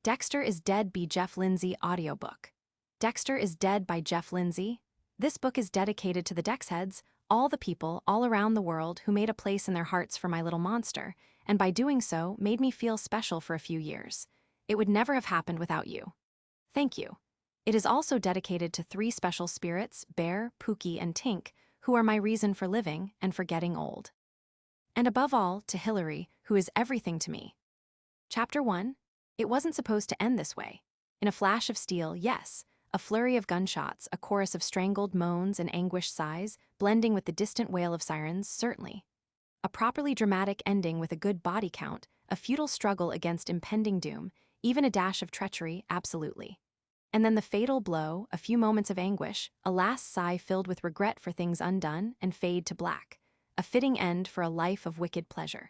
Dexter is Dead by Jeff Lindsay Audiobook. Dexter is Dead by Jeff Lindsay. This book is dedicated to the Dexheads, all the people all around the world who made a place in their hearts for my little monster, and by doing so made me feel special for a few years. It would never have happened without you. Thank you. It is also dedicated to 3 special spirits, Bear, Pookie, and Tink, who are my reason for living and for getting old. And above all, to Hillary, who is everything to me. Chapter 1. It wasn't supposed to end this way. In a flash of steel, yes. A flurry of gunshots, a chorus of strangled moans and anguished sighs, blending with the distant wail of sirens, certainly. A properly dramatic ending with a good body count, a futile struggle against impending doom, even a dash of treachery, absolutely. And then the fatal blow, a few moments of anguish, a last sigh filled with regret for things undone, and fade to black. A fitting end for a life of wicked pleasure.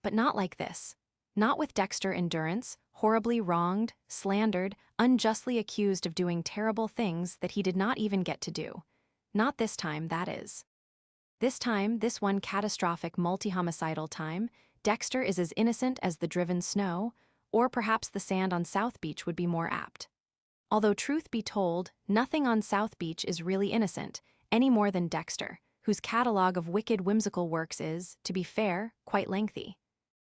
But not like this. Not with Dexter Endurance, horribly wronged, slandered, unjustly accused of doing terrible things that he did not even get to do. Not this time, that is. This time, this one catastrophic multi-homicidal time, Dexter is as innocent as the driven snow, or perhaps the sand on South Beach would be more apt. Although truth be told, nothing on South Beach is really innocent, any more than Dexter, whose catalog of wicked whimsical works is, to be fair, quite lengthy.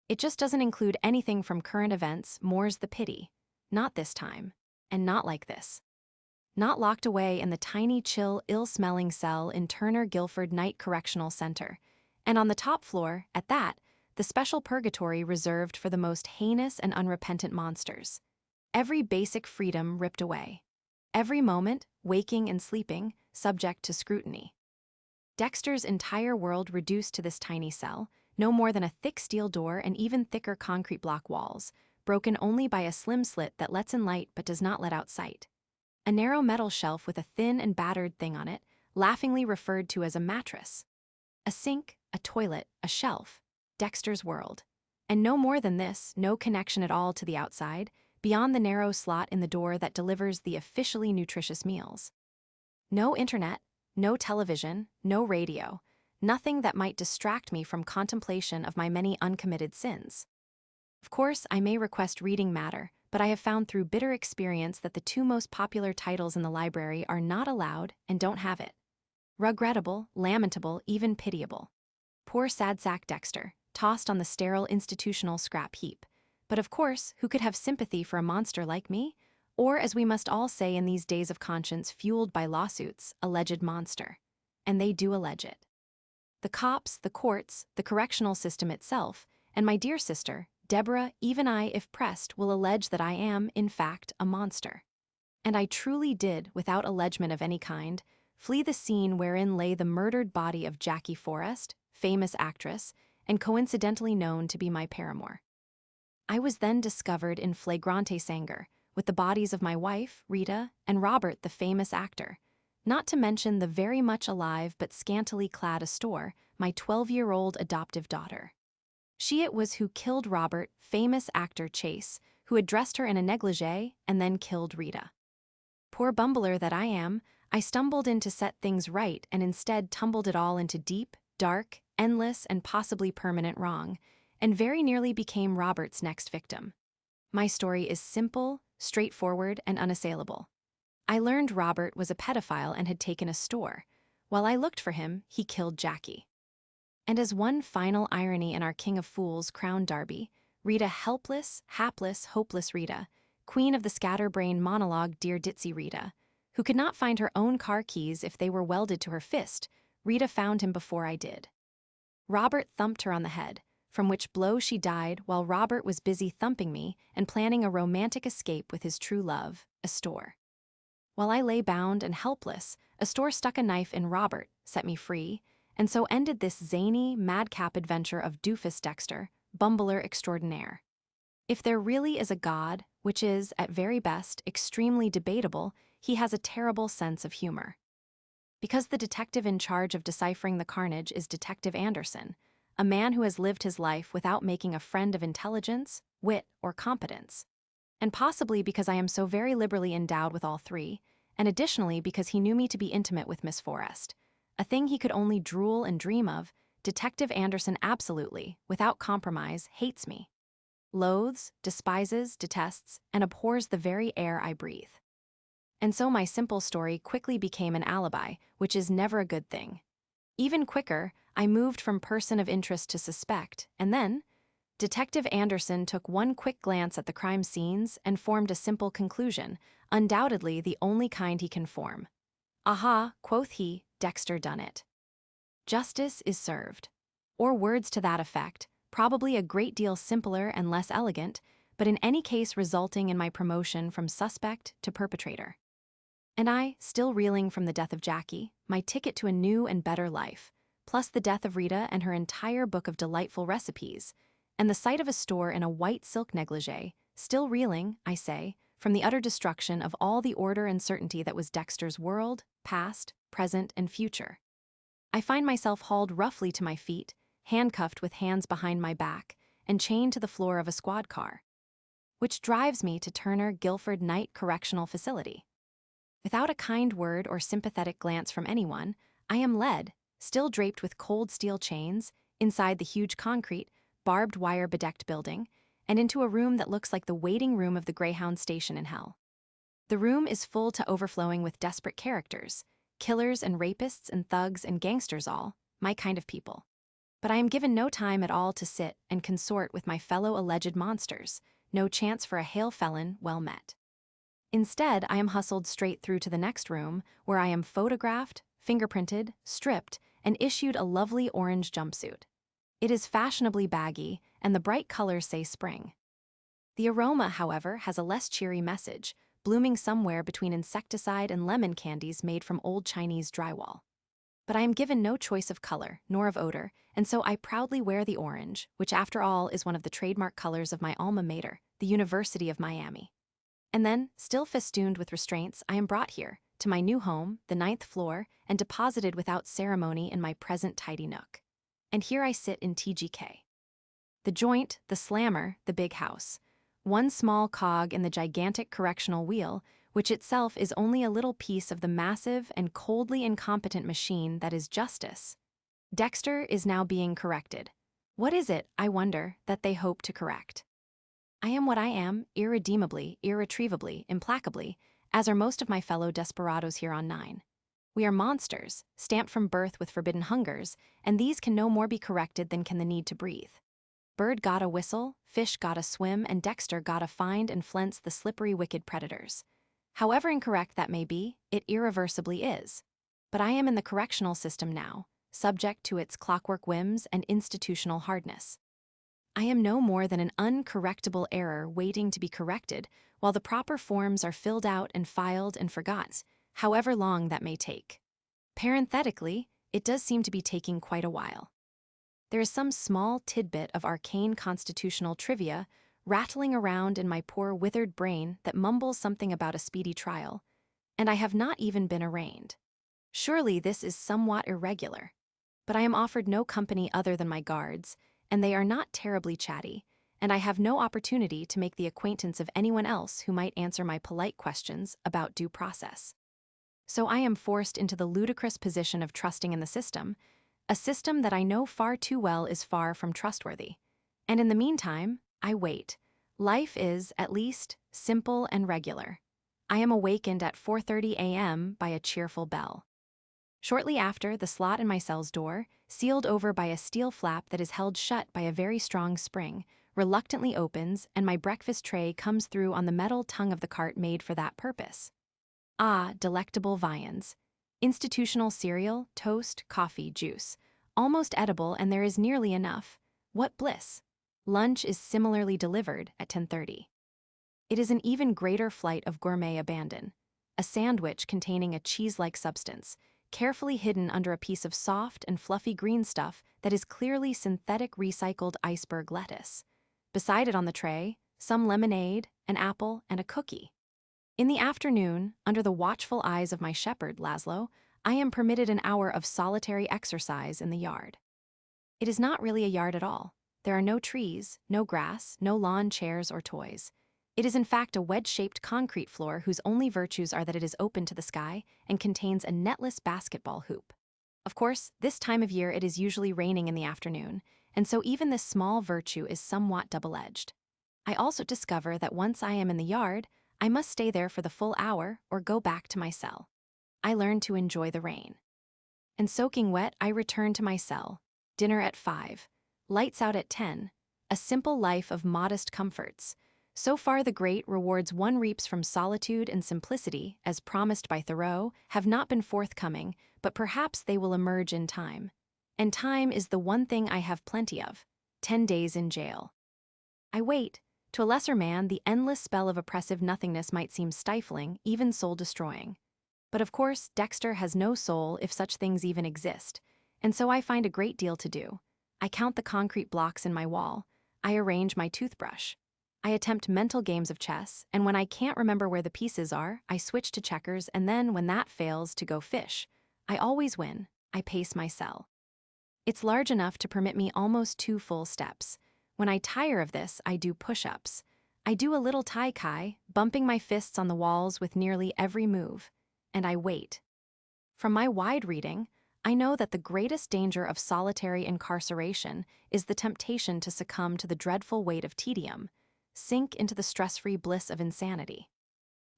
It just doesn't include anything from current events, more's the pity. Not this time. And not like this. Not locked away in the tiny, chill, ill-smelling cell in Turner Guilford Night Correctional Center. And on the top floor, at that, the special purgatory reserved for the most heinous and unrepentant monsters. Every basic freedom ripped away. Every moment, waking and sleeping, subject to scrutiny. Dexter's entire world reduced to this tiny cell, no more than a thick steel door and even thicker concrete block walls, broken only by a slim slit that lets in light but does not let out sight. A narrow metal shelf with a thin and battered thing on it, laughingly referred to as a mattress. A sink, a toilet, a shelf. Dexter's world. And no more than this, no connection at all to the outside, beyond the narrow slot in the door that delivers the officially nutritious meals. No internet, no television, no radio. Nothing that might distract me from contemplation of my many uncommitted sins. Of course, I may request reading matter, but I have found through bitter experience that the 2 most popular titles in the library are not allowed and don't have it. Regrettable, lamentable, even pitiable. Poor sad sack Dexter, tossed on the sterile institutional scrap heap. But of course, who could have sympathy for a monster like me? Or, as we must all say in these days of conscience fueled by lawsuits, alleged monster. And they do allege it. The cops, the courts, the correctional system itself, and my dear sister, Deborah, even I, if pressed, will allege that I am, in fact, a monster. And I truly did, without allegement of any kind, flee the scene wherein lay the murdered body of Jackie Forrest, famous actress, and coincidentally known to be my paramour. I was then discovered in flagrante sanguine, with the bodies of my wife, Rita, and Robert, the famous actor. Not to mention the very much alive but scantily clad Astor, my 12-year-old adoptive daughter. She it was who killed Robert, famous actor Chase, who had dressed her in a negligee and then killed Rita. Poor bumbler that I am, I stumbled in to set things right and instead tumbled it all into deep, dark, endless, and possibly permanent wrong, and very nearly became Robert's next victim. My story is simple, straightforward, and unassailable. I learned Robert was a pedophile and had taken Astor. While I looked for him, he killed Jackie. And as one final irony in our King of Fools crowned Darby, Rita helpless, hapless, hopeless Rita, queen of the scatterbrained monologue Dear Ditzy Rita, who could not find her own car keys if they were welded to her fist, Rita found him before I did. Robert thumped her on the head, from which blow she died while Robert was busy thumping me and planning a romantic escape with his true love, Astor. While I lay bound and helpless, Astor stuck a knife in Robert, set me free, and so ended this zany, madcap adventure of doofus Dexter, bumbler extraordinaire. If there really is a God, which is, at very best, extremely debatable, he has a terrible sense of humor. Because the detective in charge of deciphering the carnage is Detective Anderson, a man who has lived his life without making a friend of intelligence, wit, or competence. And possibly because I am so very liberally endowed with all 3, and additionally because he knew me to be intimate with Miss Forrest, a thing he could only drool and dream of, Detective Anderson absolutely, without compromise, hates me. loathes, despises, detests, and abhors the very air I breathe. And so my simple story quickly became an alibi, which is never a good thing. Even quicker, I moved from person of interest to suspect, and then, Detective Anderson took one quick glance at the crime scenes and formed a simple conclusion, undoubtedly the only kind he can form. "Aha," quoth he, "Dexter done it. Justice is served." Or words to that effect, probably a great deal simpler and less elegant, but in any case resulting in my promotion from suspect to perpetrator. And I, still reeling from the death of Jackie, my ticket to a new and better life, plus the death of Rita and her entire book of delightful recipes, and the sight of a store in a white silk negligee, still reeling, I say, from the utter destruction of all the order and certainty that was Dexter's world, past, present, and future. I find myself hauled roughly to my feet, handcuffed with hands behind my back, and chained to the floor of a squad car, which drives me to Turner Guilford Night Correctional Facility. Without a kind word or sympathetic glance from anyone, I am led, still draped with cold steel chains, inside the huge concrete, barbed wire bedecked building, and into a room that looks like the waiting room of the Greyhound station in hell. The room is full to overflowing with desperate characters, killers and rapists and thugs and gangsters all, my kind of people. But I am given no time at all to sit and consort with my fellow alleged monsters, no chance for a hail felon well met. Instead, I am hustled straight through to the next room, where I am photographed, fingerprinted, stripped, and issued a lovely orange jumpsuit. It is fashionably baggy, and the bright colors say spring. The aroma, however, has a less cheery message, blooming somewhere between insecticide and lemon candies made from old Chinese drywall. But I am given no choice of color, nor of odor, and so I proudly wear the orange, which after all is one of the trademark colors of my alma mater, the University of Miami. And then, still festooned with restraints, I am brought here, to my new home, the 9th floor, and deposited without ceremony in my present tidy nook. And here I sit in TGK. The joint, the slammer, the big house. One small cog in the gigantic correctional wheel, which itself is only a little piece of the massive and coldly incompetent machine that is justice. Dexter is now being corrected. What is it, I wonder, that they hope to correct? I am what I am, irredeemably, irretrievably, implacably, as are most of my fellow desperados here on 9. We are monsters, stamped from birth with forbidden hungers, and these can no more be corrected than can the need to breathe. Bird gotta whistle, fish gotta swim, and Dexter gotta find and fence the slippery wicked predators. However incorrect that may be, it irreversibly is. But I am in the correctional system now, subject to its clockwork whims and institutional hardness. I am no more than an uncorrectable error waiting to be corrected, while the proper forms are filled out and filed and forgot, however long that may take. Parenthetically, it does seem to be taking quite a while. There is some small tidbit of arcane constitutional trivia rattling around in my poor withered brain that mumbles something about a speedy trial, and I have not even been arraigned. Surely this is somewhat irregular. But I am offered no company other than my guards, and they are not terribly chatty, and I have no opportunity to make the acquaintance of anyone else who might answer my polite questions about due process. So I am forced into the ludicrous position of trusting in the system, a system that I know far too well is far from trustworthy. And in the meantime, I wait. Life is, at least, simple and regular. I am awakened at 4:30 a.m. by a cheerful bell. Shortly after, the slot in my cell's door, sealed over by a steel flap that is held shut by a very strong spring, reluctantly opens, and my breakfast tray comes through on the metal tongue of the cart made for that purpose. Ah, delectable viands. Institutional cereal, toast, coffee, juice. Almost edible, and there is nearly enough. What bliss! Lunch is similarly delivered at 10:30. It is an even greater flight of gourmet abandon. A sandwich containing a cheese-like substance, carefully hidden under a piece of soft and fluffy green stuff that is clearly synthetic recycled iceberg lettuce. Beside it on the tray, some lemonade, an apple, and a cookie. In the afternoon, under the watchful eyes of my shepherd, Laszlo, I am permitted an hour of solitary exercise in the yard. It is not really a yard at all. There are no trees, no grass, no lawn chairs or toys. It is in fact a wedge-shaped concrete floor whose only virtues are that it is open to the sky and contains a netless basketball hoop. Of course, this time of year it is usually raining in the afternoon, and so even this small virtue is somewhat double-edged. I also discover that once I am in the yard, I must stay there for the full hour or go back to my cell. I learn to enjoy the rain. And soaking wet, I return to my cell. Dinner at 5. Lights out at 10. A simple life of modest comforts. So far the great rewards one reaps from solitude and simplicity, as promised by Thoreau, have not been forthcoming, but perhaps they will emerge in time. And time is the one thing I have plenty of. 10 days in jail. I wait. To a lesser man, the endless spell of oppressive nothingness might seem stifling, even soul-destroying. But of course, Dexter has no soul if such things even exist, and so I find a great deal to do. I count the concrete blocks in my wall. I arrange my toothbrush. I attempt mental games of chess, and when I can't remember where the pieces are, I switch to checkers, and then, when that fails, to go fish. I always win. I pace my cell. It's large enough to permit me almost 2 full steps. When I tire of this, I do push-ups. I do a little tai-kai, bumping my fists on the walls with nearly every move. And I wait. From my wide reading, I know that the greatest danger of solitary incarceration is the temptation to succumb to the dreadful weight of tedium, sink into the stress-free bliss of insanity.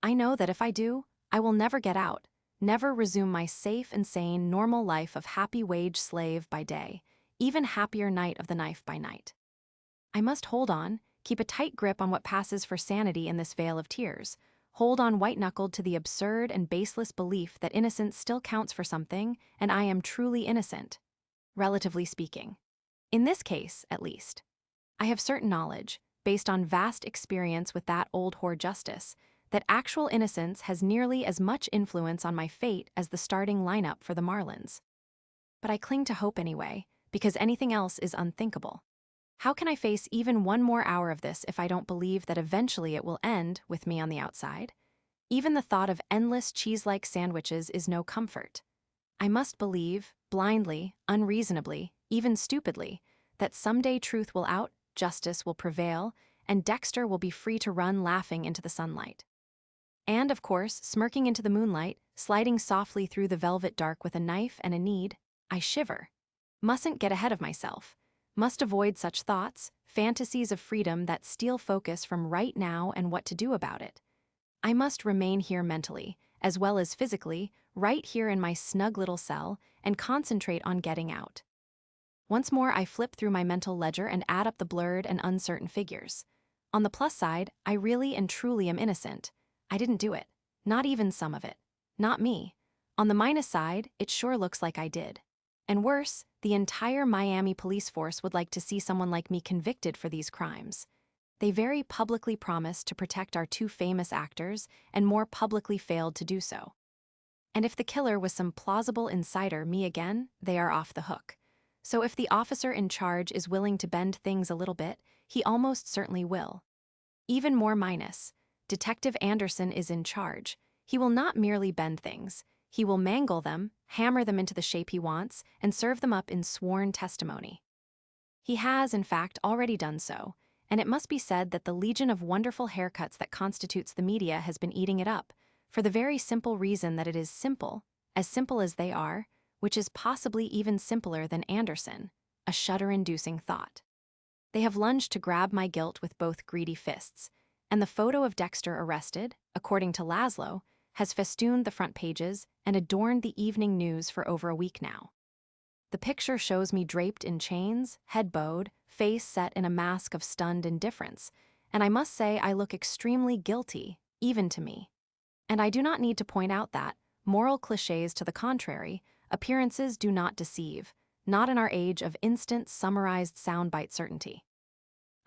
I know that if I do, I will never get out, never resume my safe and sane normal life of happy wage slave by day, even happier night of the knife by night. I must hold on, keep a tight grip on what passes for sanity in this vale of tears, hold on white-knuckled to the absurd and baseless belief that innocence still counts for something, and I am truly innocent, relatively speaking. In this case, at least. I have certain knowledge, based on vast experience with that old whore justice, that actual innocence has nearly as much influence on my fate as the starting lineup for the Marlins. But I cling to hope anyway, because anything else is unthinkable. How can I face even one more hour of this if I don't believe that eventually it will end with me on the outside? Even the thought of endless cheese-like sandwiches is no comfort. I must believe, blindly, unreasonably, even stupidly, that someday truth will out, justice will prevail, and Dexter will be free to run laughing into the sunlight. And, of course, smirking into the moonlight, sliding softly through the velvet dark with a knife and a need, I shiver. Mustn't get ahead of myself. Must avoid such thoughts, fantasies of freedom that steal focus from right now and what to do about it. I must remain here mentally, as well as physically, right here in my snug little cell, and concentrate on getting out. Once more I flip through my mental ledger and add up the blurred and uncertain figures. On the plus side, I really and truly am innocent. I didn't do it. Not even some of it. Not me. On the minus side, it sure looks like I did. And worse, the entire Miami police force would like to see someone like me convicted for these crimes. They very publicly promised to protect our 2 famous actors and more publicly failed to do so. And if the killer was some plausible insider, me again, they are off the hook. So if the officer in charge is willing to bend things a little bit, he almost certainly will. Even more minus. Detective Anderson is in charge. He will not merely bend things. He will mangle them, hammer them into the shape he wants, and serve them up in sworn testimony. He has, in fact, already done so, and it must be said that the legion of wonderful haircuts that constitutes the media has been eating it up, for the very simple reason that it is simple as they are, which is possibly even simpler than Anderson, a shudder-inducing thought. They have lunged to grab my guilt with both greedy fists, and the photo of Dexter arrested, according to Laszlo, has festooned the front pages and adorned the evening news for over a week now. The picture shows me draped in chains, head bowed, face set in a mask of stunned indifference, and I must say I look extremely guilty, even to me. And I do not need to point out that, moral clichés to the contrary, appearances do not deceive, not in our age of instant, summarized soundbite certainty.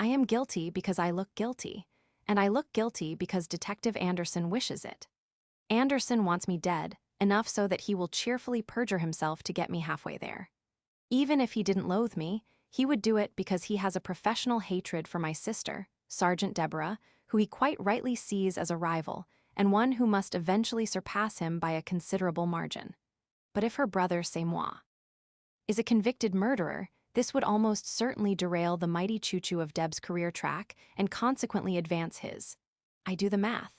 I am guilty because I look guilty, and I look guilty because Detective Anderson wishes it. Anderson wants me dead, enough so that he will cheerfully perjure himself to get me halfway there. Even if he didn't loathe me, he would do it because he has a professional hatred for my sister, Sergeant Deborah, who he quite rightly sees as a rival, and one who must eventually surpass him by a considerable margin. But if her brother, c'est moi, is a convicted murderer, this would almost certainly derail the mighty choo-choo of Deb's career track and consequently advance his. I do the math.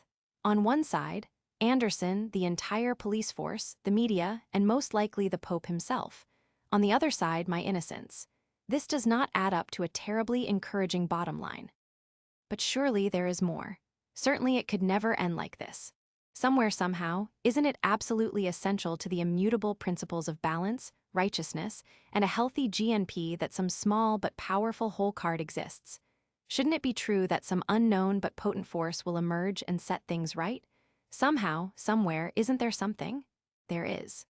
On one side, Anderson, the entire police force, the media, and most likely the Pope himself. On the other side, my innocence. This does not add up to a terribly encouraging bottom line. But surely there is more. Certainly it could never end like this. Somewhere, somehow, isn't it absolutely essential to the immutable principles of balance, righteousness, and a healthy GNP that some small but powerful whole card exists? Shouldn't it be true that some unknown but potent force will emerge and set things right? Somehow, somewhere, isn't there something? There is.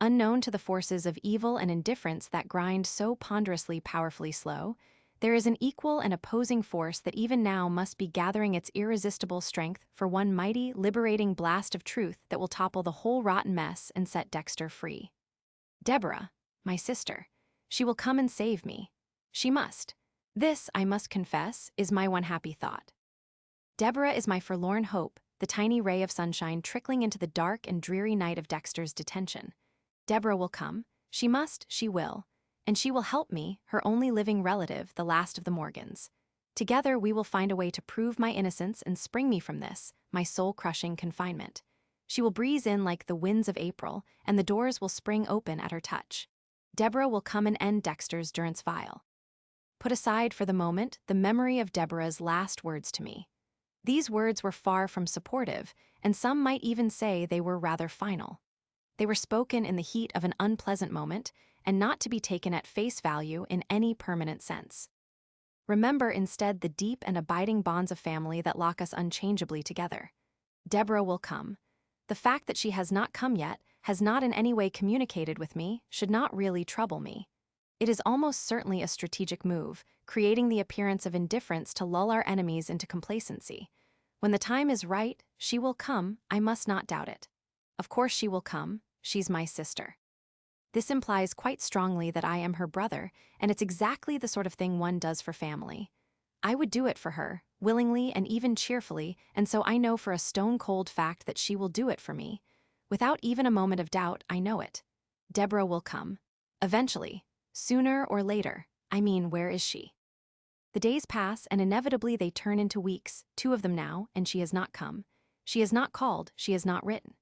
Unknown to the forces of evil and indifference that grind so ponderously powerfully slow, there is an equal and opposing force that even now must be gathering its irresistible strength for one mighty, liberating blast of truth that will topple the whole rotten mess and set Dexter free. Deborah, my sister. She will come and save me. She must. This, I must confess, is my one happy thought. Deborah is my forlorn hope, the tiny ray of sunshine trickling into the dark and dreary night of Dexter's detention. Deborah will come. She must, she will. And she will help me, her only living relative, the last of the Morgans. Together we will find a way to prove my innocence and spring me from this, my soul-crushing confinement. She will breeze in like the winds of April, and the doors will spring open at her touch. Deborah will come and end Dexter's durance vile. Put aside for the moment the memory of Deborah's last words to me. These words were far from supportive, and some might even say they were rather final. They were spoken in the heat of an unpleasant moment, and not to be taken at face value in any permanent sense. Remember instead the deep and abiding bonds of family that lock us unchangeably together. Deborah will come. The fact that she has not come yet, has not in any way communicated with me, should not really trouble me. It is almost certainly a strategic move, creating the appearance of indifference to lull our enemies into complacency. When the time is right, she will come, I must not doubt it. Of course she will come, she's my sister. This implies quite strongly that I am her brother, and it's exactly the sort of thing one does for family. I would do it for her, willingly and even cheerfully, and so I know for a stone-cold fact that she will do it for me. Without even a moment of doubt, I know it. Deborah will come. Eventually. Sooner or later. I mean, where is she? The days pass, and inevitably they turn into weeks, 2 of them now, and she has not come. She has not called, she has not written.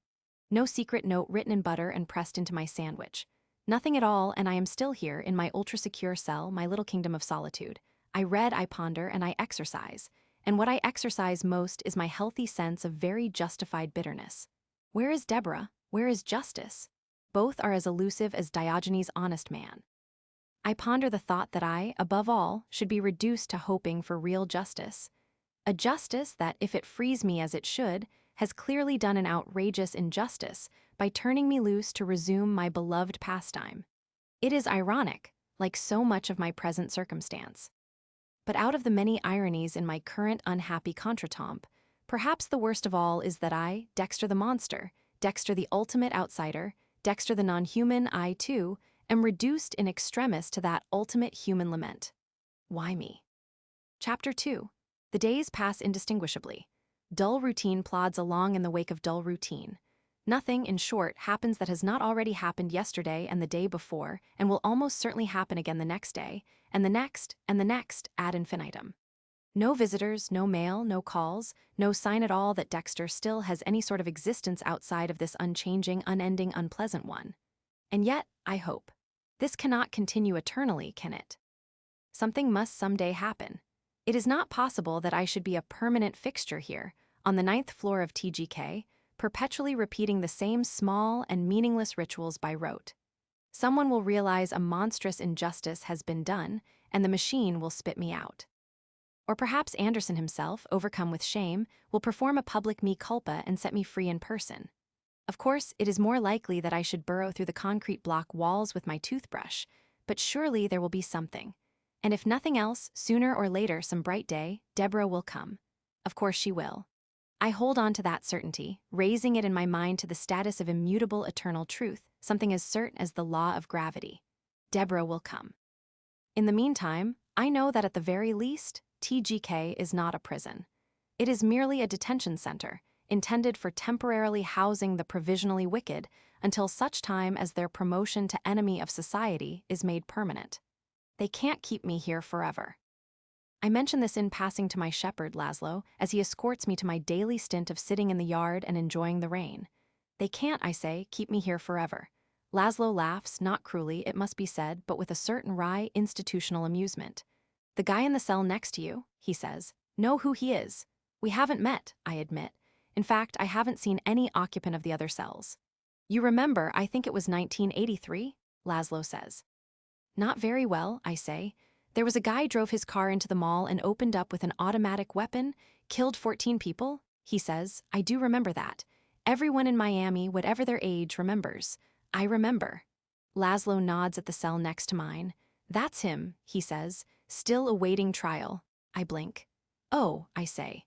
No secret note written in butter and pressed into my sandwich. Nothing at all, and I am still here in my ultra-secure cell, my little kingdom of solitude. I read, I ponder, and I exercise. And what I exercise most is my healthy sense of very justified bitterness. Where is Deborah? Where is justice? Both are as elusive as Diogenes' honest man. I ponder the thought that I, above all, should be reduced to hoping for real justice. A justice that, if it frees me as it should, has clearly done an outrageous injustice by turning me loose to resume my beloved pastime. It is ironic, like so much of my present circumstance. But out of the many ironies in my current unhappy contretemps, perhaps the worst of all is that I, Dexter the monster, Dexter the ultimate outsider, Dexter the non-human, I, too, am reduced in extremis to that ultimate human lament. Why me? Chapter 2. The days pass indistinguishably. Dull routine plods along in the wake of dull routine. Nothing, in short, happens that has not already happened yesterday and the day before, and will almost certainly happen again the next day, and the next, ad infinitum. No visitors, no mail, no calls, no sign at all that Dexter still has any sort of existence outside of this unchanging, unending, unpleasant one. And yet, I hope. This cannot continue eternally, can it? Something must someday happen. It is not possible that I should be a permanent fixture here, on the 9th floor of TGK, perpetually repeating the same small and meaningless rituals by rote. Someone will realize a monstrous injustice has been done, and the machine will spit me out. Or perhaps Anderson himself, overcome with shame, will perform a public mea culpa and set me free in person. Of course, it is more likely that I should burrow through the concrete block walls with my toothbrush, but surely there will be something. And if nothing else, sooner or later some bright day, Deborah will come. Of course she will. I hold on to that certainty, raising it in my mind to the status of immutable eternal truth, something as certain as the law of gravity. Deborah will come. In the meantime, I know that at the very least, TGK is not a prison. It is merely a detention center, intended for temporarily housing the provisionally wicked until such time as their promotion to enemy of society is made permanent. They can't keep me here forever. I mention this in passing to my shepherd, Laszlo, as he escorts me to my daily stint of sitting in the yard and enjoying the rain. They can't, I say, keep me here forever. Laszlo laughs, not cruelly, it must be said, but with a certain wry institutional amusement. The guy in the cell next to you, he says, Know who he is. We haven't met, I admit. In fact, I haven't seen any occupant of the other cells. You remember, I think it was 1983, Laszlo says. Not very well, I say. There was a guy drove his car into the mall and opened up with an automatic weapon, killed 14 people, he says. I do remember that. Everyone in Miami, whatever their age, remembers. I remember. Laszlo nods at the cell next to mine. That's him, he says, still awaiting trial. I blink. Oh, I say.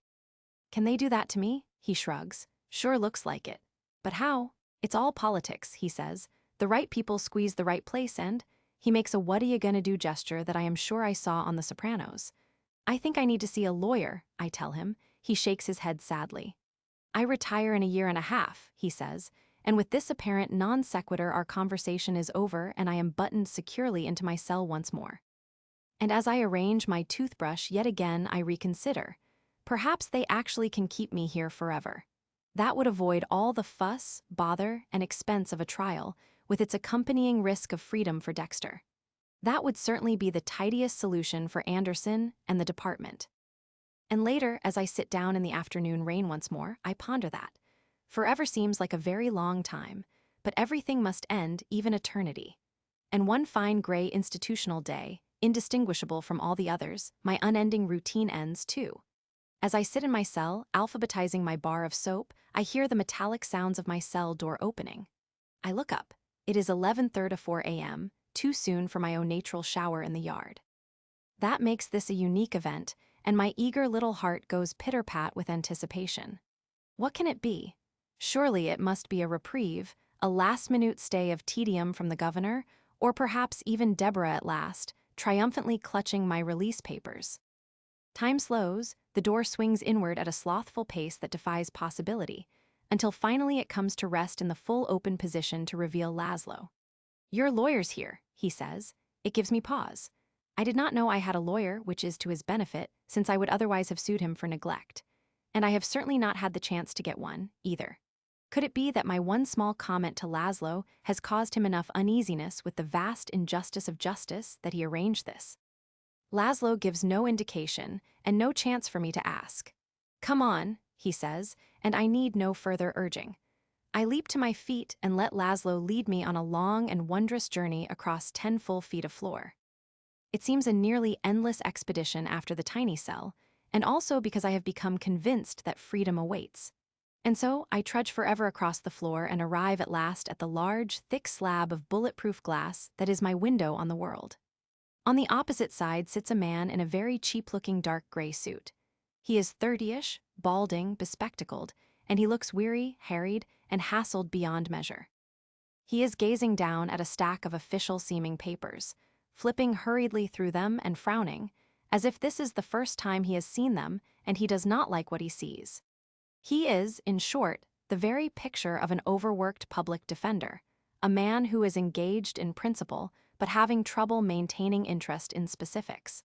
Can they do that to me? He shrugs. Sure looks like it. But how? It's all politics, he says. The right people squeeze the right place and... He makes a what-are-you-gonna-do gesture that I am sure I saw on The Sopranos. I think I need to see a lawyer, I tell him. He shakes his head sadly. I retire in a year and a half, he says, and with this apparent non sequitur our conversation is over and I am buttoned securely into my cell once more. And as I arrange my toothbrush yet again I reconsider. Perhaps they actually can keep me here forever. That would avoid all the fuss, bother, and expense of a trial, with its accompanying risk of freedom for Dexter. That would certainly be the tidiest solution for Anderson and the department. And later, as I sit down in the afternoon rain once more, I ponder that. Forever seems like a very long time, but everything must end, even eternity. And one fine gray institutional day, indistinguishable from all the others, my unending routine ends too. As I sit in my cell, alphabetizing my bar of soap, I hear the metallic sounds of my cell door opening. I look up. It is 11:34 a.m., too soon for my own natural shower in the yard. That makes this a unique event, and my eager little heart goes pitter-pat with anticipation. What can it be? Surely it must be a reprieve, a last-minute stay of tedium from the governor, or perhaps even Deborah at last, triumphantly clutching my release papers. Time slows, the door swings inward at a slothful pace that defies possibility, until finally it comes to rest in the full open position to reveal Laszlo. Your lawyer's here, he says. It gives me pause. I did not know I had a lawyer, which is to his benefit, since I would otherwise have sued him for neglect. And I have certainly not had the chance to get one, either. Could it be that my one small comment to Laszlo has caused him enough uneasiness with the vast injustice of justice that he arranged this? Laszlo gives no indication and no chance for me to ask. Come on, he says, and I need no further urging. I leap to my feet and let Laszlo lead me on a long and wondrous journey across 10 full feet of floor. It seems a nearly endless expedition after the tiny cell, and also because I have become convinced that freedom awaits. And so I trudge forever across the floor and arrive at last at the large, thick slab of bulletproof glass that is my window on the world. On the opposite side sits a man in a very cheap-looking dark gray suit. He is 30-ish, balding, bespectacled, and he looks weary, harried, and hassled beyond measure. He is gazing down at a stack of official-seeming papers, flipping hurriedly through them and frowning, as if this is the first time he has seen them and he does not like what he sees. He is, in short, the very picture of an overworked public defender, a man who is engaged in principle but having trouble maintaining interest in specifics.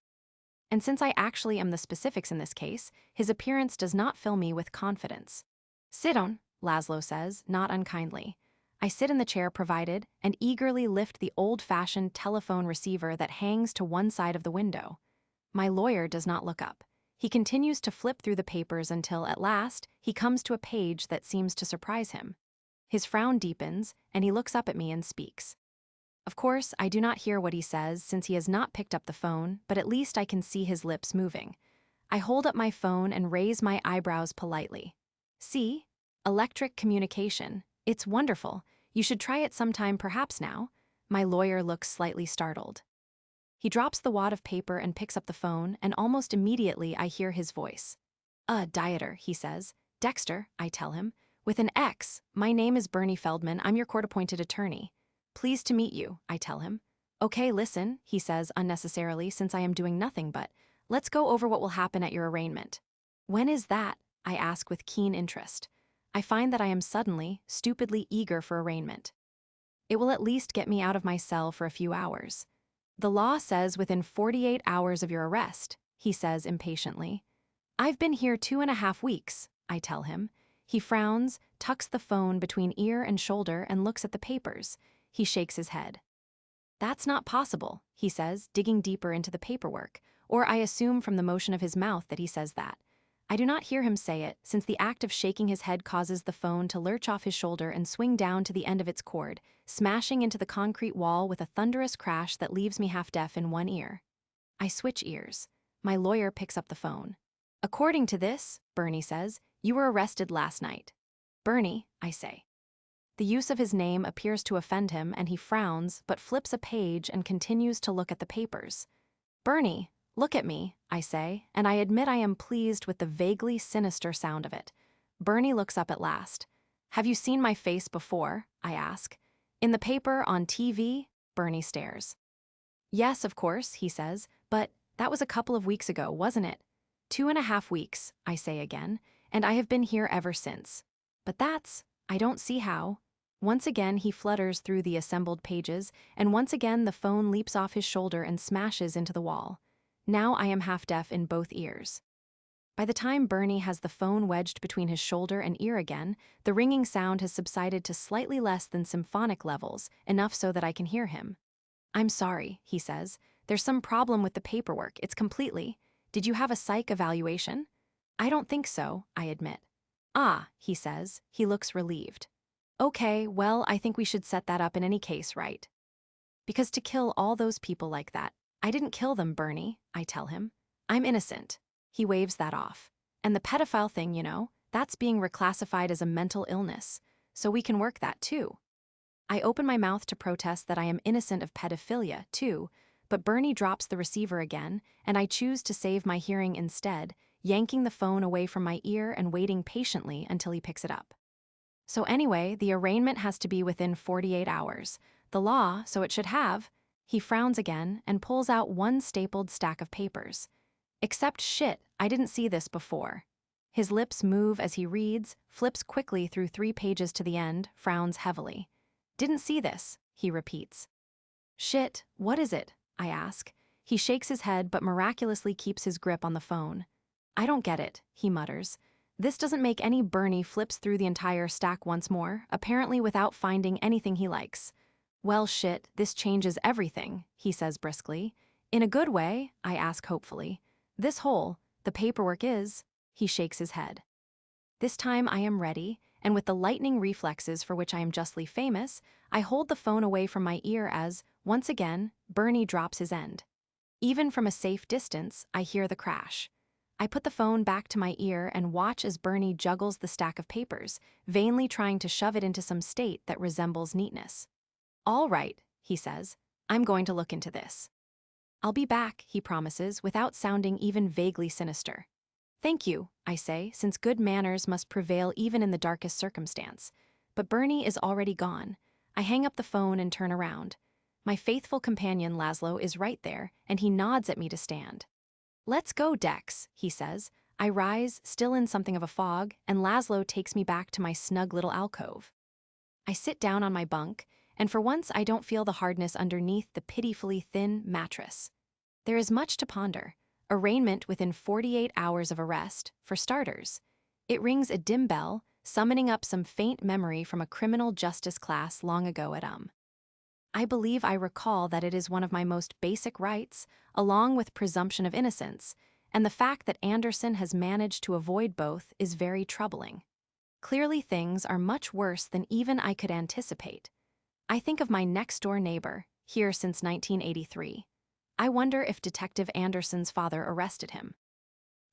And since I actually am the specifics in this case, his appearance does not fill me with confidence. Sit down, Laszlo says, not unkindly. I sit in the chair provided and eagerly lift the old-fashioned telephone receiver that hangs to one side of the window. My lawyer does not look up. He continues to flip through the papers until, at last, he comes to a page that seems to surprise him. His frown deepens, and he looks up at me and speaks. Of course, I do not hear what he says since he has not picked up the phone, but at least I can see his lips moving. I hold up my phone and raise my eyebrows politely. See? Electric communication. It's wonderful. You should try it sometime perhaps now. My lawyer looks slightly startled. He drops the wad of paper and picks up the phone, and almost immediately I hear his voice. Dieter, he says. Dexter, I tell him. With an X. My name is Bernie Feldman. I'm your court-appointed attorney. Pleased to meet you, I tell him. Okay, listen, he says unnecessarily since I am doing nothing but, let's go over what will happen at your arraignment. When is that? I ask with keen interest. I find that I am suddenly, stupidly eager for arraignment. It will at least get me out of my cell for a few hours. The law says within 48 hours of your arrest, he says impatiently. I've been here 2.5 weeks, I tell him. He frowns, tucks the phone between ear and shoulder and looks at the papers. He shakes his head. That's not possible, he says, digging deeper into the paperwork. or I assume from the motion of his mouth that he says that. I do not hear him say it, since the act of shaking his head causes the phone to lurch off his shoulder and swing down to the end of its cord, smashing into the concrete wall with a thunderous crash that leaves me half deaf in one ear. I switch ears. My lawyer picks up the phone. According to this, Bernie says, you were arrested last night. Bernie, I say. The use of his name appears to offend him, and he frowns, but flips a page and continues to look at the papers. Bernie, look at me, I say, and I admit I am pleased with the vaguely sinister sound of it. Bernie looks up at last. Have you seen my face before? I ask. In the paper, on TV? Bernie stares. Yes, of course, he says, but that was a couple of weeks ago, wasn't it? 2.5 weeks, I say again, and I have been here ever since. But I don't see how. Once again he flutters through the assembled pages, and once again the phone leaps off his shoulder and smashes into the wall. Now I am half deaf in both ears. By the time Bernie has the phone wedged between his shoulder and ear again, the ringing sound has subsided to slightly less than symphonic levels, enough so that I can hear him. I'm sorry, he says. There's some problem with the paperwork. It's completely. Did you have a psych evaluation? I don't think so, I admit. Ah, he says. He looks relieved. Okay, well, I think we should set that up in any case, right? Because to kill all those people like that, I didn't kill them, Bernie, I tell him. I'm innocent. He waves that off. And the pedophile thing, that's being reclassified as a mental illness, so we can work that too. I open my mouth to protest that I am innocent of pedophilia, too, but Bernie drops the receiver again, and I choose to save my hearing instead, yanking the phone away from my ear and waiting patiently until he picks it up. So anyway, the arraignment has to be within 48 hours. The law, so it should have. He frowns again and pulls out one stapled stack of papers. Except shit, I didn't see this before. His lips move as he reads, flips quickly through 3 pages to the end, frowns heavily. Didn't see this, he repeats. Shit, what is it? I ask. He shakes his head but miraculously keeps his grip on the phone. I don't get it, he mutters. This doesn't make any. Bernie flips through the entire stack once more, apparently without finding anything he likes. Well, shit, this changes everything, he says briskly. In a good way, I ask hopefully. This whole, the paperwork is, he shakes his head. This time I am ready, and with the lightning reflexes for which I am justly famous, I hold the phone away from my ear as, once again, Bernie drops his end. Even from a safe distance, I hear the crash. I put the phone back to my ear and watch as Bernie juggles the stack of papers, vainly trying to shove it into some state that resembles neatness. All right, he says, I'm going to look into this. I'll be back, he promises, without sounding even vaguely sinister. Thank you, I say, since good manners must prevail even in the darkest circumstance. But Bernie is already gone. I hang up the phone and turn around. My faithful companion Laszlo is right there, and he nods at me to stand. Let's go, Dex, he says. I rise, still in something of a fog, and Laszlo takes me back to my snug little alcove. I sit down on my bunk, and for once I don't feel the hardness underneath the pitifully thin mattress. There is much to ponder. Arraignment within 48 hours of arrest, for starters. It rings a dim bell, summoning up some faint memory from a criminal justice class long ago at I believe I recall that it is one of my most basic rights, along with presumption of innocence, and the fact that Anderson has managed to avoid both is very troubling. Clearly things are much worse than even I could anticipate. I think of my next-door neighbor, here since 1983. I wonder if Detective Anderson's father arrested him.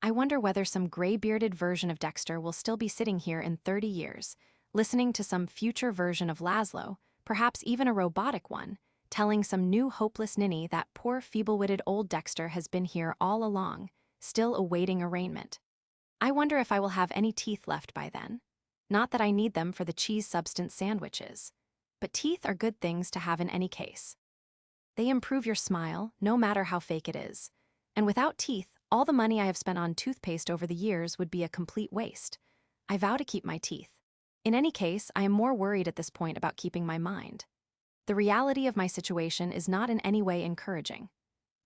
I wonder whether some gray-bearded version of Dexter will still be sitting here in 30 years, listening to some future version of Laszlo, perhaps even a robotic one, telling some new hopeless ninny that poor feeble-witted old Dexter has been here all along, still awaiting arraignment. I wonder if I will have any teeth left by then. Not that I need them for the cheese substance sandwiches. But teeth are good things to have in any case. They improve your smile, no matter how fake it is. And without teeth, all the money I have spent on toothpaste over the years would be a complete waste. I vow to keep my teeth. In any case, I am more worried at this point about keeping my mind. The reality of my situation is not in any way encouraging.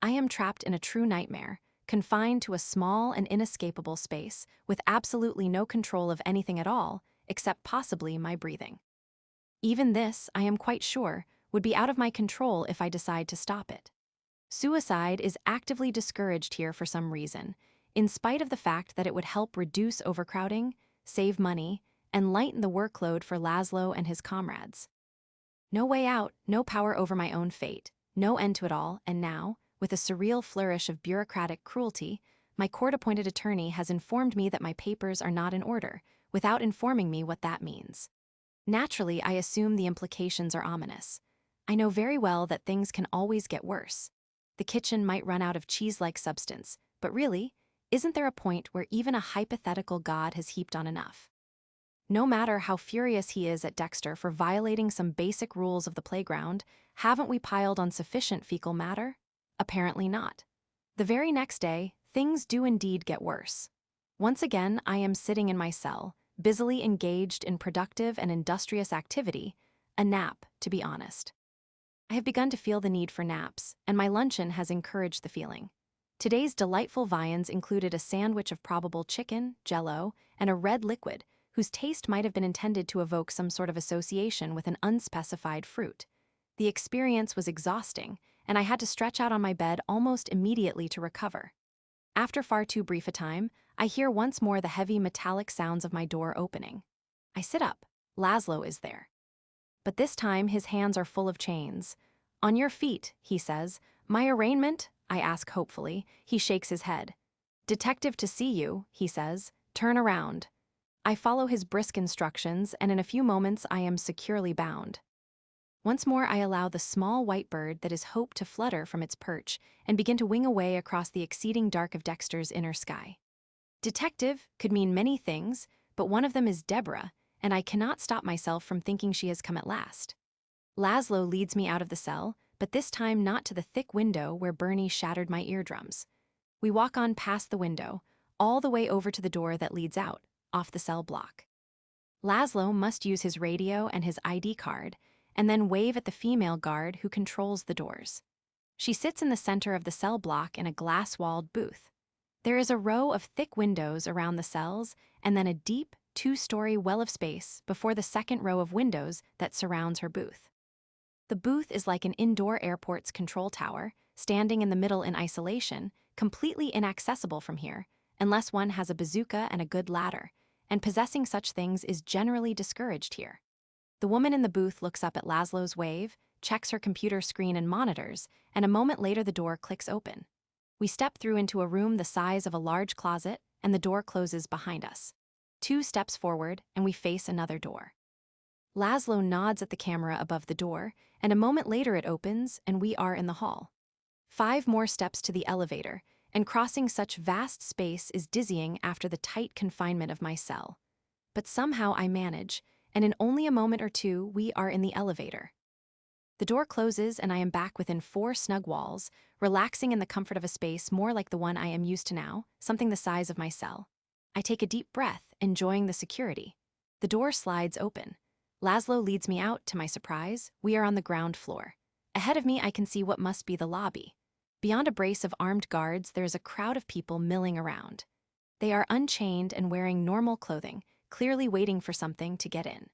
I am trapped in a true nightmare, confined to a small and inescapable space, with absolutely no control of anything at all, except possibly my breathing. Even this, I am quite sure, would be out of my control if I decide to stop it. Suicide is actively discouraged here for some reason, in spite of the fact that it would help reduce overcrowding, save money, and lighten the workload for Laszlo and his comrades. No way out, no power over my own fate, no end to it all, and now, with a surreal flourish of bureaucratic cruelty, my court-appointed attorney has informed me that my papers are not in order, without informing me what that means. Naturally, I assume the implications are ominous. I know very well that things can always get worse. The kitchen might run out of cheese-like substance, but really, isn't there a point where even a hypothetical God has heaped on enough? No matter how furious he is at Dexter for violating some basic rules of the playground, haven't we piled on sufficient fecal matter? Apparently not. The very next day, things do indeed get worse. Once again, I am sitting in my cell, busily engaged in productive and industrious activity, a nap, to be honest. I have begun to feel the need for naps, and my luncheon has encouraged the feeling. Today's delightful viands included a sandwich of probable chicken, jello, and a red liquid, whose taste might have been intended to evoke some sort of association with an unspecified fruit. The experience was exhausting, and I had to stretch out on my bed almost immediately to recover. After far too brief a time, I hear once more the heavy metallic sounds of my door opening. I sit up. Laszlo is there. But this time his hands are full of chains. "On your feet," he says. "My arraignment?" I ask hopefully. He shakes his head. "Detective to see you," he says. "Turn around." I follow his brisk instructions, and in a few moments I am securely bound. Once more I allow the small white bird that is hope to flutter from its perch and begin to wing away across the exceeding dark of Dexter's inner sky. Detective could mean many things, but one of them is Deborah, and I cannot stop myself from thinking she has come at last. Laszlo leads me out of the cell, but this time not to the thick window where Bernie shattered my eardrums. We walk on past the window, all the way over to the door that leads out, off the cell block. Laszlo must use his radio and his ID card, and then wave at the female guard who controls the doors. She sits in the center of the cell block in a glass-walled booth. There is a row of thick windows around the cells, and then a deep, two-story well of space before the second row of windows that surrounds her booth. The booth is like an indoor airport's control tower, standing in the middle in isolation, completely inaccessible from here, unless one has a bazooka and a good ladder, and possessing such things is generally discouraged here. The woman in the booth looks up at Laszlo's wave, checks her computer screen and monitors, and a moment later the door clicks open. We step through into a room the size of a large closet, and the door closes behind us. 2 steps forward, and we face another door. Laszlo nods at the camera above the door, and a moment later it opens, and we are in the hall. 5 more steps to the elevator, and crossing such vast space is dizzying after the tight confinement of my cell. But somehow I manage, and in only a moment or two, we are in the elevator. The door closes, and I am back within 4 snug walls, relaxing in the comfort of a space more like the one I am used to now, something the size of my cell. I take a deep breath, enjoying the security. The door slides open. Laszlo leads me out, to my surprise. We are on the ground floor. Ahead of me, I can see what must be the lobby. Beyond a brace of armed guards, there is a crowd of people milling around. They are unchained and wearing normal clothing, clearly waiting for something to get in.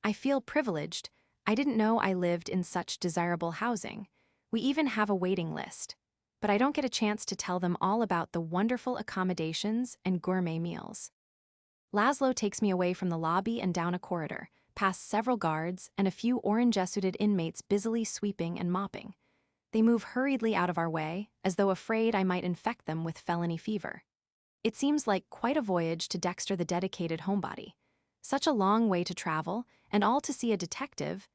I feel privileged. I didn't know I lived in such desirable housing. We even have a waiting list. But I don't get a chance to tell them all about the wonderful accommodations and gourmet meals. Laszlo takes me away from the lobby and down a corridor, past several guards and a few orange-suited inmates busily sweeping and mopping. They move hurriedly out of our way, as though afraid I might infect them with felony fever. It seems like quite a voyage to Dexter the dedicated homebody. Such a long way to travel, and all to see a detective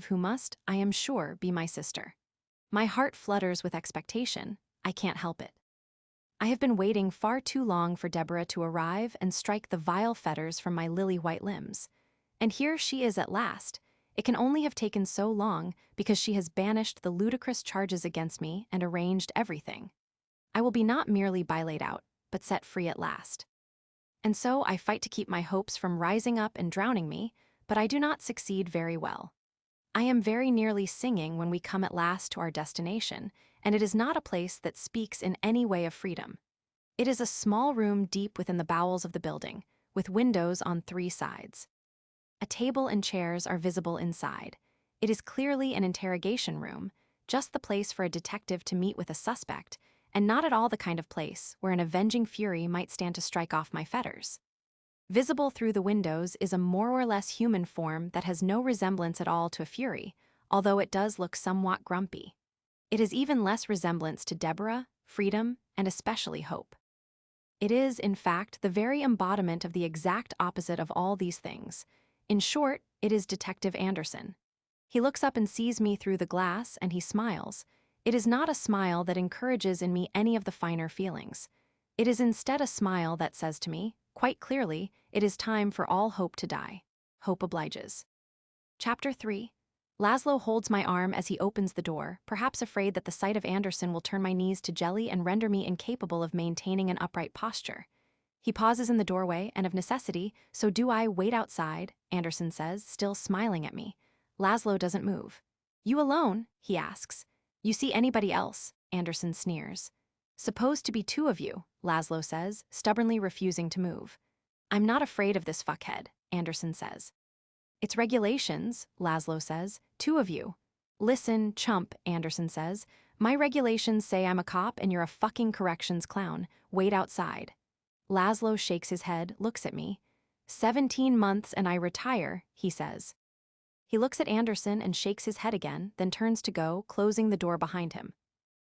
who must, I am sure, be my sister. My heart flutters with expectation. I can't help it. I have been waiting far too long for Deborah to arrive and strike the vile fetters from my lily-white limbs. And here she is at last. It can only have taken so long because she has banished the ludicrous charges against me and arranged everything. I will be not merely bilaid out, but set free at last. And so I fight to keep my hopes from rising up and drowning me, but I do not succeed very well. I am very nearly singing when we come at last to our destination, and it is not a place that speaks in any way of freedom. It is a small room deep within the bowels of the building, with windows on 3 sides. A table and chairs are visible inside. It is clearly an interrogation room. just the place for a detective to meet with a suspect, and not at all the kind of place where an avenging fury might stand to strike off my fetters. Visible through the windows is a more or less human form that has no resemblance at all to a fury, although it does look somewhat grumpy. It has even less resemblance to Deborah, freedom, and especially hope. It is, in fact, the very embodiment of the exact opposite of all these things. In short, it is Detective Anderson. He looks up and sees me through the glass, and he smiles. It is not a smile that encourages in me any of the finer feelings. It is instead a smile that says to me, quite clearly, it is time for all hope to die. Hope obliges. Chapter 3. Laszlo holds my arm as he opens the door, perhaps afraid that the sight of Anderson will turn my knees to jelly and render me incapable of maintaining an upright posture. He pauses in the doorway, and of necessity, so do I wait outside, Anderson says, still smiling at me. Laszlo doesn't move. You alone? He asks. You see anybody else? Anderson sneers. Supposed to be two of you, Laszlo says, stubbornly refusing to move. I'm not afraid of this fuckhead, Anderson says. It's regulations, Laszlo says. Two of you. Listen, chump, Anderson says. My regulations say I'm a cop and you're a fucking corrections clown. Wait outside. Laszlo shakes his head, looks at me. 17 months and I retire, he says. He looks at Anderson and shakes his head again, then turns to go, closing the door behind him.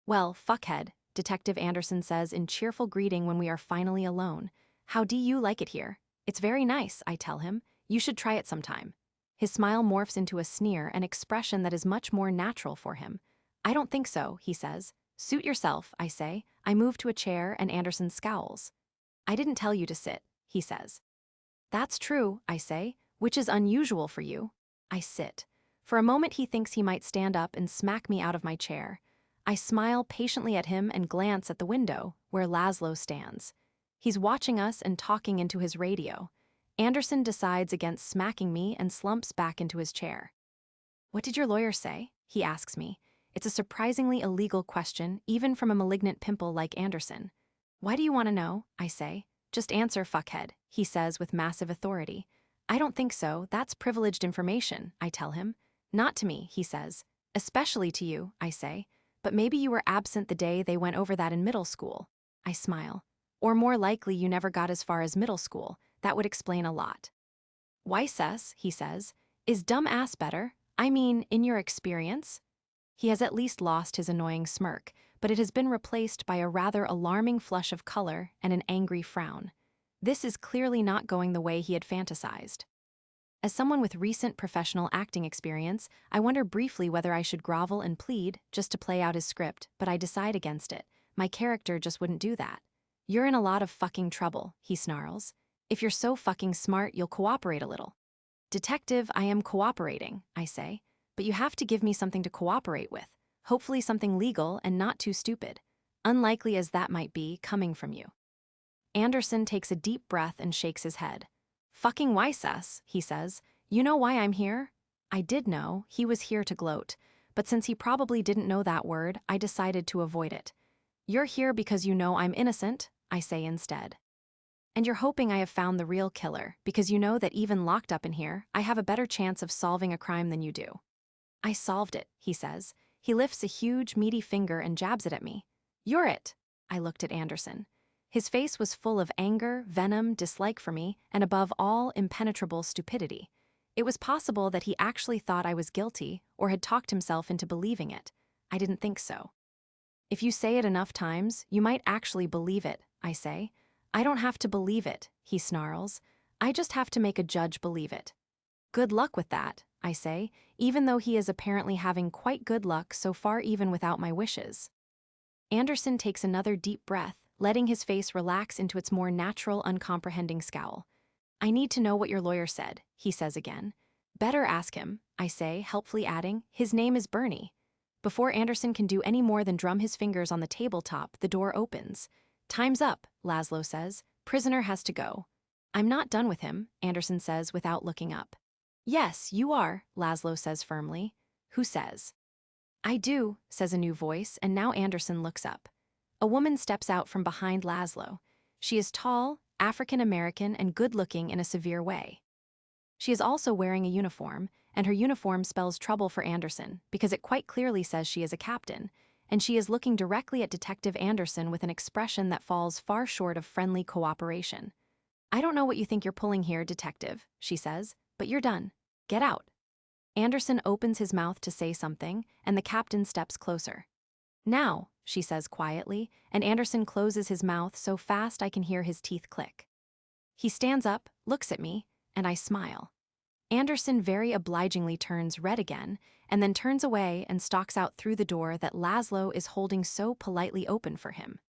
Well, fuckhead, Detective Anderson says in cheerful greeting when we are finally alone. How do you like it here? It's very nice, I tell him. You should try it sometime. His smile morphs into a sneer, an expression that is much more natural for him. I don't think so, he says. Suit yourself, I say. I move to a chair and Anderson scowls. I didn't tell you to sit, he says. That's true, I say, which is unusual for you. I sit. For a moment he thinks he might stand up and smack me out of my chair. I smile patiently at him and glance at the window, where Laszlo stands. He's watching us and talking into his radio. Anderson decides against smacking me and slumps back into his chair. What did your lawyer say? He asks me. It's a surprisingly illegal question, even from a malignant pimple like Anderson. Why do you want to know? I say. Just answer, fuckhead, he says with massive authority. I don't think so, that's privileged information, I tell him. Not to me, he says. Especially to you, I say. But maybe you were absent the day they went over that in middle school. I smile. Or more likely you never got as far as middle school. That would explain a lot. Why, sus, he says. Is dumb ass better? I mean, in your experience? He has at least lost his annoying smirk, but it has been replaced by a rather alarming flush of color and an angry frown. This is clearly not going the way he had fantasized. As someone with recent professional acting experience, I wonder briefly whether I should grovel and plead just to play out his script, but I decide against it. My character just wouldn't do that. You're in a lot of fucking trouble, he snarls. If you're so fucking smart, you'll cooperate a little. Detective, I am cooperating, I say, but you have to give me something to cooperate with, hopefully something legal and not too stupid, unlikely as that might be coming from you. Anderson takes a deep breath and shakes his head. Fucking why, sus, he says. You know why I'm here? I did know, he was here to gloat, but since he probably didn't know that word, I decided to avoid it. You're here because you know I'm innocent, I say instead. And you're hoping I have found the real killer, because you know that even locked up in here, I have a better chance of solving a crime than you do. I solved it, he says. He lifts a huge, meaty finger and jabs it at me. You're it. I looked at Anderson. His face was full of anger, venom, dislike for me, and above all, impenetrable stupidity. It was possible that he actually thought I was guilty, or had talked himself into believing it. I didn't think so. If you say it enough times, you might actually believe it, I say. I don't have to believe it, he snarls. I just have to make a judge believe it. Good luck with that, I say, even though he is apparently having quite good luck so far even without my wishes. Anderson takes another deep breath, letting his face relax into its more natural, uncomprehending scowl. I need to know what your lawyer said, he says again. Better ask him, I say, helpfully adding, his name is Bernie. Before Anderson can do any more than drum his fingers on the tabletop, the door opens. Time's up, Laszlo says. Prisoner has to go. I'm not done with him, Anderson says without looking up. Yes, you are, Laszlo says firmly. Who says? I do, says a new voice, and now Anderson looks up. A woman steps out from behind Laszlo. She is tall, African-American, and good-looking in a severe way. She is also wearing a uniform, and her uniform spells trouble for Anderson because it quite clearly says she is a captain, and she is looking directly at Detective Anderson with an expression that falls far short of friendly cooperation. "I don't know what you think you're pulling here, detective," she says, "but you're done. Get out." Anderson opens his mouth to say something, and the captain steps closer. "Now," she says quietly, and Anderson closes his mouth so fast I can hear his teeth click. He stands up, looks at me, and I smile. Anderson very obligingly turns red again, and then turns away and stalks out through the door that Laszlo is holding so politely open for him.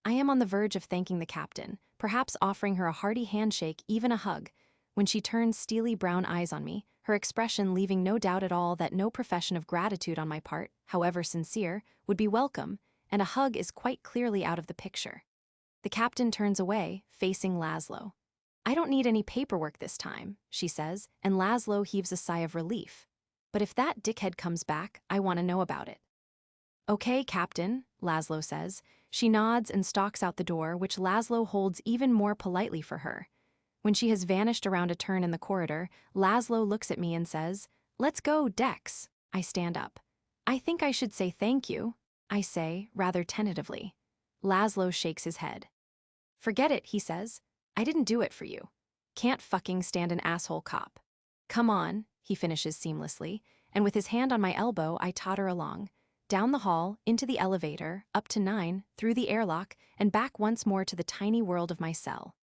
I am on the verge of thanking the captain, perhaps offering her a hearty handshake, even a hug, when she turns steely brown eyes on me, her expression leaving no doubt at all that no profession of gratitude on my part, however sincere, would be welcome, and a hug is quite clearly out of the picture. The captain turns away, facing Laszlo. "I don't need any paperwork this time," she says, and Laszlo heaves a sigh of relief. "But if that dickhead comes back, I want to know about it." "Okay, Captain," Laszlo says. She nods and stalks out the door, which Laszlo holds even more politely for her. When she has vanished around a turn in the corridor, Laszlo looks at me and says, "Let's go, Dex." I stand up. "I think I should say thank you," I say, rather tentatively. Laszlo shakes his head. "Forget it," he says. "I didn't do it for you. Can't fucking stand an asshole cop. Come on," he finishes seamlessly, and with his hand on my elbow, I totter along. Down the hall, into the elevator, up to 9, through the airlock, and back once more to the tiny world of my cell.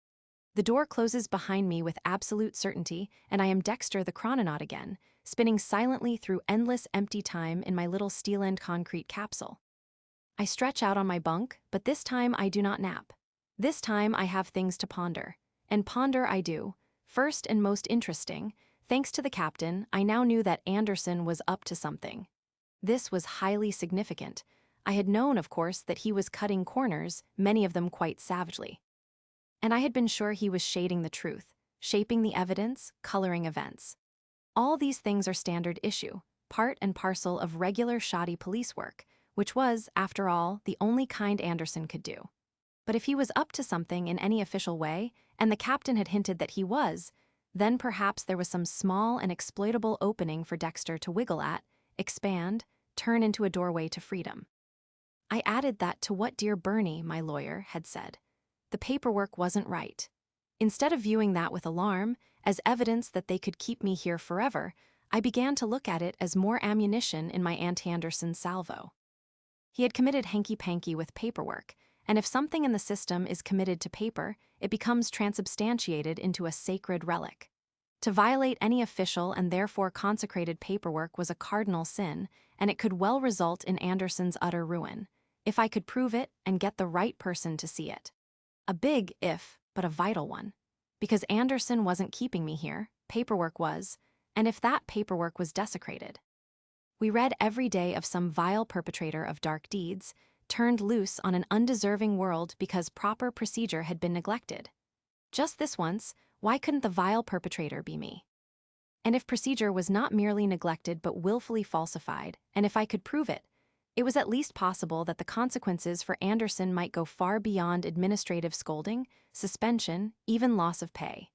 The door closes behind me with absolute certainty, and I am Dexter the chrononaut again, spinning silently through endless empty time in my little steel-end concrete capsule. I stretch out on my bunk, but this time I do not nap. This time I have things to ponder. And ponder I do. First and most interesting, thanks to the captain, I now knew that Anderson was up to something. This was highly significant. I had known, of course, that he was cutting corners, many of them quite savagely. And I had been sure he was shading the truth, shaping the evidence, coloring events. All these things are standard issue, part and parcel of regular shoddy police work, which was, after all, the only kind Anderson could do. But if he was up to something in any official way, and the captain had hinted that he was, then perhaps there was some small and exploitable opening for Dexter to wiggle at, expand, turn into a doorway to freedom. I added that to what dear Bernie, my lawyer, had said. The paperwork wasn't right. Instead of viewing that with alarm, as evidence that they could keep me here forever, I began to look at it as more ammunition in my anti-Anderson salvo. He had committed hanky-panky with paperwork, and if something in the system is committed to paper, it becomes transubstantiated into a sacred relic. To violate any official and therefore consecrated paperwork was a cardinal sin, and it could well result in Anderson's utter ruin, if I could prove it and get the right person to see it. A big if, but a vital one. Because Anderson wasn't keeping me here, paperwork was, and if that paperwork was desecrated. We read every day of some vile perpetrator of dark deeds, turned loose on an undeserving world because proper procedure had been neglected. Just this once, why couldn't the vile perpetrator be me? And if procedure was not merely neglected but willfully falsified, and if I could prove it, it was at least possible that the consequences for Anderson might go far beyond administrative scolding, suspension, even loss of pay.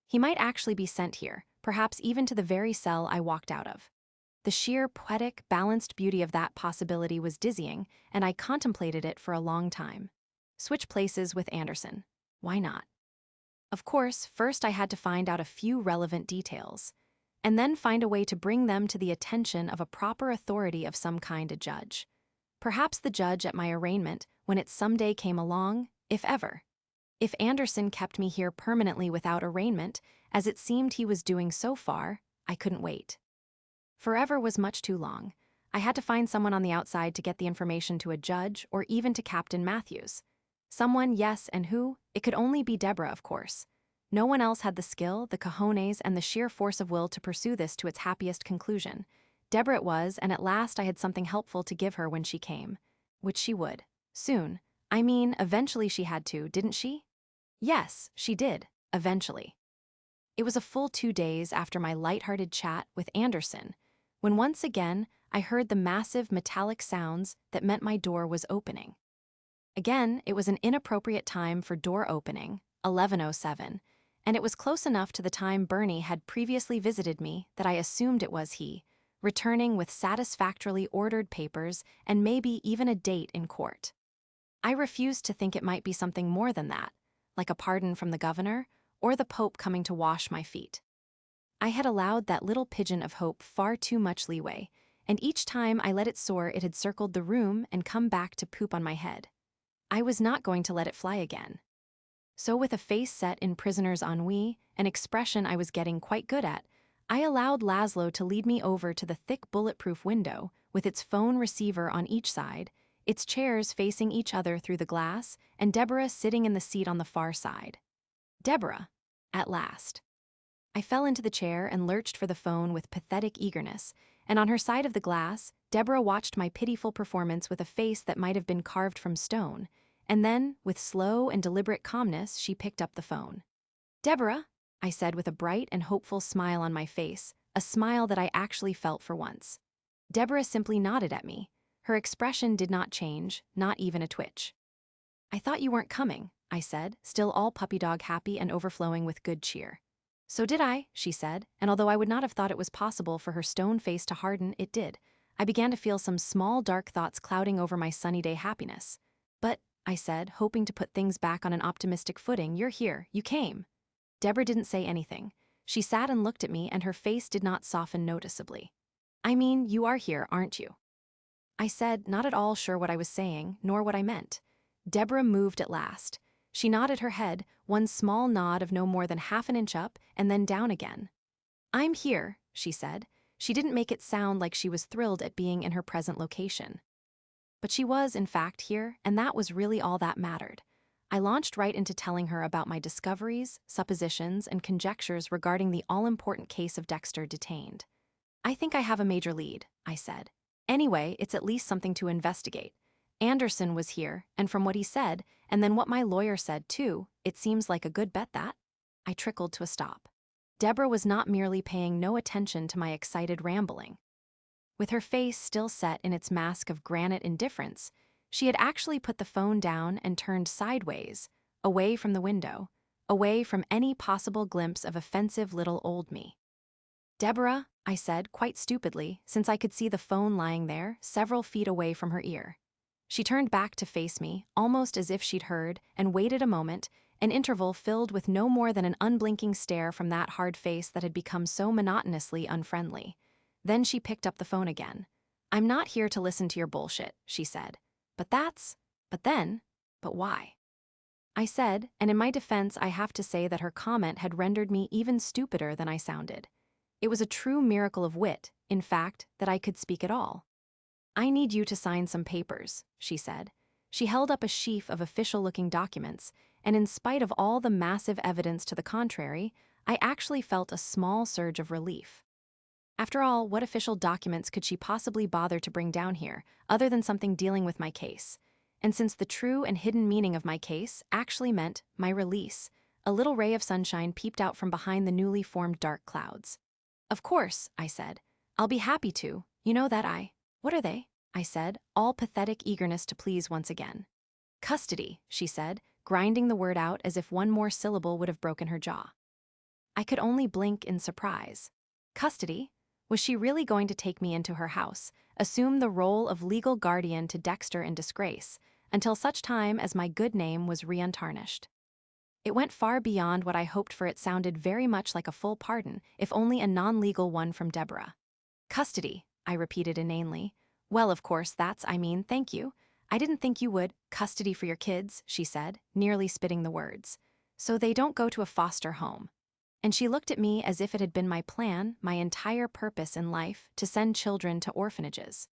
He might actually be sent here, perhaps even to the very cell I walked out of. The sheer, poetic, balanced beauty of that possibility was dizzying, and I contemplated it for a long time. Switch places with Anderson. Why not? Of course, first I had to find out a few relevant details, and then find a way to bring them to the attention of a proper authority of some kind, a judge. Perhaps the judge at my arraignment, when it someday came along, if ever. If Anderson kept me here permanently without arraignment, as it seemed he was doing so far, I couldn't wait. Forever was much too long. I had to find someone on the outside to get the information to a judge or even to Captain Matthews. Someone, yes, and who? It could only be Deborah, of course. No one else had the skill, the cojones, and the sheer force of will to pursue this to its happiest conclusion. Deborah it was, and at last I had something helpful to give her when she came. Which she would. Soon. I mean, eventually she had to, didn't she? Yes, she did, eventually. It was a full 2 days after my light-hearted chat with Anderson, when once again I heard the massive metallic sounds that meant my door was opening. Again, it was an inappropriate time for door opening, 11:07, And it was close enough to the time Bernie had previously visited me that I assumed it was he, returning with satisfactorily ordered papers and maybe even a date in court. I refused to think it might be something more than that, like a pardon from the governor or the Pope coming to wash my feet. I had allowed that little pigeon of hope far too much leeway, and each time I let it soar it had circled the room and come back to poop on my head. I was not going to let it fly again. So with a face set in prisoner's ennui, an expression I was getting quite good at, I allowed Laszlo to lead me over to the thick bulletproof window with its phone receiver on each side, its chairs facing each other through the glass, and Deborah sitting in the seat on the far side. Deborah, at last. I fell into the chair and lurched for the phone with pathetic eagerness, and on her side of the glass, Deborah watched my pitiful performance with a face that might have been carved from stone, and then, with slow and deliberate calmness, she picked up the phone. "Deborah," I said with a bright and hopeful smile on my face, a smile that I actually felt for once. Deborah simply nodded at me. Her expression did not change, not even a twitch. "I thought you weren't coming," I said, still all puppy dog happy and overflowing with good cheer. "So did I," she said, and although I would not have thought it was possible for her stone face to harden, it did. I began to feel some small dark thoughts clouding over my sunny day happiness. "But," I said, hoping to put things back on an optimistic footing, "you're here, you came." Deborah didn't say anything. She sat and looked at me, and her face did not soften noticeably. "I mean, you are here, aren't you?" I said, not at all sure what I was saying, nor what I meant. Deborah moved at last. She nodded her head, one small nod of no more than half an inch up, and then down again. "I'm here," she said. She didn't make it sound like she was thrilled at being in her present location. But she was, in fact, here, and that was really all that mattered. I launched right into telling her about my discoveries, suppositions, and conjectures regarding the all-important case of Dexter detained. "I think I have a major lead," I said. "Anyway, it's at least something to investigate. Anderson was here, and from what he said, and then what my lawyer said too, it seems like a good bet that." I trickled to a stop. Deborah was not merely paying no attention to my excited rambling. With her face still set in its mask of granite indifference, she had actually put the phone down and turned sideways, away from the window, away from any possible glimpse of offensive little old me. "Deborah," I said quite stupidly, since I could see the phone lying there, several feet away from her ear. She turned back to face me, almost as if she'd heard, and waited a moment, an interval filled with no more than an unblinking stare from that hard face that had become so monotonously unfriendly. Then she picked up the phone again. "I'm not here to listen to your bullshit," she said. But why?" I said, and in my defense I have to say that her comment had rendered me even stupider than I sounded. It was a true miracle of wit, in fact, that I could speak at all. "I need you to sign some papers," she said. She held up a sheaf of official-looking documents, and in spite of all the massive evidence to the contrary, I actually felt a small surge of relief. After all, what official documents could she possibly bother to bring down here, other than something dealing with my case? And since the true and hidden meaning of my case actually meant my release, a little ray of sunshine peeped out from behind the newly formed dark clouds. "Of course," I said. "I'll be happy to. You know that I—" "What are they?" I said, all pathetic eagerness to please once again. "Custody," she said, grinding the word out as if one more syllable would have broken her jaw. I could only blink in surprise. Custody? Was she really going to take me into her house, assume the role of legal guardian to Dexter in disgrace, until such time as my good name was re-untarnished? It went far beyond what I hoped, for it sounded very much like a full pardon, if only a non-legal one from Deborah. "Custody," I repeated inanely. "Well, of course, thank you. I didn't think you would—" "Custody for your kids," she said, nearly spitting the words. "So they don't go to a foster home." And she looked at me as if it had been my plan, my entire purpose in life, to send children to orphanages.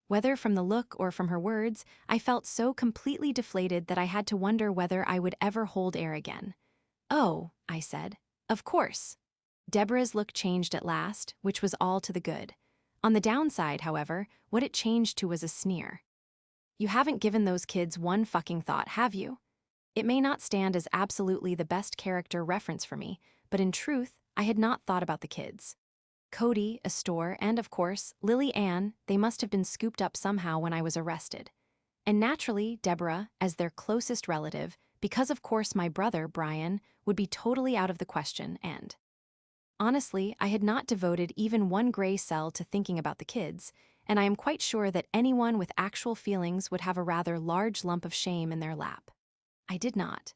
Whether from the look or from her words, I felt so completely deflated that I had to wonder whether I would ever hold air again. "Oh," I said, "of course." Deborah's look changed at last, which was all to the good. On the downside, however, what it changed to was a sneer. "You haven't given those kids one fucking thought, have you?" It may not stand as absolutely the best character reference for me, but in truth, I had not thought about the kids. Cody, Astor, and of course, Lily Ann, they must have been scooped up somehow when I was arrested. And naturally, Deborah, as their closest relative, because of course my brother, Brian, would be totally out of the question and… Honestly, I had not devoted even one gray cell to thinking about the kids, and I am quite sure that anyone with actual feelings would have a rather large lump of shame in their lap. I did not.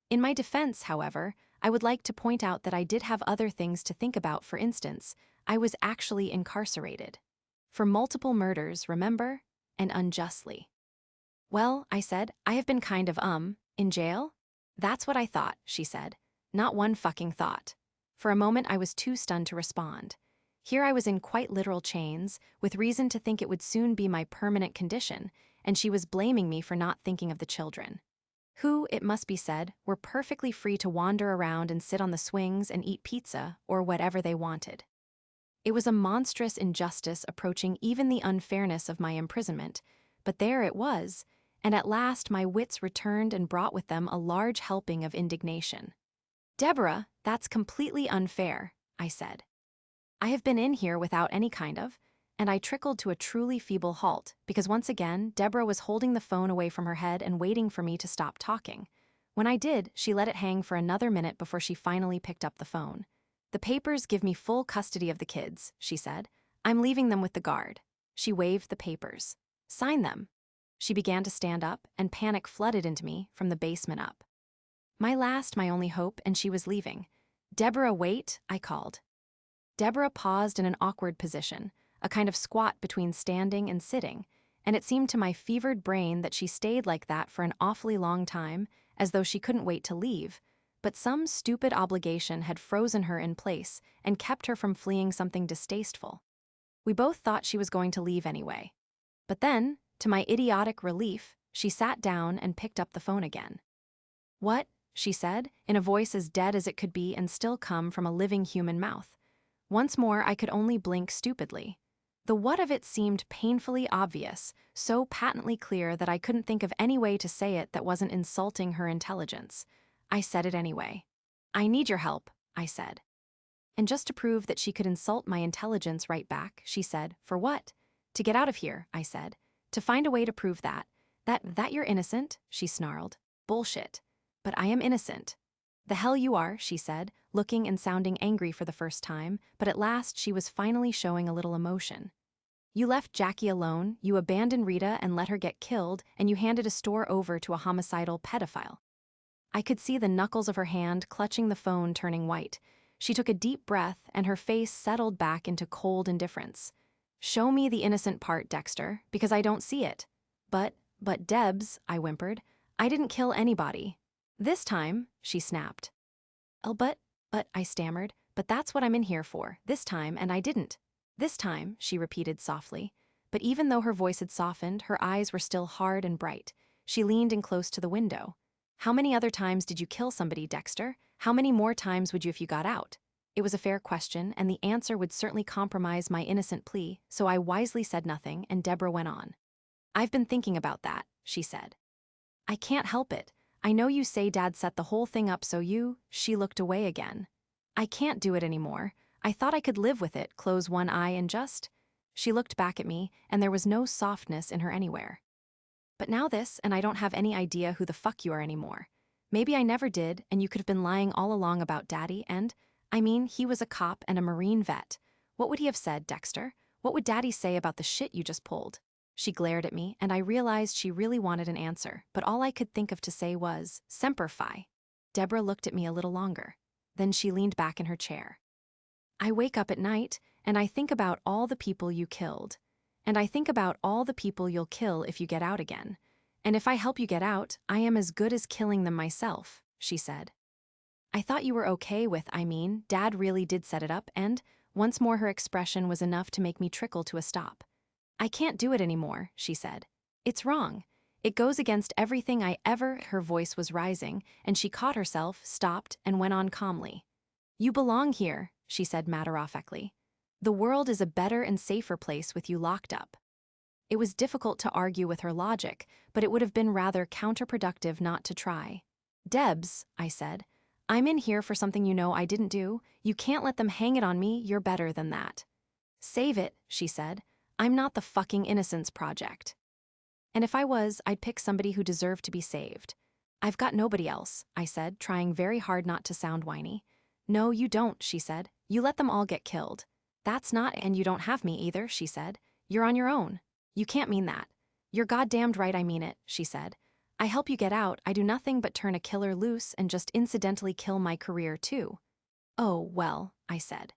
In my defense, however, I would like to point out that I did have other things to think about. For instance, I was actually incarcerated. For multiple murders, remember? And unjustly. Well, I said, I have been kind of, in jail? That's what I thought, she said. Not one fucking thought. For a moment I was too stunned to respond. Here I was in quite literal chains, with reason to think it would soon be my permanent condition, and she was blaming me for not thinking of the children. Who, it must be said, were perfectly free to wander around and sit on the swings and eat pizza, or whatever they wanted. It was a monstrous injustice approaching even the unfairness of my imprisonment, but there it was, and at last my wits returned and brought with them a large helping of indignation. Deborah, that's completely unfair, I said. I have been in here without any kind of, and I trickled to a truly feeble halt, because once again, Deborah was holding the phone away from her head and waiting for me to stop talking. When I did, she let it hang for another minute before she finally picked up the phone. The papers give me full custody of the kids, she said. I'm leaving them with the guard. She waved the papers. Sign them. She began to stand up, and panic flooded into me from the basement up. My only hope, and she was leaving. Deborah, wait, I called. Deborah paused in an awkward position, a kind of squat between standing and sitting, and it seemed to my fevered brain that she stayed like that for an awfully long time, as though she couldn't wait to leave, but some stupid obligation had frozen her in place and kept her from fleeing something distasteful. We both thought she was going to leave anyway. But then, to my idiotic relief, she sat down and picked up the phone again. What? She said, in a voice as dead as it could be and still come from a living human mouth. Once more I could only blink stupidly. The what of it seemed painfully obvious, so patently clear that I couldn't think of any way to say it that wasn't insulting her intelligence. I said it anyway. I need your help, I said. And just to prove that she could insult my intelligence right back, she said, for what? To get out of here, I said. To find a way to prove that you're innocent, she snarled. Bullshit. But I am innocent. The hell you are, she said, looking and sounding angry for the first time, but at last she was finally showing a little emotion. You left Jackie alone, you abandoned Rita and let her get killed, and you handed a store over to a homicidal pedophile. I could see the knuckles of her hand clutching the phone turning white. She took a deep breath, and her face settled back into cold indifference. Show me the innocent part, Dexter, because I don't see it. But Debs, I whimpered, I didn't kill anybody. This time, she snapped. Oh, but, I stammered, but that's what I'm in here for, this time, and I didn't. This time, she repeated softly. But even though her voice had softened, her eyes were still hard and bright. She leaned in close to the window. How many other times did you kill somebody, Dexter? How many more times would you if you got out? It was a fair question, and the answer would certainly compromise my innocent plea, so I wisely said nothing, and Deborah went on. I've been thinking about that, she said. I can't help it. I know you say Dad set the whole thing up so you… She looked away again. I can't do it anymore. I thought I could live with it, close one eye and just… She looked back at me, and there was no softness in her anywhere. But now this, and I don't have any idea who the fuck you are anymore. Maybe I never did, and you could have been lying all along about Daddy, and… I mean, he was a cop and a Marine vet. What would he have said, Dexter? What would Daddy say about the shit you just pulled? She glared at me, and I realized she really wanted an answer, but all I could think of to say was, Semper Fi. Deborah looked at me a little longer. Then she leaned back in her chair. I wake up at night, and I think about all the people you killed. And I think about all the people you'll kill if you get out again. And if I help you get out, I am as good as killing them myself, she said. I thought you were okay with, Dad really did set it up, and, once more her expression was enough to make me trickle to a stop. I can't do it anymore, she said. It's wrong. It goes against everything I ever… Her voice was rising, and she caught herself, stopped, and went on calmly. You belong here, she said matter-of-factly. The world is a better and safer place with you locked up. It was difficult to argue with her logic, but it would have been rather counterproductive not to try. Debs, I said, I'm in here for something you know I didn't do. You can't let them hang it on me, you're better than that. Save it, she said. I'm not the fucking Innocence Project. And if I was, I'd pick somebody who deserved to be saved. I've got nobody else, I said, trying very hard not to sound whiny. No, you don't, she said. You let them all get killed. That's not, and you don't have me either, she said. You're on your own. You can't mean that. You're goddamned right I mean it, she said. I help you get out, I do nothing but turn a killer loose and just incidentally kill my career too. Oh, well, I said.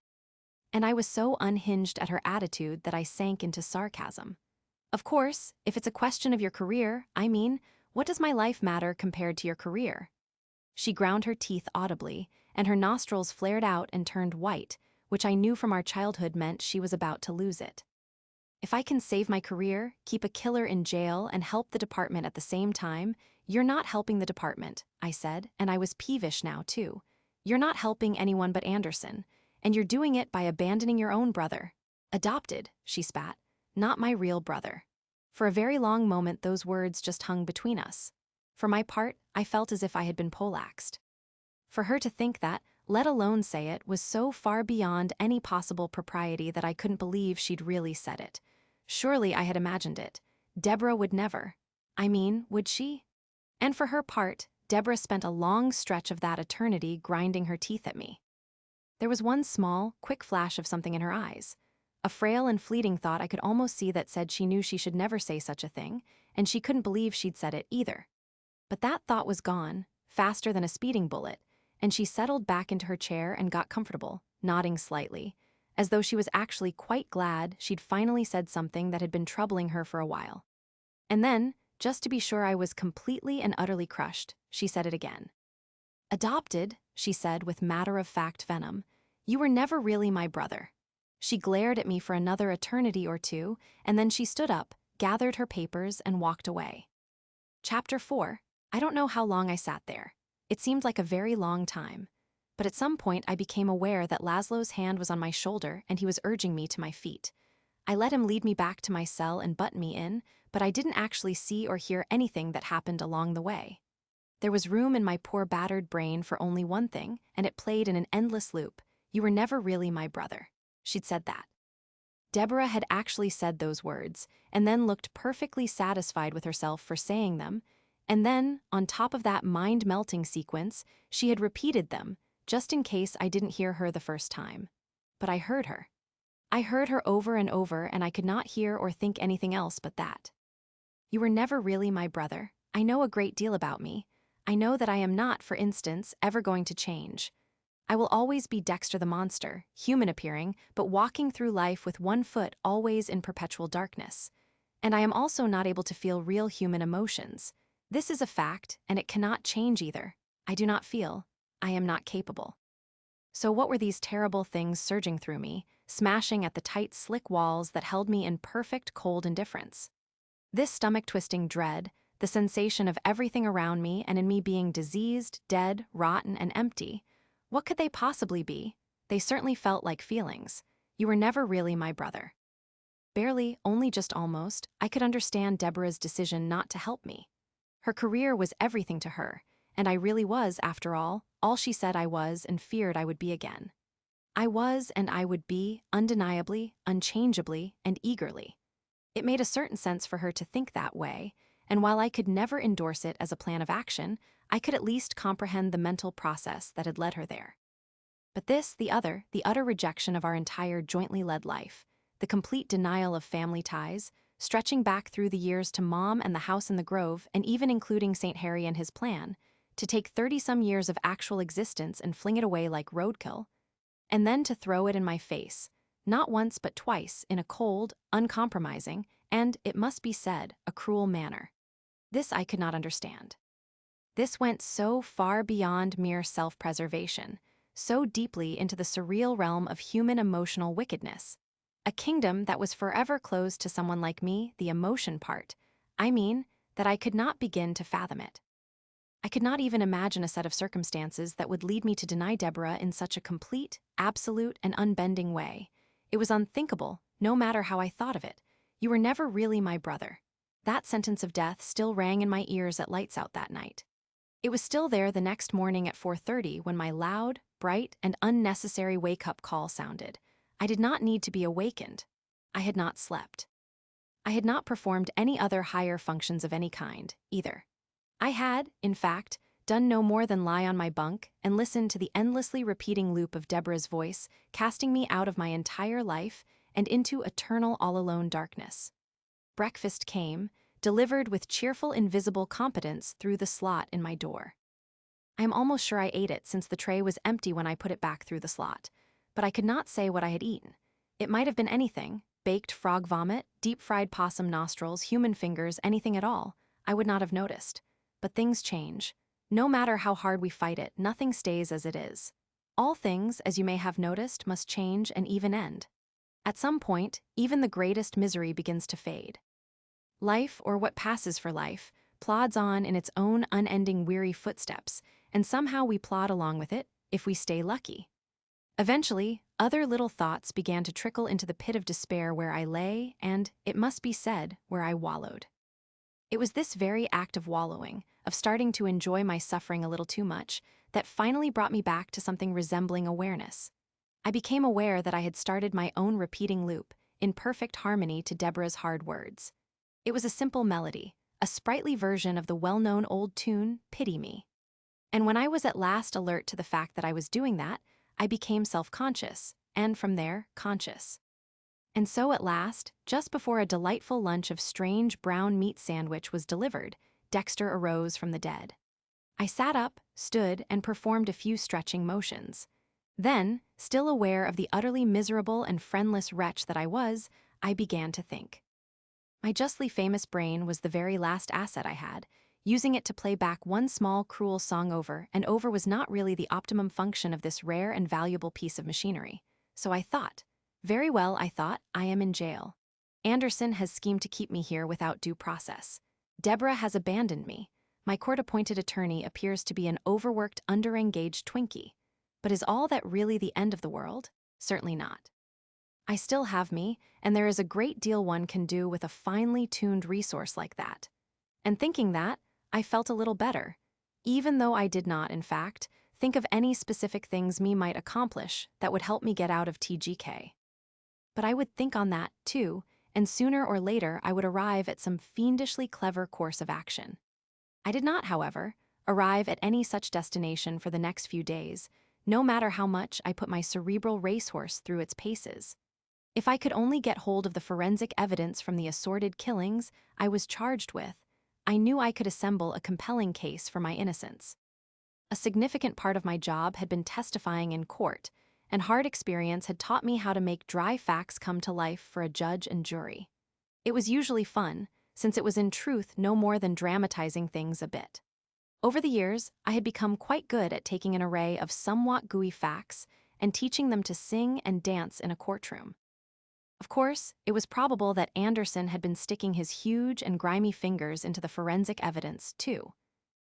And I was so unhinged at her attitude that I sank into sarcasm. Of course, if it's a question of your career, I mean, what does my life matter compared to your career? She ground her teeth audibly, and her nostrils flared out and turned white, which I knew from our childhood meant she was about to lose it. If I can save my career, keep a killer in jail, and help the department at the same time, you're not helping the department, I said, and I was peevish now, too. You're not helping anyone but Anderson, and you're doing it by abandoning your own brother. Adopted, she spat, not my real brother. For a very long moment those words just hung between us. For my part, I felt as if I had been poleaxed. For her to think that, let alone say it, was so far beyond any possible propriety that I couldn't believe she'd really said it. Surely I had imagined it. Deborah would never. I mean, would she? And for her part, Deborah spent a long stretch of that eternity grinding her teeth at me. There was one small, quick flash of something in her eyes. A frail and fleeting thought I could almost see that said she knew she should never say such a thing, and she couldn't believe she'd said it either. But that thought was gone, faster than a speeding bullet, and she settled back into her chair and got comfortable, nodding slightly, as though she was actually quite glad she'd finally said something that had been troubling her for a while. And then, just to be sure I was completely and utterly crushed, she said it again. Adopted, she said with matter-of-fact venom, you were never really my brother. She glared at me for another eternity or two, and then she stood up, gathered her papers, and walked away. Chapter 4. I don't know how long I sat there. It seemed like a very long time. But at some point I became aware that Laszlo's hand was on my shoulder and he was urging me to my feet. I let him lead me back to my cell and button me in, but I didn't actually see or hear anything that happened along the way. There was room in my poor battered brain for only one thing, and it played in an endless loop. You were never really my brother. She'd said that. Deborah had actually said those words, and then looked perfectly satisfied with herself for saying them, and then, on top of that mind-melting sequence, she had repeated them, just in case I didn't hear her the first time. But I heard her. I heard her over and over, and I could not hear or think anything else but that. You were never really my brother. I know a great deal about me. I know that I am not, for instance, ever going to change. I will always be Dexter the monster, human-appearing, but walking through life with one foot always in perpetual darkness. And I am also not able to feel real human emotions. This is a fact, and it cannot change either. I do not feel. I am not capable. So what were these terrible things surging through me, smashing at the tight, slick walls that held me in perfect cold indifference? This stomach-twisting dread, the sensation of everything around me and in me being diseased, dead, rotten, and empty, what could they possibly be? They certainly felt like feelings. You were never really my brother. Barely, only just almost, I could understand Deborah's decision not to help me. Her career was everything to her, and I really was, after all she said I was and feared I would be again. I was and I would be, undeniably, unchangeably, and eagerly. It made a certain sense for her to think that way, and while I could never endorse it as a plan of action, I could at least comprehend the mental process that had led her there. But this, the utter rejection of our entire jointly led life, the complete denial of family ties, stretching back through the years to Mom and the house in the Grove, and even including St. Harry and his plan, to take 30-some years of actual existence and fling it away like roadkill, and then to throw it in my face, not once but twice, in a cold, uncompromising, and, it must be said, a cruel manner. This I could not understand. This went so far beyond mere self-preservation, so deeply into the surreal realm of human emotional wickedness. A kingdom that was forever closed to someone like me, the emotion part. I mean, that I could not begin to fathom it. I could not even imagine a set of circumstances that would lead me to deny Deborah in such a complete, absolute, and unbending way. It was unthinkable, no matter how I thought of it. You were never really my brother. That sentence of death still rang in my ears at lights out that night. It was still there the next morning at 4:30 when my loud, bright, and unnecessary wake-up call sounded. I did not need to be awakened. I had not slept. I had not performed any other higher functions of any kind, either. I had, in fact, done no more than lie on my bunk and listen to the endlessly repeating loop of Deborah's voice, casting me out of my entire life and into eternal all-alone darkness. Breakfast came, delivered with cheerful invisible competence through the slot in my door. I am almost sure I ate it since the tray was empty when I put it back through the slot, but I could not say what I had eaten. It might have been anything: baked frog vomit, deep-fried possum nostrils, human fingers, anything at all. I would not have noticed. But things change. No matter how hard we fight it, nothing stays as it is. All things, as you may have noticed, must change and even end. At some point, even the greatest misery begins to fade. Life, or what passes for life, plods on in its own unending weary footsteps, and somehow we plod along with it, if we stay lucky. Eventually, other little thoughts began to trickle into the pit of despair where I lay and, it must be said, where I wallowed. It was this very act of wallowing, of starting to enjoy my suffering a little too much, that finally brought me back to something resembling awareness. I became aware that I had started my own repeating loop, in perfect harmony to Deborah's hard words. It was a simple melody, a sprightly version of the well-known old tune, Pity Me. And when I was at last alert to the fact that I was doing that, I became self-conscious, and from there, conscious. And so at last, just before a delightful lunch of strange brown meat sandwich was delivered, Dexter arose from the dead. I sat up, stood, and performed a few stretching motions. Then, still aware of the utterly miserable and friendless wretch that I was, I began to think. My justly famous brain was the very last asset I had. Using it to play back one small, cruel song over and over was not really the optimum function of this rare and valuable piece of machinery. So I thought, very well, I thought, I am in jail. Anderson has schemed to keep me here without due process. Deborah has abandoned me. My court-appointed attorney appears to be an overworked, underengaged Twinkie. But is all that really the end of the world? Certainly not. I still have me, and there is a great deal one can do with a finely tuned resource like that. And thinking that, I felt a little better, even though I did not, in fact, think of any specific things me might accomplish that would help me get out of TGK. But I would think on that, too, and sooner or later I would arrive at some fiendishly clever course of action. I did not, however, arrive at any such destination for the next few days, no matter how much I put my cerebral racehorse through its paces. If I could only get hold of the forensic evidence from the assorted killings I was charged with, I knew I could assemble a compelling case for my innocence. A significant part of my job had been testifying in court, and hard experience had taught me how to make dry facts come to life for a judge and jury. It was usually fun, since it was in truth no more than dramatizing things a bit. Over the years, I had become quite good at taking an array of somewhat gooey facts and teaching them to sing and dance in a courtroom. Of course, it was probable that Anderson had been sticking his huge and grimy fingers into the forensic evidence, too.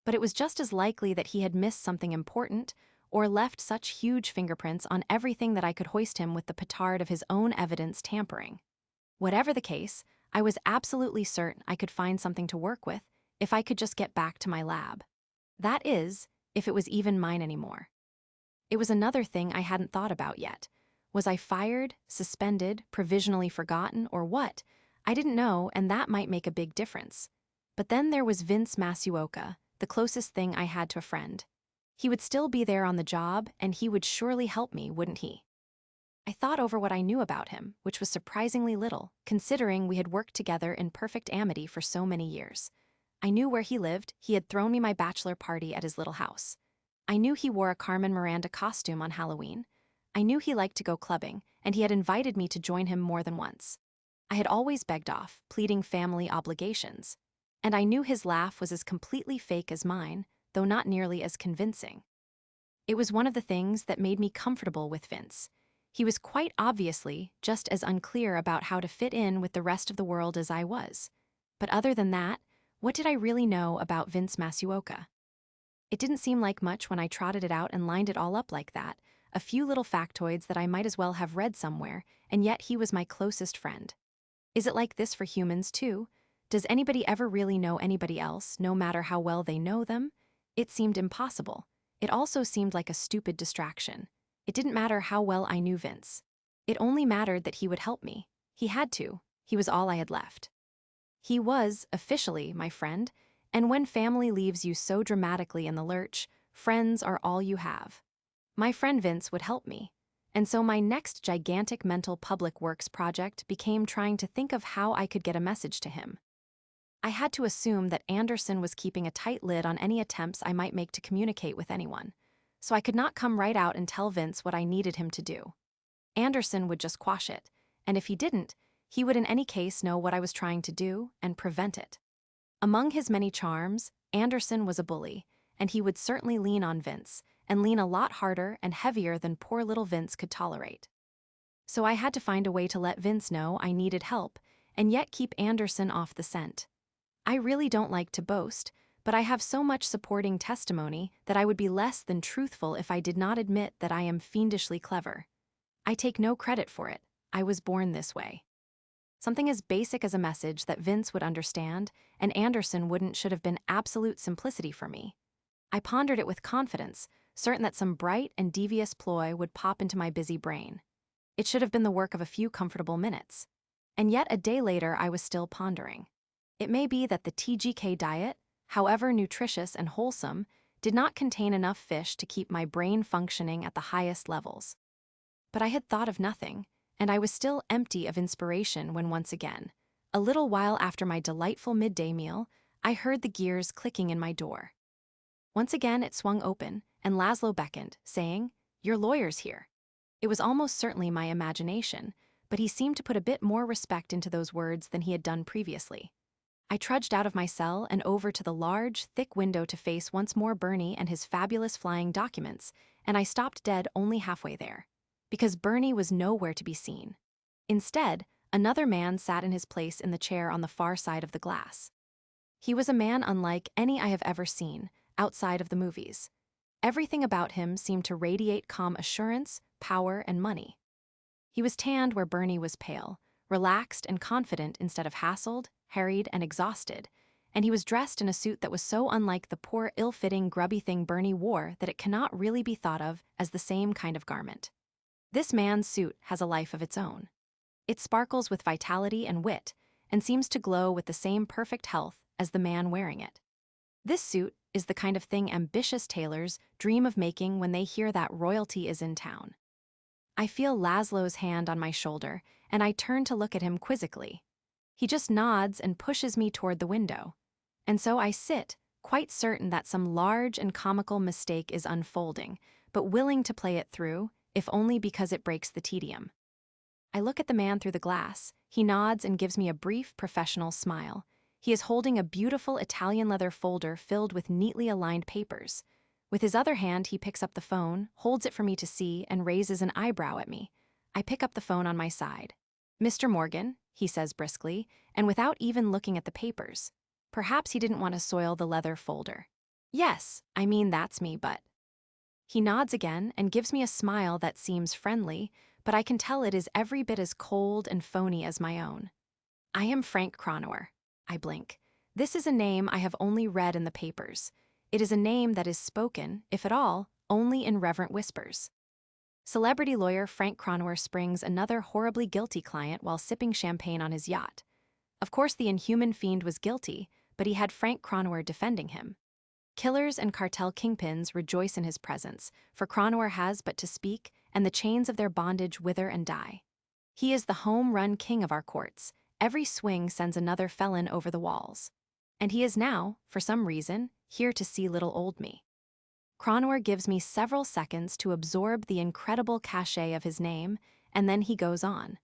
But it was just as likely that he had missed something important or left such huge fingerprints on everything that I could hoist him with the petard of his own evidence tampering. Whatever the case, I was absolutely certain I could find something to work with if I could just get back to my lab. That is, if it was even mine anymore. It was another thing I hadn't thought about yet. Was I fired, suspended, provisionally forgotten, or what? I didn't know, and that might make a big difference. But then there was Vince Masuoka, the closest thing I had to a friend. He would still be there on the job, and he would surely help me, wouldn't he? I thought over what I knew about him, which was surprisingly little, considering we had worked together in perfect amity for so many years. I knew where he lived. He had thrown me my bachelor party at his little house. I knew he wore a Carmen Miranda costume on Halloween. I knew he liked to go clubbing, and he had invited me to join him more than once. I had always begged off, pleading family obligations. And I knew his laugh was as completely fake as mine, though not nearly as convincing. It was one of the things that made me comfortable with Vince. He was quite obviously just as unclear about how to fit in with the rest of the world as I was. But other than that, what did I really know about Vince Masuoka? It didn't seem like much when I trotted it out and lined it all up like that, a few little factoids that I might as well have read somewhere, and yet he was my closest friend. Is it like this for humans too? Does anybody ever really know anybody else, no matter how well they know them? It seemed impossible. It also seemed like a stupid distraction. It didn't matter how well I knew Vince. It only mattered that he would help me. He had to. He was all I had left. He was, officially, my friend, And when family leaves you so dramatically in the lurch, friends are all you have. My friend Vince would help me. And so my next gigantic mental public works project became trying to think of how I could get a message to him. I had to assume that Anderson was keeping a tight lid on any attempts I might make to communicate with anyone, so I could not come right out and tell Vince what I needed him to do. Anderson would just quash it, and if he didn't, he would in any case know what I was trying to do and prevent it. Among his many charms, Anderson was a bully, and he would certainly lean on Vince, and lean a lot harder and heavier than poor little Vince could tolerate. So I had to find a way to let Vince know I needed help, and yet keep Anderson off the scent. I really don't like to boast, but I have so much supporting testimony that I would be less than truthful if I did not admit that I am fiendishly clever. I take no credit for it. I was born this way. Something as basic as a message that Vince would understand and Anderson wouldn't should have been absolute simplicity for me. I pondered it with confidence, certain that some bright and devious ploy would pop into my busy brain. It should have been the work of a few comfortable minutes. And yet a day later I was still pondering. It may be that the TGK diet, however nutritious and wholesome, did not contain enough fish to keep my brain functioning at the highest levels. But I had thought of nothing, and I was still empty of inspiration when once again, a little while after my delightful midday meal, I heard the gears clicking in my door. Once again it swung open, and Laszlo beckoned, saying, "Your lawyer's here." It was almost certainly my imagination, but he seemed to put a bit more respect into those words than he had done previously. I trudged out of my cell and over to the large, thick window to face once more Bernie and his fabulous flying documents, and I stopped dead only halfway there, because Bernie was nowhere to be seen. Instead, another man sat in his place in the chair on the far side of the glass. He was a man unlike any I have ever seen, outside of the movies. Everything about him seemed to radiate calm assurance, power, and money. He was tanned where Bernie was pale, relaxed and confident instead of hassled, harried, and exhausted, and he was dressed in a suit that was so unlike the poor, ill-fitting, grubby thing Bernie wore that it cannot really be thought of as the same kind of garment. This man's suit has a life of its own. It sparkles with vitality and wit, and seems to glow with the same perfect health as the man wearing it. This suit is the kind of thing ambitious tailors dream of making when they hear that royalty is in town. I feel Laszlo's hand on my shoulder, and I turn to look at him quizzically. He just nods and pushes me toward the window. And so I sit, quite certain that some large and comical mistake is unfolding, but willing to play it through, if only because it breaks the tedium. I look at the man through the glass. He nods and gives me a brief, professional smile. He is holding a beautiful Italian leather folder filled with neatly aligned papers. With his other hand, he picks up the phone, holds it for me to see, and raises an eyebrow at me. I pick up the phone on my side. "Mr. Morgan," he says briskly, and without even looking at the papers. Perhaps he didn't want to soil the leather folder. "Yes, I mean that's me, but..." He nods again and gives me a smile that seems friendly, but I can tell it is every bit as cold and phony as my own. "I am Frank Cronauer." I blink. This is a name I have only read in the papers. It is a name that is spoken, if at all, only in reverent whispers. Celebrity lawyer Frank Cronauer springs another horribly guilty client while sipping champagne on his yacht. Of course the inhuman fiend was guilty, but he had Frank Cronauer defending him. Killers and cartel kingpins rejoice in his presence, for Cronauer has but to speak, and the chains of their bondage wither and die. He is the home-run king of our courts. Every swing sends another felon over the walls. And he is now, for some reason, here to see little old me. Cronauer gives me several seconds to absorb the incredible cachet of his name, and then he goes on.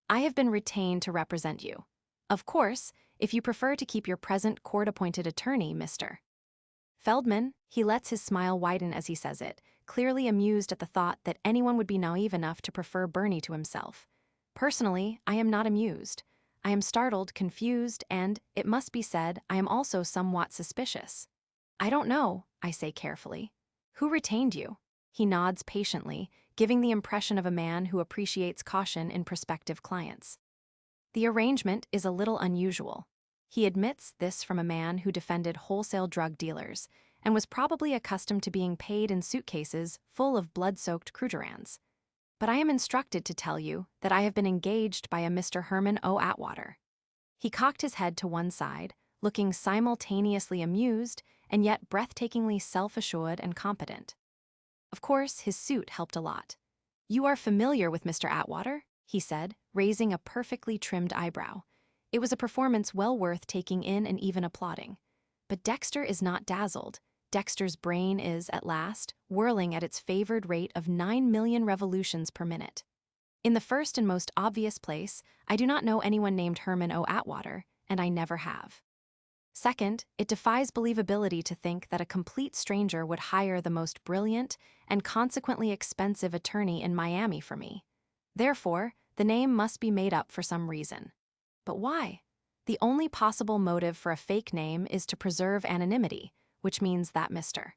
"I have been retained to represent you. Of course, if you prefer to keep your present court-appointed attorney, Mr. Feldman," he lets his smile widen as he says it, clearly amused at the thought that anyone would be naive enough to prefer Bernie to himself. Personally, I am not amused. I am startled, confused, and, it must be said, I am also somewhat suspicious. "I don't know," I say carefully. "Who retained you?" He nods patiently, giving the impression of a man who appreciates caution in prospective clients. "The arrangement is a little unusual." He admits this from a man who defended wholesale drug dealers and was probably accustomed to being paid in suitcases full of blood-soaked cruderans. "But I am instructed to tell you that I have been engaged by a Mr. Herman O. Atwater." He cocked his head to one side, looking simultaneously amused and yet breathtakingly self-assured and competent. Of course, his suit helped a lot. "You are familiar with Mr. Atwater?" he said, raising a perfectly trimmed eyebrow. It was a performance well worth taking in and even applauding. But Dexter is not dazzled. Dexter's brain is, at last, whirling at its favored rate of 9 million revolutions per minute. In the first and most obvious place, I do not know anyone named Herman O. Atwater, and I never have. Second, it defies believability to think that a complete stranger would hire the most brilliant and consequently expensive attorney in Miami for me. Therefore, the name must be made up for some reason. But why? The only possible motive for a fake name is to preserve anonymity, which means that Mr.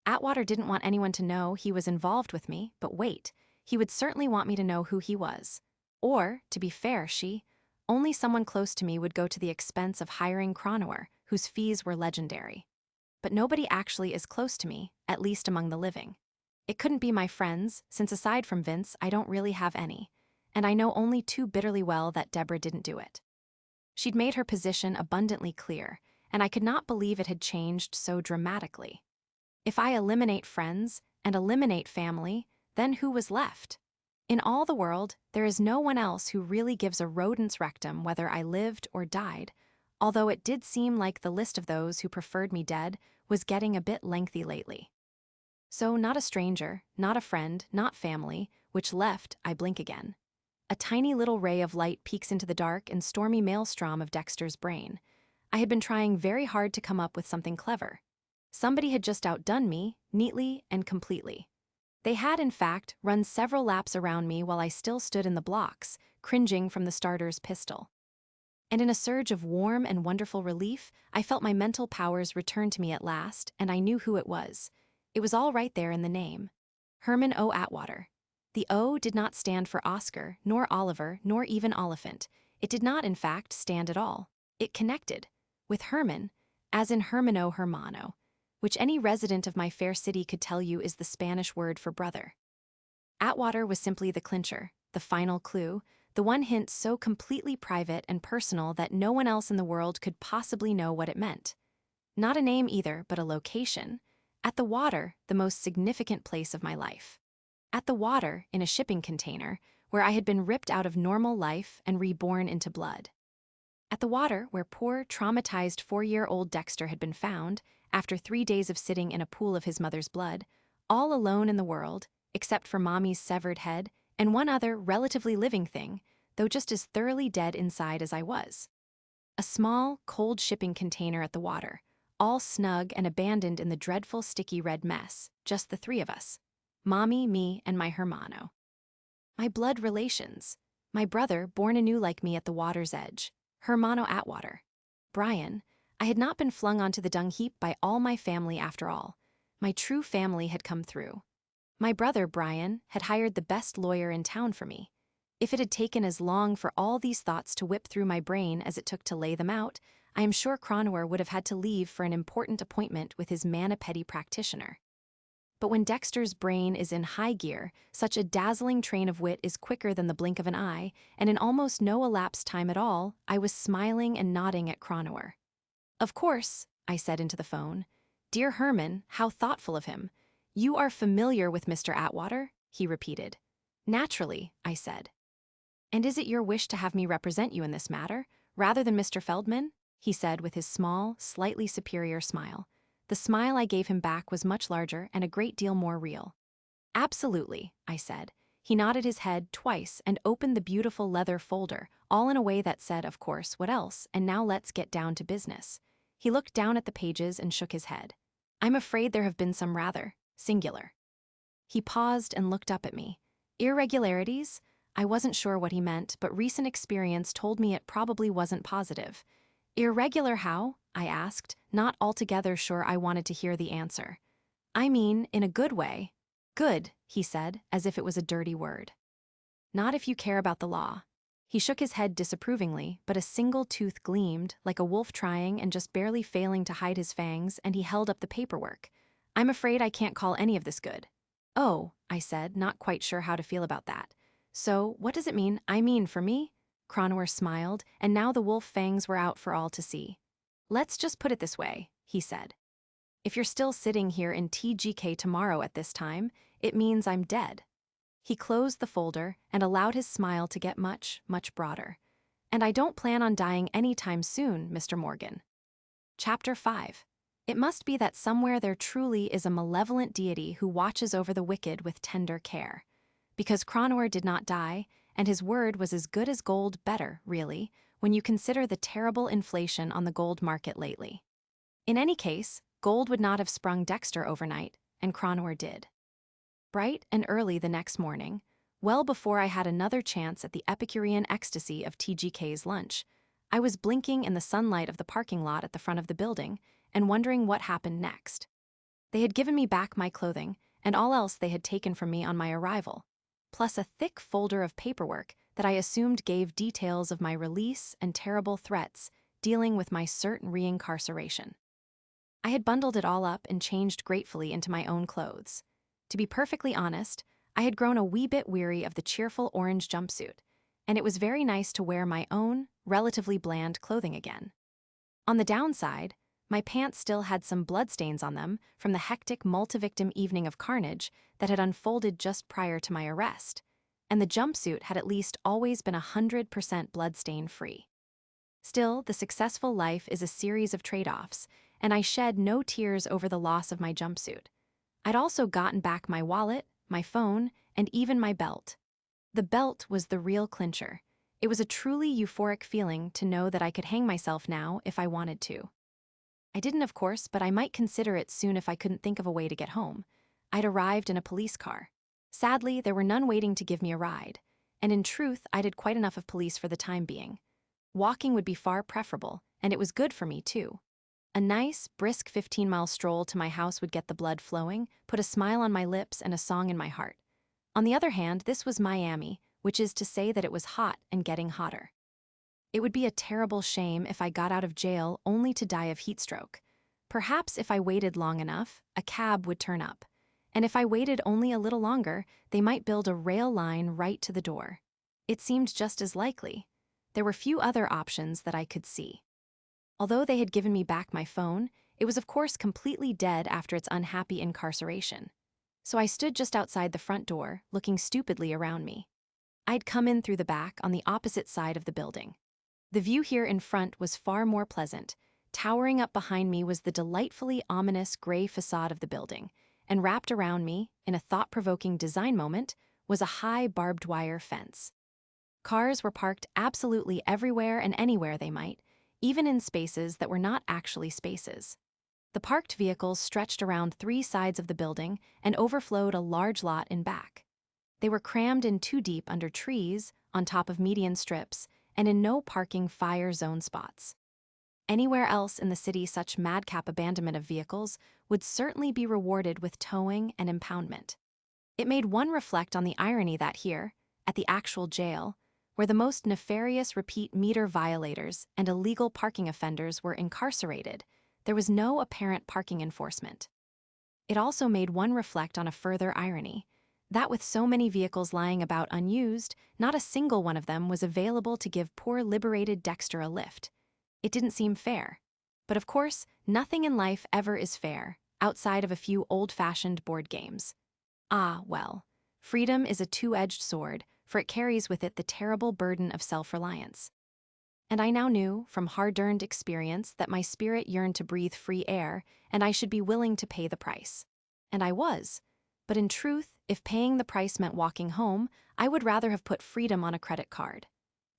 Atwater didn't want anyone to know he was involved with me, but wait, he would certainly want me to know who he was. Or, to be fair, only someone close to me would go to the expense of hiring Cronauer, whose fees were legendary. But nobody actually is close to me, at least among the living. It couldn't be my friends, since aside from Vince, I don't really have any, and I know only too bitterly well that Deborah didn't do it. She'd made her position abundantly clear, and I could not believe it had changed so dramatically. If I eliminate friends and eliminate family, then who was left? In all the world, there is no one else who really gives a rodent's rectum whether I lived or died, although it did seem like the list of those who preferred me dead was getting a bit lengthy lately. So not a stranger, not a friend, not family, which left, I blink again. A tiny little ray of light peeks into the dark and stormy maelstrom of Dexter's brain. I had been trying very hard to come up with something clever. Somebody had just outdone me, neatly and completely. They had, in fact, run several laps around me while I still stood in the blocks, cringing from the starter's pistol. And in a surge of warm and wonderful relief, I felt my mental powers return to me at last, and I knew who it was. It was all right there in the name. Herman O. Atwater. The O did not stand for Oscar, nor Oliver, nor even Oliphant. It did not, in fact, stand at all. It connected with Herman, as in Hermano Hermano, which any resident of my fair city could tell you is the Spanish word for brother. Atwater was simply the clincher, the final clue, the one hint so completely private and personal that no one else in the world could possibly know what it meant. Not a name either, but a location. At the water, the most significant place of my life. At the water, in a shipping container, where I had been ripped out of normal life and reborn into blood. At the water, where poor, traumatized 4-year-old Dexter had been found, after 3 days of sitting in a pool of his mother's blood, all alone in the world, except for Mommy's severed head and one other relatively living thing, though just as thoroughly dead inside as I was. A small, cold shipping container at the water, all snug and abandoned in the dreadful sticky red mess, just the 3 of us. Mommy, me, and my hermano. My blood relations. My brother, born anew like me at the water's edge. Hermano Atwater. Brian. I had not been flung onto the dung heap by all my family after all. My true family had come through. My brother, Brian, had hired the best lawyer in town for me. If it had taken as long for all these thoughts to whip through my brain as it took to lay them out, I am sure Cronauer would have had to leave for an important appointment with his mani-pedi practitioner. But when Dexter's brain is in high gear, such a dazzling train of wit is quicker than the blink of an eye, and in almost no elapsed time at all, I was smiling and nodding at Cronauer. "Of course," I said into the phone. "Dear Herman, how thoughtful of him. You are familiar with Mr. Atwater?" he repeated. "Naturally," I said. "And is it your wish to have me represent you in this matter, rather than Mr. Feldman?" he said with his small, slightly superior smile. The smile I gave him back was much larger and a great deal more real. "Absolutely," I said. He nodded his head twice and opened the beautiful leather folder, all in a way that said, of course, what else, and now let's get down to business. He looked down at the pages and shook his head. "I'm afraid there have been some rather singular." He paused and looked up at me. "Irregularities?" I wasn't sure what he meant, but recent experience told me it probably wasn't positive. "Irregular how?" I asked, not altogether sure I wanted to hear the answer. "I mean, in a good way." "Good," he said, as if it was a dirty word. "Not if you care about the law." He shook his head disapprovingly, but a single tooth gleamed, like a wolf trying and just barely failing to hide his fangs, and he held up the paperwork. "I'm afraid I can't call any of this good." "Oh," I said, not quite sure how to feel about that. "So, what does it mean, I mean, for me?" Cronauer smiled, and now the wolf fangs were out for all to see. "Let's just put it this way," he said. "If you're still sitting here in TGK tomorrow at this time, it means I'm dead." He closed the folder and allowed his smile to get much, much broader. "And I don't plan on dying anytime soon, Mr. Morgan." Chapter 5. It must be that somewhere there truly is a malevolent deity who watches over the wicked with tender care. Because Cronor did not die, and his word was as good as gold, better, really, when you consider the terrible inflation on the gold market lately. In any case, gold would not have sprung Dexter overnight, and Cronor did. Bright and early the next morning, well before I had another chance at the Epicurean ecstasy of TGK's lunch, I was blinking in the sunlight of the parking lot at the front of the building and wondering what happened next. They had given me back my clothing and all else they had taken from me on my arrival, plus a thick folder of paperwork that I assumed gave details of my release and terrible threats dealing with my certain reincarceration. I had bundled it all up and changed gratefully into my own clothes. To be perfectly honest, I had grown a wee bit weary of the cheerful orange jumpsuit, and it was very nice to wear my own, relatively bland clothing again. On the downside, my pants still had some bloodstains on them from the hectic multi-victim evening of carnage that had unfolded just prior to my arrest, and the jumpsuit had at least always been 100% bloodstain-free. Still, the successful life is a series of trade-offs, and I shed no tears over the loss of my jumpsuit. I'd also gotten back my wallet, my phone, and even my belt. The belt was the real clincher. It was a truly euphoric feeling to know that I could hang myself now if I wanted to. I didn't, of course, but I might consider it soon if I couldn't think of a way to get home. I'd arrived in a police car. Sadly, there were none waiting to give me a ride, and in truth, I did quite enough of police for the time being. Walking would be far preferable, and it was good for me, too. A nice, brisk 15-mile stroll to my house would get the blood flowing, put a smile on my lips and a song in my heart. On the other hand, this was Miami, which is to say that it was hot and getting hotter. It would be a terrible shame if I got out of jail only to die of heat stroke. Perhaps if I waited long enough, a cab would turn up. And if I waited only a little longer, they might build a rail line right to the door. It seemed just as likely. There were few other options that I could see. Although they had given me back my phone, it was of course completely dead after its unhappy incarceration. So I stood just outside the front door, looking stupidly around me. I'd come in through the back on the opposite side of the building. The view here in front was far more pleasant. Towering up behind me was the delightfully ominous gray facade of the building, and wrapped around me, in a thought-provoking design moment, was a high barbed wire fence. Cars were parked absolutely everywhere and anywhere they might, even in spaces that were not actually spaces. The parked vehicles stretched around 3 sides of the building and overflowed a large lot in back. They were crammed in too deep under trees, on top of median strips, and in no parking fire zone spots. Anywhere else in the city, such madcap abandonment of vehicles would certainly be rewarded with towing and impoundment. It made one reflect on the irony that here, at the actual jail, where the most nefarious repeat meter violators and illegal parking offenders were incarcerated, there was no apparent parking enforcement. It also made one reflect on a further irony, that with so many vehicles lying about unused, not a single one of them was available to give poor liberated Dexter a lift. It didn't seem fair. But of course, nothing in life ever is fair, outside of a few old-fashioned board games. Ah, well, freedom is a two-edged sword, for it carries with it the terrible burden of self-reliance. And I now knew, from hard-earned experience, that my spirit yearned to breathe free air, and I should be willing to pay the price. And I was. But in truth, if paying the price meant walking home, I would rather have put freedom on a credit card.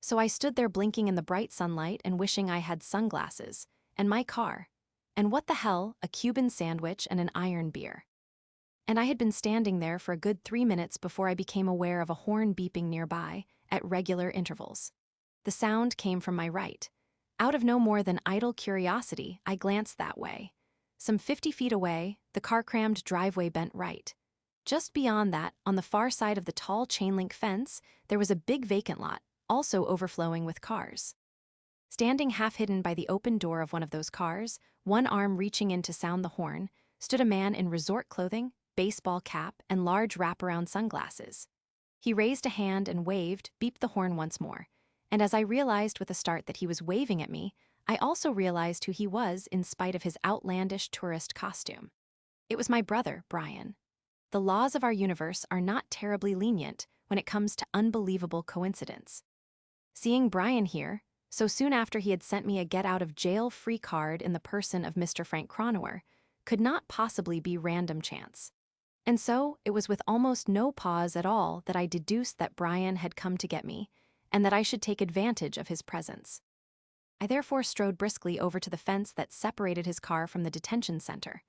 So I stood there blinking in the bright sunlight and wishing I had sunglasses, and my car, and what the hell, a Cuban sandwich and an iron beer. And I had been standing there for a good 3 minutes before I became aware of a horn beeping nearby, at regular intervals. The sound came from my right. Out of no more than idle curiosity, I glanced that way. Some 50 feet away, the car-crammed driveway bent right. Just beyond that, on the far side of the tall chain-link fence, there was a big vacant lot, also overflowing with cars. Standing half-hidden by the open door of one of those cars, one arm reaching in to sound the horn, stood a man in resort clothing, baseball cap, and large wraparound sunglasses. He raised a hand and waved, beeped the horn once more, and as I realized with a start that he was waving at me, I also realized who he was in spite of his outlandish tourist costume. It was my brother, Brian. The laws of our universe are not terribly lenient when it comes to unbelievable coincidence. Seeing Brian here, so soon after he had sent me a get-out-of-jail-free card in the person of Mr. Frank Cronauer, could not possibly be random chance. And so, it was with almost no pause at all that I deduced that Brian had come to get me, and that I should take advantage of his presence. I therefore strode briskly over to the fence that separated his car from the detention center.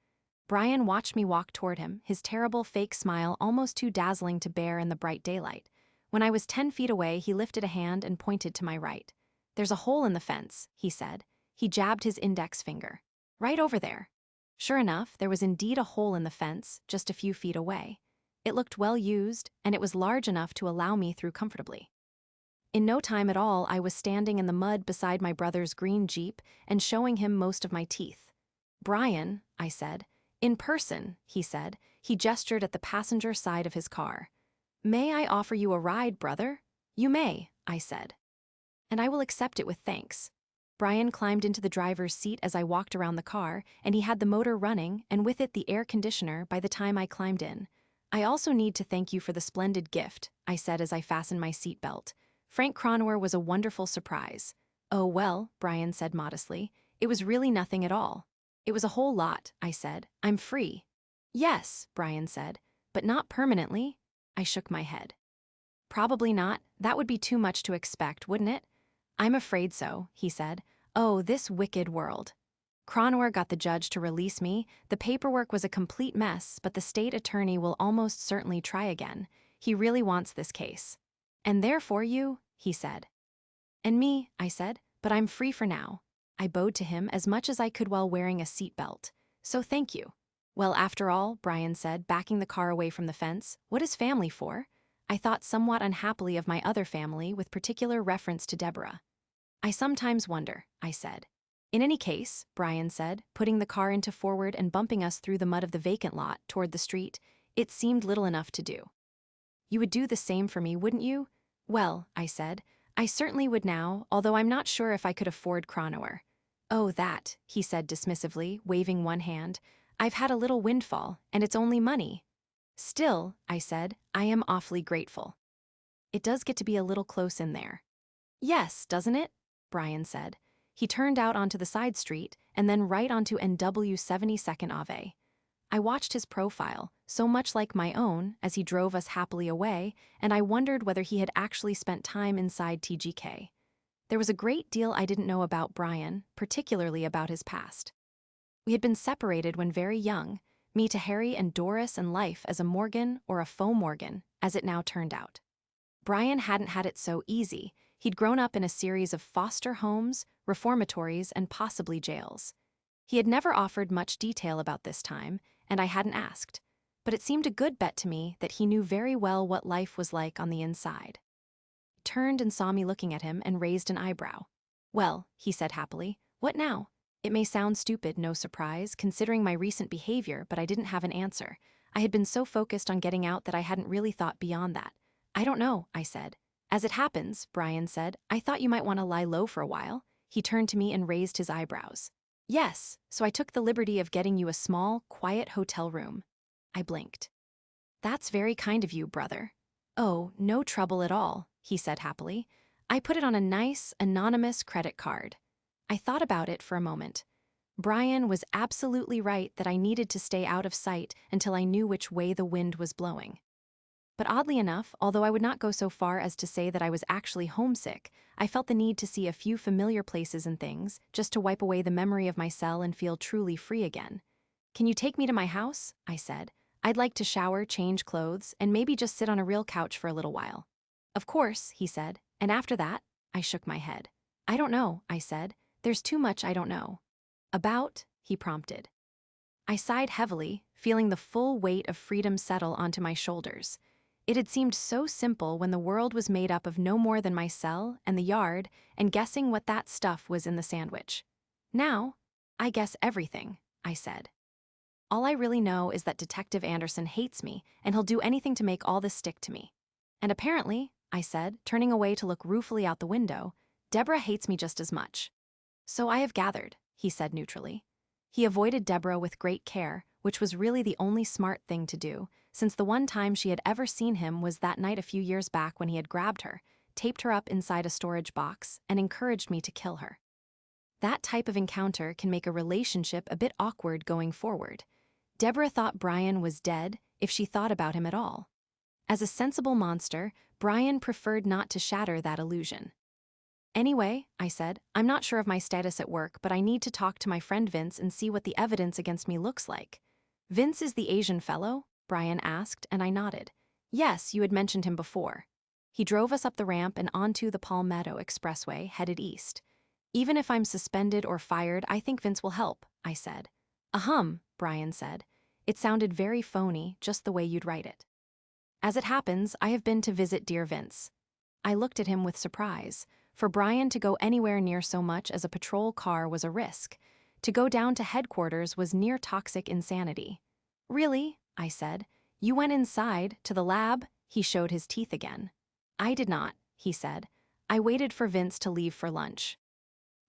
Brian watched me walk toward him, his terrible fake smile almost too dazzling to bear in the bright daylight. When I was 10 feet away, he lifted a hand and pointed to my right. "There's a hole in the fence," he said. He jabbed his index finger. "Right over there." Sure enough, there was indeed a hole in the fence, just a few feet away. It looked well used, and it was large enough to allow me through comfortably. In no time at all, I was standing in the mud beside my brother's green Jeep and showing him most of my teeth. "Brian," I said. "In person," he said. He gestured at the passenger side of his car. "May I offer you a ride, brother?" "You may," I said. "And I will accept it with thanks." Brian climbed into the driver's seat as I walked around the car, and he had the motor running, and with it the air conditioner by the time I climbed in. "I also need to thank you for the splendid gift," I said as I fastened my seatbelt. "Frank Cronauer was a wonderful surprise." "Oh, well," Brian said modestly, "it was really nothing at all." "It was a whole lot," I said. "I'm free." "Yes," Brian said, "but not permanently." I shook my head. "Probably not. That would be too much to expect, wouldn't it?" "I'm afraid so," he said. "Oh, this wicked world." Cronauer got the judge to release me. The paperwork was a complete mess, but the state attorney will almost certainly try again. He really wants this case. "And therefore you," he said. "And me," I said, "but I'm free for now." I bowed to him as much as I could while wearing a seatbelt. "So thank you." "Well, after all," Brian said, backing the car away from the fence, "what is family for?" I thought somewhat unhappily of my other family, with particular reference to Deborah. "I sometimes wonder," I said. "In any case," Brian said, putting the car into forward and bumping us through the mud of the vacant lot toward the street, "it seemed little enough to do." "You would do the same for me, wouldn't you?" "Well," I said, "I certainly would now, although I'm not sure if I could afford Cronauer." "Oh, that," he said dismissively, waving one hand. "I've had a little windfall, and it's only money." "Still," I said, "I am awfully grateful." "It does get to be a little close in there." "Yes, doesn't it?" Brian said. He turned out onto the side street, and then right onto NW 72nd Ave. I watched his profile, so much like my own, as he drove us happily away, and I wondered whether he had actually spent time inside TGK. There was a great deal I didn't know about Brian, particularly about his past. We had been separated when very young, me to Harry and Doris and life as a Morgan or a faux Morgan, as it now turned out. Brian hadn't had it so easy. He'd grown up in a series of foster homes, reformatories, and possibly jails. He had never offered much detail about this time, and I hadn't asked, but it seemed a good bet to me that he knew very well what life was like on the inside. He turned and saw me looking at him and raised an eyebrow. "Well," he said happily, "what now?" It may sound stupid, no surprise, considering my recent behavior, but I didn't have an answer. I had been so focused on getting out that I hadn't really thought beyond that. "I don't know," I said. "As it happens," Brian said, "I thought you might want to lie low for a while." He turned to me and raised his eyebrows. "Yes, so I took the liberty of getting you a small, quiet hotel room." I blinked. "That's very kind of you, brother." "Oh, no trouble at all," he said happily. "I put it on a nice, anonymous credit card." I thought about it for a moment. Brian was absolutely right that I needed to stay out of sight until I knew which way the wind was blowing. But oddly enough, although I would not go so far as to say that I was actually homesick, I felt the need to see a few familiar places and things, just to wipe away the memory of my cell and feel truly free again. "Can you take me to my house?" I said. "I'd like to shower, change clothes, and maybe just sit on a real couch for a little while." "Of course," he said. "And after that?" I shook my head. "I don't know," I said. "There's too much I don't know." "About?" he prompted. I sighed heavily, feeling the full weight of freedom settle onto my shoulders. It had seemed so simple when the world was made up of no more than my cell and the yard, and guessing what that stuff was in the sandwich. "Now, I guess everything," I said. "All I really know is that Detective Anderson hates me, and he'll do anything to make all this stick to me. And apparently," I said, turning away to look ruefully out the window, "Deborah hates me just as much." So I have gathered, he said neutrally. He avoided Deborah with great care, which was really the only smart thing to do, since the one time she had ever seen him was that night a few years back when he had grabbed her, taped her up inside a storage box, and encouraged me to kill her. That type of encounter can make a relationship a bit awkward going forward. Deborah thought Brian was dead if she thought about him at all. As a sensible monster, Brian preferred not to shatter that illusion. Anyway, I said, I'm not sure of my status at work, but I need to talk to my friend Vince and see what the evidence against me looks like. Vince is the Asian fellow? Brian asked, and I nodded. Yes, you had mentioned him before. He drove us up the ramp and onto the Palmetto Expressway, headed east. Even if I'm suspended or fired, I think Vince will help, I said. Brian said. It sounded very phony, just the way you'd write it. As it happens, I have been to visit dear Vince. I looked at him with surprise. For Brian to go anywhere near so much as a patrol car was a risk. To go down to headquarters was near toxic insanity. Really? I said. You went inside, to the lab? He showed his teeth again. I did not, he said. I waited for Vince to leave for lunch.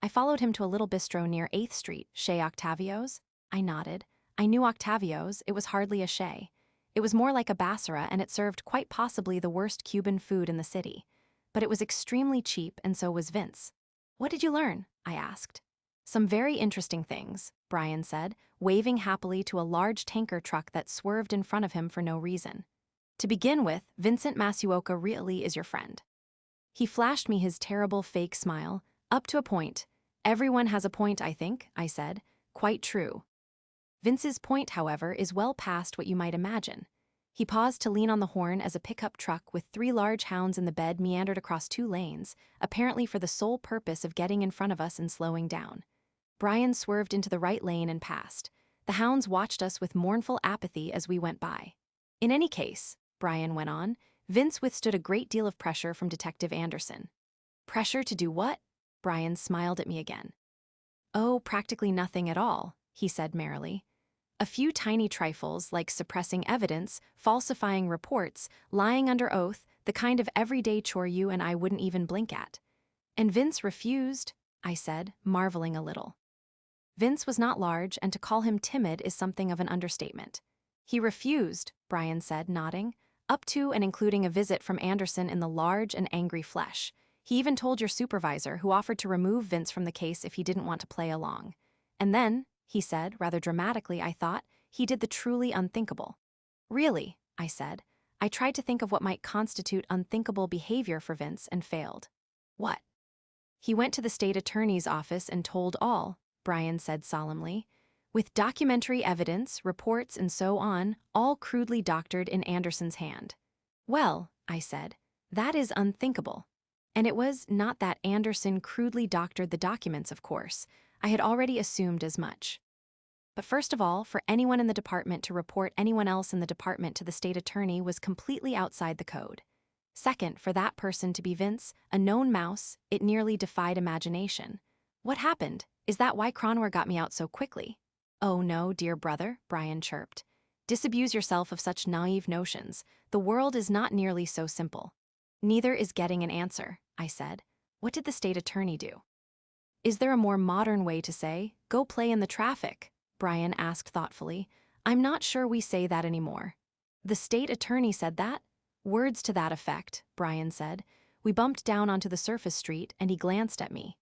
I followed him to a little bistro near 8th Street, Chez Octavio's. I nodded. I knew Octavio's, it was hardly a Chez. It was more like a Basara, and it served quite possibly the worst Cuban food in the city. But it was extremely cheap, and so was Vince. What did you learn? I asked. Some very interesting things, Brian said, waving happily to a large tanker truck that swerved in front of him for no reason. To begin with, Vincent Masuoka really is your friend. He flashed me his terrible fake smile. Up to a point. Everyone has a point, I think, I said. Quite true. Vince's point, however, is well past what you might imagine. He paused to lean on the horn as a pickup truck with 3 large hounds in the bed meandered across 2 lanes, apparently for the sole purpose of getting in front of us and slowing down. Brian swerved into the right lane and passed. The hounds watched us with mournful apathy as we went by. In any case, Brian went on, Vince withstood a great deal of pressure from Detective Anderson. Pressure to do what? Brian smiled at me again. Oh, practically nothing at all, he said merrily. A few tiny trifles like suppressing evidence, falsifying reports, lying under oath, the kind of everyday chore you and I wouldn't even blink at. And Vince refused, I said, marveling a little. Vince was not large, and to call him timid is something of an understatement. He refused, Brian said, nodding, up to and including a visit from Anderson in the large and angry flesh. He even told your supervisor, who offered to remove Vince from the case if he didn't want to play along. And then, he said, rather dramatically, I thought, he did the truly unthinkable. Really, I said. I tried to think of what might constitute unthinkable behavior for Vince and failed. What? He went to the state attorney's office and told all, Brian said solemnly. With documentary evidence, reports, and so on, all crudely doctored in Anderson's hand. Well, I said, that is unthinkable. And it was not that Anderson crudely doctored the documents, of course. I had already assumed as much. But first of all, for anyone in the department to report anyone else in the department to the state attorney was completely outside the code. Second, for that person to be Vince, a known mouse, it nearly defied imagination. What happened? Is that why Cronwer got me out so quickly? Oh no, dear brother, Brian chirped. Disabuse yourself of such naive notions. The world is not nearly so simple. Neither is getting an answer, I said. What did the state attorney do? Is there a more modern way to say, go play in the traffic? Brian asked thoughtfully. I'm not sure we say that anymore. The state attorney said that? Words to that effect, Brian said. We bumped down onto the surface street and he glanced at me.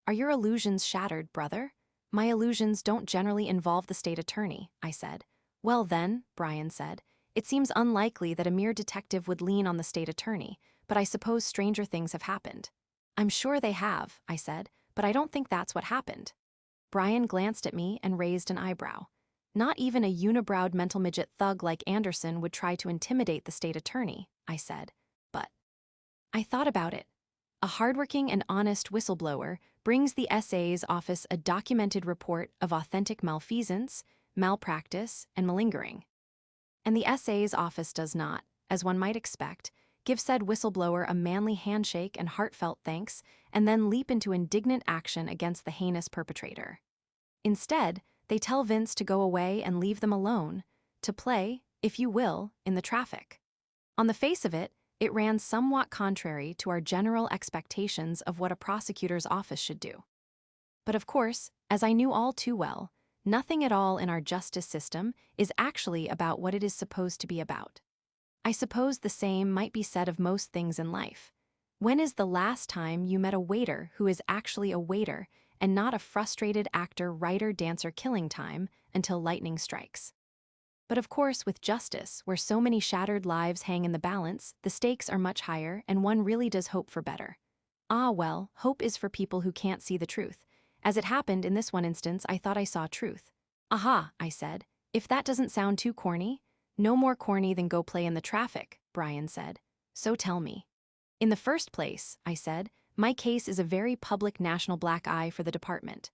Are your illusions shattered, brother? My illusions don't generally involve the state attorney, I said. Well then, Brian said, it seems unlikely that a mere detective would lean on the state attorney, but I suppose stranger things have happened. I'm sure they have, I said, but I don't think that's what happened. Brian glanced at me and raised an eyebrow. Not even a unibrowed mental midget thug like Anderson would try to intimidate the state attorney, I said. But I thought about it. A hardworking and honest whistleblower brings the SA's office a documented report of authentic malfeasance, malpractice, and malingering. And the SA's office does not, as one might expect, give said whistleblower a manly handshake and heartfelt thanks, and then leap into indignant action against the heinous perpetrator. Instead, they tell Vince to go away and leave them alone, to play, if you will, in the traffic. On the face of it, it ran somewhat contrary to our general expectations of what a prosecutor's office should do. But of course, as I knew all too well, nothing at all in our justice system is actually about what it is supposed to be about. I suppose the same might be said of most things in life. When is the last time you met a waiter who is actually a waiter and not a frustrated actor, writer, dancer killing time until lightning strikes? But of course, with justice, where so many shattered lives hang in the balance, the stakes are much higher and one really does hope for better. Ah, well, hope is for people who can't see the truth. As it happened in this one instance, I thought I saw truth. Aha, I said. If that doesn't sound too corny? No more corny than go play in the traffic, Brian said. So tell me. In the first place, I said, my case is a very public national black eye for the department.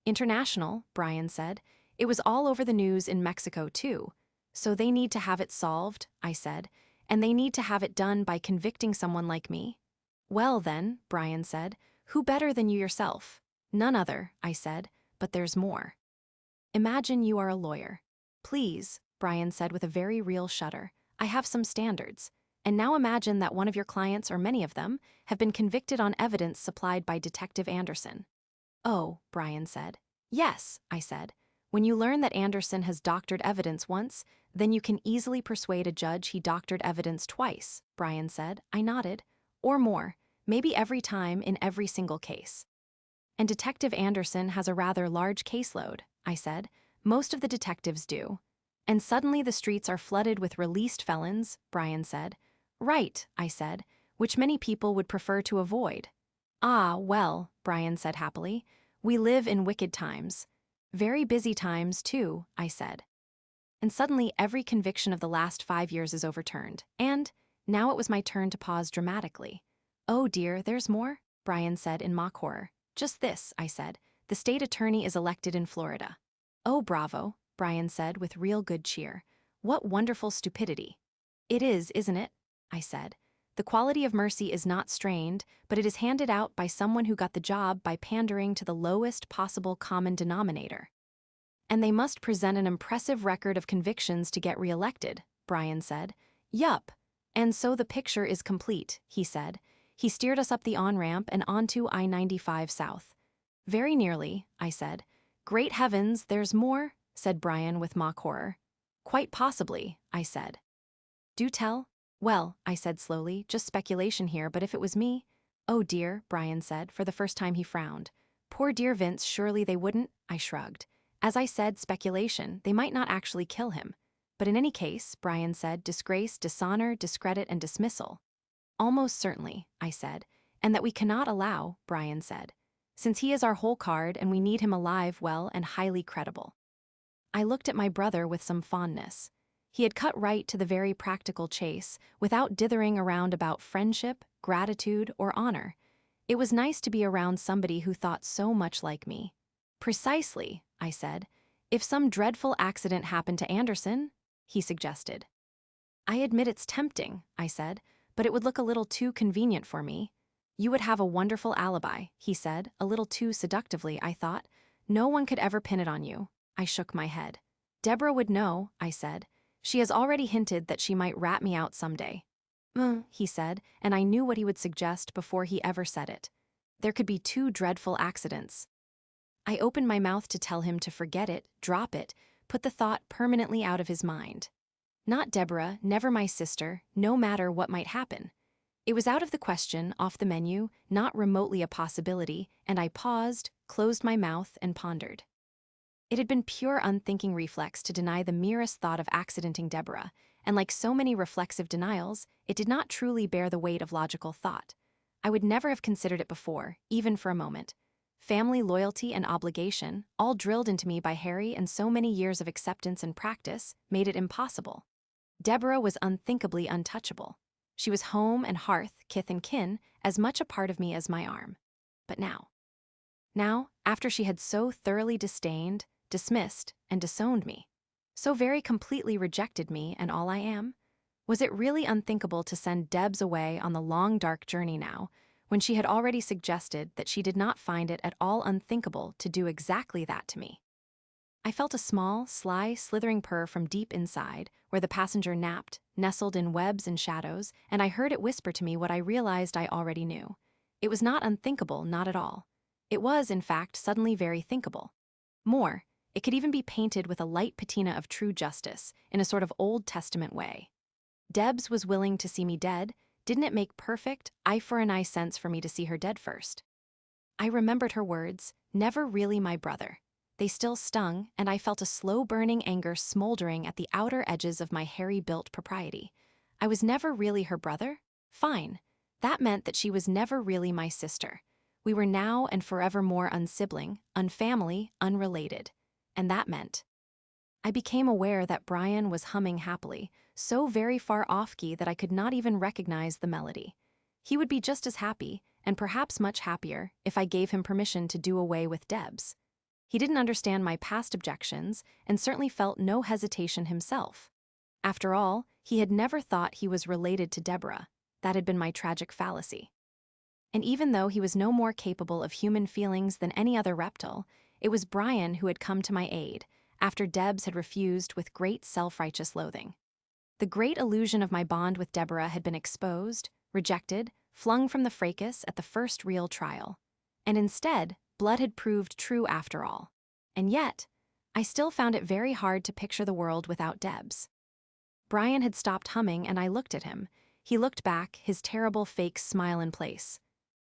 International, Brian said. It was all over the news in Mexico too. So they need to have it solved, I said, and they need to have it done by convicting someone like me. Well then, Brian said, who better than you yourself? None other, I said, but there's more. Imagine you are a lawyer. Please, Brian said with a very real shudder, I have some standards. And now imagine that one of your clients, or many of them, have been convicted on evidence supplied by Detective Anderson. Oh, Brian said. Yes, I said. When you learn that Anderson has doctored evidence once, then you can easily persuade a judge he doctored evidence twice, Brian said. I nodded. Or more, maybe every time in every single case. And Detective Anderson has a rather large caseload, I said. Most of the detectives do. And suddenly the streets are flooded with released felons, Brian said. Right, I said, which many people would prefer to avoid. Ah, well, Brian said happily, we live in wicked times. Very busy times, too, I said. And suddenly every conviction of the last 5 years is overturned, and now it was my turn to pause dramatically. Oh dear, there's more? Brian said in mock horror. Just this, I said. The state attorney is elected in Florida. Oh, bravo, Brian said with real good cheer. What wonderful stupidity. It is, isn't it? I said. The quality of mercy is not strained, but it is handed out by someone who got the job by pandering to the lowest possible common denominator. And they must present an impressive record of convictions to get reelected, Brian said. Yup. And so the picture is complete, he said. He steered us up the on-ramp and onto I-95 South. Very nearly, I said. Great heavens, there's more, said Brian with mock horror. Quite possibly, I said. Do tell. Well, I said slowly, just speculation here, but if it was me... Oh dear, Brian said, for the first time he frowned. Poor dear Vince, surely they wouldn't, I shrugged. As I said, speculation, they might not actually kill him. But in any case, Brian said, disgrace, dishonor, discredit, and dismissal. Almost certainly, I said, and that we cannot allow, Brian said, since he is our whole card and we need him alive, well, and highly credible. I looked at my brother with some fondness. He had cut right to the very practical chase, without dithering around about friendship, gratitude, or honor. It was nice to be around somebody who thought so much like me. Precisely, I said. If some dreadful accident happened to Anderson, he suggested. I admit it's tempting, I said, but it would look a little too convenient for me. You would have a wonderful alibi, he said, a little too seductively, I thought. No one could ever pin it on you. I shook my head. Deborah would know, I said. She has already hinted that she might rat me out someday. He said, and I knew what he would suggest before he ever said it. There could be 2 dreadful accidents. I opened my mouth to tell him to forget it, drop it, put the thought permanently out of his mind. Not Deborah, never my sister, no matter what might happen. It was out of the question, off the menu, not remotely a possibility, and I paused, closed my mouth, and pondered. It had been pure unthinking reflex to deny the merest thought of accidenting Deborah, and like so many reflexive denials, it did not truly bear the weight of logical thought. I would never have considered it before, even for a moment. Family loyalty and obligation, all drilled into me by Harry and so many years of acceptance and practice, made it impossible. Deborah was unthinkably untouchable. She was home and hearth, kith and kin, as much a part of me as my arm. But now, after she had so thoroughly disdained, dismissed, and disowned me, so very completely rejected me and all I am, was it really unthinkable to send Debs away on the long dark journey now, when she had already suggested that she did not find it at all unthinkable to do exactly that to me? I felt a small, sly, slithering purr from deep inside, where the passenger napped, nestled in webs and shadows, and I heard it whisper to me what I realized I already knew. It was not unthinkable, not at all. It was, in fact, suddenly very thinkable. More, it could even be painted with a light patina of true justice, in a sort of Old Testament way. Debs was willing to see me dead. Didn't it make perfect, eye for an eye sense for me to see her dead first? I remembered her words, never really my brother. They still stung, and I felt a slow-burning anger smoldering at the outer edges of my hairy-built propriety. I was never really her brother? Fine. That meant that she was never really my sister. We were now and forevermore unsibling, unfamily, unrelated. And that meant I became aware that Brian was humming happily, so very far off-key that I could not even recognize the melody. He would be just as happy, and perhaps much happier, if I gave him permission to do away with Debs. He didn't understand my past objections, and certainly felt no hesitation himself. After all, he had never thought he was related to Deborah. That had been my tragic fallacy. And even though he was no more capable of human feelings than any other reptile, it was Brian who had come to my aid, after Debs had refused with great self-righteous loathing. The great illusion of my bond with Deborah had been exposed, rejected, flung from the fracas at the first real trial. And instead, blood had proved true after all. And yet, I still found it very hard to picture the world without Debs. Brian had stopped humming, and I looked at him. He looked back, his terrible fake smile in place.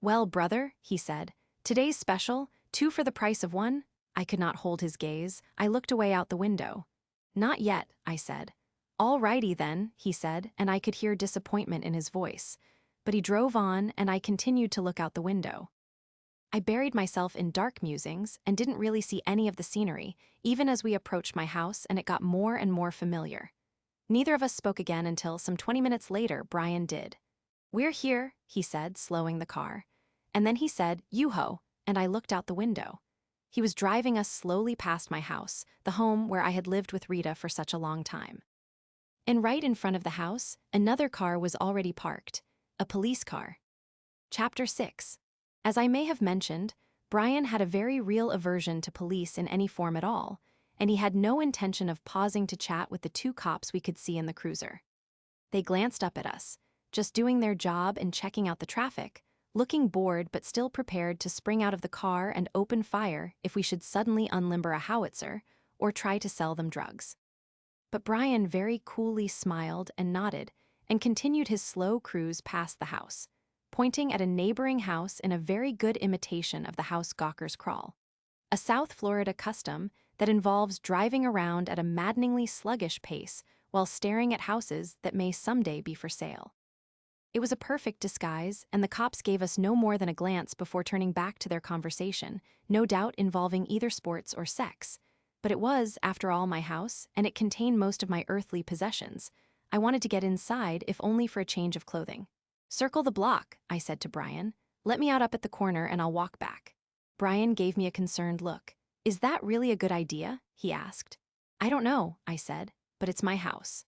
"Well, brother," he said, "today's special, 2 for the price of 1? I could not hold his gaze. I looked away out the window. "Not yet," I said. "All righty then," he said, and I could hear disappointment in his voice. But he drove on, and I continued to look out the window. I buried myself in dark musings and didn't really see any of the scenery, even as we approached my house, and it got more and more familiar. Neither of us spoke again until some 20 minutes later Brian did. "We're here," he said, slowing the car. And then he said, "Yoo-ho," and I looked out the window. He was driving us slowly past my house, the home where I had lived with Rita for such a long time. And right in front of the house, another car was already parked, a police car. Chapter 6. As I may have mentioned, Brian had a very real aversion to police in any form at all, and he had no intention of pausing to chat with the 2 cops we could see in the cruiser. They glanced up at us, just doing their job and checking out the traffic, looking bored but still prepared to spring out of the car and open fire if we should suddenly unlimber a howitzer or try to sell them drugs. But Brian very coolly smiled and nodded and continued his slow cruise past the house, pointing at a neighboring house in a very good imitation of the house gawkers crawl, a South Florida custom that involves driving around at a maddeningly sluggish pace while staring at houses that may someday be for sale. It was a perfect disguise, and the cops gave us no more than a glance before turning back to their conversation, no doubt involving either sports or sex. But it was, after all, my house, and it contained most of my earthly possessions. I wanted to get inside, if only for a change of clothing. "Circle the block," I said to Brian. "Let me out up at the corner and I'll walk back." Brian gave me a concerned look. "Is that really a good idea?" he asked. "I don't know," I said, "but it's my house."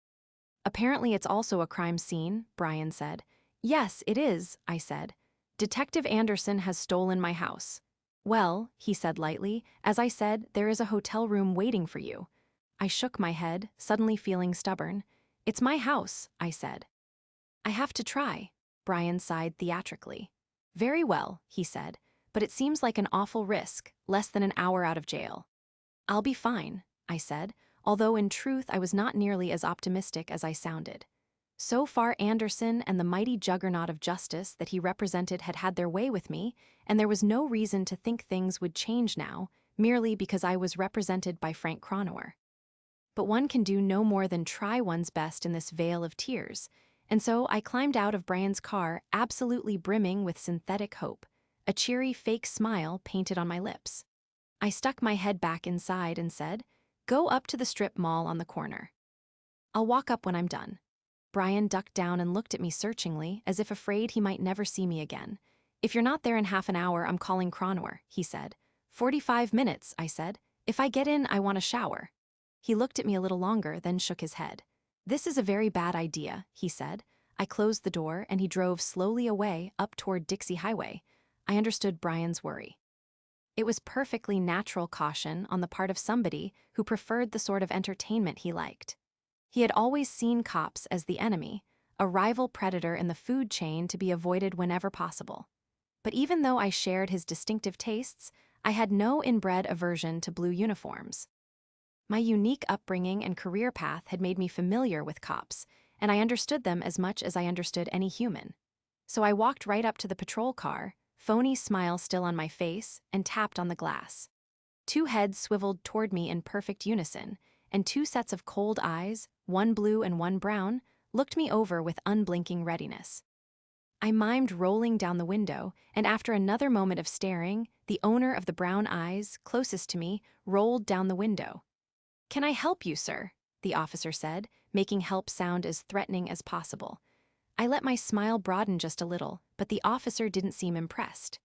"Apparently it's also a crime scene," Brian said. "Yes, it is," I said. "Detective Anderson has stolen my house." "Well," he said lightly, "as I said, there is a hotel room waiting for you." I shook my head, suddenly feeling stubborn. "It's my house," I said. "I have to try," Brian sighed theatrically. "Very well," he said, "but it seems like an awful risk, less than an hour out of jail." "I'll be fine," I said, although in truth I was not nearly as optimistic as I sounded. So far Anderson and the mighty juggernaut of justice that he represented had had their way with me, and there was no reason to think things would change now, merely because I was represented by Frank Cronauer. But one can do no more than try one's best in this vale of tears, and so I climbed out of Brian's car absolutely brimming with synthetic hope, a cheery fake smile painted on my lips. I stuck my head back inside and said, "Go up to the strip mall on the corner. I'll walk up when I'm done." Brian ducked down and looked at me searchingly, as if afraid he might never see me again. "If you're not there in half an hour, I'm calling Cronauer," he said. 45 minutes, I said. "If I get in, I want a shower." He looked at me a little longer, then shook his head. "This is a very bad idea," he said. I closed the door, and he drove slowly away, up toward Dixie Highway. I understood Brian's worry. It was perfectly natural caution on the part of somebody who preferred the sort of entertainment he liked. He had always seen cops as the enemy, a rival predator in the food chain to be avoided whenever possible. But even though I shared his distinctive tastes, I had no inbred aversion to blue uniforms. My unique upbringing and career path had made me familiar with cops, and I understood them as much as I understood any human. So I walked right up to the patrol car, phony smile still on my face, and tapped on the glass. Two heads swiveled toward me in perfect unison, and two sets of cold eyes, one blue and one brown, looked me over with unblinking readiness. I mimed rolling down the window, and after another moment of staring, the owner of the brown eyes, closest to me, rolled down the window. "Can I help you, sir?" the officer said, making help sound as threatening as possible. I let my smile broaden just a little, but the officer didn't seem impressed.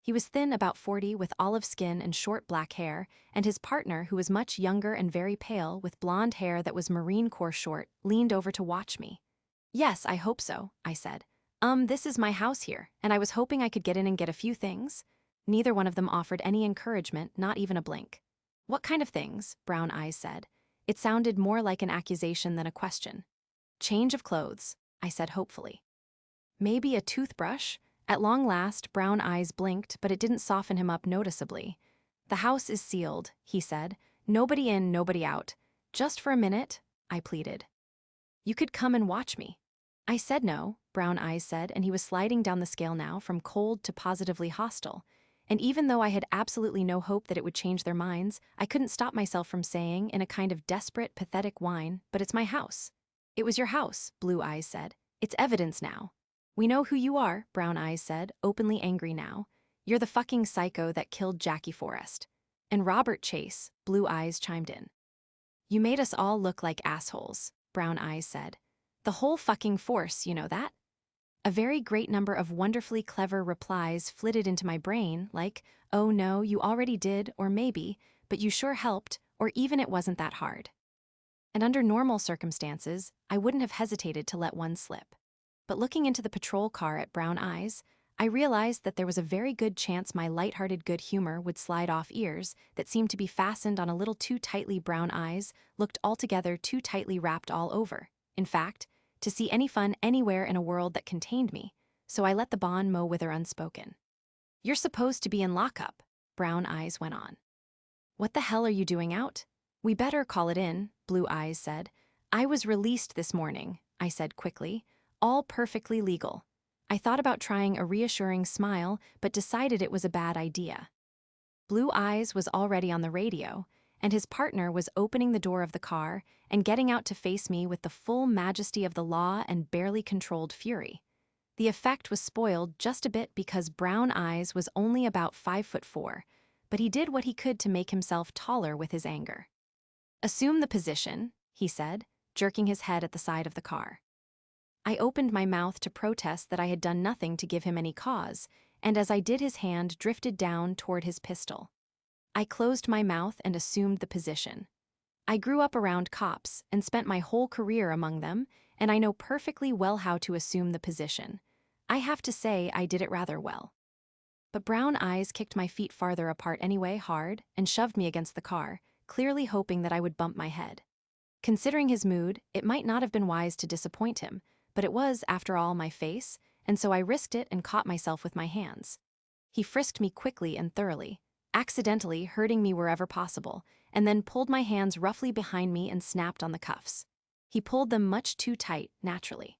He was thin, about 40, with olive skin and short black hair, and his partner, who was much younger and very pale, with blonde hair that was Marine Corps short, leaned over to watch me. "Yes, I hope so," I said. This is my house here, and I was hoping I could get in and get a few things." Neither one of them offered any encouragement, not even a blink. "What kind of things?" Brown Eyes said. It sounded more like an accusation than a question. "Change of clothes," I said hopefully. "Maybe a toothbrush?" At long last, Brown Eyes blinked, but it didn't soften him up noticeably. "The house is sealed," he said. "Nobody in, nobody out. Just for a minute," I pleaded. "You could come and watch me." I said no, Brown Eyes said, and he was sliding down the scale now from cold to positively hostile. And even though I had absolutely no hope that it would change their minds, I couldn't stop myself from saying, in a kind of desperate, pathetic whine, "But it's my house." "It was your house," Blue Eyes said. "It's evidence now." "We know who you are," Brown Eyes said, openly angry now. "You're the fucking psycho that killed Jackie Forrest." "And Robert Chase," Blue Eyes chimed in. "You made us all look like assholes," Brown Eyes said. "The whole fucking force, you know that?" A very great number of wonderfully clever replies flitted into my brain, like, "Oh no, you already did," or "maybe, but you sure helped," or even "it wasn't that hard." And under normal circumstances, I wouldn't have hesitated to let one slip. But looking into the patrol car at Brown Eyes, I realized that there was a very good chance my lighthearted good humor would slide off ears that seemed to be fastened on a little too tightly. Brown Eyes looked altogether too tightly wrapped all over. In fact, to see any fun anywhere in a world that contained me, so I let the bon mot wither unspoken. "You're supposed to be in lockup," Brown Eyes went on. "What the hell are you doing out?" "We better call it in," Blue Eyes said. "I was released this morning," I said quickly. "All perfectly legal." I thought about trying a reassuring smile, but decided it was a bad idea. Blue Eyes was already on the radio, and his partner was opening the door of the car and getting out to face me with the full majesty of the law and barely controlled fury. The effect was spoiled just a bit because Brown Eyes was only about 5'4", but he did what he could to make himself taller with his anger. "Assume the position," he said, jerking his head at the side of the car. I opened my mouth to protest that I had done nothing to give him any cause, and as I did his hand drifted down toward his pistol. I closed my mouth and assumed the position. I grew up around cops and spent my whole career among them, and I know perfectly well how to assume the position. I have to say I did it rather well. But Brown Eyes kicked my feet farther apart anyway, hard, and shoved me against the car, clearly hoping that I would bump my head. Considering his mood, it might not have been wise to disappoint him, but it was, after all, my face, and so I risked it and caught myself with my hands. He frisked me quickly and thoroughly, accidentally hurting me wherever possible, and then pulled my hands roughly behind me and snapped on the cuffs. He pulled them much too tight, naturally.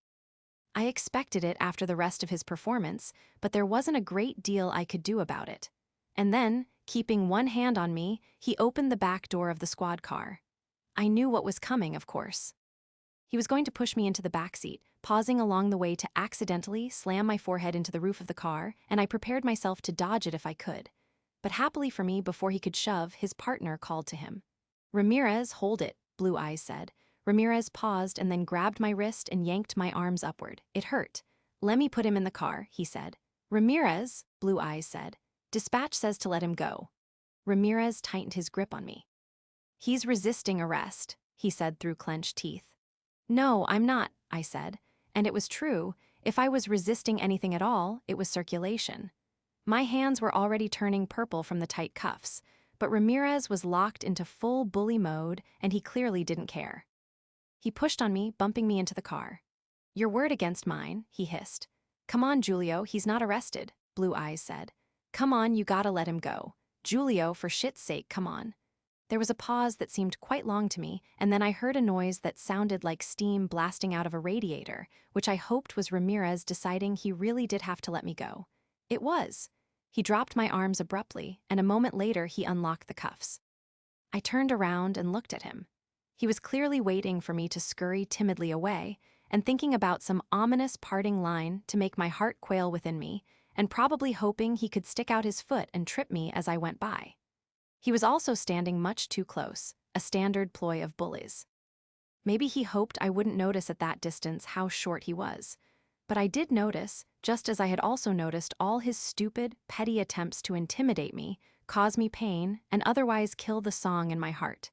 I expected it after the rest of his performance, but there wasn't a great deal I could do about it. And then, keeping one hand on me, he opened the back door of the squad car. I knew what was coming, of course. He was going to push me into the back seat, pausing along the way to accidentally slam my forehead into the roof of the car, and I prepared myself to dodge it if I could. But happily for me, before he could shove, his partner called to him. "Ramirez, hold it," Blue Eyes said. Ramirez paused and then grabbed my wrist and yanked my arms upward. It hurt. "Let me put him in the car," he said. "Ramirez," Blue Eyes said. "Dispatch says to let him go." Ramirez tightened his grip on me. "He's resisting arrest," he said through clenched teeth. "No, I'm not," I said. And it was true. If I was resisting anything at all, it was circulation. My hands were already turning purple from the tight cuffs, but Ramirez was locked into full bully mode, and he clearly didn't care. He pushed on me, bumping me into the car. "Your word against mine," he hissed. "Come on, Julio, he's not arrested," Blue Eyes said. "Come on, you gotta let him go. Julio, for shit's sake, come on." There was a pause that seemed quite long to me, and then I heard a noise that sounded like steam blasting out of a radiator, which I hoped was Ramirez deciding he really did have to let me go. It was. He dropped my arms abruptly, and a moment later he unlocked the cuffs. I turned around and looked at him. He was clearly waiting for me to scurry timidly away, and thinking about some ominous parting line to make my heart quail within me, and probably hoping he could stick out his foot and trip me as I went by. He was also standing much too close, a standard ploy of bullies. Maybe he hoped I wouldn't notice at that distance how short he was. But I did notice, just as I had also noticed all his stupid, petty attempts to intimidate me, cause me pain, and otherwise kill the song in my heart.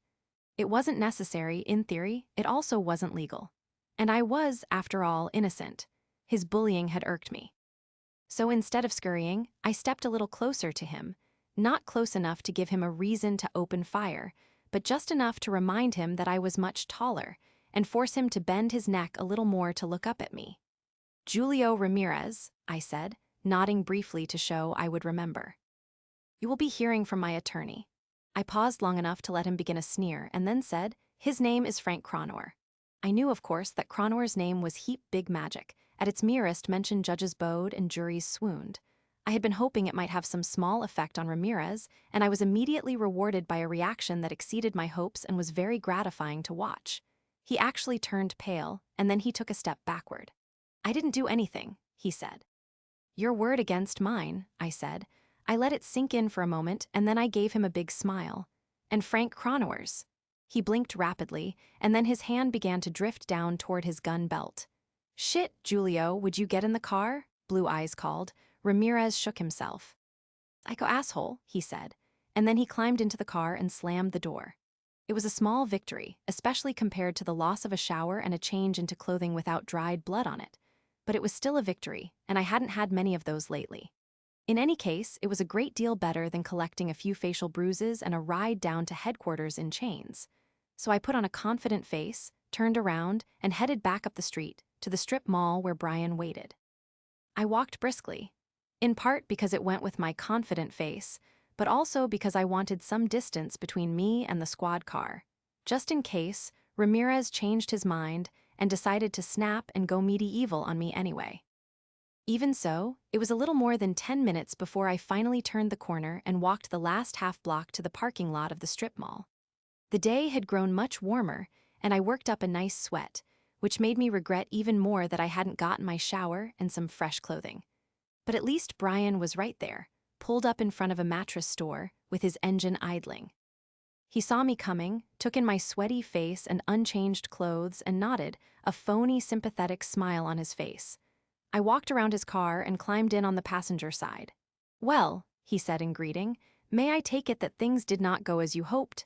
It wasn't necessary, in theory, it also wasn't legal. And I was, after all, innocent. His bullying had irked me. So instead of scurrying, I stepped a little closer to him, not close enough to give him a reason to open fire, but just enough to remind him that I was much taller, and force him to bend his neck a little more to look up at me. "Julio Ramirez," I said, nodding briefly to show I would remember. "You will be hearing from my attorney." I paused long enough to let him begin a sneer, and then said, "His name is Frank Cronor." I knew, of course, that Cronor's name was heap big magic. At its merest mention judges bowed and juries swooned. I had been hoping it might have some small effect on Ramirez, and I was immediately rewarded by a reaction that exceeded my hopes and was very gratifying to watch. He actually turned pale, and then he took a step backward. "I didn't do anything," he said. "Your word against mine," I said. I let it sink in for a moment, and then I gave him a big smile. "And Frank Cronor's." He blinked rapidly, and then his hand began to drift down toward his gun belt. "Shit, Julio, would you get in the car?" Blue Eyes called. Ramirez shook himself. "Psycho asshole," he said, and then he climbed into the car and slammed the door. It was a small victory, especially compared to the loss of a shower and a change into clothing without dried blood on it. But it was still a victory, and I hadn't had many of those lately. In any case, it was a great deal better than collecting a few facial bruises and a ride down to headquarters in chains. So I put on a confident face, turned around, and headed back up the street, to the strip mall where Brian waited. I walked briskly, in part because it went with my confident face, but also because I wanted some distance between me and the squad car, just in case Ramirez changed his mind and decided to snap and go medieval on me anyway. Even so, it was a little more than 10 minutes before I finally turned the corner and walked the last half block to the parking lot of the strip mall. The day had grown much warmer, and I worked up a nice sweat, which made me regret even more that I hadn't gotten my shower and some fresh clothing. But at least Brian was right there, pulled up in front of a mattress store, with his engine idling. He saw me coming, took in my sweaty face and unchanged clothes, and nodded, a phony, sympathetic smile on his face. I walked around his car and climbed in on the passenger side. "Well," he said in greeting, "may I take it that things did not go as you hoped?"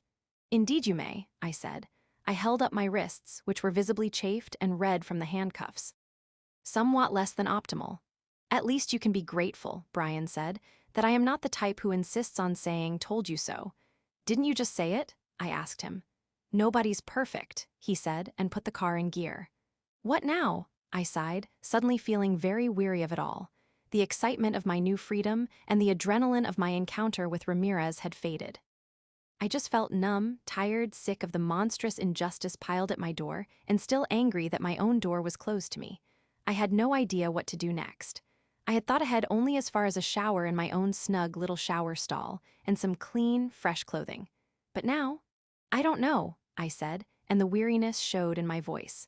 "Indeed you may," I said. I held up my wrists, which were visibly chafed and red from the handcuffs. "Somewhat less than optimal." "At least you can be grateful," Brian said, "that I am not the type who insists on saying, 'told you so.'" "Didn't you just say it?" I asked him. "Nobody's perfect," he said, and put the car in gear. "What now?" I sighed, suddenly feeling very weary of it all. The excitement of my new freedom and the adrenaline of my encounter with Ramirez had faded. I just felt numb, tired, sick of the monstrous injustice piled at my door, and still angry that my own door was closed to me. I had no idea what to do next. I had thought ahead only as far as a shower in my own snug little shower stall, and some clean, fresh clothing. But now, "I don't know," I said, and the weariness showed in my voice.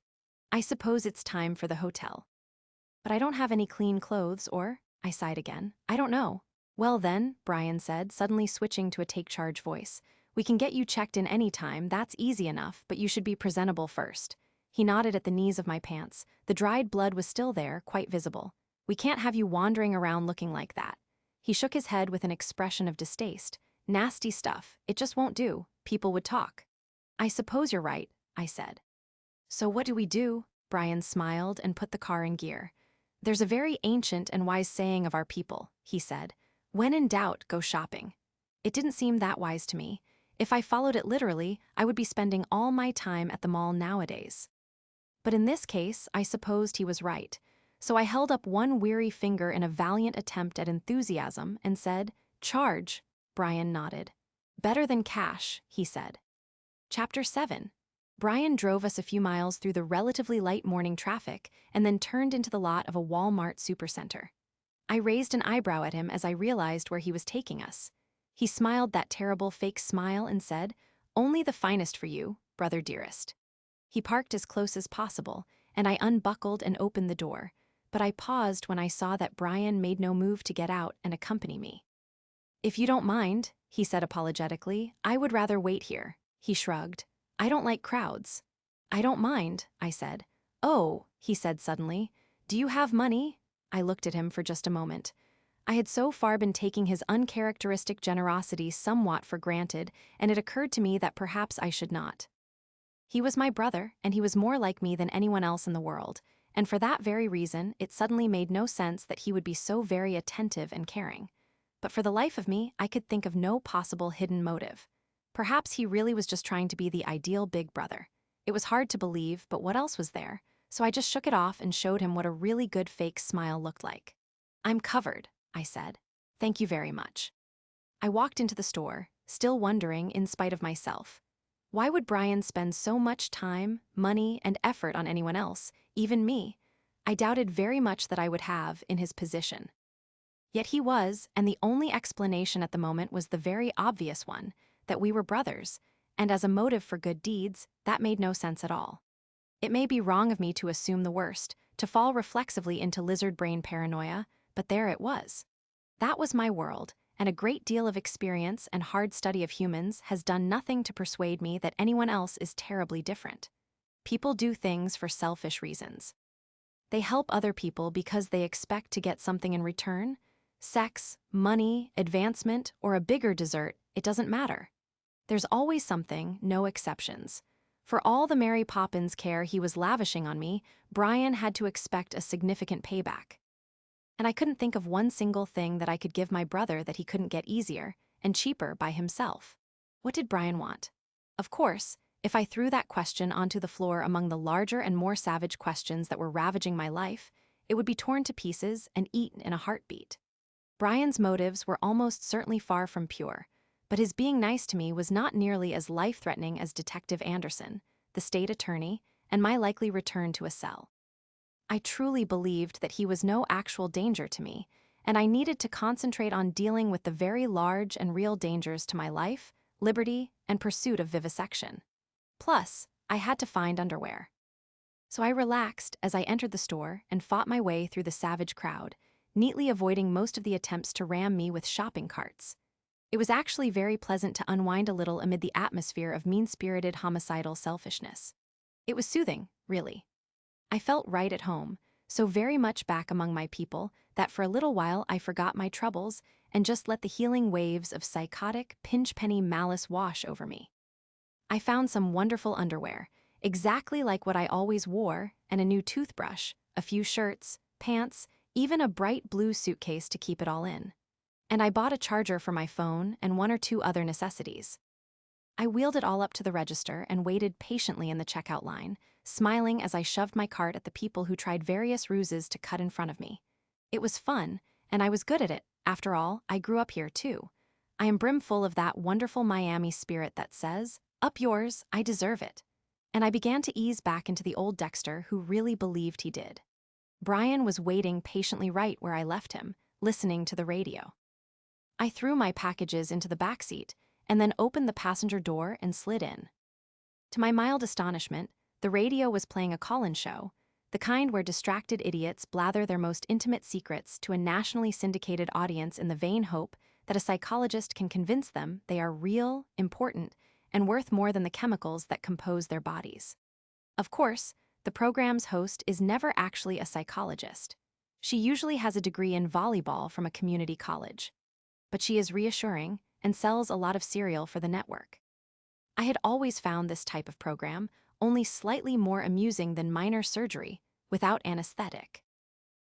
"I suppose it's time for the hotel." "But I don't have any clean clothes, or," I sighed again, "I don't know." "Well then," Brian said, suddenly switching to a take-charge voice, "we can get you checked in any time, that's easy enough, but you should be presentable first." He nodded at the knees of my pants. The dried blood was still there, quite visible. "We can't have you wandering around looking like that." He shook his head with an expression of distaste. "Nasty stuff, it just won't do, people would talk." "I suppose you're right," I said. "So what do we do?" Brian smiled and put the car in gear. "There's a very ancient and wise saying of our people," he said. "When in doubt, go shopping." It didn't seem that wise to me. If I followed it literally, I would be spending all my time at the mall nowadays. But in this case, I supposed he was right. So I held up one weary finger in a valiant attempt at enthusiasm and said, "Charge." Brian nodded. "Better than cash," he said. Chapter 7. Brian drove us a few miles through the relatively light morning traffic and then turned into the lot of a Walmart supercenter. I raised an eyebrow at him as I realized where he was taking us. He smiled that terrible fake smile and said, "Only the finest for you, brother dearest." He parked as close as possible, and I unbuckled and opened the door, but I paused when I saw that Brian made no move to get out and accompany me. "If you don't mind," he said apologetically, "I would rather wait here." He shrugged. "I don't like crowds." "I don't mind," I said. "Oh," he said suddenly, "do you have money?" I looked at him for just a moment. I had so far been taking his uncharacteristic generosity somewhat for granted, and it occurred to me that perhaps I should not. He was my brother, and he was more like me than anyone else in the world, and for that very reason, it suddenly made no sense that he would be so very attentive and caring. But for the life of me, I could think of no possible hidden motive. Perhaps he really was just trying to be the ideal big brother. It was hard to believe, but what else was there? So I just shook it off and showed him what a really good fake smile looked like. "I'm covered," I said. "Thank you very much." I walked into the store, still wondering in spite of myself. Why would Brian spend so much time, money, and effort on anyone else, even me? I doubted very much that I would have in his position. Yet he was, and the only explanation at the moment was the very obvious one, that we were brothers, and as a motive for good deeds, that made no sense at all. It may be wrong of me to assume the worst, to fall reflexively into lizard brain paranoia, but there it was. That was my world, and a great deal of experience and hard study of humans has done nothing to persuade me that anyone else is terribly different. People do things for selfish reasons. They help other people because they expect to get something in return. Sex, money, advancement, or a bigger dessert, it doesn't matter. There's always something, no exceptions. For all the Mary Poppins care he was lavishing on me, Brian had to expect a significant payback. And I couldn't think of one single thing that I could give my brother that he couldn't get easier and cheaper by himself. What did Brian want? Of course, if I threw that question onto the floor among the larger and more savage questions that were ravaging my life, it would be torn to pieces and eaten in a heartbeat. Brian's motives were almost certainly far from pure, but his being nice to me was not nearly as life-threatening as Detective Anderson, the state attorney, and my likely return to a cell. I truly believed that he was no actual danger to me, and I needed to concentrate on dealing with the very large and real dangers to my life, liberty, and pursuit of vivisection. Plus, I had to find underwear. So I relaxed as I entered the store and fought my way through the savage crowd, neatly avoiding most of the attempts to ram me with shopping carts. It was actually very pleasant to unwind a little amid the atmosphere of mean-spirited homicidal selfishness. It was soothing, really. I felt right at home, so very much back among my people that for a little while I forgot my troubles and just let the healing waves of psychotic, pinch-penny malice wash over me. I found some wonderful underwear, exactly like what I always wore, and a new toothbrush, a few shirts, pants, even a bright blue suitcase to keep it all in. And I bought a charger for my phone and one or two other necessities. I wheeled it all up to the register and waited patiently in the checkout line, smiling as I shoved my cart at the people who tried various ruses to cut in front of me. It was fun, and I was good at it. After all, I grew up here too. I am brimful of that wonderful Miami spirit that says, "Up yours, I deserve it." And I began to ease back into the old Dexter who really believed he did. Brian was waiting patiently right where I left him, listening to the radio. I threw my packages into the back seat and then opened the passenger door and slid in. To my mild astonishment, the radio was playing a call-in show, the kind where distracted idiots blather their most intimate secrets to a nationally syndicated audience in the vain hope that a psychologist can convince them they are real, important, and worth more than the chemicals that compose their bodies. Of course, the program's host is never actually a psychologist. She usually has a degree in volleyball from a community college. But she is reassuring and sells a lot of cereal for the network. I had always found this type of program only slightly more amusing than minor surgery without anesthetic.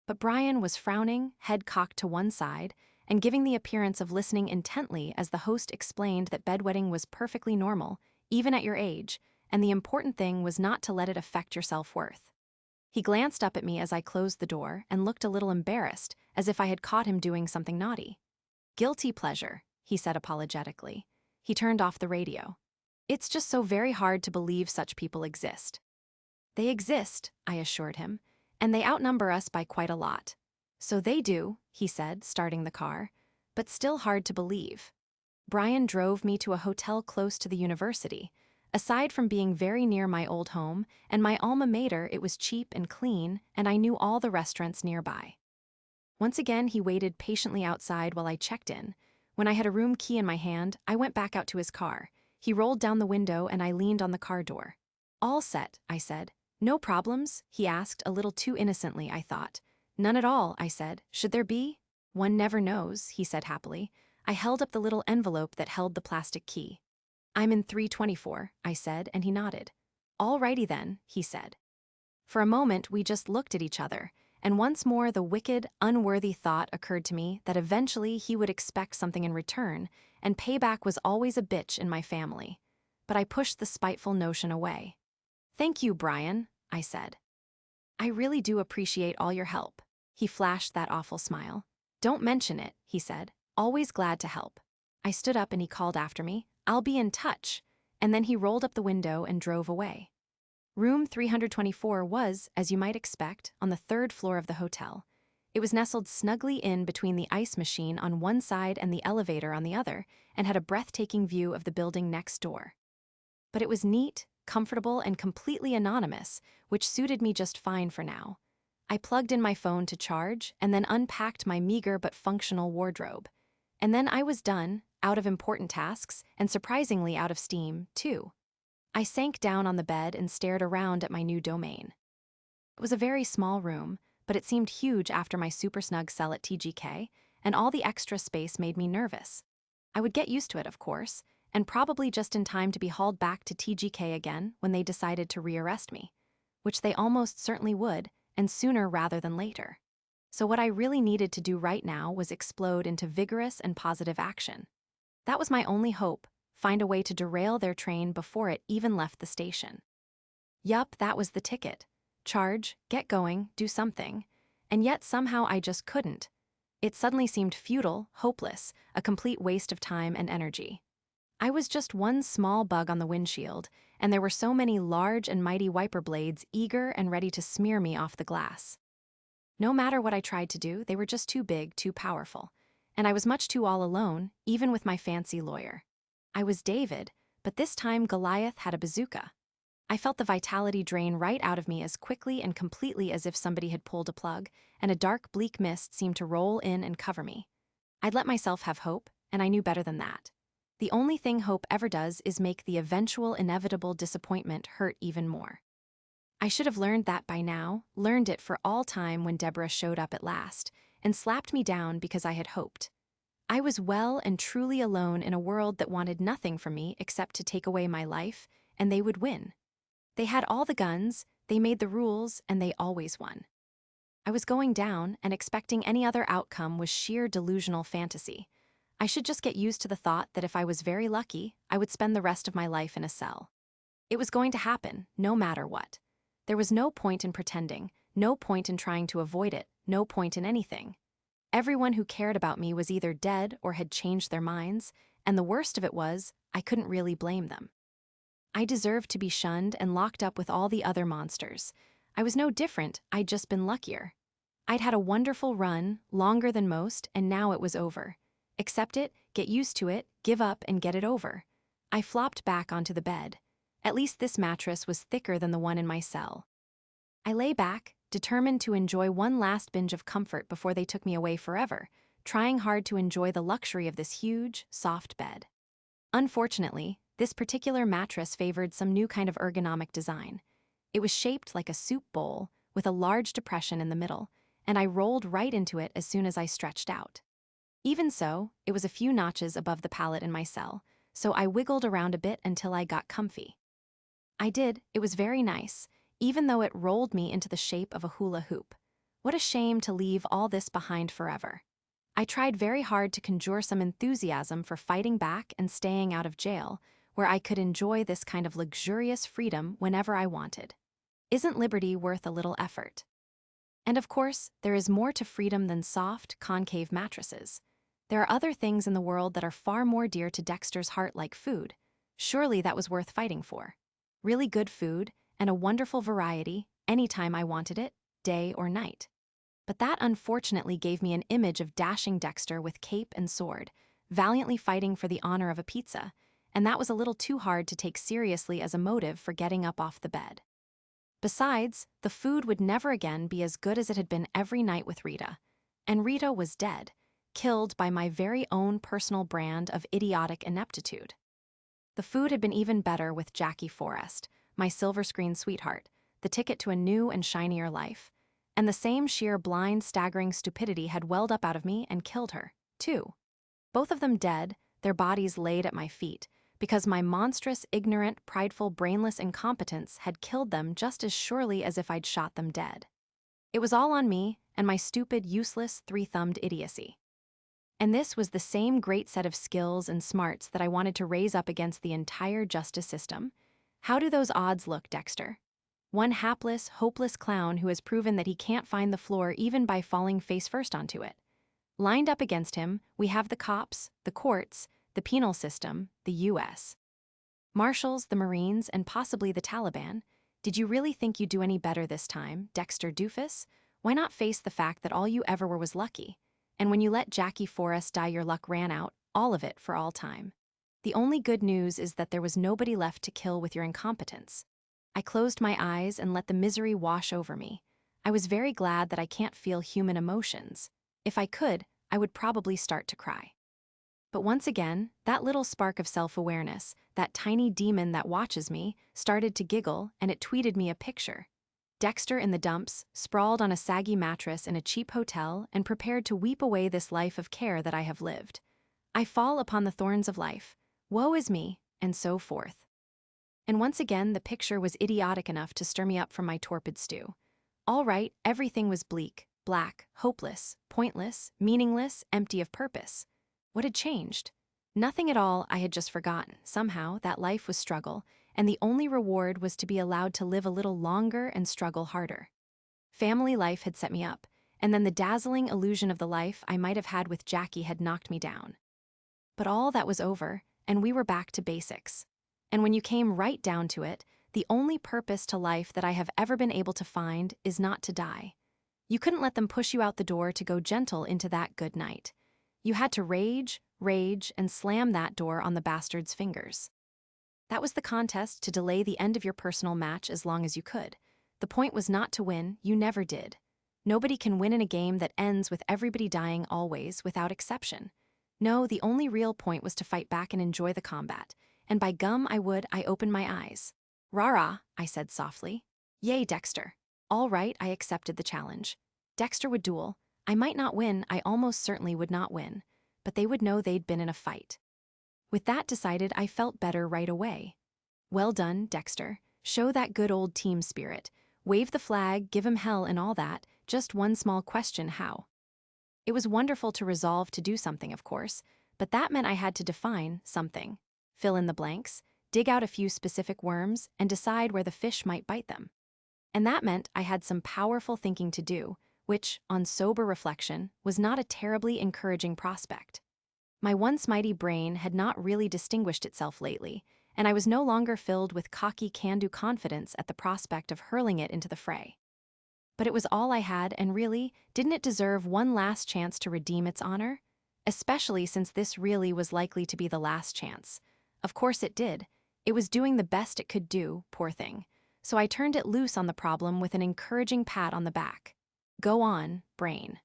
But Brian was frowning, head cocked to one side, and giving the appearance of listening intently as the host explained that bedwetting was perfectly normal, even at your age, and the important thing was not to let it affect your self-worth. He glanced up at me as I closed the door and looked a little embarrassed, as if I had caught him doing something naughty. "Guilty pleasure," he said apologetically. He turned off the radio. "It's just so very hard to believe such people exist." "They exist," I assured him, "and they outnumber us by quite a lot." "So they do," he said, starting the car, "but still hard to believe." Brian drove me to a hotel close to the university. Aside from being very near my old home and my alma mater, it was cheap and clean, and I knew all the restaurants nearby. Once again, he waited patiently outside while I checked in. When I had a room key in my hand, I went back out to his car. He rolled down the window and I leaned on the car door. "All set," I said. "No problems?" he asked, a little too innocently, I thought. "None at all," I said. "Should there be?" "One never knows," he said happily. I held up the little envelope that held the plastic key. "I'm in 324, I said, and he nodded. "All righty then," he said. For a moment, we just looked at each other, and once more the wicked, unworthy thought occurred to me that eventually he would expect something in return, and payback was always a bitch in my family. But I pushed the spiteful notion away. "Thank you, Brian," I said. "I really do appreciate all your help." He flashed that awful smile. "Don't mention it," he said. "Always glad to help." I stood up and he called after me, "I'll be in touch," and then he rolled up the window and drove away. Room 324 was, as you might expect, on the third floor of the hotel. It was nestled snugly in between the ice machine on one side and the elevator on the other, and had a breathtaking view of the building next door. But it was neat, comfortable, and completely anonymous, which suited me just fine for now. I plugged in my phone to charge and then unpacked my meager but functional wardrobe. And then I was done, out of important tasks, and surprisingly out of steam, too. I sank down on the bed and stared around at my new domain. It was a very small room, but it seemed huge after my super snug cell at TGK, and all the extra space made me nervous. I would get used to it, of course, and probably just in time to be hauled back to TGK again when they decided to rearrest me, which they almost certainly would, and sooner rather than later. So what I really needed to do right now was explode into vigorous and positive action. That was my only hope, find a way to derail their train before it even left the station. Yup, that was the ticket. Charge, get going, do something. And yet somehow I just couldn't. It suddenly seemed futile, hopeless, a complete waste of time and energy. I was just one small bug on the windshield, and there were so many large and mighty wiper blades eager and ready to smear me off the glass. No matter what I tried to do, they were just too big, too powerful. And I was much too all alone, even with my fancy lawyer. I was David, but this time Goliath had a bazooka. I felt the vitality drain right out of me as quickly and completely as if somebody had pulled a plug, and a dark, bleak mist seemed to roll in and cover me. I'd let myself have hope, and I knew better than that. The only thing hope ever does is make the eventual, inevitable disappointment hurt even more. I should have learned that by now, learned it for all time when Deborah showed up at last, and slapped me down because I had hoped. I was well and truly alone in a world that wanted nothing from me except to take away my life, and they would win. They had all the guns, they made the rules, and they always won. I was going down, and expecting any other outcome was sheer delusional fantasy. I should just get used to the thought that if I was very lucky, I would spend the rest of my life in a cell. It was going to happen, no matter what. There was no point in pretending, no point in trying to avoid it, no point in anything. Everyone who cared about me was either dead or had changed their minds, and the worst of it was, I couldn't really blame them. I deserved to be shunned and locked up with all the other monsters. I was no different, I'd just been luckier. I'd had a wonderful run, longer than most, and now it was over. Accept it, get used to it, give up, and get it over. I flopped back onto the bed. At least this mattress was thicker than the one in my cell. I lay back, determined to enjoy one last binge of comfort before they took me away forever, trying hard to enjoy the luxury of this huge, soft bed. Unfortunately, this particular mattress favored some new kind of ergonomic design. It was shaped like a soup bowl, with a large depression in the middle, and I rolled right into it as soon as I stretched out. Even so, it was a few notches above the pallet in my cell, so I wiggled around a bit until I got comfy. I did, it was very nice, even though it rolled me into the shape of a hula hoop. What a shame to leave all this behind forever. I tried very hard to conjure some enthusiasm for fighting back and staying out of jail, where I could enjoy this kind of luxurious freedom whenever I wanted. Isn't liberty worth a little effort? And of course, there is more to freedom than soft, concave mattresses. There are other things in the world that are far more dear to Dexter's heart, like food. Surely that was worth fighting for. Really good food, and a wonderful variety, anytime I wanted it, day or night. But that unfortunately gave me an image of dashing Dexter with cape and sword, valiantly fighting for the honor of a pizza, and that was a little too hard to take seriously as a motive for getting up off the bed. Besides, the food would never again be as good as it had been every night with Rita. And Rita was dead, killed by my very own personal brand of idiotic ineptitude. The food had been even better with Jackie Forrest, my silver screen sweetheart, the ticket to a new and shinier life. And the same sheer blind, staggering stupidity had welled up out of me and killed her, too. Both of them dead, their bodies laid at my feet, because my monstrous, ignorant, prideful, brainless incompetence had killed them just as surely as if I'd shot them dead. It was all on me and my stupid, useless, three-thumbed idiocy. And this was the same great set of skills and smarts that I wanted to raise up against the entire justice system. How do those odds look, Dexter? One hapless, hopeless clown who has proven that he can't find the floor even by falling face first onto it. Lined up against him, we have the cops, the courts, the penal system, the U.S. Marshals, the Marines, and possibly the Taliban. Did you really think you'd do any better this time, Dexter Doofus? Why not face the fact that all you ever were was lucky? And when you let Jackie Forrest die, your luck ran out, all of it for all time. The only good news is that there was nobody left to kill with your incompetence. I closed my eyes and let the misery wash over me. I was very glad that I can't feel human emotions. If I could, I would probably start to cry. But once again, that little spark of self-awareness, that tiny demon that watches me, started to giggle, and it tweeted me a picture. Dexter in the dumps, sprawled on a saggy mattress in a cheap hotel and prepared to weep away this life of care that I have lived. I fall upon the thorns of life. Woe is me, and so forth. And once again, the picture was idiotic enough to stir me up from my torpid stew. All right, everything was bleak, black, hopeless, pointless, meaningless, empty of purpose. What had changed? Nothing at all. I had just forgotten, somehow, that life was struggle, and the only reward was to be allowed to live a little longer and struggle harder. Family life had set me up, and then the dazzling illusion of the life I might have had with Jackie had knocked me down. But all that was over, and we were back to basics. And when you came right down to it, the only purpose to life that I have ever been able to find is not to die. You couldn't let them push you out the door to go gentle into that good night. You had to rage, and slam that door on the bastard's fingers. That was the contest, to delay the end of your personal match as long as you could. The point was not to win, you never did. Nobody can win in a game that ends with everybody dying always, without exception. No, the only real point was to fight back and enjoy the combat. And by gum I opened my eyes. "Rah-rah," I said softly. "Yay, Dexter." All right, I accepted the challenge. Dexter would duel. I might not win, I almost certainly would not win, but they would know they'd been in a fight. With that decided, I felt better right away. Well done, Dexter. Show that good old team spirit. Wave the flag, give him hell and all that. Just one small question: how? It was wonderful to resolve to do something, of course, but that meant I had to define something. Fill in the blanks, dig out a few specific worms, and decide where the fish might bite them. And that meant I had some powerful thinking to do, which, on sober reflection, was not a terribly encouraging prospect. My once mighty brain had not really distinguished itself lately, and I was no longer filled with cocky can-do confidence at the prospect of hurling it into the fray. But it was all I had, and really, didn't it deserve one last chance to redeem its honor? Especially since this really was likely to be the last chance. Of course it did. It was doing the best it could do, poor thing. So I turned it loose on the problem with an encouraging pat on the back. Go on, brain.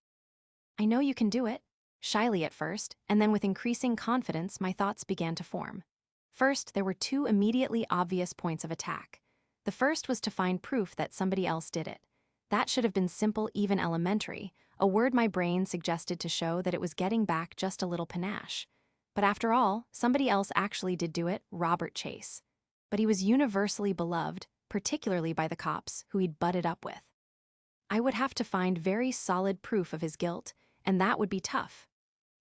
I know you can do it. Shyly at first, and then with increasing confidence, my thoughts began to form. First, there were two immediately obvious points of attack. The first was to find proof that somebody else did it. That should have been simple, even elementary, a word my brain suggested to show that it was getting back just a little panache. But after all, somebody else actually did do it, Robert Chase. But he was universally beloved, particularly by the cops who he'd butted up with. I would have to find very solid proof of his guilt, and that would be tough.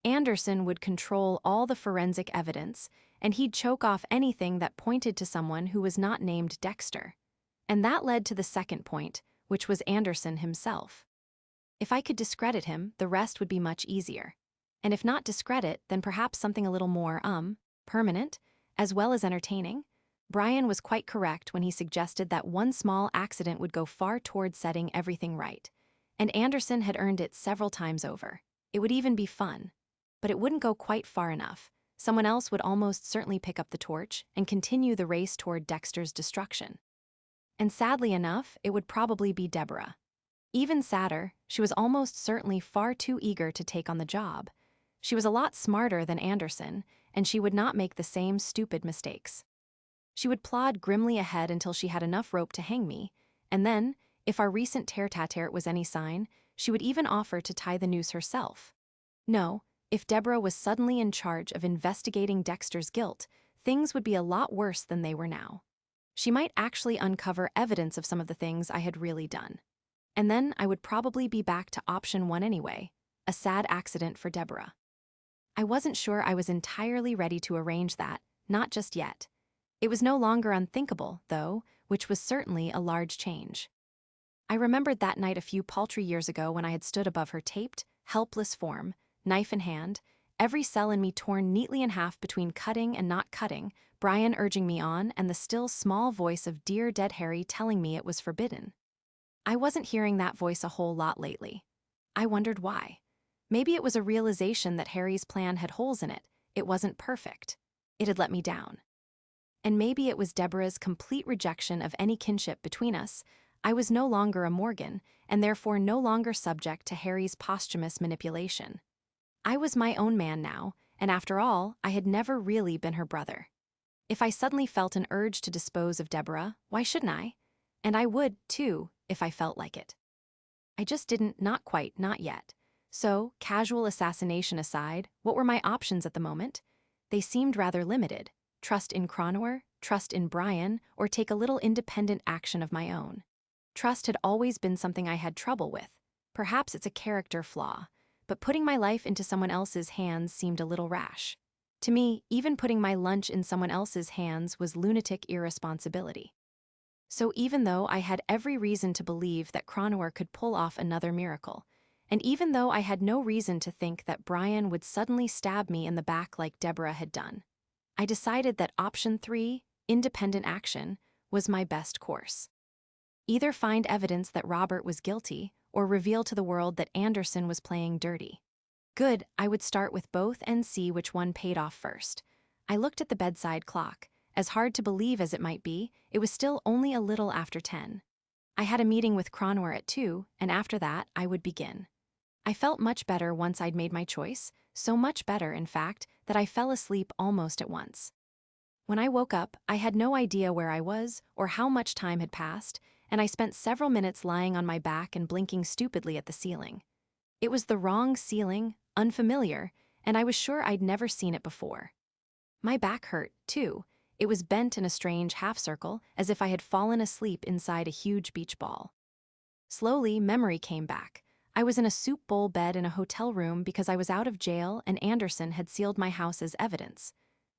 Anderson would control all the forensic evidence, and he'd choke off anything that pointed to someone who was not named Dexter. And that led to the second point, which was Anderson himself. If I could discredit him, the rest would be much easier. And if not discredit, then perhaps something a little more, permanent, as well as entertaining. Brian was quite correct when he suggested that one small accident would go far towards setting everything right. And Anderson had earned it several times over. It would even be fun. But it wouldn't go quite far enough. Someone else would almost certainly pick up the torch and continue the race toward Dexter's destruction. And sadly enough, it would probably be Deborah. Even sadder, she was almost certainly far too eager to take on the job. She was a lot smarter than Anderson, and she would not make the same stupid mistakes. She would plod grimly ahead until she had enough rope to hang me, and then, if our recent tete-a-tete was any sign, she would even offer to tie the noose herself. No, if Deborah was suddenly in charge of investigating Dexter's guilt, things would be a lot worse than they were now. She might actually uncover evidence of some of the things I had really done. And then I would probably be back to option one anyway, a sad accident for Deborah. I wasn't sure I was entirely ready to arrange that, not just yet. It was no longer unthinkable, though, which was certainly a large change. I remembered that night a few paltry years ago when I had stood above her taped, helpless form, knife in hand, every cell in me torn neatly in half between cutting and not cutting, Brian urging me on, and the still small voice of dear dead Harry telling me it was forbidden. I wasn't hearing that voice a whole lot lately. I wondered why. Maybe it was a realization that Harry's plan had holes in it. It wasn't perfect. It had let me down. And maybe it was Deborah's complete rejection of any kinship between us. I was no longer a Morgan, and therefore no longer subject to Harry's posthumous manipulation. I was my own man now, and after all, I had never really been her brother. If I suddenly felt an urge to dispose of Deborah, why shouldn't I? And I would, too, if I felt like it. I just didn't, not quite, not yet. So, casual assassination aside, what were my options at the moment? They seemed rather limited. Trust in Cronwer, trust in Brian, or take a little independent action of my own. Trust had always been something I had trouble with. Perhaps it's a character flaw, but putting my life into someone else's hands seemed a little rash. To me, even putting my lunch in someone else's hands was lunatic irresponsibility. So even though I had every reason to believe that Cronwer could pull off another miracle, and even though I had no reason to think that Brian would suddenly stab me in the back like Deborah had done, I decided that option 3, independent action, was my best course. Either find evidence that Robert was guilty, or reveal to the world that Anderson was playing dirty. Good, I would start with both and see which one paid off first. I looked at the bedside clock. As hard to believe as it might be, it was still only a little after 10. I had a meeting with Cronwer at 2, and after that, I would begin. I felt much better once I'd made my choice, so much better, in fact, that I fell asleep almost at once. When I woke up, I had no idea where I was or how much time had passed, and I spent several minutes lying on my back and blinking stupidly at the ceiling. It was the wrong ceiling, unfamiliar, and I was sure I'd never seen it before. My back hurt, too. It was bent in a strange half-circle, as if I had fallen asleep inside a huge beach ball. Slowly, memory came back. I was in a soup bowl bed in a hotel room because I was out of jail and Anderson had sealed my house as evidence.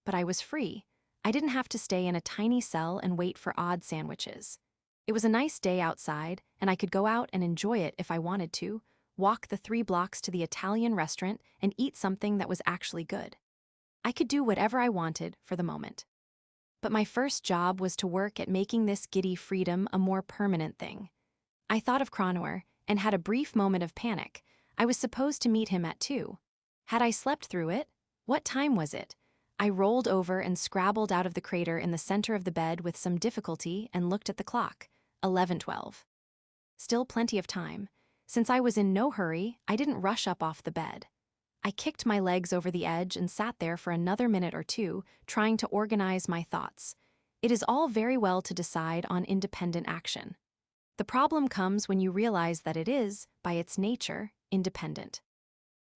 But I was free. I didn't have to stay in a tiny cell and wait for odd sandwiches. It was a nice day outside, and I could go out and enjoy it if I wanted to, walk the 3 blocks to the Italian restaurant and eat something that was actually good. I could do whatever I wanted for the moment. But my first job was to work at making this giddy freedom a more permanent thing. I thought of Cronwer and had a brief moment of panic. I was supposed to meet him at 2. Had I slept through it? What time was it? I rolled over and scrabbled out of the crater in the center of the bed with some difficulty and looked at the clock. 11:12. Still plenty of time. Since I was in no hurry, I didn't rush up off the bed. I kicked my legs over the edge and sat there for another minute or two, trying to organize my thoughts. It is all very well to decide on independent action. The problem comes when you realize that it is, by its nature, independent.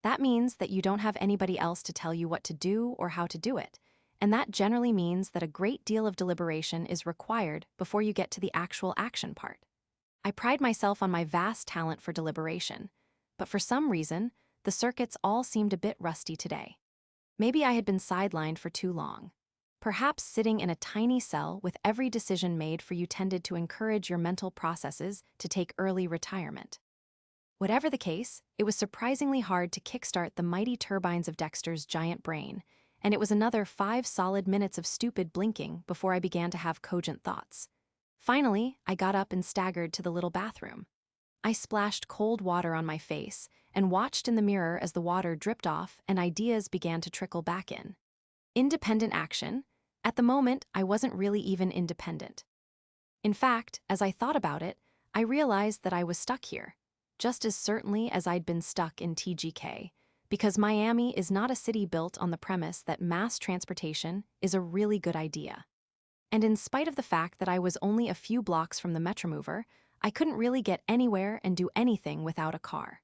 That means that you don't have anybody else to tell you what to do or how to do it, and that generally means that a great deal of deliberation is required before you get to the actual action part. I pride myself on my vast talent for deliberation, but for some reason, the circuits all seemed a bit rusty today. Maybe I had been sidelined for too long. Perhaps sitting in a tiny cell with every decision made for you tended to encourage your mental processes to take early retirement. Whatever the case, it was surprisingly hard to kickstart the mighty turbines of Dexter's giant brain, and it was another 5 solid minutes of stupid blinking before I began to have cogent thoughts. Finally, I got up and staggered to the little bathroom. I splashed cold water on my face and watched in the mirror as the water dripped off and ideas began to trickle back in. Independent action? At the moment, I wasn't really even independent. In fact, as I thought about it, I realized that I was stuck here, just as certainly as I'd been stuck in TGK, because Miami is not a city built on the premise that mass transportation is a really good idea. And in spite of the fact that I was only a few blocks from the Metromover, I couldn't really get anywhere and do anything without a car.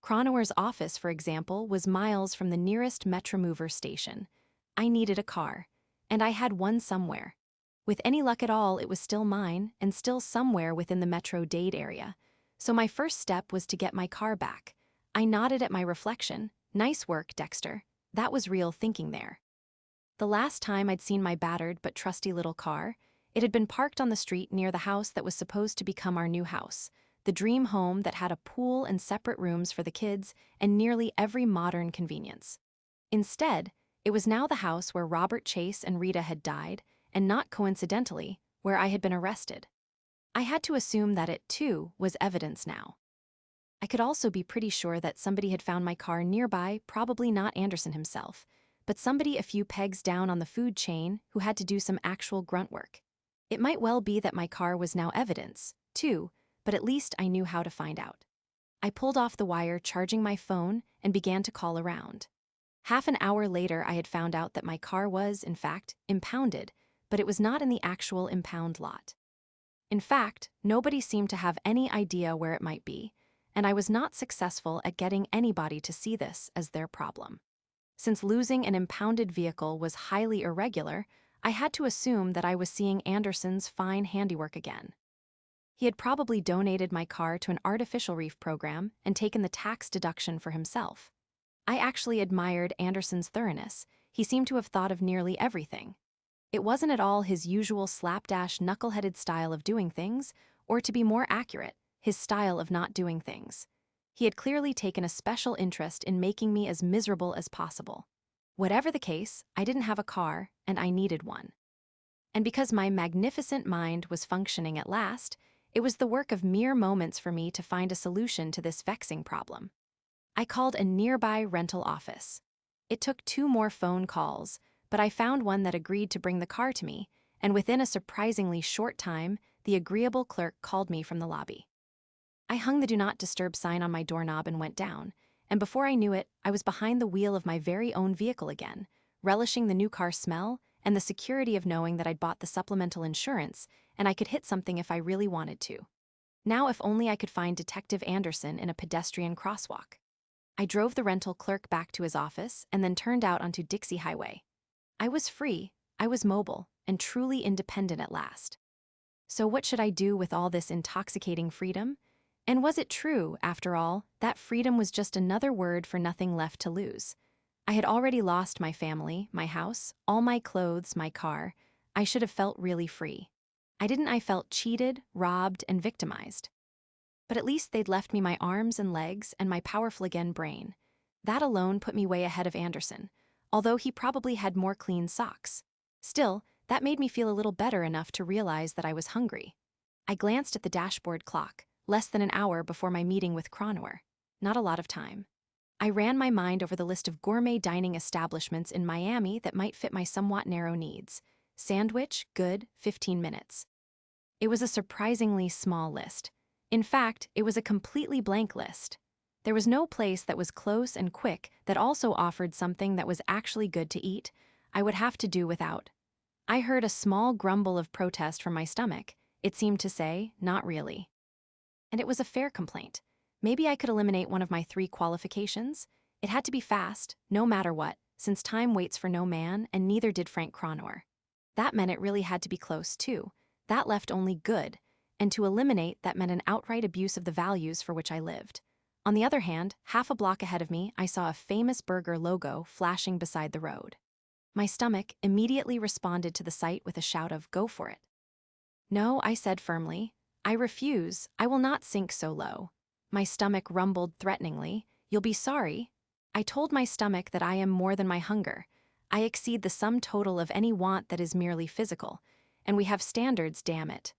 Cronower's office, for example, was miles from the nearest Metromover station. I needed a car, and I had one somewhere. With any luck at all, it was still mine and still somewhere within the Metro Dade area. So my first step was to get my car back. I nodded at my reflection. Nice work, Dexter. That was real thinking there. The last time I'd seen my battered but trusty little car, it had been parked on the street near the house that was supposed to become our new house, the dream home that had a pool and separate rooms for the kids and nearly every modern convenience. Instead, it was now the house where Robert Chase and Rita had died, and not coincidentally, where I had been arrested. I had to assume that it, too, was evidence now. I could also be pretty sure that somebody had found my car nearby, probably not Anderson himself, but somebody a few pegs down on the food chain who had to do some actual grunt work. It might well be that my car was now evidence, too, but at least I knew how to find out. I pulled off the wire, charging my phone, and began to call around. Half an hour later, I had found out that my car was, in fact, impounded, but it was not in the actual impound lot. In fact, nobody seemed to have any idea where it might be, and I was not successful at getting anybody to see this as their problem. Since losing an impounded vehicle was highly irregular, I had to assume that I was seeing Anderson's fine handiwork again. He had probably donated my car to an artificial reef program and taken the tax deduction for himself. I actually admired Anderson's thoroughness. He seemed to have thought of nearly everything. It wasn't at all his usual slapdash, knuckle-headed style of doing things, or to be more accurate, his style of not doing things. He had clearly taken a special interest in making me as miserable as possible. Whatever the case, I didn't have a car, and I needed one. And because my magnificent mind was functioning at last, it was the work of mere moments for me to find a solution to this vexing problem. I called a nearby rental office. It took 2 more phone calls, but I found one that agreed to bring the car to me, and within a surprisingly short time, the agreeable clerk called me from the lobby. I hung the Do Not Disturb sign on my doorknob and went down, and before I knew it, I was behind the wheel of my very own vehicle again, relishing the new car smell and the security of knowing that I'd bought the supplemental insurance and I could hit something if I really wanted to. Now if only I could find Detective Anderson in a pedestrian crosswalk. I drove the rental clerk back to his office and then turned out onto Dixie Highway. I was free, I was mobile, and truly independent at last. So what should I do with all this intoxicating freedom? And was it true, after all, that freedom was just another word for nothing left to lose? I had already lost my family, my house, all my clothes, my car. I should have felt really free. I felt cheated, robbed, and victimized. But at least they'd left me my arms and legs and my powerful again brain. That alone put me way ahead of Anderson, although he probably had more clean socks. Still, that made me feel a little better enough to realize that I was hungry. I glanced at the dashboard clock, less than an hour before my meeting with Cronower. Not a lot of time. I ran my mind over the list of gourmet dining establishments in Miami that might fit my somewhat narrow needs. Sandwich, good, 15 minutes. It was a surprisingly small list. In fact, it was a completely blank list. There was no place that was close and quick that also offered something that was actually good to eat. I would have to do without. I heard a small grumble of protest from my stomach. It seemed to say, not really. And it was a fair complaint. Maybe I could eliminate one of my 3 qualifications. It had to be fast, no matter what, since time waits for no man, and neither did Frank Cronower. That meant it really had to be close, too. That left only good, and to eliminate that meant an outright abuse of the values for which I lived. On the other hand, half a block ahead of me, I saw a famous burger logo flashing beside the road. My stomach immediately responded to the sight with a shout of, "Go for it." "No," I said firmly. "I refuse. I will not sink so low." My stomach rumbled threateningly. "You'll be sorry." I told my stomach that I am more than my hunger. I exceed the sum total of any want that is merely physical. And we have standards, damn it.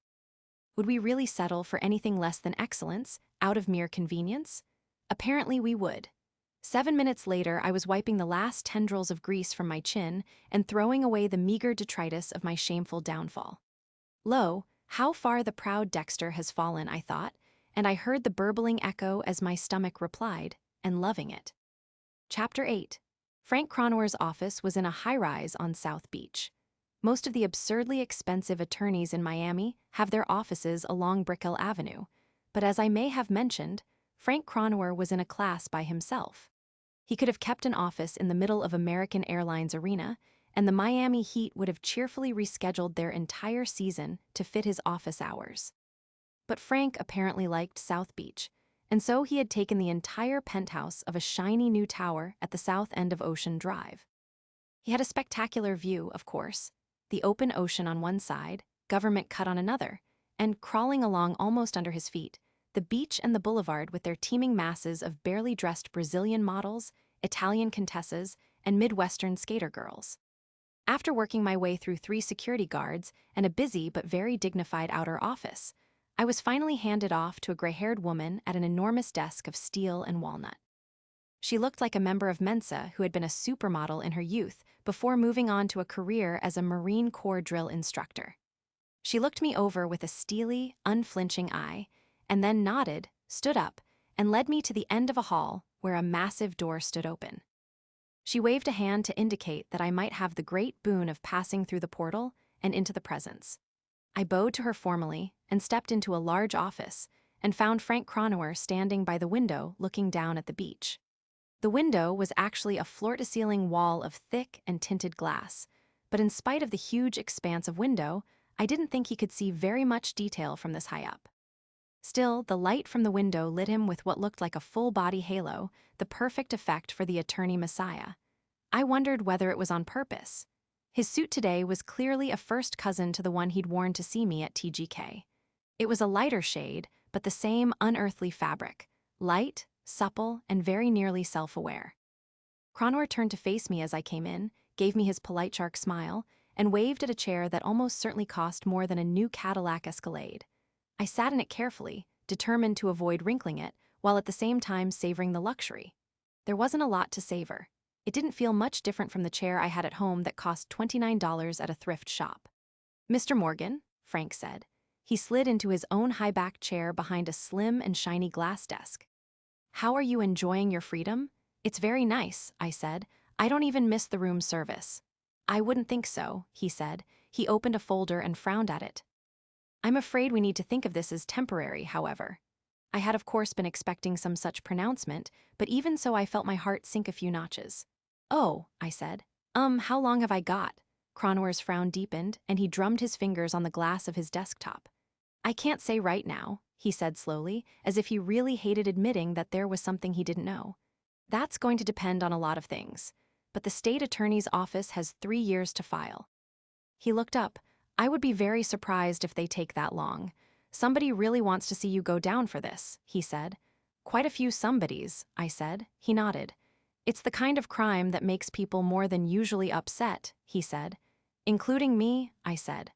Would we really settle for anything less than excellence, out of mere convenience? Apparently we would. 7 minutes later, I was wiping the last tendrils of grease from my chin and throwing away the meager detritus of my shameful downfall. Lo, how far the proud Dexter has fallen, I thought, and I heard the burbling echo as my stomach replied, and loving it. Chapter 8. Frank Cronwer's office was in a high-rise on South Beach. Most of the absurdly expensive attorneys in Miami have their offices along Brickell Avenue, but as I may have mentioned, Frank Cronwer was in a class by himself. He could have kept an office in the middle of American Airlines Arena, and the Miami Heat would have cheerfully rescheduled their entire season to fit his office hours. But Frank apparently liked South Beach, and so he had taken the entire penthouse of a shiny new tower at the south end of Ocean Drive. He had a spectacular view, of course, the open ocean on one side, Government Cut on another, and crawling along almost under his feet, the beach and the boulevard with their teeming masses of barely dressed Brazilian models, Italian contessas, and Midwestern skater girls. After working my way through 3 security guards and a busy but very dignified outer office, I was finally handed off to a gray-haired woman at an enormous desk of steel and walnut. She looked like a member of Mensa who had been a supermodel in her youth before moving on to a career as a Marine Corps drill instructor. She looked me over with a steely, unflinching eye, and then nodded, stood up, and led me to the end of a hall where a massive door stood open. She waved a hand to indicate that I might have the great boon of passing through the portal and into the presence. I bowed to her formally and stepped into a large office and found Frank Cronwer standing by the window looking down at the beach. The window was actually a floor-to-ceiling wall of thick and tinted glass, but in spite of the huge expanse of window, I didn't think he could see very much detail from this high up. Still, the light from the window lit him with what looked like a full-body halo, the perfect effect for the attorney messiah. I wondered whether it was on purpose. His suit today was clearly a first cousin to the one he'd worn to see me at TGK. It was a lighter shade, but the same unearthly fabric, light, supple, and very nearly self-aware. Cronwer turned to face me as I came in, gave me his polite shark smile, and waved at a chair that almost certainly cost more than a new Cadillac Escalade. I sat in it carefully, determined to avoid wrinkling it, while at the same time savoring the luxury. There wasn't a lot to savor. It didn't feel much different from the chair I had at home that cost $29 at a thrift shop. "Mr. Morgan," Frank said. He slid into his own high-backed chair behind a slim and shiny glass desk. "How are you enjoying your freedom?" "It's very nice," I said. "I don't even miss the room service." "I wouldn't think so," he said. He opened a folder and frowned at it. "I'm afraid we need to think of this as temporary, however." I had of course been expecting some such pronouncement, but even so I felt my heart sink a few notches. "Oh," I said. How long have I got?" Cronwer's frown deepened, and he drummed his fingers on the glass of his desktop. "I can't say right now," he said slowly, as if he really hated admitting that there was something he didn't know. "That's going to depend on a lot of things, but the state attorney's office has 3 years to file." He looked up. "I would be very surprised if they take that long. Somebody really wants to see you go down for this," he said. "Quite a few somebodies," I said. He nodded. "It's the kind of crime that makes people more than usually upset," he said. "Including me," I said.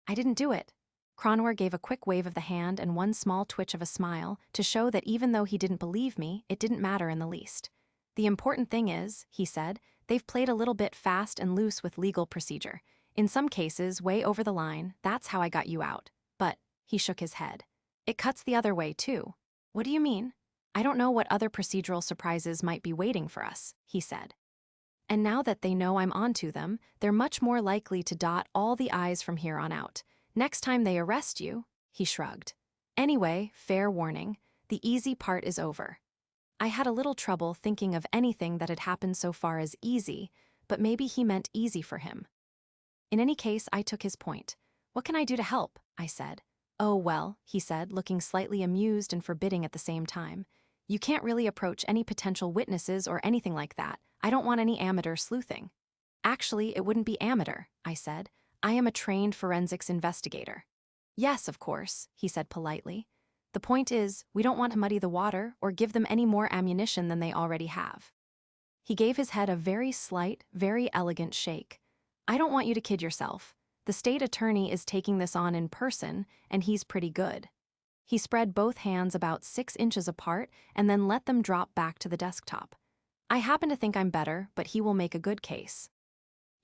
"I didn't do it." Cronwer gave a quick wave of the hand and one small twitch of a smile to show that even though he didn't believe me, it didn't matter in the least. "The important thing is," he said, "they've played a little bit fast and loose with legal procedure. In some cases, way over the line. That's how I got you out. But," he shook his head, "it cuts the other way, too." "What do you mean?" "I don't know what other procedural surprises might be waiting for us," he said. "And now that they know I'm onto them, they're much more likely to dot all the I's from here on out. Next time they arrest you," he shrugged. "Anyway, fair warning, the easy part is over." I had a little trouble thinking of anything that had happened so far as easy, but maybe he meant easy for him. In any case, I took his point. "What can I do to help?" I said. "Oh, well," he said, looking slightly amused and forbidding at the same time. "You can't really approach any potential witnesses or anything like that. I don't want any amateur sleuthing." Actually, it wouldn't be amateur, I said. I am a trained forensics investigator. Yes, of course, he said politely. The point is, we don't want to muddy the water or give them any more ammunition than they already have. He gave his head a very slight, very elegant shake. I don't want you to kid yourself. The state attorney is taking this on in person, and he's pretty good. He spread both hands about 6 inches apart and then let them drop back to the desktop. I happen to think I'm better, but he will make a good case.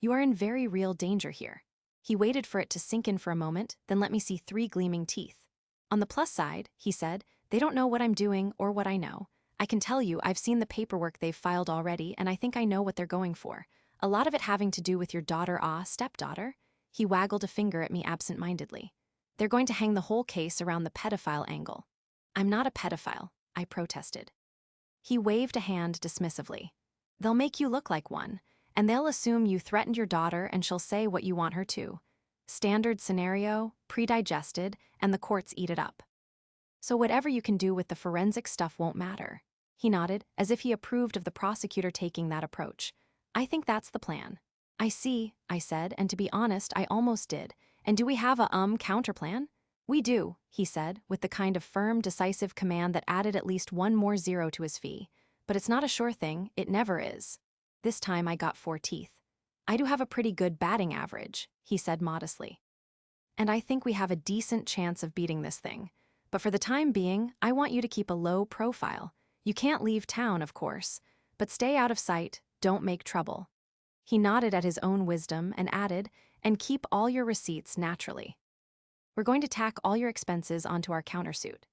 You are in very real danger here. He waited for it to sink in for a moment, then let me see 3 gleaming teeth. On the plus side, he said, they don't know what I'm doing or what I know. I can tell you I've seen the paperwork they've filed already, and I think I know what they're going for. A lot of it having to do with your stepdaughter. He waggled a finger at me absent-mindedly. They're going to hang the whole case around the pedophile angle. I'm not a pedophile, I protested. He waved a hand dismissively. They'll make you look like one, and they'll assume you threatened your daughter and she'll say what you want her to. Standard scenario, pre-digested, and the courts eat it up. So whatever you can do with the forensic stuff won't matter. He nodded, as if he approved of the prosecutor taking that approach. I think that's the plan. I see, I said, and to be honest, I almost did. And do we have a counterplan? We do, he said, with the kind of firm, decisive command that added at least 1 more zero to his fee. But it's not a sure thing, it never is. This time I got 4 teeth. I do have a pretty good batting average, he said modestly. And I think we have a decent chance of beating this thing. But for the time being, I want you to keep a low profile. You can't leave town, of course, but stay out of sight, don't make trouble. He nodded at his own wisdom and added, and keep all your receipts naturally. We're going to tack all your expenses onto our countersuit.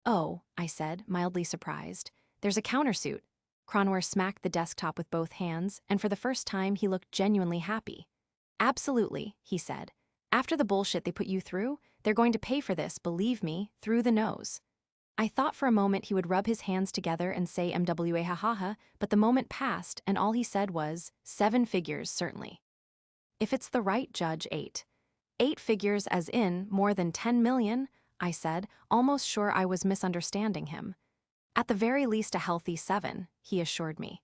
Oh, I said, mildly surprised. There's a countersuit. Cronwer smacked the desktop with both hands, and for the first time he looked genuinely happy. Absolutely, he said. After the bullshit they put you through, they're going to pay for this, believe me, through the nose. I thought for a moment he would rub his hands together and say MWA ha, but the moment passed and all he said was, 7 figures, certainly. If it's the right judge, 8. 8 figures as in more than 10 million, I said, almost sure I was misunderstanding him. At the very least a healthy 7, he assured me.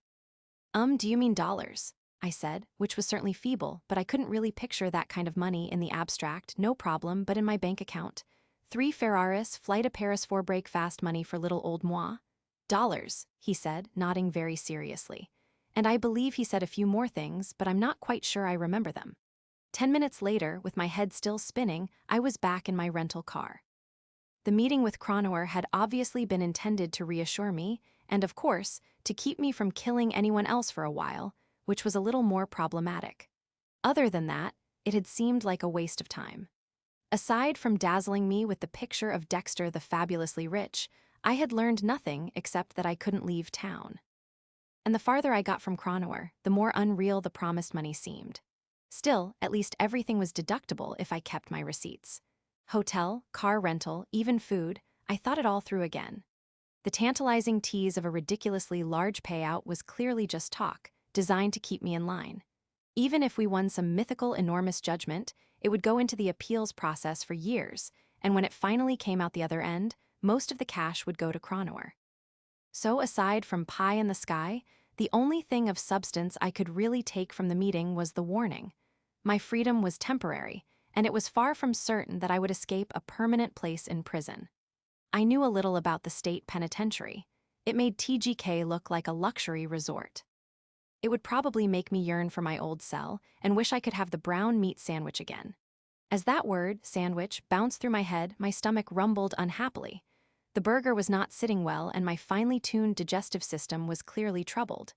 Do you mean dollars? I said, which was certainly feeble, but I couldn't really picture that kind of money in the abstract, no problem, but in my bank account. 3 Ferraris, flight to Paris for break fast money for little old moi. Dollars, he said, nodding very seriously. And I believe he said a few more things, but I'm not quite sure I remember them. 10 minutes later, with my head still spinning, I was back in my rental car. The meeting with Cronwer had obviously been intended to reassure me, and of course, to keep me from killing anyone else for a while, which was a little more problematic. Other than that, it had seemed like a waste of time. Aside from dazzling me with the picture of Dexter the fabulously rich, I had learned nothing except that I couldn't leave town. And the farther I got from Cronwer, the more unreal the promised money seemed. Still, at least everything was deductible if I kept my receipts. Hotel, car rental, even food, I thought it all through again. The tantalizing tease of a ridiculously large payout was clearly just talk, designed to keep me in line. Even if we won some mythical enormous judgment, it would go into the appeals process for years, and when it finally came out the other end, most of the cash would go to Cronwer. So aside from pie in the sky, the only thing of substance I could really take from the meeting was the warning. My freedom was temporary, and it was far from certain that I would escape a permanent place in prison. I knew a little about the state penitentiary. It made TGK look like a luxury resort. It would probably make me yearn for my old cell and wish I could have the brown meat sandwich again. As that word, sandwich, bounced through my head, my stomach rumbled unhappily. The burger was not sitting well, and my finely tuned digestive system was clearly troubled.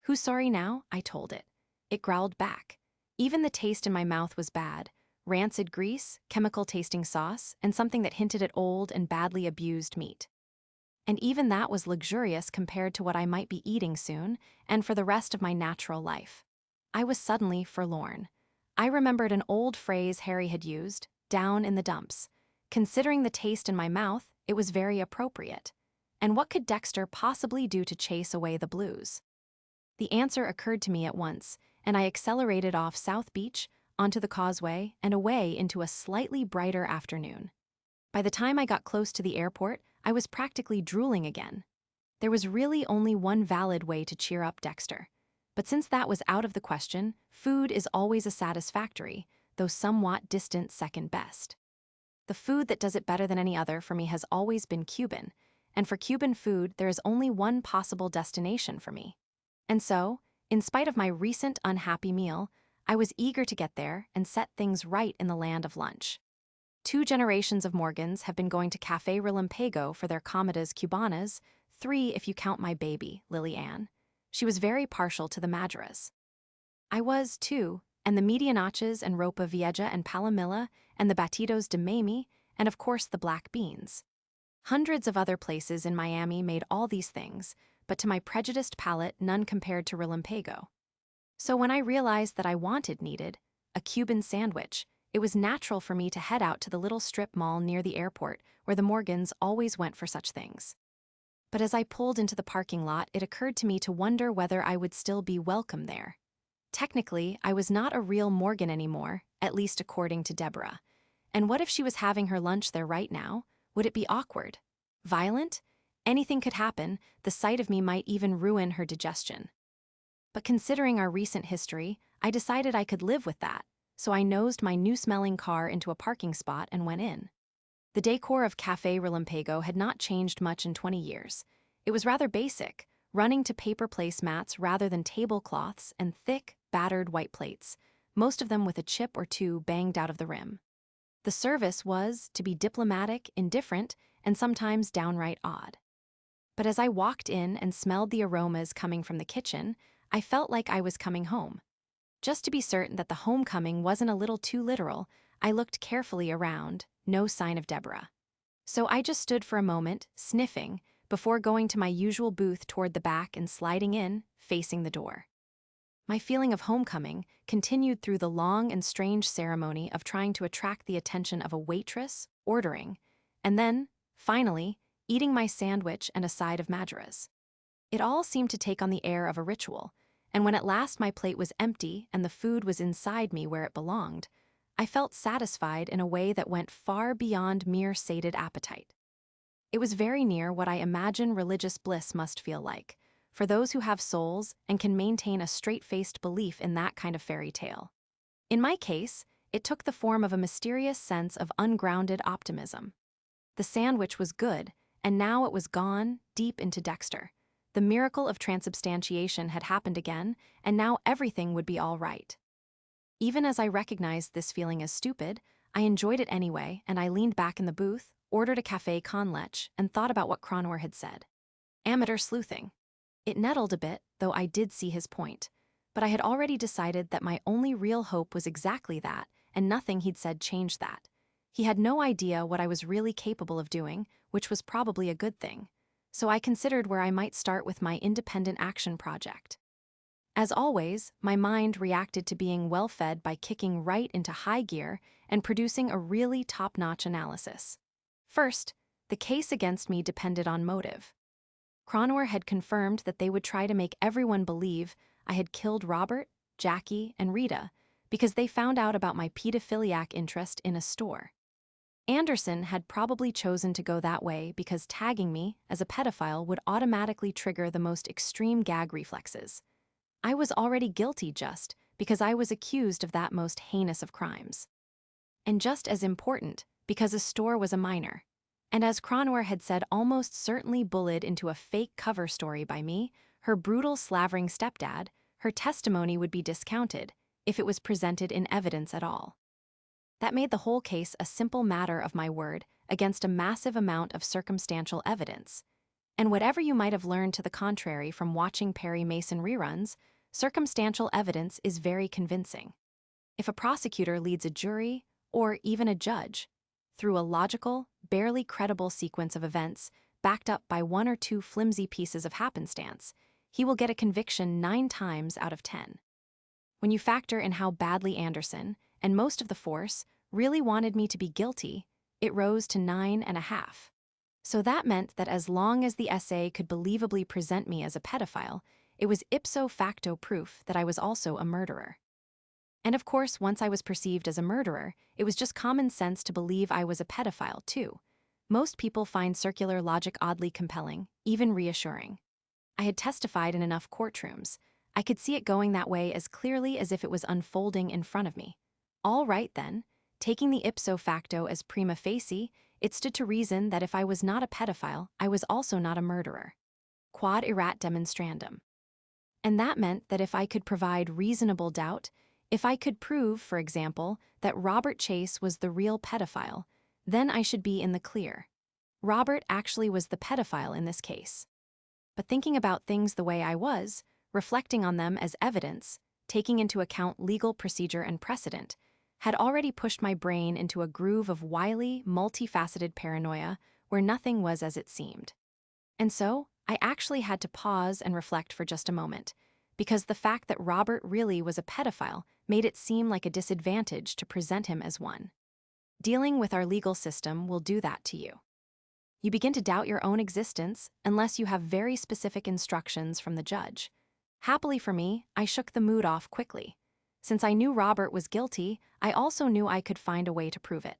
Who's sorry now? I told it. It growled back. Even the taste in my mouth was bad. Rancid grease, chemical-tasting sauce, and something that hinted at old and badly abused meat. And even that was luxurious compared to what I might be eating soon, and for the rest of my natural life. I was suddenly forlorn. I remembered an old phrase Harry had used, down in the dumps. Considering the taste in my mouth, it was very appropriate. And what could Dexter possibly do to chase away the blues? The answer occurred to me at once, and I accelerated off South Beach, onto the causeway, and away into a slightly brighter afternoon. By the time I got close to the airport, I was practically drooling again. There was really only one valid way to cheer up Dexter. But since that was out of the question, food is always a satisfactory, though somewhat distant second best. The food that does it better than any other for me has always been Cuban, and for Cuban food there is only one possible destination for me. And so, in spite of my recent unhappy meal, I was eager to get there and set things right in the land of lunch. 2 generations of Morgans have been going to Café Relampago for their comidas cubanas, 3 if you count my baby, Lily Ann. She was very partial to the majoras. I was, too, and the medianaches and ropa vieja and palomilla, and the batidos de mamey, and of course the black beans. Hundreds of other places in Miami made all these things, but to my prejudiced palate none compared to Relampago. So when I realized that I needed a Cuban sandwich, it was natural for me to head out to the little strip mall near the airport where the Morgans always went for such things. But as I pulled into the parking lot, it occurred to me to wonder whether I would still be welcome there. Technically, I was not a real Morgan anymore, at least according to Deborah. And what if she was having her lunch there right now? Would it be awkward? Violent? Anything could happen. The sight of me might even ruin her digestion. But considering our recent history, I decided I could live with that, so I nosed my new-smelling car into a parking spot and went in. The decor of Café Relampago had not changed much in 20 years. It was rather basic, running to paper placemats rather than tablecloths and thick, battered white plates, most of them with a chip or two banged out of the rim. The service was, to be diplomatic, indifferent, and sometimes downright odd. But as I walked in and smelled the aromas coming from the kitchen, I felt like I was coming home. Just to be certain that the homecoming wasn't a little too literal, I looked carefully around, no sign of Deborah. So I just stood for a moment, sniffing, before going to my usual booth toward the back and sliding in, facing the door. My feeling of homecoming continued through the long and strange ceremony of trying to attract the attention of a waitress, ordering, and then, finally, eating my sandwich and a side of majoras. It all seemed to take on the air of a ritual, and when at last my plate was empty and the food was inside me where it belonged, I felt satisfied in a way that went far beyond mere sated appetite. It was very near what I imagine religious bliss must feel like, for those who have souls and can maintain a straight-faced belief in that kind of fairy tale. In my case, it took the form of a mysterious sense of ungrounded optimism. The sandwich was good, and now it was gone, deep into Dexter. The miracle of transubstantiation had happened again, and now everything would be all right. Even as I recognized this feeling as stupid, I enjoyed it anyway, and I leaned back in the booth, ordered a café con leche, and thought about what Cronor had said. Amateur sleuthing. It nettled a bit, though I did see his point. But I had already decided that my only real hope was exactly that, and nothing he'd said changed that. He had no idea what I was really capable of doing, which was probably a good thing. So I considered where I might start with my independent action project. As always, my mind reacted to being well-fed by kicking right into high gear and producing a really top-notch analysis. First, the case against me depended on motive. Cronor had confirmed that they would try to make everyone believe I had killed Robert, Jackie, and Rita because they found out about my pedophiliac interest in a store. Anderson had probably chosen to go that way because tagging me as a pedophile would automatically trigger the most extreme gag reflexes. I was already guilty just because I was accused of that most heinous of crimes. And just as important, because a store was a minor. And as Cronor had said almost certainly bullied into a fake cover story by me, her brutal slavering stepdad, her testimony would be discounted if it was presented in evidence at all. That made the whole case a simple matter of my word against a massive amount of circumstantial evidence. And whatever you might have learned to the contrary from watching Perry Mason reruns, circumstantial evidence is very convincing. If a prosecutor leads a jury, or even a judge, through a logical, barely credible sequence of events backed up by 1 or 2 flimsy pieces of happenstance, he will get a conviction 9 times out of 10. When you factor in how badly Anderson, and most of the force, really wanted me to be guilty, it rose to 9.5. So that meant that as long as the essay could believably present me as a pedophile, it was ipso facto proof that I was also a murderer. And of course, once I was perceived as a murderer, it was just common sense to believe I was a pedophile, too. Most people find circular logic oddly compelling, even reassuring. I had testified in enough courtrooms. I could see it going that way as clearly as if it was unfolding in front of me. All right then, taking the ipso facto as prima facie, it stood to reason that if I was not a pedophile, I was also not a murderer. Quod erat demonstrandum. And that meant that if I could provide reasonable doubt, if I could prove, for example, that Robert Chase was the real pedophile, then I should be in the clear. Robert actually was the pedophile in this case. But thinking about things the way I was, reflecting on them as evidence, taking into account legal procedure and precedent, had already pushed my brain into a groove of wily, multifaceted paranoia where nothing was as it seemed. And so, I actually had to pause and reflect for just a moment, because the fact that Robert really was a pedophile made it seem like a disadvantage to present him as one. Dealing with our legal system will do that to you. You begin to doubt your own existence unless you have very specific instructions from the judge. Happily for me, I shook the mood off quickly. Since I knew Robert was guilty, I also knew I could find a way to prove it.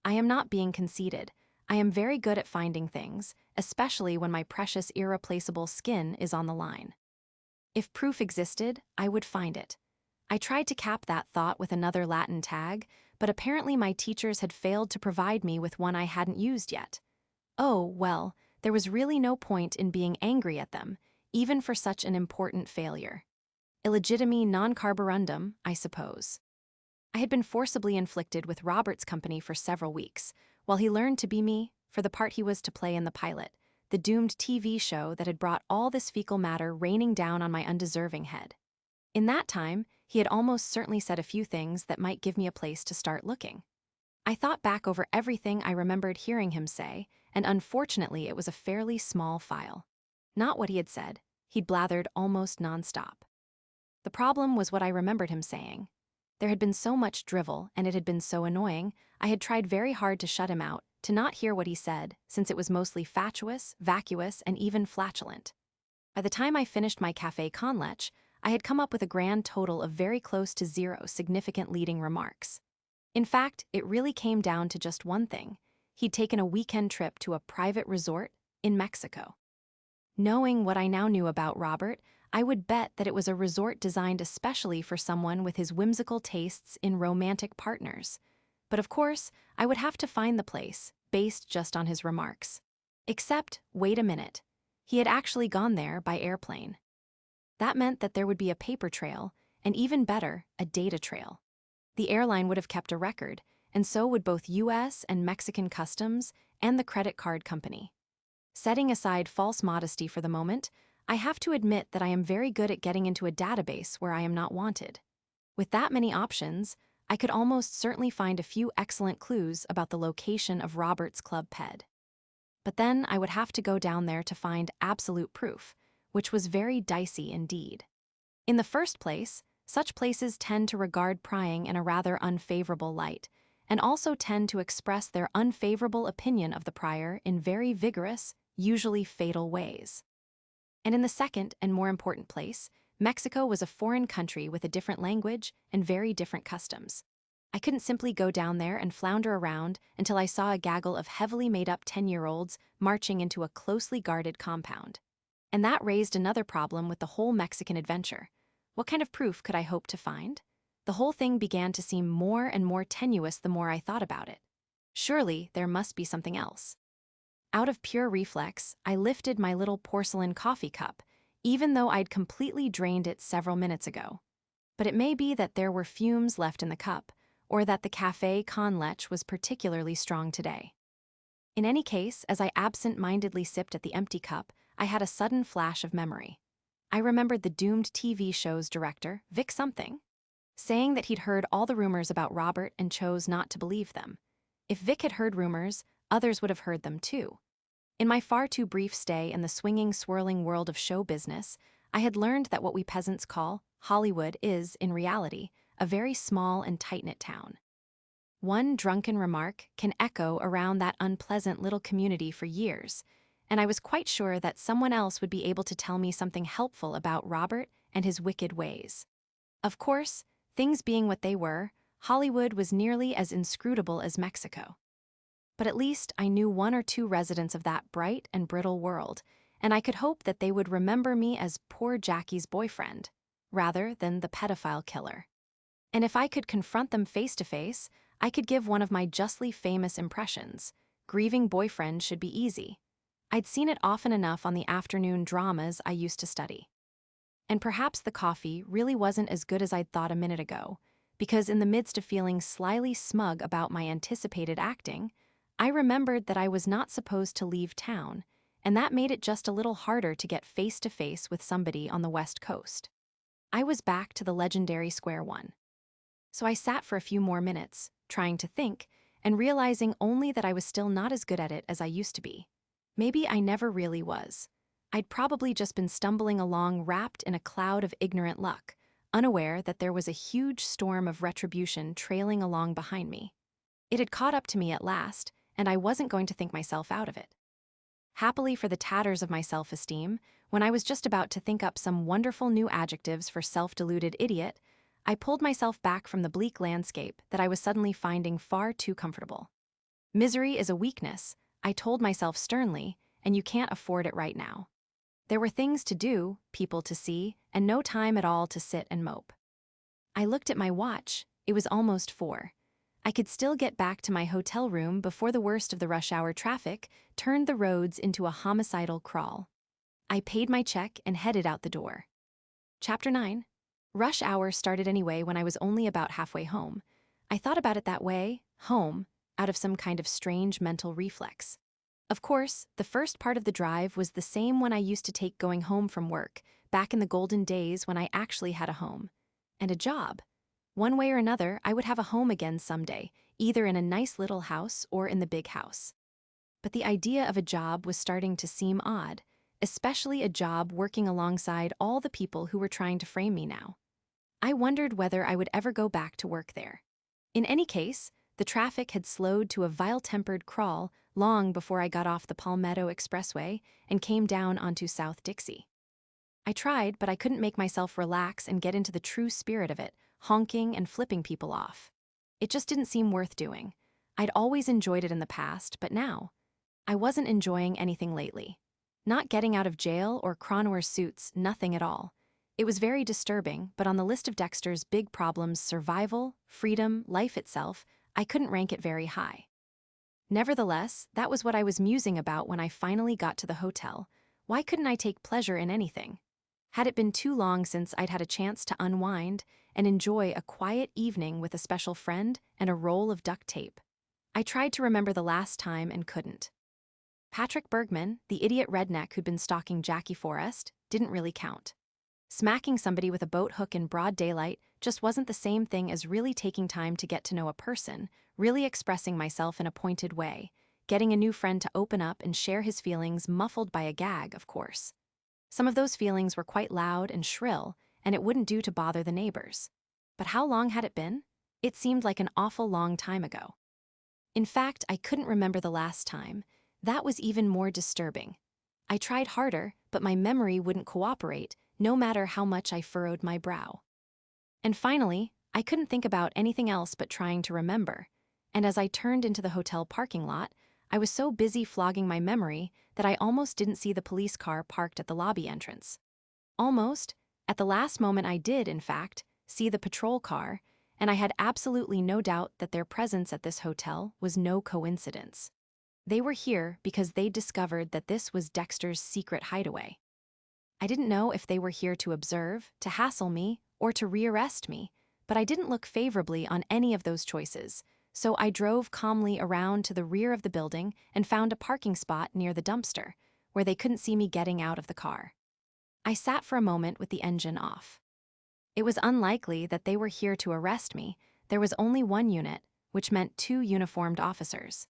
I am not being conceited. I am very good at finding things, especially when my precious irreplaceable skin is on the line. If proof existed, I would find it. I tried to cap that thought with another Latin tag, but apparently my teachers had failed to provide me with one I hadn't used yet. Oh, well, there was really no point in being angry at them, even for such an important failure. Illegitimi non carborundum, I suppose. I had been forcibly inflicted with Robert's company for several weeks, while he learned to be me for the part he was to play in the pilot, the doomed TV show that had brought all this fecal matter raining down on my undeserving head. In that time, he had almost certainly said a few things that might give me a place to start looking. I thought back over everything I remembered hearing him say, and unfortunately it was a fairly small file. Not what he had said. He'd blathered almost nonstop. The problem was what I remembered him saying. There had been so much drivel, and it had been so annoying, I had tried very hard to shut him out, to not hear what he said, since it was mostly fatuous, vacuous, and even flatulent. By the time I finished my café con leche, I had come up with a grand total of very close to 0 significant leading remarks. In fact, it really came down to just one thing. He'd taken a weekend trip to a private resort in Mexico. Knowing what I now knew about Robert, I would bet that it was a resort designed especially for someone with his whimsical tastes in romantic partners. But of course, I would have to find the place, based just on his remarks. Except, wait a minute, he had actually gone there by airplane. That meant that there would be a paper trail, and even better, a data trail. The airline would have kept a record, and so would both US and Mexican customs and the credit card company. Setting aside false modesty for the moment, I have to admit that I am very good at getting into a database where I am not wanted. With that many options, I could almost certainly find a few excellent clues about the location of Robert's club ped. But then I would have to go down there to find absolute proof, which was very dicey indeed. In the first place, such places tend to regard prying in a rather unfavorable light, and also tend to express their unfavorable opinion of the prior in very vigorous, usually fatal ways. And in the second and more important place, Mexico was a foreign country with a different language and very different customs. I couldn't simply go down there and flounder around until I saw a gaggle of heavily made-up 10-year-olds marching into a closely guarded compound. And that raised another problem with the whole Mexican adventure. What kind of proof could I hope to find? The whole thing began to seem more and more tenuous the more I thought about it. Surely there must be something else. Out of pure reflex, I lifted my little porcelain coffee cup, even though I'd completely drained it several minutes ago. But it may be that there were fumes left in the cup, or that the café con leche was particularly strong today. In any case, as I absent-mindedly sipped at the empty cup, I had a sudden flash of memory. I remembered the doomed TV show's director, Vic something, saying that he'd heard all the rumors about Robert and chose not to believe them. If Vic had heard rumors, others would have heard them too. In my far too brief stay in the swinging, swirling world of show business, I had learned that what we peasants call Hollywood is, in reality, a very small and tight-knit town. One drunken remark can echo around that unpleasant little community for years, and I was quite sure that someone else would be able to tell me something helpful about Robert and his wicked ways. Of course, things being what they were, Hollywood was nearly as inscrutable as Mexico. But at least I knew 1 or 2 residents of that bright and brittle world, and I could hope that they would remember me as poor Jackie's boyfriend. rather than the pedophile killer. And if I could confront them face to face, I could give one of my justly famous impressions. Grieving boyfriend should be easy. I'd seen it often enough on the afternoon dramas I used to study. And perhaps the coffee really wasn't as good as I'd thought a minute ago, because in the midst of feeling slyly smug about my anticipated acting, I remembered that I was not supposed to leave town, and that made it just a little harder to get face to face with somebody on the West Coast. I was back to the legendary square one. So I sat for a few more minutes, trying to think, and realizing only that I was still not as good at it as I used to be. Maybe I never really was. I'd probably just been stumbling along wrapped in a cloud of ignorant luck, unaware that there was a huge storm of retribution trailing along behind me. It had caught up to me at last, and I wasn't going to think myself out of it. Happily for the tatters of my self-esteem, when I was just about to think up some wonderful new adjectives for self-deluded idiot, I pulled myself back from the bleak landscape that I was suddenly finding far too comfortable. Misery is a weakness, I told myself sternly, and you can't afford it right now. There were things to do, people to see, and no time at all to sit and mope. I looked at my watch. It was almost 4. I could still get back to my hotel room before the worst of the rush hour traffic turned the roads into a homicidal crawl. I paid my check and headed out the door. Chapter 9. Rush hour started anyway when I was only about halfway home. I thought about it that way, home, out of some kind of strange mental reflex. Of course, the first part of the drive was the same one I used to take going home from work, back in the golden days when I actually had a home. And a job. One way or another, I would have a home again someday, either in a nice little house or in the big house. But the idea of a job was starting to seem odd, especially a job working alongside all the people who were trying to frame me now. I wondered whether I would ever go back to work there. In any case, the traffic had slowed to a vile-tempered crawl long before I got off the Palmetto Expressway and came down onto South Dixie. I tried, but I couldn't make myself relax and get into the true spirit of it, honking and flipping people off. It just didn't seem worth doing. I'd always enjoyed it in the past, but now, I wasn't enjoying anything lately. Not getting out of jail or Cronwer's suits, nothing at all. It was very disturbing, but on the list of Dexter's big problems, survival, freedom, life itself, I couldn't rank it very high. Nevertheless, that was what I was musing about when I finally got to the hotel. Why couldn't I take pleasure in anything? Had it been too long since I'd had a chance to unwind and enjoy a quiet evening with a special friend and a roll of duct tape? I tried to remember the last time and couldn't. Patrick Bergman, the idiot redneck who'd been stalking Jackie Forrest, didn't really count. Smacking somebody with a boat hook in broad daylight just wasn't the same thing as really taking time to get to know a person, really expressing myself in a pointed way, getting a new friend to open up and share his feelings muffled by a gag, of course. Some of those feelings were quite loud and shrill, and it wouldn't do to bother the neighbors. But how long had it been? It seemed like an awful long time ago. In fact, I couldn't remember the last time. That was even more disturbing. I tried harder, but my memory wouldn't cooperate, no matter how much I furrowed my brow. And finally, I couldn't think about anything else but trying to remember. And as I turned into the hotel parking lot, I was so busy flogging my memory that I almost didn't see the police car parked at the lobby entrance. Almost. At the last moment I did, in fact, see the patrol car, and I had absolutely no doubt that their presence at this hotel was no coincidence. They were here because they discovered that this was Dexter's secret hideaway. I didn't know if they were here to observe, to hassle me, or to rearrest me, but I didn't look favorably on any of those choices, so I drove calmly around to the rear of the building and found a parking spot near the dumpster, where they couldn't see me getting out of the car. I sat for a moment with the engine off. It was unlikely that they were here to arrest me. There was only one unit, which meant 2 uniformed officers.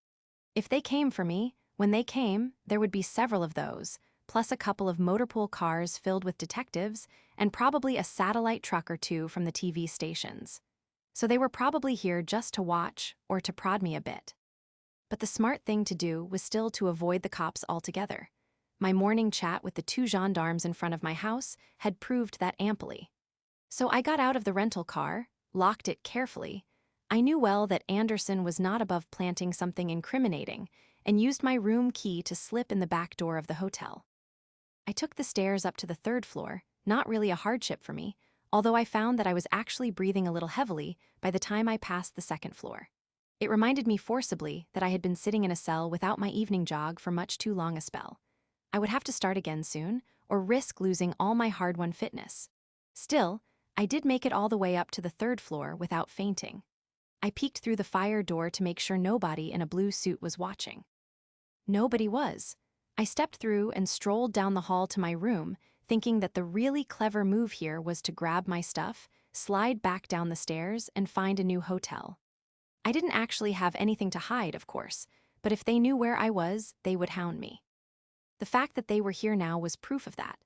If they came for me, when they came, there would be several of those, plus a couple of motor pool cars filled with detectives, and probably a satellite truck or 2 from the TV stations. So they were probably here just to watch or to prod me a bit. But the smart thing to do was still to avoid the cops altogether. My morning chat with the 2 gendarmes in front of my house had proved that amply. So I got out of the rental car, locked it carefully. I knew well that Anderson was not above planting something incriminating, and used my room key to slip in the back door of the hotel. I took the stairs up to the 3rd floor, not really a hardship for me, although I found that I was actually breathing a little heavily by the time I passed the second floor. It reminded me forcibly that I had been sitting in a cell without my evening jog for much too long a spell. I would have to start again soon, or risk losing all my hard-won fitness. Still, I did make it all the way up to the third floor without fainting. I peeked through the fire door to make sure nobody in a blue suit was watching. Nobody was. I stepped through and strolled down the hall to my room, thinking that the really clever move here was to grab my stuff, slide back down the stairs, and find a new hotel. I didn't actually have anything to hide, of course, but if they knew where I was, they would hound me. The fact that they were here now was proof of that.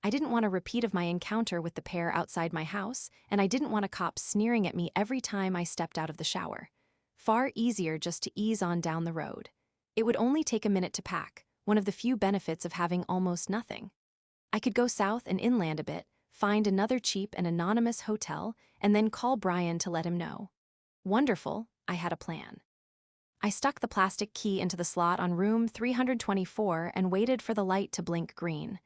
I didn't want a repeat of my encounter with the pair outside my house, and I didn't want a cop sneering at me every time I stepped out of the shower. Far easier just to ease on down the road. It would only take a minute to pack, one of the few benefits of having almost nothing. I could go south and inland a bit, find another cheap and anonymous hotel, and then call Brian to let him know. Wonderful, I had a plan. I stuck the plastic key into the slot on room 324 and waited for the light to blink green.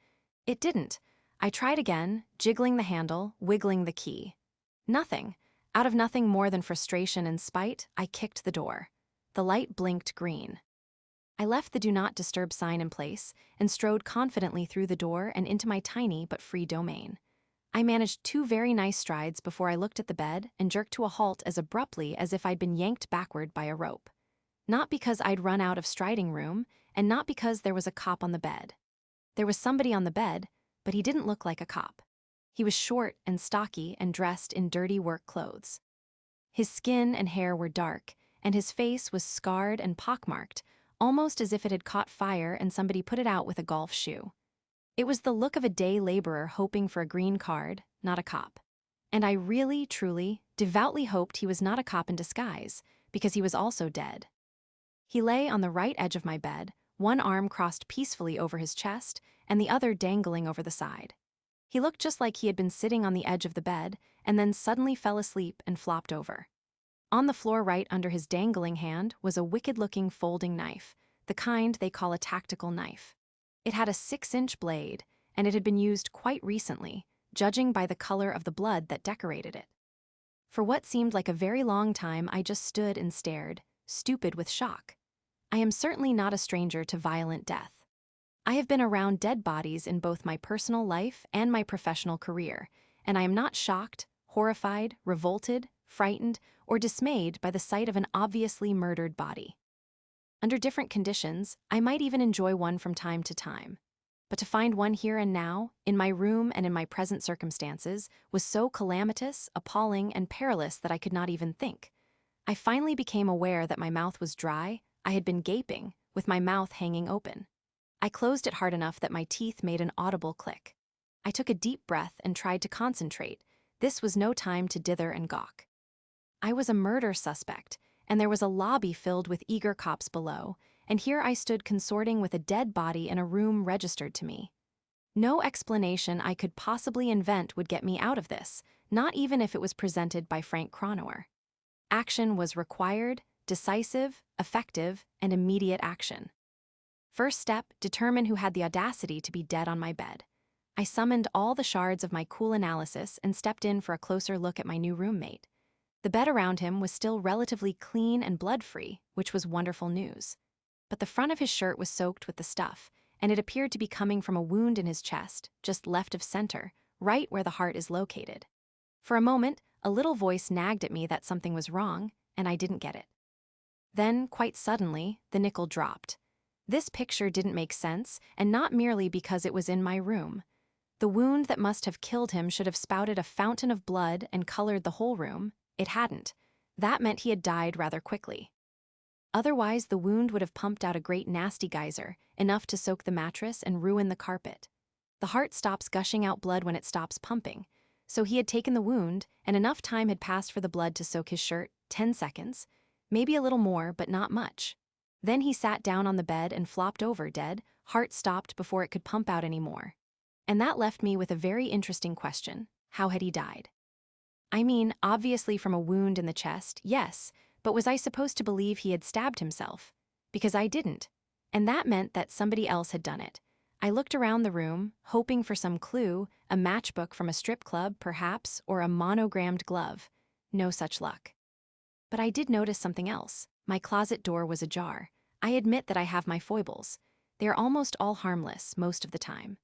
It didn't. I tried again, jiggling the handle, wiggling the key. Nothing. Out of nothing more than frustration and spite, I kicked the door. The light blinked green. I left the Do Not Disturb sign in place and strode confidently through the door and into my tiny but free domain. I managed 2 very nice strides before I looked at the bed and jerked to a halt as abruptly as if I'd been yanked backward by a rope. Not because I'd run out of striding room, and not because there was a cop on the bed. There was somebody on the bed, but he didn't look like a cop. He was short and stocky and dressed in dirty work clothes. His skin and hair were dark, and his face was scarred and pockmarked, almost as if it had caught fire and somebody put it out with a golf shoe. It was the look of a day laborer hoping for a green card, not a cop. And I really, truly, devoutly hoped he was not a cop in disguise, because he was also dead. He lay on the right edge of my bed, one arm crossed peacefully over his chest, and the other dangling over the side. He looked just like he had been sitting on the edge of the bed, and then suddenly fell asleep and flopped over. On the floor right under his dangling hand was a wicked-looking folding knife, the kind they call a tactical knife. It had a 6-inch blade, and it had been used quite recently, judging by the color of the blood that decorated it. For what seemed like a very long time, I just stood and stared, stupid with shock. I am certainly not a stranger to violent death. I have been around dead bodies in both my personal life and my professional career, and I am not shocked, horrified, revolted, frightened, or dismayed by the sight of an obviously murdered body. Under different conditions, I might even enjoy one from time to time. But to find one here and now, in my room and in my present circumstances, was so calamitous, appalling, and perilous that I could not even think. I finally became aware that my mouth was dry. I had been gaping, with my mouth hanging open. I closed it hard enough that my teeth made an audible click. I took a deep breath and tried to concentrate. This was no time to dither and gawk. I was a murder suspect, and there was a lobby filled with eager cops below, and here I stood consorting with a dead body in a room registered to me. No explanation I could possibly invent would get me out of this, not even if it was presented by Frank Cronauer. Action was required, decisive, effective, and immediate action. First step, determine who had the audacity to be dead on my bed. I summoned all the shards of my cool analysis and stepped in for a closer look at my new roommate. The bed around him was still relatively clean and blood-free, which was wonderful news. But the front of his shirt was soaked with the stuff, and it appeared to be coming from a wound in his chest, just left of center, right where the heart is located. For a moment, a little voice nagged at me that something was wrong, and I didn't get it. Then, quite suddenly, the nickel dropped. This picture didn't make sense, and not merely because it was in my room. The wound that must have killed him should have spouted a fountain of blood and colored the whole room. It hadn't. That meant he had died rather quickly. Otherwise, the wound would have pumped out a great nasty geyser, enough to soak the mattress and ruin the carpet. The heart stops gushing out blood when it stops pumping. So he had taken the wound, and enough time had passed for the blood to soak his shirt, 10 seconds. Maybe a little more, but not much. Then he sat down on the bed and flopped over dead, heart stopped before it could pump out anymore. And that left me with a very interesting question. How had he died? I mean, obviously from a wound in the chest, yes, but was I supposed to believe he had stabbed himself? Because I didn't. And that meant that somebody else had done it. I looked around the room, hoping for some clue, a matchbook from a strip club, perhaps, or a monogrammed glove. No such luck. But I did notice something else. My closet door was ajar. I admit that I have my foibles. They are almost all harmless most of the time.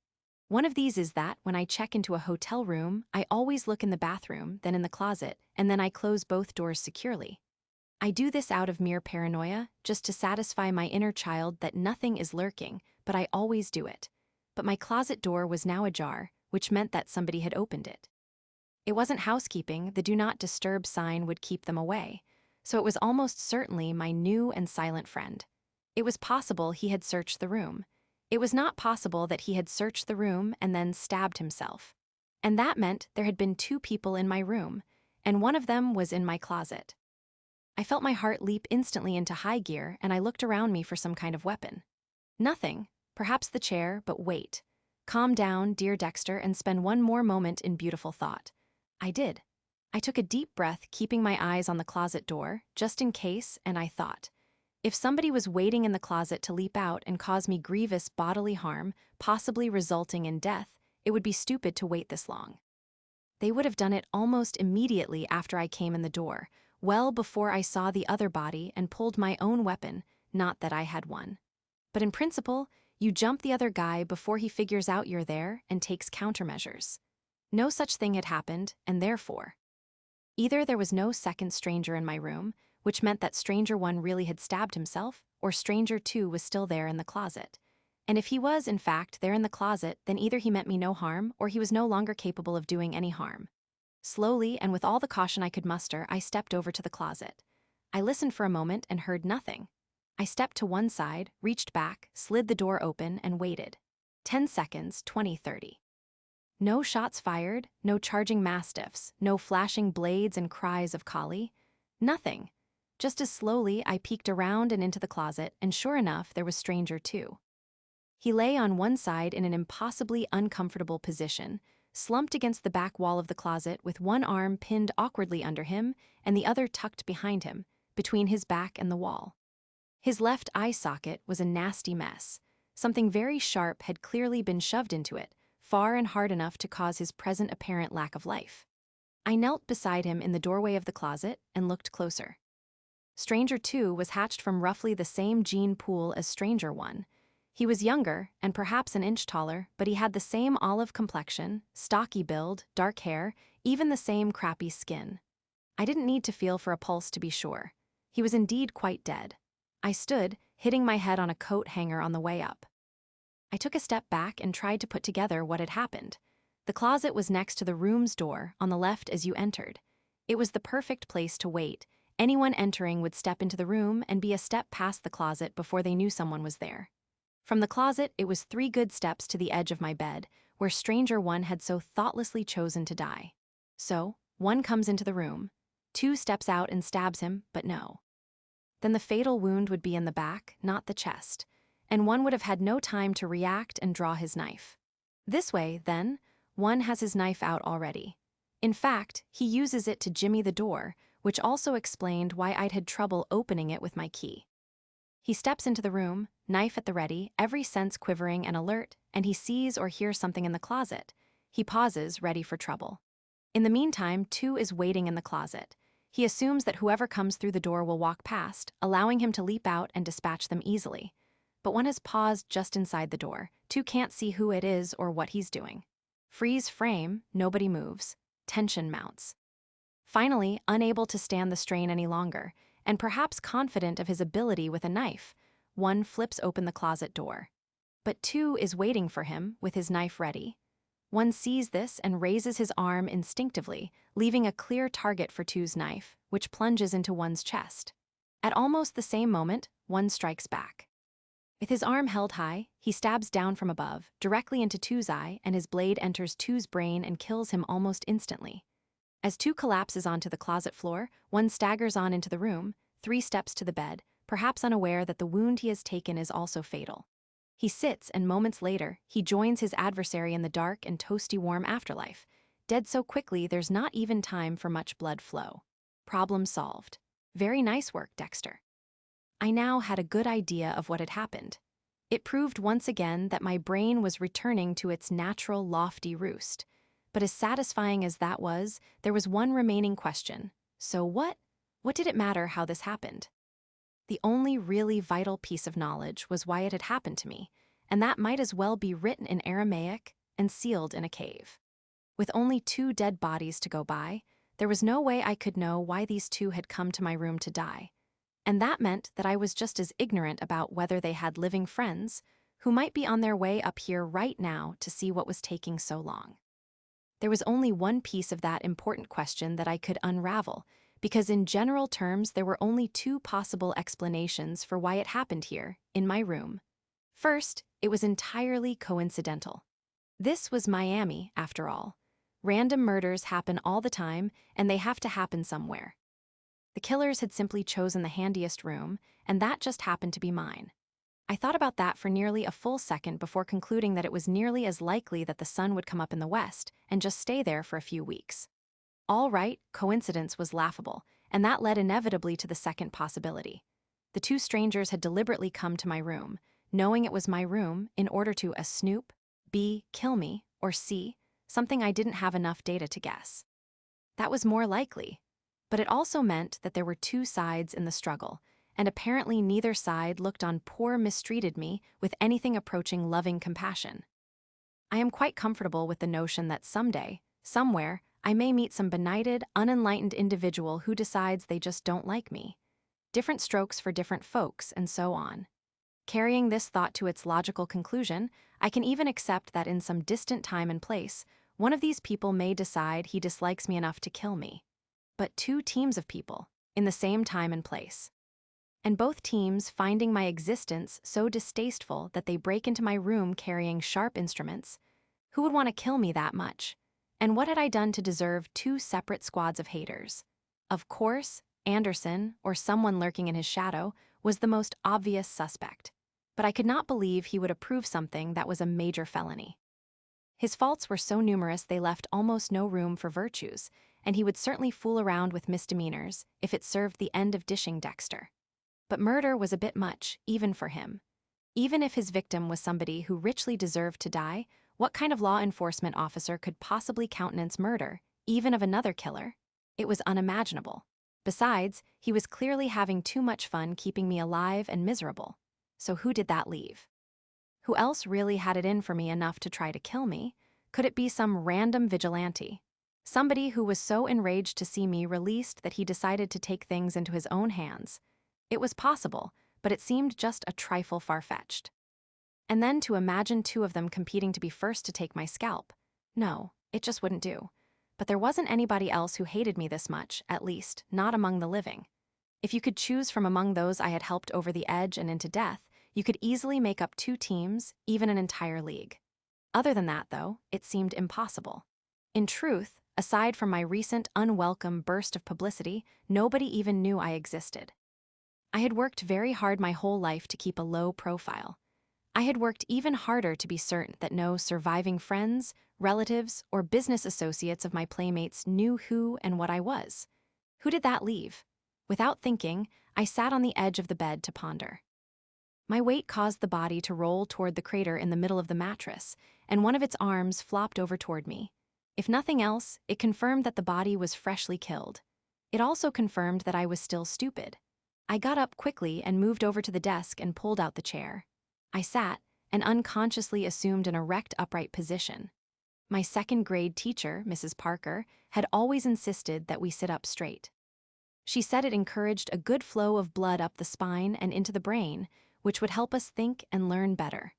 One of these is that, when I check into a hotel room, I always look in the bathroom, then in the closet, and then I close both doors securely. I do this out of mere paranoia, just to satisfy my inner child that nothing is lurking, but I always do it. But my closet door was now ajar, which meant that somebody had opened it. It wasn't housekeeping, the do not disturb sign would keep them away, so it was almost certainly my new and silent friend. It was possible he had searched the room. It was not possible that he had searched the room and then stabbed himself. And that meant there had been 2 people in my room, and one of them was in my closet. I felt my heart leap instantly into high gear, and I looked around me for some kind of weapon. Nothing. Perhaps the chair, but wait. Calm down, dear Dexter, and spend one more moment in beautiful thought. I did. I took a deep breath, keeping my eyes on the closet door, just in case, and I thought, if somebody was waiting in the closet to leap out and cause me grievous bodily harm, possibly resulting in death, it would be stupid to wait this long. They would have done it almost immediately after I came in the door, well before I saw the other body and pulled my own weapon, not that I had one. But in principle, you jump the other guy before he figures out you're there and takes countermeasures. No such thing had happened, and therefore, either there was no second stranger in my room, which meant that stranger 1 really had stabbed himself, or stranger 2 was still there in the closet. And if he was, in fact, there in the closet, then either he meant me no harm, or he was no longer capable of doing any harm. Slowly, and with all the caution I could muster, I stepped over to the closet. I listened for a moment and heard nothing. I stepped to one side, reached back, slid the door open, and waited. 10 seconds, 20, 30. No shots fired, no charging mastiffs, no flashing blades and cries of collie. Nothing. Just as slowly, I peeked around and into the closet, and sure enough, there was stranger 2. He lay on one side in an impossibly uncomfortable position, slumped against the back wall of the closet with one arm pinned awkwardly under him and the other tucked behind him, between his back and the wall. His left eye socket was a nasty mess. Something very sharp had clearly been shoved into it, far and hard enough to cause his present apparent lack of life. I knelt beside him in the doorway of the closet and looked closer. Stranger 2 was hatched from roughly the same gene pool as Stranger 1. He was younger and perhaps an inch taller, but he had the same olive complexion, stocky build, dark hair, even the same crappy skin. I didn't need to feel for a pulse to be sure. He was indeed quite dead. I stood, hitting my head on a coat hanger on the way up. I took a step back and tried to put together what had happened. The closet was next to the room's door, on the left as you entered. It was the perfect place to wait. Anyone entering would step into the room and be a step past the closet before they knew someone was there. From the closet, it was 3 good steps to the edge of my bed, where stranger 1 had so thoughtlessly chosen to die. So, 1 comes into the room, 2 steps out and stabs him, but no. Then the fatal wound would be in the back, not the chest, and 1 would have had no time to react and draw his knife. This way, then, 1 has his knife out already. In fact, he uses it to jimmy the door, which also explained why I'd had trouble opening it with my key. He steps into the room, knife at the ready, every sense quivering and alert, and he sees or hears something in the closet. He pauses, ready for trouble. In the meantime, 2 is waiting in the closet. He assumes that whoever comes through the door will walk past, allowing him to leap out and dispatch them easily. But 1 has paused just inside the door. 2 can't see who it is or what he's doing. Freeze frame, nobody moves. Tension mounts. Finally, unable to stand the strain any longer, and perhaps confident of his ability with a knife, 1 flips open the closet door. But 2 is waiting for him, with his knife ready. 1 sees this and raises his arm instinctively, leaving a clear target for 2's knife, which plunges into 1's chest. At almost the same moment, 1 strikes back. With his arm held high, he stabs down from above, directly into 2's eye, and his blade enters 2's brain and kills him almost instantly. As 2 collapses onto the closet floor, 1 staggers on into the room, 3 steps to the bed, perhaps unaware that the wound he has taken is also fatal. He sits, and moments later, he joins his adversary in the dark and toasty warm afterlife, dead so quickly there's not even time for much blood flow. Problem solved. Very nice work, Dexter. I now had a good idea of what had happened. It proved once again that my brain was returning to its natural lofty roost. But as satisfying as that was, there was one remaining question. So what? What did it matter how this happened? The only really vital piece of knowledge was why it had happened to me, and that might as well be written in Aramaic and sealed in a cave. With only 2 dead bodies to go by, there was no way I could know why these 2 had come to my room to die. And that meant that I was just as ignorant about whether they had living friends who might be on their way up here right now to see what was taking so long. There was only one piece of that important question that I could unravel, because in general terms there were only 2 possible explanations for why it happened here, in my room. First, it was entirely coincidental. This was Miami, after all. Random murders happen all the time, and they have to happen somewhere. The killers had simply chosen the handiest room, and that just happened to be mine. I thought about that for nearly a full second before concluding that it was nearly as likely that the sun would come up in the west and just stay there for a few weeks. All right, coincidence was laughable, and that led inevitably to the second possibility. The 2 strangers had deliberately come to my room, knowing it was my room, in order to A, snoop, B, kill me, or C, something I didn't have enough data to guess. That was more likely. But it also meant that there were 2 sides in the struggle, and apparently neither side looked on poor mistreated me with anything approaching loving compassion. I am quite comfortable with the notion that someday, somewhere, I may meet some benighted, unenlightened individual who decides they just don't like me. Different strokes for different folks, and so on. Carrying this thought to its logical conclusion, I can even accept that in some distant time and place, one of these people may decide he dislikes me enough to kill me. But 2 teams of people, in the same time and place. And both teams finding my existence so distasteful that they break into my room carrying sharp instruments. Who would want to kill me that much? And what had I done to deserve 2 separate squads of haters? Of course, Anderson, or someone lurking in his shadow, was the most obvious suspect. But I could not believe he would approve something that was a major felony. His faults were so numerous they left almost no room for virtues, and he would certainly fool around with misdemeanors if it served the end of dishing Dexter. But murder was a bit much, even for him. Even if his victim was somebody who richly deserved to die, what kind of law enforcement officer could possibly countenance murder, even of another killer? It was unimaginable. Besides, he was clearly having too much fun keeping me alive and miserable. So who did that leave? Who else really had it in for me enough to try to kill me? Could it be some random vigilante? Somebody who was so enraged to see me released that he decided to take things into his own hands. It was possible, but it seemed just a trifle far-fetched. And then to imagine 2 of them competing to be first to take my scalp. No, it just wouldn't do. But there wasn't anybody else who hated me this much, at least, not among the living. If you could choose from among those I had helped over the edge and into death, you could easily make up 2 teams, even an entire league. Other than that, though, it seemed impossible. In truth, aside from my recent unwelcome burst of publicity, nobody even knew I existed. I had worked very hard my whole life to keep a low profile. I had worked even harder to be certain that no surviving friends, relatives, or business associates of my playmates knew who and what I was. Who did that leave? Without thinking, I sat on the edge of the bed to ponder. My weight caused the body to roll toward the crater in the middle of the mattress, and one of its arms flopped over toward me. If nothing else, it confirmed that the body was freshly killed. It also confirmed that I was still stupid. I got up quickly and moved over to the desk and pulled out the chair. I sat and unconsciously assumed an erect, upright position. My second-grade teacher, Mrs. Parker, had always insisted that we sit up straight. She said it encouraged a good flow of blood up the spine and into the brain, which would help us think and learn better.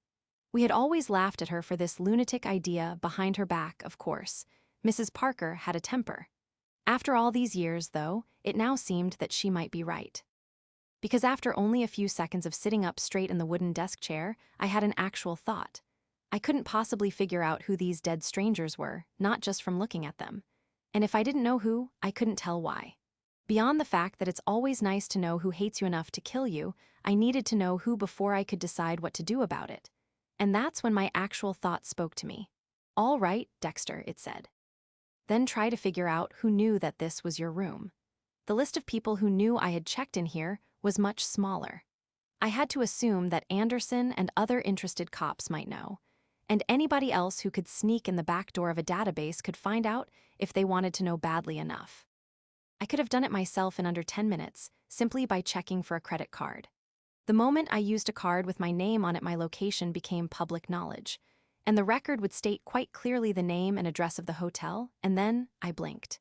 We had always laughed at her for this lunatic idea behind her back, of course. Mrs. Parker had a temper. After all these years, though, it now seemed that she might be right. Because after only a few seconds of sitting up straight in the wooden desk chair, I had an actual thought. I couldn't possibly figure out who these dead strangers were, not just from looking at them. And if I didn't know who, I couldn't tell why. Beyond the fact that it's always nice to know who hates you enough to kill you, I needed to know who before I could decide what to do about it. And that's when my actual thought spoke to me. "All right, Dexter," it said. "Then try to figure out who knew that this was your room." The list of people who knew I had checked in here was much smaller. I had to assume that Anderson and other interested cops might know, and anybody else who could sneak in the back door of a database could find out if they wanted to know badly enough. I could have done it myself in under 10 minutes, simply by checking for a credit card. The moment I used a card with my name on it, my location became public knowledge, and the record would state quite clearly the name and address of the hotel, and then I blinked.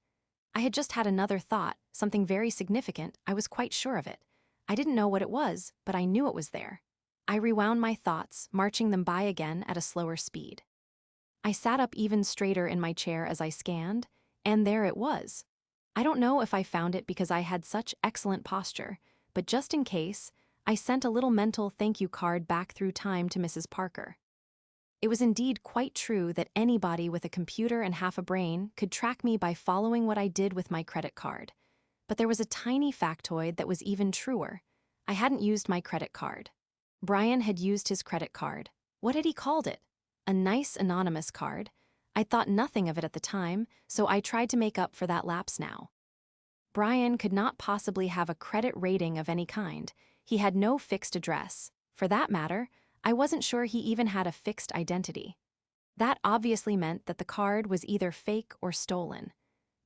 I had just had another thought, something very significant. I was quite sure of it. I didn't know what it was, but I knew it was there. I rewound my thoughts, marching them by again at a slower speed. I sat up even straighter in my chair as I scanned, and there it was. I don't know if I found it because I had such excellent posture, but just in case, I sent a little mental thank you card back through time to Mrs. Parker. It was indeed quite true that anybody with a computer and half a brain could track me by following what I did with my credit card. But there was a tiny factoid that was even truer. I hadn't used my credit card. Brian had used his credit card. What had he called it? A nice anonymous card. I'd thought nothing of it at the time, so I tried to make up for that lapse now. Brian could not possibly have a credit rating of any kind. He had no fixed address. For that matter, I wasn't sure he even had a fixed identity. That obviously meant that the card was either fake or stolen.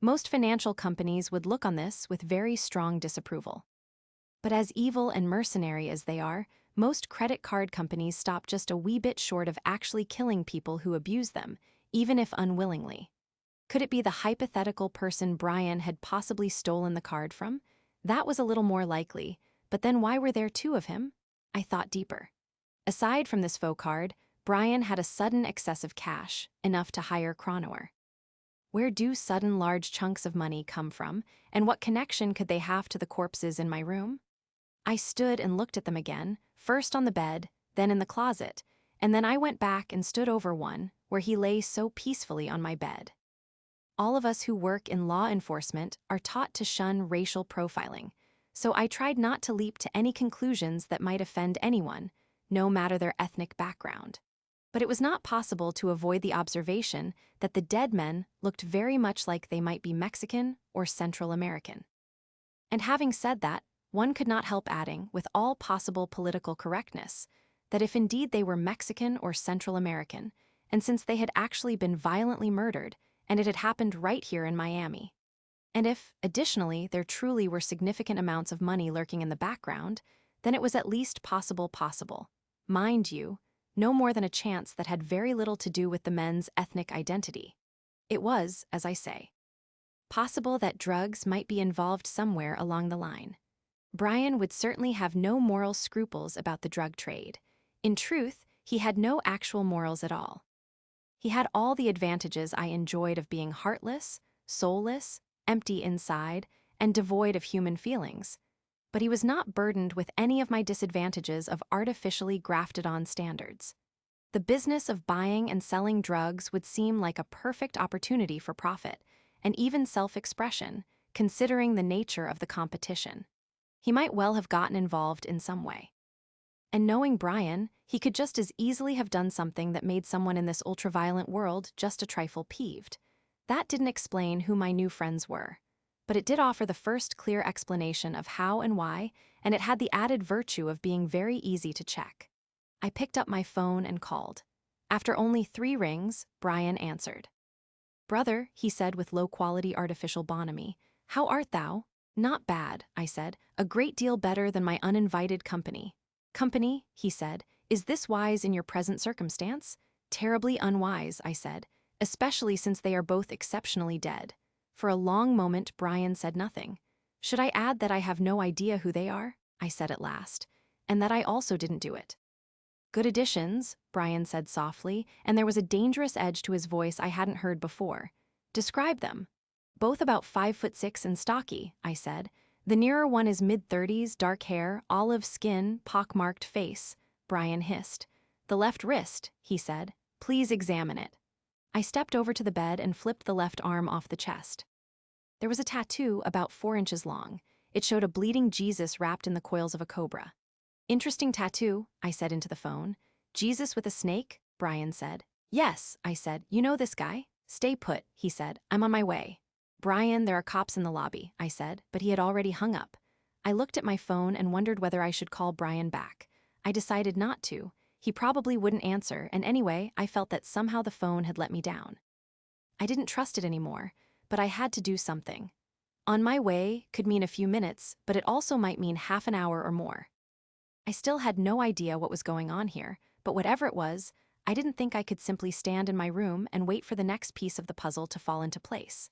Most financial companies would look on this with very strong disapproval. But as evil and mercenary as they are, most credit card companies stop just a wee bit short of actually killing people who abuse them, even if unwillingly. Could it be the hypothetical person Brian had possibly stolen the card from? That was a little more likely, but then why were there two of him? I thought deeper. Aside from this faux card, Brian had a sudden excess of cash, enough to hire Chronoer. Where do sudden large chunks of money come from, and what connection could they have to the corpses in my room? I stood and looked at them again, first on the bed, then in the closet, and then I went back and stood over one, where he lay so peacefully on my bed. All of us who work in law enforcement are taught to shun racial profiling, so I tried not to leap to any conclusions that might offend anyone, no matter their ethnic background. But it was not possible to avoid the observation that the dead men looked very much like they might be Mexican or Central American. And having said that, one could not help adding, with all possible political correctness, that if indeed they were Mexican or Central American, and since they had actually been violently murdered, and it had happened right here in Miami, and if, additionally, there truly were significant amounts of money lurking in the background, then it was at least possible. Mind you, no more than a chance that had very little to do with the men's ethnic identity. It was, as I say, possible that drugs might be involved somewhere along the line. Brian would certainly have no moral scruples about the drug trade. In truth, he had no actual morals at all. He had all the advantages I enjoyed of being heartless, soulless, empty inside, and devoid of human feelings. But he was not burdened with any of my disadvantages of artificially grafted-on standards. The business of buying and selling drugs would seem like a perfect opportunity for profit, and even self-expression, considering the nature of the competition. He might well have gotten involved in some way. And knowing Brian, he could just as easily have done something that made someone in this ultraviolent world just a trifle peeved. That didn't explain who my new friends were. But it did offer the first clear explanation of how and why, and it had the added virtue of being very easy to check. I picked up my phone and called. After only 3 rings, Brian answered. "Brother," he said with low-quality artificial bonhomie, "how art thou?" "Not bad," I said, "a great deal better than my uninvited company." "Company," he said, "is this wise in your present circumstance?" "Terribly unwise," I said, "especially since they are both exceptionally dead." For a long moment, Brian said nothing. "Should I add that I have no idea who they are?" I said at last, "and that I also didn't do it." "Good additions," Brian said softly, and there was a dangerous edge to his voice I hadn't heard before. "Describe them." "Both about 5'6" and stocky," I said. "The nearer one is mid-30s, dark hair, olive skin, pockmarked face," Brian hissed. "The left wrist," he said. "Please examine it." I stepped over to the bed and flipped the left arm off the chest. There was a tattoo about 4 inches long. It showed a bleeding Jesus wrapped in the coils of a cobra. "Interesting tattoo," I said into the phone. "Jesus with a snake?" Brian said. "Yes," I said. "You know this guy?" "Stay put," he said. "I'm on my way." "Brian, there are cops in the lobby," I said, but he had already hung up. I looked at my phone and wondered whether I should call Brian back. I decided not to. He probably wouldn't answer, and anyway, I felt that somehow the phone had let me down. I didn't trust it anymore, but I had to do something. On my way could mean a few minutes, but it also might mean half an hour or more. I still had no idea what was going on here, but whatever it was, I didn't think I could simply stand in my room and wait for the next piece of the puzzle to fall into place.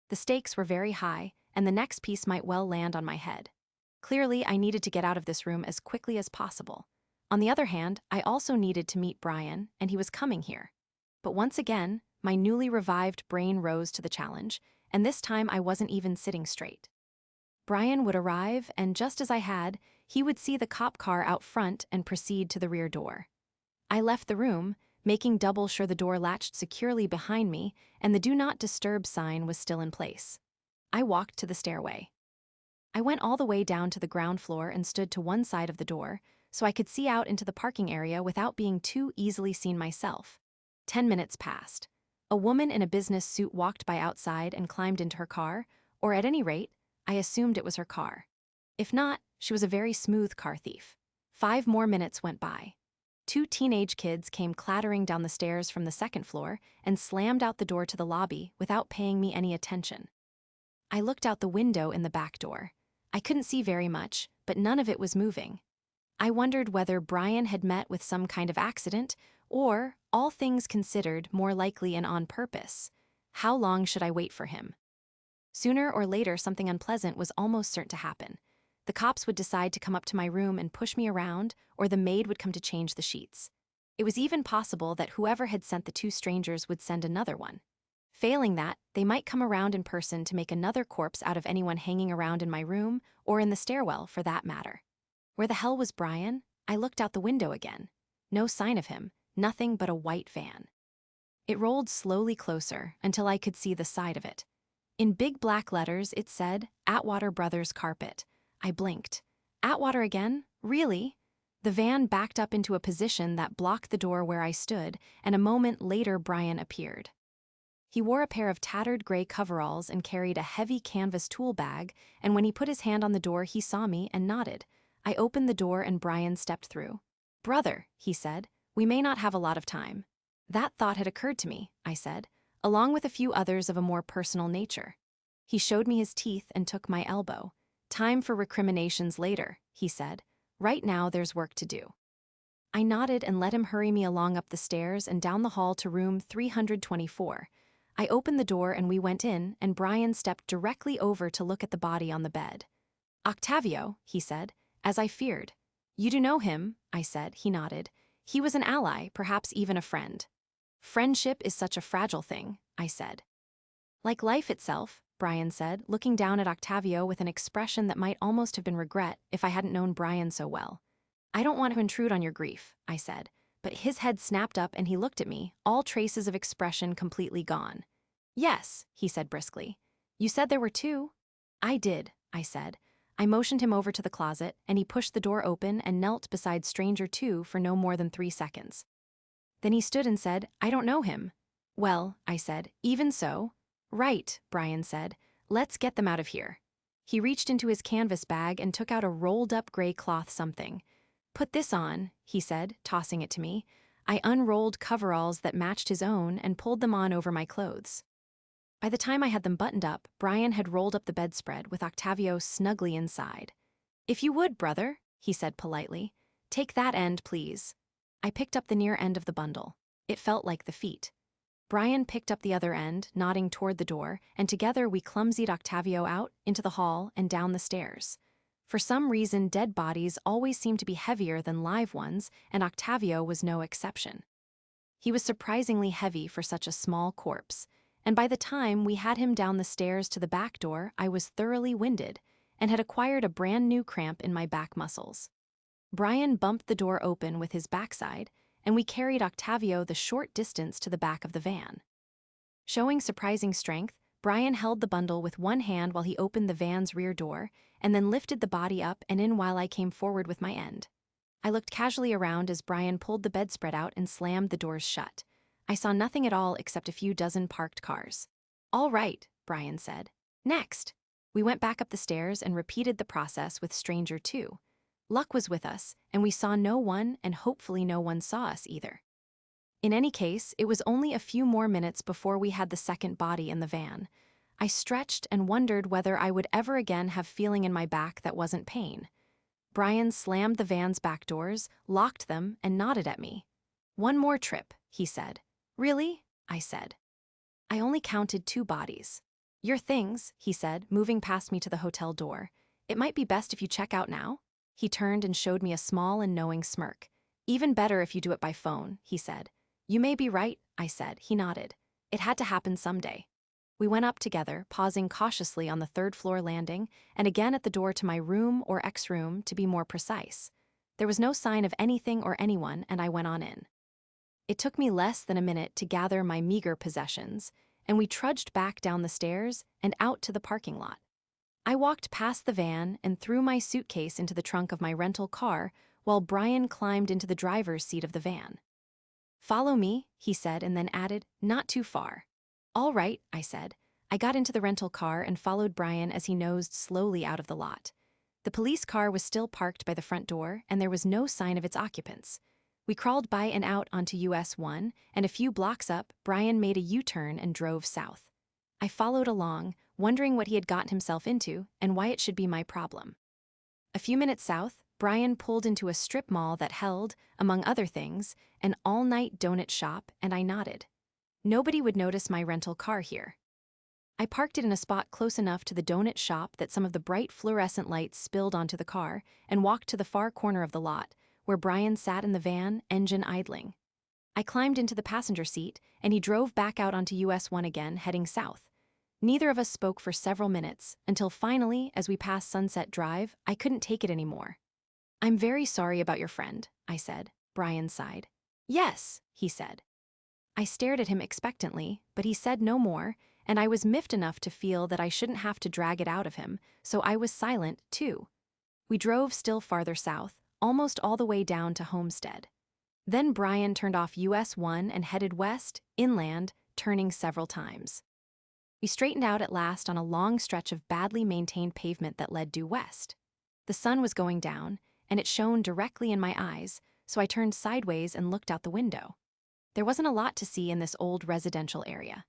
The stakes were very high, and the next piece might well land on my head. Clearly, I needed to get out of this room as quickly as possible. On the other hand, I also needed to meet Brian, and he was coming here. But once again, my newly revived brain rose to the challenge, and this time I wasn't even sitting straight. Brian would arrive, and just as I had, he would see the cop car out front and proceed to the rear door. I left the room, making double sure the door latched securely behind me and the Do Not Disturb sign was still in place. I walked to the stairway. I went all the way down to the ground floor and stood to one side of the door, so I could see out into the parking area without being too easily seen myself. 10 minutes passed. A woman in a business suit walked by outside and climbed into her car, or at any rate, I assumed it was her car. If not, she was a very smooth car thief. 5 more minutes went by. 2 teenage kids came clattering down the stairs from the second floor and slammed out the door to the lobby without paying me any attention. I looked out the window in the back door. I couldn't see very much, but none of it was moving. I wondered whether Brian had met with some kind of accident, or, all things considered, more likely and on purpose. How long should I wait for him? Sooner or later, something unpleasant was almost certain to happen. The cops would decide to come up to my room and push me around, or the maid would come to change the sheets. It was even possible that whoever had sent the 2 strangers would send another one. Failing that, they might come around in person to make another corpse out of anyone hanging around in my room, or in the stairwell for that matter. Where the hell was Brian? I looked out the window again. No sign of him, nothing but a white van. It rolled slowly closer until I could see the side of it. In big black letters, it said, Atwater Brothers Carpet. I blinked. Atwater again? Really? The van backed up into a position that blocked the door where I stood, and a moment later Brian appeared. He wore a pair of tattered gray coveralls and carried a heavy canvas tool bag, and when he put his hand on the door, he saw me and nodded. I opened the door and Brian stepped through. "Brother," he said, "we may not have a lot of time." "That thought had occurred to me," I said, along with a few others of a more personal nature. He showed me his teeth and took my elbow. "Time for recriminations later," he said. "Right now there's work to do." I nodded and let him hurry me along up the stairs and down the hall to room 324. I opened the door and we went in, and Brian stepped directly over to look at the body on the bed. "Octavio," he said, "as I feared." "You do know him," I said. He nodded. "He was an ally, perhaps even a friend." "Friendship is such a fragile thing," I said. "Like life itself," Brian said, looking down at Octavio with an expression that might almost have been regret if I hadn't known Brian so well. "I don't want to intrude on your grief," I said, but his head snapped up and he looked at me, all traces of expression completely gone. "Yes," he said briskly. "You said there were 2?" "I did," I said. I motioned him over to the closet, and he pushed the door open and knelt beside Stranger 2 for no more than 3 seconds. Then he stood and said, "I don't know him." "Well," I said, "even so." "Right," Brian said. "Let's get them out of here." He reached into his canvas bag and took out a rolled-up gray cloth something. "Put this on," he said, tossing it to me. I unrolled coveralls that matched his own and pulled them on over my clothes. By the time I had them buttoned up, Brian had rolled up the bedspread with Octavio snugly inside. "If you would, brother," he said politely. "Take that end, please." I picked up the near end of the bundle. It felt like the feet. Brian picked up the other end, nodding toward the door, and together we clumsied Octavio out, into the hall, and down the stairs. For some reason, dead bodies always seemed to be heavier than live ones, and Octavio was no exception. He was surprisingly heavy for such a small corpse, and by the time we had him down the stairs to the back door, I was thoroughly winded and had acquired a brand new cramp in my back muscles. Brian bumped the door open with his backside, and we carried Octavio the short distance to the back of the van. Showing surprising strength, Brian held the bundle with one hand while he opened the van's rear door, and then lifted the body up and in while I came forward with my end. I looked casually around as Brian pulled the bedspread out and slammed the doors shut. I saw nothing at all except a few dozen parked cars. "All right," Brian said. "Next." We went back up the stairs and repeated the process with stranger 2. Luck was with us, and we saw no one, and hopefully no one saw us either. In any case, it was only a few more minutes before we had the second body in the van. I stretched and wondered whether I would ever again have feeling in my back that wasn't pain. Brian slammed the van's back doors, locked them, and nodded at me. "One more trip," he said. "Really?" I said. "I only counted 2 bodies." "Your things," he said, moving past me to the hotel door. "It might be best if you check out now." He turned and showed me a small and knowing smirk. "Even better if you do it by phone," he said. "You may be right," I said. He nodded. It had to happen someday. We went up together, pausing cautiously on the 3rd-floor landing, and again at the door to my room or ex-room, to be more precise. There was no sign of anything or anyone, and I went on in. It took me less than a minute to gather my meager possessions, and we trudged back down the stairs and out to the parking lot. I walked past the van and threw my suitcase into the trunk of my rental car while Brian climbed into the driver's seat of the van. "Follow me," he said, and then added, "Not too far." "All right," I said. I got into the rental car and followed Brian as he nosed slowly out of the lot. The police car was still parked by the front door, and there was no sign of its occupants. We crawled by and out onto US 1, and a few blocks up, Brian made a U-turn and drove south. I followed along, wondering what he had gotten himself into and why it should be my problem. A few minutes south, Brian pulled into a strip mall that held, among other things, an all-night donut shop, and I nodded. Nobody would notice my rental car here. I parked it in a spot close enough to the donut shop that some of the bright fluorescent lights spilled onto the car, and walked to the far corner of the lot, where Brian sat in the van, engine idling. I climbed into the passenger seat, and he drove back out onto US 1 again, heading south. Neither of us spoke for several minutes, until finally, as we passed Sunset Drive, I couldn't take it anymore. "I'm very sorry about your friend," I said. Brian sighed. "Yes," he said. I stared at him expectantly, but he said no more, and I was miffed enough to feel that I shouldn't have to drag it out of him, so I was silent, too. We drove still farther south, almost all the way down to Homestead. Then Brian turned off US 1 and headed west, inland, turning several times. We straightened out at last on a long stretch of badly maintained pavement that led due west. The sun was going down, and it shone directly in my eyes, so I turned sideways and looked out the window. There wasn't a lot to see in this old residential area.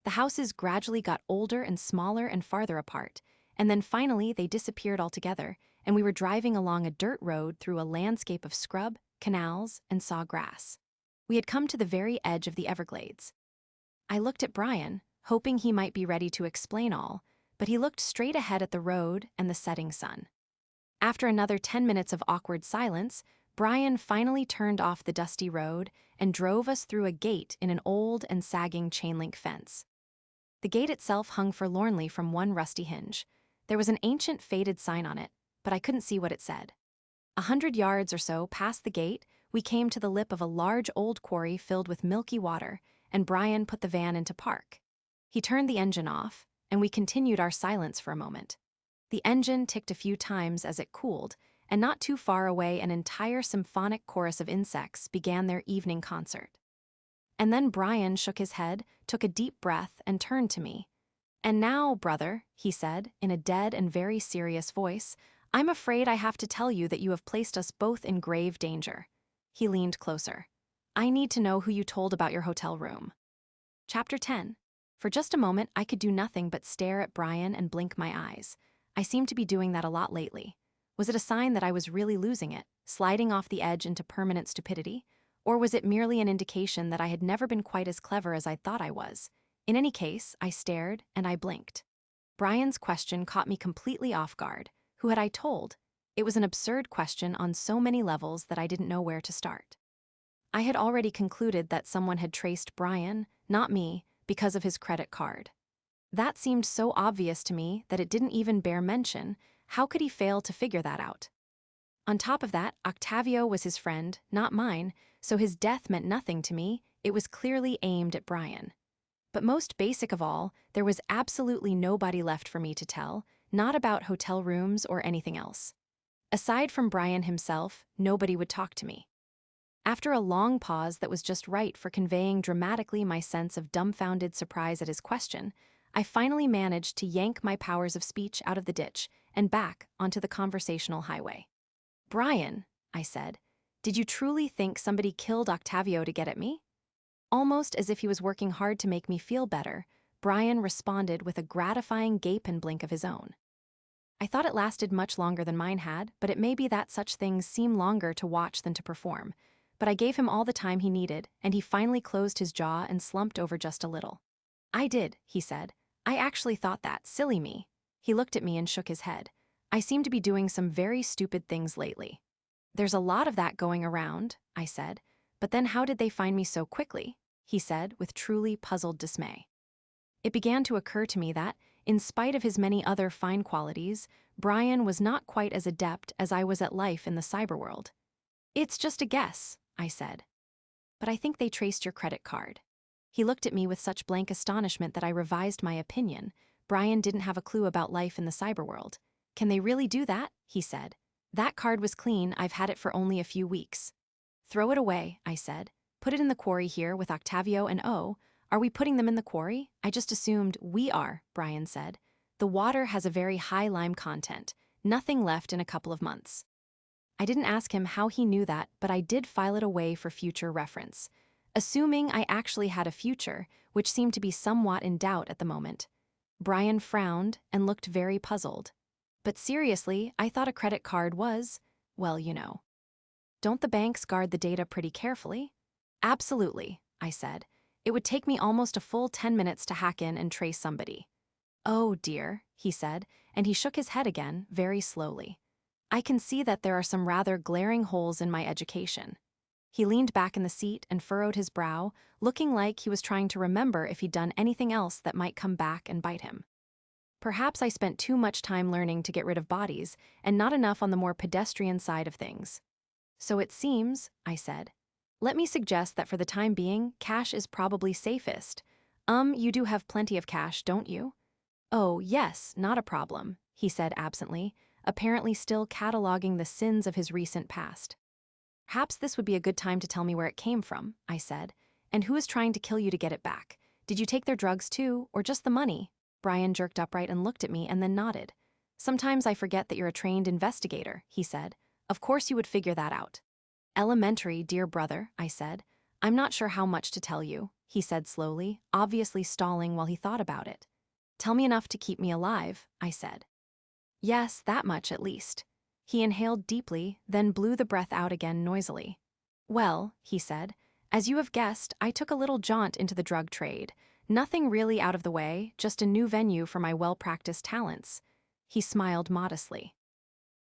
The houses gradually got older and smaller and farther apart, and then finally they disappeared altogether, and we were driving along a dirt road through a landscape of scrub, canals, and sawgrass. We had come to the very edge of the Everglades. I looked at Brian, hoping he might be ready to explain all, but he looked straight ahead at the road and the setting sun. After another 10 minutes of awkward silence, Brian finally turned off the dusty road and drove us through a gate in an old and sagging chain-link fence. The gate itself hung forlornly from one rusty hinge. There was an ancient faded sign on it, but I couldn't see what it said. 100 yards or so past the gate, we came to the lip of a large old quarry filled with milky water, and Brian put the van into park. He turned the engine off, and we continued our silence for a moment. The engine ticked a few times as it cooled, and not too far away an entire symphonic chorus of insects began their evening concert. And then Brian shook his head, took a deep breath, and turned to me. "And now, brother," he said, in a dead and very serious voice, "I'm afraid I have to tell you that you have placed us both in grave danger." He leaned closer. "I need to know who you told about your hotel room." Chapter 10. For just a moment, I could do nothing but stare at Brian and blink my eyes. I seemed to be doing that a lot lately. Was it a sign that I was really losing it, sliding off the edge into permanent stupidity? Or was it merely an indication that I had never been quite as clever as I thought I was? In any case, I stared and I blinked. Brian's question caught me completely off guard. Who had I told? It was an absurd question on so many levels that I didn't know where to start. I had already concluded that someone had traced Brian, not me, because of his credit card. That seemed so obvious to me that it didn't even bear mention. How could he fail to figure that out? On top of that, Octavio was his friend, not mine, so his death meant nothing to me. It was clearly aimed at Brian. But most basic of all, there was absolutely nobody left for me to tell, not about hotel rooms or anything else. Aside from Brian himself, nobody would talk to me. After a long pause that was just right for conveying dramatically my sense of dumbfounded surprise at his question, I finally managed to yank my powers of speech out of the ditch and back onto the conversational highway. "Brian," I said, "did you truly think somebody killed Octavio to get at me?" Almost as if he was working hard to make me feel better, Brian responded with a gratifying gape and blink of his own. I thought it lasted much longer than mine had, but it may be that such things seem longer to watch than to perform. But I gave him all the time he needed, and he finally closed his jaw and slumped over just a little. "I did," he said. "I actually thought that, silly me." He looked at me and shook his head. "I seem to be doing some very stupid things lately." "There's a lot of that going around," I said. "But then how did they find me so quickly?" he said with truly puzzled dismay. It began to occur to me that, in spite of his many other fine qualities, Brian was not quite as adept as I was at life in the cyberworld. "It's just a guess," I said. "But I think they traced your credit card." He looked at me with such blank astonishment that I revised my opinion. Brian didn't have a clue about life in the cyberworld. "Can they really do that?" he said. "That card was clean, I've had it for only a few weeks." "Throw it away," I said. "Put it in the quarry here with Octavio and O." "Are we putting them in the quarry?" "I just assumed." "We are," Brian said. "The water has a very high lime content. Nothing left in a couple of months." I didn't ask him how he knew that, but I did file it away for future reference. Assuming I actually had a future, which seemed to be somewhat in doubt at the moment. Brian frowned and looked very puzzled. "But seriously, I thought a credit card was, well, you know. Don't the banks guard the data pretty carefully?" "Absolutely," I said. "It would take me almost a full 10 minutes to hack in and trace somebody." "Oh dear," he said, and he shook his head again, very slowly. "I can see that there are some rather glaring holes in my education." He leaned back in the seat and furrowed his brow, looking like he was trying to remember if he'd done anything else that might come back and bite him. "Perhaps I spent too much time learning to get rid of bodies, and not enough on the more pedestrian side of things." "So it seems," I said. "Let me suggest that for the time being, cash is probably safest. You do have plenty of cash, don't you?" "Oh, yes, not a problem," he said absently, apparently still cataloging the sins of his recent past. "Perhaps this would be a good time to tell me where it came from," I said. "And who is trying to kill you to get it back? Did you take their drugs too, or just the money?" Brian jerked upright and looked at me and then nodded. "Sometimes I forget that you're a trained investigator," he said. "Of course you would figure that out." "Elementary, dear brother," I said. "I'm not sure how much to tell you," he said slowly, obviously stalling while he thought about it. "Tell me enough to keep me alive," I said. "Yes, that much at least." He inhaled deeply, then blew the breath out again noisily. "Well," he said, "as you have guessed, I took a little jaunt into the drug trade. Nothing really out of the way, just a new venue for my well-practiced talents." He smiled modestly.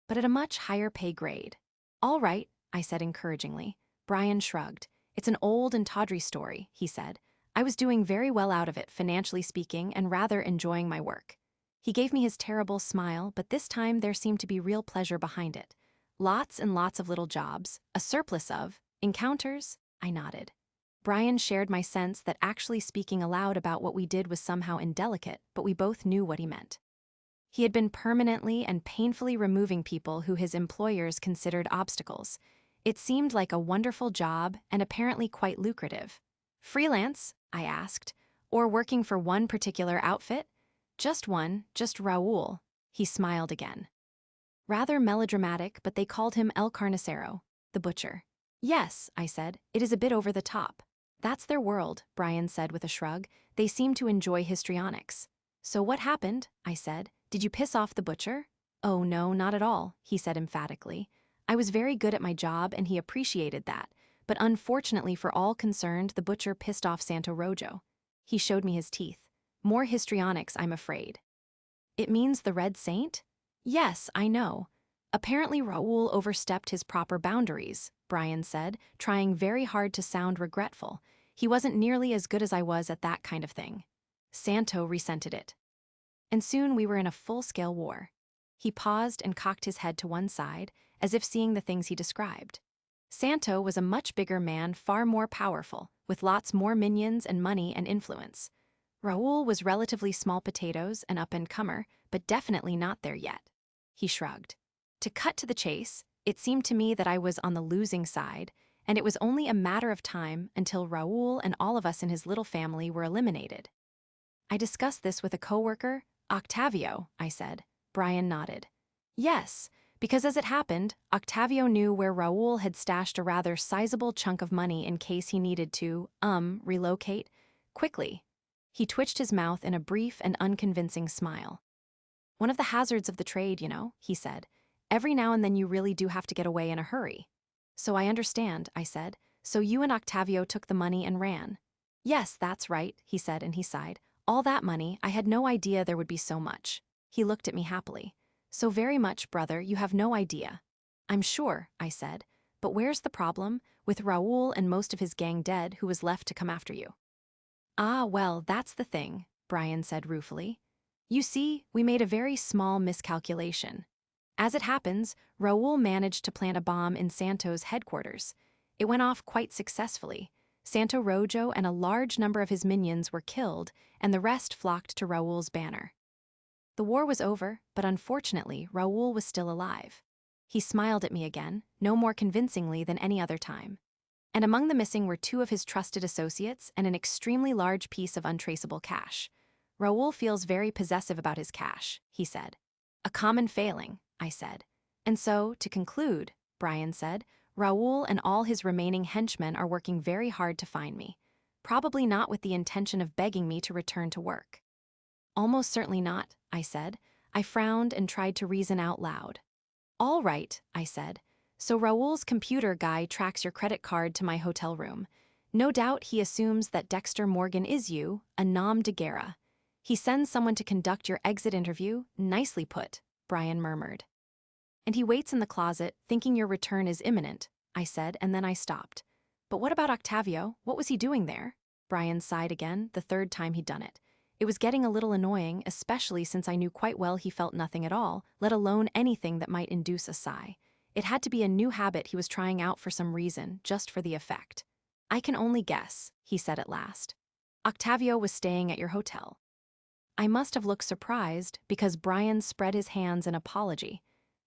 "But at a much higher pay grade." "All right," I said encouragingly. Brian shrugged. "It's an old and tawdry story," he said. "I was doing very well out of it, financially speaking, and rather enjoying my work." He gave me his terrible smile, but this time there seemed to be real pleasure behind it. "Lots and lots of little jobs, a surplus of encounters." I nodded. Brian shared my sense that actually speaking aloud about what we did was somehow indelicate, but we both knew what he meant. He had been permanently and painfully removing people who his employers considered obstacles. It seemed like a wonderful job and apparently quite lucrative. "Freelance?" I asked. "Or working for one particular outfit?" "Just one, just Raúl." He smiled again. Rather melodramatic, but they called him El Carnicero, the butcher. "Yes," I said, "it is a bit over the top." "That's their world," Brian said with a shrug. "They seem to enjoy histrionics." "So what happened?" I said. "Did you piss off the butcher?" "Oh no, not at all," he said emphatically. "I was very good at my job and he appreciated that, but unfortunately for all concerned, the butcher pissed off Santo Rojo." He showed me his teeth. "More histrionics, I'm afraid." "It means the Red Saint?" "Yes, I know. Apparently Raúl overstepped his proper boundaries," Brian said, trying very hard to sound regretful. "He wasn't nearly as good as I was at that kind of thing. Santo resented it. And soon we were in a full-scale war." He paused and cocked his head to one side, as if seeing the things he described. "Santo was a much bigger man, far more powerful, with lots more minions and money and influence. Raúl was relatively small potatoes, an up-and-comer, but definitely not there yet." He shrugged. "To cut to the chase, it seemed to me that I was on the losing side, and it was only a matter of time until Raúl and all of us in his little family were eliminated." I discussed this with a coworker, Octavio, I said. Brian nodded. Yes, because as it happened, Octavio knew where Raoul had stashed a rather sizable chunk of money in case he needed to, relocate quickly. He twitched his mouth in a brief and unconvincing smile. One of the hazards of the trade, he said. Every now and then you really do have to get away in a hurry. So I understand, I said. So you and Octavio took the money and ran. Yes, that's right, he said, and he sighed. All that money, I had no idea there would be so much. He looked at me happily. So very much, brother, you have no idea. I'm sure, I said. But where's the problem? With Raoul and most of his gang dead, who was left to come after you? Ah, well, that's the thing, Brian said ruefully. You see, we made a very small miscalculation. As it happens, Raoul managed to plant a bomb in Santo's headquarters. It went off quite successfully. Santo Rojo and a large number of his minions were killed, and the rest flocked to Raoul's banner. The war was over, but unfortunately, Raoul was still alive. He smiled at me again, no more convincingly than any other time. And among the missing were 2 of his trusted associates and an extremely large piece of untraceable cash. Raoul feels very possessive about his cash, he said. A common failing, I said. And so, to conclude, Brian said, Raoul and all his remaining henchmen are working very hard to find me, probably not with the intention of begging me to return to work. Almost certainly not, I said. I frowned and tried to reason out loud. All right, I said. So Raoul's computer guy tracks your credit card to my hotel room. No doubt he assumes that Dexter Morgan is you, a nom de guerre. He sends someone to conduct your exit interview. Nicely put, Brian murmured. And he waits in the closet, thinking your return is imminent, I said, and then I stopped. But what about Octavio? What was he doing there? Brian sighed again, the 3rd time he'd done it. It was getting a little annoying, especially since I knew quite well he felt nothing at all, let alone anything that might induce a sigh. It had to be a new habit he was trying out for some reason, just for the effect. I can only guess, he said at last. Octavio was staying at your hotel. I must have looked surprised because Brian spread his hands in apology.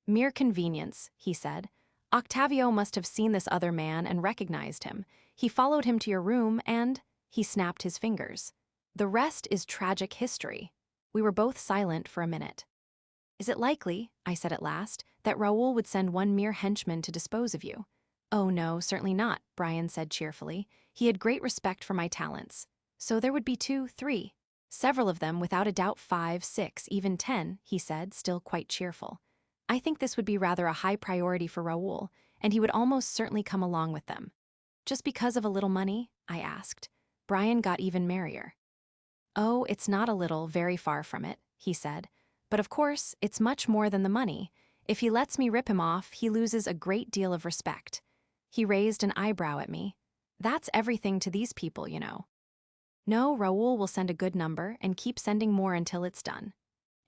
Mere convenience, he said. Octavio must have seen this other man and recognized him. He followed him to your room and he snapped his fingers. The rest is tragic history. We were both silent for a minute. Is it likely, I said at last, that Raoul would send one mere henchman to dispose of you? Oh no, certainly not, Brian said cheerfully. He had great respect for my talents. So there would be 2, 3. Several of them, without a doubt 5, 6, even 10, he said, still quite cheerful. I think this would be rather a high priority for Raoul, and he would almost certainly come along with them. Just because of a little money? I asked. Brian got even merrier. Oh, it's not a little, very far from it, he said. But of course, it's much more than the money. If he lets me rip him off, he loses a great deal of respect. He raised an eyebrow at me. That's everything to these people, you know. No, Raoul will send a good number and keep sending more until it's done.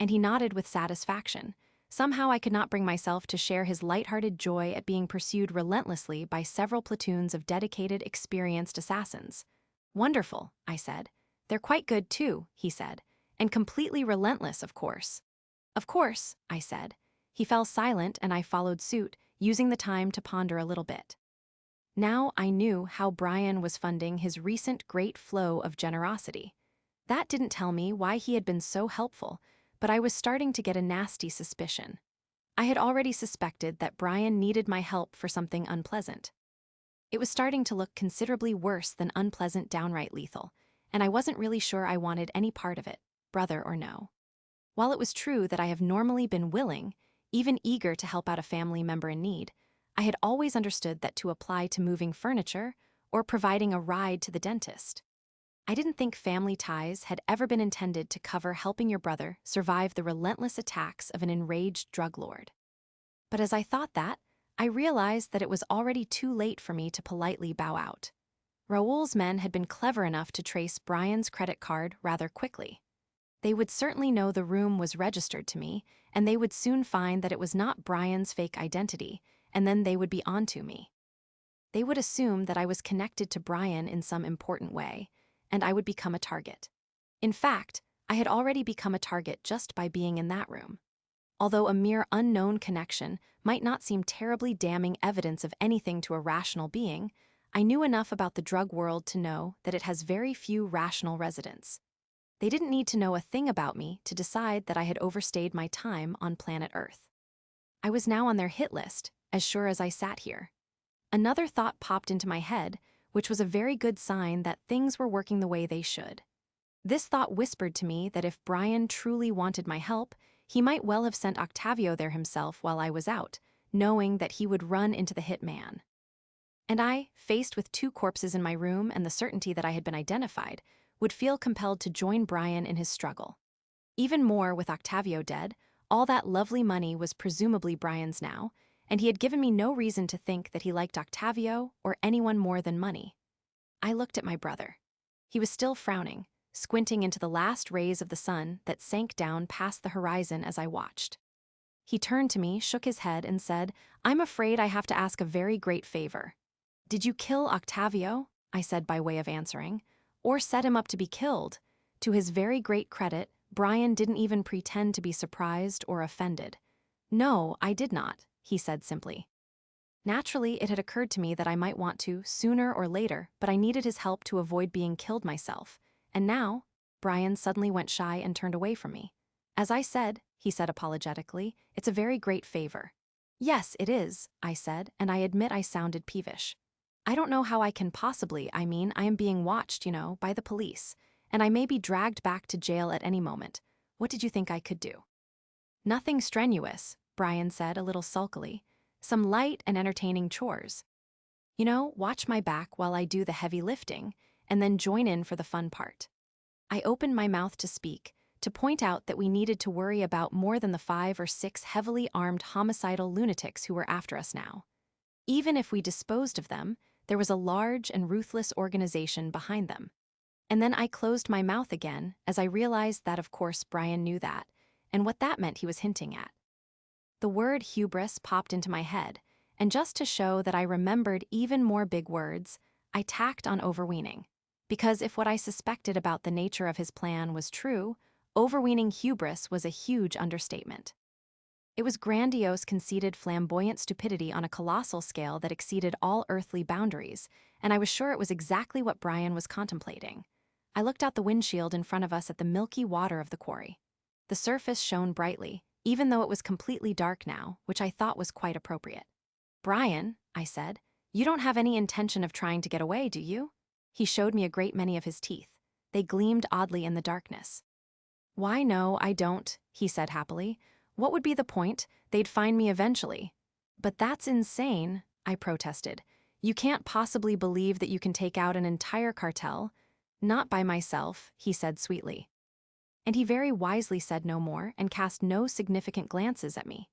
And he nodded with satisfaction. Somehow I could not bring myself to share his light-hearted joy at being pursued relentlessly by several platoons of dedicated, experienced assassins. Wonderful, I said. They're quite good too, he said. And completely relentless, of course. Of course, I said. He fell silent and I followed suit, using the time to ponder a little bit. Now I knew how Brian was funding his recent great flow of generosity. That didn't tell me why he had been so helpful, but I was starting to get a nasty suspicion. I had already suspected that Brian needed my help for something unpleasant. It was starting to look considerably worse than unpleasant, downright lethal, and I wasn't really sure I wanted any part of it, brother or no. While it was true that I have normally been willing, even eager to help out a family member in need, I had always understood that to apply to moving furniture or providing a ride to the dentist. I didn't think family ties had ever been intended to cover helping your brother survive the relentless attacks of an enraged drug lord. But as I thought that, I realized that it was already too late for me to politely bow out. Raoul's men had been clever enough to trace Brian's credit card rather quickly. They would certainly know the room was registered to me, and they would soon find that it was not Brian's fake identity, and then they would be onto me. They would assume that I was connected to Brian in some important way, and I would become a target. In fact, I had already become a target just by being in that room. Although a mere unknown connection might not seem terribly damning evidence of anything to a rational being, I knew enough about the drug world to know that it has very few rational residents. They didn't need to know a thing about me to decide that I had overstayed my time on planet Earth. I was now on their hit list, as sure as I sat here. Another thought popped into my head, which was a very good sign that things were working the way they should. This thought whispered to me that if Brian truly wanted my help, he might well have sent Octavio there himself while I was out, knowing that he would run into the hit man. And I, faced with 2 corpses in my room and the certainty that I had been identified, would feel compelled to join Brian in his struggle. Even more, with Octavio dead, all that lovely money was presumably Brian's now, and he had given me no reason to think that he liked Octavio or anyone more than money. I looked at my brother. He was still frowning, squinting into the last rays of the sun that sank down past the horizon as I watched. He turned to me, shook his head, and said, "I'm afraid I have to ask a very great favor." "Did you kill Octavio?" I said by way of answering. "Or set him up to be killed?" To his very great credit, Brian didn't even pretend to be surprised or offended. "No, I did not," he said simply. Naturally, it had occurred to me that I might want to, sooner or later, but I needed his help to avoid being killed myself. And now, Brian suddenly went shy and turned away from me. "As I said," he said apologetically, "it's a very great favor." "Yes, it is," I said, and I admit I sounded peevish. "I don't know how I can possibly, I am being watched, by the police, and I may be dragged back to jail at any moment. What did you think I could do?" "Nothing strenuous," Brian said a little sulkily. "Some light and entertaining chores. Watch my back while I do the heavy lifting, and then join in for the fun part." I opened my mouth to speak, to point out that we needed to worry about more than the 5 or 6 heavily armed homicidal lunatics who were after us now. Even if we disposed of them, there was a large and ruthless organization behind them. And then I closed my mouth again as I realized that of course Brian knew that, and what that meant he was hinting at. The word hubris popped into my head, and just to show that I remembered even more big words, I tacked on overweening. Because if what I suspected about the nature of his plan was true, overweening hubris was a huge understatement. It was grandiose, conceited, flamboyant stupidity on a colossal scale that exceeded all earthly boundaries, and I was sure it was exactly what Brian was contemplating. I looked out the windshield in front of us at the milky water of the quarry. The surface shone brightly, even though it was completely dark now, which I thought was quite appropriate. "Brian," I said, "you don't have any intention of trying to get away, do you?" He showed me a great many of his teeth. They gleamed oddly in the darkness. "Why, no, I don't," he said happily. "What would be the point? They'd find me eventually." "But that's insane," I protested. "You can't possibly believe that you can take out an entire cartel." "Not by myself," he said sweetly. And he very wisely said no more and cast no significant glances at me.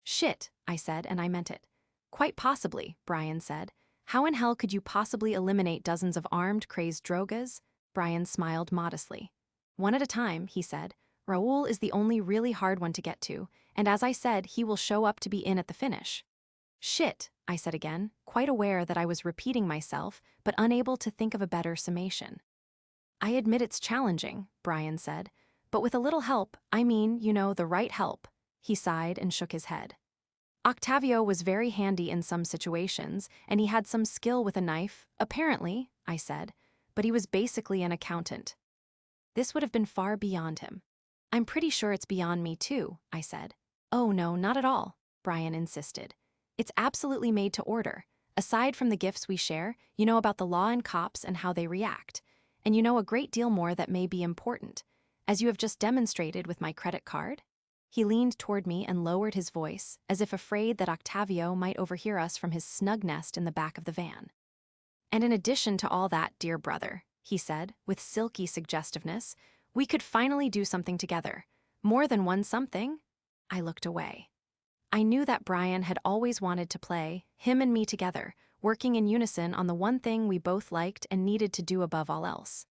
"Shit," I said, and I meant it. "Quite possibly," Brian said. "How in hell could you possibly eliminate dozens of armed, crazed drogas?" Brian smiled modestly. "One at a time," he said. "Raoul is the only really hard one to get to, and as I said, he will show up to be in at the finish." "Shit," I said again, quite aware that I was repeating myself, but unable to think of a better summation. "I admit it's challenging," Brian said, "but with a little help, the right help." He sighed and shook his head. "Octavio was very handy in some situations, and he had some skill with a knife, apparently," I said, "but he was basically an accountant." This would have been far beyond him. "I'm pretty sure it's beyond me too," I said. "Oh no, not at all," Brian insisted. "It's absolutely made to order. Aside from the gifts we share, you know about the law and cops and how they react. And you know a great deal more that may be important, as you have just demonstrated with my credit card." He leaned toward me and lowered his voice, as if afraid that Octavio might overhear us from his snug nest in the back of the van. "And in addition to all that, dear brother," he said, with silky suggestiveness, "we could finally do something together. More than one something." I looked away. I knew that Brian had always wanted to play, him and me together, working in unison on the one thing we both liked and needed to do above all else.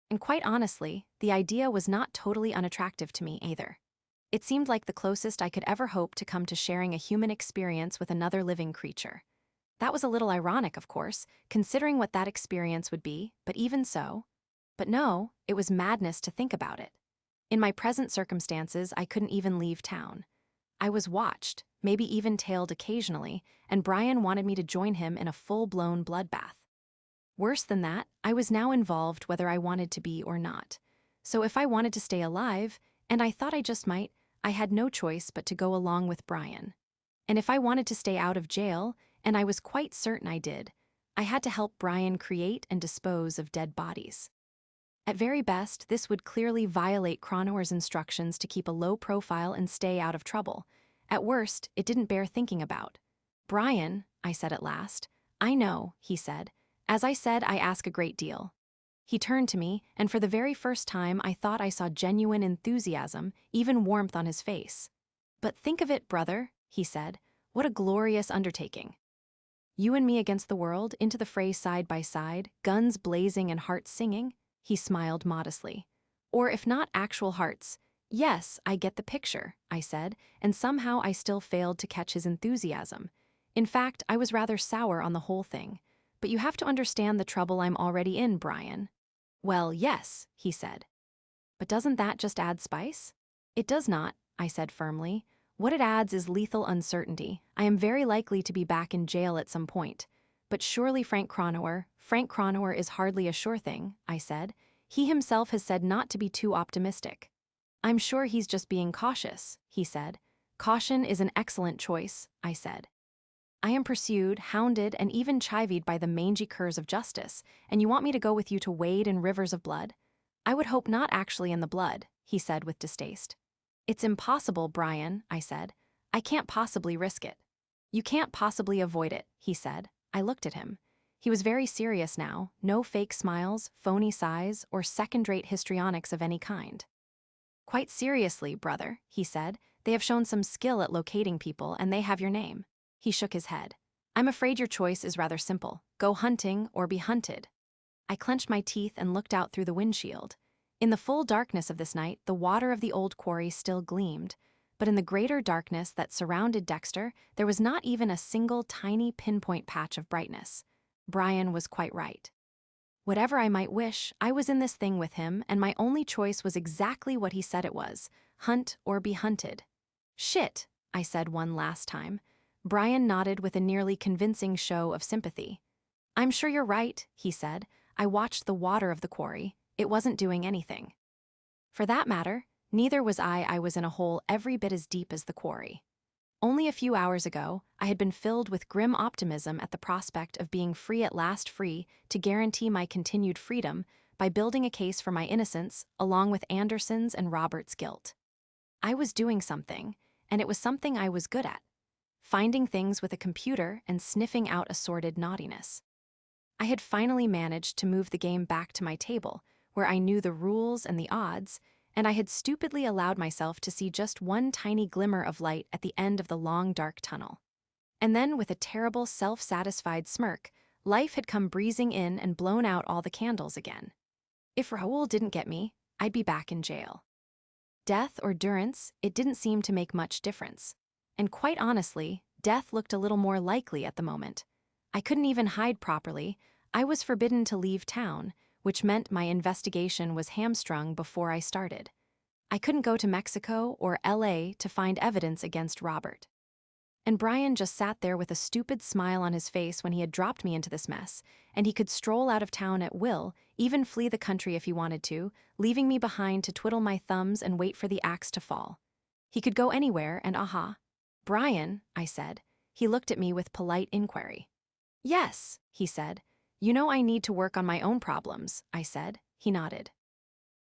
And quite honestly, the idea was not totally unattractive to me either. It seemed like the closest I could ever hope to come to sharing a human experience with another living creature. That was a little ironic, of course, considering what that experience would be, but even so. But no, it was madness to think about it. In my present circumstances, I couldn't even leave town. I was watched, maybe even tailed occasionally, and Brian wanted me to join him in a full-blown bloodbath. Worse than that, I was now involved whether I wanted to be or not. So if I wanted to stay alive, and I thought I just might, I had no choice but to go along with Brian. And if I wanted to stay out of jail, and I was quite certain I did, I had to help Brian create and dispose of dead bodies. At very best, this would clearly violate Cronower's instructions to keep a low profile and stay out of trouble. At worst, it didn't bear thinking about. "Brian," I said at last. "I know," he said. "As I said, I ask a great deal." He turned to me, and for the very first time I thought I saw genuine enthusiasm, even warmth on his face. "But think of it, brother," he said. "What a glorious undertaking. You and me against the world, into the fray side by side, guns blazing and hearts singing." He smiled modestly. "Or if not actual hearts, yes, I get the picture," I said, and somehow I still failed to catch his enthusiasm. In fact, I was rather sour on the whole thing. "But you have to understand the trouble I'm already in, Brian." "Well, yes," he said. "But doesn't that just add spice?" "It does not," I said firmly. "What it adds is lethal uncertainty. I am very likely to be back in jail at some point. But surely Frank Cronower is hardly a sure thing," I said. "He himself has said not to be too optimistic." "I'm sure he's just being cautious," he said. "Caution is an excellent choice," I said. "I am pursued, hounded, and even chivied by the mangy curs of justice, and you want me to go with you to wade in rivers of blood? I would hope not actually in the blood," he said with distaste. "It's impossible, Brian," I said. "I can't possibly risk it." "You can't possibly avoid it," he said. I looked at him. He was very serious now, no fake smiles, phony sighs, or second-rate histrionics of any kind. "Quite seriously, brother," he said. "They have shown some skill at locating people, and they have your name." He shook his head. "I'm afraid your choice is rather simple. Go hunting or be hunted." I clenched my teeth and looked out through the windshield. In the full darkness of this night, the water of the old quarry still gleamed, but in the greater darkness that surrounded Dexter, there was not even a single tiny pinpoint patch of brightness. Brian was quite right. Whatever I might wish, I was in this thing with him, and my only choice was exactly what he said it was: hunt or be hunted. "Shit," I said one last time. Brian nodded with a nearly convincing show of sympathy. "I'm sure you're right," he said. "I watched the water of the quarry. It wasn't doing anything." For that matter, neither was I. I was in a hole every bit as deep as the quarry. Only a few hours ago, I had been filled with grim optimism at the prospect of being free at last, free to guarantee my continued freedom by building a case for my innocence along with Anderson's and Robert's guilt. I was doing something, and it was something I was good at: finding things with a computer and sniffing out assorted naughtiness. I had finally managed to move the game back to my table, where I knew the rules and the odds, and I had stupidly allowed myself to see just one tiny glimmer of light at the end of the long, dark tunnel. And then, with a terrible, self-satisfied smirk, life had come breezing in and blown out all the candles again. If Raoul didn't get me, I'd be back in jail. Death or durance, it didn't seem to make much difference. And quite honestly, death looked a little more likely at the moment. I couldn't even hide properly. I was forbidden to leave town, which meant my investigation was hamstrung before I started. I couldn't go to Mexico or LA to find evidence against Robert. And Brian just sat there with a stupid smile on his face when he had dropped me into this mess, and he could stroll out of town at will, even flee the country if he wanted to, leaving me behind to twiddle my thumbs and wait for the axe to fall. He could go anywhere, and aha. "Brian," I said. He looked at me with polite inquiry. "Yes," he said. "You know I need to work on my own problems," I said. He nodded.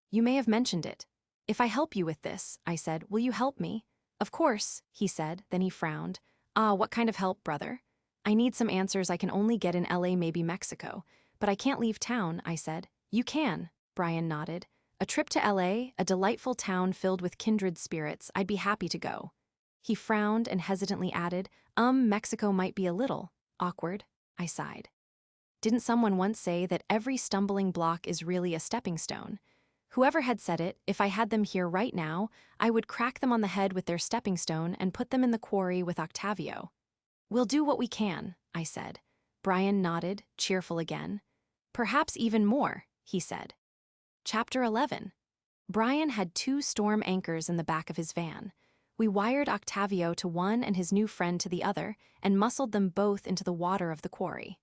"You may have mentioned it. If I help you with this," I said, "will you help me?" "Of course," he said, then he frowned. "Ah, what kind of help, brother?" "I need some answers I can only get in LA, maybe Mexico. But I can't leave town," I said. "You can," Brian nodded. "A trip to LA, a delightful town filled with kindred spirits, I'd be happy to go." He frowned and hesitantly added, Mexico might be a little awkward." I sighed. Didn't someone once say that every stumbling block is really a stepping stone? Whoever had said it, if I had them here right now, I would crack them on the head with their stepping stone and put them in the quarry with Octavio. "We'll do what we can," I said. Brian nodded, cheerful again. "Perhaps even more," he said. Chapter 11. Brian had 2 storm anchors in the back of his van. We wired Octavio to one and his new friend to the other, and muscled them both into the water of the quarry.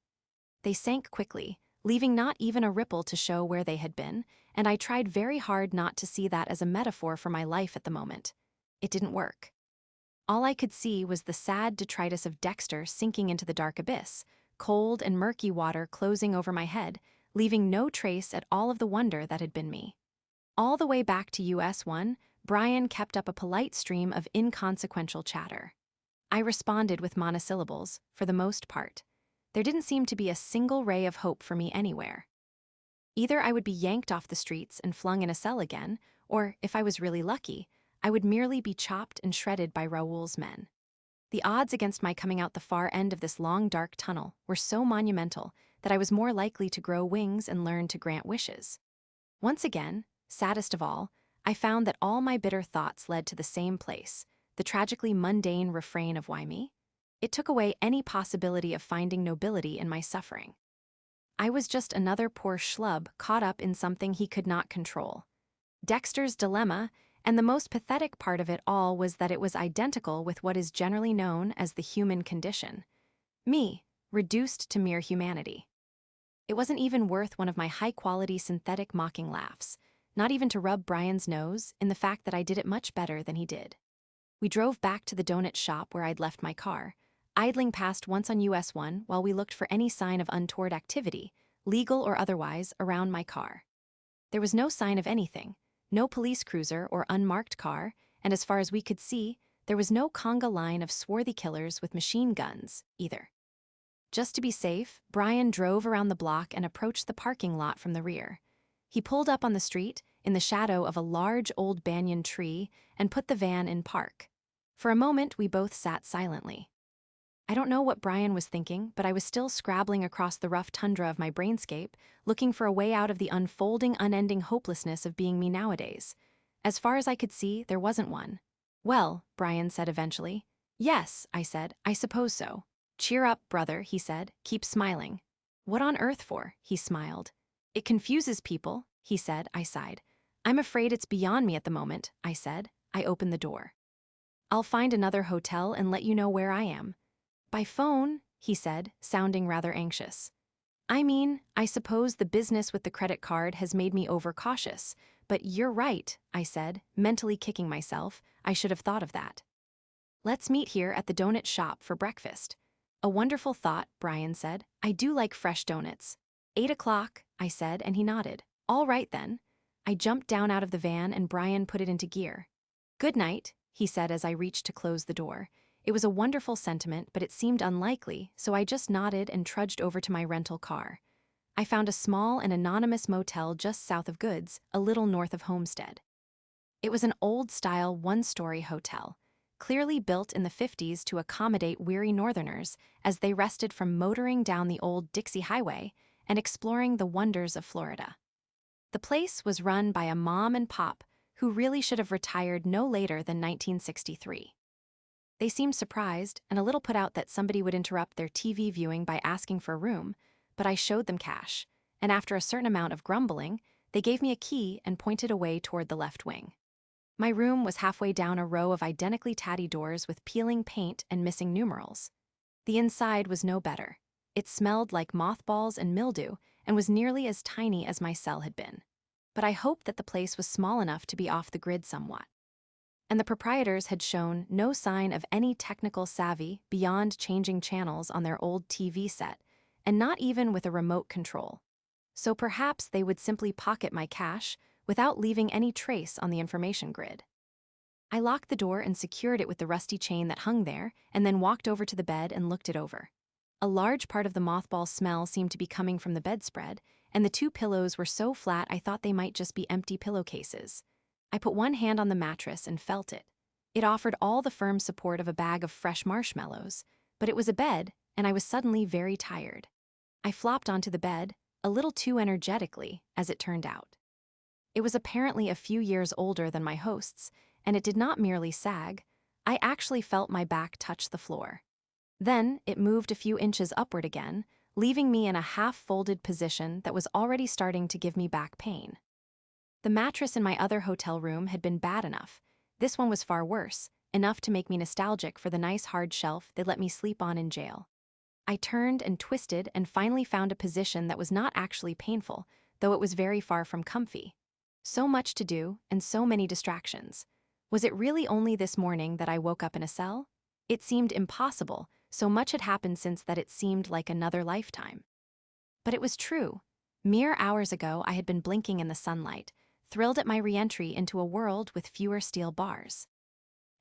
They sank quickly, leaving not even a ripple to show where they had been, and I tried very hard not to see that as a metaphor for my life at the moment. It didn't work. All I could see was the sad detritus of Dexter sinking into the dark abyss, cold and murky water closing over my head, leaving no trace at all of the wonder that had been me. All the way back to US 1, Brian kept up a polite stream of inconsequential chatter. I responded with monosyllables, for the most part. There didn't seem to be a single ray of hope for me anywhere. Either I would be yanked off the streets and flung in a cell again, or, if I was really lucky, I would merely be chopped and shredded by Raoul's men. The odds against my coming out the far end of this long dark tunnel were so monumental that I was more likely to grow wings and learn to grant wishes. Once again, saddest of all, I found that all my bitter thoughts led to the same place, the tragically mundane refrain of why me? It took away any possibility of finding nobility in my suffering. I was just another poor schlub caught up in something he could not control. Dexter's dilemma, and the most pathetic part of it all was that it was identical with what is generally known as the human condition. Me, reduced to mere humanity. It wasn't even worth one of my high-quality synthetic mocking laughs, not even to rub Brian's nose in the fact that I did it much better than he did. We drove back to the donut shop where I'd left my car, idling past once on US 1 while we looked for any sign of untoward activity, legal or otherwise, around my car. There was no sign of anything, no police cruiser or unmarked car, and as far as we could see, there was no conga line of swarthy killers with machine guns, either. Just to be safe, Brian drove around the block and approached the parking lot from the rear. He pulled up on the street, in the shadow of a large old banyan tree, and put the van in park. For a moment, we both sat silently. I don't know what Brian was thinking, but I was still scrabbling across the rough tundra of my brainscape, looking for a way out of the unfolding, unending hopelessness of being me nowadays. As far as I could see, there wasn't one. "Well," Brian said eventually. "Yes," I said, "I suppose so." "Cheer up, brother," he said. "Keep smiling." "What on earth for?" He smiled. "It confuses people," he said. I sighed. "I'm afraid it's beyond me at the moment," I said. I opened the door. "I'll find another hotel and let you know where I am." "By phone," he said, sounding rather anxious. "I mean, I suppose the business with the credit card has made me overcautious, but you're right," I said, mentally kicking myself. I should have thought of that. "Let's meet here at the donut shop for breakfast." "A wonderful thought," Brian said. "I do like fresh donuts." 8 o'clock, I said, and he nodded. "All right then." I jumped down out of the van and Brian put it into gear. "Good night," he said as I reached to close the door. It was a wonderful sentiment, but it seemed unlikely, so I just nodded and trudged over to my rental car. I found a small and anonymous motel just south of Goods, a little north of Homestead. It was an old-style one-story hotel, clearly built in the 50s to accommodate weary northerners as they rested from motoring down the old Dixie Highway and exploring the wonders of Florida. The place was run by a mom and pop who really should have retired no later than 1963. They seemed surprised and a little put out that somebody would interrupt their TV viewing by asking for a room, but I showed them cash, and after a certain amount of grumbling, they gave me a key and pointed away toward the left wing. My room was halfway down a row of identically tatty doors with peeling paint and missing numerals. The inside was no better. It smelled like mothballs and mildew and was nearly as tiny as my cell had been. But I hoped that the place was small enough to be off the grid somewhat. And the proprietors had shown no sign of any technical savvy beyond changing channels on their old TV set, and not even with a remote control. So perhaps they would simply pocket my cash without leaving any trace on the information grid. I locked the door and secured it with the rusty chain that hung there, and then walked over to the bed and looked it over. A large part of the mothball smell seemed to be coming from the bedspread, and the two pillows were so flat I thought they might just be empty pillowcases. I put one hand on the mattress and felt it. It offered all the firm support of a bag of fresh marshmallows, but it was a bed, and I was suddenly very tired. I flopped onto the bed, a little too energetically, as it turned out. It was apparently a few years older than my host's, and it did not merely sag. I actually felt my back touch the floor. Then it moved a few inches upward again, leaving me in a half-folded position that was already starting to give me back pain. The mattress in my other hotel room had been bad enough. This one was far worse, enough to make me nostalgic for the nice hard shelf they let me sleep on in jail. I turned and twisted and finally found a position that was not actually painful, though it was very far from comfy. So much to do and so many distractions. Was it really only this morning that I woke up in a cell? It seemed impossible, so much had happened since that it seemed like another lifetime. But it was true. Mere hours ago I had been blinking in the sunlight, thrilled at my re-entry into a world with fewer steel bars.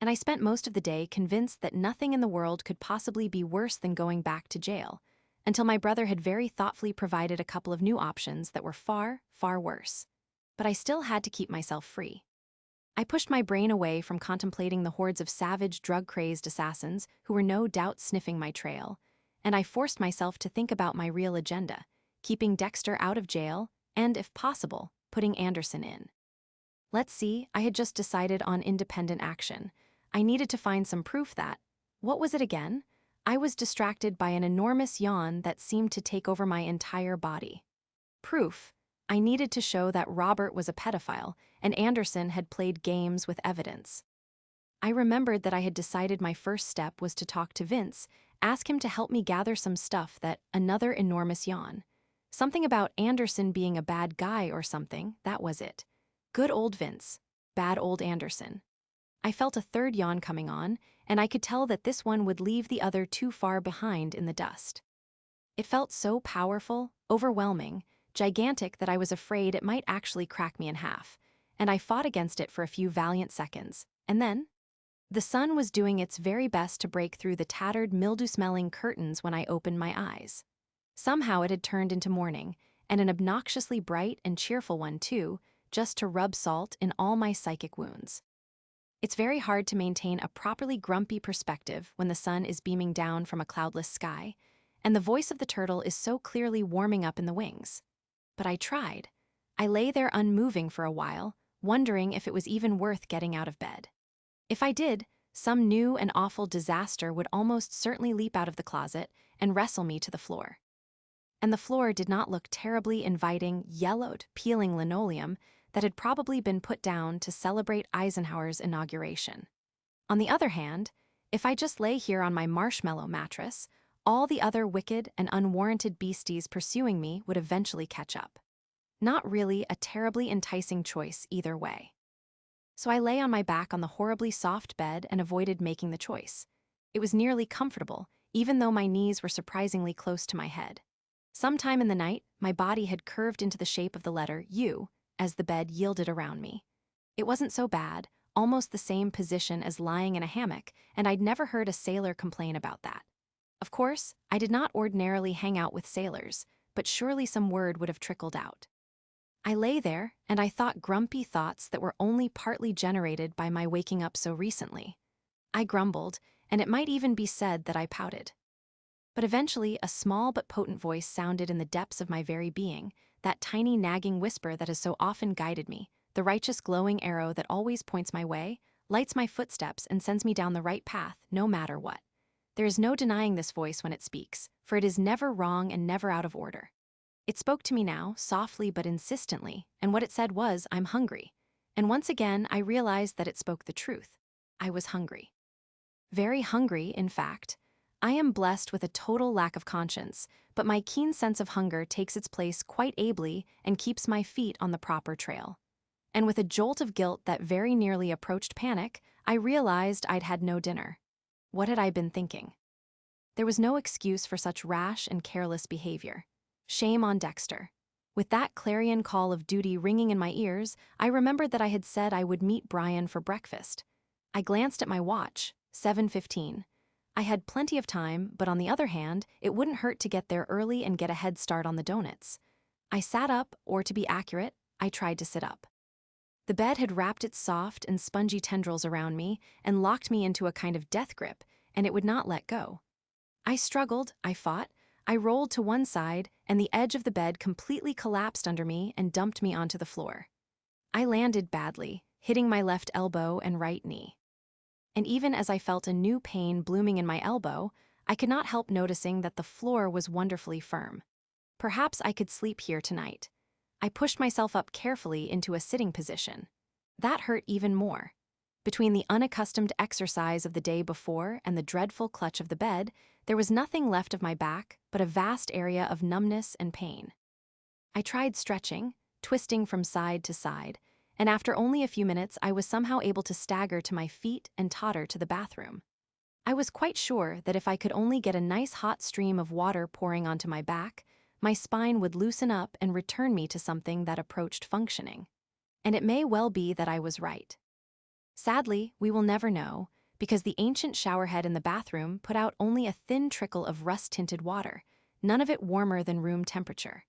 And I spent most of the day convinced that nothing in the world could possibly be worse than going back to jail, until my brother had very thoughtfully provided a couple of new options that were far, far worse. But I still had to keep myself free. I pushed my brain away from contemplating the hordes of savage, drug-crazed assassins who were no doubt sniffing my trail, and I forced myself to think about my real agenda, keeping Dexter out of jail and, if possible, putting Anderson in. Let's see, I had just decided on independent action. I needed to find some proof that, what was it again? I was distracted by an enormous yawn that seemed to take over my entire body. Proof. I needed to show that Robert was a pedophile and Anderson had played games with evidence. I remembered that I had decided my first step was to talk to Vince, ask him to help me gather some stuff that another enormous yawn. Something about Anderson being a bad guy or something, that was it. Good old Vince. Bad old Anderson. I felt a third yawn coming on, and I could tell that this one would leave the other too far behind in the dust. It felt so powerful, overwhelming, gigantic that I was afraid it might actually crack me in half, and I fought against it for a few valiant seconds. And then, the sun was doing its very best to break through the tattered, mildew-smelling curtains when I opened my eyes. Somehow it had turned into morning, and an obnoxiously bright and cheerful one too, just to rub salt in all my psychic wounds. It's very hard to maintain a properly grumpy perspective when the sun is beaming down from a cloudless sky, and the voice of the turtle is so clearly warming up in the wings. But I tried. I lay there unmoving for a while, wondering if it was even worth getting out of bed. If I did, some new and awful disaster would almost certainly leap out of the closet and wrestle me to the floor. And the floor did not look terribly inviting, yellowed, peeling linoleum that had probably been put down to celebrate Eisenhower's inauguration. On the other hand, if I just lay here on my marshmallow mattress, all the other wicked and unwarranted beasties pursuing me would eventually catch up. Not really a terribly enticing choice either way. So I lay on my back on the horribly soft bed and avoided making the choice. It was nearly comfortable, even though my knees were surprisingly close to my head. Sometime in the night, my body had curved into the shape of the letter U as the bed yielded around me. It wasn't so bad, almost the same position as lying in a hammock, and I'd never heard a sailor complain about that. Of course, I did not ordinarily hang out with sailors, but surely some word would have trickled out. I lay there, and I thought grumpy thoughts that were only partly generated by my waking up so recently. I grumbled, and it might even be said that I pouted. But eventually, a small but potent voice sounded in the depths of my very being, that tiny nagging whisper that has so often guided me, the righteous glowing arrow that always points my way, lights my footsteps and sends me down the right path, no matter what. There is no denying this voice when it speaks, for it is never wrong and never out of order. It spoke to me now, softly but insistently, and what it said was, "I'm hungry." And once again, I realized that it spoke the truth. I was hungry. Very hungry, in fact. I am blessed with a total lack of conscience, but my keen sense of hunger takes its place quite ably and keeps my feet on the proper trail. And with a jolt of guilt that very nearly approached panic, I realized I'd had no dinner. What had I been thinking? There was no excuse for such rash and careless behavior. Shame on Dexter. With that clarion call of duty ringing in my ears, I remembered that I had said I would meet Brian for breakfast. I glanced at my watch, 7:15. I had plenty of time, but on the other hand, it wouldn't hurt to get there early and get a head start on the donuts. I sat up, or to be accurate, I tried to sit up. The bed had wrapped its soft and spongy tendrils around me and locked me into a kind of death grip, and it would not let go. I struggled, I fought, I rolled to one side, and the edge of the bed completely collapsed under me and dumped me onto the floor. I landed badly, hitting my left elbow and right knee. And even as I felt a new pain blooming in my elbow, I could not help noticing that the floor was wonderfully firm. Perhaps I could sleep here tonight. I pushed myself up carefully into a sitting position. That hurt even more. Between the unaccustomed exercise of the day before and the dreadful clutch of the bed, There was nothing left of my back but a vast area of numbness and pain. I tried stretching, twisting from side to side, and after only a few minutes I was somehow able to stagger to my feet and totter to the bathroom. I was quite sure that if I could only get a nice hot stream of water pouring onto my back, my spine would loosen up and return me to something that approached functioning. And it may well be that I was right. Sadly, we will never know, because the ancient showerhead in the bathroom put out only a thin trickle of rust-tinted water, none of it warmer than room temperature.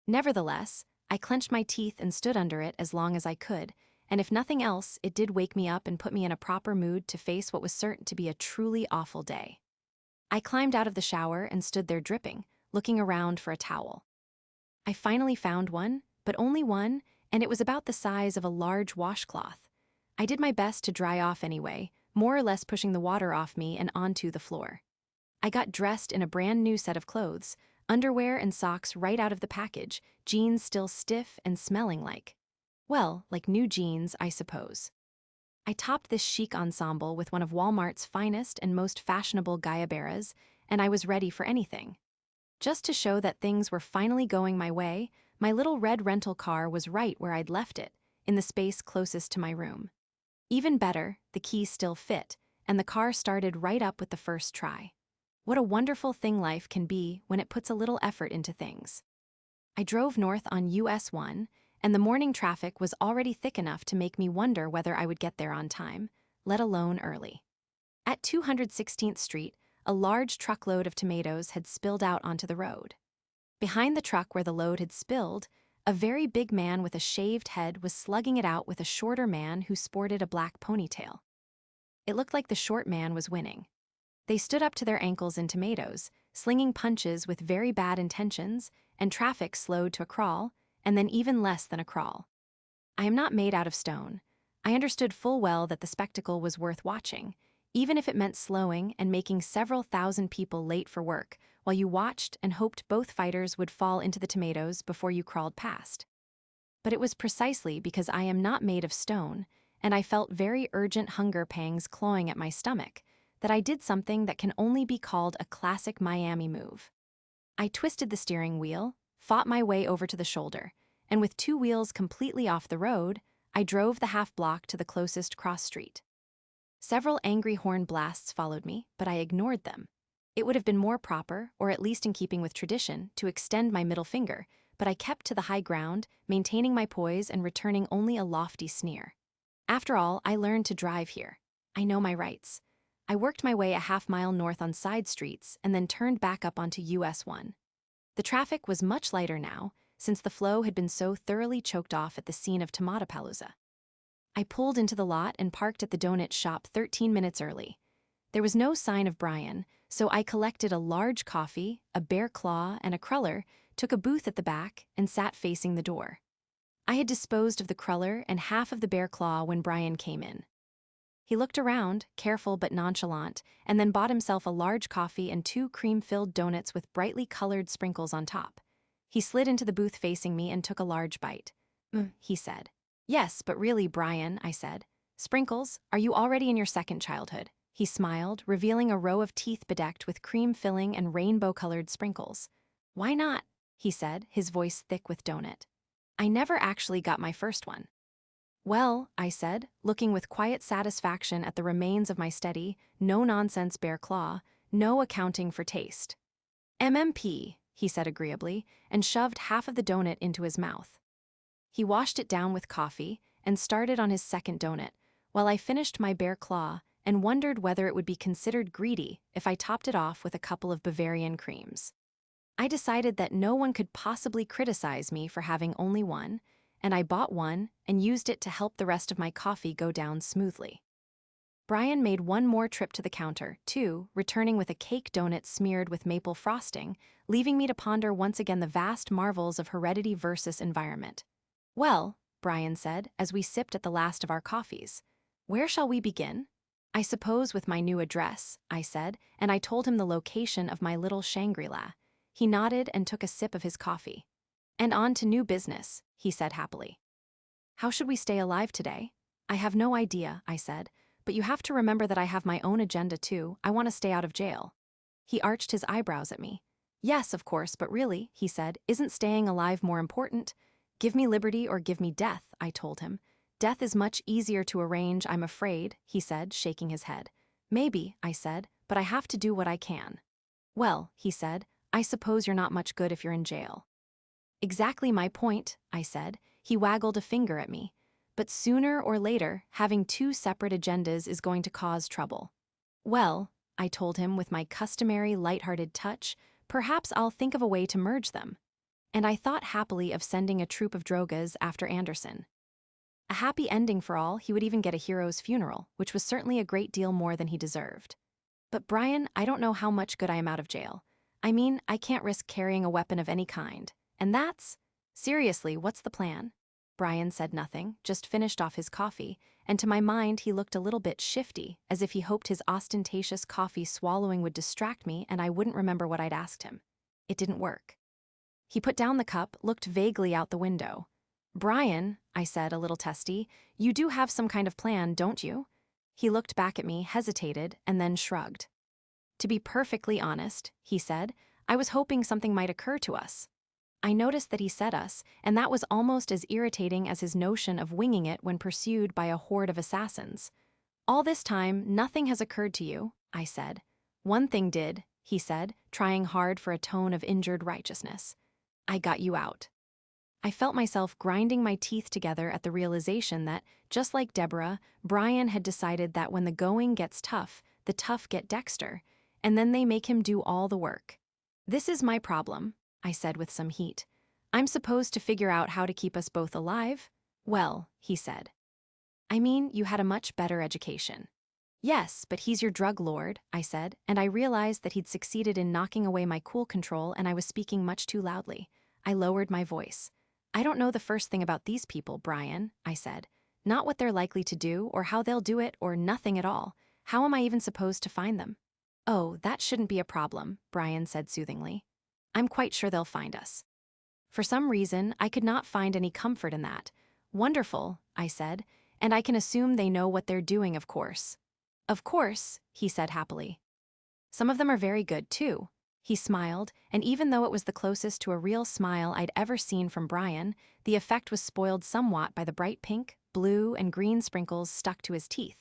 Nevertheless, I clenched my teeth and stood under it as long as I could, and if nothing else, it did wake me up and put me in a proper mood to face what was certain to be a truly awful day. I climbed out of the shower and stood there dripping, looking around for a towel. I finally found one, but only one, and it was about the size of a large washcloth. I did my best to dry off anyway, more or less pushing the water off me and onto the floor. I got dressed in a brand new set of clothes, underwear and socks right out of the package, jeans still stiff and smelling like new jeans, I suppose. I topped this chic ensemble with one of Walmart's finest and most fashionable Gayaberas, and I was ready for anything. Just to show that things were finally going my way, my little red rental car was right where I'd left it, in the space closest to my room. Even better, the keys still fit, and the car started right up with the first try. What a wonderful thing life can be when it puts a little effort into things. I drove north on US 1, and the morning traffic was already thick enough to make me wonder whether I would get there on time, let alone early. At 216th Street, a large truckload of tomatoes had spilled out onto the road. Behind the truck where the load had spilled, a very big man with a shaved head was slugging it out with a shorter man who sported a black ponytail. It looked like the short man was winning. They stood up to their ankles in tomatoes, slinging punches with very bad intentions, and traffic slowed to a crawl, and then even less than a crawl. I am not made out of stone. I understood full well that the spectacle was worth watching, even if it meant slowing and making several thousand people late for work, while you watched and hoped both fighters would fall into the tomatoes before you crawled past. But it was precisely because I am not made of stone, and I felt very urgent hunger pangs clawing at my stomach, that I did something that can only be called a classic Miami move. I twisted the steering wheel, fought my way over to the shoulder, and with two wheels completely off the road, I drove the half block to the closest cross street. Several angry horn blasts followed me, but I ignored them. It would have been more proper, or at least in keeping with tradition, to extend my middle finger, but I kept to the high ground, maintaining my poise and returning only a lofty sneer. After all, I learned to drive here. I know my rights. I worked my way a half-mile north on side streets and then turned back up onto US 1. The traffic was much lighter now, since the flow had been so thoroughly choked off at the scene of Tomatopalooza. I pulled into the lot and parked at the donut shop 13 minutes early. There was no sign of Brian, so I collected a large coffee, a bear claw, and a cruller, took a booth at the back, and sat facing the door. I had disposed of the cruller and half of the bear claw when Brian came in. He looked around, careful but nonchalant, and then bought himself a large coffee and 2 cream-filled donuts with brightly colored sprinkles on top. He slid into the booth facing me and took a large bite. He said. Yes, but really, Brian, I said. Sprinkles, are you already in your second childhood? He smiled, revealing a row of teeth bedecked with cream filling and rainbow-colored sprinkles. Why not? He said, his voice thick with donut. I never actually got my first one. Well, I said, looking with quiet satisfaction at the remains of my steady, no-nonsense bear claw, no accounting for taste. MMP, he said agreeably, and shoved half of the donut into his mouth. He washed it down with coffee and started on his second donut, while I finished my bear claw and wondered whether it would be considered greedy if I topped it off with a couple of Bavarian creams. I decided that no one could possibly criticize me for having only one, and I bought one and used it to help the rest of my coffee go down smoothly. Brian made one more trip to the counter, too, returning with a cake donut smeared with maple frosting, leaving me to ponder once again the vast marvels of heredity versus environment. Well, Brian said, as we sipped at the last of our coffees, where shall we begin? I suppose with my new address, I said, and I told him the location of my little Shangri-La. He nodded and took a sip of his coffee. And on to new business, he said happily. How should we stay alive today? I have no idea, I said, but you have to remember that I have my own agenda too. I want to stay out of jail. He arched his eyebrows at me. Yes, of course, but really, he said, isn't staying alive more important? Give me liberty or give me death, I told him. Death is much easier to arrange, I'm afraid, he said, shaking his head. Maybe, I said, but I have to do what I can. Well, he said, I suppose you're not much good if you're in jail. Exactly my point, I said. He waggled a finger at me. But sooner or later, having two separate agendas is going to cause trouble. Well, I told him with my customary light-hearted touch, perhaps I'll think of a way to merge them. And I thought happily of sending a troop of drogas after Anderson. A happy ending for all, he would even get a hero's funeral, which was certainly a great deal more than he deserved. But Brian, I don't know how much good I am out of jail. I mean, I can't risk carrying a weapon of any kind. And that's… Seriously, what's the plan? Brian said nothing, just finished off his coffee, and to my mind he looked a little bit shifty, as if he hoped his ostentatious coffee swallowing would distract me and I wouldn't remember what I'd asked him. It didn't work. He put down the cup, looked vaguely out the window. Brian, I said, a little testy, you do have some kind of plan, don't you? He looked back at me, hesitated, and then shrugged. To be perfectly honest, he said, I was hoping something might occur to us. I noticed that he said us, and that was almost as irritating as his notion of winging it when pursued by a horde of assassins. All this time, nothing has occurred to you, I said. One thing did, he said, trying hard for a tone of injured righteousness. I got you out. I felt myself grinding my teeth together at the realization that, just like Deborah, Brian had decided that when the going gets tough, the tough get Dexter, and then they make him do all the work. This is my problem, I said with some heat. I'm supposed to figure out how to keep us both alive? Well, he said. I mean, you had a much better education. Yes, but he's your drug lord, I said, and I realized that he'd succeeded in knocking away my cool control and I was speaking much too loudly. I lowered my voice. I don't know the first thing about these people, Brian, I said. Not what they're likely to do or how they'll do it or nothing at all. How am I even supposed to find them? Oh, that shouldn't be a problem, Brian said soothingly. I'm quite sure they'll find us. For some reason, I could not find any comfort in that. Wonderful, I said, and I can assume they know what they're doing, of course. Of course, he said happily. Some of them are very good, too. He smiled, and even though it was the closest to a real smile I'd ever seen from Brian, the effect was spoiled somewhat by the bright pink, blue, and green sprinkles stuck to his teeth.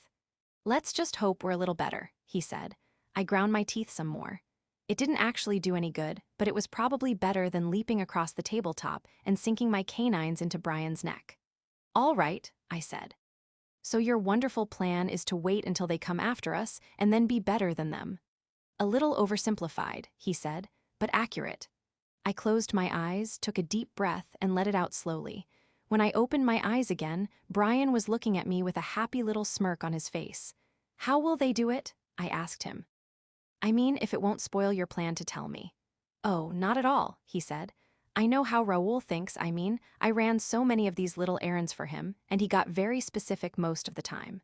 Let's just hope we're a little better, he said. I ground my teeth some more. It didn't actually do any good, but it was probably better than leaping across the tabletop and sinking my canines into Brian's neck. All right, I said. So your wonderful plan is to wait until they come after us and then be better than them. A little oversimplified, he said, but accurate. I closed my eyes, took a deep breath, and let it out slowly. When I opened my eyes again, Brian was looking at me with a happy little smirk on his face. How will they do it? I asked him. I mean, if it won't spoil your plan to tell me. Oh, not at all, he said. I know how Raoul thinks. I ran so many of these little errands for him, and he got very specific most of the time.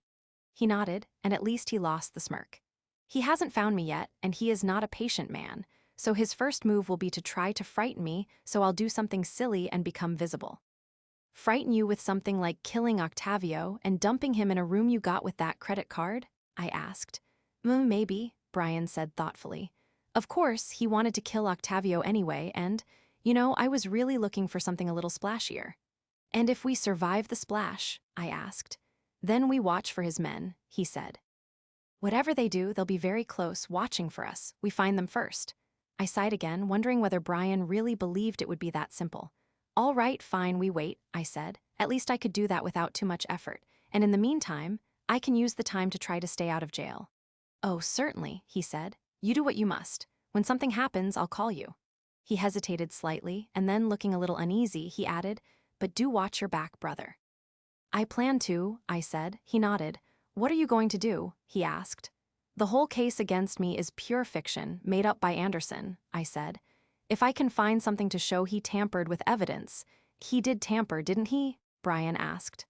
He nodded, and at least he lost the smirk. He hasn't found me yet, and he is not a patient man, so his first move will be to try to frighten me, so I'll do something silly and become visible. Frighten you with something like killing Octavio and dumping him in a room you got with that credit card? I asked. Maybe, Brian said thoughtfully. Of course, he wanted to kill Octavio anyway, and, I was really looking for something a little splashier. And if we survive the splash, I asked. Then we watch for his men, he said. Whatever they do, they'll be very close, watching for us. We find them first. I sighed again, wondering whether Brian really believed it would be that simple. All right, fine, we wait, I said. At least I could do that without too much effort. And in the meantime, I can use the time to try to stay out of jail. Oh, certainly, he said. You do what you must. When something happens, I'll call you. He hesitated slightly, and then, looking a little uneasy, he added, But do watch your back, brother. I plan to, I said. He nodded. What are you going to do? He asked. The whole case against me is pure fiction, made up by Anderson, I said. If I can find something to show he tampered with evidence. He did tamper, didn't he? Brian asked.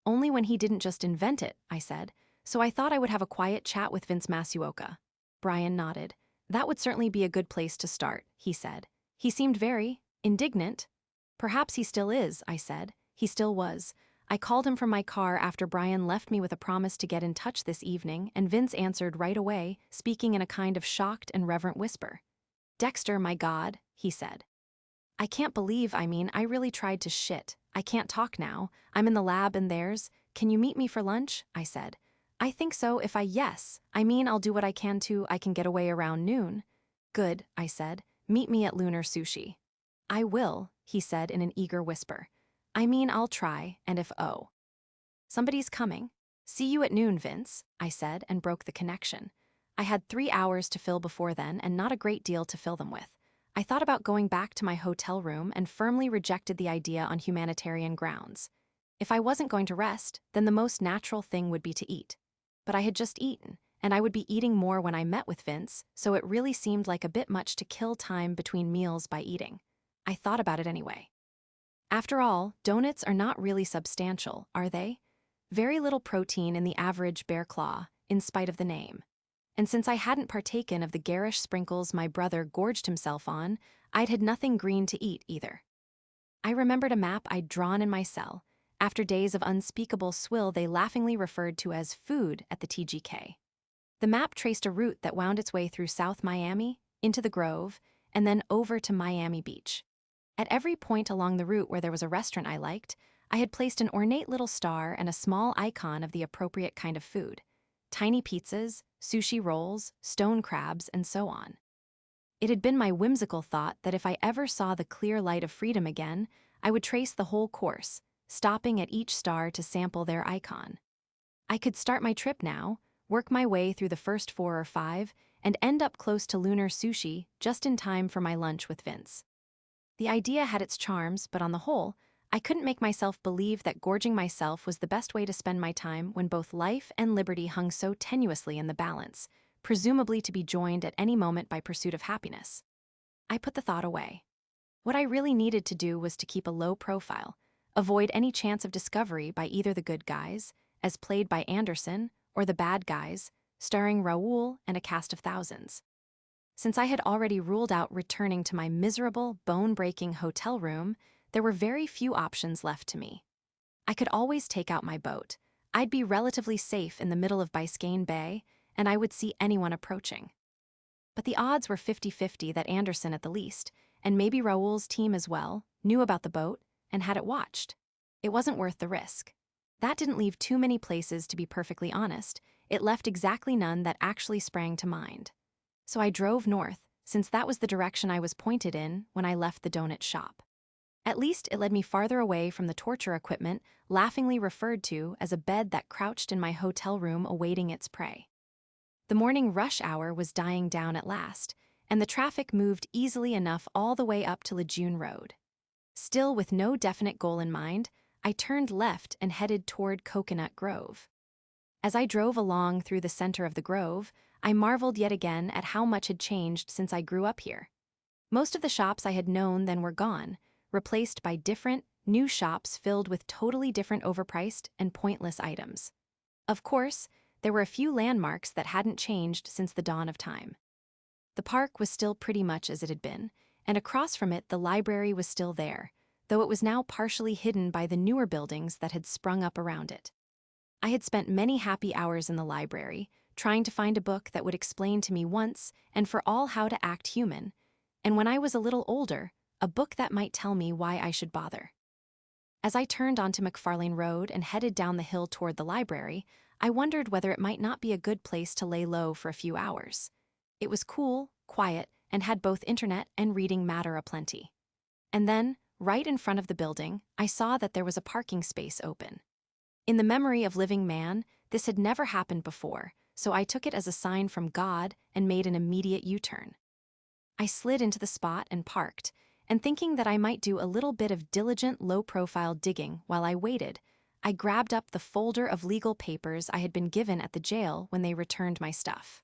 Only when he didn't just invent it, I said. So I thought I would have a quiet chat with Vince Masuoka. Brian nodded. That would certainly be a good place to start, he said. He seemed very indignant. Perhaps he still is, I said. He still was. I called him from my car after Brian left me with a promise to get in touch this evening, and Vince answered right away, speaking in a kind of shocked and reverent whisper. "Dexter, my God," he said. "I can't believe, I really tried to shit. I can't talk now. I'm in the lab and there's, can you meet me for lunch?" I said. "I think so yes. I'll do what I can get away around noon." "Good," I said. "Meet me at Lunar Sushi." "I will," he said in an eager whisper. I'll try, and if somebody's coming. "See you at noon, Vince," I said and broke the connection. I had 3 hours to fill before then and not a great deal to fill them with. I thought about going back to my hotel room and firmly rejected the idea on humanitarian grounds. If I wasn't going to rest, then the most natural thing would be to eat. But I had just eaten, and I would be eating more when I met with Vince, so it really seemed like a bit much to kill time between meals by eating. I thought about it anyway. After all, donuts are not really substantial, are they? Very little protein in the average bear claw, in spite of the name. And since I hadn't partaken of the garish sprinkles my brother gorged himself on, I'd had nothing green to eat either. I remembered a map I'd drawn in my cell, after days of unspeakable swill they laughingly referred to as food at the TGK. The map traced a route that wound its way through South Miami, into the Grove, and then over to Miami Beach. At every point along the route where there was a restaurant I liked, I had placed an ornate little star and a small icon of the appropriate kind of food. Tiny pizzas, sushi rolls, stone crabs, and so on. It had been my whimsical thought that if I ever saw the clear light of freedom again, I would trace the whole course, stopping at each star to sample their icon. I could start my trip now, work my way through the first 4 or 5, and end up close to Lunar Sushi just in time for my lunch with Vince. The idea had its charms, but on the whole, I couldn't make myself believe that gorging myself was the best way to spend my time when both life and liberty hung so tenuously in the balance, presumably to be joined at any moment by pursuit of happiness. I put the thought away. What I really needed to do was to keep a low profile, avoid any chance of discovery by either the good guys, as played by Anderson, or the bad guys, starring Raoul and a cast of thousands. Since I had already ruled out returning to my miserable, bone-breaking hotel room, there were very few options left to me. I could always take out my boat. I'd be relatively safe in the middle of Biscayne Bay, and I would see anyone approaching. But the odds were 50-50 that Anderson at the least, and maybe Raoul's team as well, knew about the boat and had it watched. It wasn't worth the risk. That didn't leave too many places, to be perfectly honest. It left exactly none that actually sprang to mind. So I drove north, since that was the direction I was pointed in when I left the donut shop. At least it led me farther away from the torture equipment laughingly referred to as a bed that crouched in my hotel room awaiting its prey. The morning rush hour was dying down at last, and the traffic moved easily enough all the way up to Lejeune Road. Still with no definite goal in mind, I turned left and headed toward Coconut Grove. As I drove along through the center of the grove, I marveled yet again at how much had changed since I grew up here. Most of the shops I had known then were gone, replaced by different, new shops filled with totally different overpriced and pointless items. Of course, there were a few landmarks that hadn't changed since the dawn of time. The park was still pretty much as it had been, and across from it the library was still there, though it was now partially hidden by the newer buildings that had sprung up around it. I had spent many happy hours in the library, trying to find a book that would explain to me once and for all how to act human, and when I was a little older, a book that might tell me why I should bother. As I turned onto McFarlane Road and headed down the hill toward the library, I wondered whether it might not be a good place to lay low for a few hours. It was cool, quiet, and had both internet and reading matter aplenty. And then, right in front of the building, I saw that there was a parking space open. In the memory of living man, this had never happened before, so I took it as a sign from God and made an immediate U-turn. I slid into the spot and parked, and thinking that I might do a little bit of diligent, low-profile digging while I waited, I grabbed up the folder of legal papers I had been given at the jail when they returned my stuff.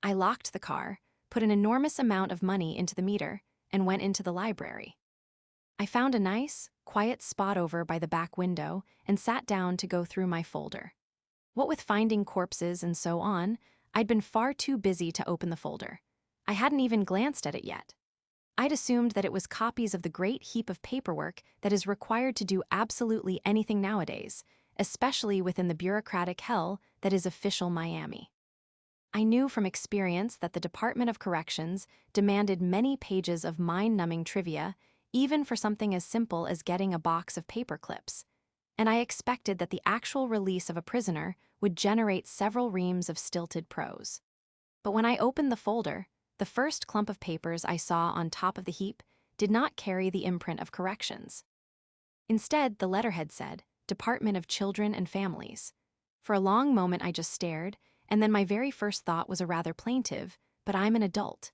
I locked the car, put an enormous amount of money into the meter, and went into the library. I found a nice, quiet spot over by the back window and sat down to go through my folder. What with finding corpses and so on, I'd been far too busy to open the folder. I hadn't even glanced at it yet. I'd assumed that it was copies of the great heap of paperwork that is required to do absolutely anything nowadays, especially within the bureaucratic hell that is official Miami. I knew from experience that the Department of Corrections demanded many pages of mind-numbing trivia, even for something as simple as getting a box of paper clips, and I expected that the actual release of a prisoner would generate several reams of stilted prose. But when I opened the folder, the first clump of papers I saw on top of the heap did not carry the imprint of corrections. Instead, the letterhead said, Department of Children and Families. For a long moment I just stared, and then my very first thought was a rather plaintive, but I'm an adult.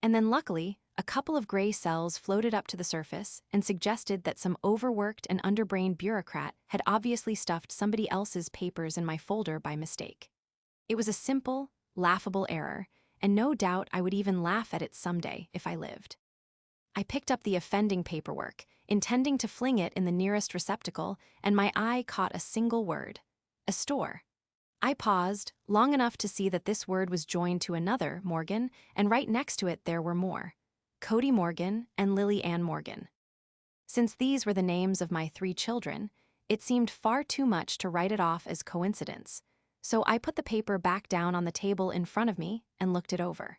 And then luckily, a couple of gray cells floated up to the surface and suggested that some overworked and underbrained bureaucrat had obviously stuffed somebody else's papers in my folder by mistake. It was a simple, laughable error, and no doubt I would even laugh at it someday if I lived. I picked up the offending paperwork, intending to fling it in the nearest receptacle, and my eye caught a single word: a store. I paused, long enough to see that this word was joined to another, Morgan, and right next to it there were more: Cody Morgan and Lily Ann Morgan. Since these were the names of my 3 children, it seemed far too much to write it off as coincidence, so I put the paper back down on the table in front of me and looked it over.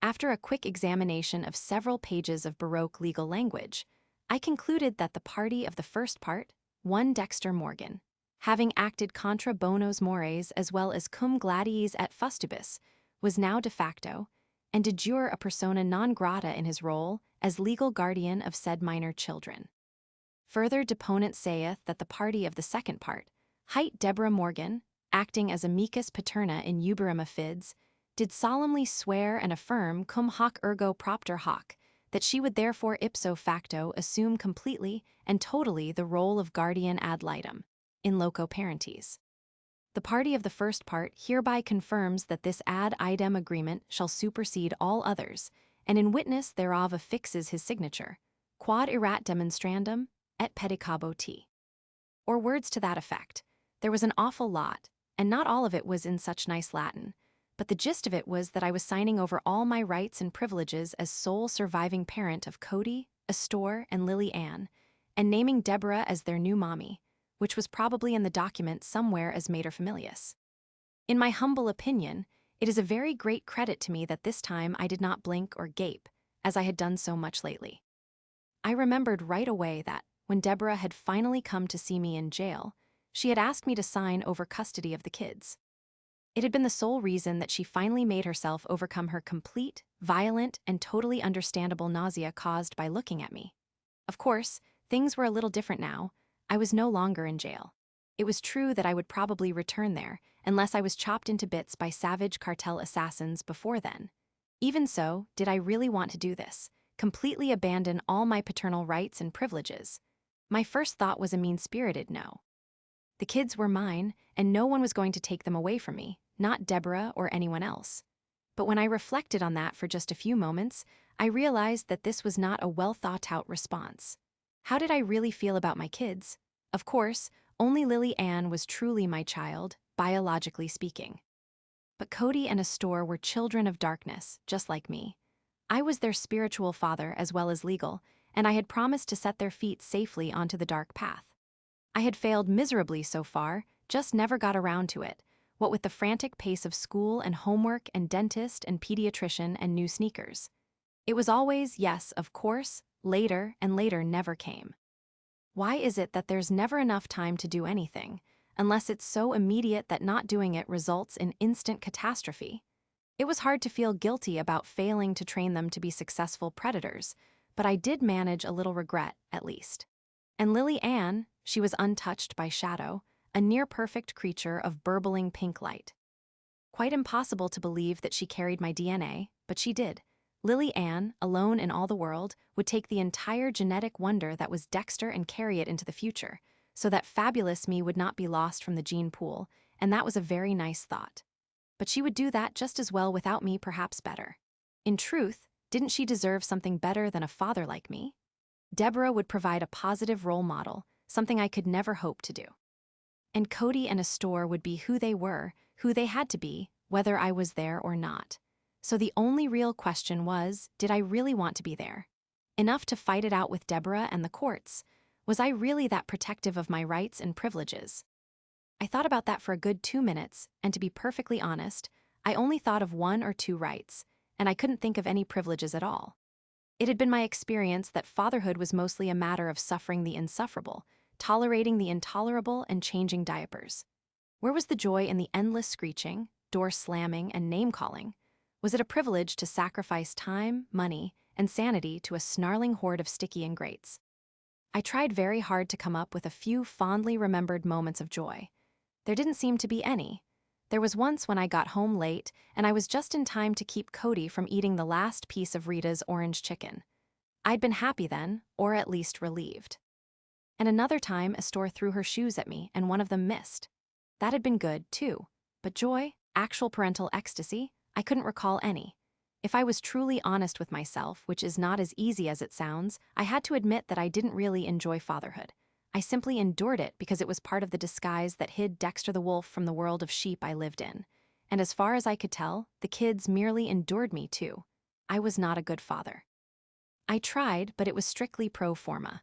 After a quick examination of several pages of Baroque legal language, I concluded that the party of the first part, one Dexter Morgan, having acted contra bonos mores as well as cum gladiis et fustibus, was now de facto, and de jure a persona non grata in his role as legal guardian of said minor children. Further, deponent saith that the party of the second part, hight Deborah Morgan, acting as amicus paterna in uberum affids, did solemnly swear and affirm cum hoc ergo propter hoc, that she would therefore ipso facto assume completely and totally the role of guardian ad litem, in loco parentis. The party of the first part hereby confirms that this ad idem agreement shall supersede all others, and in witness thereof affixes his signature, quod erat demonstrandum, et pedicabo t. Or words to that effect. There was an awful lot, and not all of it was in such nice Latin, but the gist of it was that I was signing over all my rights and privileges as sole surviving parent of Cody, Astor, and Lily Ann, and naming Deborah as their new mommy, which was probably in the document somewhere as materfamilias. In my humble opinion, it is a very great credit to me that this time I did not blink or gape, as I had done so much lately. I remembered right away that, when Deborah had finally come to see me in jail, she had asked me to sign over custody of the kids. It had been the sole reason that she finally made herself overcome her complete, violent, and totally understandable nausea caused by looking at me. Of course, things were a little different now. I was no longer in jail. It was true that I would probably return there, unless I was chopped into bits by savage cartel assassins before then. Even so, did I really want to do this, completely abandon all my paternal rights and privileges? My first thought was a mean-spirited no. The kids were mine, and no one was going to take them away from me, not Deborah or anyone else. But when I reflected on that for just a few moments, I realized that this was not a well-thought-out response. How did I really feel about my kids? Of course, only Lily Ann was truly my child, biologically speaking. But Cody and Astor were children of darkness, just like me. I was their spiritual father as well as legal, and I had promised to set their feet safely onto the dark path. I had failed miserably so far, just never got around to it, what with the frantic pace of school and homework and dentist and pediatrician and new sneakers. It was always, yes, of course, later, and later never came. Why is it that there's never enough time to do anything, unless it's so immediate that not doing it results in instant catastrophe? It was hard to feel guilty about failing to train them to be successful predators, but I did manage a little regret, at least. And Lily Ann, she was untouched by shadow, a near-perfect creature of burbling pink light. Quite impossible to believe that she carried my DNA, but she did. Lily Ann, alone in all the world, would take the entire genetic wonder that was Dexter and carry it into the future, so that fabulous me would not be lost from the gene pool, and that was a very nice thought. But she would do that just as well without me, perhaps better. In truth, didn't she deserve something better than a father like me? Deborah would provide a positive role model, something I could never hope to do. And Cody and Astor would be who they were, who they had to be, whether I was there or not. So the only real question was, did I really want to be there? Enough to fight it out with Deborah and the courts? Was I really that protective of my rights and privileges? I thought about that for a good 2 minutes, and to be perfectly honest, I only thought of 1 or 2 rights, and I couldn't think of any privileges at all. It had been my experience that fatherhood was mostly a matter of suffering the insufferable, tolerating the intolerable, and changing diapers. Where was the joy in the endless screeching, door slamming, and name-calling? Was it a privilege to sacrifice time, money, and sanity to a snarling horde of sticky ingrates? I tried very hard to come up with a few fondly remembered moments of joy. There didn't seem to be any. There was once when I got home late, and I was just in time to keep Cody from eating the last piece of Rita's orange chicken. I'd been happy then, or at least relieved. And another time, a store threw her shoes at me, and one of them missed. That had been good, too. But joy, actual parental ecstasy, I couldn't recall any. If I was truly honest with myself, which is not as easy as it sounds, I had to admit that I didn't really enjoy fatherhood. I simply endured it because it was part of the disguise that hid Dexter the wolf from the world of sheep I lived in. And as far as I could tell, the kids merely endured me too. I was not a good father. I tried, but it was strictly pro forma.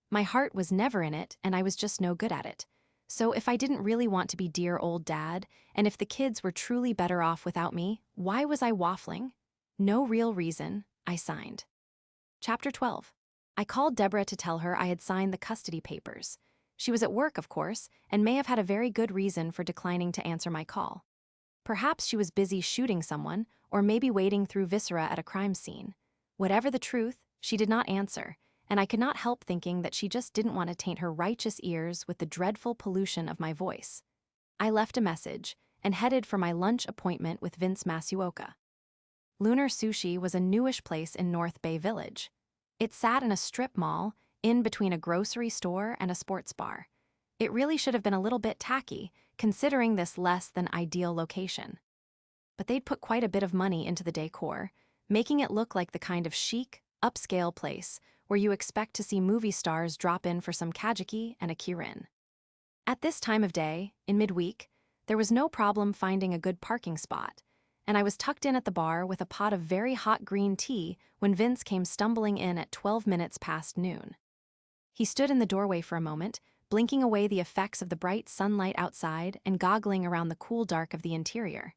My heart was never in it, and I was just no good at it. So if I didn't really want to be dear old dad, and if the kids were truly better off without me, why was I waffling? No real reason. I signed. Chapter 12. I called Deborah to tell her I had signed the custody papers. She was at work, of course, and may have had a very good reason for declining to answer my call. Perhaps she was busy shooting someone, or maybe wading through viscera at a crime scene. Whatever the truth, she did not answer, and I could not help thinking that she just didn't want to taint her righteous ears with the dreadful pollution of my voice. I left a message, and headed for my lunch appointment with Vince Masuoka. Lunar Sushi was a newish place in North Bay Village. It sat in a strip mall, in between a grocery store and a sports bar. It really should have been a little bit tacky, considering this less than ideal location. But they'd put quite a bit of money into the decor, making it look like the kind of chic, upscale place where you expect to see movie stars drop in for some kajiki and a kirin. At this time of day, in midweek, there was no problem finding a good parking spot, and I was tucked in at the bar with a pot of very hot green tea when Vince came stumbling in at 12 minutes past noon. He stood in the doorway for a moment, blinking away the effects of the bright sunlight outside and goggling around the cool dark of the interior.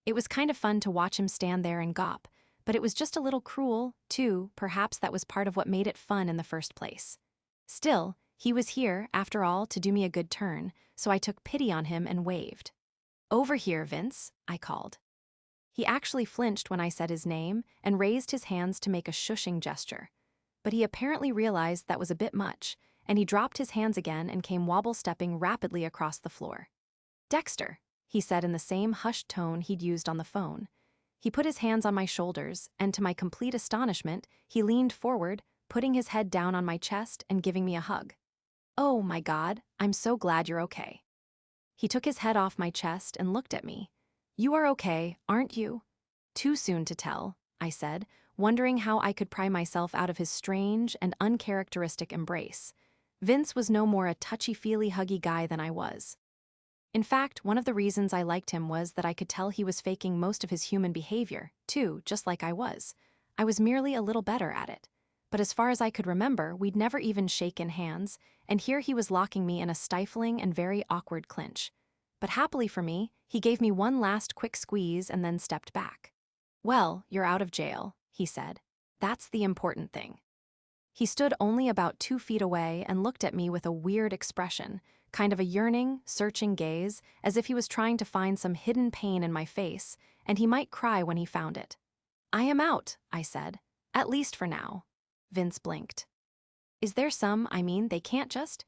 It was kind of fun to watch him stand there and gawp, but it was just a little cruel, too. Perhaps that was part of what made it fun in the first place. Still, he was here, after all, to do me a good turn, so I took pity on him and waved. "Over here, Vince," I called. He actually flinched when I said his name and raised his hands to make a shushing gesture. But he apparently realized that was a bit much, and he dropped his hands again and came wobble-stepping rapidly across the floor. "Dexter," he said in the same hushed tone he'd used on the phone. He put his hands on my shoulders, and to my complete astonishment, he leaned forward, putting his head down on my chest and giving me a hug. "Oh my God, I'm so glad you're okay." He took his head off my chest and looked at me. "You are okay, aren't you?" "Too soon to tell," I said, wondering how I could pry myself out of his strange and uncharacteristic embrace. Vince was no more a touchy-feely huggy guy than I was. In fact, one of the reasons I liked him was that I could tell he was faking most of his human behavior, too, just like I was. I was merely a little better at it. But as far as I could remember, we'd never even shaken hands, and here he was locking me in a stifling and very awkward clinch. But happily for me, he gave me one last quick squeeze and then stepped back. "Well, you're out of jail," he said. "That's the important thing." He stood only about 2 feet away and looked at me with a weird expression, kind of a yearning, searching gaze, as if he was trying to find some hidden pain in my face, and he might cry when he found it. "I am out," I said. "At least for now." Vince blinked. "Is there they can't just—"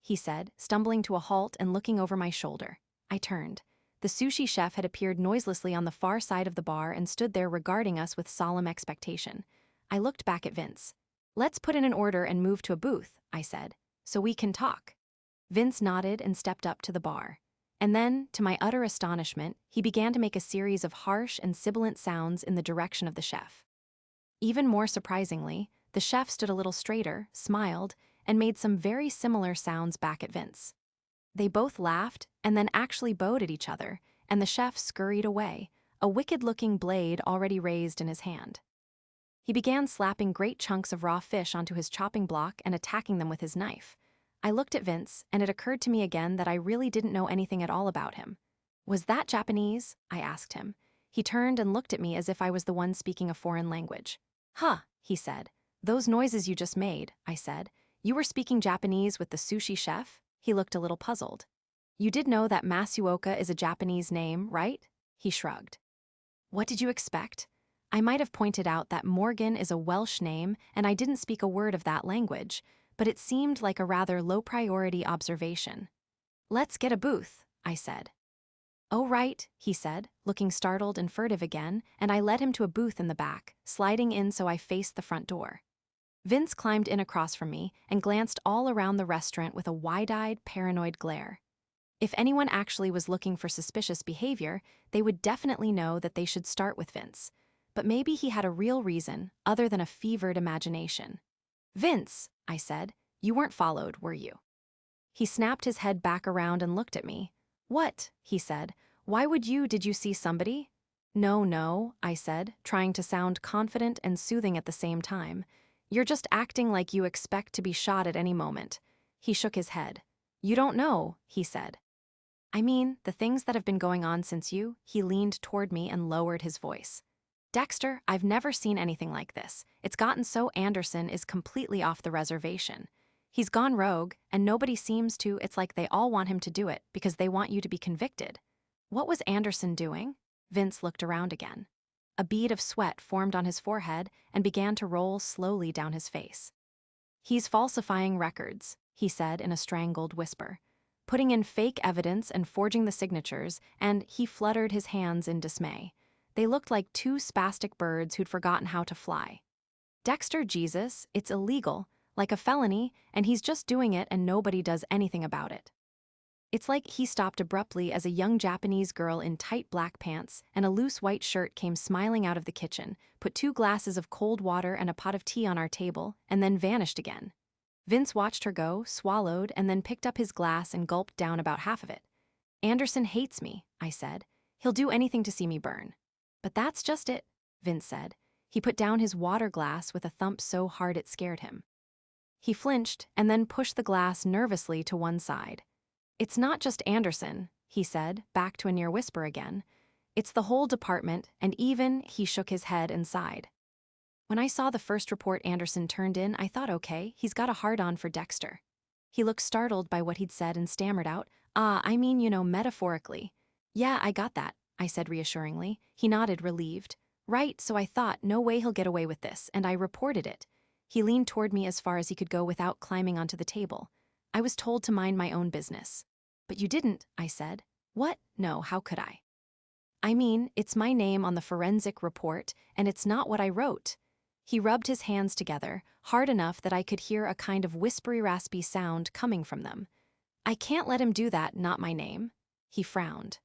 he said, stumbling to a halt and looking over my shoulder. I turned. The sushi chef had appeared noiselessly on the far side of the bar and stood there regarding us with solemn expectation. I looked back at Vince. "Let's put in an order and move to a booth," I said, "so we can talk." Vince nodded and stepped up to the bar. And then, to my utter astonishment, he began to make a series of harsh and sibilant sounds in the direction of the chef. Even more surprisingly, the chef stood a little straighter, smiled, and made some very similar sounds back at Vince. They both laughed and then actually bowed at each other, and the chef scurried away, a wicked-looking blade already raised in his hand. He began slapping great chunks of raw fish onto his chopping block and attacking them with his knife. I looked at Vince, and it occurred to me again that I really didn't know anything at all about him. "Was that Japanese?" I asked him. He turned and looked at me as if I was the one speaking a foreign language. "Huh," he said. "Those noises you just made," I said. "You were speaking Japanese with the sushi chef?" He looked a little puzzled. "You did know that Masuoka is a Japanese name, right?" He shrugged. "What did you expect?" I might have pointed out that Morgan is a Welsh name and I didn't speak a word of that language, but it seemed like a rather low-priority observation. "Let's get a booth," I said. "Oh right," he said, looking startled and furtive again, and I led him to a booth in the back, sliding in so I faced the front door. Vince climbed in across from me and glanced all around the restaurant with a wide-eyed, paranoid glare. If anyone actually was looking for suspicious behavior, they would definitely know that they should start with Vince. But maybe he had a real reason, other than a fevered imagination. "Vince," I said, "you weren't followed, were you?" He snapped his head back around and looked at me. "What?" he said. "Why would you? Did you see somebody?" No, I said, trying to sound confident and soothing at the same time. "You're just acting like you expect to be shot at any moment." He shook his head. "You don't know," he said. "I mean, the things that have been going on since you," he leaned toward me and lowered his voice. "Dexter, I've never seen anything like this. It's gotten so Anderson is completely off the reservation. He's gone rogue, and nobody seems to. It's like they all want him to do it because they want you to be convicted." "What was Anderson doing?" Vince looked around again. A bead of sweat formed on his forehead and began to roll slowly down his face. "He's falsifying records," he said in a strangled whisper. "Putting in fake evidence and forging the signatures," and he fluttered his hands in dismay. They looked like two spastic birds who'd forgotten how to fly. "Dexter, Jesus, it's illegal, like a felony, and he's just doing it and nobody does anything about it." It's like he stopped abruptly as a young Japanese girl in tight black pants and a loose white shirt came smiling out of the kitchen, put 2 glasses of cold water and a pot of tea on our table, and then vanished again. Vince watched her go, swallowed, and then picked up his glass and gulped down about half of it. "Anderson hates me," I said. "He'll do anything to see me burn." "But that's just it," Vince said. He put down his water glass with a thump so hard it scared him. He flinched and then pushed the glass nervously to one side. "It's not just Anderson," he said, back to a near whisper again. "It's the whole department, and even," he shook his head and sighed. "When I saw the first report Anderson turned in, I thought, okay, he's got a hard-on for Dexter." He looked startled by what he'd said and stammered out, I mean, metaphorically." "Yeah, I got that," I said reassuringly. He nodded, relieved. "Right, so I thought, no way he'll get away with this, and I reported it." He leaned toward me as far as he could go without climbing onto the table. "I was told to mind my own business." "But you didn't," I said. "What? No, how could I?" "I mean, it's my name on the forensic report, and it's not what I wrote." He rubbed his hands together, hard enough that I could hear a kind of whispery, raspy sound coming from them. "I can't let him do that, not my name." He frowned.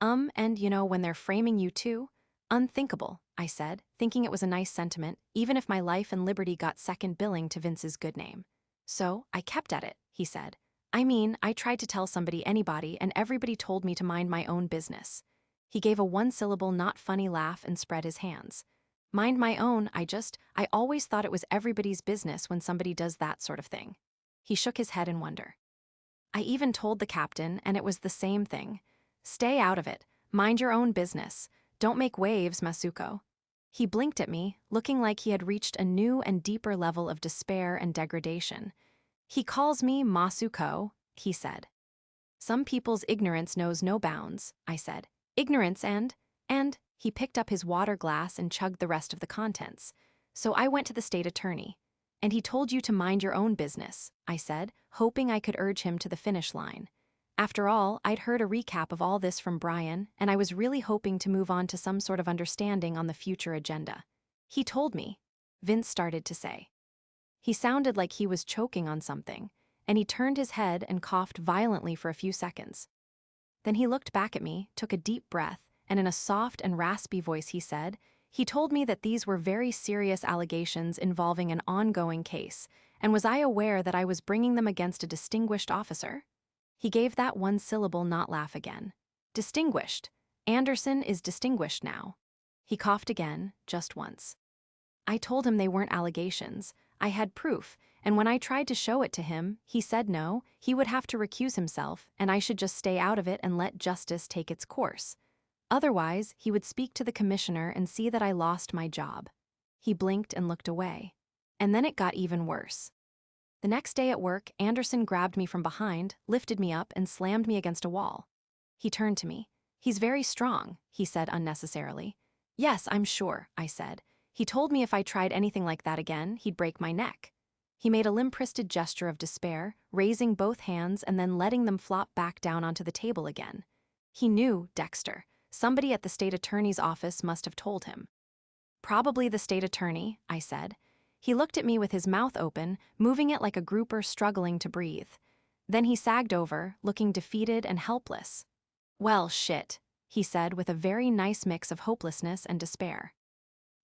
And when they're framing you too?" "Unthinkable," I said, thinking it was a nice sentiment, even if my life and liberty got second billing to Vince's good name. "So, I kept at it," he said. "I mean, I tried to tell anybody, and everybody told me to mind my own business." He gave a one-syllable not funny laugh and spread his hands. "Mind my own, I always thought it was everybody's business when somebody does that sort of thing." He shook his head in wonder. "I even told the captain, and it was the same thing. Stay out of it. Mind your own business. Don't make waves, Masuko." He blinked at me, looking like he had reached a new and deeper level of despair and degradation. "He calls me Masuko," he said. "Some people's ignorance knows no bounds," I said. "Ignorance and he picked up his water glass and chugged the rest of the contents. "So I went to the state attorney." "And he told you to mind your own business," I said, hoping I could urge him to the finish line. After all, I'd heard a recap of all this from Brian, and I was really hoping to move on to some sort of understanding on the future agenda. "He told me," Vince started to say. He sounded like he was choking on something, and he turned his head and coughed violently for a few seconds. Then he looked back at me, took a deep breath, and in a soft and raspy voice he said, "He told me that these were very serious allegations involving an ongoing case, and was I aware that I was bringing them against a distinguished officer?" He gave that one-syllable not laugh again. "Distinguished. Anderson is distinguished now. He coughed again, just once. I told him they weren't allegations. I had proof, and when I tried to show it to him, he said no, he would have to recuse himself, and I should just stay out of it and let justice take its course. Otherwise, he would speak to the commissioner and see that I lost my job. He blinked and looked away. And then it got even worse. The next day at work, Anderson grabbed me from behind, lifted me up, and slammed me against a wall. He turned to me. "He's very strong," he said unnecessarily. "Yes, I'm sure," I said. "He told me if I tried anything like that again, he'd break my neck." He made a limp-wristed gesture of despair, raising both hands and then letting them flop back down onto the table again. He knew, Dexter. Somebody at the state attorney's office must have told him. "Probably the state attorney," I said. He looked at me with his mouth open, moving it like a grouper struggling to breathe. Then he sagged over, looking defeated and helpless. "Well, shit," he said with a very nice mix of hopelessness and despair.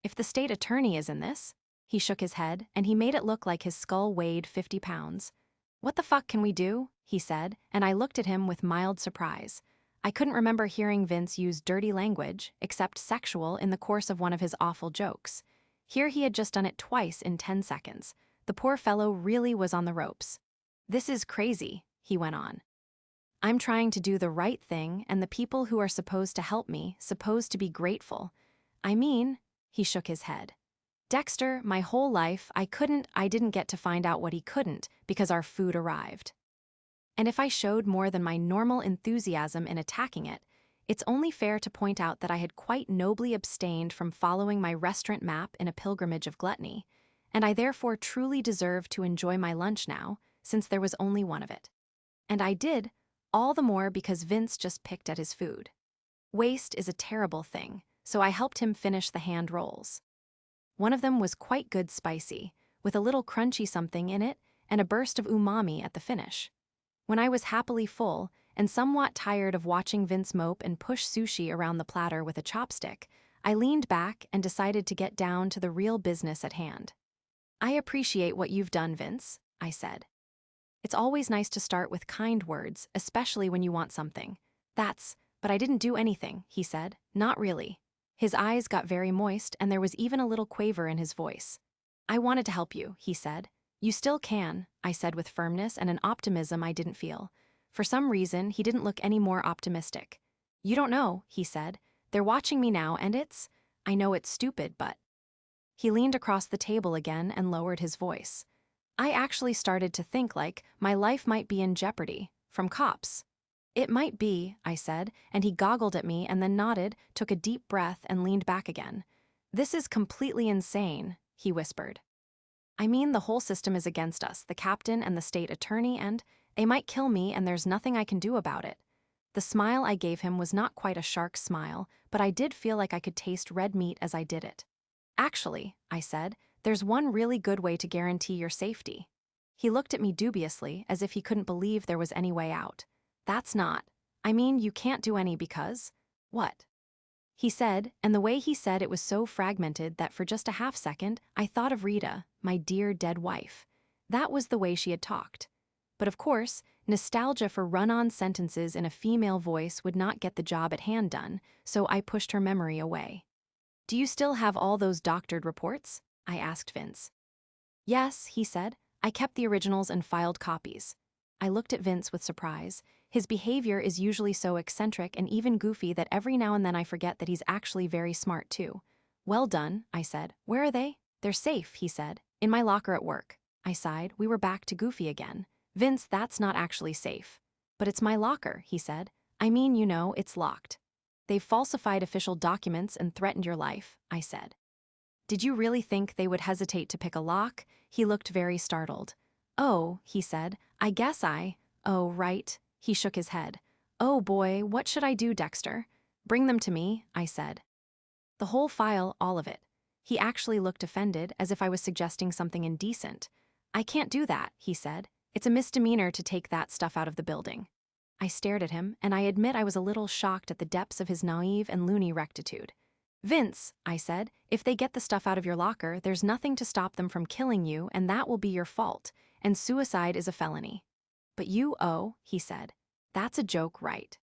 "If the state attorney is in this?" He shook his head, and he made it look like his skull weighed 50 pounds. "What the fuck can we do?" he said, and I looked at him with mild surprise. I couldn't remember hearing Vince use dirty language, except sexual, in the course of one of his awful jokes. Here he had just done it twice in 10 seconds. The poor fellow really was on the ropes. "This is crazy," he went on. "I'm trying to do the right thing, and the people who are supposed to help me, supposed to be grateful. I mean," he shook his head. "Dexter, my whole life, I didn't get to find out what he couldn't, because our food arrived. And if I showed more than my normal enthusiasm in attacking it, it's only fair to point out that I had quite nobly abstained from following my restaurant map in a pilgrimage of gluttony, and I therefore truly deserved to enjoy my lunch now, since there was only one of it. And I did, all the more because Vince just picked at his food. Waste is a terrible thing, so I helped him finish the hand rolls. One of them was quite good spicy, with a little crunchy something in it and a burst of umami at the finish. When I was happily full, and somewhat tired of watching Vince mope and push sushi around the platter with a chopstick, I leaned back and decided to get down to the real business at hand. "I appreciate what you've done, Vince," I said. "It's always nice to start with kind words, especially when you want something. But I didn't do anything," he said. "Not really." His eyes got very moist, and there was even a little quaver in his voice. "I wanted to help you," he said. "You still can," I said with firmness and an optimism I didn't feel. For some reason, he didn't look any more optimistic. "You don't know," he said. "They're watching me now, and I know it's stupid, but..." He leaned across the table again and lowered his voice. "I actually started to think like my life might be in jeopardy, from cops." "It might be," I said, and he goggled at me and then nodded, took a deep breath, and leaned back again. "This is completely insane," he whispered. "I mean, the whole system is against us, the captain and the state attorney, and they might kill me and there's nothing I can do about it." The smile I gave him was not quite a shark's smile, but I did feel like I could taste red meat as I did it. "Actually," I said, "there's one really good way to guarantee your safety." He looked at me dubiously, as if he couldn't believe there was any way out. I mean, you can't do any because..." "What?" he said, and the way he said it was so fragmented that for just a half second, I thought of Rita, my dear dead wife. That was the way she had talked. But of course, nostalgia for run-on sentences in a female voice would not get the job at hand done, so I pushed her memory away. "Do you still have all those doctored reports?" I asked Vince. "Yes," he said. "I kept the originals and filed copies." I looked at Vince with surprise. His behavior is usually so eccentric and even goofy that every now and then I forget that he's actually very smart too. "Well done," I said. "Where are they?" "They're safe," he said. "In my locker at work." I sighed. We were back to goofy again. "Vince, that's not actually safe." "But it's my locker," he said. "I mean, you know, it's locked." "They've falsified official documents and threatened your life," I said. "Did you really think they would hesitate to pick a lock?" He looked very startled. "Oh," he said. "Oh, right." He shook his head. "Oh boy, what should I do, Dexter?" "Bring them to me," I said. "The whole file, all of it." He actually looked offended, as if I was suggesting something indecent. "I can't do that," he said. "It's a misdemeanor to take that stuff out of the building." I stared at him, and I admit I was a little shocked at the depths of his naive and loony rectitude. "Vince," I said, "if they get the stuff out of your locker, there's nothing to stop them from killing you, and that will be your fault, and suicide is a felony." "But you," he said. "That's a joke, right?"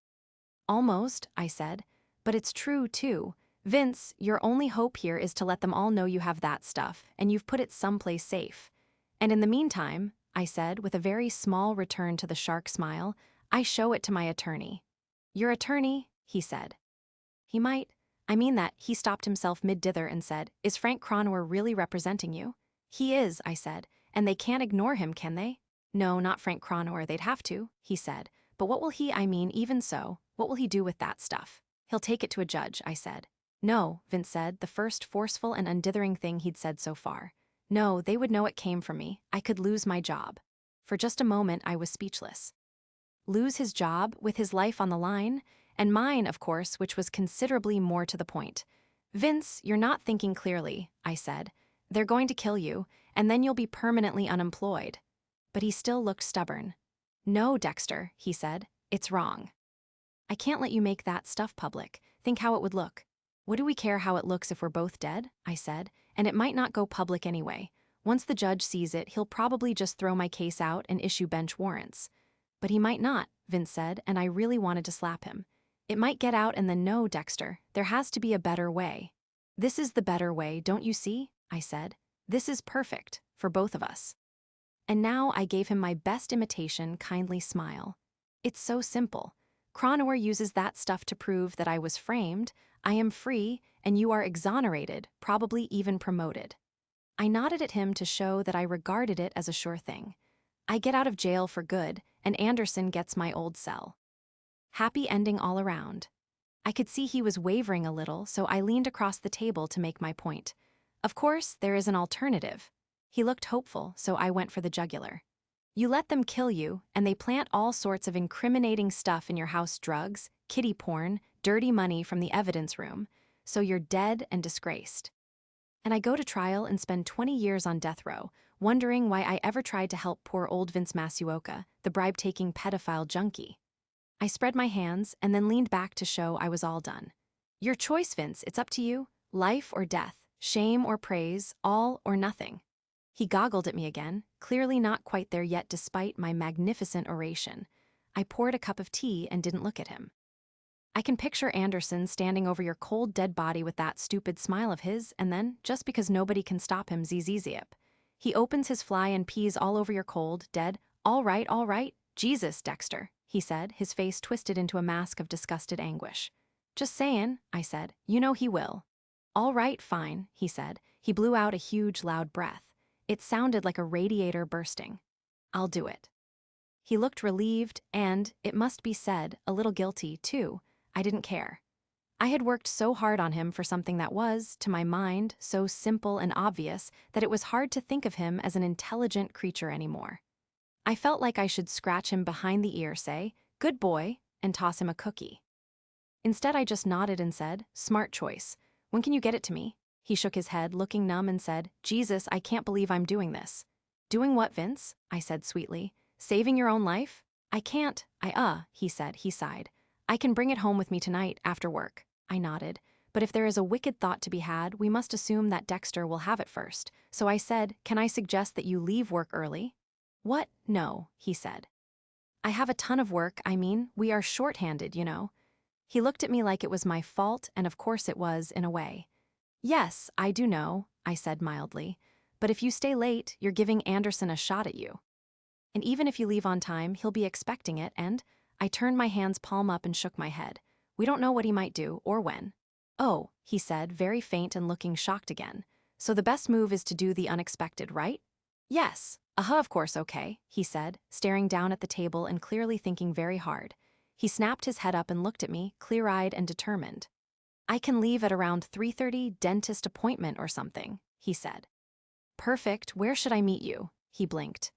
"Almost," I said. But it's true, too. Vince, your only hope here is to let them all know you have that stuff, and you've put it someplace safe. And in the meantime, I said, with a very small return to the shark smile, I show it to my attorney. Your attorney, he said. He might. I mean that, he stopped himself mid-dither and said, is Frank Cronauer really representing you? He is, I said, and they can't ignore him, can they? No, not Frank Cronauer, they'd have to, he said. But what will he, even so, what will he do with that stuff? He'll take it to a judge, I said. No, Vince said, the first forceful and undithering thing he'd said so far. No, they would know it came from me. I could lose my job. For just a moment, I was speechless. Lose his job, with his life on the line? And mine, of course, which was considerably more to the point. Vince, you're not thinking clearly, I said. They're going to kill you, and then you'll be permanently unemployed. But he still looked stubborn. No, Dexter, he said, it's wrong. I can't let you make that stuff public. Think how it would look. What do we care how it looks if we're both dead? I said, and it might not go public anyway. Once the judge sees it, he'll probably just throw my case out and issue bench warrants. But he might not, Vince said, and I really wanted to slap him. It might get out and then no, Dexter, there has to be a better way. This is the better way, don't you see? I said. This is perfect, for both of us. And now I gave him my best imitation, kindly smile. It's so simple. Cronauer uses that stuff to prove that I was framed, I am free, and you are exonerated, probably even promoted. I nodded at him to show that I regarded it as a sure thing. I get out of jail for good, and Anderson gets my old cell. Happy ending all around. I could see he was wavering a little, so I leaned across the table to make my point. Of course, there is an alternative. He looked hopeful, so I went for the jugular. You let them kill you, and they plant all sorts of incriminating stuff in your house, drugs, kiddie porn, dirty money from the evidence room, so you're dead and disgraced. And I go to trial and spend 20 years on death row, wondering why I ever tried to help poor old Vince Masuoka, the bribe-taking pedophile junkie. I spread my hands and then leaned back to show I was all done. Your choice, Vince, it's up to you. Life or death, shame or praise, all or nothing. He goggled at me again, clearly not quite there yet despite my magnificent oration. I poured a cup of tea and didn't look at him. I can picture Anderson standing over your cold dead body with that stupid smile of his, and then, just because nobody can stop him, zip. He opens his fly and pees all over your cold, dead, all right, Jesus, Dexter, he said, his face twisted into a mask of disgusted anguish. Just saying, I said, you know he will. All right, fine, he said. He blew out a huge, loud breath. It sounded like a radiator bursting. I'll do it. He looked relieved and, it must be said, a little guilty, too. I didn't care. I had worked so hard on him for something that was, to my mind, so simple and obvious that it was hard to think of him as an intelligent creature anymore. I felt like I should scratch him behind the ear, say, good boy, and toss him a cookie. Instead, I just nodded and said, smart choice. When can you get it to me? He shook his head, looking numb, and said, Jesus, I can't believe I'm doing this. Doing what, Vince? I said sweetly. Saving your own life? I can't. He said. He sighed. I can bring it home with me tonight, after work. I nodded. But if there is a wicked thought to be had, we must assume that Dexter will have it first. So I said, can I suggest that you leave work early? What? No, he said. I have a ton of work, we are short-handed, you know. He looked at me like it was my fault, and of course it was, in a way. Yes, I do know, I said mildly. But if you stay late, you're giving Anderson a shot at you. And even if you leave on time, he'll be expecting it, and I turned my hands palm up and shook my head. We don't know what he might do, or when. Oh, he said, very faint and looking shocked again. So the best move is to do the unexpected, right? Yes. Of course, okay, he said, staring down at the table and clearly thinking very hard. He snapped his head up and looked at me, clear-eyed and determined. I can leave at around 3:30, dentist appointment or something, he said. Perfect, where should I meet you? He blinked.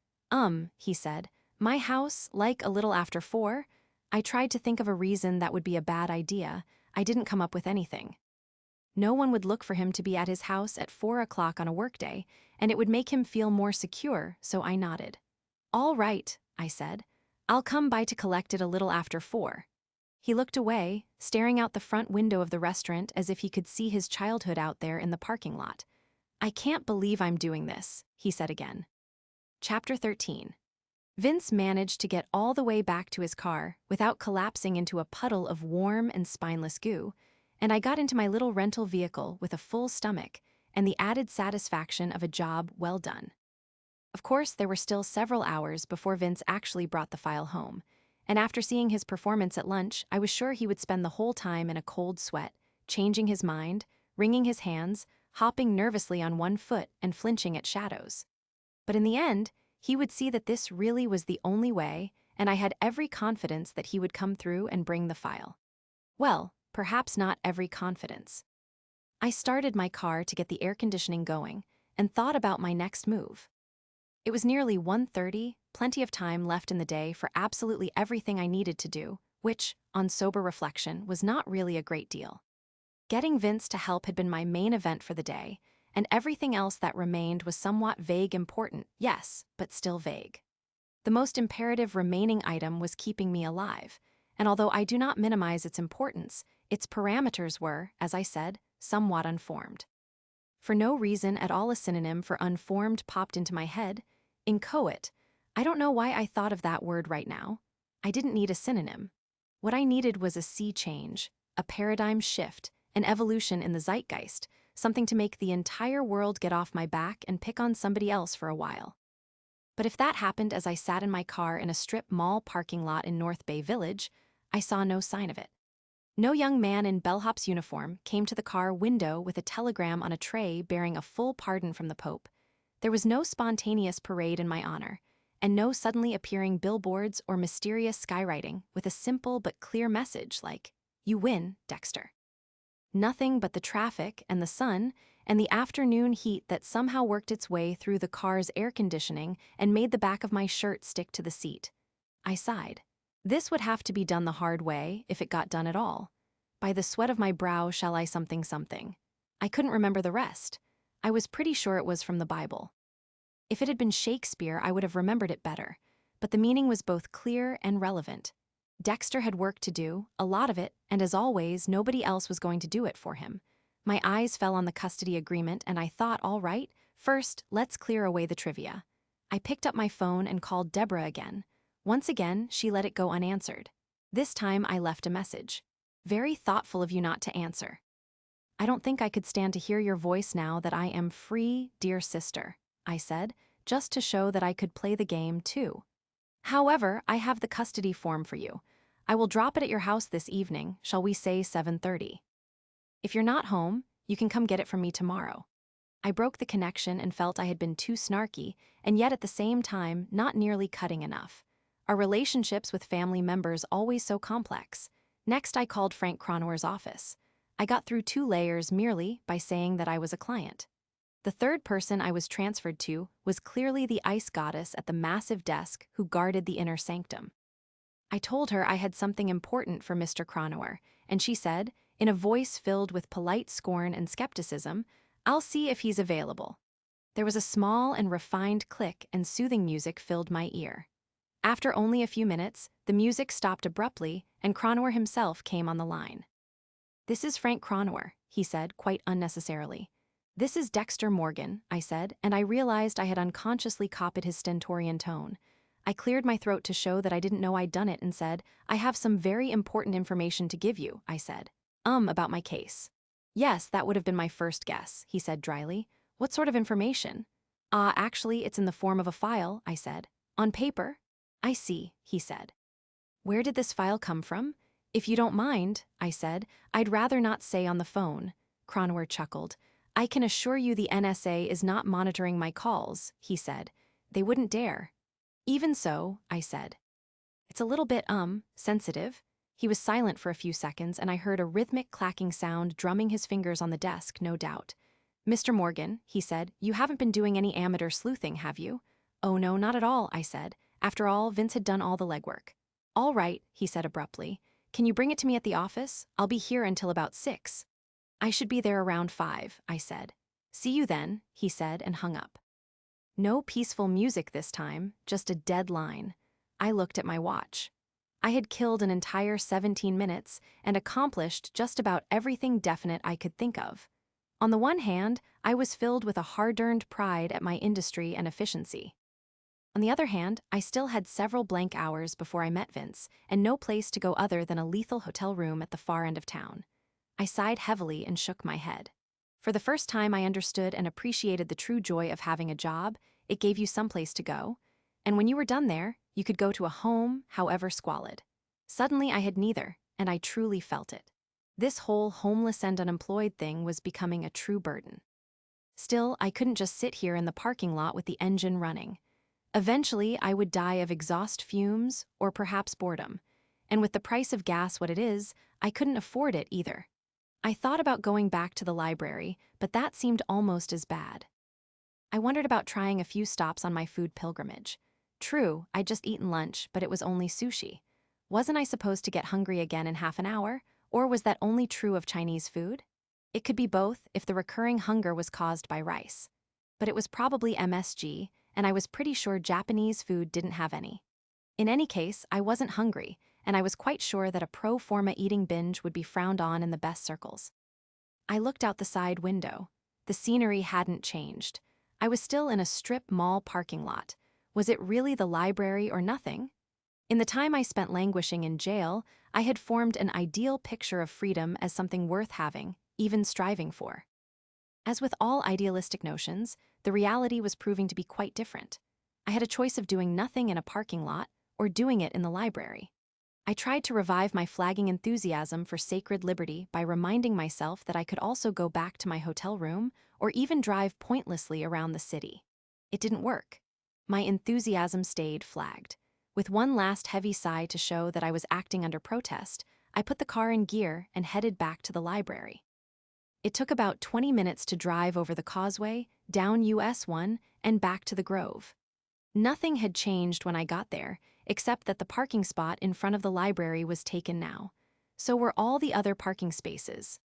He said, my house, like a little after 4? I tried to think of a reason that would be a bad idea. I didn't come up with anything. No one would look for him to be at his house at 4 o'clock on a workday, and it would make him feel more secure, so I nodded. All right, I said. I'll come by to collect it a little after 4. He looked away, staring out the front window of the restaurant as if he could see his childhood out there in the parking lot. I can't believe I'm doing this, he said again. Chapter 13. Vince managed to get all the way back to his car without collapsing into a puddle of warm and spineless goo, and I got into my little rental vehicle with a full stomach and the added satisfaction of a job well done. Of course, there were still several hours before Vince actually brought the file home, and after seeing his performance at lunch, I was sure he would spend the whole time in a cold sweat, changing his mind, wringing his hands, hopping nervously on one foot and flinching at shadows. But in the end, he would see that this really was the only way, and I had every confidence that he would come through and bring the file. Well, perhaps not every confidence. I started my car to get the air conditioning going and thought about my next move. It was nearly 1:30, plenty of time left in the day for absolutely everything I needed to do, which, on sober reflection, was not really a great deal. Getting Vince to help had been my main event for the day, and everything else that remained was somewhat vague important, yes, but still vague. The most imperative remaining item was keeping me alive, and although I do not minimize its importance, its parameters were, as I said, somewhat unformed. For no reason at all a synonym for unformed popped into my head. Inchoate. I don't know why I thought of that word right now. I didn't need a synonym. What I needed was a sea change, a paradigm shift, an evolution in the zeitgeist, something to make the entire world get off my back and pick on somebody else for a while. But if that happened as I sat in my car in a strip mall parking lot in North Bay Village, I saw no sign of it. No young man in bellhop's uniform came to the car window with a telegram on a tray bearing a full pardon from the Pope. There was no spontaneous parade in my honor, and no suddenly appearing billboards or mysterious skywriting with a simple but clear message like, "You win, Dexter." Nothing but the traffic and the sun and the afternoon heat that somehow worked its way through the car's air conditioning and made the back of my shirt stick to the seat. I sighed. This would have to be done the hard way, if it got done at all. By the sweat of my brow shall I something something. I couldn't remember the rest. I was pretty sure it was from the Bible. If it had been Shakespeare, I would have remembered it better, but the meaning was both clear and relevant. Dexter had work to do, a lot of it, and as always, nobody else was going to do it for him. My eyes fell on the custody agreement, and I thought, all right, first, let's clear away the trivia. I picked up my phone and called Deborah again. Once again, she let it go unanswered. This time, I left a message. Very thoughtful of you not to answer. I don't think I could stand to hear your voice now that I am free, dear sister, I said, just to show that I could play the game too. However, I have the custody form for you. I will drop it at your house this evening, shall we say 7:30. If you're not home, you can come get it from me tomorrow. I broke the connection and felt I had been too snarky, and yet at the same time not nearly cutting enough. Our relationships with family members always so complex. Next, I called Frank Cronwer's office. I got through 2 layers merely by saying that I was a client. The third person I was transferred to was clearly the ice goddess at the massive desk who guarded the inner sanctum. I told her I had something important for Mr. Cronwer, and she said, in a voice filled with polite scorn and skepticism, "I'll see if he's available." There was a small and refined click, and soothing music filled my ear. After only a few minutes, the music stopped abruptly, and Cronwer himself came on the line. "This is Frank Cronwer," he said, quite unnecessarily. "This is Dexter Morgan," I said, and I realized I had unconsciously copied his stentorian tone. I cleared my throat to show that I didn't know I'd done it and said, "I have some very important information to give you," I said. About my case." "Yes, that would have been my first guess," he said dryly. "What sort of information?" Actually, it's in the form of a file," I said. "On paper?" "I see," he said. "Where did this file come from?" "If you don't mind," I said, "I'd rather not say on the phone." Cronwer chuckled. "I can assure you the NSA is not monitoring my calls," he said. "They wouldn't dare." "Even so," I said. "It's a little bit, sensitive." He was silent for a few seconds, and I heard a rhythmic clacking sound drumming his fingers on the desk, no doubt. "Mr. Morgan," he said, "you haven't been doing any amateur sleuthing, have you?" "Oh no, not at all," I said. After all, Vince had done all the legwork. "All right," he said abruptly. "Can you bring it to me at the office? I'll be here until about 6. "I should be there around 5, I said. "See you then," he said and hung up. No peaceful music this time, just a dead line. I looked at my watch. I had killed an entire 17 minutes and accomplished just about everything definite I could think of. On the one hand, I was filled with a hard-earned pride at my industry and efficiency. On the other hand, I still had several blank hours before I met Vince, and no place to go other than a lethal hotel room at the far end of town. I sighed heavily and shook my head. For the first time, I understood and appreciated the true joy of having a job. It gave you someplace to go. And when you were done there, you could go to a home, however squalid. Suddenly, I had neither, and I truly felt it. This whole homeless and unemployed thing was becoming a true burden. Still, I couldn't just sit here in the parking lot with the engine running. Eventually, I would die of exhaust fumes or perhaps boredom. And with the price of gas what it is, I couldn't afford it either. I thought about going back to the library, but that seemed almost as bad. I wondered about trying a few stops on my food pilgrimage. True, I'd just eaten lunch, but it was only sushi. Wasn't I supposed to get hungry again in half an hour? Or was that only true of Chinese food? It could be both if the recurring hunger was caused by rice. But it was probably MSG, and I was pretty sure Japanese food didn't have any. In any case, I wasn't hungry, and I was quite sure that a pro forma eating binge would be frowned on in the best circles. I looked out the side window. The scenery hadn't changed. I was still in a strip mall parking lot. Was it really the library or nothing? In the time I spent languishing in jail, I had formed an ideal picture of freedom as something worth having, even striving for. As with all idealistic notions, the reality was proving to be quite different. I had a choice of doing nothing in a parking lot or doing it in the library. I tried to revive my flagging enthusiasm for sacred liberty by reminding myself that I could also go back to my hotel room or even drive pointlessly around the city. It didn't work. My enthusiasm stayed flagged. With one last heavy sigh to show that I was acting under protest, I put the car in gear and headed back to the library. It took about 20 minutes to drive over the causeway, down US 1, and back to the Grove. Nothing had changed when I got there, except that the parking spot in front of the library was taken now. So were all the other parking spaces.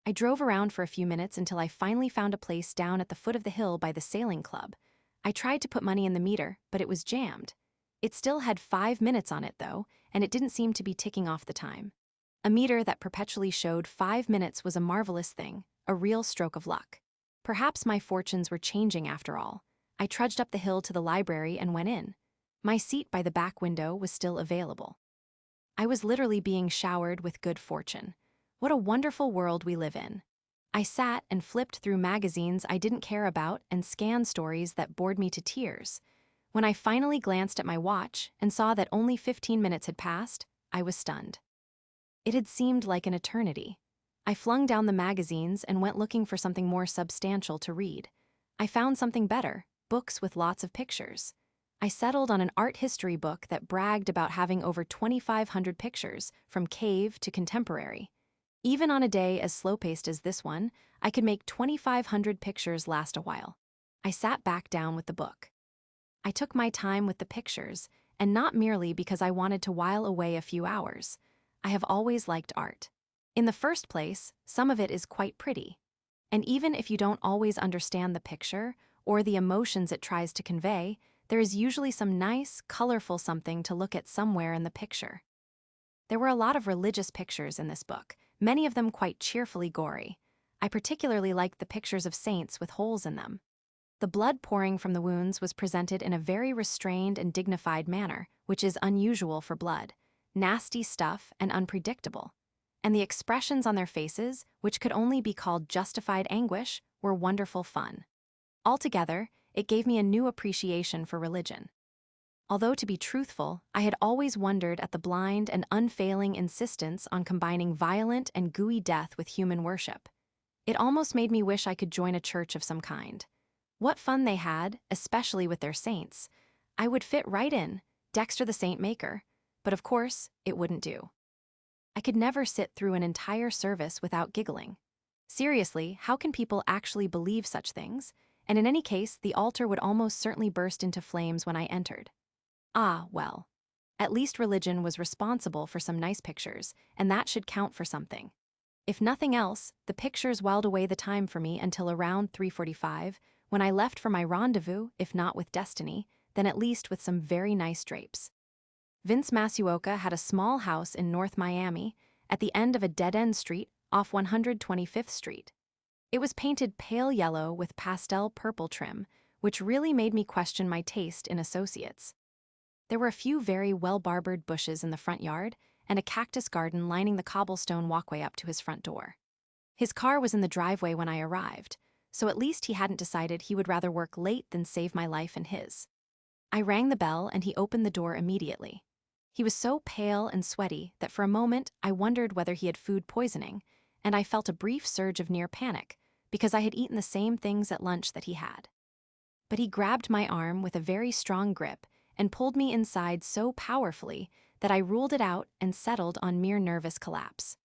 I drove around for a few minutes until I finally found a place down at the foot of the hill by the sailing club. I tried to put money in the meter, but it was jammed. It still had 5 minutes on it, though, and it didn't seem to be ticking off the time. A meter that perpetually showed 5 minutes was a marvelous thing, a real stroke of luck. Perhaps my fortunes were changing after all. I trudged up the hill to the library and went in. My seat by the back window was still available. I was literally being showered with good fortune. What a wonderful world we live in. I sat and flipped through magazines I didn't care about and scanned stories that bored me to tears. When I finally glanced at my watch and saw that only 15 minutes had passed, I was stunned. It had seemed like an eternity. I flung down the magazines and went looking for something more substantial to read. I found something better, books with lots of pictures. I settled on an art history book that bragged about having over 2,500 pictures, from cave to contemporary. Even on a day as slow-paced as this one, I could make 2,500 pictures last a while. I sat back down with the book. I took my time with the pictures, and not merely because I wanted to while away a few hours. I have always liked art. In the first place, some of it is quite pretty. And even if you don't always understand the picture or the emotions it tries to convey, there is usually some nice, colorful something to look at somewhere in the picture. There were a lot of religious pictures in this book, many of them quite cheerfully gory. I particularly liked the pictures of saints with holes in them. The blood pouring from the wounds was presented in a very restrained and dignified manner, which is unusual for blood. Nasty stuff and unpredictable. And the expressions on their faces, which could only be called justified anguish, were wonderful fun. Altogether, it gave me a new appreciation for religion. Although, to be truthful, I had always wondered at the blind and unfailing insistence on combining violent and gooey death with human worship. It almost made me wish I could join a church of some kind. What fun they had, especially with their saints. I would fit right in, Dexter the Saint Maker, but of course, it wouldn't do. I could never sit through an entire service without giggling. Seriously, how can people actually believe such things? And in any case, the altar would almost certainly burst into flames when I entered. Ah, well. At least religion was responsible for some nice pictures, and that should count for something. If nothing else, the pictures whiled away the time for me until around 3:45, when I left for my rendezvous, if not with destiny, then at least with some very nice drapes. Vince Masuoka had a small house in North Miami, at the end of a dead-end street off 125th Street. It was painted pale yellow with pastel purple trim, which really made me question my taste in associates. There were a few very well-barbered bushes in the front yard and a cactus garden lining the cobblestone walkway up to his front door. His car was in the driveway when I arrived, so at least he hadn't decided he would rather work late than save my life and his. I rang the bell and he opened the door immediately. He was so pale and sweaty that for a moment I wondered whether he had food poisoning, and I felt a brief surge of near panic because I had eaten the same things at lunch that he had. But he grabbed my arm with a very strong grip and pulled me inside so powerfully that I ruled it out and settled on mere nervous collapse.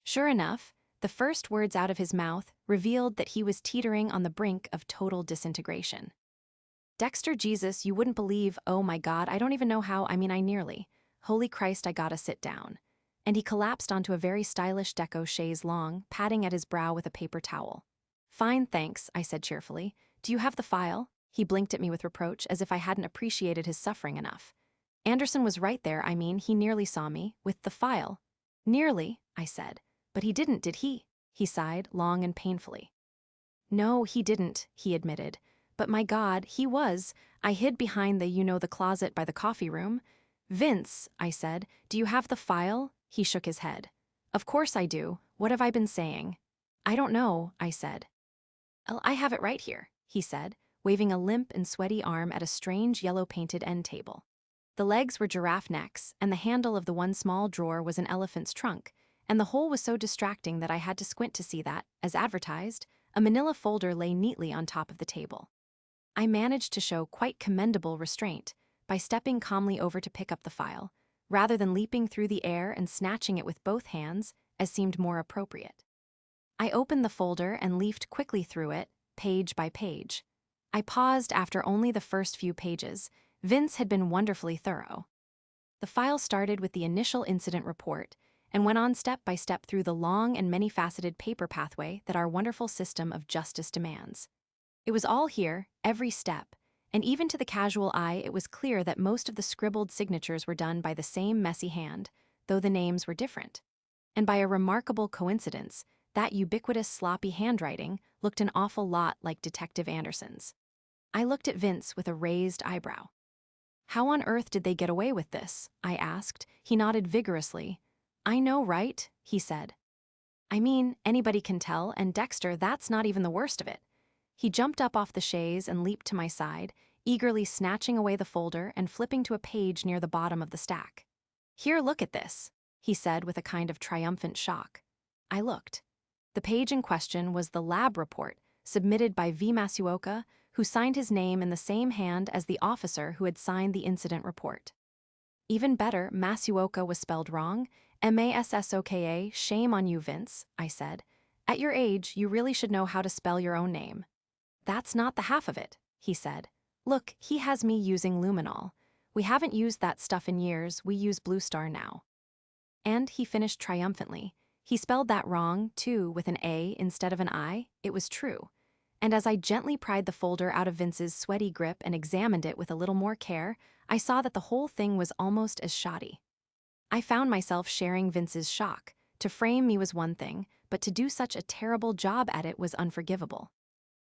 Sure enough, the first words out of his mouth revealed that he was teetering on the brink of total disintegration. "Dexter, Jesus, you wouldn't believe, oh my God, I don't even know how, I nearly. Holy Christ, I gotta sit down." And he collapsed onto a very stylish deco chaise longue, patting at his brow with a paper towel. "Fine, thanks," I said cheerfully. "Do you have the file?" He blinked at me with reproach, as if I hadn't appreciated his suffering enough. Anderson was right there, he nearly saw me, with the file. "Nearly," I said. "But he didn't, did he?" He sighed, long and painfully. "No, he didn't," he admitted. "But my God, he was. I hid behind the closet by the coffee room." "Vince," I said, "do you have the file?" He shook his head. "Of course I do. What have I been saying?" "I don't know," I said. "Well, I have it right here," he said, waving a limp and sweaty arm at a strange yellow-painted end table. The legs were giraffe necks, and the handle of the one small drawer was an elephant's trunk, and the whole was so distracting that I had to squint to see that, as advertised, a manila folder lay neatly on top of the table. I managed to show quite commendable restraint by stepping calmly over to pick up the file, rather than leaping through the air and snatching it with both hands, as seemed more appropriate. I opened the folder and leafed quickly through it, page by page. I paused after only the first few pages. Vince had been wonderfully thorough. The file started with the initial incident report and went on step by step through the long and many-faceted paper pathway that our wonderful system of justice demands. It was all here, every step, and even to the casual eye it was clear that most of the scribbled signatures were done by the same messy hand, though the names were different. And by a remarkable coincidence, that ubiquitous sloppy handwriting looked an awful lot like Detective Anderson's. I looked at Vince with a raised eyebrow. "How on earth did they get away with this?" I asked. He nodded vigorously. "I know, right?" he said. Anybody can tell, and Dexter, that's not even the worst of it." He jumped up off the chaise and leaped to my side, eagerly snatching away the folder and flipping to a page near the bottom of the stack. "Here, look at this," he said with a kind of triumphant shock. I looked. The page in question was the lab report submitted by V. Masuoka, who signed his name in the same hand as the officer who had signed the incident report. Even better, Masuoka was spelled wrong. Massoka, shame on you, Vince, I said. "At your age, you really should know how to spell your own name." "That's not the half of it," he said. "Look, he has me using luminol. We haven't used that stuff in years, we use Blue Star now." And he finished triumphantly. He spelled that wrong, too, with an A instead of an I. It was true. And as I gently pried the folder out of Vince's sweaty grip and examined it with a little more care, I saw that the whole thing was almost as shoddy. I found myself sharing Vince's shock. To frame me was one thing, but to do such a terrible job at it was unforgivable.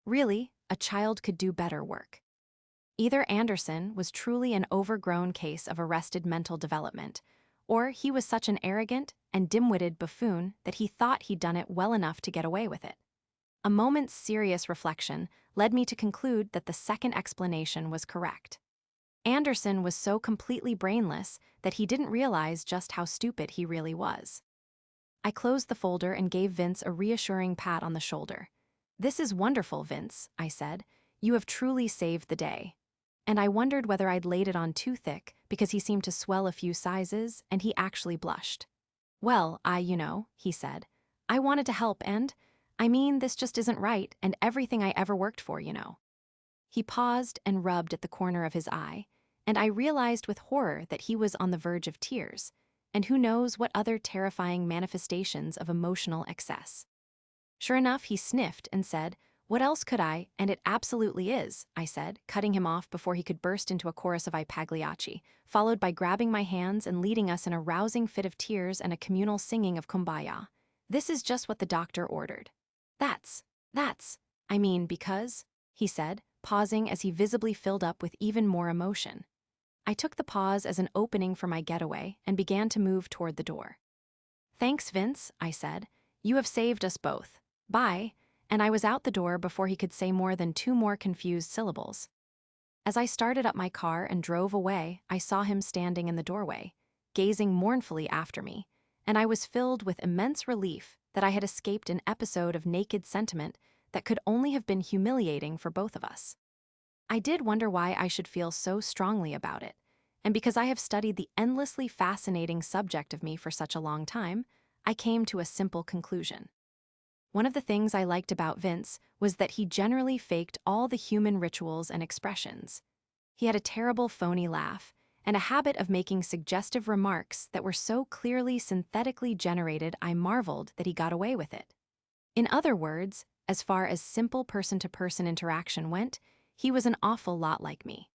Really, a child could do better work. Either Anderson was truly an overgrown case of arrested mental development, or he was such an arrogant and dim-witted buffoon that he thought he'd done it well enough to get away with it. A moment's serious reflection led me to conclude that the second explanation was correct. Anderson was so completely brainless that he didn't realize just how stupid he really was. I closed the folder and gave Vince a reassuring pat on the shoulder. "This is wonderful, Vince," I said. "You have truly saved the day." And I wondered whether I'd laid it on too thick because he seemed to swell a few sizes and he actually blushed. "Well, he said. "I wanted to help and, this just isn't right and everything I ever worked for. He paused and rubbed at the corner of his eye, and I realized with horror that he was on the verge of tears, and who knows what other terrifying manifestations of emotional excess. Sure enough, he sniffed and said, "What else could I, and it absolutely is," I said, cutting him off before he could burst into a chorus of I Pagliacci, followed by grabbing my hands and leading us in a rousing fit of tears and a communal singing of Kumbaya. "This is just what the doctor ordered." That's, because," he said, pausing as he visibly filled up with even more emotion. I took the pause as an opening for my getaway and began to move toward the door. "Thanks, Vince," I said. "You have saved us both." Bye, and I was out the door before he could say more than two more confused syllables. As I started up my car and drove away, I saw him standing in the doorway, gazing mournfully after me, and I was filled with immense relief that I had escaped an episode of naked sentiment that could only have been humiliating for both of us. I did wonder why I should feel so strongly about it, and because I have studied the endlessly fascinating subject of me for such a long time, I came to a simple conclusion. One of the things I liked about Vince was that he generally faked all the human rituals and expressions. He had a terrible phony laugh, and a habit of making suggestive remarks that were so clearly synthetically generated I marveled that he got away with it. In other words, as far as simple person-to-person interaction went, he was an awful lot like me.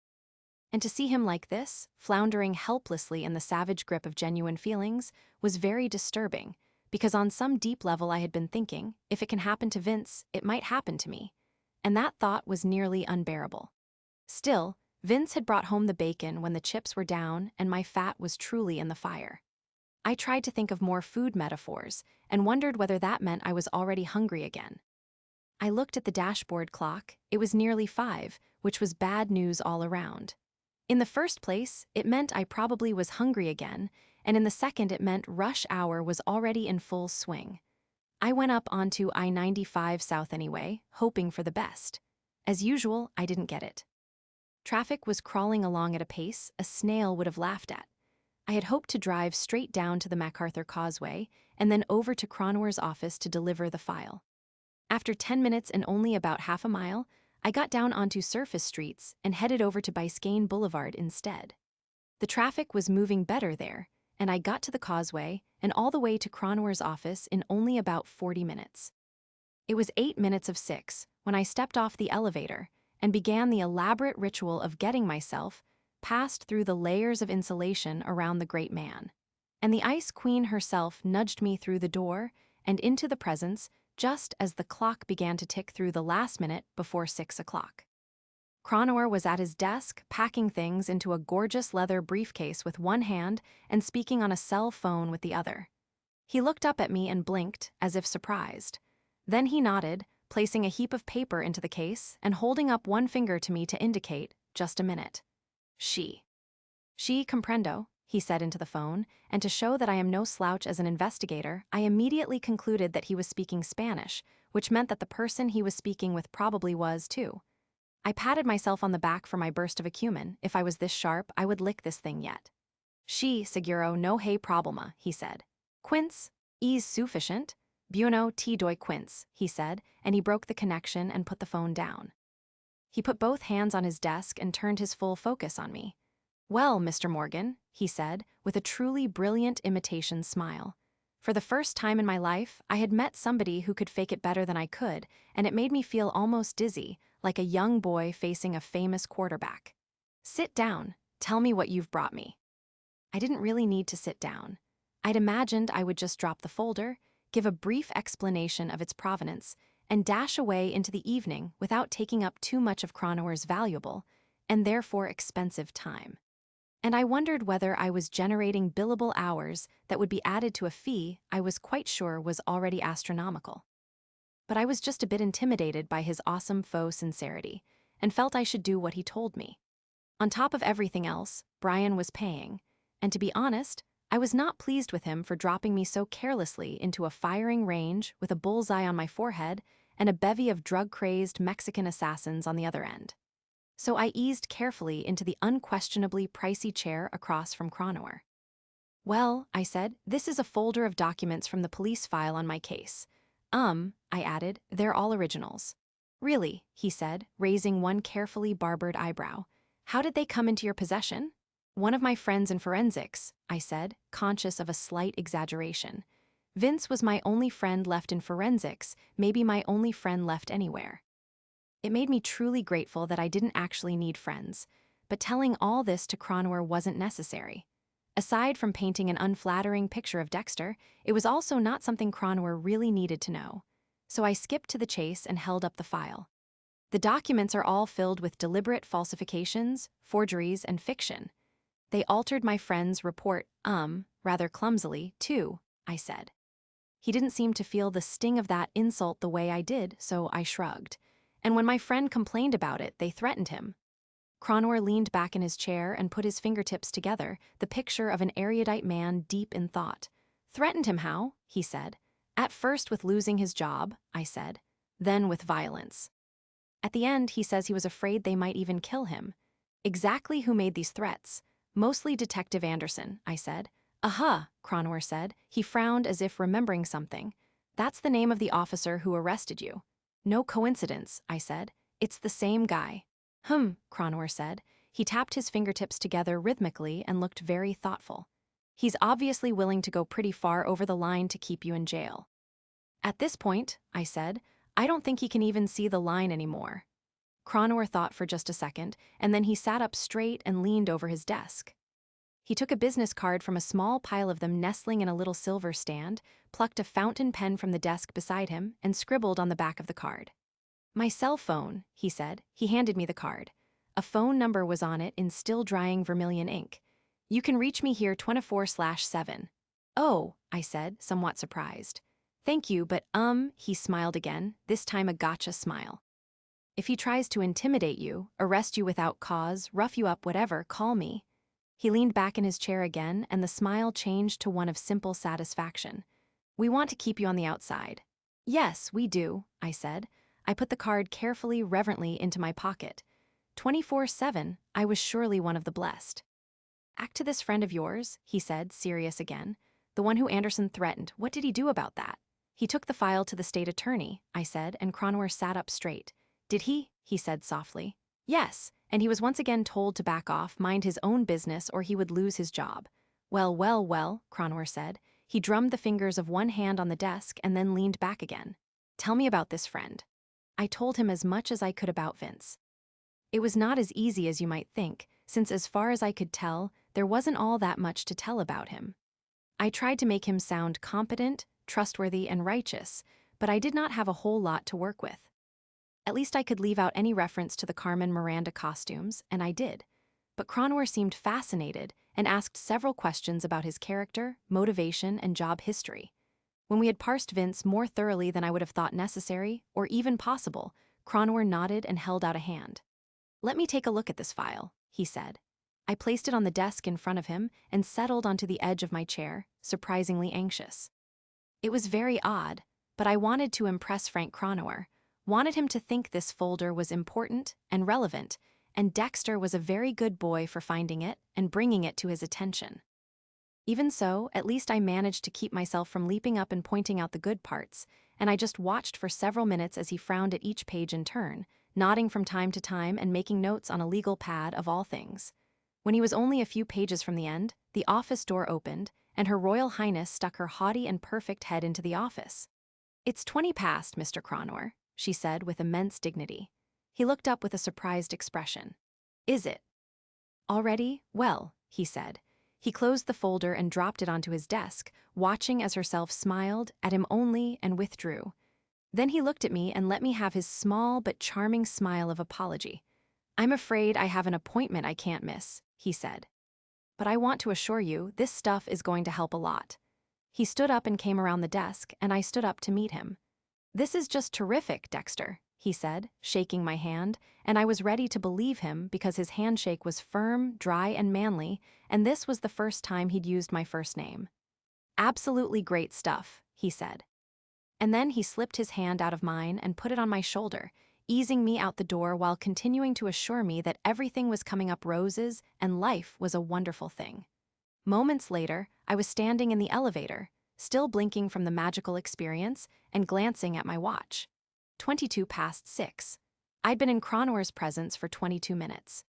And to see him like this, floundering helplessly in the savage grip of genuine feelings, was very disturbing, because on some deep level I had been thinking, if it can happen to Vince, it might happen to me. And that thought was nearly unbearable. Still, Vince had brought home the bacon when the chips were down and my fat was truly in the fire. I tried to think of more food metaphors and wondered whether that meant I was already hungry again. I looked at the dashboard clock. It was nearly 5, which was bad news all around. In the first place, it meant I probably was hungry again, and in the second it meant rush hour was already in full swing. I went up onto I-95 South anyway, hoping for the best. As usual, I didn't get it. Traffic was crawling along at a pace a snail would have laughed at. I had hoped to drive straight down to the MacArthur Causeway and then over to Cronwer's office to deliver the file. After 10 minutes and only about half a mile, I got down onto surface streets and headed over to Biscayne Boulevard instead. The traffic was moving better there, and I got to the causeway and all the way to Cronwer's office in only about 40 minutes. It was 8 minutes of 6 when I stepped off the elevator and began the elaborate ritual of getting myself passed through the layers of insulation around the great man. And the Ice Queen herself nudged me through the door and into the presence just as the clock began to tick through the last minute before 6 o'clock. Cronwer was at his desk, packing things into a gorgeous leather briefcase with one hand and speaking on a cell phone with the other. He looked up at me and blinked, as if surprised. Then he nodded, placing a heap of paper into the case and holding up one finger to me to indicate, just a minute. She comprendo, he said into the phone, and to show that I am no slouch as an investigator, I immediately concluded that he was speaking Spanish, which meant that the person he was speaking with probably was, too. I patted myself on the back for my burst of acumen. If I was this sharp, I would lick this thing yet. She, seguro, no hay problema, he said. Quince, is sufficient? Bueno te doy quince, he said, and he broke the connection and put the phone down. He put both hands on his desk and turned his full focus on me. Well, Mr. Morgan, he said, with a truly brilliant imitation smile. For the first time in my life, I had met somebody who could fake it better than I could, and it made me feel almost dizzy, like a young boy facing a famous quarterback. Sit down. Tell me what you've brought me. I didn't really need to sit down. I'd imagined I would just drop the folder, give a brief explanation of its provenance, and dash away into the evening without taking up too much of Cronwer's valuable, and therefore expensive time. And I wondered whether I was generating billable hours that would be added to a fee I was quite sure was already astronomical. But I was just a bit intimidated by his awesome faux sincerity, and felt I should do what he told me. On top of everything else, Brian was paying, and to be honest, I was not pleased with him for dropping me so carelessly into a firing range with a bullseye on my forehead and a bevy of drug-crazed Mexican assassins on the other end. So I eased carefully into the unquestionably pricey chair across from Cronwer. Well, I said, this is a folder of documents from the police file on my case. I added, they're all originals. Really, he said, raising one carefully barbered eyebrow. How did they come into your possession? One of my friends in forensics, I said, conscious of a slight exaggeration. Vince was my only friend left in forensics, maybe my only friend left anywhere. It made me truly grateful that I didn't actually need friends, but telling all this to Cronwer wasn't necessary. Aside from painting an unflattering picture of Dexter, it was also not something Cronwer really needed to know. So I skipped to the chase and held up the file. The documents are all filled with deliberate falsifications, forgeries, and fiction. They altered my friend's report, rather clumsily, too, I said. He didn't seem to feel the sting of that insult the way I did, so I shrugged. And when my friend complained about it, they threatened him. Cronor leaned back in his chair and put his fingertips together, the picture of an erudite man deep in thought. Threatened him how? He said. At first with losing his job, I said. Then with violence. At the end, he says he was afraid they might even kill him. Exactly who made these threats? Mostly Detective Anderson, I said. Aha, Cronor said. He frowned as if remembering something. That's the name of the officer who arrested you. No coincidence, I said. It's the same guy. Cronor said. He tapped his fingertips together rhythmically and looked very thoughtful. He's obviously willing to go pretty far over the line to keep you in jail. At this point, I said, I don't think he can even see the line anymore. Cronor thought for just a second, and then he sat up straight and leaned over his desk. He took a business card from a small pile of them nestling in a little silver stand, plucked a fountain pen from the desk beside him, and scribbled on the back of the card. My cell phone, he said. He handed me the card. A phone number was on it in still-drying vermilion ink. You can reach me here 24/7. Oh, I said, somewhat surprised. Thank you, but he smiled again, this time a gotcha smile. If he tries to intimidate you, arrest you without cause, rough you up, whatever, call me. He leaned back in his chair again, and the smile changed to one of simple satisfaction. We want to keep you on the outside. Yes, we do, I said. I put the card carefully, reverently into my pocket. 24/7, I was surely one of the blessed. Act to this friend of yours, he said, serious again. The one who Anderson threatened, what did he do about that? He took the file to the state attorney, I said, and Cronor sat up straight. Did he? He said softly. Yes, and he was once again told to back off, mind his own business, or he would lose his job. Well, Cronor said. He drummed the fingers of one hand on the desk and then leaned back again. Tell me about this friend. I told him as much as I could about Vince. It was not as easy as you might think, since as far as I could tell, there wasn't all that much to tell about him. I tried to make him sound competent, trustworthy, and righteous, but I did not have a whole lot to work with. At least I could leave out any reference to the Carmen Miranda costumes, and I did. But Cronor seemed fascinated and asked several questions about his character, motivation, and job history. When we had parsed Vince more thoroughly than I would have thought necessary, or even possible, Cronor nodded and held out a hand. Let me take a look at this file, he said. I placed it on the desk in front of him and settled onto the edge of my chair, surprisingly anxious. It was very odd, but I wanted to impress Frank Cronor, wanted him to think this folder was important and relevant, and Dexter was a very good boy for finding it and bringing it to his attention. Even so, at least I managed to keep myself from leaping up and pointing out the good parts, and I just watched for several minutes as he frowned at each page in turn, nodding from time to time and making notes on a legal pad of all things. When he was only a few pages from the end, the office door opened, and Her Royal Highness stuck her haughty and perfect head into the office. It's 20 past, Mr. Cronor, she said with immense dignity. He looked up with a surprised expression. Is it? Already? Well, he said. He closed the folder and dropped it onto his desk, watching as herself smiled, at him only, and withdrew. Then he looked at me and let me have his small but charming smile of apology. I'm afraid I have an appointment I can't miss, he said. But I want to assure you, this stuff is going to help a lot. He stood up and came around the desk, and I stood up to meet him. This is just terrific, Dexter, he said, shaking my hand, and I was ready to believe him because his handshake was firm, dry, and manly, and this was the first time he'd used my first name. Absolutely great stuff, he said. And then he slipped his hand out of mine and put it on my shoulder, easing me out the door while continuing to assure me that everything was coming up roses and life was a wonderful thing. Moments later, I was standing in the elevator, still blinking from the magical experience and glancing at my watch. 22 past 6. I'd been in Cronor's presence for 22 minutes.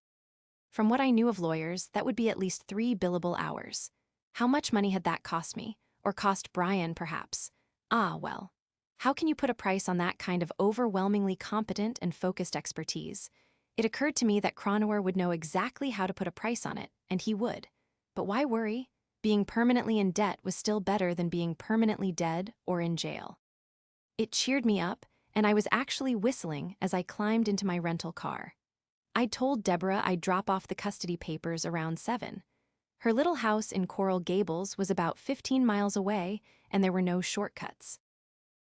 From what I knew of lawyers, that would be at least 3 billable hours. How much money had that cost me? Or cost Brian, perhaps? Ah, well. How can you put a price on that kind of overwhelmingly competent and focused expertise? It occurred to me that Cronor would know exactly how to put a price on it, and he would. But why worry? Being permanently in debt was still better than being permanently dead or in jail. It cheered me up, and I was actually whistling as I climbed into my rental car. I'd told Deborah I'd drop off the custody papers around 7. Her little house in Coral Gables was about 15 miles away, and there were no shortcuts.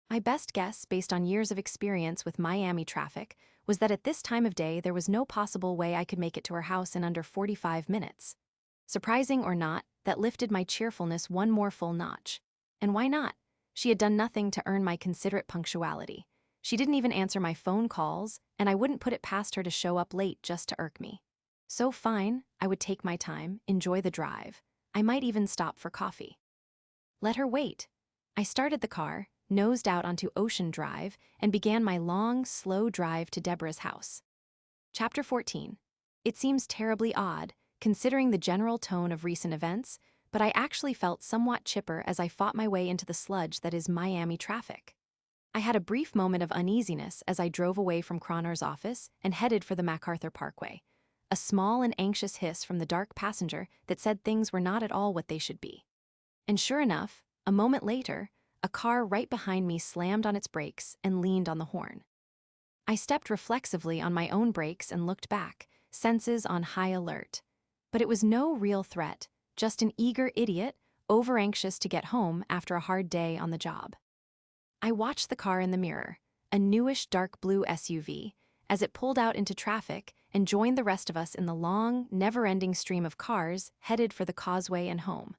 My best guess, based on years of experience with Miami traffic, was that at this time of day there was no possible way I could make it to her house in under 45 minutes. Surprising or not, that lifted my cheerfulness one more full notch. And why not? She had done nothing to earn my considerate punctuality. She didn't even answer my phone calls, and I wouldn't put it past her to show up late just to irk me. So fine, I would take my time, enjoy the drive. I might even stop for coffee. Let her wait. I started the car, nosed out onto Ocean Drive, and began my long, slow drive to Deborah's house. Chapter 14. It seems terribly odd, considering the general tone of recent events, but I actually felt somewhat chipper as I fought my way into the sludge that is Miami traffic. I had a brief moment of uneasiness as I drove away from Croner's office and headed for the MacArthur Parkway. A small and anxious hiss from the dark passenger that said things were not at all what they should be. And sure enough, a moment later, a car right behind me slammed on its brakes and leaned on the horn. I stepped reflexively on my own brakes and looked back, senses on high alert. But it was no real threat, just an eager idiot, over-anxious to get home after a hard day on the job. I watched the car in the mirror, a newish dark blue SUV, as it pulled out into traffic and joined the rest of us in the long, never-ending stream of cars headed for the causeway and home.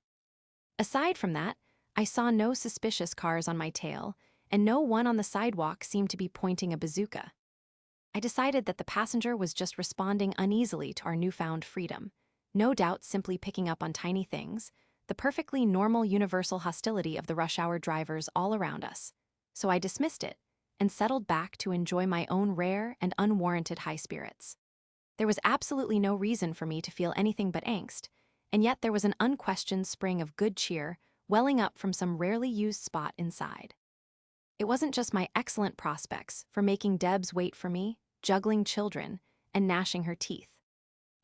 Aside from that, I saw no suspicious cars on my tail, and no one on the sidewalk seemed to be pointing a bazooka. I decided that the passenger was just responding uneasily to our newfound freedom, no doubt simply picking up on tiny things, the perfectly normal universal hostility of the rush hour drivers all around us. So I dismissed it and settled back to enjoy my own rare and unwarranted high spirits. There was absolutely no reason for me to feel anything but angst, and yet there was an unquestioned spring of good cheer welling up from some rarely used spot inside. It wasn't just my excellent prospects for making Debs wait for me, juggling children, and gnashing her teeth.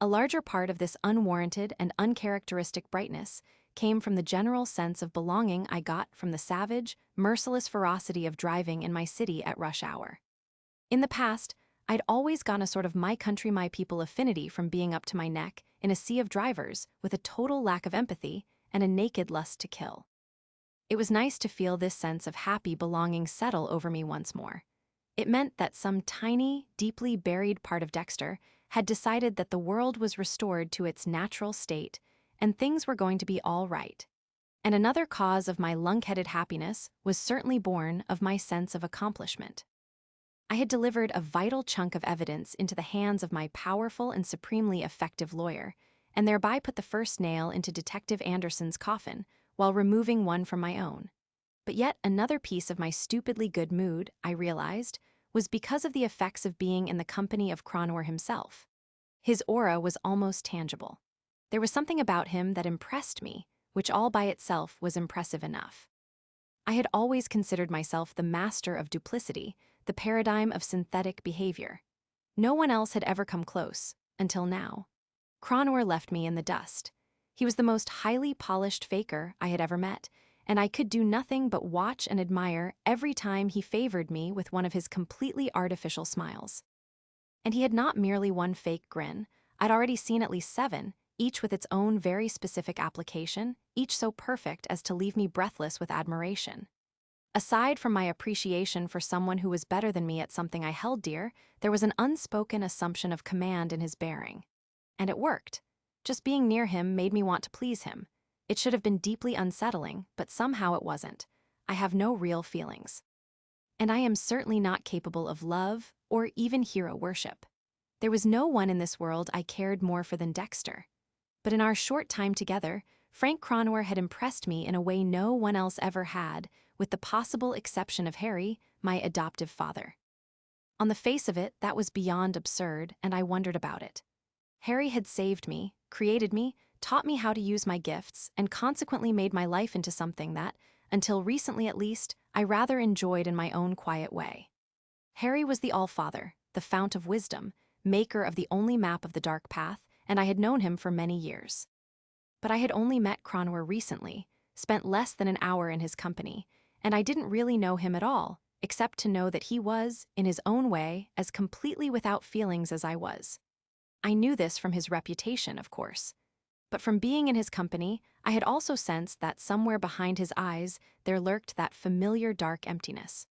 A larger part of this unwarranted and uncharacteristic brightness came from the general sense of belonging I got from the savage, merciless ferocity of driving in my city at rush hour. In the past, I'd always gotten a sort of my country, my people affinity from being up to my neck in a sea of drivers with a total lack of empathy and a naked lust to kill. It was nice to feel this sense of happy belonging settle over me once more. It meant that some tiny, deeply buried part of Dexter had decided that the world was restored to its natural state and things were going to be all right. And another cause of my lung-headed happiness was certainly born of my sense of accomplishment. I had delivered a vital chunk of evidence into the hands of my powerful and supremely effective lawyer, and thereby put the first nail into Detective Anderson's coffin while removing one from my own. But yet another piece of my stupidly good mood, I realized, was because of the effects of being in the company of Croner himself. His aura was almost tangible. There was something about him that impressed me, which all by itself was impressive enough. I had always considered myself the master of duplicity, the paradigm of synthetic behavior. No one else had ever come close, until now. Croner left me in the dust. He was the most highly polished faker I had ever met, and I could do nothing but watch and admire every time he favored me with one of his completely artificial smiles. And he had not merely one fake grin. I'd already seen at least 7, each with its own very specific application, each so perfect as to leave me breathless with admiration. Aside from my appreciation for someone who was better than me at something I held dear, there was an unspoken assumption of command in his bearing. And it worked. Just being near him made me want to please him. It should have been deeply unsettling, but somehow it wasn't. I have no real feelings. And I am certainly not capable of love or even hero worship. There was no one in this world I cared more for than Dexter. But in our short time together, Frank Croner had impressed me in a way no one else ever had, with the possible exception of Harry, my adoptive father. On the face of it, that was beyond absurd, and I wondered about it. Harry had saved me, created me, taught me how to use my gifts, and consequently made my life into something that, until recently at least, I rather enjoyed in my own quiet way. Harry was the All-Father, the fount of wisdom, maker of the only map of the dark path, and I had known him for many years. But I had only met Croner recently, spent less than an hour in his company, and I didn't really know him at all, except to know that he was, in his own way, as completely without feelings as I was. I knew this from his reputation, of course. But from being in his company, I had also sensed that somewhere behind his eyes there lurked that familiar dark emptiness.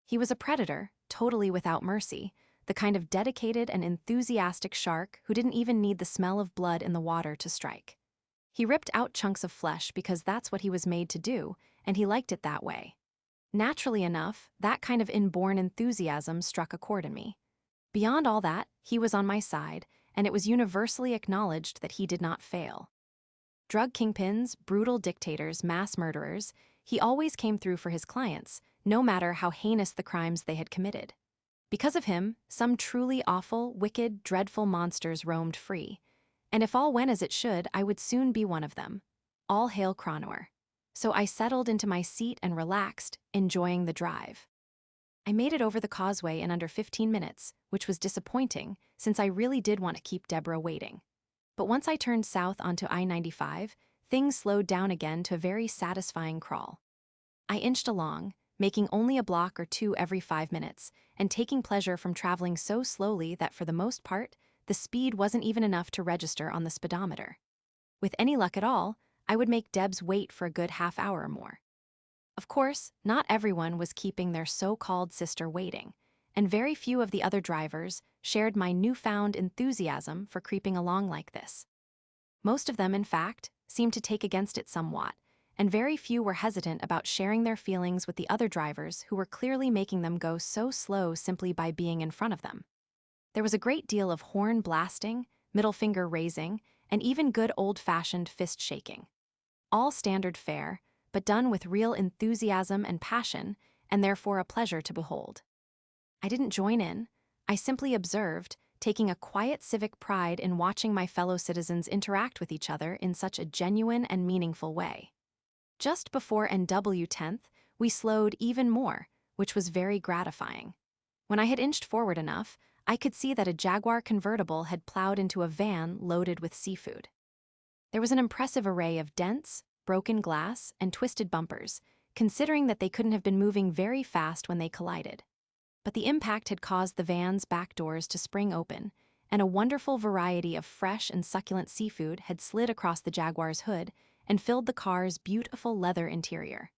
He was a predator, totally without mercy, the kind of dedicated and enthusiastic shark who didn't even need the smell of blood in the water to strike. He ripped out chunks of flesh because that's what he was made to do, and he liked it that way. Naturally enough, that kind of inborn enthusiasm struck a chord in me. Beyond all that, he was on my side, and it was universally acknowledged that he did not fail. Drug kingpins, brutal dictators, mass murderers, he always came through for his clients, no matter how heinous the crimes they had committed. Because of him, some truly awful, wicked, dreadful monsters roamed free. And if all went as it should, I would soon be one of them. All hail Cronor. So I settled into my seat and relaxed, enjoying the drive. I made it over the causeway in under 15 minutes, which was disappointing since I really did want to keep Deborah waiting. But once I turned south onto I-95, things slowed down again to a very satisfying crawl. I inched along, making only a block or two every 5 minutes, and taking pleasure from traveling so slowly that for the most part, the speed wasn't even enough to register on the speedometer. With any luck at all, I would make Debs wait for a good half hour or more. Of course, not everyone was keeping their so-called sister waiting, and very few of the other drivers shared my newfound enthusiasm for creeping along like this. Most of them, in fact, seemed to take against it somewhat, and very few were hesitant about sharing their feelings with the other drivers who were clearly making them go so slow simply by being in front of them. There was a great deal of horn blasting, middle finger raising, and even good old-fashioned fist shaking. All standard fare, but done with real enthusiasm and passion, and therefore a pleasure to behold. I didn't join in, I simply observed, taking a quiet civic pride in watching my fellow citizens interact with each other in such a genuine and meaningful way. Just before NW 10th, we slowed even more, which was very gratifying. When I had inched forward enough, I could see that a Jaguar convertible had plowed into a van loaded with seafood. There was an impressive array of dents, broken glass, and twisted bumpers, considering that they couldn't have been moving very fast when they collided. But the impact had caused the van's back doors to spring open, and a wonderful variety of fresh and succulent seafood had slid across the Jaguar's hood and filled the car's beautiful leather interior.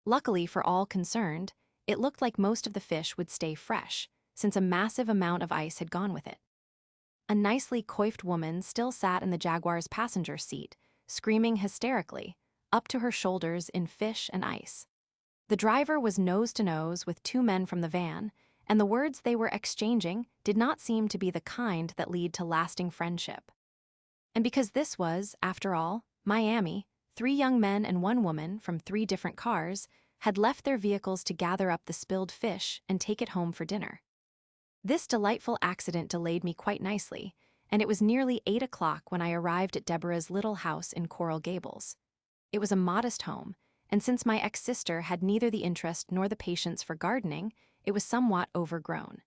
Luckily for all concerned, it looked like most of the fish would stay fresh, since a massive amount of ice had gone with it. A nicely coiffed woman still sat in the Jaguar's passenger seat, screaming hysterically, up to her shoulders in fish and ice. The driver was nose to nose with two men from the van, and the words they were exchanging did not seem to be the kind that lead to lasting friendship. And because this was, after all, Miami, 3 young men and 1 woman from 3 different cars had left their vehicles to gather up the spilled fish and take it home for dinner. This delightful accident delayed me quite nicely, and it was nearly 8 o'clock when I arrived at Deborah's little house in Coral Gables. It was a modest home, and since my ex-sister had neither the interest nor the patience for gardening, it was somewhat overgrown.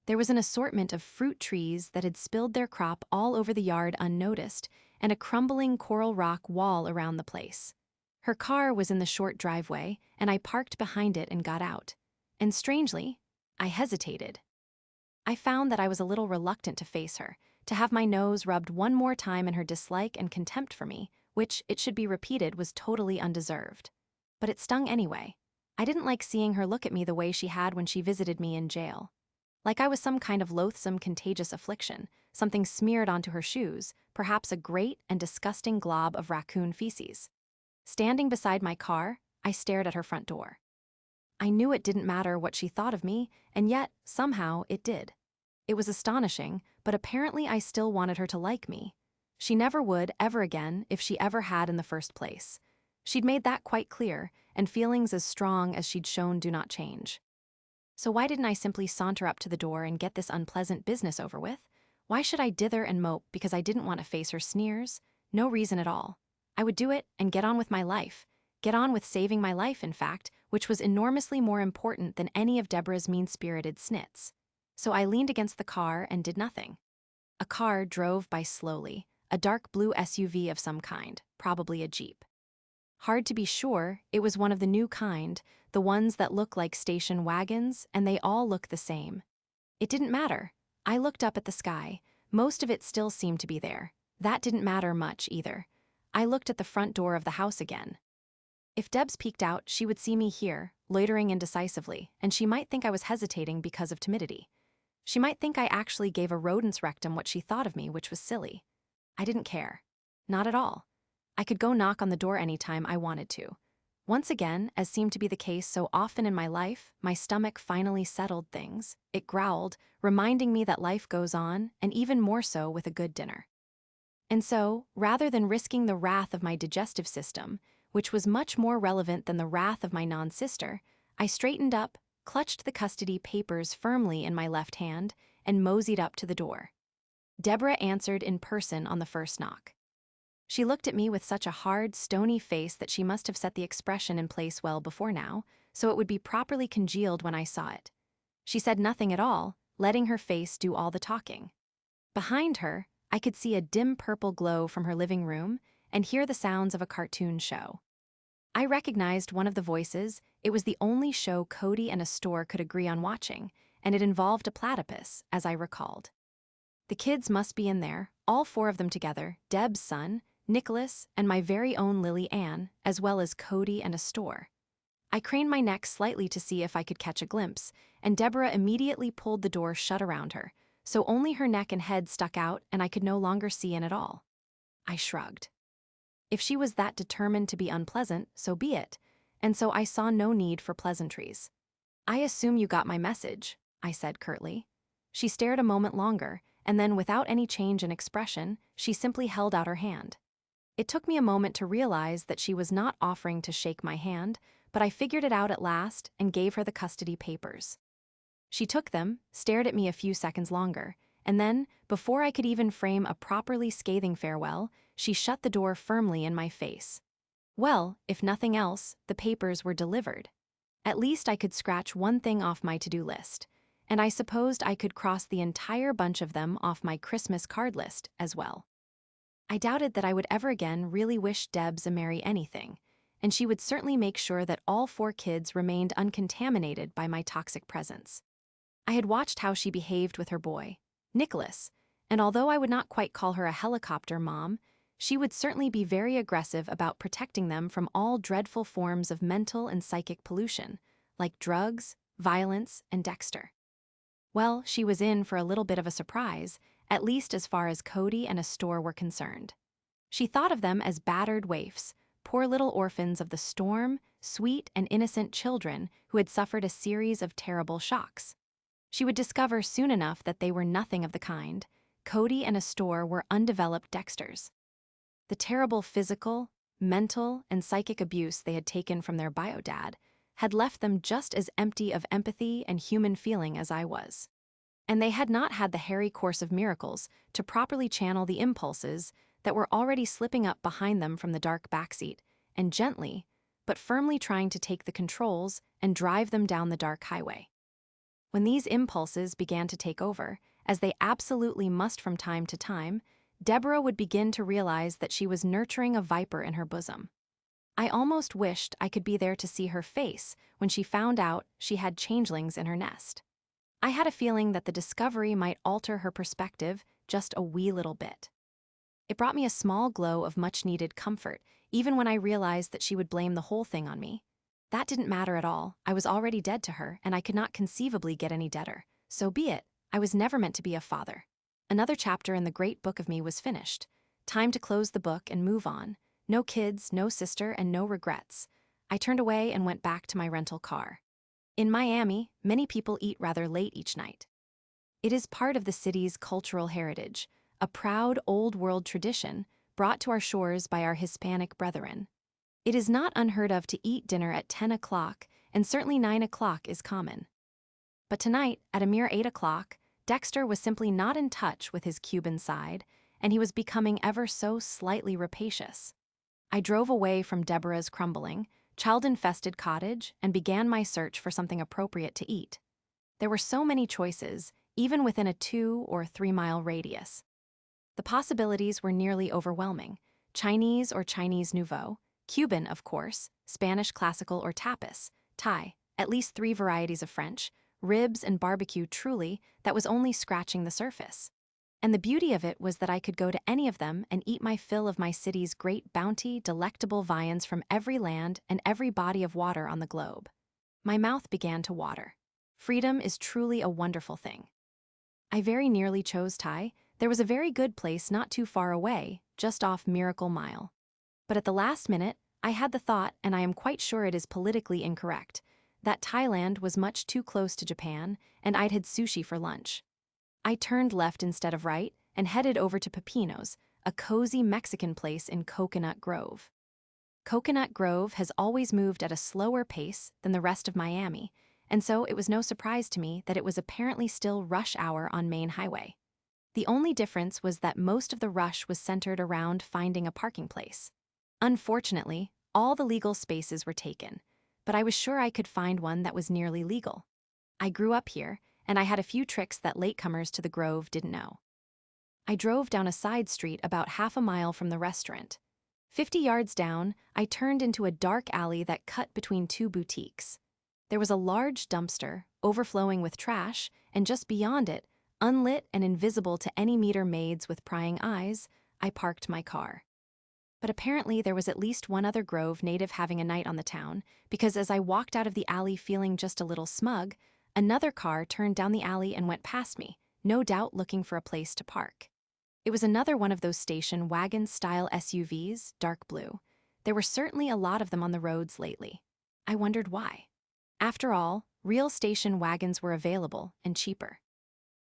There was an assortment of fruit trees that had spilled their crop all over the yard unnoticed, and a crumbling coral rock wall around the place. Her car was in the short driveway, and I parked behind it and got out. And strangely, I hesitated. I found that I was a little reluctant to face her, to have my nose rubbed one more time in her dislike and contempt for me, which, it should be repeated, was totally undeserved. But it stung anyway. I didn't like seeing her look at me the way she had when she visited me in jail. Like I was some kind of loathsome, contagious affliction, something smeared onto her shoes, perhaps a great and disgusting glob of raccoon feces. Standing beside my car, I stared at her front door. I knew it didn't matter what she thought of me, and yet, somehow, it did. It was astonishing, but apparently I still wanted her to like me. She never would, ever again, if she ever had in the first place. She'd made that quite clear, and feelings as strong as she'd shown do not change. So why didn't I simply saunter up to the door and get this unpleasant business over with? Why should I dither and mope because I didn't want to face her sneers? No reason at all. I would do it and get on with my life. Get on with saving my life, in fact, which was enormously more important than any of Deborah's mean-spirited snits. So I leaned against the car and did nothing. A car drove by slowly, a dark blue SUV of some kind, probably a Jeep. Hard to be sure, it was one of the new kind, the ones that look like station wagons, and they all look the same. It didn't matter. I looked up at the sky. Most of it still seemed to be there. That didn't matter much either. I looked at the front door of the house again. If Debs peeked out, she would see me here, loitering indecisively, and she might think I was hesitating because of timidity. She might think I actually gave a rodent's rectum what she thought of me, which was silly. I didn't care. Not at all. I could go knock on the door anytime I wanted to. Once again, as seemed to be the case so often in my life, my stomach finally settled things. It growled, reminding me that life goes on, and even more so with a good dinner. And so, rather than risking the wrath of my digestive system, which was much more relevant than the wrath of my non-sister, I straightened up, clutched the custody papers firmly in my left hand, and moseyed up to the door. Deborah answered in person on the first knock. She looked at me with such a hard, stony face that she must have set the expression in place well before now, so it would be properly congealed when I saw it. She said nothing at all, letting her face do all the talking. Behind her, I could see a dim purple glow from her living room and hear the sounds of a cartoon show. I recognized one of the voices. It was the only show Cody and Astor could agree on watching, and it involved a platypus, as I recalled. The kids must be in there, all four of them together, Deb's son, Nicholas, and my very own Lily Ann, as well as Cody and Astor. I craned my neck slightly to see if I could catch a glimpse, and Deborah immediately pulled the door shut around her, so only her neck and head stuck out and I could no longer see in at all. I shrugged. If she was that determined to be unpleasant, so be it, and so I saw no need for pleasantries. "I assume you got my message," I said curtly. She stared a moment longer, and then without any change in expression, she simply held out her hand. It took me a moment to realize that she was not offering to shake my hand, but I figured it out at last and gave her the custody papers. She took them, stared at me a few seconds longer, and then, before I could even frame a properly scathing farewell, she shut the door firmly in my face. Well, if nothing else, the papers were delivered. At least I could scratch one thing off my to-do list, and I supposed I could cross the entire bunch of them off my Christmas card list as well. I doubted that I would ever again really wish Debs a merry anything, and she would certainly make sure that all four kids remained uncontaminated by my toxic presence. I had watched how she behaved with her boy, Nicholas, and although I would not quite call her a helicopter mom, she would certainly be very aggressive about protecting them from all dreadful forms of mental and psychic pollution, like drugs, violence, and Dexter. Well, she was in for a little bit of a surprise, at least as far as Cody and Astor were concerned. She thought of them as battered waifs, poor little orphans of the storm, sweet and innocent children who had suffered a series of terrible shocks. She would discover soon enough that they were nothing of the kind. Cody and Astor were undeveloped Dexters. The terrible physical, mental, and psychic abuse they had taken from their bio-dad had left them just as empty of empathy and human feeling as I was. And they had not had the hairy course of miracles to properly channel the impulses that were already slipping up behind them from the dark backseat, and gently, but firmly trying to take the controls and drive them down the dark highway. When these impulses began to take over, as they absolutely must from time to time, Deborah would begin to realize that she was nurturing a viper in her bosom. I almost wished I could be there to see her face when she found out she had changelings in her nest. I had a feeling that the discovery might alter her perspective just a wee little bit. It brought me a small glow of much-needed comfort, even when I realized that she would blame the whole thing on me. That didn't matter at all. I was already dead to her, and I could not conceivably get any deader. So be it. I was never meant to be a father. Another chapter in the great book of me was finished. Time to close the book and move on. No kids, no sister, and no regrets. I turned away and went back to my rental car. In Miami, many people eat rather late each night. It is part of the city's cultural heritage, a proud old-world tradition brought to our shores by our Hispanic brethren. It is not unheard of to eat dinner at 10 o'clock, and certainly 9 o'clock is common. But tonight, at a mere 8 o'clock, Dexter was simply not in touch with his Cuban side, and he was becoming ever so slightly rapacious. I drove away from Deborah's crumbling, child-infested cottage and began my search for something appropriate to eat. There were so many choices, even within a 2 or 3 mile radius. The possibilities were nearly overwhelming: Chinese or Chinese Nouveau, Cuban, of course, Spanish classical or tapas, Thai, at least 3 varieties of French, ribs and barbecue truly, that was only scratching the surface. And the beauty of it was that I could go to any of them and eat my fill of my city's great bounty, delectable viands from every land and every body of water on the globe. My mouth began to water. Freedom is truly a wonderful thing. I very nearly chose Thai. There was a very good place not too far away, just off Miracle Mile. But at the last minute, I had the thought, and I am quite sure it is politically incorrect, that Thailand was much too close to Japan, and I'd had sushi for lunch. I turned left instead of right and headed over to Pepino's, a cozy Mexican place in Coconut Grove. Coconut Grove has always moved at a slower pace than the rest of Miami, and so it was no surprise to me that it was apparently still rush hour on Main Highway. The only difference was that most of the rush was centered around finding a parking place. Unfortunately, all the legal spaces were taken, but I was sure I could find one that was nearly legal. I grew up here, and I had a few tricks that latecomers to the Grove didn't know. I drove down a side street about half a mile from the restaurant. 50 yards down, I turned into a dark alley that cut between two boutiques. There was a large dumpster, overflowing with trash, and just beyond it, unlit and invisible to any meter maids with prying eyes, I parked my car. But apparently there was at least one other Grove native having a night on the town, because as I walked out of the alley feeling just a little smug, another car turned down the alley and went past me, no doubt looking for a place to park. It was another one of those station wagon-style SUVs, dark blue. There were certainly a lot of them on the roads lately. I wondered why. After all, real station wagons were available and cheaper.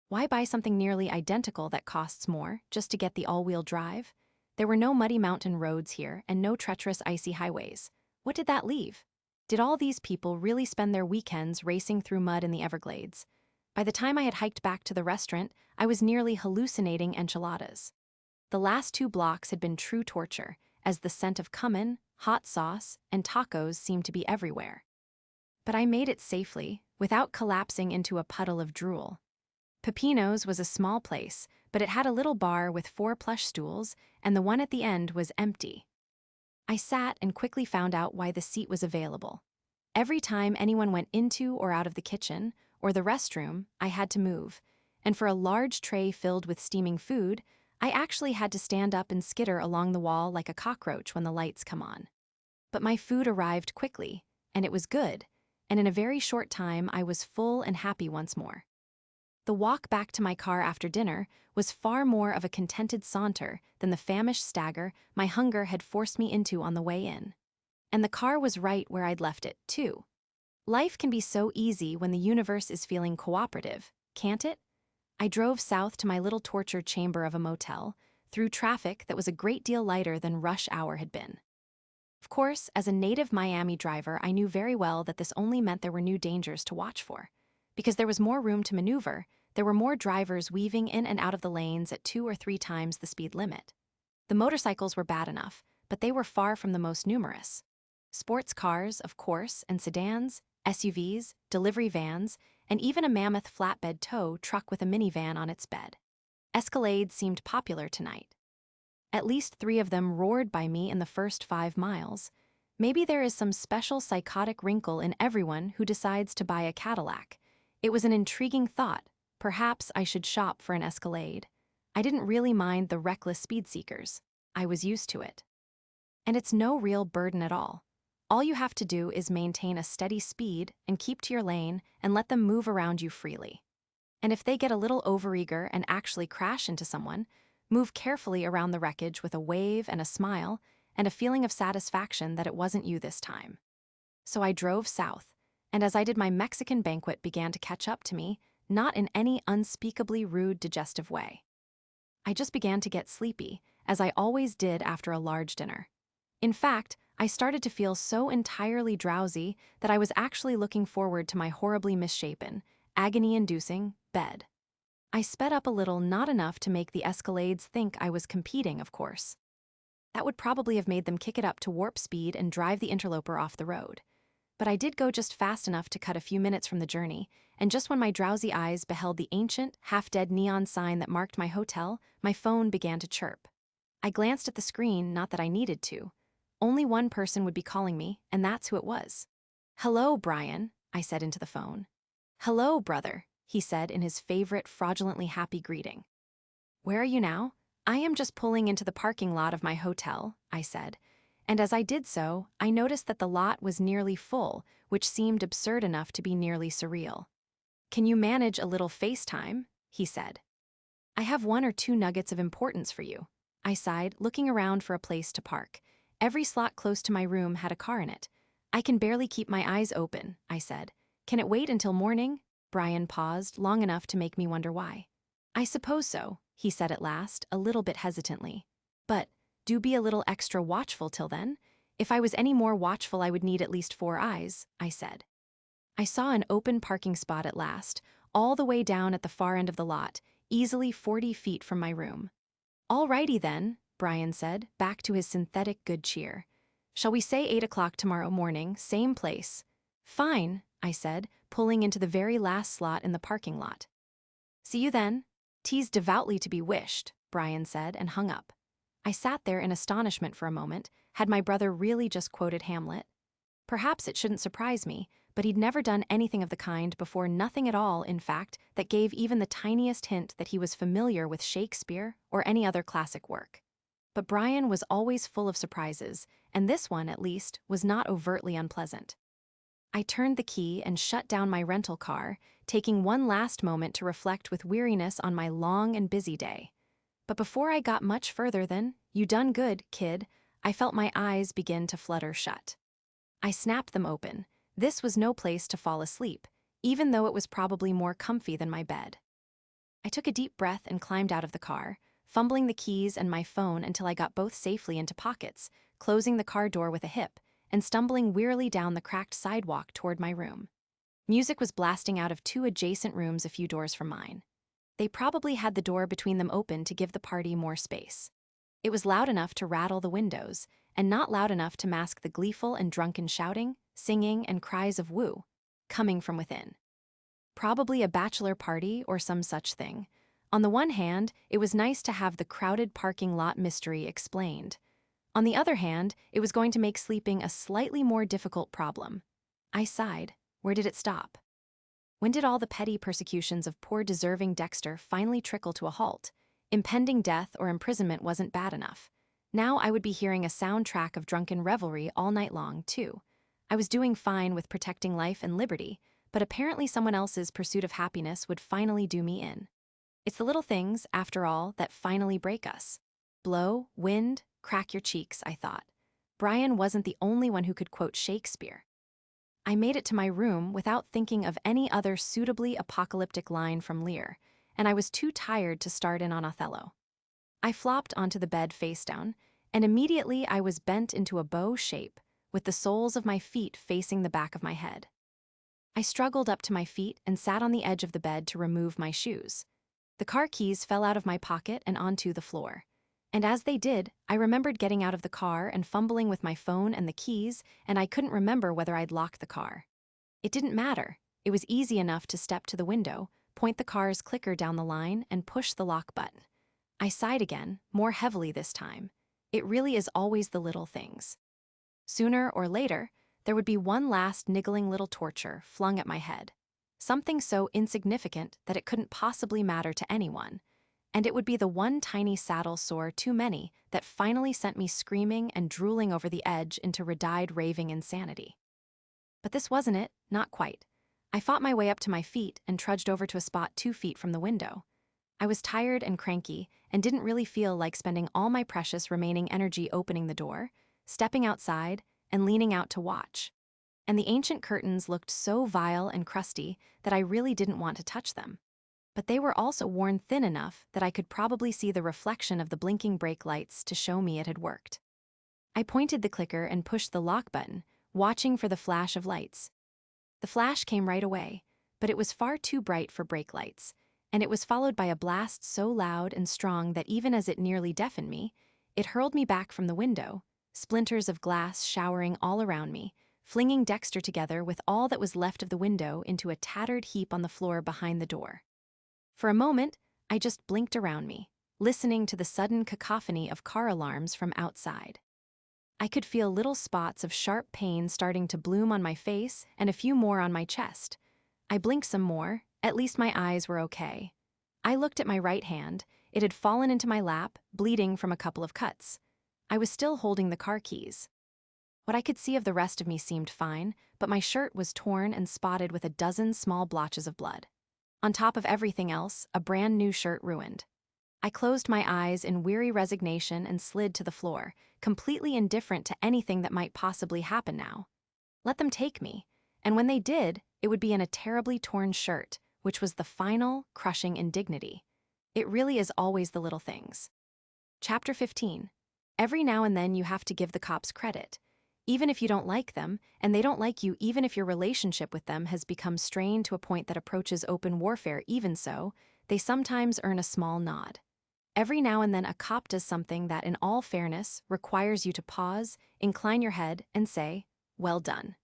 Why buy something nearly identical that costs more just to get the all-wheel drive? There were no muddy mountain roads here and no treacherous icy highways. What did that leave? Did all these people really spend their weekends racing through mud in the Everglades? By the time I had hiked back to the restaurant, I was nearly hallucinating enchiladas. The last 2 blocks had been true torture, as the scent of cumin, hot sauce, and tacos seemed to be everywhere. But I made it safely, without collapsing into a puddle of drool. Pepino's was a small place, but it had a little bar with 4 plush stools, and the one at the end was empty. I sat and quickly found out why the seat was available. Every time anyone went into or out of the kitchen, or the restroom, I had to move, and for a large tray filled with steaming food, I actually had to stand up and skitter along the wall like a cockroach when the lights come on. But my food arrived quickly, and it was good, and in a very short time I was full and happy once more. The walk back to my car after dinner was far more of a contented saunter than the famished stagger my hunger had forced me into on the way in. And the car was right where I'd left it, too. Life can be so easy when the universe is feeling cooperative, can't it? I drove south to my little torture chamber of a motel, through traffic that was a great deal lighter than rush hour had been. Of course, as a native Miami driver, I knew very well that this only meant there were new dangers to watch for. Because there was more room to maneuver, there were more drivers weaving in and out of the lanes at 2 or 3 times the speed limit. The motorcycles were bad enough, but they were far from the most numerous. Sports cars, of course, and sedans, SUVs, delivery vans, and even a mammoth flatbed tow truck with a minivan on its bed. Escalades seemed popular tonight. At least 3 of them roared by me in the first 5 miles. Maybe there is some special psychotic wrinkle in everyone who decides to buy a Cadillac. It was an intriguing thought. Perhaps I should shop for an Escalade. I didn't really mind the reckless speed seekers. I was used to it. And it's no real burden at all. All you have to do is maintain a steady speed and keep to your lane and let them move around you freely. And if they get a little overeager and actually crash into someone, move carefully around the wreckage with a wave and a smile and a feeling of satisfaction that it wasn't you this time. So I drove south, and as I did, my Mexican banquet began to catch up to me, not in any unspeakably rude digestive way. I just began to get sleepy, as I always did after a large dinner. In fact, I started to feel so entirely drowsy that I was actually looking forward to my horribly misshapen, agony-inducing bed. I sped up a little, not enough to make the Escalades think I was competing, of course. That would probably have made them kick it up to warp speed and drive the interloper off the road. But I did go just fast enough to cut a few minutes from the journey, and just when my drowsy eyes beheld the ancient, half-dead neon sign that marked my hotel, my phone began to chirp. I glanced at the screen, not that I needed to. Only one person would be calling me, and that's who it was. "Hello, Brian," I said into the phone. "Hello, brother," he said in his favorite fraudulently happy greeting. "Where are you now?" "I am just pulling into the parking lot of my hotel," I said. And as I did so, I noticed that the lot was nearly full, which seemed absurd enough to be nearly surreal. "Can you manage a little FaceTime?" he said. "I have 1 or 2 nuggets of importance for you." I sighed, looking around for a place to park. Every slot close to my room had a car in it. "I can barely keep my eyes open," I said. "Can it wait until morning?" Brian paused, long enough to make me wonder why. "I suppose so," he said at last, a little bit hesitantly. "But do be a little extra watchful till then. If I was any more watchful, I would need at least 4 eyes," I said. I saw an open parking spot at last, all the way down at the far end of the lot, easily 40 feet from my room. "All righty then," Brian said, back to his synthetic good cheer. "Shall we say 8 o'clock tomorrow morning, same place?" "Fine," I said, pulling into the very last slot in the parking lot. "See you then." "'Tis devoutly to be wished," Brian said, and hung up. I sat there in astonishment for a moment. Had my brother really just quoted Hamlet? Perhaps it shouldn't surprise me, but he'd never done anything of the kind before, nothing at all, in fact, that gave even the tiniest hint that he was familiar with Shakespeare or any other classic work. But Brian was always full of surprises, and this one, at least, was not overtly unpleasant. I turned the key and shut down my rental car, taking one last moment to reflect with weariness on my long and busy day. But before I got much further than, "You done good, kid," I felt my eyes begin to flutter shut. I snapped them open. This was no place to fall asleep, even though it was probably more comfy than my bed. I took a deep breath and climbed out of the car, fumbling the keys and my phone until I got both safely into pockets, closing the car door with a hip, and stumbling wearily down the cracked sidewalk toward my room. Music was blasting out of 2 adjacent rooms a few doors from mine. They probably had the door between them open to give the party more space. It was loud enough to rattle the windows, and not loud enough to mask the gleeful and drunken shouting, singing, and cries of woo, coming from within. Probably a bachelor party or some such thing. On the one hand, it was nice to have the crowded parking lot mystery explained. On the other hand, it was going to make sleeping a slightly more difficult problem. I sighed. Where did it stop? When did all the petty persecutions of poor deserving Dexter finally trickle to a halt? Impending death or imprisonment wasn't bad enough. Now I would be hearing a soundtrack of drunken revelry all night long, too. I was doing fine with protecting life and liberty, but apparently someone else's pursuit of happiness would finally do me in. It's the little things, after all, that finally break us. Blow, wind, crack your cheeks, I thought. Brian wasn't the only one who could quote Shakespeare. I made it to my room without thinking of any other suitably apocalyptic line from Lear, and I was too tired to start in on Othello. I flopped onto the bed face down, and immediately I was bent into a bow shape, with the soles of my feet facing the back of my head. I struggled up to my feet and sat on the edge of the bed to remove my shoes. The car keys fell out of my pocket and onto the floor. And as they did, I remembered getting out of the car and fumbling with my phone and the keys, and I couldn't remember whether I'd locked the car. It didn't matter. It was easy enough to step to the window, point the car's clicker down the line, and push the lock button. I sighed again, more heavily this time. It really is always the little things. Sooner or later, there would be one last niggling little torture flung at my head. Something so insignificant that it couldn't possibly matter to anyone. And it would be the one tiny saddle sore too many that finally sent me screaming and drooling over the edge into red-eyed raving insanity. But this wasn't it, not quite. I fought my way up to my feet and trudged over to a spot 2 feet from the window. I was tired and cranky and didn't really feel like spending all my precious remaining energy opening the door, stepping outside, and leaning out to watch. And the ancient curtains looked so vile and crusty that I really didn't want to touch them. But they were also worn thin enough that I could probably see the reflection of the blinking brake lights to show me it had worked. I pointed the clicker and pushed the lock button, watching for the flash of lights. The flash came right away, but it was far too bright for brake lights, and it was followed by a blast so loud and strong that even as it nearly deafened me, it hurled me back from the window, splinters of glass showering all around me, flinging Dexter together with all that was left of the window into a tattered heap on the floor behind the door. For a moment, I just blinked around me, listening to the sudden cacophony of car alarms from outside. I could feel little spots of sharp pain starting to bloom on my face and a few more on my chest. I blinked some more, at least my eyes were okay. I looked at my right hand. It had fallen into my lap, bleeding from a couple of cuts. I was still holding the car keys. What I could see of the rest of me seemed fine, but my shirt was torn and spotted with a dozen small blotches of blood. On top of everything else, a brand new shirt ruined. I closed my eyes in weary resignation and slid to the floor, completely indifferent to anything that might possibly happen now. Let them take me, and when they did, it would be in a terribly torn shirt, which was the final, crushing indignity. It really is always the little things. Chapter 15. Every now and then you have to give the cops credit. Even if you don't like them, and they don't like you even if your relationship with them has become strained to a point that approaches open warfare, even so, they sometimes earn a small nod. Every now and then a cop does something that, in all fairness, requires you to pause, incline your head, and say, "Well done."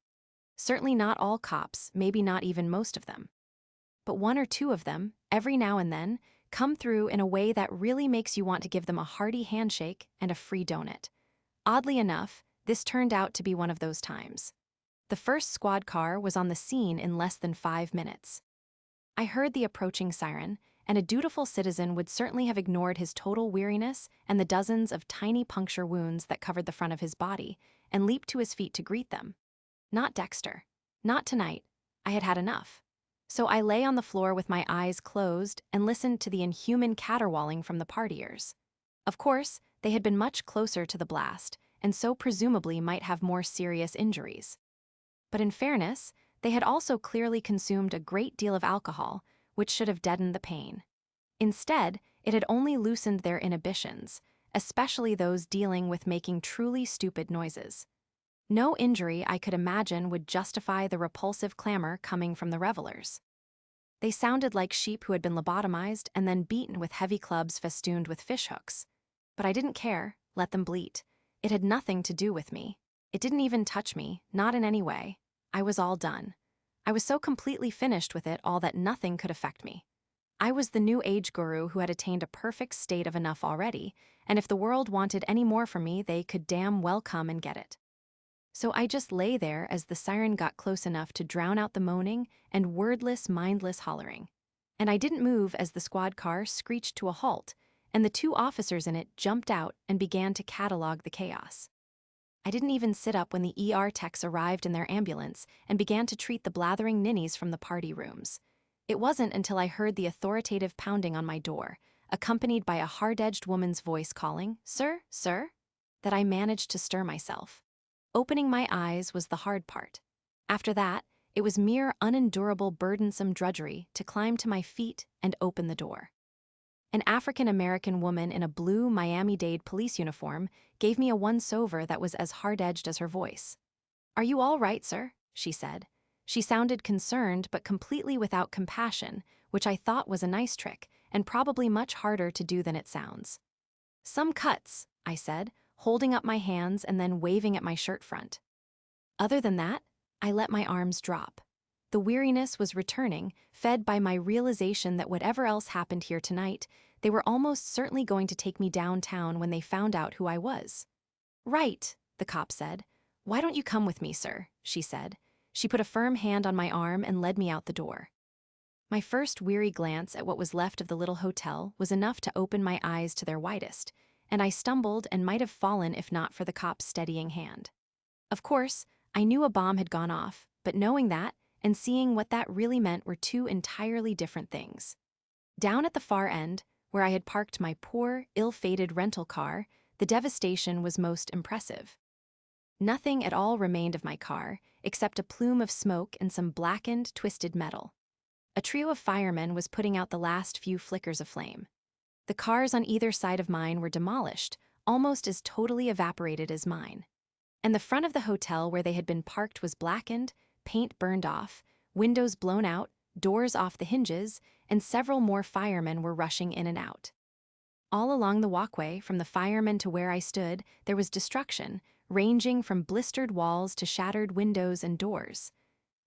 Certainly not all cops, maybe not even most of them. But one or two of them, every now and then, come through in a way that really makes you want to give them a hearty handshake and a free donut. Oddly enough, this turned out to be one of those times. The first squad car was on the scene in less than 5 minutes. I heard the approaching siren, and a dutiful citizen would certainly have ignored his total weariness and the dozens of tiny puncture wounds that covered the front of his body, and leaped to his feet to greet them. Not Dexter. Not tonight. I had had enough. So I lay on the floor with my eyes closed and listened to the inhuman caterwauling from the partiers. Of course, they had been much closer to the blast, and so presumably might have more serious injuries. But in fairness, they had also clearly consumed a great deal of alcohol, which should have deadened the pain. Instead, it had only loosened their inhibitions, especially those dealing with making truly stupid noises. No injury I could imagine would justify the repulsive clamor coming from the revelers. They sounded like sheep who had been lobotomized and then beaten with heavy clubs festooned with fishhooks. But I didn't care, let them bleat. It had nothing to do with me. It didn't even touch me, not in any way. I was all done. I was so completely finished with it all that nothing could affect me. I was the new age guru who had attained a perfect state of enough already, and if the world wanted any more from me, they could damn well come and get it. So I just lay there as the siren got close enough to drown out the moaning and wordless, mindless hollering. And I didn't move as the squad car screeched to a halt, and the 2 officers in it jumped out and began to catalog the chaos. I didn't even sit up when the ER techs arrived in their ambulance and began to treat the blathering ninnies from the party rooms. It wasn't until I heard the authoritative pounding on my door, accompanied by a hard-edged woman's voice calling, "Sir, sir," that I managed to stir myself. Opening my eyes was the hard part. After that, it was mere unendurable burdensome drudgery to climb to my feet and open the door. An African-American woman in a blue Miami-Dade police uniform gave me a once-over that was as hard-edged as her voice. "Are you all right, sir?" she said. She sounded concerned but completely without compassion, which I thought was a nice trick, and probably much harder to do than it sounds. "Some cuts," I said, holding up my hands and then waving at my shirt front. Other than that, I let my arms drop. The weariness was returning, fed by my realization that whatever else happened here tonight, they were almost certainly going to take me downtown when they found out who I was. "Right," the cop said. "Why don't you come with me, sir?" she said. She put a firm hand on my arm and led me out the door. My first weary glance at what was left of the little hotel was enough to open my eyes to their widest, and I stumbled and might have fallen if not for the cop's steadying hand. Of course, I knew a bomb had gone off, but knowing that and seeing what that really meant were 2 entirely different things. Down at the far end, where I had parked my poor, ill-fated rental car, the devastation was most impressive. Nothing at all remained of my car, except a plume of smoke and some blackened, twisted metal. A trio of firemen was putting out the last few flickers of flame. The cars on either side of mine were demolished, almost as totally evaporated as mine. And the front of the hotel where they had been parked was blackened, paint burned off, windows blown out, doors off the hinges, and several more firemen were rushing in and out. All along the walkway, from the firemen to where I stood, there was destruction, ranging from blistered walls to shattered windows and doors.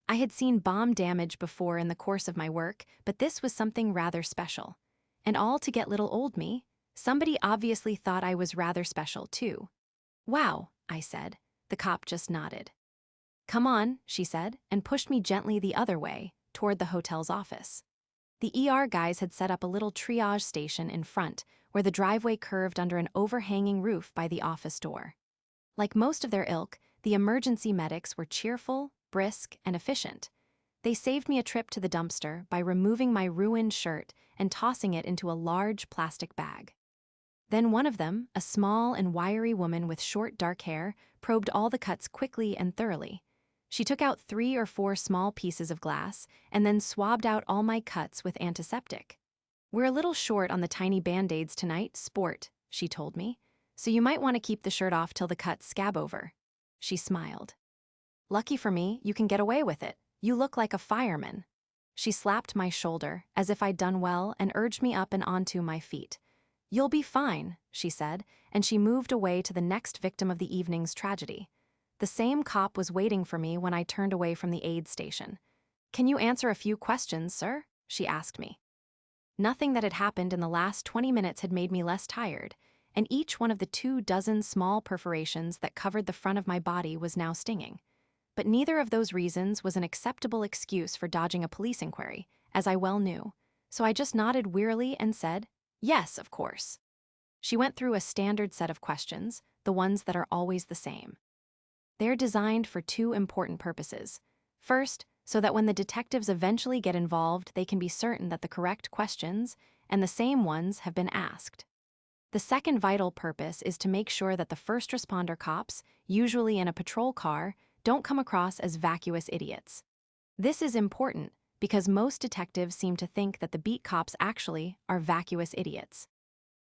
I had seen bomb damage before in the course of my work, but this was something rather special. And all to get little old me, somebody obviously thought I was rather special too. "Wow," I said. The cop just nodded. "Come on," she said, and pushed me gently the other way, toward the hotel's office. The ER guys had set up a little triage station in front, where the driveway curved under an overhanging roof by the office door. Like most of their ilk, the emergency medics were cheerful, brisk, and efficient. They saved me a trip to the dumpster by removing my ruined shirt and tossing it into a large plastic bag. Then one of them, a small and wiry woman with short dark hair, probed all the cuts quickly and thoroughly. She took out 3 or 4 small pieces of glass and then swabbed out all my cuts with antiseptic. "We're a little short on the tiny band-aids tonight, sport," she told me, "so you might want to keep the shirt off till the cuts scab over." She smiled. "Lucky for me, you can get away with it. You look like a fireman." She slapped my shoulder, as if I'd done well, and urged me up and onto my feet. "You'll be fine," she said, and she moved away to the next victim of the evening's tragedy. The same cop was waiting for me when I turned away from the aid station. "Can you answer a few questions, sir?" she asked me. Nothing that had happened in the last 20 minutes had made me less tired, and each one of the 24 small perforations that covered the front of my body was now stinging. But neither of those reasons was an acceptable excuse for dodging a police inquiry, as I well knew, so I just nodded wearily and said, "Yes, of course." She went through a standard set of questions, the ones that are always the same. They're designed for 2 important purposes. First, so that when the detectives eventually get involved, they can be certain that the correct questions, and the same ones, have been asked. The second vital purpose is to make sure that the first responder cops, usually in a patrol car, don't come across as vacuous idiots. This is important because most detectives seem to think that the beat cops actually are vacuous idiots.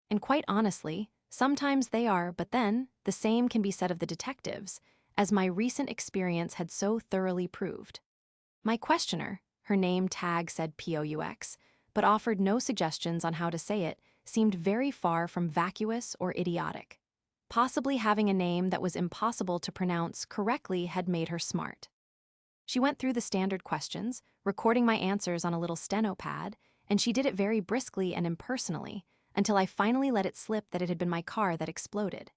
And quite honestly, sometimes they are, but then, the same can be said of the detectives, as my recent experience had so thoroughly proved. My questioner, her name tag said POUX, but offered no suggestions on how to say it, seemed very far from vacuous or idiotic. Possibly having a name that was impossible to pronounce correctly had made her smart. She went through the standard questions, recording my answers on a little steno pad, and she did it very briskly and impersonally, until I finally let it slip that it had been my car that exploded.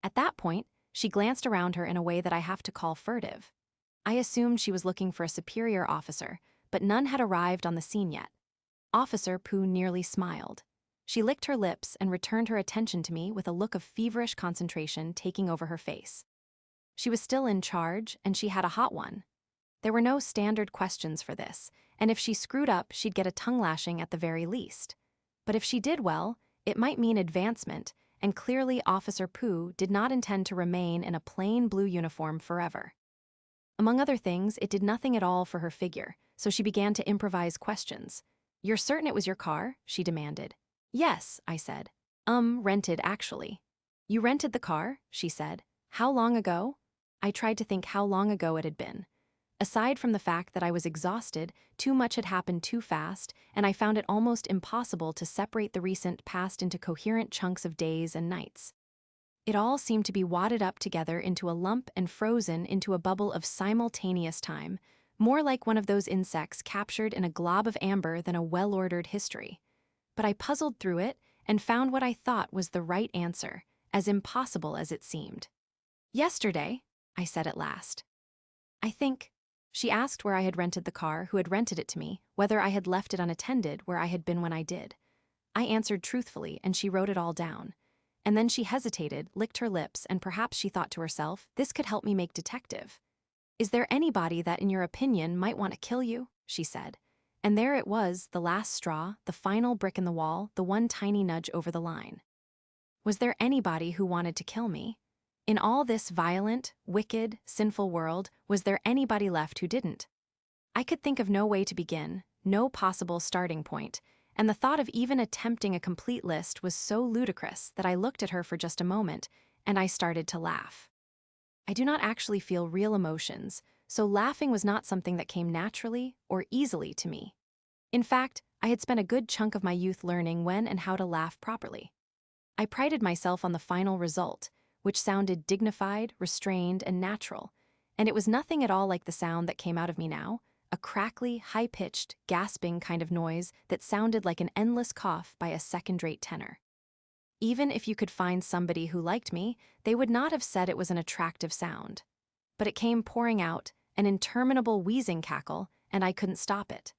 At that point, she glanced around her in a way that I have to call furtive. I assumed she was looking for a superior officer, but none had arrived on the scene yet. Officer Pooh nearly smiled. She licked her lips and returned her attention to me with a look of feverish concentration taking over her face. She was still in charge, and she had a hot one. There were no standard questions for this, and if she screwed up, she'd get a tongue lashing at the very least. But if she did well, it might mean advancement, and clearly Officer Pooh did not intend to remain in a plain blue uniform forever. Among other things, it did nothing at all for her figure, so she began to improvise questions. "You're certain it was your car?" she demanded. "Yes," I said. Rented actually." "You rented the car?" she said. "How long ago?" I tried to think how long ago it had been. Aside from the fact that I was exhausted, too much had happened too fast, and I found it almost impossible to separate the recent past into coherent chunks of days and nights. It all seemed to be wadded up together into a lump and frozen into a bubble of simultaneous time, more like one of those insects captured in a glob of amber than a well-ordered history. But I puzzled through it and found what I thought was the right answer, as impossible as it seemed. "Yesterday," I said at last. "I think." She asked where I had rented the car, who had rented it to me, whether I had left it unattended, where I had been when I did. I answered truthfully, and she wrote it all down. And then she hesitated, licked her lips, and perhaps she thought to herself, "This could help me make detective." "Is there anybody that, in your opinion, might want to kill you?" she said. And there it was, the last straw, the final brick in the wall, the one tiny nudge over the line. Was there anybody who wanted to kill me? In all this violent, wicked, sinful world, was there anybody left who didn't? I could think of no way to begin, no possible starting point, and the thought of even attempting a complete list was so ludicrous that I looked at her for just a moment, and I started to laugh. I do not actually feel real emotions, so laughing was not something that came naturally or easily to me. In fact, I had spent a good chunk of my youth learning when and how to laugh properly. I prided myself on the final result, which sounded dignified, restrained, and natural, and it was nothing at all like the sound that came out of me now, a crackly, high-pitched, gasping kind of noise that sounded like an endless cough by a second-rate tenor. Even if you could find somebody who liked me, they would not have said it was an attractive sound. But it came pouring out, an interminable wheezing cackle, and I couldn't stop it.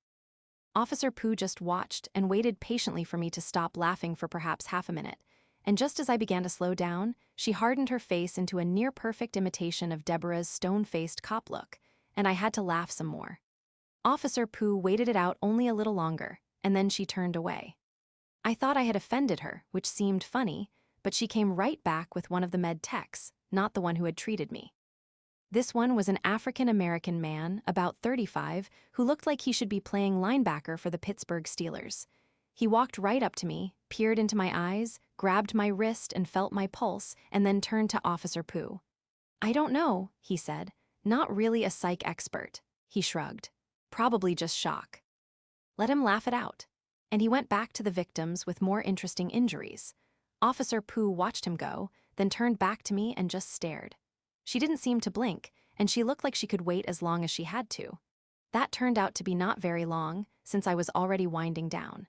Officer Pooh just watched and waited patiently for me to stop laughing for perhaps half a minute. And just as I began to slow down, she hardened her face into a near-perfect imitation of Deborah's stone-faced cop look, and I had to laugh some more. Officer Pooh waited it out only a little longer, and then she turned away. I thought I had offended her, which seemed funny, but she came right back with one of the med techs, not the one who had treated me. This one was an African-American man, about 35, who looked like he should be playing linebacker for the Pittsburgh Steelers. He walked right up to me, peered into my eyes, grabbed my wrist and felt my pulse, and then turned to Officer Pooh. "I don't know," he said. "Not really a psych expert." He shrugged. "Probably just shock." Let him laugh it out. And he went back to the victims with more interesting injuries. Officer Pooh watched him go, then turned back to me and just stared. She didn't seem to blink, and she looked like she could wait as long as she had to. That turned out to be not very long, since I was already winding down.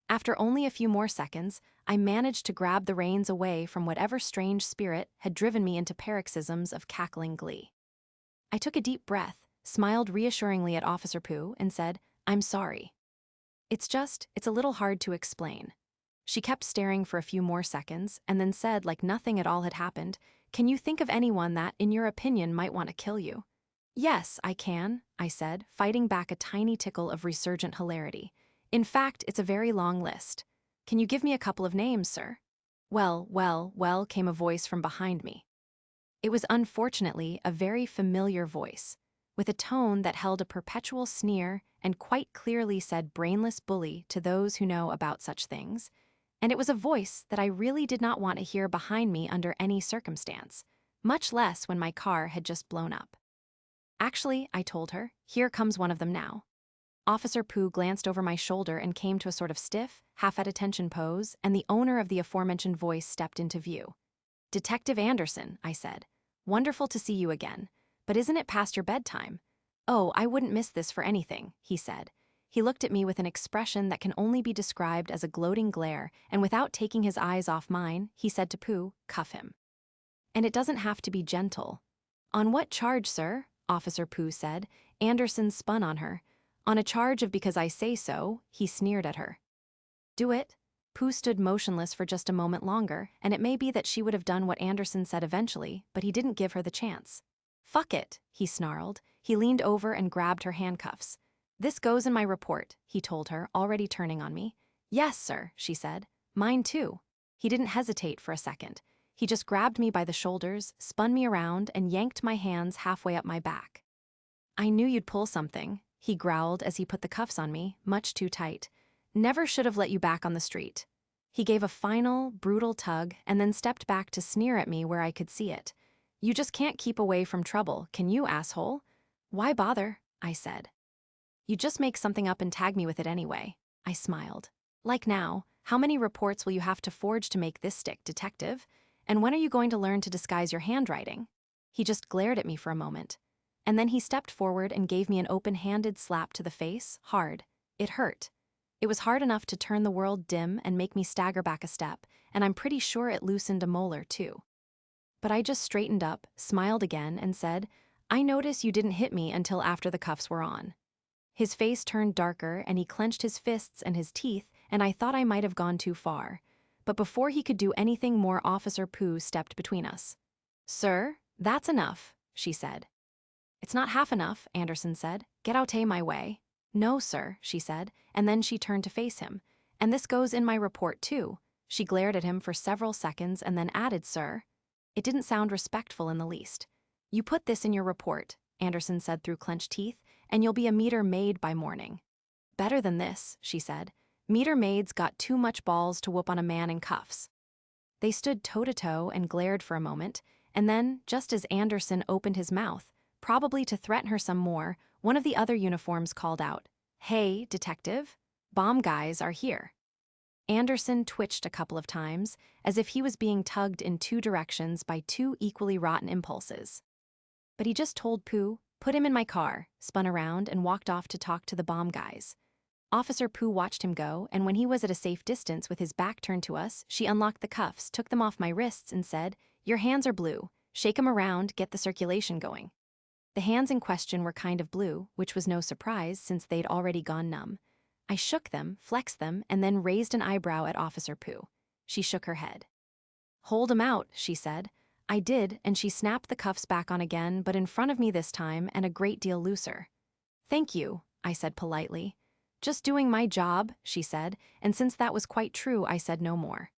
After only a few more seconds, I managed to grab the reins away from whatever strange spirit had driven me into paroxysms of cackling glee. I took a deep breath, smiled reassuringly at Officer Pooh, and said, "I'm sorry. It's a little hard to explain." She kept staring for a few more seconds, and then said, like nothing at all had happened, "Can you think of anyone that, in your opinion, might want to kill you?" "Yes, I can," I said, fighting back a tiny tickle of resurgent hilarity. "In fact, it's a very long list. Can you give me a couple of names, sir?" Well, came a voice from behind me. It was unfortunately a very familiar voice, with a tone that held a perpetual sneer and quite clearly said brainless bully to those who know about such things, and it was a voice that I really did not want to hear behind me under any circumstance, much less when my car had just blown up. "Actually," I told her, "here comes one of them now." Officer Pooh glanced over my shoulder and came to a sort of stiff, half-at-attention pose, and the owner of the aforementioned voice stepped into view. "Detective Anderson," I said. "Wonderful to see you again. But isn't it past your bedtime?" "Oh, I wouldn't miss this for anything," he said. He looked at me with an expression that can only be described as a gloating glare, and without taking his eyes off mine, he said to Pooh, "Cuff him. And it doesn't have to be gentle." "On what charge, sir?" Officer Pooh said. Anderson spun on her. "On a charge of because I say so," he sneered at her. "Do it." Pooh stood motionless for just a moment longer, and it may be that she would have done what Anderson said eventually, but he didn't give her the chance. "Fuck it," he snarled. He leaned over and grabbed her handcuffs. "This goes in my report," he told her, already turning on me. "Yes, sir," she said. "Mine too." He didn't hesitate for a second. He just grabbed me by the shoulders, spun me around, and yanked my hands halfway up my back. "I knew you'd pull something," he growled as he put the cuffs on me, much too tight. "Never should have let you back on the street." He gave a final, brutal tug and then stepped back to sneer at me where I could see it. "You just can't keep away from trouble, can you, asshole?" "Why bother?" I said. "You just make something up and tag me with it anyway." I smiled. "Like now, how many reports will you have to forge to make this stick, detective? And when are you going to learn to disguise your handwriting?" He just glared at me for a moment. And then he stepped forward and gave me an open-handed slap to the face, hard. It hurt. It was hard enough to turn the world dim and make me stagger back a step, and I'm pretty sure it loosened a molar, too. But I just straightened up, smiled again, and said, "I notice you didn't hit me until after the cuffs were on." His face turned darker, and he clenched his fists and his teeth, and I thought I might have gone too far. But before he could do anything more, Officer Pooh stepped between us. "Sir, that's enough," she said. "It's not half enough," Anderson said. "Get out my way." "No, sir," she said, and then she turned to face him. "And this goes in my report, too." She glared at him for several seconds and then added, "Sir." It didn't sound respectful in the least. "You put this in your report," Anderson said through clenched teeth, "and you'll be a meter maid by morning." "Better than this," she said. "Meter maids got too much balls to whoop on a man in cuffs." They stood toe-to-toe and glared for a moment, and then, just as Anderson opened his mouth, probably to threaten her some more, one of the other uniforms called out, "Hey, detective, bomb guys are here." Anderson twitched a couple of times, as if he was being tugged in two directions by two equally rotten impulses. But he just told Pooh, "Put him in my car," spun around and walked off to talk to the bomb guys. Officer Pooh watched him go, and when he was at a safe distance with his back turned to us, she unlocked the cuffs, took them off my wrists, and said, "Your hands are blue. Shake 'em around, get the circulation going." The hands in question were kind of blue, which was no surprise since they'd already gone numb. I shook them, flexed them, and then raised an eyebrow at Officer Pooh. She shook her head. "Hold 'em out," she said. I did, and she snapped the cuffs back on again, but in front of me this time and a great deal looser. "Thank you," I said politely. "Just doing my job," she said, and since that was quite true, I said no more.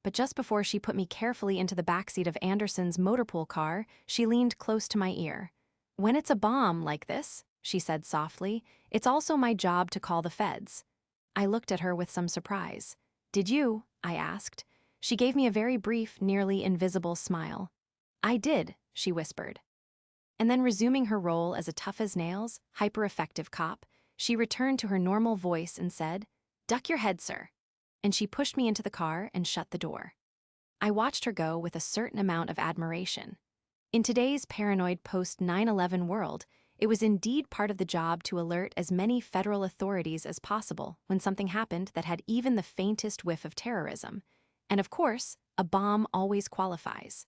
But just before she put me carefully into the backseat of Anderson's motorpool car, she leaned close to my ear. "When it's a bomb like this," she said softly, "it's also my job to call the feds." I looked at her with some surprise. "Did you?" I asked. She gave me a very brief, nearly invisible smile. "I did," she whispered. And then resuming her role as a tough-as-nails, hyper-effective cop, she returned to her normal voice and said, "Duck your head, sir." And she pushed me into the car and shut the door. I watched her go with a certain amount of admiration. In today's paranoid post-9/11 world, it was indeed part of the job to alert as many federal authorities as possible when something happened that had even the faintest whiff of terrorism. And of course, a bomb always qualifies.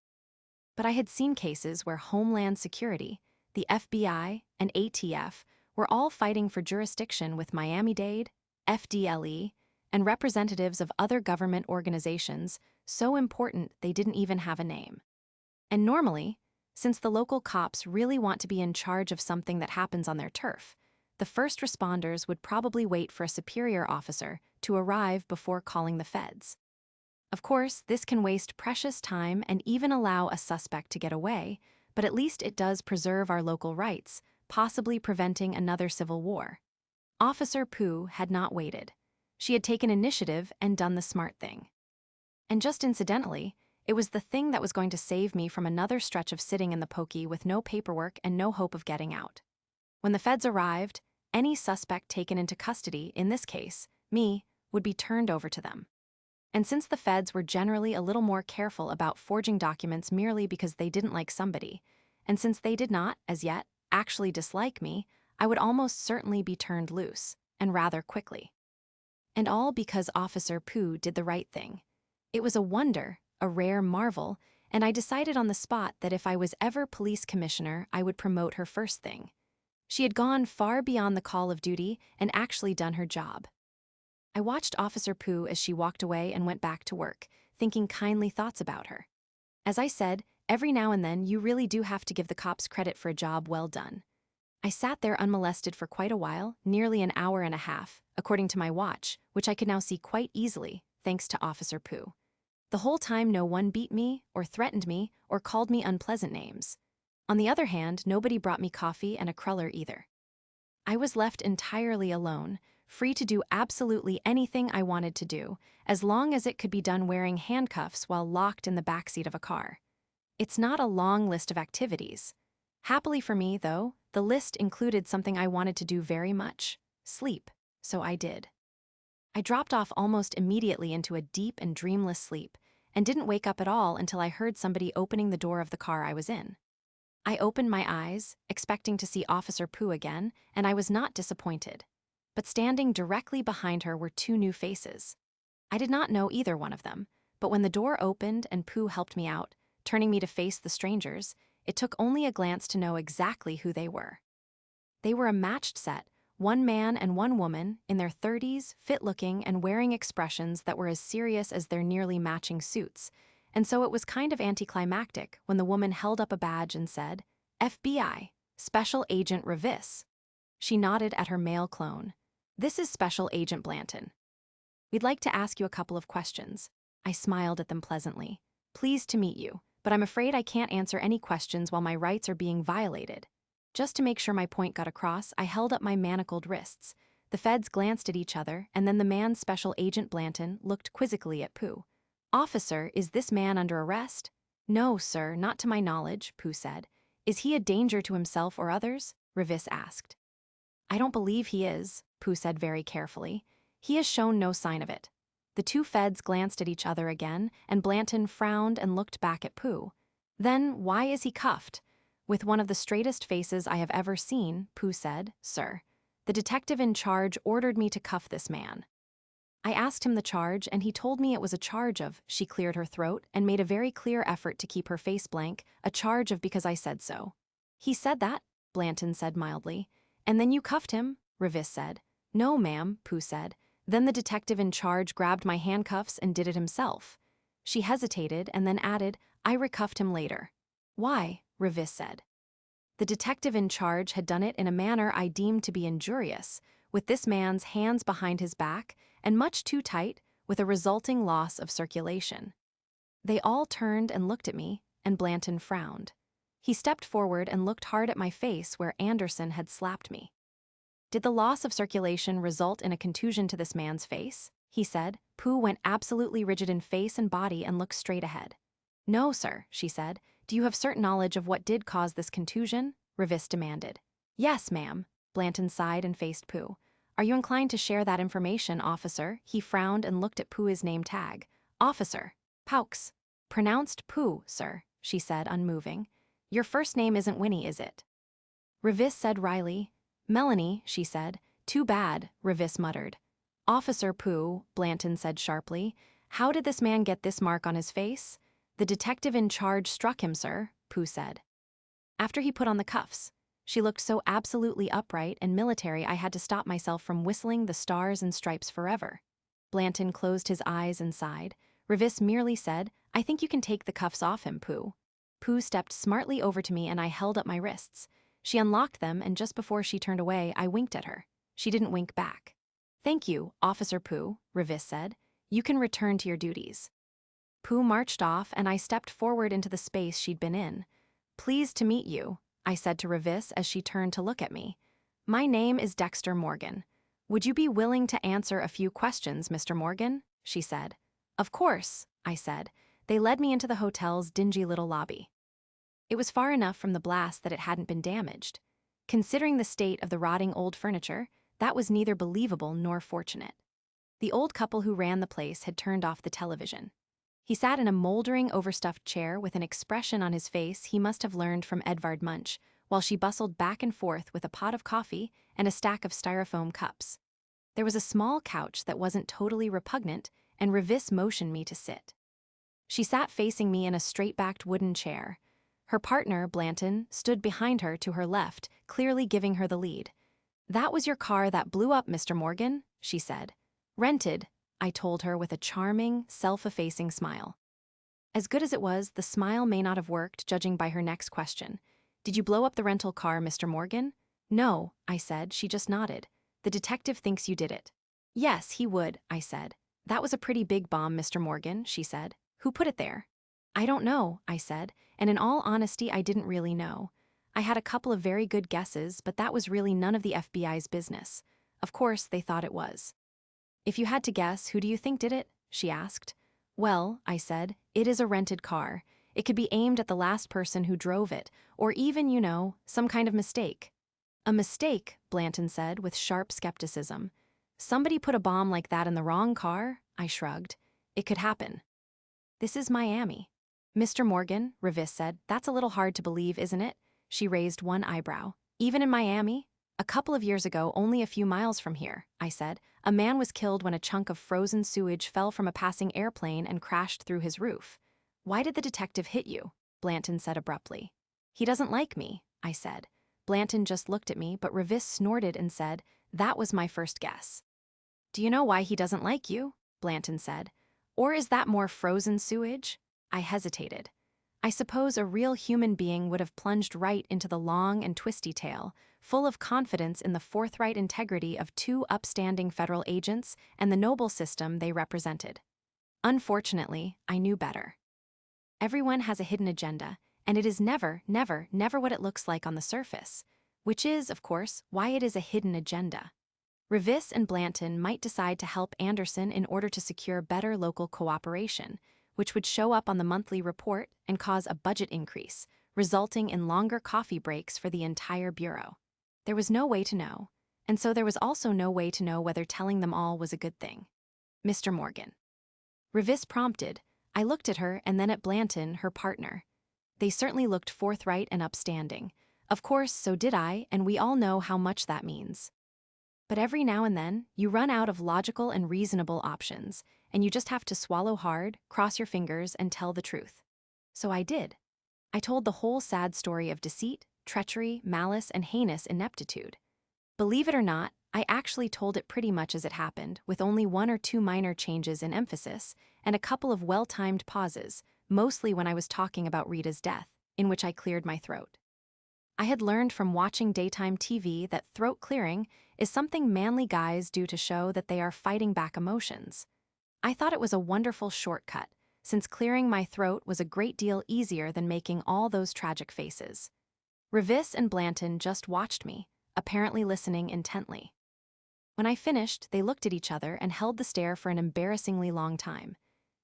But I had seen cases where Homeland Security, the FBI, and ATF were all fighting for jurisdiction with Miami-Dade, FDLE, and representatives of other government organizations so important they didn't even have a name. And normally, since the local cops really want to be in charge of something that happens on their turf, the first responders would probably wait for a superior officer to arrive before calling the feds. Of course, this can waste precious time and even allow a suspect to get away, but at least it does preserve our local rights, possibly preventing another civil war. Officer Pooh had not waited. She had taken initiative and done the smart thing. And just incidentally, it was the thing that was going to save me from another stretch of sitting in the pokey with no paperwork and no hope of getting out. When the feds arrived, any suspect taken into custody, in this case, me, would be turned over to them. And since the feds were generally a little more careful about forging documents merely because they didn't like somebody, and since they did not, as yet, actually dislike me, I would almost certainly be turned loose, and rather quickly. And all because Officer Pooh did the right thing. It was a wonder, a rare marvel, and I decided on the spot that if I was ever police commissioner, I would promote her first thing. She had gone far beyond the call of duty and actually done her job. I watched Officer Pooh as she walked away and went back to work, thinking kindly thoughts about her. As I said, every now and then you really do have to give the cops credit for a job well done. I sat there unmolested for quite a while, nearly an hour and a half, according to my watch, which I could now see quite easily, thanks to Officer Pooh. The whole time no one beat me, or threatened me, or called me unpleasant names. On the other hand, nobody brought me coffee and a cruller either. I was left entirely alone, free to do absolutely anything I wanted to do, as long as it could be done wearing handcuffs while locked in the backseat of a car. It's not a long list of activities. Happily for me, though, the list included something I wanted to do very much: sleep, so I did. I dropped off almost immediately into a deep and dreamless sleep, and didn't wake up at all until I heard somebody opening the door of the car I was in. I opened my eyes, expecting to see Officer Pooh again, and I was not disappointed. But standing directly behind her were two new faces. I did not know either one of them, but when the door opened and Pooh helped me out, turning me to face the strangers, it took only a glance to know exactly who they were. They were a matched set, one man and one woman, in their 30s, fit-looking and wearing expressions that were as serious as their nearly matching suits, and so it was kind of anticlimactic when the woman held up a badge and said, "FBI, Special Agent Revis." She nodded at her male clone. "This is Special Agent Blanton. We'd like to ask you a couple of questions." I smiled at them pleasantly. "Pleased to meet you, but I'm afraid I can't answer any questions while my rights are being violated." Just to make sure my point got across, I held up my manacled wrists. The feds glanced at each other, and then the man Special Agent Blanton looked quizzically at Pooh. "Officer, is this man under arrest?" "No, sir, not to my knowledge," Pooh said. "Is he a danger to himself or others?" Revis asked. "I don't believe he is," Pooh said very carefully. "He has shown no sign of it." The two feds glanced at each other again, and Blanton frowned and looked back at Pooh. "Then why is he cuffed?" With one of the straightest faces I have ever seen, Pooh said, "Sir, the detective in charge ordered me to cuff this man." I asked him the charge, and he told me it was a charge of— she cleared her throat and made a very clear effort to keep her face blank— "a charge of because I said so." "He said that," Blanton said mildly. "And then you cuffed him," Revis said. No, ma'am, Pooh said. Then the detective in charge grabbed my handcuffs and did it himself. She hesitated and then added, I recuffed him later. Why? Revis said. The detective in charge had done it in a manner I deemed to be injurious, with this man's hands behind his back and much too tight, with a resulting loss of circulation. They all turned and looked at me, and Blanton frowned. He stepped forward and looked hard at my face where Anderson had slapped me. Did the loss of circulation result in a contusion to this man's face? He said. Pooh went absolutely rigid in face and body and looked straight ahead. No, sir, she said. Do you have certain knowledge of what did cause this contusion? Revis demanded. Yes, ma'am. Blanton sighed and faced Pooh. Are you inclined to share that information, officer? He frowned and looked at Pooh's name tag. Officer. Paux. Pronounced Pooh, sir, she said, unmoving. Your first name isn't Winnie, is it? Revis said wryly. Melanie, she said. Too bad, Revis muttered. Officer Pooh, Blanton said sharply. How did this man get this mark on his face? The detective in charge struck him, sir, Pooh said. After he put on the cuffs. She looked so absolutely upright and military I had to stop myself from whistling the Stars and Stripes Forever. Blanton closed his eyes and sighed. Revis merely said, I think you can take the cuffs off him, Pooh. Pooh stepped smartly over to me and I held up my wrists. She unlocked them and just before she turned away, I winked at her. She didn't wink back. Thank you, Officer Pooh, Revis said. You can return to your duties. Pooh marched off and I stepped forward into the space she'd been in. Pleased to meet you, I said to Revis as she turned to look at me. My name is Dexter Morgan. Would you be willing to answer a few questions, Mr. Morgan? She said. Of course, I said. They led me into the hotel's dingy little lobby. It was far enough from the blast that it hadn't been damaged. Considering the state of the rotting old furniture, that was neither believable nor fortunate. The old couple who ran the place had turned off the television. He sat in a moldering, overstuffed chair with an expression on his face he must have learned from Edvard Munch, while she bustled back and forth with a pot of coffee and a stack of styrofoam cups. There was a small couch that wasn't totally repugnant, and Revis motioned me to sit. She sat facing me in a straight-backed wooden chair. Her partner, Blanton, stood behind her to her left, clearly giving her the lead. That was your car that blew up, Mr. Morgan, she said. Rented, I told her with a charming, self-effacing smile. As good as it was, the smile may not have worked, judging by her next question. Did you blow up the rental car, Mr. Morgan? No, I said. She just nodded. The detective thinks you did it. Yes, he would, I said. That was a pretty big bomb, Mr. Morgan, she said. Who put it there? I don't know, I said, and in all honesty, I didn't really know. I had a couple of very good guesses, but that was really none of the FBI's business. Of course, they thought it was. If you had to guess, who do you think did it? She asked. Well, I said, it is a rented car. It could be aimed at the last person who drove it, or even, some kind of mistake. A mistake, Blanton said with sharp skepticism. Somebody put a bomb like that in the wrong car? I shrugged. It could happen. This is Miami. Mr. Morgan, Revis said, that's a little hard to believe, isn't it? She raised one eyebrow. Even in Miami? A couple of years ago, only a few miles from here, I said, a man was killed when a chunk of frozen sewage fell from a passing airplane and crashed through his roof. Why did the detective hit you? Blanton said abruptly. He doesn't like me, I said. Blanton just looked at me, but Revis snorted and said, that was my first guess. Do you know why he doesn't like you? Blanton said. Or is that more frozen sewage? I hesitated. I suppose a real human being would have plunged right into the long and twisty tale, full of confidence in the forthright integrity of two upstanding federal agents and the noble system they represented. Unfortunately, I knew better. Everyone has a hidden agenda, and it is never, never, never what it looks like on the surface, which is, of course, why it is a hidden agenda. Revis and Blanton might decide to help Anderson in order to secure better local cooperation, which would show up on the monthly report and cause a budget increase, resulting in longer coffee breaks for the entire bureau. There was no way to know, and so there was also no way to know whether telling them all was a good thing. Mr. Morgan. Revis prompted. I looked at her and then at Blanton, her partner. They certainly looked forthright and upstanding. Of course, so did I, and we all know how much that means. But every now and then, you run out of logical and reasonable options, and you just have to swallow hard, cross your fingers, and tell the truth. So I did. I told the whole sad story of deceit, treachery, malice, and heinous ineptitude. Believe it or not, I actually told it pretty much as it happened, with only one or two minor changes in emphasis, and a couple of well-timed pauses, mostly when I was talking about Rita's death, in which I cleared my throat. I had learned from watching daytime TV that throat clearing is something manly guys do to show that they are fighting back emotions. I thought it was a wonderful shortcut, since clearing my throat was a great deal easier than making all those tragic faces. Revis and Blanton just watched me, apparently listening intently. When I finished, they looked at each other and held the stare for an embarrassingly long time.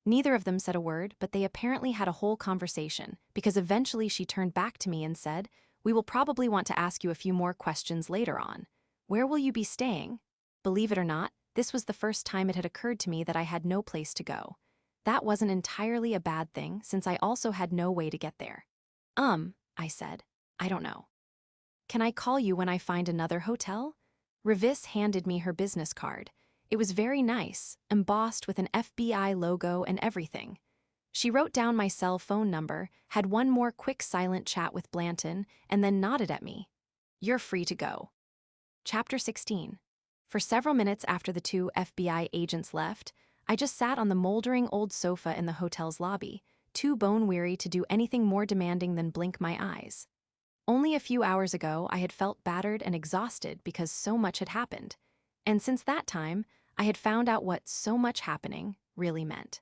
Neither of them said a word, but they apparently had a whole conversation, because eventually she turned back to me and said, "We will probably want to ask you a few more questions later on. Where will you be staying?" Believe it or not, this was the first time it had occurred to me that I had no place to go. That wasn't entirely a bad thing, since I also had no way to get there. I said, "I don't know." "Can I call you when I find another hotel?" Revis handed me her business card. It was very nice, embossed with an FBI logo and everything. She wrote down my cell phone number, had one more quick silent chat with Blanton, and then nodded at me. "You're free to go." Chapter 16. For several minutes after the two FBI agents left, I just sat on the moldering old sofa in the hotel's lobby, too bone-weary to do anything more demanding than blink my eyes. Only a few hours ago, I had felt battered and exhausted because so much had happened, and since that time, I had found out what "so much happening" really meant.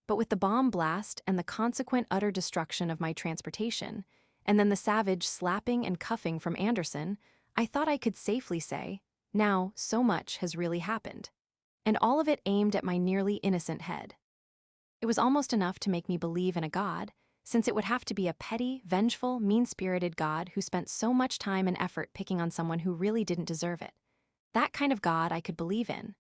But with the bomb blast and the consequent utter destruction of my transportation, and then the savage slapping and cuffing from Anderson, I thought I could safely say, now so much has really happened. And all of it aimed at my nearly innocent head. It was almost enough to make me believe in a god, since it would have to be a petty, vengeful, mean-spirited god who spent so much time and effort picking on someone who really didn't deserve it. That kind of god I could believe in.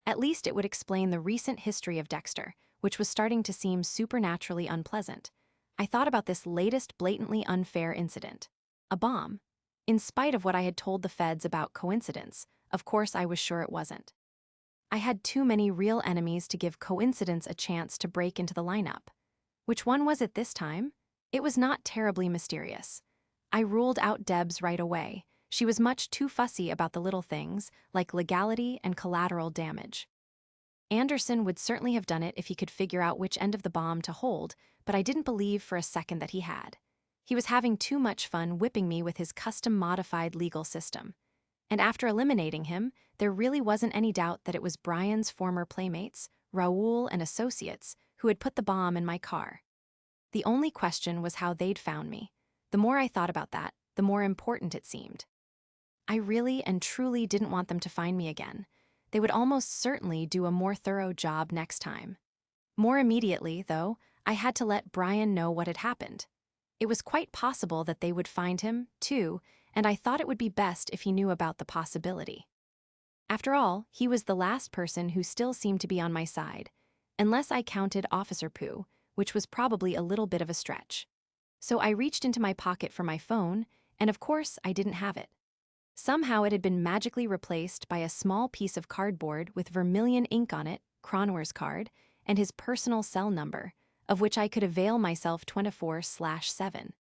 At least it would explain the recent history of Dexter, which was starting to seem supernaturally unpleasant. I thought about this latest blatantly unfair incident. A bomb. In spite of what I had told the feds about coincidence, of course I was sure it wasn't. I had too many real enemies to give coincidence a chance to break into the lineup. Which one was it this time? It was not terribly mysterious. I ruled out Debs right away. She was much too fussy about the little things, like legality and collateral damage. Anderson would certainly have done it if he could figure out which end of the bomb to hold, but I didn't believe for a second that he had. He was having too much fun whipping me with his custom-modified legal system. And after eliminating him, there really wasn't any doubt that it was Brian's former playmates, Raoul and associates, who had put the bomb in my car. The only question was how they'd found me. The more I thought about that, the more important it seemed. I really and truly didn't want them to find me again. They would almost certainly do a more thorough job next time. More immediately, though, I had to let Brian know what had happened. It was quite possible that they would find him, too, and I thought it would be best if he knew about the possibility. After all, he was the last person who still seemed to be on my side, unless I counted Officer Pooh, which was probably a little bit of a stretch. So I reached into my pocket for my phone, and of course I didn't have it. Somehow it had been magically replaced by a small piece of cardboard with vermilion ink on it, Cronwer's card, and his personal cell number, of which I could avail myself 24/7.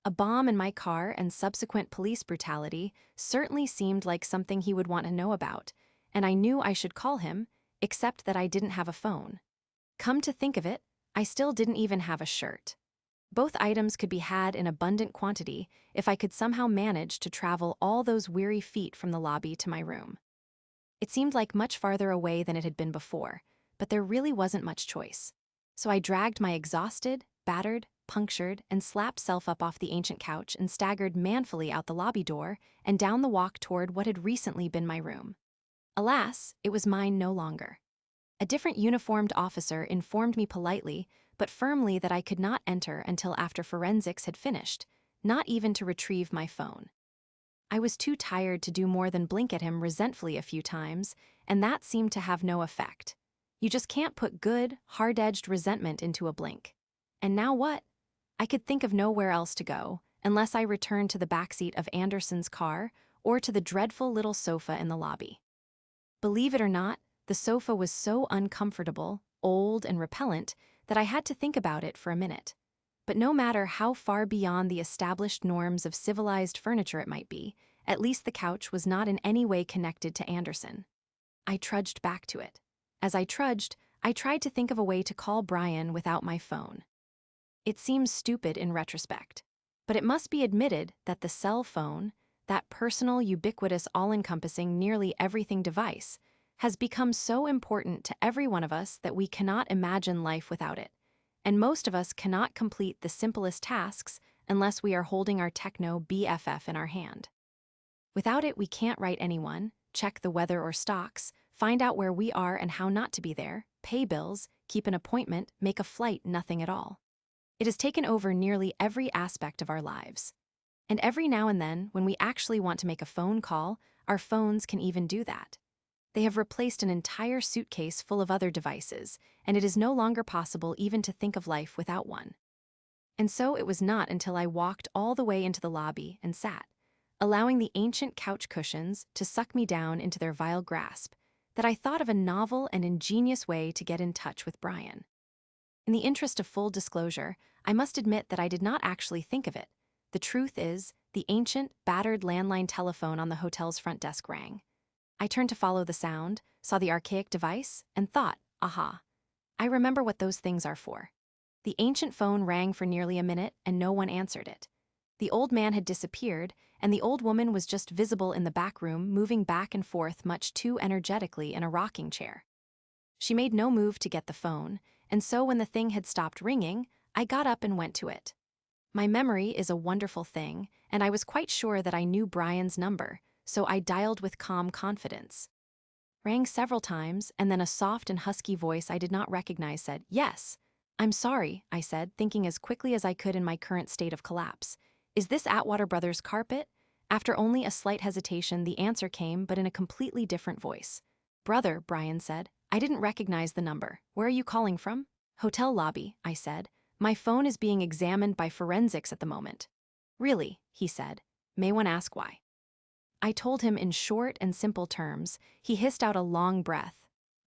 A bomb in my car and subsequent police brutality certainly seemed like something he would want to know about, and I knew I should call him, except that I didn't have a phone. Come to think of it, I still didn't even have a shirt. Both items could be had in abundant quantity if I could somehow manage to travel all those weary feet from the lobby to my room. It seemed like much farther away than it had been before, but there really wasn't much choice. So I dragged my exhausted, battered, punctured, and slapped self up off the ancient couch and staggered manfully out the lobby door and down the walk toward what had recently been my room. Alas, it was mine no longer. A different uniformed officer informed me politely, but firmly that I could not enter until after forensics had finished, not even to retrieve my phone. I was too tired to do more than blink at him resentfully a few times, and that seemed to have no effect. You just can't put good, hard-edged resentment into a blink. And now what? I could think of nowhere else to go, unless I returned to the backseat of Anderson's car or to the dreadful little sofa in the lobby. Believe it or not, the sofa was so uncomfortable, old, and repellent that I had to think about it for a minute. But no matter how far beyond the established norms of civilized furniture it might be, At least the couch was not in any way connected to Anderson. I trudged back to it. As I trudged, I tried to think of a way to call Brian without my phone. It seems stupid in retrospect, but it must be admitted that the cell phone, that personal, ubiquitous, all-encompassing, nearly everything device, has become so important to every one of us that we cannot imagine life without it. And most of us cannot complete the simplest tasks unless we are holding our techno BFF in our hand. Without it, we can't write anyone, check the weather or stocks, find out where we are and how not to be there, pay bills, keep an appointment, make a flight, nothing at all. It has taken over nearly every aspect of our lives. And every now and then, when we actually want to make a phone call, our phones can even do that. They have replaced an entire suitcase full of other devices, and it is no longer possible even to think of life without one. And so it was not until I walked all the way into the lobby and sat, allowing the ancient couch cushions to suck me down into their vile grasp, that I thought of a novel and ingenious way to get in touch with Brian. In the interest of full disclosure, I must admit that I did not actually think of it. The truth is, the ancient, battered landline telephone on the hotel's front desk rang. I turned to follow the sound, saw the archaic device, and thought, aha, I remember what those things are for. The ancient phone rang for nearly a minute, and no one answered it. The old man had disappeared, and the old woman was just visible in the back room, moving back and forth much too energetically in a rocking chair. She made no move to get the phone, and so when the thing had stopped ringing, I got up and went to it. My memory is a wonderful thing, and I was quite sure that I knew Brian's number, so I dialed with calm confidence. Rang several times, and then a soft and husky voice I did not recognize said, "Yes." "I'm sorry," I said, thinking as quickly as I could in my current state of collapse. "Is this Atwater Brothers carpet?" After only a slight hesitation, the answer came, but in a completely different voice. "Brother," Brian said, "I didn't recognize the number. Where are you calling from?" "Hotel lobby," I said. "My phone is being examined by forensics at the moment." "Really?" he said. "May one ask why?" I told him in short and simple terms. He hissed out a long breath.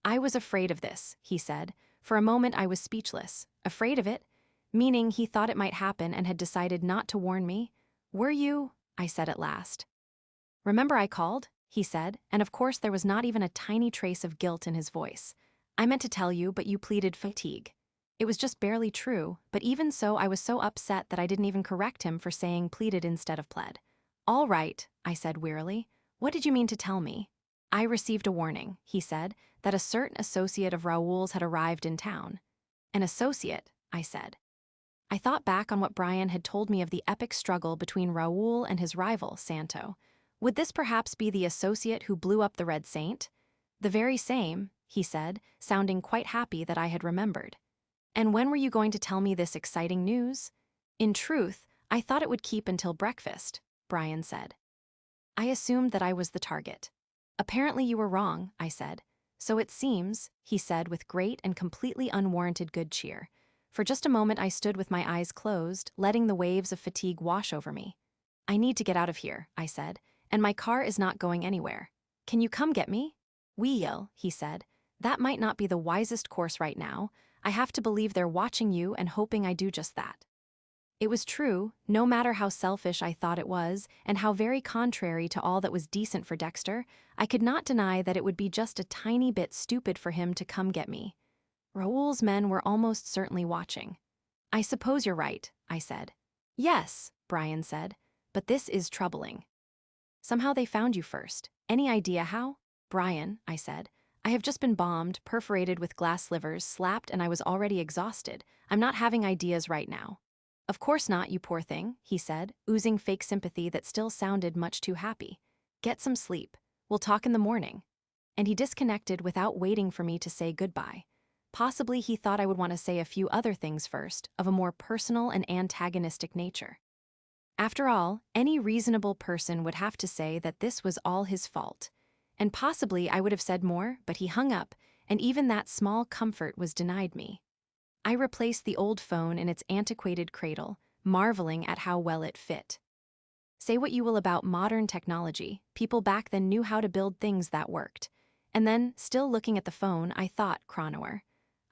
"I was afraid of this," he said. For a moment I was speechless. Afraid of it? Meaning he thought it might happen and had decided not to warn me? "Were you?" I said at last. "Remember I called?" he said, and of course there was not even a tiny trace of guilt in his voice. "I meant to tell you, but you pleaded fatigue." It was just barely true, but even so I was so upset that I didn't even correct him for saying pleaded instead of pled. "All right," I said wearily. "What did you mean to tell me?" "I received a warning," he said, "that a certain associate of Raoul's had arrived in town." "An associate?" I said. I thought back on what Brian had told me of the epic struggle between Raoul and his rival, Santo. Would this perhaps be the associate who blew up the Red Saint? "The very same," he said, sounding quite happy that I had remembered. "And when were you going to tell me this exciting news?" "In truth, I thought it would keep until breakfast," Brian said. I assumed that I was the target. "Apparently you were wrong," I said. "So it seems," he said with great and completely unwarranted good cheer. For just a moment I stood with my eyes closed, letting the waves of fatigue wash over me. "I need to get out of here," I said, "and my car is not going anywhere. Can you come get me?" "Will," he said. "That might not be the wisest course right now. I have to believe they're watching you and hoping I do just that." It was true, no matter how selfish I thought it was, and how very contrary to all that was decent for Dexter, I could not deny that it would be just a tiny bit stupid for him to come get me. Raoul's men were almost certainly watching. "I suppose you're right," I said. "Yes," Brian said, "but this is troubling. Somehow they found you first. Any idea how?" "Brian," I said, "I have just been bombed, perforated with glass slivers, slapped, and I was already exhausted. I'm not having ideas right now." "Of course not, you poor thing," he said, oozing fake sympathy that still sounded much too happy. "Get some sleep. We'll talk in the morning." And he disconnected without waiting for me to say goodbye. Possibly he thought I would want to say a few other things first, of a more personal and antagonistic nature. After all, any reasonable person would have to say that this was all his fault. And possibly I would have said more, but he hung up, and even that small comfort was denied me. I replaced the old phone in its antiquated cradle, marveling at how well it fit. Say what you will about modern technology, people back then knew how to build things that worked. And then, still looking at the phone, I thought, Cronauer.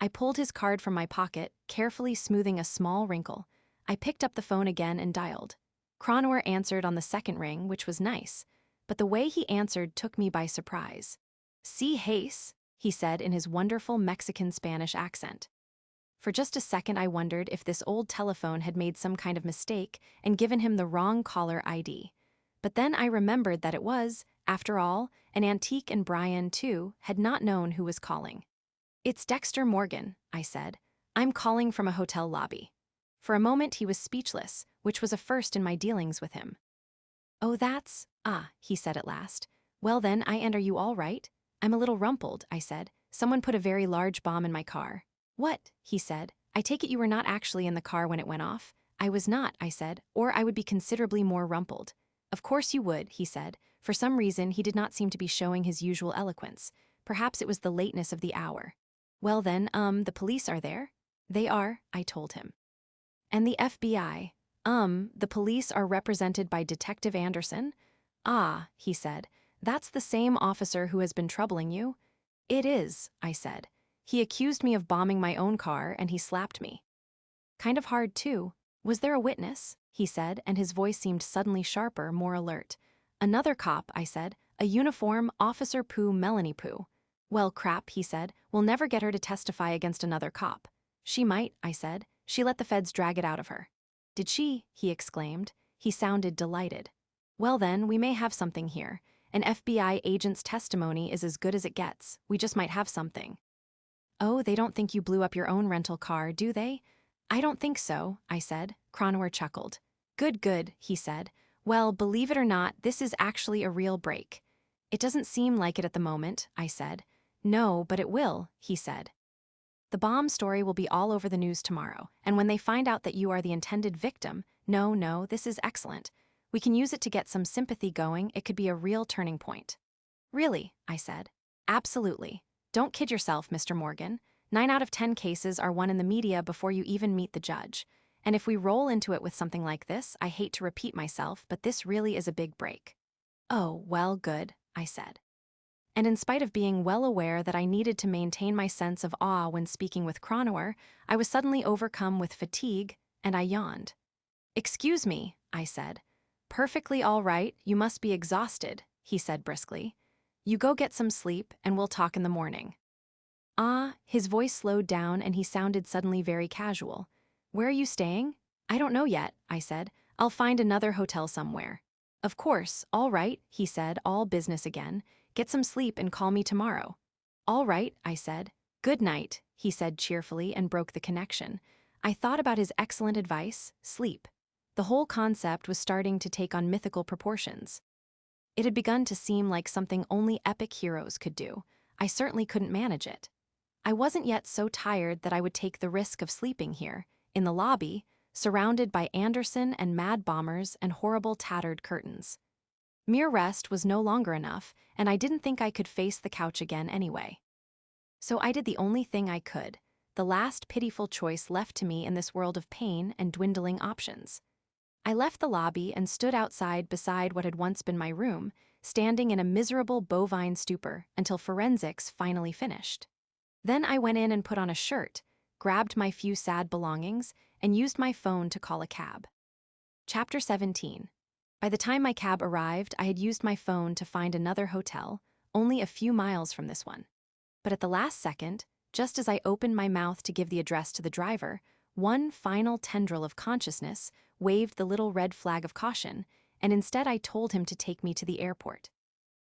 I pulled his card from my pocket, carefully smoothing a small wrinkle. I picked up the phone again and dialed. Cronauer answered on the second ring, which was nice. but the way he answered took me by surprise. "Si, Hayes," he said in his wonderful Mexican-Spanish accent. For just a second I wondered if this old telephone had made some kind of mistake and given him the wrong caller ID. But then I remembered that it was, after all, an antique and Brian, too, had not known who was calling. "It's Dexter Morgan," I said. "I'm calling from a hotel lobby." For a moment he was speechless, which was a first in my dealings with him. "Oh, he said at last. "Well then, and are you all right?" "I'm a little rumpled," I said. "Someone put a very large bomb in my car." "What?" he said. "I take it you were not actually in the car when it went off?" "I was not," I said, "or I would be considerably more rumpled." "Of course you would," he said. For some reason, he did not seem to be showing his usual eloquence. Perhaps it was the lateness of the hour. "Well then, the police are there?" "They are," I told him. "And the FBI?" The police are represented by Detective Anderson?" "Ah," he said. "That's the same officer who has been troubling you?" "It is," I said. "He accused me of bombing my own car, and he slapped me." "Kind of hard, too. Was there a witness?" he said, and his voice seemed suddenly sharper, more alert. "Another cop," I said. "A uniform, Officer Pooh Melanie Pooh." "Well, crap," he said. "We'll never get her to testify against another cop." "She might," I said. "She let the feds drag it out of her." "Did she?" he exclaimed. He sounded delighted. "Well then, we may have something here. An FBI agent's testimony is as good as it gets. We just might have something." "Oh, they don't think you blew up your own rental car, do they?" "I don't think so," I said. Cronauer chuckled. Good, he said. "Well, believe it or not, this is actually a real break." "It doesn't seem like it at the moment," I said. "No, but it will," he said. "The bomb story will be all over the news tomorrow, and when they find out that you are the intended victim, no, this is excellent. We can use it to get some sympathy going. It could be a real turning point." "Really?" I said. "Absolutely. Don't kid yourself, Mr. Morgan. 9 out of 10 cases are won in the media before you even meet the judge. And if we roll into it with something like this, I hate to repeat myself, but this really is a big break." "Oh, well, good," I said. And in spite of being well aware that I needed to maintain my sense of awe when speaking with Cronauer, I was suddenly overcome with fatigue, and I yawned. "Excuse me," I said. "Perfectly all right, you must be exhausted," he said briskly. "You go get some sleep, and we'll talk in the morning." His voice slowed down and he sounded suddenly very casual. "Where are you staying?" "I don't know yet," I said. "I'll find another hotel somewhere." "Of course, all right," he said, all business again. "Get some sleep and call me tomorrow." "All right," I said. "Good night," he said cheerfully and broke the connection. I thought about his excellent advice, sleep. The whole concept was starting to take on mythical proportions. It had begun to seem like something only epic heroes could do. I certainly couldn't manage it. I wasn't yet so tired that I would take the risk of sleeping here, in the lobby, surrounded by Anderson and mad bombers and horrible tattered curtains. Mere rest was no longer enough, and I didn't think I could face the couch again anyway. So I did the only thing I could, the last pitiful choice left to me in this world of pain and dwindling options. I left the lobby and stood outside beside what had once been my room, standing in a miserable bovine stupor until forensics finally finished. Then I went in and put on a shirt, grabbed my few sad belongings, and used my phone to call a cab. Chapter 17. By the time my cab arrived, I had used my phone to find another hotel, only a few miles from this one. But at the last second, just as I opened my mouth to give the address to the driver, one final tendril of consciousness waved the little red flag of caution, and instead I told him to take me to the airport.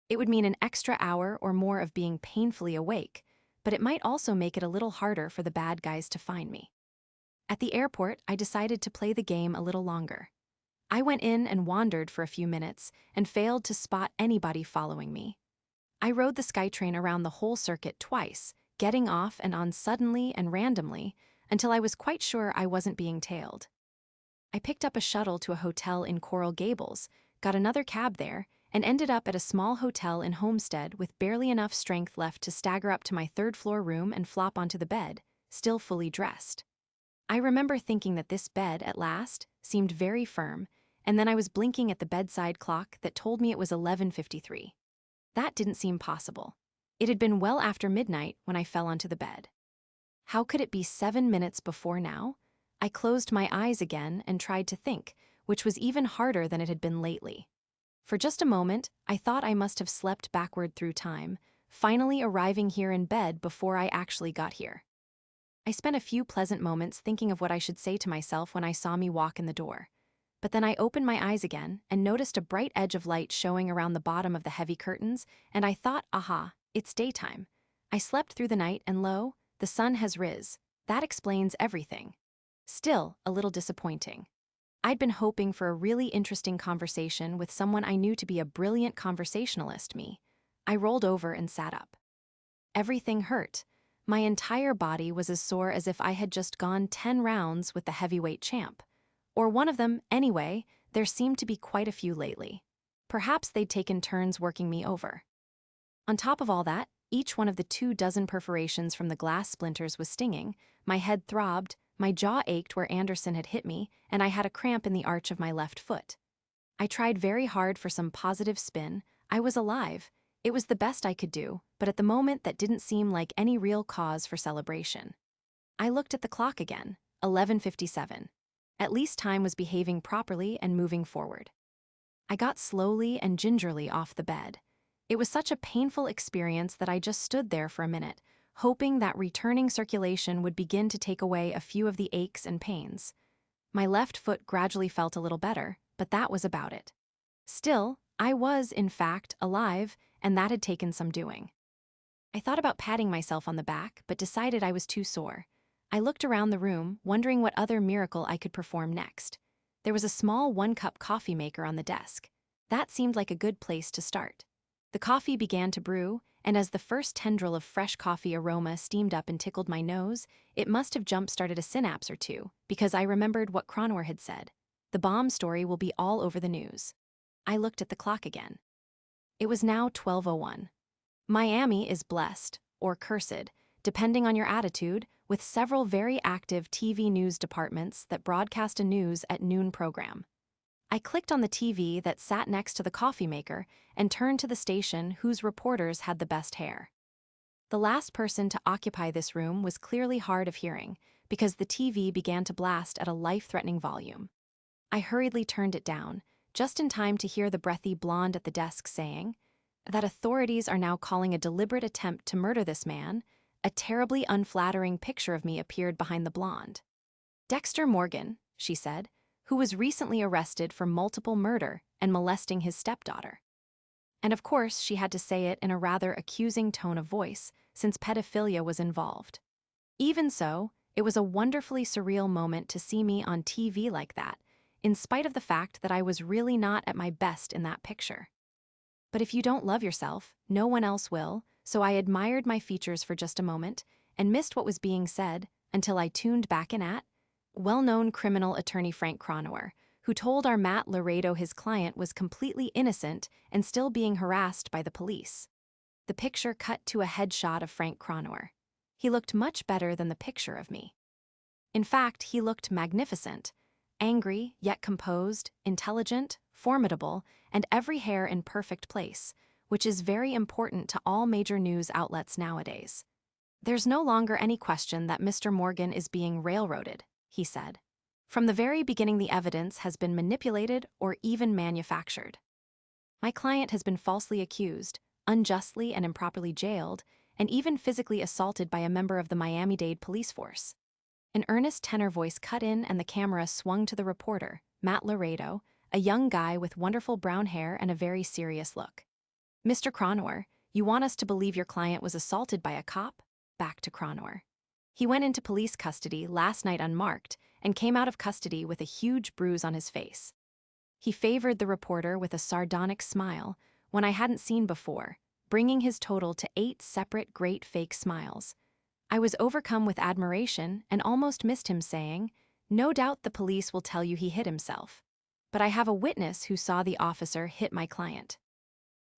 It would mean an extra hour or more of being painfully awake, but it might also make it a little harder for the bad guys to find me. At the airport, I decided to play the game a little longer. I went in and wandered for a few minutes and failed to spot anybody following me. I rode the SkyTrain around the whole circuit twice, getting off and on suddenly and randomly, until I was quite sure I wasn't being tailed. I picked up a shuttle to a hotel in Coral Gables, got another cab there, and ended up at a small hotel in Homestead with barely enough strength left to stagger up to my third-floor room and flop onto the bed, still fully dressed. I remember thinking that this bed, at last, seemed very firm, and then I was blinking at the bedside clock that told me it was 11:53. That didn't seem possible. It had been well after midnight when I fell onto the bed. How could it be 7 minutes before now? I closed my eyes again and tried to think, which was even harder than it had been lately. For just a moment, I thought I must have slept backward through time, finally arriving here in bed before I actually got here. I spent a few pleasant moments thinking of what I should say to myself when I saw me walk in the door. But then I opened my eyes again and noticed a bright edge of light showing around the bottom of the heavy curtains, and I thought, aha, it's daytime. I slept through the night and lo, the sun has riz. That explains everything. Still, a little disappointing. I'd been hoping for a really interesting conversation with someone I knew to be a brilliant conversationalist. I rolled over and sat up. Everything hurt. My entire body was as sore as if I had just gone 10 rounds with the heavyweight champ. Or one of them, anyway. There seemed to be quite a few lately. Perhaps they'd taken turns working me over. On top of all that, each one of the 24 perforations from the glass splinters was stinging, my head throbbed, my jaw ached where Anderson had hit me, and I had a cramp in the arch of my left foot. I tried very hard for some positive spin. I was alive. It was the best I could do, but at the moment that didn't seem like any real cause for celebration. I looked at the clock again, 11:57. At least time was behaving properly and moving forward. I got slowly and gingerly off the bed. It was such a painful experience that I just stood there for a minute, hoping that returning circulation would begin to take away a few of the aches and pains. My left foot gradually felt a little better, but that was about it. Still, I was, in fact, alive, and that had taken some doing. I thought about patting myself on the back, but decided I was too sore. I looked around the room, wondering what other miracle I could perform next. There was a small 1-cup coffee maker on the desk. That seemed like a good place to start. The coffee began to brew, and as the first tendril of fresh coffee aroma steamed up and tickled my nose, it must have jump-started a synapse or two, because I remembered what Cronor had said. The bomb story will be all over the news. I looked at the clock again. It was now 12:01. Miami is blessed, or cursed, depending on your attitude, with several very active TV news departments that broadcast a news at noon program. I clicked on the TV that sat next to the coffee maker and turned to the station whose reporters had the best hair. The last person to occupy this room was clearly hard of hearing because the TV began to blast at a life-threatening volume. I hurriedly turned it down, just in time to hear the breathy blonde at the desk saying that authorities are now calling a deliberate attempt to murder this man. A terribly unflattering picture of me appeared behind the blonde. Dexter Morgan, she said, who was recently arrested for multiple murder and molesting his stepdaughter. And of course, she had to say it in a rather accusing tone of voice, since pedophilia was involved. Even so, it was a wonderfully surreal moment to see me on TV like that, in spite of the fact that I was really not at my best in that picture. But if you don't love yourself, no one else will, so I admired my features for just a moment and missed what was being said until I tuned back in at well-known criminal attorney Frank Cronor, who told our Matt Laredo his client was completely innocent and still being harassed by the police. The picture cut to a headshot of Frank Cronor. He looked much better than the picture of me. In fact, he looked magnificent, angry yet composed, intelligent, formidable, and every hair in perfect place, which is very important to all major news outlets nowadays. There's no longer any question that Mr. Morgan is being railroaded, he said. From the very beginning, the evidence has been manipulated or even manufactured. My client has been falsely accused, unjustly and improperly jailed, and even physically assaulted by a member of the Miami-Dade police force. An earnest tenor voice cut in and the camera swung to the reporter, Matt Laredo, a young guy with wonderful brown hair and a very serious look. Mr. Cronor, you want us to believe your client was assaulted by a cop? Back to Cronor. He went into police custody last night unmarked and came out of custody with a huge bruise on his face. He favored the reporter with a sardonic smile, one I hadn't seen before, bringing his total to 8 separate great fake smiles. I was overcome with admiration and almost missed him saying, "No doubt the police will tell you he hit himself. But I have a witness who saw the officer hit my client.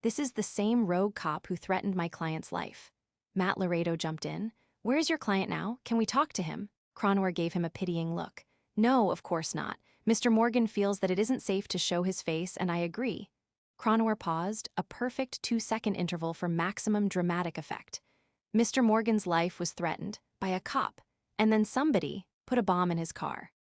This is the same rogue cop who threatened my client's life." Matt Laredo jumped in. "Where's your client now? Can we talk to him?" Cronor gave him a pitying look. "No, of course not. Mr. Morgan feels that it isn't safe to show his face, and I agree." Cronor paused, a perfect 2-second interval for maximum dramatic effect. Mr. Morgan's life was threatened by a cop, and then somebody put a bomb in his car.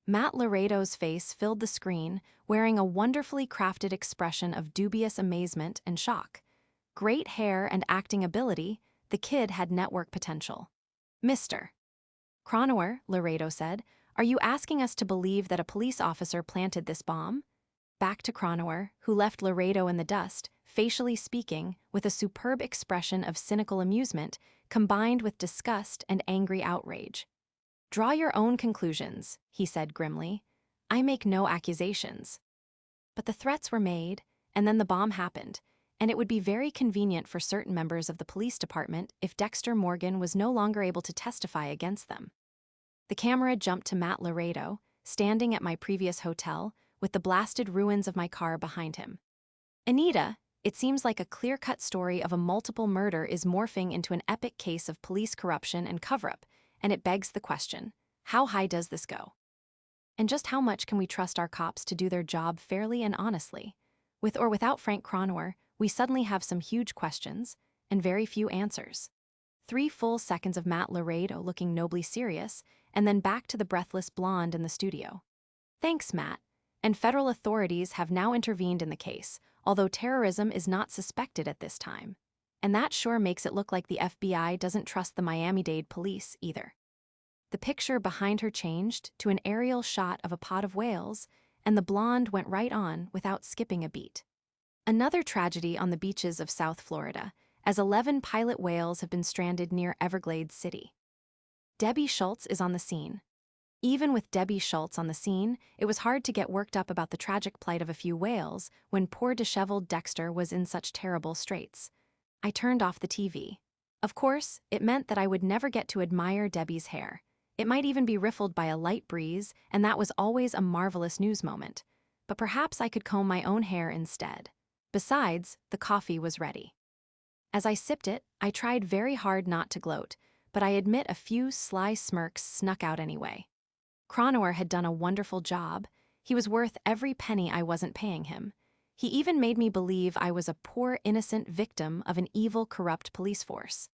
Matt Laredo's face filled the screen, wearing a wonderfully crafted expression of dubious amazement and shock. Great hair and acting ability, the kid had network potential. Mr. Cronauer, Laredo said, are you asking us to believe that a police officer planted this bomb? Back to Cronauer, who left Laredo in the dust, facially speaking, with a superb expression of cynical amusement, combined with disgust and angry outrage. Draw your own conclusions, he said grimly. I make no accusations. But the threats were made, and then the bomb happened, and it would be very convenient for certain members of the police department if Dexter Morgan was no longer able to testify against them. The camera jumped to Matt Laredo, standing at my previous hotel, with the blasted ruins of my car behind him. Anita, it seems like a clear-cut story of a multiple murder is morphing into an epic case of police corruption and cover-up, and it begs the question, how high does this go? And just how much can we trust our cops to do their job fairly and honestly? With or without Frank Cronauer, we suddenly have some huge questions and very few answers. 3 full seconds of Matt Laredo looking nobly serious, and then back to the breathless blonde in the studio. Thanks, Matt. And federal authorities have now intervened in the case, although terrorism is not suspected at this time. And that sure makes it look like the FBI doesn't trust the Miami-Dade police either. The picture behind her changed to an aerial shot of a pod of whales, and the blonde went right on without skipping a beat. Another tragedy on the beaches of South Florida, as 11 pilot whales have been stranded near Everglades City. Debbie Schultz is on the scene. Even with Debbie Schultz on the scene, it was hard to get worked up about the tragic plight of a few whales when poor disheveled Dexter was in such terrible straits. I turned off the TV. Of course, it meant that I would never get to admire Debbie's hair. It might even be riffled by a light breeze, and that was always a marvelous news moment. But perhaps I could comb my own hair instead. Besides, the coffee was ready. As I sipped it, I tried very hard not to gloat, but I admit a few sly smirks snuck out anyway. Cronauer had done a wonderful job. He was worth every penny I wasn't paying him. He even made me believe I was a poor, innocent victim of an evil, corrupt police force.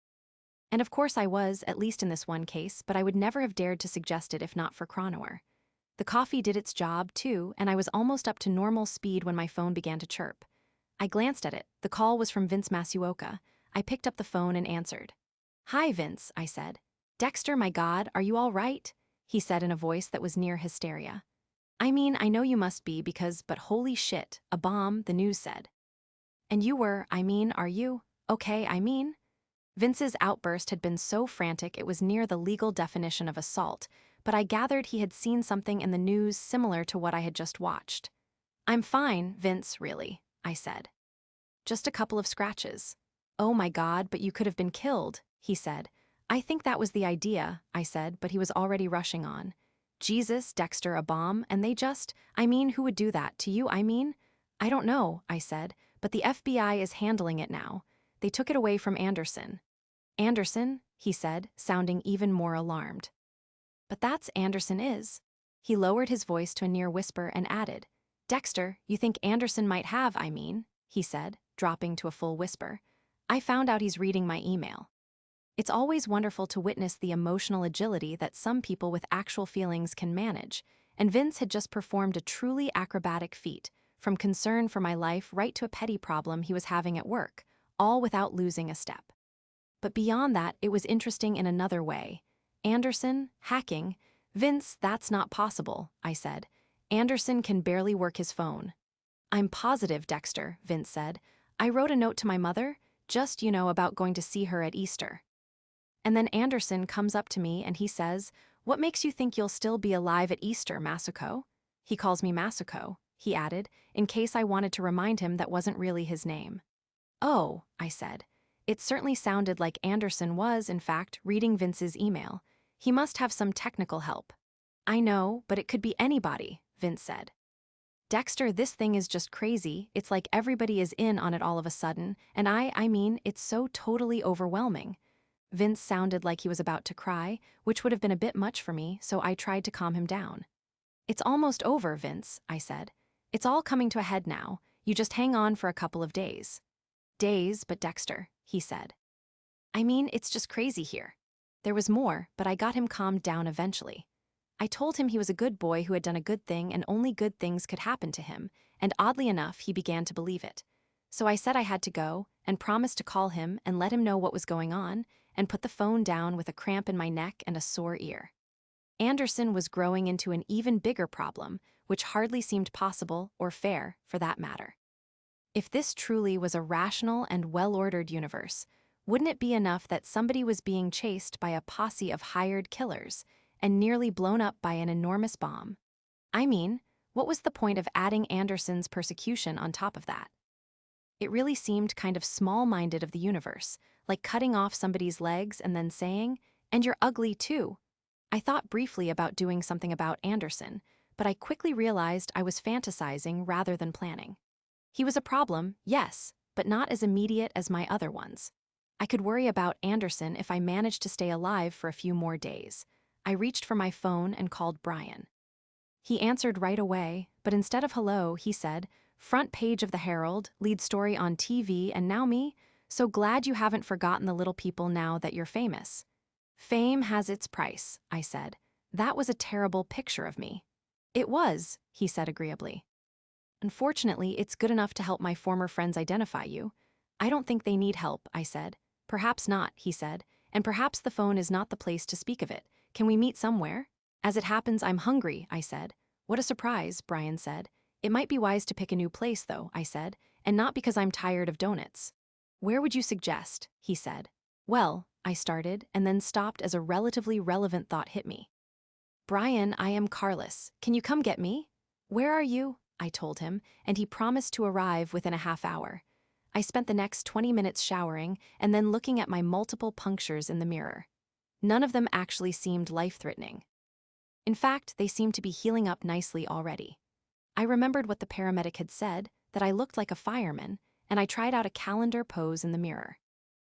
And of course I was, at least in this one case, but I would never have dared to suggest it if not for Cronauer. The coffee did its job, too, and I was almost up to normal speed when my phone began to chirp. I glanced at it. The call was from Vince Masuoka. I picked up the phone and answered. Hi, Vince, I said. Dexter, my God, are you all right? He said in a voice that was near hysteria. I mean, I know you must be but holy shit, a bomb, the news said. And you were, are you? Okay, Vince's outburst had been so frantic it was near the legal definition of assault, but I gathered he had seen something in the news similar to what I had just watched. I'm fine, Vince, really, I said. Just a couple of scratches. Oh my God, but you could have been killed, he said. I think that was the idea, I said, but he was already rushing on. Jesus, Dexter, a bomb, and they just, who would do that to you, I don't know, I said, but the FBI is handling it now. They took it away from Anderson. Anderson, he said, sounding even more alarmed. But that's Anderson is. He lowered his voice to a near whisper and added, Dexter, you think Anderson might have, he said, dropping to a full whisper. I found out he's reading my email. It's always wonderful to witness the emotional agility that some people with actual feelings can manage, and Vince had just performed a truly acrobatic feat, from concern for my life right to a petty problem he was having at work, all without losing a step. But beyond that, it was interesting in another way. Anderson, hacking, Vince, that's not possible, I said. Anderson can barely work his phone. I'm positive, Dexter, Vince said. I wrote a note to my mother, just, about going to see her at Easter. And then Anderson comes up to me and he says, what makes you think you'll still be alive at Easter, Masuko? He calls me Masuko, he added, in case I wanted to remind him that wasn't really his name. Oh, I said. It certainly sounded like Anderson was, in fact, reading Vince's email. He must have some technical help. I know, but it could be anybody, Vince said. Dexter, this thing is just crazy. It's like everybody is in on it all of a sudden, and it's so totally overwhelming. Vince sounded like he was about to cry, which would have been a bit much for me, so I tried to calm him down. It's almost over, Vince, I said. It's all coming to a head now. You just hang on for a couple of days. Days, but Dexter, he said. It's just crazy here. There was more, but I got him calmed down eventually. I told him he was a good boy who had done a good thing and only good things could happen to him, and oddly enough, he began to believe it. So I said I had to go, and promised to call him and let him know what was going on, and put the phone down with a cramp in my neck and a sore ear. Anderson was growing into an even bigger problem, which hardly seemed possible or fair, for that matter. If this truly was a rational and well-ordered universe, wouldn't it be enough that somebody was being chased by a posse of hired killers and nearly blown up by an enormous bomb? I mean, what was the point of adding Anderson's persecution on top of that? It really seemed kind of small-minded of the universe, like cutting off somebody's legs and then saying, "And you're ugly too." I thought briefly about doing something about Anderson, but I quickly realized I was fantasizing rather than planning. He was a problem, yes, but not as immediate as my other ones. I could worry about Anderson if I managed to stay alive for a few more days. I reached for my phone and called Brian. He answered right away, but instead of hello, he said, "Front page of the Herald, lead story on TV, and now me? So glad you haven't forgotten the little people now that you're famous." "Fame has its price," I said. "That was a terrible picture of me." "It was," he said agreeably. "Unfortunately, it's good enough to help my former friends identify you." "I don't think they need help," I said. "Perhaps not," he said, "and perhaps the phone is not the place to speak of it. Can we meet somewhere?" "As it happens, I'm hungry," I said. "What a surprise," Brian said. "It might be wise to pick a new place, though," I said, "and not because I'm tired of donuts." "Where would you suggest?" he said. "Well," I started, and then stopped as a relatively relevant thought hit me. "Brian, I am Carlos. Can you come get me?" "Where are you?" I told him, and he promised to arrive within a half hour. I spent the next 20 minutes showering and then looking at my multiple punctures in the mirror. None of them actually seemed life-threatening. In fact, they seemed to be healing up nicely already. I remembered what the paramedic had said, that I looked like a fireman, and I tried out a calendar pose in the mirror.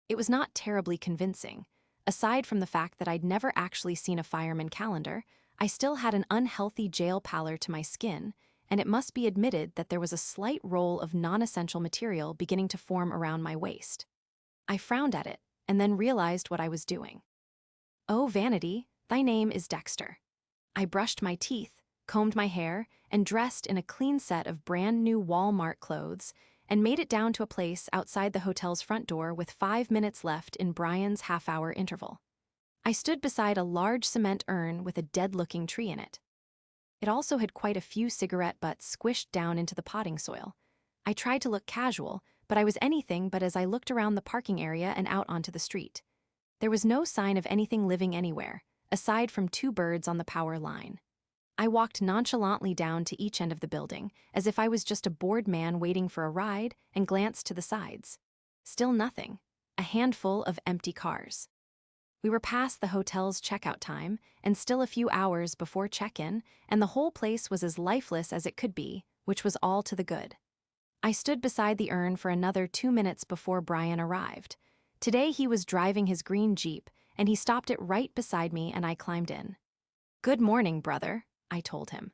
It was not terribly convincing. Aside from the fact that I'd never actually seen a fireman calendar, I still had an unhealthy jail pallor to my skin, and it must be admitted that there was a slight roll of non-essential material beginning to form around my waist. I frowned at it, and then realized what I was doing. "Oh, vanity, thy name is Dexter." I brushed my teeth, combed my hair, and dressed in a clean set of brand-new Walmart clothes, and made it down to a place outside the hotel's front door with 5 minutes left in Brian's half-hour interval. I stood beside a large cement urn with a dead-looking tree in it. It also had quite a few cigarette butts squished down into the potting soil. I tried to look casual, but I was anything but as I looked around the parking area and out onto the street. There was no sign of anything living anywhere, aside from 2 birds on the power line. I walked nonchalantly down to each end of the building, as if I was just a bored man waiting for a ride, and glanced to the sides. Still nothing. A handful of empty cars. We were past the hotel's checkout time, and still a few hours before check-in, and the whole place was as lifeless as it could be, which was all to the good. I stood beside the urn for another 2 minutes before Brian arrived. Today he was driving his green Jeep, and he stopped it right beside me and I climbed in. "Good morning, brother," I told him.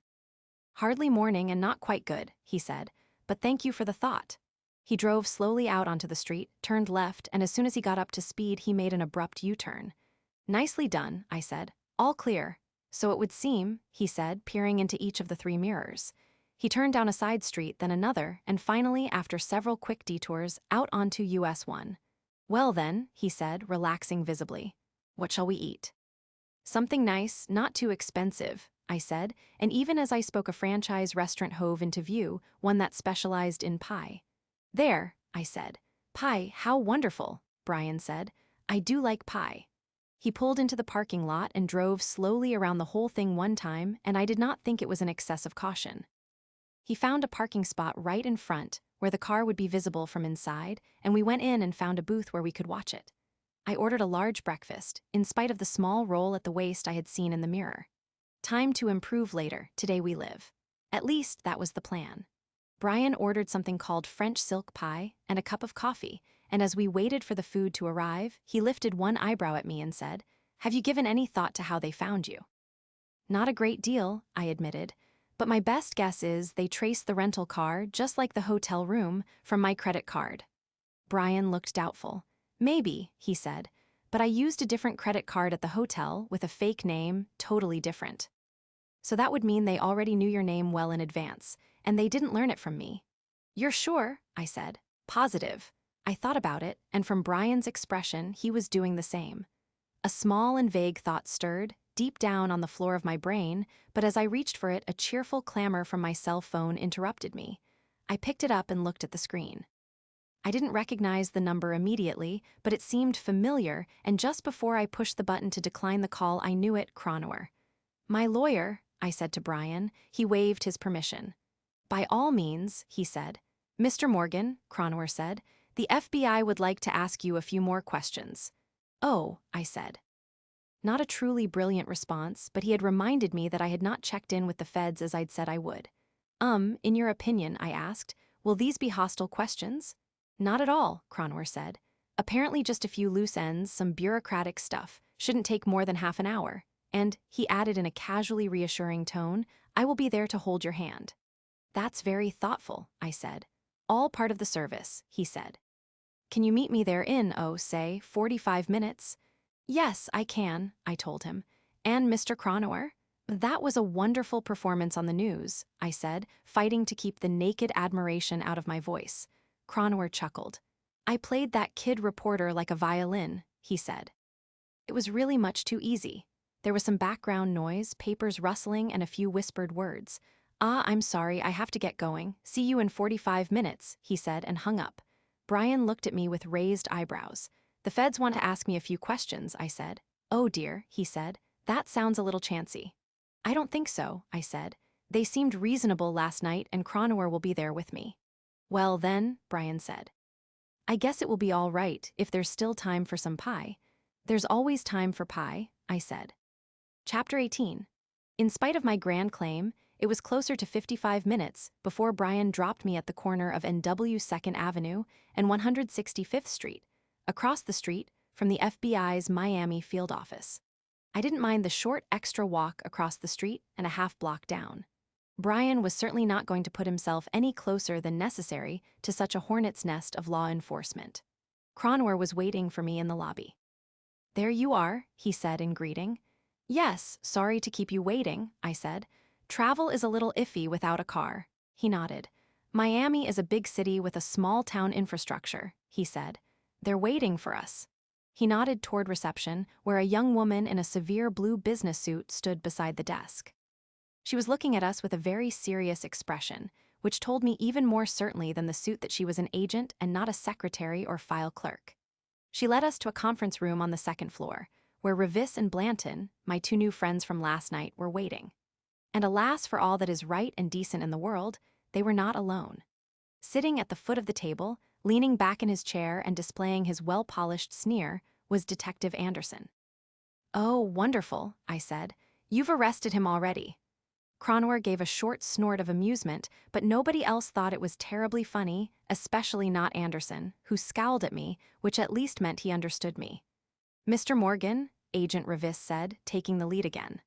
"Hardly morning and not quite good," he said, "but thank you for the thought." He drove slowly out onto the street, turned left, and as soon as he got up to speed, he made an abrupt U-turn. "Nicely done," I said. "All clear." "So it would seem," he said, peering into each of the 3 mirrors. He turned down a side street, then another, and finally, after several quick detours, out onto US 1. "Well then," he said, relaxing visibly. "What shall we eat?" "Something nice, not too expensive," I said, and even as I spoke a franchise restaurant hove into view, one that specialized in pie. "There," I said. "Pie, how wonderful," Brian said. "I do like pie." He pulled into the parking lot and drove slowly around the whole thing one time, and I did not think it was an excess of caution. He found a parking spot right in front, where the car would be visible from inside, and we went in and found a booth where we could watch it. I ordered a large breakfast, in spite of the small roll at the waist I had seen in the mirror. Time to improve later, today we live. At least that was the plan. Brian ordered something called French silk pie and a cup of coffee, and as we waited for the food to arrive, he lifted one eyebrow at me and said, "Have you given any thought to how they found you?" "Not a great deal," I admitted, "but my best guess is they traced the rental car, just like the hotel room, from my credit card." Brian looked doubtful. "Maybe," he said, "but I used a different credit card at the hotel with a fake name, totally different." So that would mean they already knew your name well in advance, and they didn't learn it from me. You're sure? I said. Positive. I thought about it, and from Brian's expression, he was doing the same. A small and vague thought stirred, deep down on the floor of my brain, but as I reached for it, a cheerful clamor from my cell phone interrupted me. I picked it up and looked at the screen. I didn't recognize the number immediately, but it seemed familiar, and just before I pushed the button to decline the call, I knew it, Cronwer. My lawyer, I said to Brian. He waved his permission. By all means, he said. Mr. Morgan, Cronwer said, the FBI would like to ask you a few more questions. Oh, I said. Not a truly brilliant response, but he had reminded me that I had not checked in with the feds as I'd said I would. In your opinion, I asked, will these be hostile questions? Not at all, Cronwer said. Apparently just a few loose ends, some bureaucratic stuff. Shouldn't take more than half an hour. And, he added in a casually reassuring tone, I will be there to hold your hand. That's very thoughtful, I said. All part of the service, he said. Can you meet me there in, say, 45 minutes? Yes, I can, I told him. And Mr. Cronwer? That was a wonderful performance on the news, I said, fighting to keep the naked admiration out of my voice. Cronwer chuckled. I played that kid reporter like a violin, he said. It was really much too easy. There was some background noise, papers rustling, and a few whispered words. I'm sorry, I have to get going. See you in 45 minutes, he said and hung up. Brian looked at me with raised eyebrows. The feds want to ask me a few questions, I said. Oh dear, he said. That sounds a little chancy. I don't think so, I said. They seemed reasonable last night and Cronwer will be there with me. Well then, Brian said. I guess it will be all right if there's still time for some pie. There's always time for pie, I said. Chapter 18. In spite of my grand claim, it was closer to 55 minutes before Brian dropped me at the corner of NW 2nd Avenue and 165th Street, across the street from the FBI's Miami field office. I didn't mind the short extra walk across the street and a half block down. Brian was certainly not going to put himself any closer than necessary to such a hornet's nest of law enforcement. Cronwer was waiting for me in the lobby. There you are, he said in greeting. Yes, sorry to keep you waiting, I said. Travel is a little iffy without a car. He nodded. Miami is a big city with a small town infrastructure, he said. They're waiting for us. He nodded toward reception, where a young woman in a severe blue business suit stood beside the desk. She was looking at us with a very serious expression, which told me even more certainly than the suit that she was an agent and not a secretary or file clerk. She led us to a conference room on the second floor, where Revis and Blanton, my two new friends from last night, were waiting. And alas for all that is right and decent in the world, they were not alone. Sitting at the foot of the table, leaning back in his chair and displaying his well-polished sneer, was Detective Anderson. Oh, wonderful, I said. You've arrested him already. Cronwer gave a short snort of amusement, but nobody else thought it was terribly funny, especially not Anderson, who scowled at me, which at least meant he understood me. Mr. Morgan, Agent Revis said, taking the lead again.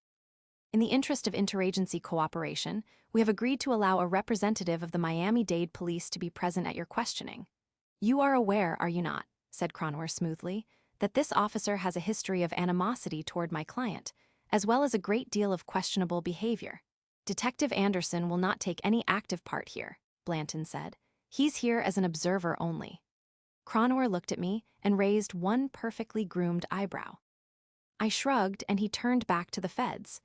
In the interest of interagency cooperation, we have agreed to allow a representative of the Miami-Dade police to be present at your questioning. You are aware, are you not, said Cronwer smoothly, that this officer has a history of animosity toward my client, as well as a great deal of questionable behavior. Detective Anderson will not take any active part here, Blanton said. He's here as an observer only. Cronwer looked at me and raised one perfectly groomed eyebrow. I shrugged and he turned back to the feds.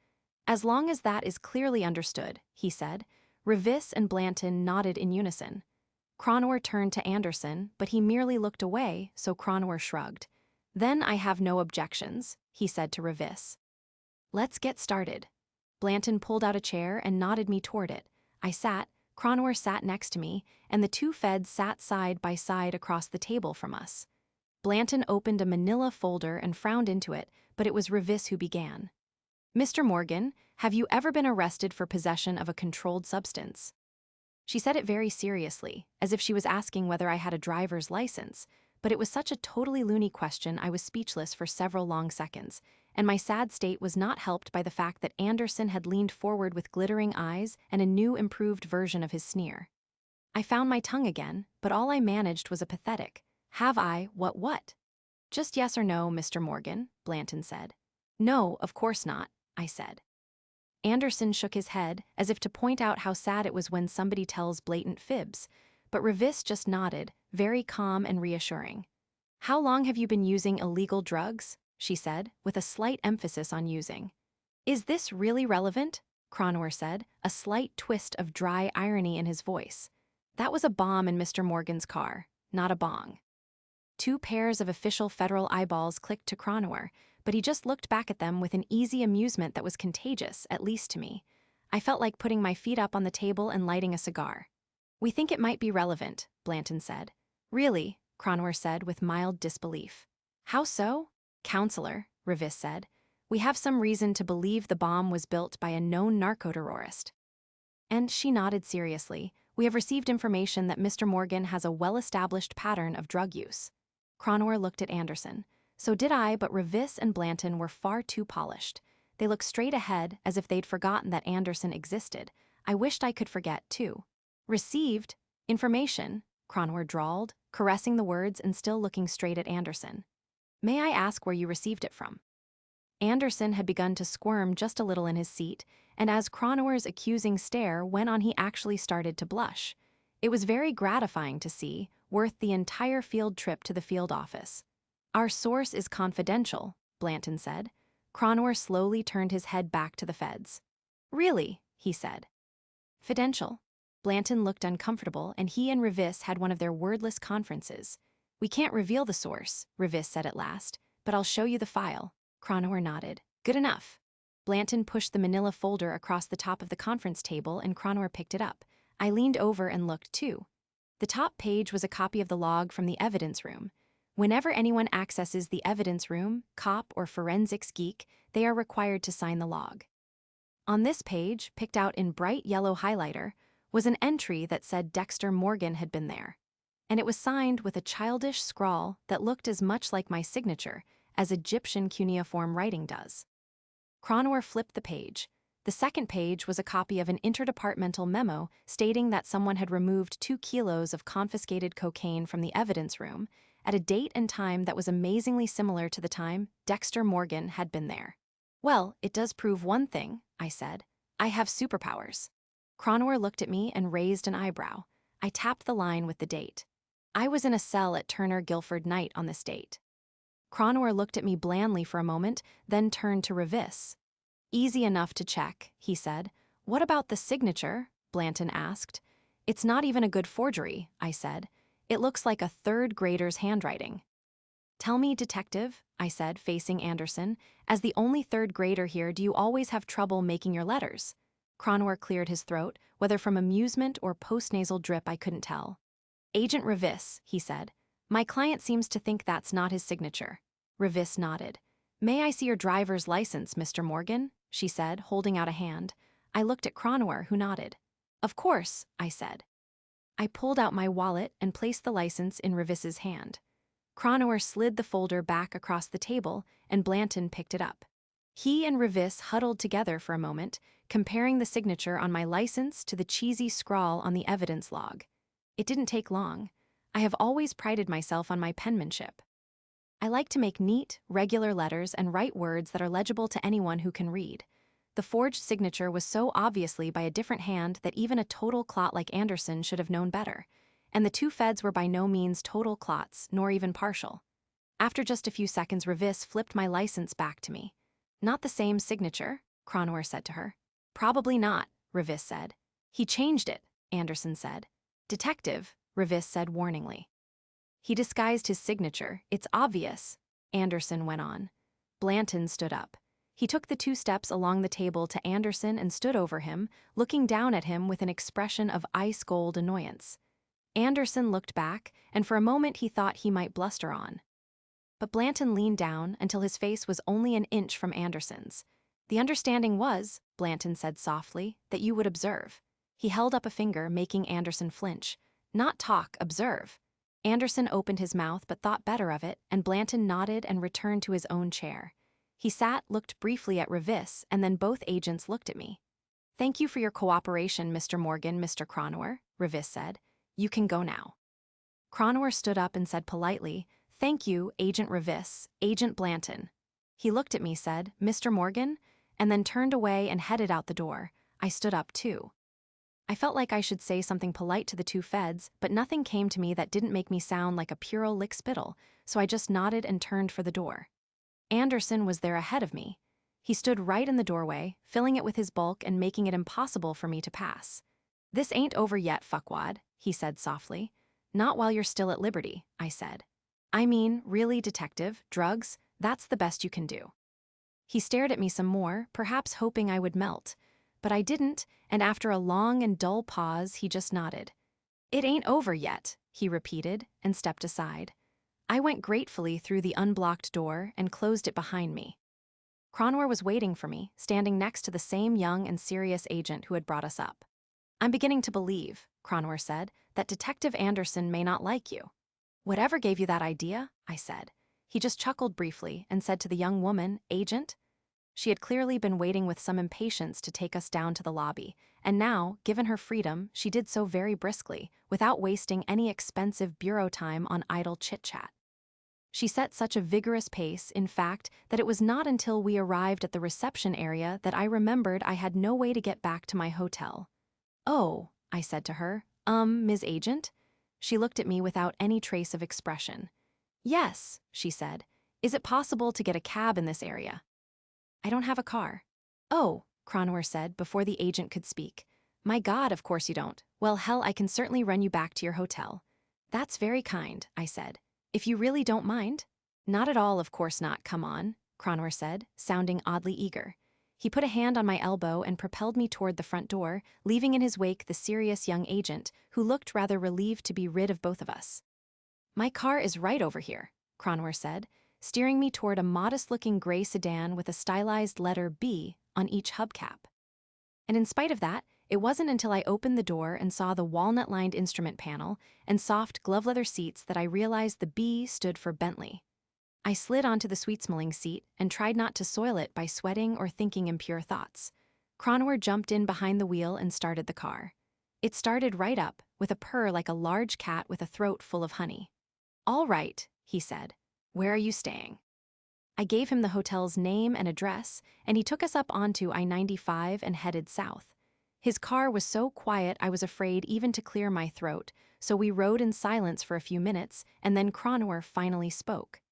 As long as that is clearly understood, he said. Revis and Blanton nodded in unison. Cronwer turned to Anderson, but he merely looked away, so Cronwer shrugged. Then I have no objections, he said to Revis. Let's get started. Blanton pulled out a chair and nodded me toward it. I sat, Cronwer sat next to me, and the two feds sat side by side across the table from us. Blanton opened a manila folder and frowned into it, but it was Revis who began. Mr. Morgan, have you ever been arrested for possession of a controlled substance? She said it very seriously, as if she was asking whether I had a driver's license, but it was such a totally loony question I was speechless for several long seconds, and my sad state was not helped by the fact that Anderson had leaned forward with glittering eyes and a new improved version of his sneer. I found my tongue again, but all I managed was a pathetic, have I, what? Just yes or no, Mr. Morgan, Blanton said. No, of course not, I said. Anderson shook his head, as if to point out how sad it was when somebody tells blatant fibs, but Revis just nodded, very calm and reassuring. "How long have you been using illegal drugs?" she said, with a slight emphasis on using. "Is this really relevant?" Cronwer said, a slight twist of dry irony in his voice. That was a bomb in Mr. Morgan's car, not a bong. Two pairs of official federal eyeballs clicked to Cronwer, but he just looked back at them with an easy amusement that was contagious, at least to me. I felt like putting my feet up on the table and lighting a cigar. "We think it might be relevant," Blanton said. "Really?" Cronwer said with mild disbelief. "How so?" "Counselor," Revis said. "We have some reason to believe the bomb was built by a known narcoterrorist." And she nodded seriously. "We have received information that Mr. Morgan has a well-established pattern of drug use." Cronwer looked at Anderson. So did I, but Revis and Blanton were far too polished. They looked straight ahead, as if they'd forgotten that Anderson existed. I wished I could forget, too. "Received information," Cronwer drawled, caressing the words and still looking straight at Anderson. "May I ask where you received it from?" Anderson had begun to squirm just a little in his seat, and as Cronwer's accusing stare went on, he actually started to blush. It was very gratifying to see, worth the entire field trip to the field office. "Our source is confidential," Blanton said. Cronwer slowly turned his head back to the feds. "Really?" he said. "Fidential." Blanton looked uncomfortable, and he and Revis had one of their wordless conferences. "We can't reveal the source," Revis said at last, "but I'll show you the file." Cronwer nodded. "Good enough." Blanton pushed the manila folder across the top of the conference table, and Cronwer picked it up. I leaned over and looked, too. The top page was a copy of the log from the evidence room. Whenever anyone accesses the evidence room, cop or forensics geek, they are required to sign the log. On this page, picked out in bright yellow highlighter, was an entry that said Dexter Morgan had been there. And it was signed with a childish scrawl that looked as much like my signature as Egyptian cuneiform writing does. Cronwer flipped the page. The second page was a copy of an interdepartmental memo stating that someone had removed 2 kilos of confiscated cocaine from the evidence room at a date and time that was amazingly similar to the time Dexter Morgan had been there. "Well, it does prove one thing," I said. "I have superpowers." Cronwer looked at me and raised an eyebrow. I tapped the line with the date. "I was in a cell at Turner Guilford Night on this date." Cronwer looked at me blandly for a moment, then turned to Revis. "Easy enough to check," he said. "What about the signature?" Blanton asked. "It's not even a good forgery," I said. "It looks like a third grader's handwriting." "Tell me, detective," I said, facing Anderson, "as the only third grader here, do you always have trouble making your letters?" Cronwer cleared his throat, whether from amusement or postnasal drip I couldn't tell. "Agent Revis," he said. "My client seems to think that's not his signature." Revis nodded. "May I see your driver's license, Mr. Morgan?" she said, holding out a hand. I looked at Cronwer, who nodded. "Of course," I said. I pulled out my wallet and placed the license in Revis's hand. Cronwer slid the folder back across the table, and Blanton picked it up. He and Revis huddled together for a moment, comparing the signature on my license to the cheesy scrawl on the evidence log. It didn't take long. I have always prided myself on my penmanship. I like to make neat, regular letters and write words that are legible to anyone who can read. The forged signature was so obviously by a different hand that even a total clot like Anderson should have known better. And the 2 feds were by no means total clots, nor even partial. After just a few seconds, Revis flipped my license back to me. "Not the same signature?" Cronwer said to her. "Probably not," Revis said. "He changed it," Anderson said. "Detective," Revis said warningly. "He disguised his signature. It's obvious," Anderson went on. Blanton stood up. He took the 2 steps along the table to Anderson and stood over him, looking down at him with an expression of ice-cold annoyance. Anderson looked back, and for a moment he thought he might bluster on. But Blanton leaned down until his face was only an inch from Anderson's. "The understanding was," Blanton said softly, "that you would observe." He held up a finger, making Anderson flinch. "Not talk, observe." Anderson opened his mouth but thought better of it, and Blanton nodded and returned to his own chair. He sat, looked briefly at Revis, and then both agents looked at me. "Thank you for your cooperation, Mr. Morgan, Mr. Cronwer," Revis said. "You can go now." Cronwer stood up and said politely, "Thank you, Agent Revis, Agent Blanton." He looked at me, said, "Mr. Morgan?" and then turned away and headed out the door. I stood up too. I felt like I should say something polite to the two feds, but nothing came to me that didn't make me sound like a puerile lickspittle, so I just nodded and turned for the door. Anderson was there ahead of me. He stood right in the doorway, filling it with his bulk and making it impossible for me to pass. "This ain't over yet, fuckwad," he said softly. "Not while you're still at liberty," I said. "I mean, really, detective, drugs, that's the best you can do." He stared at me some more, perhaps hoping I would melt. But I didn't, and after a long and dull pause, he just nodded. "It ain't over yet," he repeated, and stepped aside. I went gratefully through the unblocked door and closed it behind me. Cronwer was waiting for me, standing next to the same young and serious agent who had brought us up. "I'm beginning to believe," Cronwer said, "that Detective Anderson may not like you." "Whatever gave you that idea?" I said. He just chuckled briefly and said to the young woman, "Agent?" She had clearly been waiting with some impatience to take us down to the lobby, and now, given her freedom, she did so very briskly, without wasting any expensive bureau time on idle chit-chat. She set such a vigorous pace, in fact, that it was not until we arrived at the reception area that I remembered I had no way to get back to my hotel. "Oh," I said to her, Ms. Agent?" She looked at me without any trace of expression. "Yes," she said. "Is it possible to get a cab in this area?" "I don't have a car." "Oh," Cronwer said before the agent could speak. "My God, of course you don't. Well, hell, I can certainly run you back to your hotel." "That's very kind," I said. "If you really don't mind?" "Not at all, of course not, come on," Cronwer said, sounding oddly eager. He put a hand on my elbow and propelled me toward the front door, leaving in his wake the serious young agent, who looked rather relieved to be rid of both of us. "My car is right over here," Cronwer said, steering me toward a modest-looking gray sedan with a stylized letter B on each hubcap. And in spite of that, it wasn't until I opened the door and saw the walnut-lined instrument panel and soft glove-leather seats that I realized the B stood for Bentley. I slid onto the sweet-smelling seat and tried not to soil it by sweating or thinking impure thoughts. Cronwer jumped in behind the wheel and started the car. It started right up, with a purr like a large cat with a throat full of honey. "All right," he said. "Where are you staying?" I gave him the hotel's name and address, and he took us up onto I-95 and headed south. His car was so quiet I was afraid even to clear my throat, so we rode in silence for a few minutes, and then Cronwer finally spoke.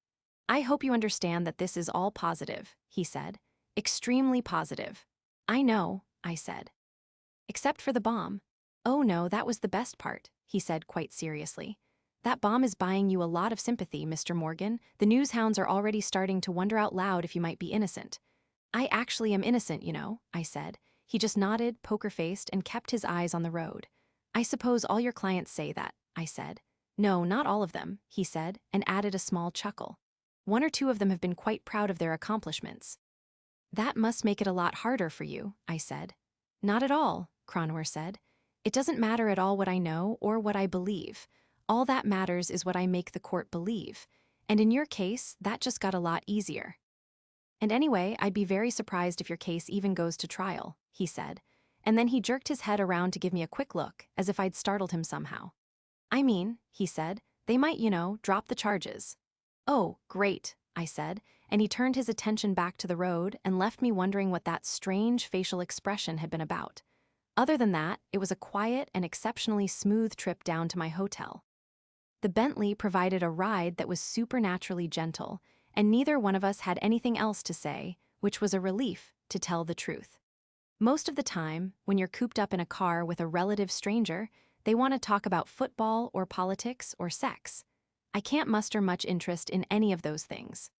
"I hope you understand that this is all positive," he said. "Extremely positive." "I know," I said. "Except for the bomb." "Oh no, that was the best part," he said quite seriously. "That bomb is buying you a lot of sympathy, Mr. Morgan. The news hounds are already starting to wonder out loud if you might be innocent." "I actually am innocent, you know," I said. He just nodded, poker-faced, and kept his eyes on the road. "I suppose all your clients say that," I said. "No, not all of them," he said, and added a small chuckle. "One or two of them have been quite proud of their accomplishments." "That must make it a lot harder for you," I said. "Not at all," Cronwer said. "It doesn't matter at all what I know or what I believe. All that matters is what I make the court believe. And in your case, that just got a lot easier. And anyway, I'd be very surprised if your case even goes to trial," he said. And then he jerked his head around to give me a quick look, as if I'd startled him somehow. "I mean," he said, "they might, drop the charges." "Oh, great," I said, and he turned his attention back to the road and left me wondering what that strange facial expression had been about. Other than that, it was a quiet and exceptionally smooth trip down to my hotel. The Bentley provided a ride that was supernaturally gentle, and neither one of us had anything else to say, which was a relief, to tell the truth. Most of the time, when you're cooped up in a car with a relative stranger, they want to talk about football or politics or sex. I can't muster much interest in any of those things.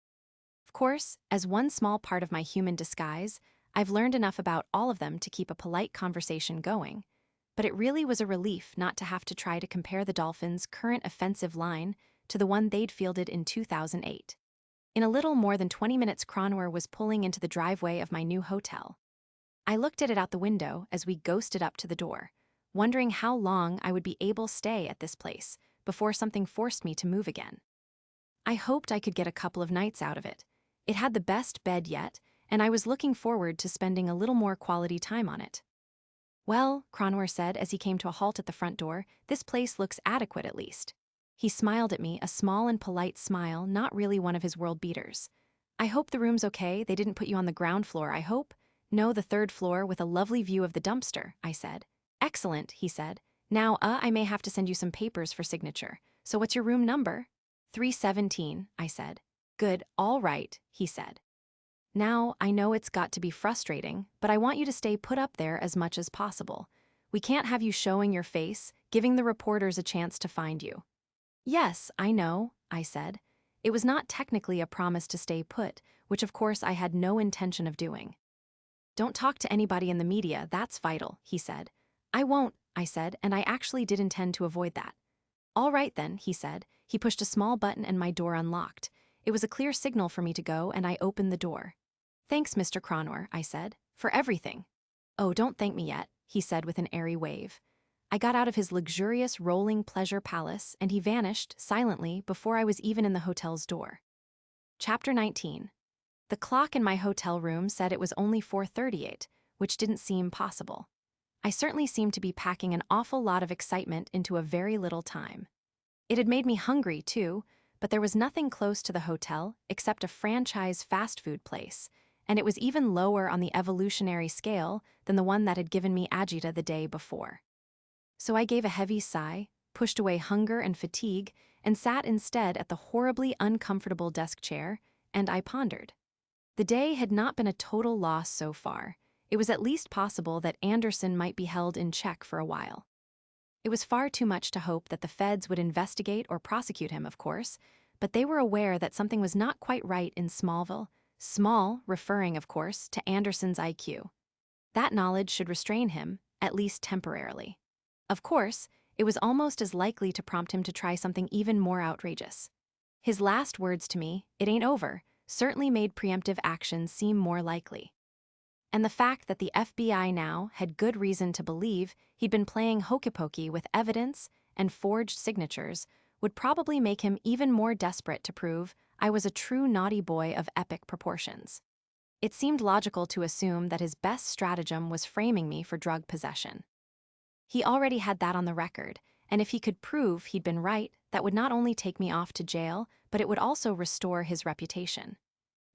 Of course, as one small part of my human disguise, I've learned enough about all of them to keep a polite conversation going. But it really was a relief not to have to try to compare the Dolphins' current offensive line to the one they'd fielded in 2008. In a little more than 20 minutes, Cronwer was pulling into the driveway of my new hotel. I looked at it out the window as we ghosted up to the door, wondering how long I would be able to stay at this place before something forced me to move again. I hoped I could get a couple of nights out of it. It had the best bed yet, and I was looking forward to spending a little more quality time on it. "Well," Cronwer said as he came to a halt at the front door, "this place looks adequate at least." He smiled at me, a small and polite smile, not really one of his world beaters. "I hope the room's okay. They didn't put you on the ground floor, I hope?" No, the third floor with a lovely view of the dumpster, I said. Excellent, he said. Now, I may have to send you some papers for signature. So what's your room number? 317, I said. Good, all right, he said. Now, I know it's got to be frustrating, but I want you to stay put up there as much as possible. We can't have you showing your face, giving the reporters a chance to find you. Yes, I know, I said. It was not technically a promise to stay put, which of course I had no intention of doing. Don't talk to anybody in the media, that's vital, he said. I won't, I said, and I actually did intend to avoid that. All right then, he said. He pushed a small button and my door unlocked. It was a clear signal for me to go, and I opened the door. Thanks, Mr. Cronor, I said, for everything. Oh, don't thank me yet, he said with an airy wave. I got out of his luxurious rolling pleasure palace, and he vanished, silently, before I was even in the hotel's door. Chapter 19. The clock in my hotel room said it was only 4:38, which didn't seem possible. I certainly seemed to be packing an awful lot of excitement into a very little time. It had made me hungry, too, but there was nothing close to the hotel except a franchise fast food place, and it was even lower on the evolutionary scale than the one that had given me agita the day before. So I gave a heavy sigh, pushed away hunger and fatigue, and sat instead at the horribly uncomfortable desk chair, and I pondered. The day had not been a total loss so far. It was at least possible that Anderson might be held in check for a while. It was far too much to hope that the feds would investigate or prosecute him, of course, but they were aware that something was not quite right in Smallville, small referring, of course, to Anderson's IQ. That knowledge should restrain him, at least temporarily. Of course, it was almost as likely to prompt him to try something even more outrageous. His last words to me, "It ain't over," certainly made preemptive action seem more likely. And the fact that the FBI now had good reason to believe he'd been playing hokey-pokey with evidence and forged signatures would probably make him even more desperate to prove I was a true naughty boy of epic proportions. It seemed logical to assume that his best stratagem was framing me for drug possession. He already had that on the record, and if he could prove he'd been right, that would not only take me off to jail, but it would also restore his reputation.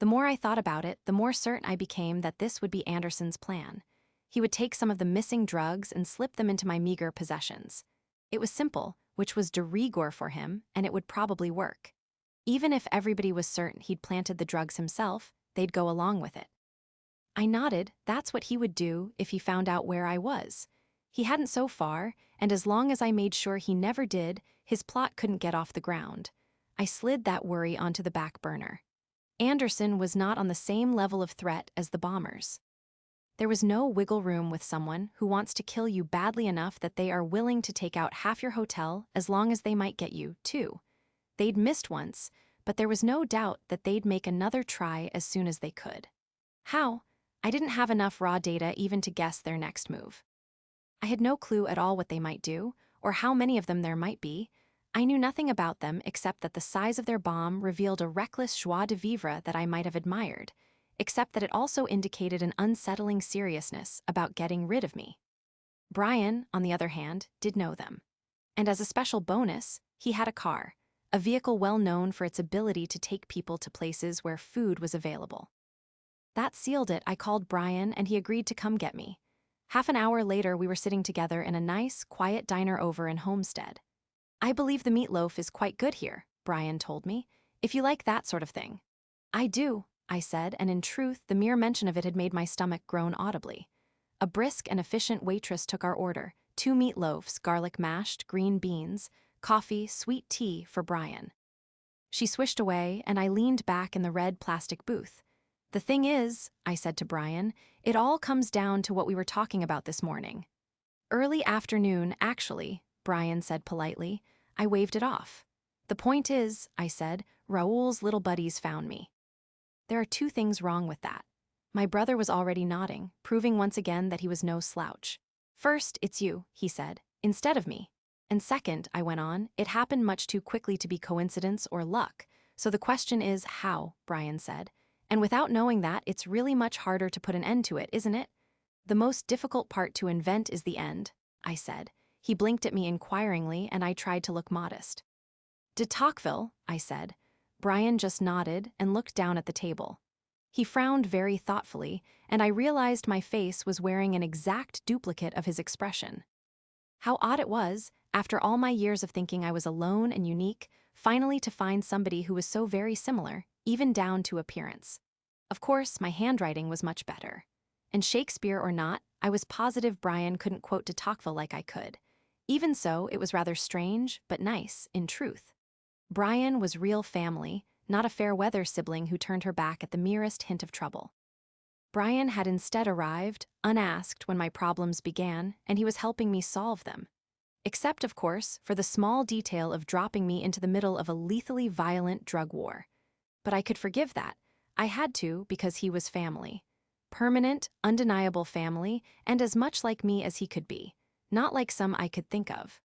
The more I thought about it, the more certain I became that this would be Anderson's plan. He would take some of the missing drugs and slip them into my meager possessions. It was simple, which was de rigueur for him, and it would probably work. Even if everybody was certain he'd planted the drugs himself, they'd go along with it. I nodded. That's what he would do if he found out where I was. He hadn't so far, and as long as I made sure he never did, his plot couldn't get off the ground. I slid that worry onto the back burner. Anderson was not on the same level of threat as the bombers. There was no wiggle room with someone who wants to kill you badly enough that they are willing to take out half your hotel as long as they might get you, too. They'd missed once, but there was no doubt that they'd make another try as soon as they could. How? I didn't have enough raw data even to guess their next move. I had no clue at all what they might do, or how many of them there might be. I knew nothing about them except that the size of their bomb revealed a reckless joie de vivre that I might have admired, except that it also indicated an unsettling seriousness about getting rid of me. Brian, on the other hand, did know them. And as a special bonus, he had a car, a vehicle well known for its ability to take people to places where food was available. That sealed it. I called Brian, and he agreed to come get me. Half an hour later, we were sitting together in a nice, quiet diner over in Homestead. I believe the meatloaf is quite good here, Brian told me, if you like that sort of thing. I do, I said, and in truth, the mere mention of it had made my stomach groan audibly. A brisk and efficient waitress took our order, 2 meatloafs, garlic mashed, green beans, coffee, sweet tea for Brian. She swished away, and I leaned back in the red plastic booth. The thing is, I said to Brian, it all comes down to what we were talking about this morning. Early afternoon, actually, Brian said politely. I waved it off. The point is, I said, Raoul's little buddies found me. There are 2 things wrong with that. My brother was already nodding, proving once again that he was no slouch. First, it's you, he said, instead of me. And second, I went on, it happened much too quickly to be coincidence or luck. So the question is how, Brian said. And without knowing that, it's really much harder to put an end to it, isn't it? The most difficult part to invent is the end, I said. He blinked at me inquiringly, and I tried to look modest. De Tocqueville, I said. Brian just nodded and looked down at the table. He frowned very thoughtfully, and I realized my face was wearing an exact duplicate of his expression. How odd it was, after all my years of thinking I was alone and unique, finally to find somebody who was so very similar, even down to appearance. Of course, my handwriting was much better. And Shakespeare or not, I was positive Brian couldn't quote de Tocqueville like I could. Even so, it was rather strange, but nice, in truth. Brian was real family, not a fair-weather sibling who turned her back at the merest hint of trouble. Brian had instead arrived, unasked, when my problems began, and he was helping me solve them. Except, of course, for the small detail of dropping me into the middle of a lethally violent drug war. But I could forgive that. I had to because he was family. Permanent, undeniable family, and as much like me as he could be. Not like some I could think of.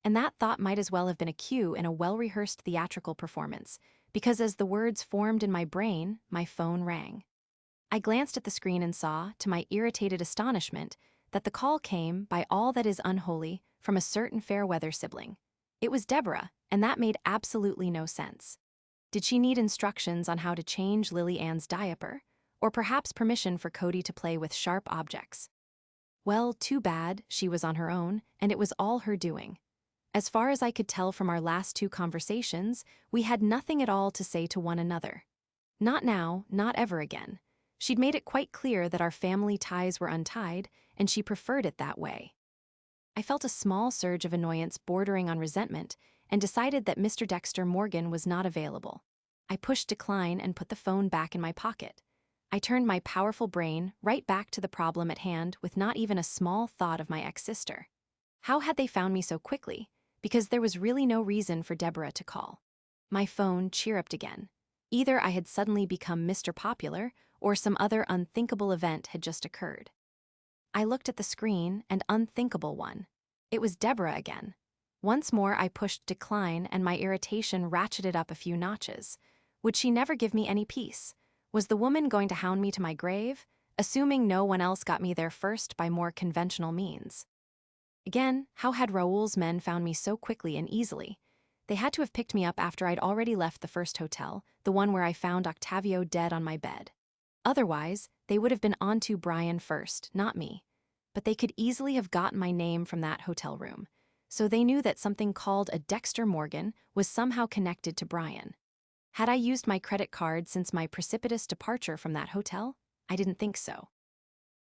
And that thought might as well have been a cue in a well-rehearsed theatrical performance, because as the words formed in my brain, my phone rang. I glanced at the screen and saw, to my irritated astonishment, that the call came, by all that is unholy, from a certain fair-weather sibling. It was Deborah, and that made absolutely no sense. Did she need instructions on how to change Lily Ann's diaper? Or perhaps permission for Cody to play with sharp objects? Well, too bad, she was on her own, and it was all her doing. As far as I could tell from our last two conversations, we had nothing at all to say to one another. Not now, not ever again. She'd made it quite clear that our family ties were untied, and she preferred it that way. I felt a small surge of annoyance bordering on resentment, and decided that Mr. Dexter Morgan was not available. I pushed decline and put the phone back in my pocket. I turned my powerful brain right back to the problem at hand with not even a small thought of my ex-sister. How had they found me so quickly? Because there was really no reason for Deborah to call. My phone chirruped again. Either I had suddenly become Mr. Popular, or some other unthinkable event had just occurred. I looked at the screen, an unthinkable one. It was Deborah again. Once more I pushed decline, and my irritation ratcheted up a few notches. Would she never give me any peace? Was the woman going to hound me to my grave, assuming no one else got me there first by more conventional means? Again, how had Raoul's men found me so quickly and easily? They had to have picked me up after I'd already left the first hotel, the one where I found Octavio dead on my bed. Otherwise, they would have been onto Brian first, not me. But they could easily have gotten my name from that hotel room. So they knew that something called a Dexter Morgan was somehow connected to Brian. Had I used my credit card since my precipitous departure from that hotel? I didn't think so.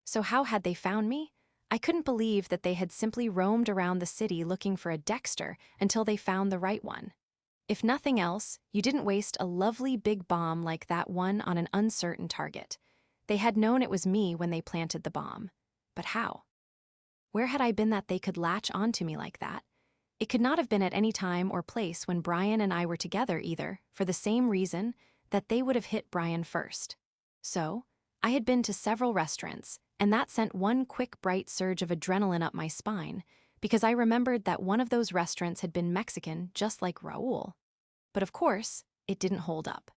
So how had they found me? I couldn't believe that they had simply roamed around the city looking for a Dexter until they found the right one. If nothing else, you didn't waste a lovely big bomb like that one on an uncertain target. They had known it was me when they planted the bomb. But how? Where had I been that they could latch onto me like that? It could not have been at any time or place when Brian and I were together either, for the same reason that they would have hit Brian first. So, I had been to several restaurants, and that sent one quick bright surge of adrenaline up my spine, because I remembered that one of those restaurants had been Mexican just like Raoul. But of course, it didn't hold up.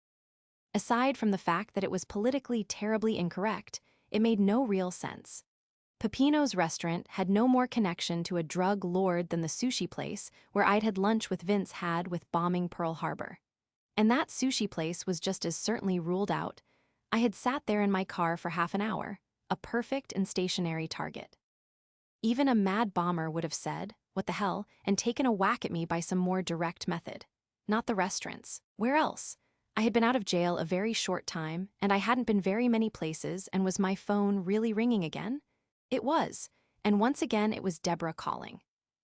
Aside from the fact that it was politically terribly incorrect, it made no real sense. Peppino's restaurant had no more connection to a drug lord than the sushi place where I'd had lunch with Vince had with bombing Pearl Harbor. And that sushi place was just as certainly ruled out. I had sat there in my car for half an hour, a perfect and stationary target. Even a mad bomber would have said, "What the hell," and taken a whack at me by some more direct method. Not the restaurants. Where else? I had been out of jail a very short time, and I hadn't been very many places, and was my phone really ringing again? It was, and once again it was Deborah calling.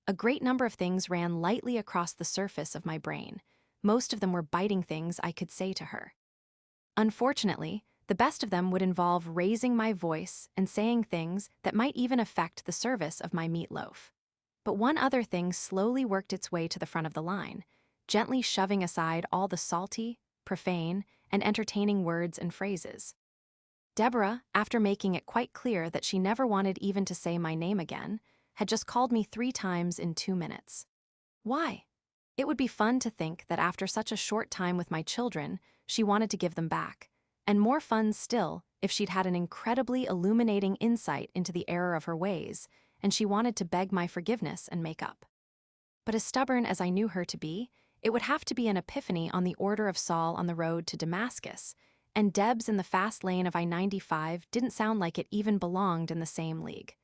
A great number of things ran lightly across the surface of my brain. Most of them were biting things I could say to her. Unfortunately, the best of them would involve raising my voice and saying things that might even affect the service of my meatloaf. But one other thing slowly worked its way to the front of the line, gently shoving aside all the salty, profane, and entertaining words and phrases. Deborah, after making it quite clear that she never wanted even to say my name again, had just called me 3 times in 2 minutes. Why? It would be fun to think that after such a short time with my children, she wanted to give them back. And more fun still if she'd had an incredibly illuminating insight into the error of her ways, and she wanted to beg my forgiveness and make up. But as stubborn as I knew her to be, it would have to be an epiphany on the order of Saul on the road to Damascus, And Debs in the fast lane of I-95 didn't sound like it even belonged in the same league.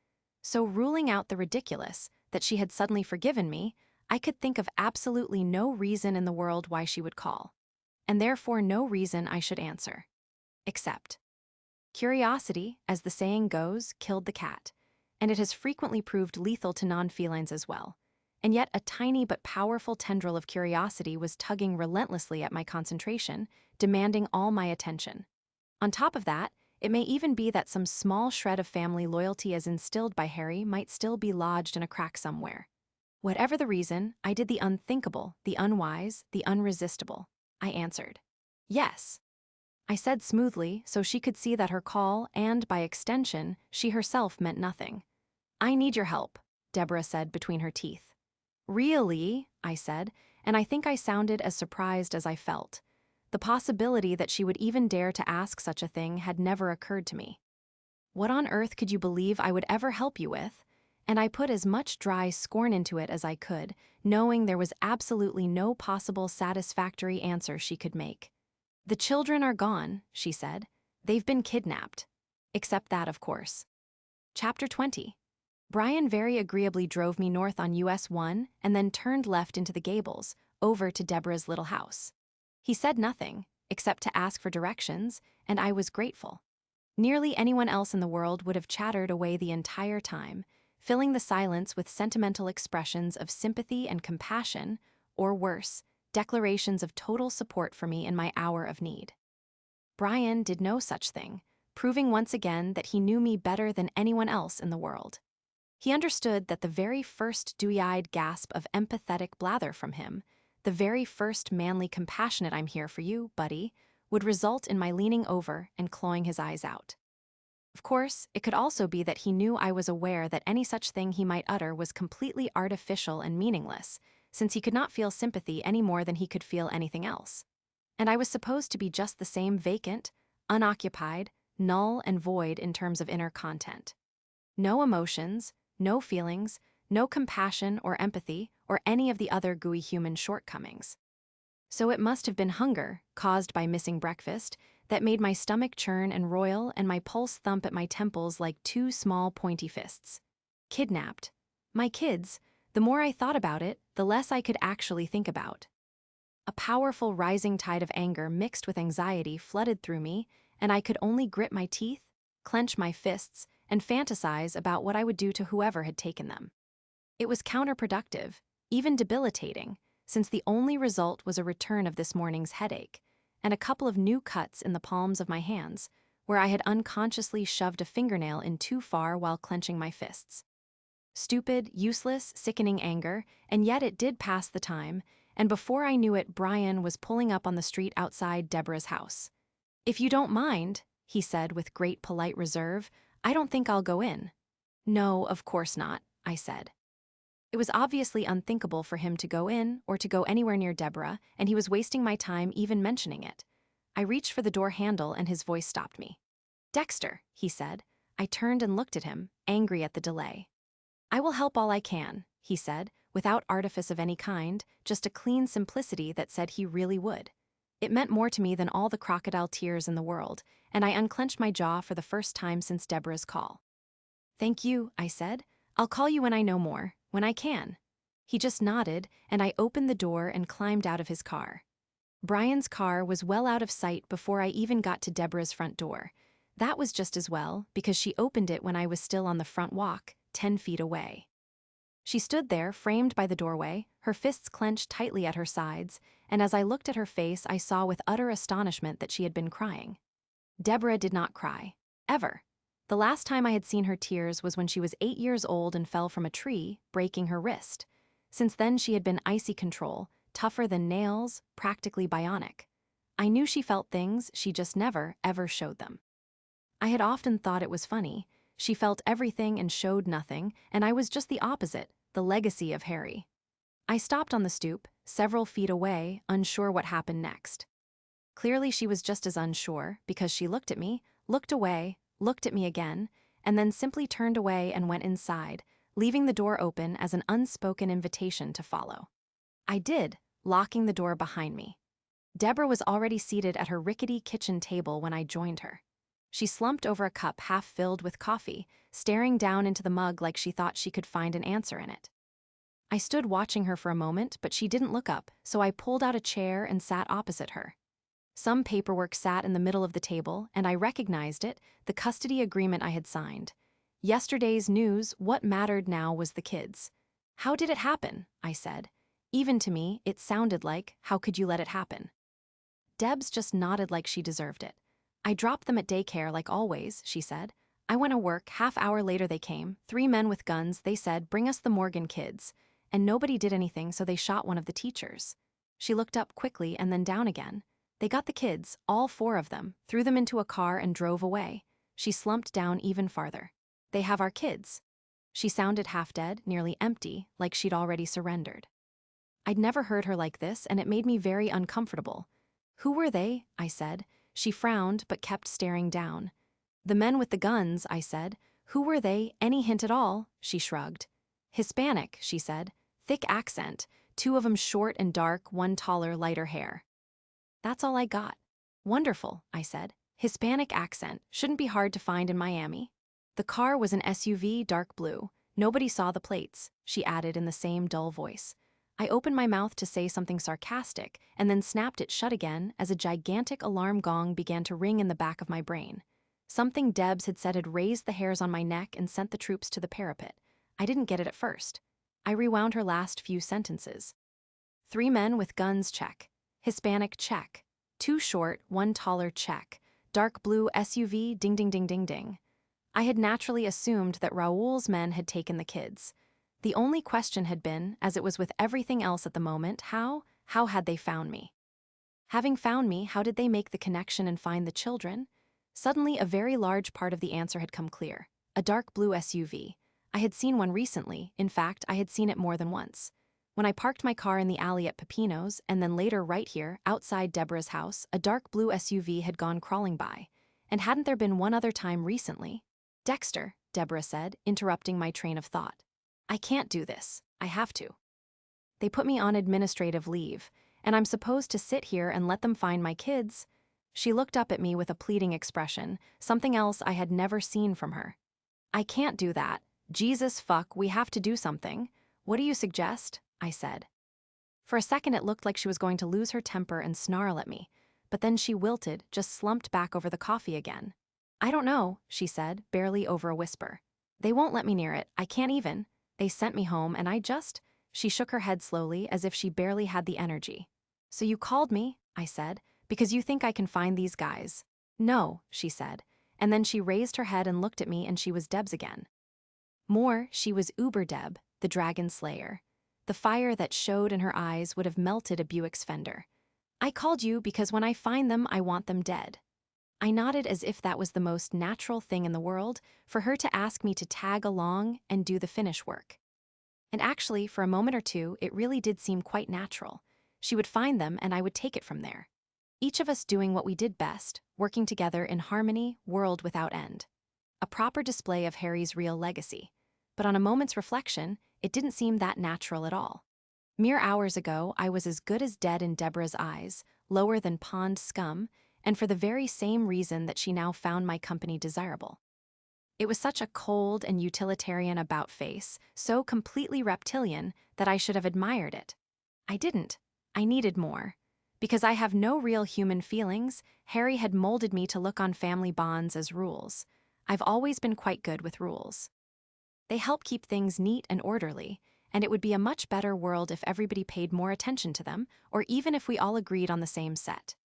So ruling out the ridiculous, that she had suddenly forgiven me, I could think of absolutely no reason in the world why she would call. And therefore no reason I should answer. Except curiosity, as the saying goes, killed the cat, and it has frequently proved lethal to non-felines as well. And yet a tiny but powerful tendril of curiosity was tugging relentlessly at my concentration, demanding all my attention. On top of that, it may even be that some small shred of family loyalty as instilled by Harry might still be lodged in a crack somewhere. Whatever the reason, I did the unthinkable, the unwise, the unresistible. I answered. Yes. I said smoothly, so she could see that her call, and by extension, she herself meant nothing. I need your help, Deborah said between her teeth. Really? I said, and I think I sounded as surprised as I felt. The possibility that she would even dare to ask such a thing had never occurred to me. What on earth could you believe I would ever help you with? And I put as much dry scorn into it as I could, knowing there was absolutely no possible satisfactory answer she could make. The children are gone, she said. They've been kidnapped. Except that, of course. Chapter 20. Brian very agreeably drove me north on US 1 and then turned left into the Gables, over to Deborah's little house. He said nothing, except to ask for directions, and I was grateful. Nearly anyone else in the world would have chattered away the entire time, filling the silence with sentimental expressions of sympathy and compassion, or worse, declarations of total support for me in my hour of need. Brian did no such thing, proving once again that he knew me better than anyone else in the world. He understood that the very first dewy-eyed gasp of empathetic blather from him, the very first manly compassionate "I'm here for you, buddy," would result in my leaning over and clawing his eyes out. Of course, it could also be that he knew I was aware that any such thing he might utter was completely artificial and meaningless, since he could not feel sympathy any more than he could feel anything else. And I was supposed to be just the same vacant, unoccupied, null and void in terms of inner content. No emotions, no feelings, no compassion or empathy or any of the other gooey human shortcomings. So it must have been hunger, caused by missing breakfast, that made my stomach churn and roil and my pulse thump at my temples like two small pointy fists. Kidnapped. My kids, the more I thought about it, the less I could actually think about. A powerful rising tide of anger mixed with anxiety flooded through me, and I could only grit my teeth, clench my fists, and fantasize about what I would do to whoever had taken them. It was counterproductive, even debilitating, since the only result was a return of this morning's headache, and a couple of new cuts in the palms of my hands, where I had unconsciously shoved a fingernail in too far while clenching my fists. Stupid, useless, sickening anger, and yet it did pass the time, and before I knew it, Brian was pulling up on the street outside Deborah's house. "If you don't mind," he said with great polite reserve, "I don't think I'll go in." "No, of course not," I said. It was obviously unthinkable for him to go in or to go anywhere near Deborah, and he was wasting my time even mentioning it. I reached for the door handle and his voice stopped me. "Dexter," he said. I turned and looked at him, angry at the delay. "I will help all I can," he said, without artifice of any kind, just a clean simplicity that said he really would. It meant more to me than all the crocodile tears in the world, and I unclenched my jaw for the first time since Deborah's call. "Thank you," I said. "I'll call you when I know more, when I can." He just nodded, and I opened the door and climbed out of his car. Brian's car was well out of sight before I even got to Deborah's front door. That was just as well, because she opened it when I was still on the front walk, 10 feet away. She stood there, framed by the doorway, her fists clenched tightly at her sides, and as I looked at her face, I saw with utter astonishment that she had been crying. Deborah did not cry. Ever. The last time I had seen her tears was when she was 8 years old and fell from a tree, breaking her wrist. Since then she had been icy control, tougher than nails, practically bionic. I knew she felt things, she just never, ever showed them. I had often thought it was funny. She felt everything and showed nothing, and I was just the opposite, the legacy of Harry. I stopped on the stoop, several feet away, unsure what happened next. Clearly she was just as unsure, because she looked at me, looked away, looked at me again, and then simply turned away and went inside, leaving the door open as an unspoken invitation to follow. I did, locking the door behind me. Deborah was already seated at her rickety kitchen table when I joined her. She slumped over a cup half filled with coffee, staring down into the mug like she thought she could find an answer in it. I stood watching her for a moment, but she didn't look up, so I pulled out a chair and sat opposite her. Some paperwork sat in the middle of the table, and I recognized it, the custody agreement I had signed. Yesterday's news, what mattered now was the kids. "How did it happen?" I said. Even to me, it sounded like, "How could you let it happen?" Debs just nodded like she deserved it. "I dropped them at daycare like always," she said. "I went to work, half-hour later they came, 3 men with guns, they said, 'Bring us the Morgan kids.' And nobody did anything, so they shot one of the teachers." She looked up quickly and then down again. "They got the kids, all 4 of them, threw them into a car and drove away." She slumped down even farther. "They have our kids." She sounded half dead, nearly empty, like she'd already surrendered. I'd never heard her like this, and it made me very uncomfortable. "Who were they?" I said. She frowned, but kept staring down. "The men with the guns," I said. "Who were they? Any hint at all?" She shrugged. "Hispanic," she said. "Thick accent. 2 of 'em short and dark, 1 taller, lighter hair." That's all I got. "Wonderful," I said. "Hispanic accent. Shouldn't be hard to find in Miami." "The car was an SUV, dark blue. Nobody saw the plates," she added in the same dull voice. I opened my mouth to say something sarcastic, and then snapped it shut again as a gigantic alarm gong began to ring in the back of my brain. Something Debs had said had raised the hairs on my neck and sent the troops to the parapet. I didn't get it at first. I rewound her last few sentences. 3 men with guns, check. Hispanic, check. 2 short, 1 taller, check. Dark blue SUV, ding ding ding ding ding. I had naturally assumed that Raoul's men had taken the kids. The only question had been, as it was with everything else at the moment, how had they found me? Having found me, how did they make the connection and find the children? Suddenly, a very large part of the answer had come clear. A dark blue SUV. I had seen one recently. In fact, I had seen it more than once. When I parked my car in the alley at Pepino's, and then later right here, outside Deborah's house, a dark blue SUV had gone crawling by. And hadn't there been one other time recently? "Dexter," Deborah said, interrupting my train of thought. "I can't do this. I have to. They put me on administrative leave, and I'm supposed to sit here and let them find my kids." She looked up at me with a pleading expression, something else I had never seen from her. "I can't do that. Jesus fuck, we have to do something. What do you suggest?" I said. For a second it looked like she was going to lose her temper and snarl at me, but then she wilted, just slumped back over the coffee again. "I don't know," she said, barely over a whisper. "They won't let me near it. I can't even. They sent me home and She shook her head slowly, as if she barely had the energy. "So you called me," I said, "because you think I can find these guys." "No," she said, and then she raised her head and looked at me, and she was Debs again. More, she was Uber Deb, the dragon slayer. The fire that showed in her eyes would have melted a Buick's fender. "I called you because when I find them, I want them dead." I nodded as if that was the most natural thing in the world, for her to ask me to tag along and do the finish work. And actually, for a moment or two, it really did seem quite natural. She would find them and I would take it from there. Each of us doing what we did best, working together in harmony, world without end. A proper display of Harry's real legacy. But on a moment's reflection, it didn't seem that natural at all. Mere hours ago, I was as good as dead in Deborah's eyes, lower than pond scum, and for the very same reason that she now found my company desirable. It was such a cold and utilitarian about-face, so completely reptilian, that I should have admired it. I didn't. I needed more. Because I have no real human feelings, Harry had molded me to look on family bonds as rules. I've always been quite good with rules. They help keep things neat and orderly, and it would be a much better world if everybody paid more attention to them, or even if we all agreed on the same set.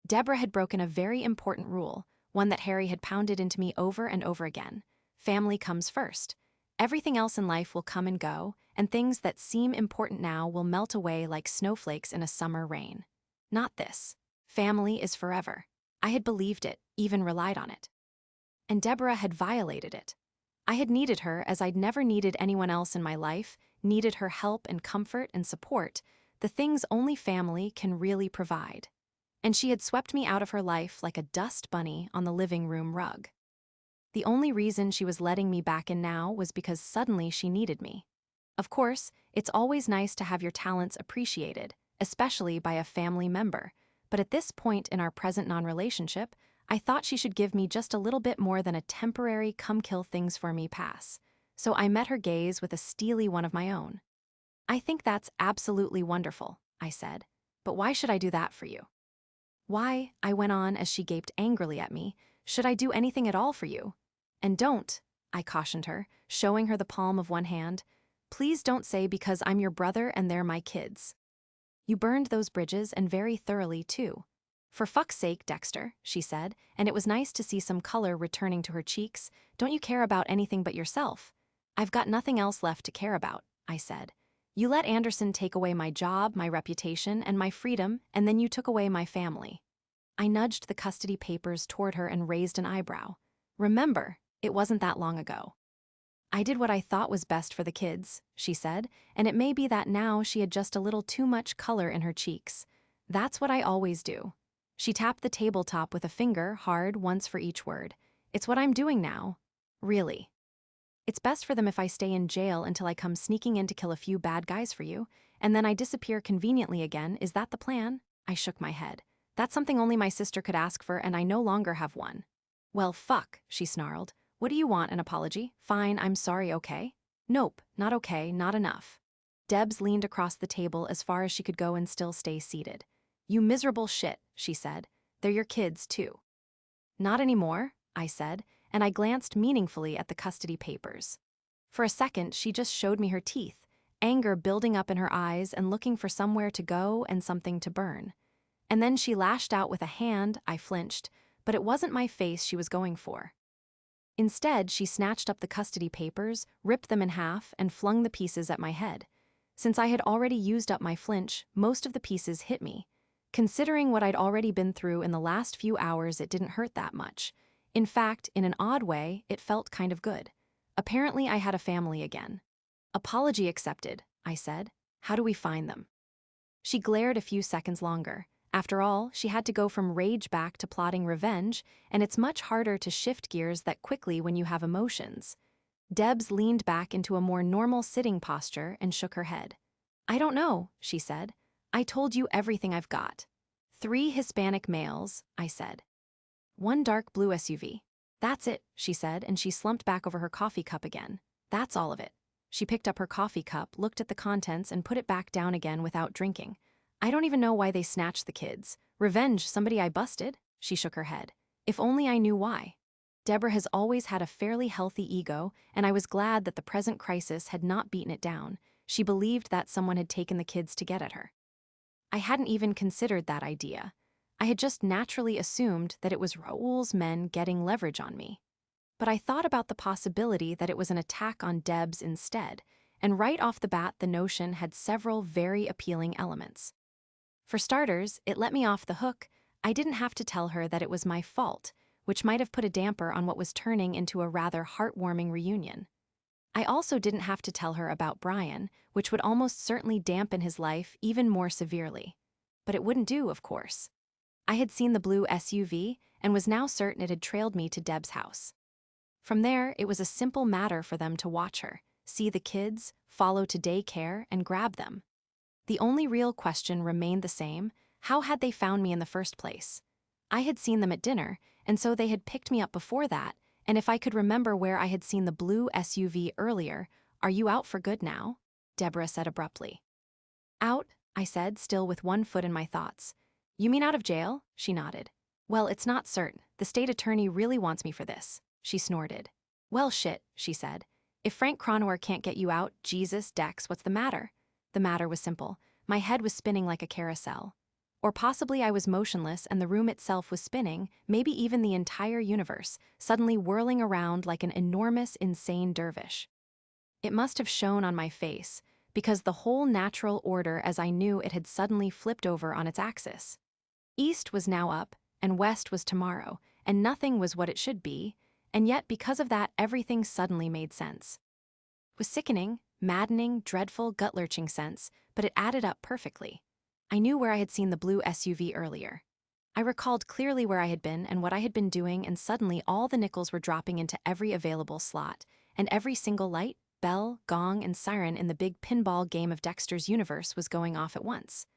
Deborah had broken a very important rule, one that Harry had pounded into me over and over again. Family comes first. Everything else in life will come and go, and things that seem important now will melt away like snowflakes in a summer rain. Not this. Family is forever. I had believed it, even relied on it. And Deborah had violated it. I had needed her as I'd never needed anyone else in my life, needed her help and comfort and support, the things only family can really provide. And she had swept me out of her life like a dust bunny on the living room rug. The only reason she was letting me back in now was because suddenly she needed me. Of course, it's always nice to have your talents appreciated, especially by a family member, but at this point in our present non-relationship, I thought she should give me just a little bit more than a temporary come-kill-things-for-me pass. So I met her gaze with a steely one of my own. "I think that's absolutely wonderful," I said. "But why should I do that for you?" "Why," I went on as she gaped angrily at me, "should I do anything at all for you? And don't," I cautioned her, showing her the palm of one hand, "please don't say because I'm your brother and they're my kids. You burned those bridges and very thoroughly, too." "For fuck's sake, Dexter," she said, and it was nice to see some color returning to her cheeks. "Don't you care about anything but yourself?" "I've got nothing else left to care about," I said. "You let Anderson take away my job, my reputation, and my freedom, and then you took away my family." I nudged the custody papers toward her and raised an eyebrow. "Remember, it wasn't that long ago." "I did what I thought was best for the kids," she said, and it may be that now she had just a little too much color in her cheeks. "That's what I always do." She tapped the tabletop with a finger, hard, once for each word. "It's what I'm doing now. Really. It's best for them if I stay in jail until I come sneaking in to kill a few bad guys for you, and then I disappear conveniently again. Is that the plan?" I shook my head. "That's something only my sister could ask for, and I no longer have one." "Well, fuck," she snarled. "What do you want, an apology? Fine, I'm sorry, okay?" "Nope, not okay, not enough." Debs leaned across the table as far as she could go and still stay seated. "You miserable shit," she said. "They're your kids, too." "Not anymore," I said, and I glanced meaningfully at the custody papers. For a second, she just showed me her teeth, anger building up in her eyes and looking for somewhere to go and something to burn. And then she lashed out with a hand. I flinched, but it wasn't my face she was going for. Instead, she snatched up the custody papers, ripped them in half, and flung the pieces at my head. Since I had already used up my flinch, most of the pieces hit me. Considering what I'd already been through in the last few hours, it didn't hurt that much. In fact, in an odd way, it felt kind of good. Apparently, I had a family again. "Apology accepted," I said. "How do we find them?" She glared a few seconds longer. After all, she had to go from rage back to plotting revenge, and it's much harder to shift gears that quickly when you have emotions. Debs leaned back into a more normal sitting posture and shook her head. "I don't know," she said. "I told you everything I've got." "3 Hispanic males," I said. "1 dark blue SUV. That's it," she said, and she slumped back over her coffee cup again. "That's all of it." She picked up her coffee cup, looked at the contents, and put it back down again without drinking. "I don't even know why they snatched the kids. Revenge, somebody I busted?" She shook her head. "If only I knew why." Deborah has always had a fairly healthy ego, and I was glad that the present crisis had not beaten it down. She believed that someone had taken the kids to get at her. I hadn't even considered that idea. I had just naturally assumed that it was Raoul's men getting leverage on me. But I thought about the possibility that it was an attack on Debs instead, and right off the bat the notion had several very appealing elements. For starters, it let me off the hook. I didn't have to tell her that it was my fault, which might have put a damper on what was turning into a rather heartwarming reunion. I also didn't have to tell her about Brian, which would almost certainly dampen his life even more severely. But it wouldn't do, of course. I had seen the blue SUV and was now certain it had trailed me to Deb's house. From there, it was a simple matter for them to watch her, see the kids, follow to daycare, and grab them. The only real question remained the same: how had they found me in the first place? I had seen them at dinner, and so they had picked me up before that, and if I could remember where I had seen the blue SUV earlier. "Are you out for good now?" Deborah said abruptly. "Out," I said, still with one foot in my thoughts. "You mean out of jail?" She nodded. "Well, it's not certain. The state attorney really wants me for this." She snorted. "Well, shit," she said. "If Frank Cronauer can't get you out, Jesus, Dex, what's the matter?" The matter was simple. My head was spinning like a carousel. Or possibly I was motionless and the room itself was spinning, maybe even the entire universe, suddenly whirling around like an enormous, insane dervish. It must have shown on my face, because the whole natural order as I knew it had suddenly flipped over on its axis. East was now up, and west was tomorrow, and nothing was what it should be, and yet because of that everything suddenly made sense. It was sickening, maddening, dreadful, gut-lurching sense, but it added up perfectly. I knew where I had seen the blue SUV earlier. I recalled clearly where I had been and what I had been doing, and suddenly all the nickels were dropping into every available slot, and every single light, bell, gong, and siren in the big pinball game of Dexter's universe was going off at once.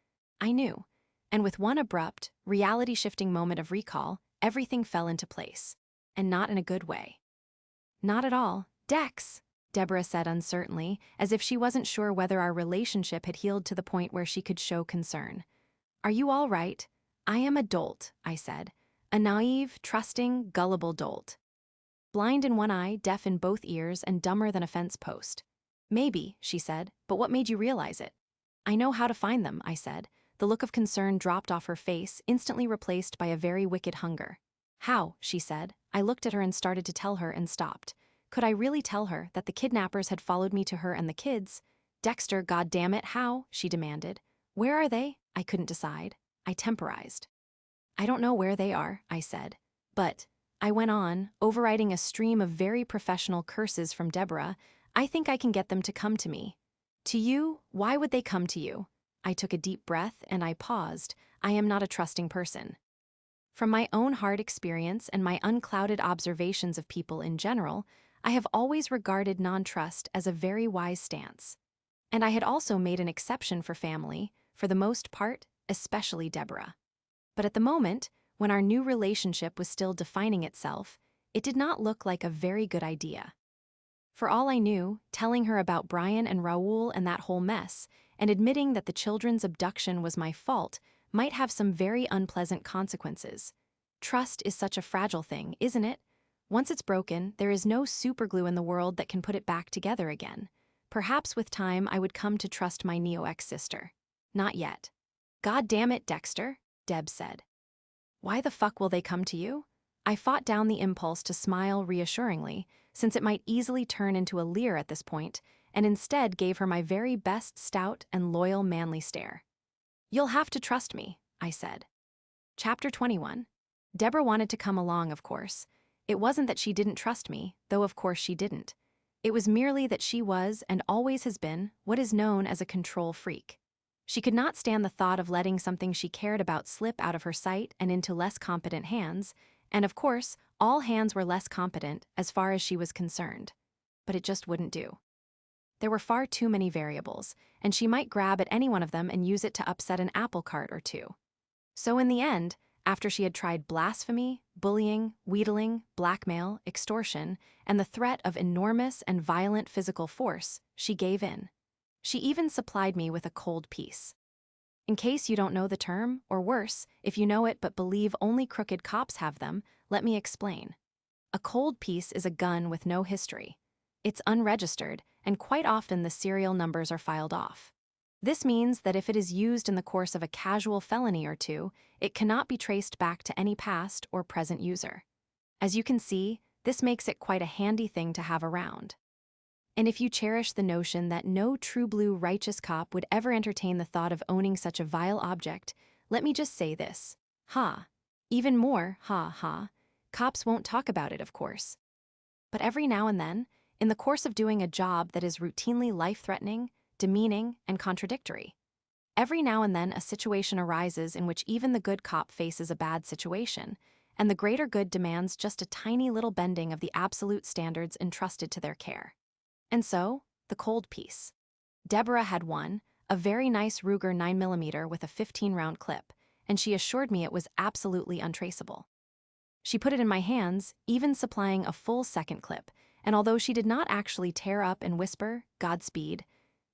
I knew. And with one abrupt, reality-shifting moment of recall, everything fell into place. And not in a good way. Not at all. Dex, Deborah said uncertainly, as if she wasn't sure whether our relationship had healed to the point where she could show concern. Are you all right? I am a dolt, I said. A naive, trusting, gullible dolt. Blind in one eye, deaf in both ears, and dumber than a fence post. Maybe, she said, but what made you realize it? I know how to find them, I said. The look of concern dropped off her face, instantly replaced by a very wicked hunger. How, she said. I looked at her and started to tell her and stopped. Could I really tell her that the kidnappers had followed me to her and the kids? Dexter, goddammit, how? She demanded. Where are they? I couldn't decide. I temporized. I don't know where they are, I said. But, I went on, overriding a stream of very professional curses from Deborah, I think I can get them to come to me. To you? Why would they come to you? I took a deep breath and I paused. I am not a trusting person. From my own hard experience and my unclouded observations of people in general, I have always regarded non-trust as a very wise stance. And I had also made an exception for family, for the most part, especially Deborah. But at the moment, when our new relationship was still defining itself, it did not look like a very good idea. For all I knew, telling her about Brian and Raoul and that whole mess, and admitting that the children's abduction was my fault, might have some very unpleasant consequences. Trust is such a fragile thing, isn't it? Once it's broken, there is no superglue in the world that can put it back together again. Perhaps with time I would come to trust my neo-ex-sister. Not yet. God damn it, Dexter, Deb said. Why the fuck will they come to you? I fought down the impulse to smile reassuringly, since it might easily turn into a leer at this point, and instead gave her my very best stout and loyal manly stare. You'll have to trust me, I said. Chapter 21. Deborah wanted to come along, of course. It wasn't that she didn't trust me, though of course she didn't. It was merely that she was, and always has been, what is known as a control freak. She could not stand the thought of letting something she cared about slip out of her sight and into less competent hands, and of course, all hands were less competent as far as she was concerned. But it just wouldn't do. There were far too many variables, and she might grab at any one of them and use it to upset an apple cart or two. So in the end, after she had tried blasphemy, bullying, wheedling, blackmail, extortion, and the threat of enormous and violent physical force, she gave in. She even supplied me with a cold piece. In case you don't know the term, or worse, if you know it but believe only crooked cops have them, let me explain. A cold piece is a gun with no history. It's unregistered, and quite often the serial numbers are filed off. This means that if it is used in the course of a casual felony or two, it cannot be traced back to any past or present user. As you can see, this makes it quite a handy thing to have around. And if you cherish the notion that no true blue righteous cop would ever entertain the thought of owning such a vile object, let me just say this. Ha. Even more, ha. Cops won't talk about it, of course. But every now and then, in the course of doing a job that is routinely life-threatening, demeaning, and contradictory, every now and then a situation arises in which even the good cop faces a bad situation, and the greater good demands just a tiny little bending of the absolute standards entrusted to their care. And so, the cold piece. Deborah had one, a very nice Ruger 9mm with a 15-round clip, and she assured me it was absolutely untraceable. She put it in my hands, even supplying a full second clip, and although she did not actually tear up and whisper, "Godspeed,"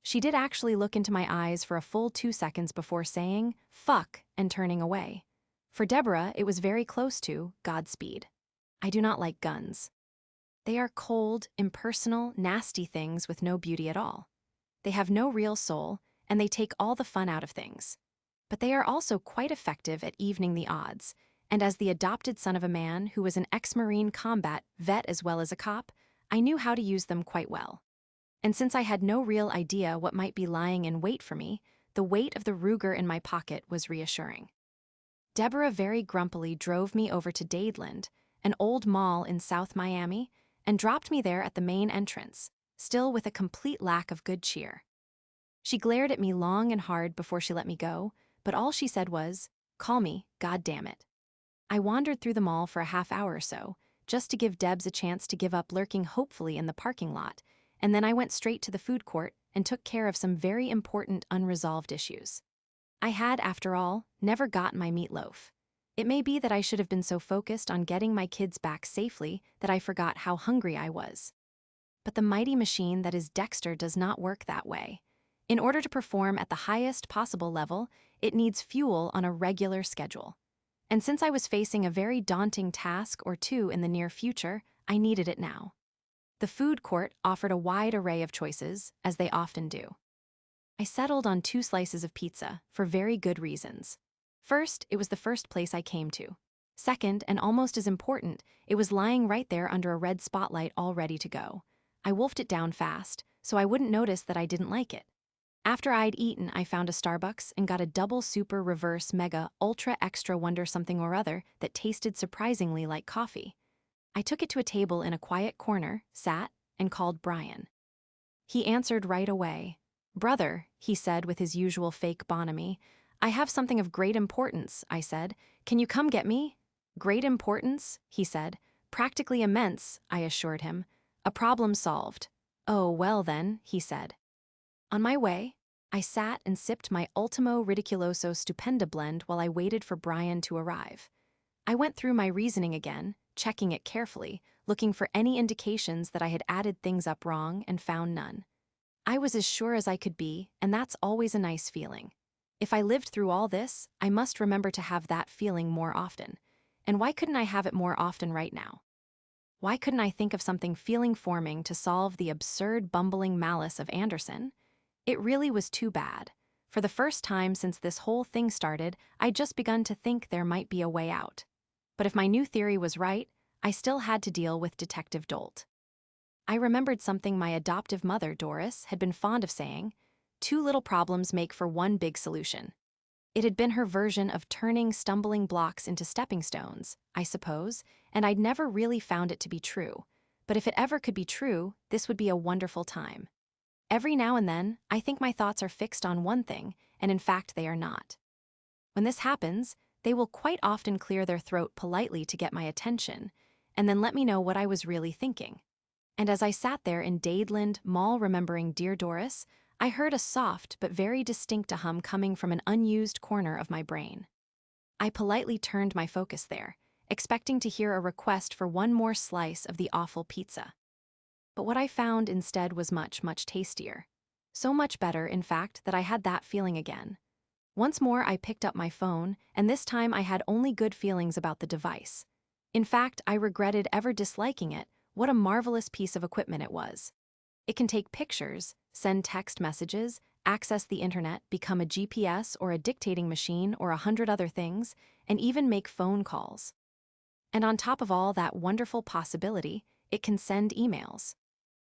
she did actually look into my eyes for a full 2 seconds before saying, "Fuck," and turning away. For Deborah, it was very close to Godspeed. I do not like guns. They are cold, impersonal, nasty things with no beauty at all. They have no real soul, and they take all the fun out of things. But they are also quite effective at evening the odds, and as the adopted son of a man who was an ex-Marine combat vet as well as a cop, I knew how to use them quite well. And since I had no real idea what might be lying in wait for me, the weight of the Ruger in my pocket was reassuring. Deborah very grumpily drove me over to Dadeland, an old mall in South Miami, and dropped me there at the main entrance, still with a complete lack of good cheer. She glared at me long and hard before she let me go, but all she said was, "Call me, goddammit." I wandered through the mall for a half hour or so, just to give Debs a chance to give up lurking hopefully in the parking lot, and then I went straight to the food court and took care of some very important unresolved issues. I had, after all, never got my meatloaf. It may be that I should have been so focused on getting my kids back safely that I forgot how hungry I was. But the mighty machine that is Dexter does not work that way. In order to perform at the highest possible level, it needs fuel on a regular schedule. And since I was facing a very daunting task or two in the near future, I needed it now. The food court offered a wide array of choices, as they often do. I settled on 2 slices of pizza, for very good reasons. First, it was the first place I came to. Second, and almost as important, it was lying right there under a red spotlight all ready to go. I wolfed it down fast, so I wouldn't notice that I didn't like it. After I'd eaten, I found a Starbucks and got a double super reverse mega ultra extra wonder something or other that tasted surprisingly like coffee. I took it to a table in a quiet corner, sat, and called Brian. He answered right away. "Brother," he said with his usual fake bonhomie, "I have something of great importance," I said. "Can you come get me?" "Great importance?" he said. "Practically immense," I assured him. "A problem solved." "Oh, well then," he said. On my way, I sat and sipped my Ultimo Ridiculoso Stupenda blend while I waited for Brian to arrive. I went through my reasoning again, checking it carefully, looking for any indications that I had added things up wrong and found none. I was as sure as I could be, and that's always a nice feeling. If I lived through all this, I must remember to have that feeling more often. And why couldn't I have it more often right now? Why couldn't I think of something feeling forming to solve the absurd bumbling malice of Anderson? It really was too bad. For the first time since this whole thing started, I'd just begun to think there might be a way out. But if my new theory was right, I still had to deal with Detective Dolt. I remembered something my adoptive mother, Doris, had been fond of saying: 2 little problems make for 1 big solution. It had been her version of turning stumbling blocks into stepping stones, I suppose, and I'd never really found it to be true. But if it ever could be true, this would be a wonderful time. Every now and then, I think my thoughts are fixed on one thing, and in fact they are not. When this happens, they will quite often clear their throat politely to get my attention, and then let me know what I was really thinking. And as I sat there in Dadeland Mall remembering Dear Doris, I heard a soft but very distinct hum coming from an unused corner of my brain. I politely turned my focus there, expecting to hear a request for 1 more slice of the awful pizza. But what I found instead was much, much tastier. So much better, in fact, that I had that feeling again. Once more I picked up my phone, and this time I had only good feelings about the device. In fact, I regretted ever disliking it. What a marvelous piece of equipment it was. It can take pictures, send text messages, access the internet, become a GPS or a dictating machine or 100 other things, and even make phone calls. And on top of all that wonderful possibility, it can send emails.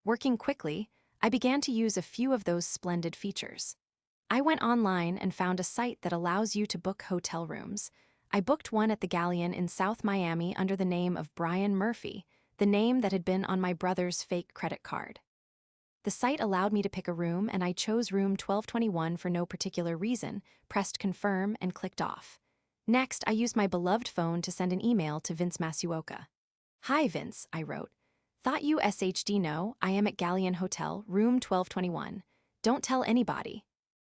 Working quickly, I began to use a few of those splendid features. I went online and found a site that allows you to book hotel rooms. I booked one at the Galleon in South Miami under the name of Brian Murphy, the name that had been on my brother's fake credit card. The site allowed me to pick a room, and I chose room 1221 for no particular reason, pressed confirm, and clicked off. Next, I used my beloved phone to send an email to Vince Masuoka. "Hi, Vince," I wrote. "Thought you SHD know I am at Galleon Hotel, room 1221. Don't tell anybody."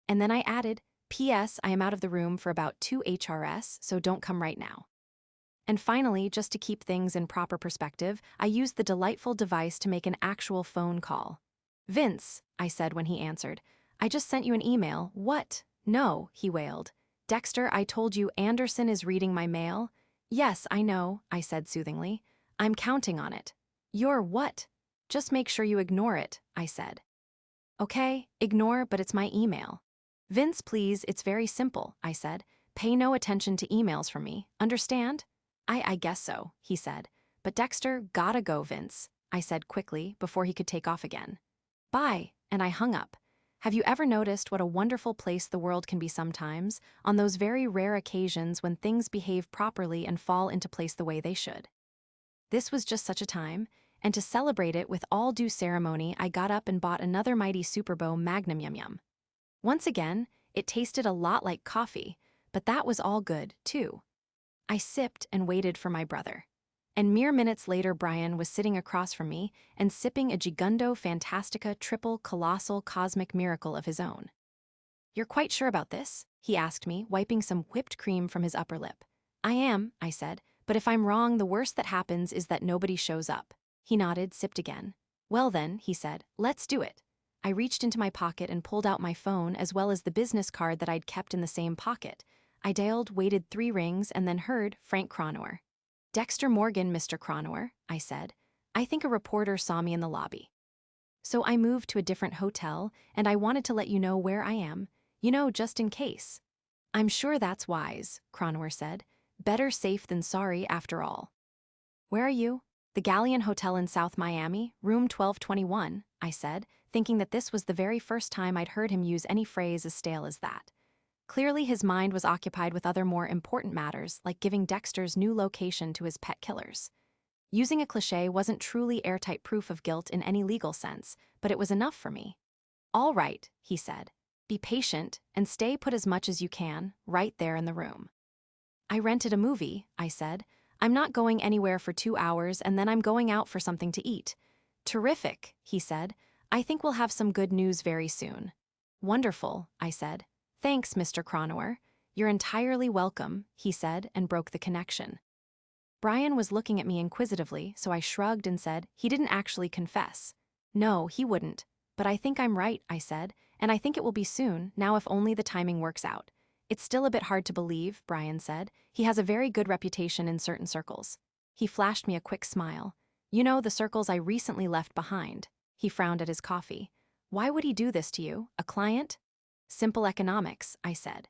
And then I added, "P.S. I am out of the room for about 2 HRS, so don't come right now." And finally, just to keep things in proper perspective, I used the delightful device to make an actual phone call. "Vince," I said when he answered, "I just sent you an email." "What?" "No," he wailed. "Dexter, I told you Anderson is reading my mail." "Yes, I know," I said soothingly. "I'm counting on it." "You're what?" "Just make sure you ignore it," I said. "Okay, ignore, but it's my email." "Vince, please, it's very simple," I said. "Pay no attention to emails from me, understand?" I guess so," he said. "But Dexter, gotta go, Vince," I said quickly before he could take off again. "Bye," and I hung up. Have you ever noticed what a wonderful place the world can be sometimes, on those very rare occasions when things behave properly and fall into place the way they should? This was just such a time, and to celebrate it with all due ceremony, I got up and bought another Mighty Superbo Magnum Yum Yum. Once again, it tasted a lot like coffee, but that was all good, too. I sipped and waited for my brother. And mere minutes later, Brian was sitting across from me and sipping a Gigundo Fantastica triple colossal cosmic miracle of his own. "You're quite sure about this?" he asked me, wiping some whipped cream from his upper lip. I am, I said, but if I'm wrong, the worst that happens is that nobody shows up. He nodded, sipped again. Well then, he said, let's do it. I reached into my pocket and pulled out my phone as well as the business card that I'd kept in the same pocket. I dialed, waited 3 rings, and then heard Frank Cronauer. Dexter Morgan, Mr. Cronauer, I said. I think a reporter saw me in the lobby. So I moved to a different hotel, and I wanted to let you know where I am, just in case. I'm sure that's wise, Cronauer said. Better safe than sorry, after all. Where are you? The Galleon Hotel in South Miami, room 1221, I said, thinking that this was the very first time I'd heard him use any phrase as stale as that. Clearly his mind was occupied with other more important matters, like giving Dexter's new location to his pet killers. Using a cliché wasn't truly airtight proof of guilt in any legal sense, but it was enough for me. All right, he said. Be patient and stay put as much as you can, right there in the room. I rented a movie, I said. I'm not going anywhere for 2 hours and then I'm going out for something to eat. Terrific, he said. I think we'll have some good news very soon. Wonderful, I said. Thanks, Mr. Cronauer. You're entirely welcome, he said, and broke the connection. Brian was looking at me inquisitively, so I shrugged and said he didn't actually confess. No, he wouldn't. But I think I'm right, I said, and I think it will be soon, now if only the timing works out. It's still a bit hard to believe, Brian said. He has a very good reputation in certain circles. He flashed me a quick smile. The circles I recently left behind. He frowned at his coffee. Why would he do this to you, a client? Simple economics, I said.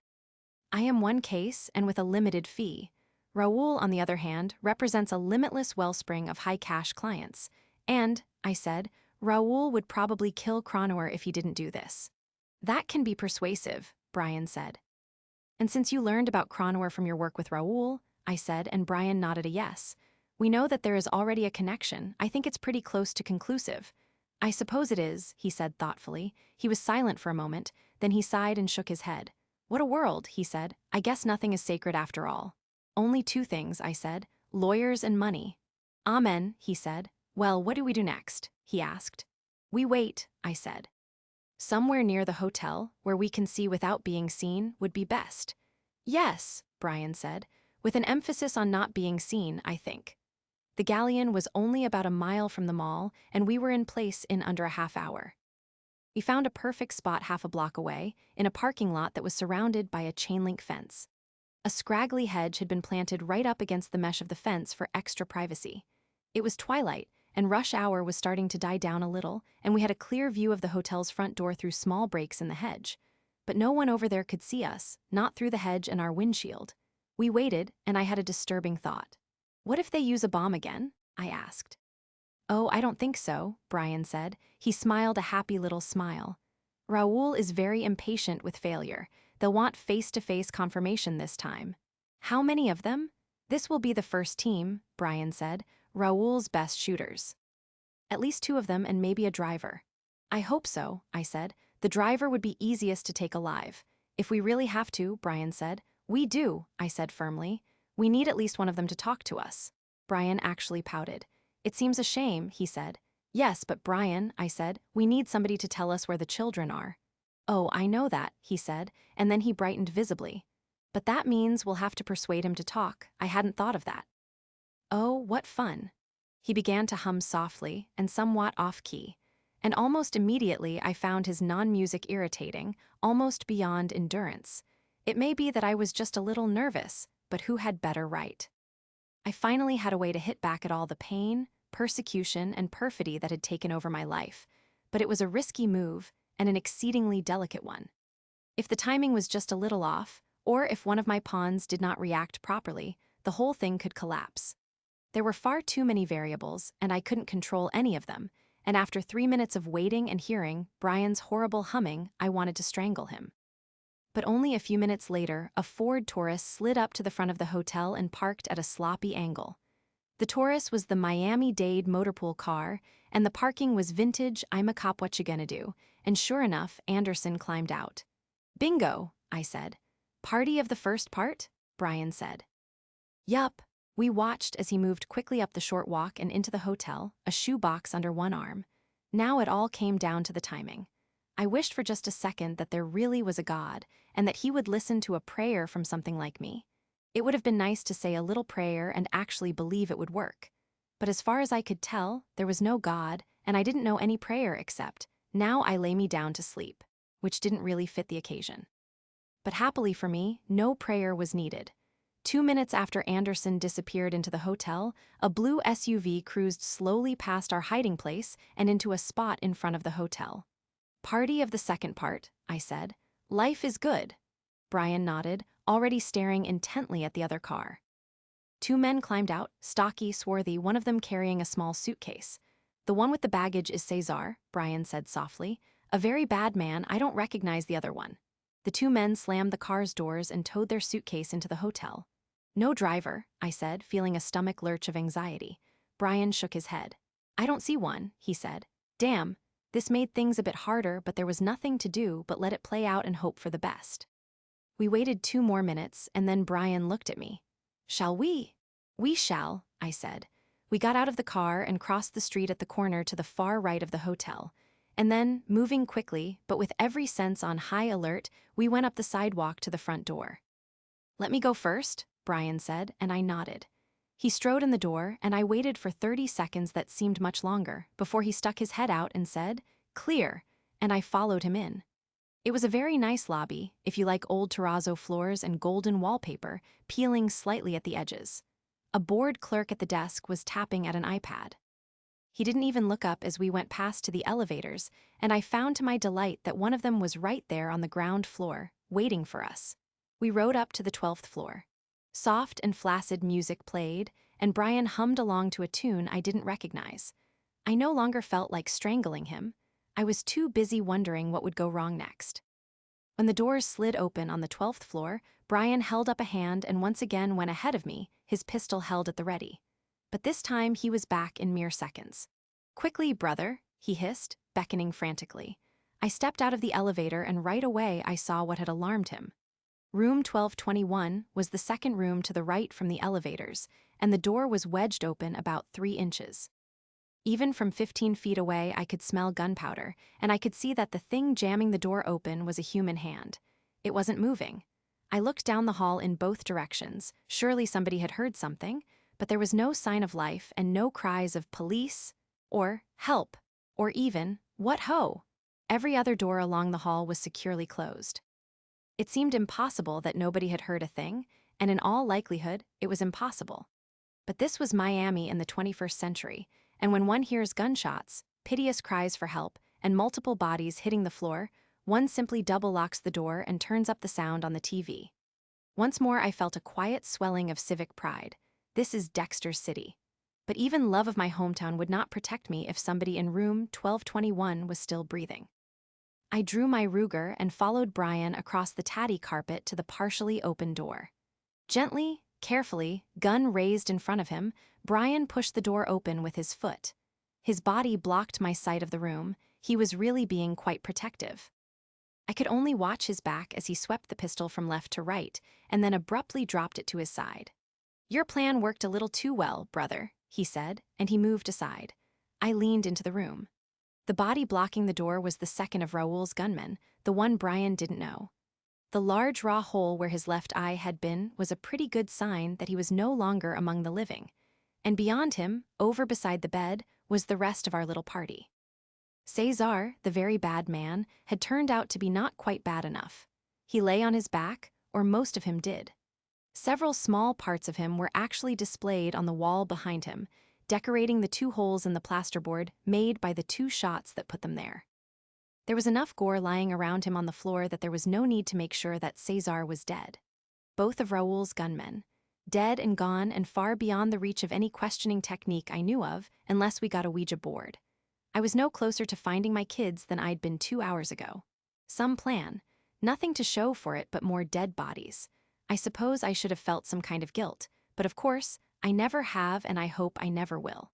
I am one case and with a limited fee. Raoul, on the other hand, represents a limitless wellspring of high-cash clients. And, I said, Raoul would probably kill Cronauer if he didn't do this. That can be persuasive, Brian said. And since you learned about Cronauer from your work with Raoul, I said, and Brian nodded a yes. We know that there is already a connection. I think it's pretty close to conclusive. I suppose it is, he said thoughtfully. He was silent for a moment, then he sighed and shook his head. What a world, he said. I guess nothing is sacred after all. Only 2 things, I said, lawyers and money. Amen, he said. Well, what do we do next? He asked. We wait, I said. Somewhere near the hotel, where we can see without being seen, would be best. Yes, Brian said, with an emphasis on not being seen, I think. The Galleon was only about a mile from the mall, and we were in place in under a half hour. We found a perfect spot half a block away, in a parking lot that was surrounded by a chain-link fence. A scraggly hedge had been planted right up against the mesh of the fence for extra privacy. It was twilight, and rush hour was starting to die down a little, and we had a clear view of the hotel's front door through small breaks in the hedge. But no one over there could see us, not through the hedge and our windshield. We waited, and I had a disturbing thought. What if they use a bomb again? I asked. Oh, I don't think so, Brian said. He smiled a happy little smile. Raoul is very impatient with failure. They'll want face-to-face confirmation this time. How many of them? This will be the first team, Brian said. Raoul's best shooters. At least 2 of them and maybe a driver. I hope so, I said. The driver would be easiest to take alive. If we really have to, Brian said. We do, I said firmly. We need at least one of them to talk to us. Brian actually pouted. It seems a shame, he said. Yes, but Brian, I said, we need somebody to tell us where the children are. Oh, I know that, he said, and then he brightened visibly. But that means we'll have to persuade him to talk. I hadn't thought of that. Oh, what fun. He began to hum softly and somewhat off-key, and almost immediately I found his non-music irritating, almost beyond endurance. It may be that I was just a little nervous, but who had better right? I finally had a way to hit back at all the pain, persecution, and perfidy that had taken over my life, but it was a risky move and an exceedingly delicate one. If the timing was just a little off, or if one of my pawns did not react properly, the whole thing could collapse. There were far too many variables, and I couldn't control any of them, and after 3 minutes of waiting and hearing Brian's horrible humming, I wanted to strangle him. But only a few minutes later, a Ford Taurus slid up to the front of the hotel and parked at a sloppy angle. The Taurus was the Miami-Dade motorpool car, and the parking was vintage I'm a cop what you gonna do, and sure enough, Anderson climbed out. Bingo, I said. Party of the first part? Brian said. Yup. We watched as he moved quickly up the short walk and into the hotel, a shoebox under one arm. Now it all came down to the timing. I wished for just a second that there really was a God, and that he would listen to a prayer from something like me. It would have been nice to say a little prayer and actually believe it would work. But as far as I could tell, there was no God, and I didn't know any prayer except, "Now I lay me down to sleep," which didn't really fit the occasion. But happily for me, no prayer was needed. 2 minutes after Anderson disappeared into the hotel, a blue SUV cruised slowly past our hiding place and into a spot in front of the hotel. "Party of the second part," I said. "Life is good." Brian nodded, already staring intently at the other car. 2 men climbed out, stocky, swarthy, one of them carrying a small suitcase. "The one with the baggage is Cesar," Brian said softly. "A very bad man, I don't recognize the other one." The 2 men slammed the car's doors and towed their suitcase into the hotel. "No driver," I said, feeling a stomach lurch of anxiety. Brian shook his head. "I don't see one," he said. "Damn. This made things a bit harder, but there was nothing to do but let it play out and hope for the best." We waited 2 more minutes, and then Brian looked at me. "Shall we?" "We shall," I said. We got out of the car and crossed the street at the corner to the far right of the hotel. And then, moving quickly, but with every sense on high alert, we went up the sidewalk to the front door. "Let me go first," Brian said, and I nodded. He strode in the door, and I waited for 30 seconds that seemed much longer, before he stuck his head out and said, "Clear," and I followed him in. It was a very nice lobby, if you like old terrazzo floors and golden wallpaper, peeling slightly at the edges. A bored clerk at the desk was tapping at an iPad. He didn't even look up as we went past to the elevators, and I found to my delight that one of them was right there on the ground floor, waiting for us. We rode up to the 12th floor. Soft and flaccid music played, and Brian hummed along to a tune I didn't recognize. I no longer felt like strangling him. I was too busy wondering what would go wrong next. When the doors slid open on the 12th floor, Brian held up a hand and once again went ahead of me, his pistol held at the ready. But this time he was back in mere seconds. "Quickly, brother," he hissed, beckoning frantically. I stepped out of the elevator and right away I saw what had alarmed him. Room 1221 was the second room to the right from the elevators, and the door was wedged open about 3 inches. Even from 15 feet away, I could smell gunpowder, and I could see that the thing jamming the door open was a human hand. It wasn't moving. I looked down the hall in both directions. Surely somebody had heard something, but there was no sign of life and no cries of police, or help, or even, what ho! Every other door along the hall was securely closed. It seemed impossible that nobody had heard a thing, and in all likelihood, it was impossible. But this was Miami in the 21st century, and when one hears gunshots, piteous cries for help, and multiple bodies hitting the floor, one simply double-locks the door and turns up the sound on the TV. Once more I felt a quiet swelling of civic pride. This is Dexter's city. But even love of my hometown would not protect me if somebody in room 1221 was still breathing. I drew my Ruger and followed Brian across the tatty carpet to the partially open door. Gently, carefully, gun raised in front of him, Brian pushed the door open with his foot. His body blocked my sight of the room. He was really being quite protective. I could only watch his back as he swept the pistol from left to right, and then abruptly dropped it to his side. "Your plan worked a little too well, brother," he said, and he moved aside. I leaned into the room. The body blocking the door was the second of Raoul's gunmen, the one Brian didn't know. The large raw hole where his left eye had been was a pretty good sign that he was no longer among the living. And beyond him, over beside the bed, was the rest of our little party. Cesar, the very bad man, had turned out to be not quite bad enough. He lay on his back, or most of him did. Several small parts of him were actually displayed on the wall behind him, decorating the 2 holes in the plasterboard made by the 2 shots that put them there. There was enough gore lying around him on the floor that there was no need to make sure that Cesar was dead. Both of Raoul's gunmen. Dead and gone and far beyond the reach of any questioning technique I knew of, unless we got a Ouija board. I was no closer to finding my kids than I'd been 2 hours ago. Some plan. Nothing to show for it but more dead bodies. I suppose I should have felt some kind of guilt, but of course, I never have and I hope I never will.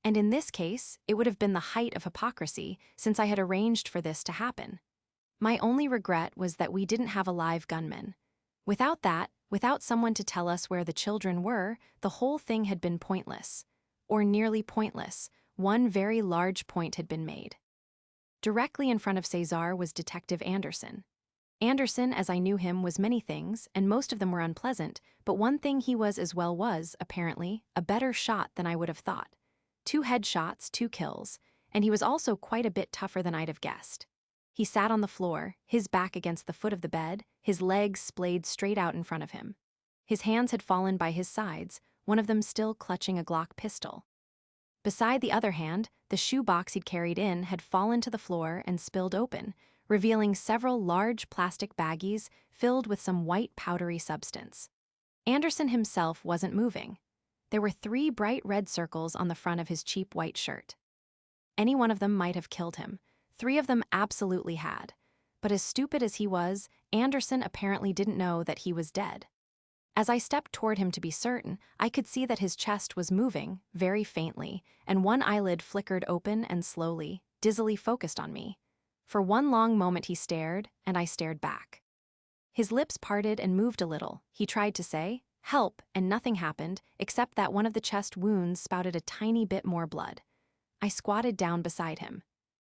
And in this case, it would have been the height of hypocrisy, since I had arranged for this to happen. My only regret was that we didn't have a live gunman. Without that, without someone to tell us where the children were, the whole thing had been pointless. Or nearly pointless. One very large point had been made. Directly in front of Cesar was Detective Anderson. Anderson, as I knew him, was many things, and most of them were unpleasant, but one thing he was as well was, apparently, a better shot than I would have thought. 2 headshots, 2 kills, and he was also quite a bit tougher than I'd have guessed. He sat on the floor, his back against the foot of the bed, his legs splayed straight out in front of him. His hands had fallen by his sides, one of them still clutching a Glock pistol. Beside the other hand, the shoebox he'd carried in had fallen to the floor and spilled open, revealing several large plastic baggies filled with some white powdery substance. Anderson himself wasn't moving. There were 3 bright red circles on the front of his cheap white shirt. Any one of them might have killed him. 3 of them absolutely had. But as stupid as he was, Anderson apparently didn't know that he was dead. As I stepped toward him to be certain, I could see that his chest was moving, very faintly, and one eyelid flickered open and slowly, dizzily focused on me. For one long moment he stared, and I stared back. His lips parted and moved a little. He tried to say, "Help," and nothing happened, except that one of the chest wounds spouted a tiny bit more blood. I squatted down beside him.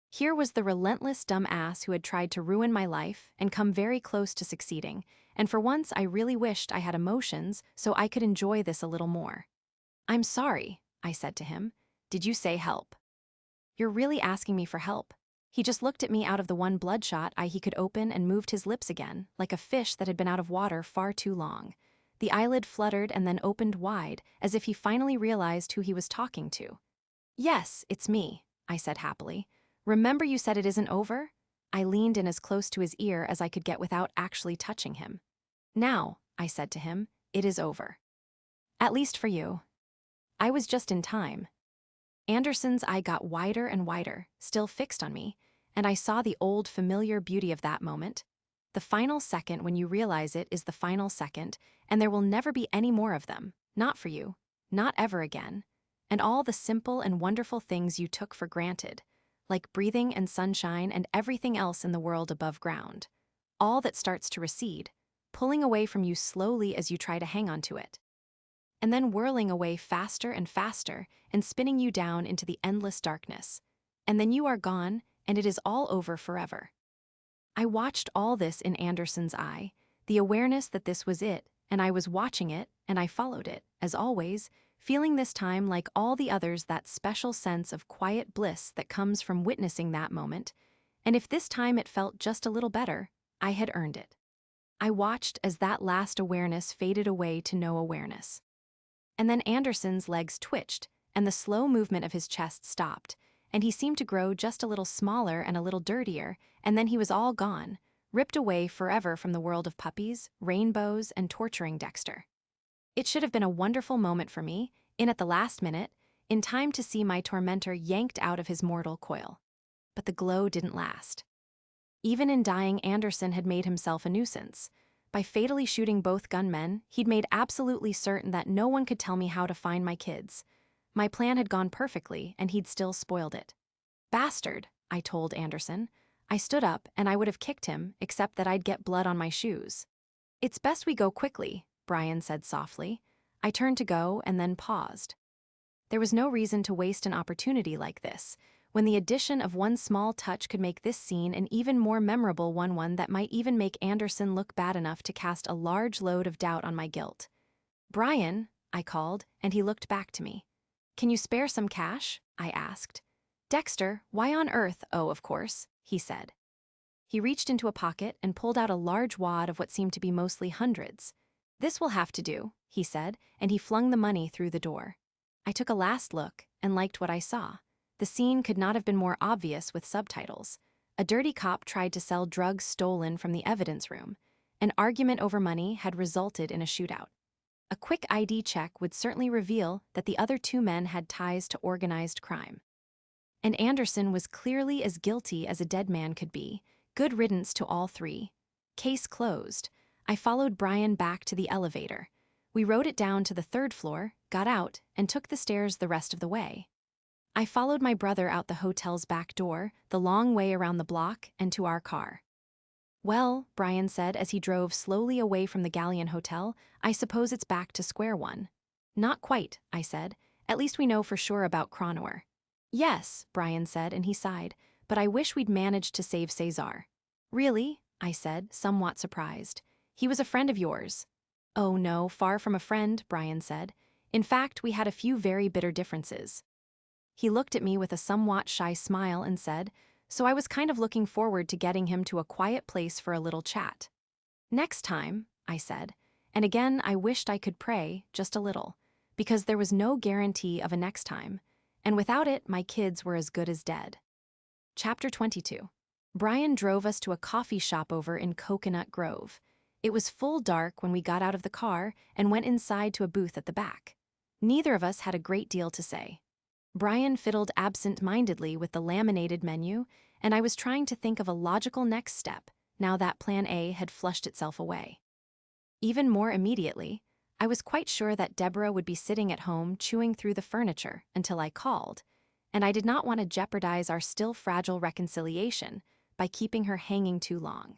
Here was the relentless dumb ass who had tried to ruin my life and come very close to succeeding, and for once I really wished I had emotions so I could enjoy this a little more. "I'm sorry," I said to him. "Did you say help?" "You're really asking me for help." He just looked at me out of the one bloodshot eye he could open and moved his lips again, like a fish that had been out of water far too long. The eyelid fluttered and then opened wide, as if he finally realized who he was talking to. "Yes, it's me," I said happily. "Remember you said it isn't over?" I leaned in as close to his ear as I could get without actually touching him. "Now," I said to him, "it is over. At least for you." I was just in time. Anderson's eye got wider and wider, still fixed on me, and I saw the old familiar beauty of that moment. The final second when you realize it is the final second, and there will never be any more of them, not for you, not ever again. And all the simple and wonderful things you took for granted, like breathing and sunshine and everything else in the world above ground. All that starts to recede, pulling away from you slowly as you try to hang on to it. And then whirling away faster and faster and spinning you down into the endless darkness. And then you are gone, and it is all over forever. I watched all this in Anderson's eye, the awareness that this was it, and I was watching it, and I followed it, as always, feeling this time like all the others that special sense of quiet bliss that comes from witnessing that moment, and if this time it felt just a little better, I had earned it. I watched as that last awareness faded away to no awareness. And then Anderson's legs twitched, and the slow movement of his chest stopped, and he seemed to grow just a little smaller and a little dirtier, and then he was all gone, ripped away forever from the world of puppies, rainbows, and torturing Dexter. It should have been a wonderful moment for me, in at the last minute, in time to see my tormentor yanked out of his mortal coil. But the glow didn't last. Even in dying, Anderson had made himself a nuisance. By fatally shooting both gunmen, he'd made absolutely certain that no one could tell me how to find my kids. My plan had gone perfectly, and he'd still spoiled it. "Bastard," I told Anderson. I stood up, and I would have kicked him, except that I'd get blood on my shoes. "It's best we go quickly," Brian said softly. I turned to go and then paused. There was no reason to waste an opportunity like this, when the addition of one small touch could make this scene an even more memorable one that might even make Anderson look bad enough to cast a large load of doubt on my guilt. "Brian," I called, and he looked back to me. "Can you spare some cash?" I asked. "Dexter, why on earth, oh, of course," he said. He reached into a pocket and pulled out a large wad of what seemed to be mostly hundreds. "This will have to do," he said, and he flung the money through the door. I took a last look and liked what I saw. The scene could not have been more obvious with subtitles. A dirty cop tried to sell drugs stolen from the evidence room. An argument over money had resulted in a shootout. A quick ID check would certainly reveal that the other 2 men had ties to organized crime. And Anderson was clearly as guilty as a dead man could be. Good riddance to all 3. Case closed. I followed Brian back to the elevator. We rode it down to the 3rd floor, got out, and took the stairs the rest of the way. I followed my brother out the hotel's back door, the long way around the block, and to our car. "Well," Brian said as he drove slowly away from the Galleon Hotel, "I suppose it's back to square one." "Not quite," I said. "At least we know for sure about Cronor." "Yes," Brian said, and he sighed. but I wish we'd managed to save Cesar." "Really?" I said, somewhat surprised. "He was a friend of yours." "Oh no, far from a friend," Brian said. "In fact, we had a few very bitter differences." He looked at me with a somewhat shy smile and said, "So I was kind of looking forward to getting him to a quiet place for a little chat." "Next time," I said, and again I wished I could pray, just a little, because there was no guarantee of a next time, and without it, my kids were as good as dead. Chapter 22. Brian drove us to a coffee shop over in Coconut Grove. It was full dark when we got out of the car and went inside to a booth at the back. Neither of us had a great deal to say. Brian fiddled absent-mindedly with the laminated menu, and I was trying to think of a logical next step now that Plan A had flushed itself away. Even more immediately, I was quite sure that Deborah would be sitting at home chewing through the furniture until I called, and I did not want to jeopardize our still fragile reconciliation by keeping her hanging too long.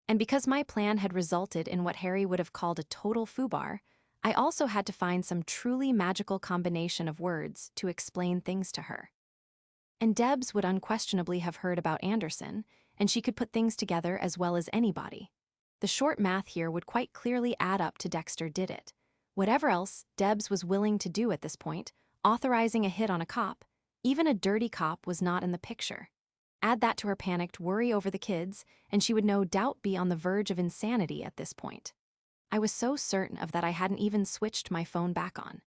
And because my plan had resulted in what Harry would have called a total foobar, I also had to find some truly magical combination of words to explain things to her. And Debs would unquestionably have heard about Anderson, and she could put things together as well as anybody. The short math here would quite clearly add up to Dexter did it. Whatever else Debs was willing to do at this point, authorizing a hit on a cop, even a dirty cop was not in the picture. Add that to her panicked worry over the kids, and she would no doubt be on the verge of insanity at this point. I was so certain of that I hadn't even switched my phone back on.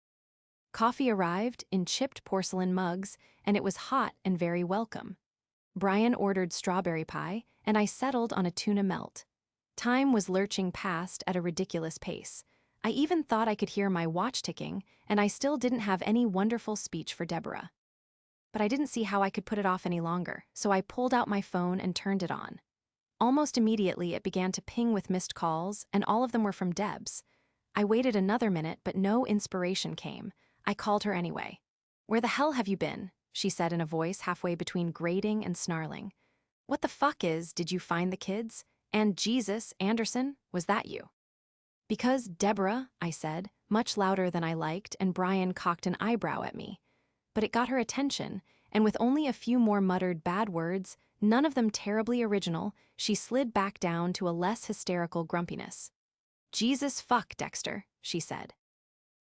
Coffee arrived in chipped porcelain mugs, and it was hot and very welcome. Brian ordered strawberry pie, and I settled on a tuna melt. Time was lurching past at a ridiculous pace. I even thought I could hear my watch ticking, and I still didn't have any wonderful speech for Deborah. But I didn't see how I could put it off any longer, so I pulled out my phone and turned it on. Almost immediately, it began to ping with missed calls, and all of them were from Debs. I waited another minute, but no inspiration came. I called her anyway. "Where the hell have you been?" she said in a voice halfway between grating and snarling. "What the fuck did you find the kids? And Jesus, Anderson, was that you?" "Because, Deborah," I said, much louder than I liked, and Brian cocked an eyebrow at me. But it got her attention, and with only a few more muttered bad words, none of them terribly original, she slid back down to a less hysterical grumpiness. "Jesus fuck, Dexter," she said.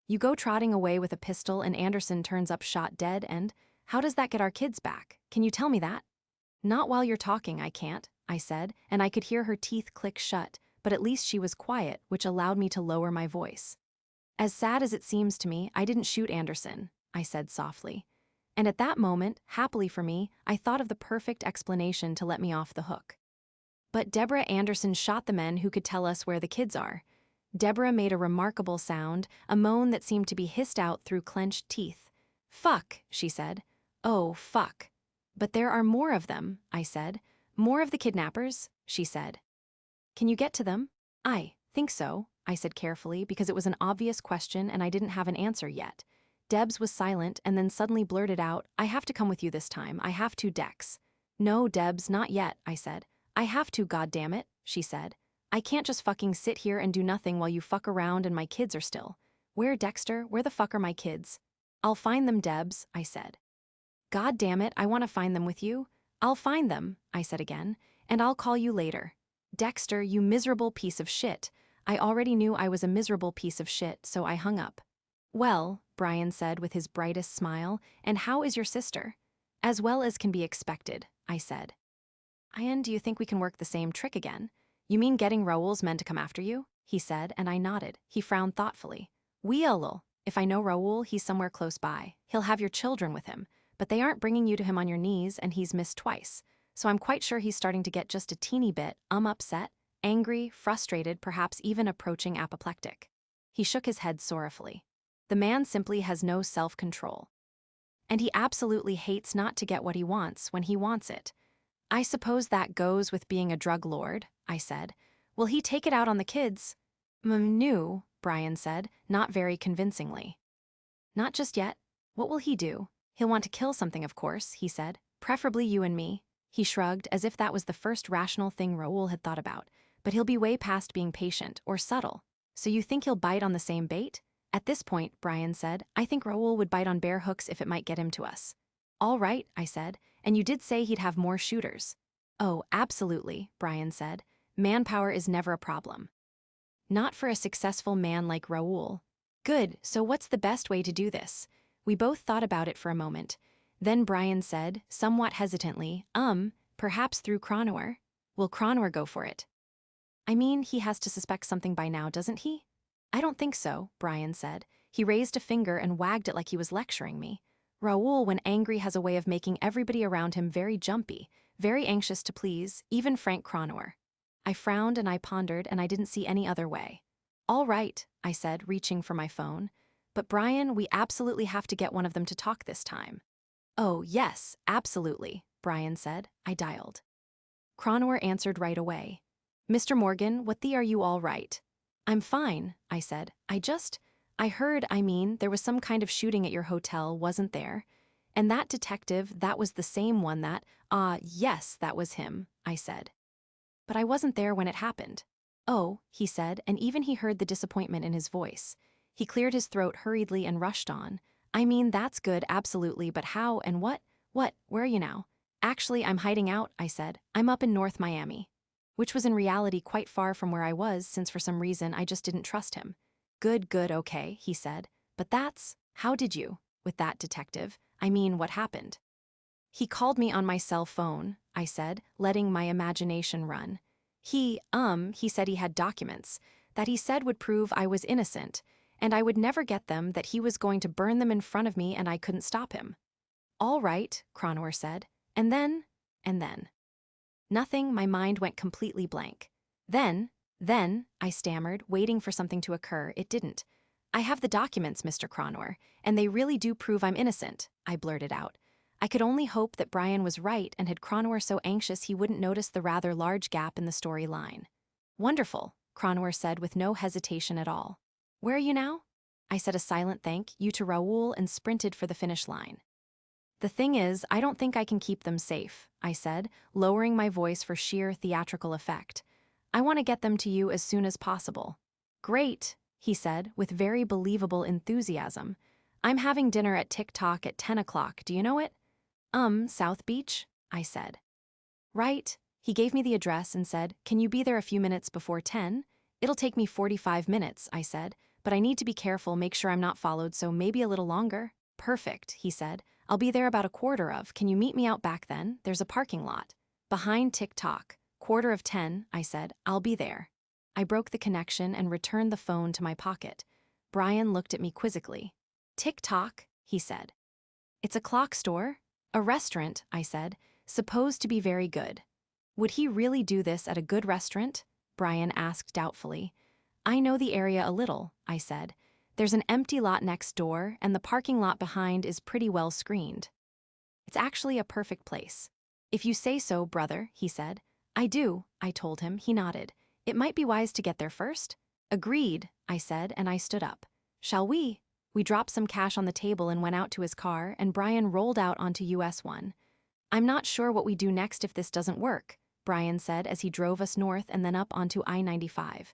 "You go trotting away with a pistol and Anderson turns up shot dead and, how does that get our kids back? Can you tell me that?" "Not while you're talking, I can't," I said, and I could hear her teeth click shut, but at least she was quiet, which allowed me to lower my voice. "As sad as it seems to me, I didn't shoot Anderson," I said softly. And at that moment, happily for me, I thought of the perfect explanation to let me off the hook. "But Deborah Anderson shot the men who could tell us where the kids are." Deborah made a remarkable sound, a moan that seemed to be hissed out through clenched teeth. "Fuck," she said. "Oh, fuck." "But there are more of them," I said. "More of the kidnappers," she said. "Can you get to them?" "I think so," I said carefully, because it was an obvious question and I didn't have an answer yet. Debs was silent and then suddenly blurted out, "I have to come with you this time. I have to, Dex." "No, Debs, not yet," I said. "I have to, goddammit," she said. "I can't just fucking sit here and do nothing while you fuck around and my kids are still." "Where, Dexter? Where the fuck are my kids?" "I'll find them, Debs," I said. "God damn it, I want to find them with you." "I'll find them," I said again, "and I'll call you later." "Dexter, you miserable piece of shit." I already knew I was a miserable piece of shit, so I hung up. "Well," Brian said with his brightest smile, "and how is your sister?" "As well as can be expected," I said. "And do you think we can work the same trick again?" "You mean getting Raoul's men to come after you?" he said, and I nodded. He frowned thoughtfully. "We'll. If I know Raoul, he's somewhere close by. He'll have your children with him, but they aren't bringing you to him on your knees, and he's missed twice. So I'm quite sure he's starting to get just a teeny bit, upset, angry, frustrated, perhaps even approaching apoplectic." He shook his head sorrowfully. "The man simply has no self-control. And he absolutely hates not to get what he wants when he wants it." "I suppose that goes with being a drug lord," I said. "Will he take it out on the kids?" No," Brian said, not very convincingly. "Not just yet. What will he do?" "He'll want to kill something, of course," he said. "Preferably you and me." He shrugged, as if that was the first rational thing Raoul had thought about. "But he'll be way past being patient, or subtle. So you think he'll bite on the same bait?" "At this point," Brian said, "I think Raoul would bite on bare hooks if it might get him to us." "All right," I said, And you did say he'd have more shooters. Oh, absolutely, Brian said. Manpower is never a problem. Not for a successful man like Raoul. Good, so what's the best way to do this? We both thought about it for a moment. Then Brian said, somewhat hesitantly, perhaps through Cronor. Will Cronor go for it? I mean, he has to suspect something by now, doesn't he? I don't think so, Brian said. He raised a finger and wagged it like he was lecturing me. Raoul, when angry, has a way of making everybody around him very jumpy, very anxious to please, even Frank Cronor. I frowned and I pondered, and I didn't see any other way. All right, I said, reaching for my phone. But Brian, we absolutely have to get one of them to talk this time. Oh, yes, absolutely, Brian said. I dialed. Cronor answered right away. Mr. Morgan, what the are you all right? I'm fine, I said. I heard, there was some kind of shooting at your hotel, wasn't there? And that detective, that was the same one that, yes, that was him, I said. But I wasn't there when it happened. Oh, he said, and even he heard the disappointment in his voice. He cleared his throat hurriedly and rushed on. That's good, absolutely, but how and what? What, where are you now? Actually, I'm hiding out, I said. I'm up in North Miami. Which was in reality quite far from where I was, since for some reason I just didn't trust him. Good, okay, he said. But how did you? With that detective, what happened? He called me on my cell phone, I said, letting my imagination run. He said he had documents, that he said would prove I was innocent, and I would never get them, that he was going to burn them in front of me and I couldn't stop him. All right, Cronor said. And then? Nothing, my mind went completely blank. Then, I stammered, waiting for something to occur. It didn't. I have the documents, Mr. Cronor, and they really do prove I'm innocent, I blurted out. I could only hope that Brian was right and had Cronor so anxious he wouldn't notice the rather large gap in the story line. Wonderful, Cronor said with no hesitation at all. Where are you now? I said a silent thank you to Raoul and sprinted for the finish line. The thing is, I don't think I can keep them safe, I said, lowering my voice for sheer theatrical effect. I want to get them to you as soon as possible. Great, he said, with very believable enthusiasm. I'm having dinner at TikTok at 10 o'clock, do you know it? South Beach, I said. Right, he gave me the address and said, can you be there a few minutes before 10? It'll take me 45 minutes, I said, but I need to be careful, make sure I'm not followed, so maybe a little longer. Perfect, he said. I'll be there about 1:15. Can you meet me out back then? There's a parking lot. Behind TikTok. 9:45, I said. I'll be there. I broke the connection and returned the phone to my pocket. Brian looked at me quizzically. TikTok, he said. It's a clock store? A restaurant, I said, supposed to be very good. Would he really do this at a good restaurant? Brian asked doubtfully. I know the area a little, I said. There's an empty lot next door, and the parking lot behind is pretty well screened. It's actually a perfect place. If you say so, brother, he said. I do, I told him. He nodded. It might be wise to get there first. Agreed, I said, and I stood up. Shall we? We dropped some cash on the table and went out to his car, and Brian rolled out onto US 1. I'm not sure what we do next if this doesn't work, Brian said as he drove us north and then up onto I-95.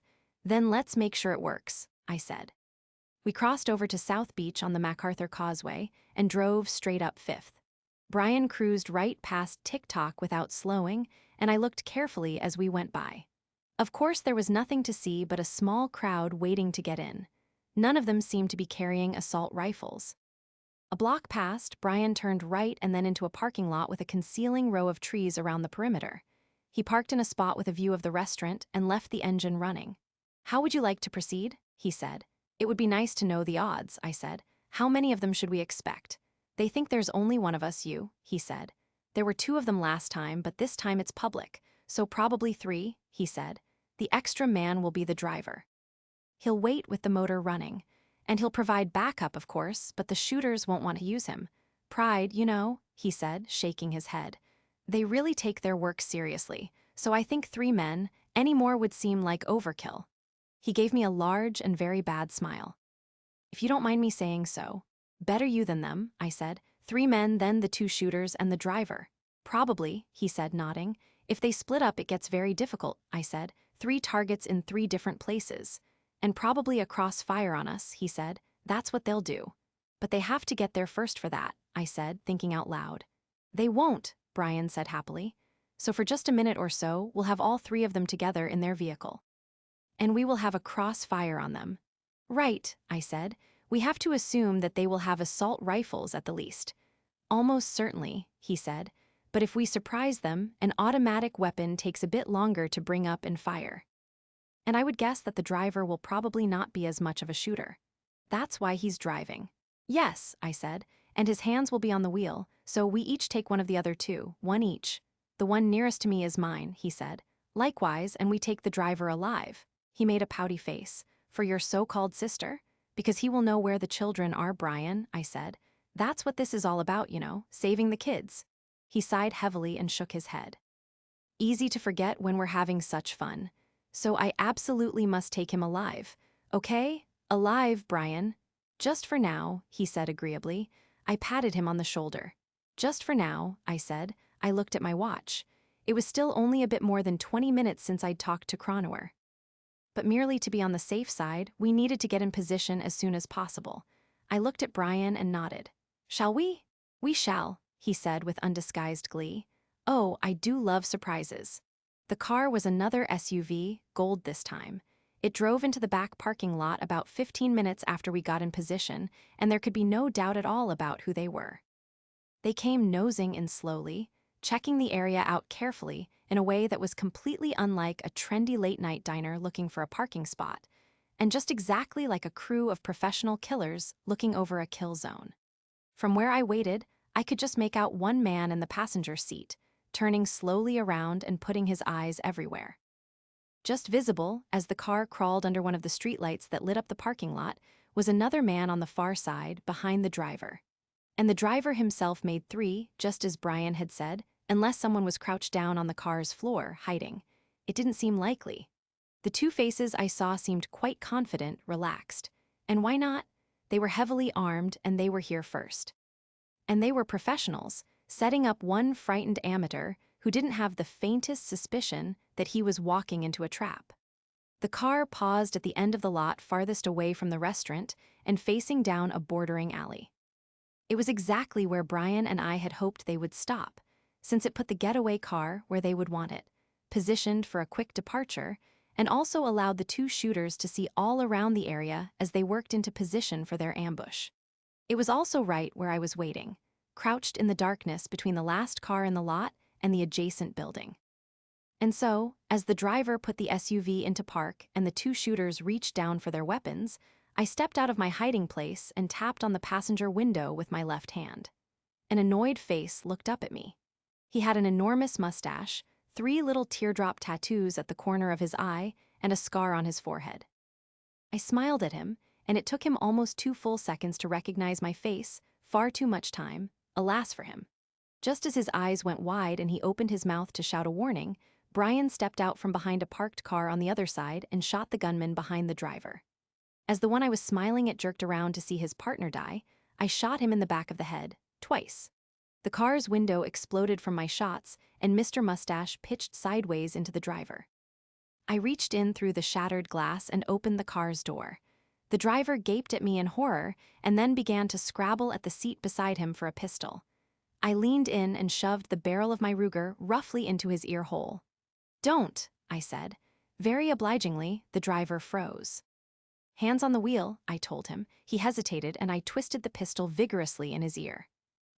Then let's make sure it works, I said. We crossed over to South Beach on the MacArthur Causeway and drove straight up 5th. Brian cruised right past TikTok without slowing, and I looked carefully as we went by. Of course, there was nothing to see but a small crowd waiting to get in. None of them seemed to be carrying assault rifles. A block past, Brian turned right and then into a parking lot with a concealing row of trees around the perimeter. He parked in a spot with a view of the restaurant and left the engine running. How would you like to proceed? He said. It would be nice to know the odds, I said. How many of them should we expect? They think there's only one of us, he said. There were 2 of them last time, but this time it's public, so probably 3, he said. The extra man will be the driver. He'll wait with the motor running, and he'll provide backup, of course, but the shooters won't want to use him. Pride, he said, shaking his head. They really take their work seriously, so I think 3 men, any more would seem like overkill. He gave me a large and very bad smile. If you don't mind me saying so. Better you than them, I said. 3 men, then the 2 shooters and the driver. Probably, he said, nodding. If they split up, it gets very difficult, I said. 3 targets in 3 different places. And probably a crossfire on us, he said. That's what they'll do. But they have to get there first for that, I said, thinking out loud. They won't, Brian said happily. So for just a minute or so, we'll have all three of them together in their vehicle. And we will have a crossfire on them. Right, I said. We have to assume that they will have assault rifles at the least. Almost certainly, he said. But if we surprise them, an automatic weapon takes a bit longer to bring up and fire. And I would guess that the driver will probably not be as much of a shooter. That's why he's driving. Yes, I said, and his hands will be on the wheel, so we each take one of the other two, one each. The one nearest to me is mine, he said. Likewise, and we take the driver alive. He made a pouty face. For your so-called sister? Because he will know where the children are, Brian, I said. That's what this is all about, saving the kids. He sighed heavily and shook his head. Easy to forget when we're having such fun. So I absolutely must take him alive. Okay? Alive, Brian. Just for now, he said agreeably. I patted him on the shoulder. Just for now, I said. I looked at my watch. It was still only a bit more than 20 minutes since I'd talked to Cronauer. But merely to be on the safe side, we needed to get in position as soon as possible. I looked at Brian and nodded. Shall we? We shall, he said with undisguised glee. Oh, I do love surprises. The car was another SUV, gold this time. It drove into the back parking lot about 15 minutes after we got in position, and there could be no doubt at all about who they were. They came nosing in slowly, checking the area out carefully in a way that was completely unlike a trendy late-night diner looking for a parking spot, and just exactly like a crew of professional killers looking over a kill zone. From where I waited, I could just make out one man in the passenger seat, turning slowly around and putting his eyes everywhere. Just visible, as the car crawled under one of the streetlights that lit up the parking lot, was another man on the far side, behind the driver. And the driver himself made three, just as Brian had said, unless someone was crouched down on the car's floor, hiding. It didn't seem likely. The two faces I saw seemed quite confident, relaxed. And why not? They were heavily armed, and they were here first. And they were professionals, setting up one frightened amateur who didn't have the faintest suspicion that he was walking into a trap. The car paused at the end of the lot farthest away from the restaurant and facing down a bordering alley. It was exactly where Brian and I had hoped they would stop, since it put the getaway car where they would want it, positioned for a quick departure, and also allowed the two shooters to see all around the area as they worked into position for their ambush. It was also right where I was waiting, crouched in the darkness between the last car in the lot and the adjacent building. And so, as the driver put the SUV into park and the two shooters reached down for their weapons, I stepped out of my hiding place and tapped on the passenger window with my left hand. An annoyed face looked up at me. He had an enormous mustache, 3 little teardrop tattoos at the corner of his eye, and a scar on his forehead. I smiled at him, and it took him almost 2 full seconds to recognize my face, far too much time, alas for him. Just as his eyes went wide and he opened his mouth to shout a warning, Brian stepped out from behind a parked car on the other side and shot the gunman behind the driver. As the one I was smiling at jerked around to see his partner die, I shot him in the back of the head, twice. The car's window exploded from my shots, and Mr. Mustache pitched sideways into the driver. I reached in through the shattered glass and opened the car's door. The driver gaped at me in horror and then began to scrabble at the seat beside him for a pistol. I leaned in and shoved the barrel of my Ruger roughly into his ear hole. "Don't," I said. Very obligingly, the driver froze. "Hands on the wheel," I told him. He hesitated, and I twisted the pistol vigorously in his ear.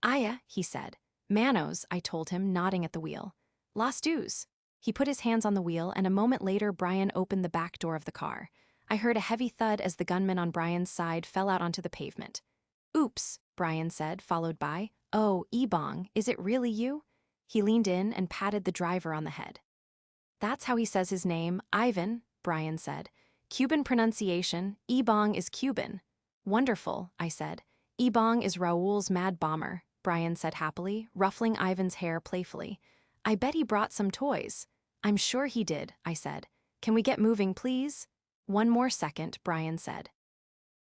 "Aya," he said. "Manos," I told him, nodding at the wheel. "Las dos." He put his hands on the wheel, and a moment later Brian opened the back door of the car. I heard a heavy thud as the gunman on Brian's side fell out onto the pavement. "Oops," Brian said, followed by, "Oh, Ebong, is it really you?" He leaned in and patted the driver on the head. "That's how he says his name, Ivan," Brian said. "Cuban pronunciation, Ebong is Cuban." "Wonderful," I said. "Ebong is Raoul's mad bomber," Brian said happily, ruffling Ivan's hair playfully. "I bet he brought some toys." "I'm sure he did," I said. "Can we get moving, please?" "One more second," Brian said.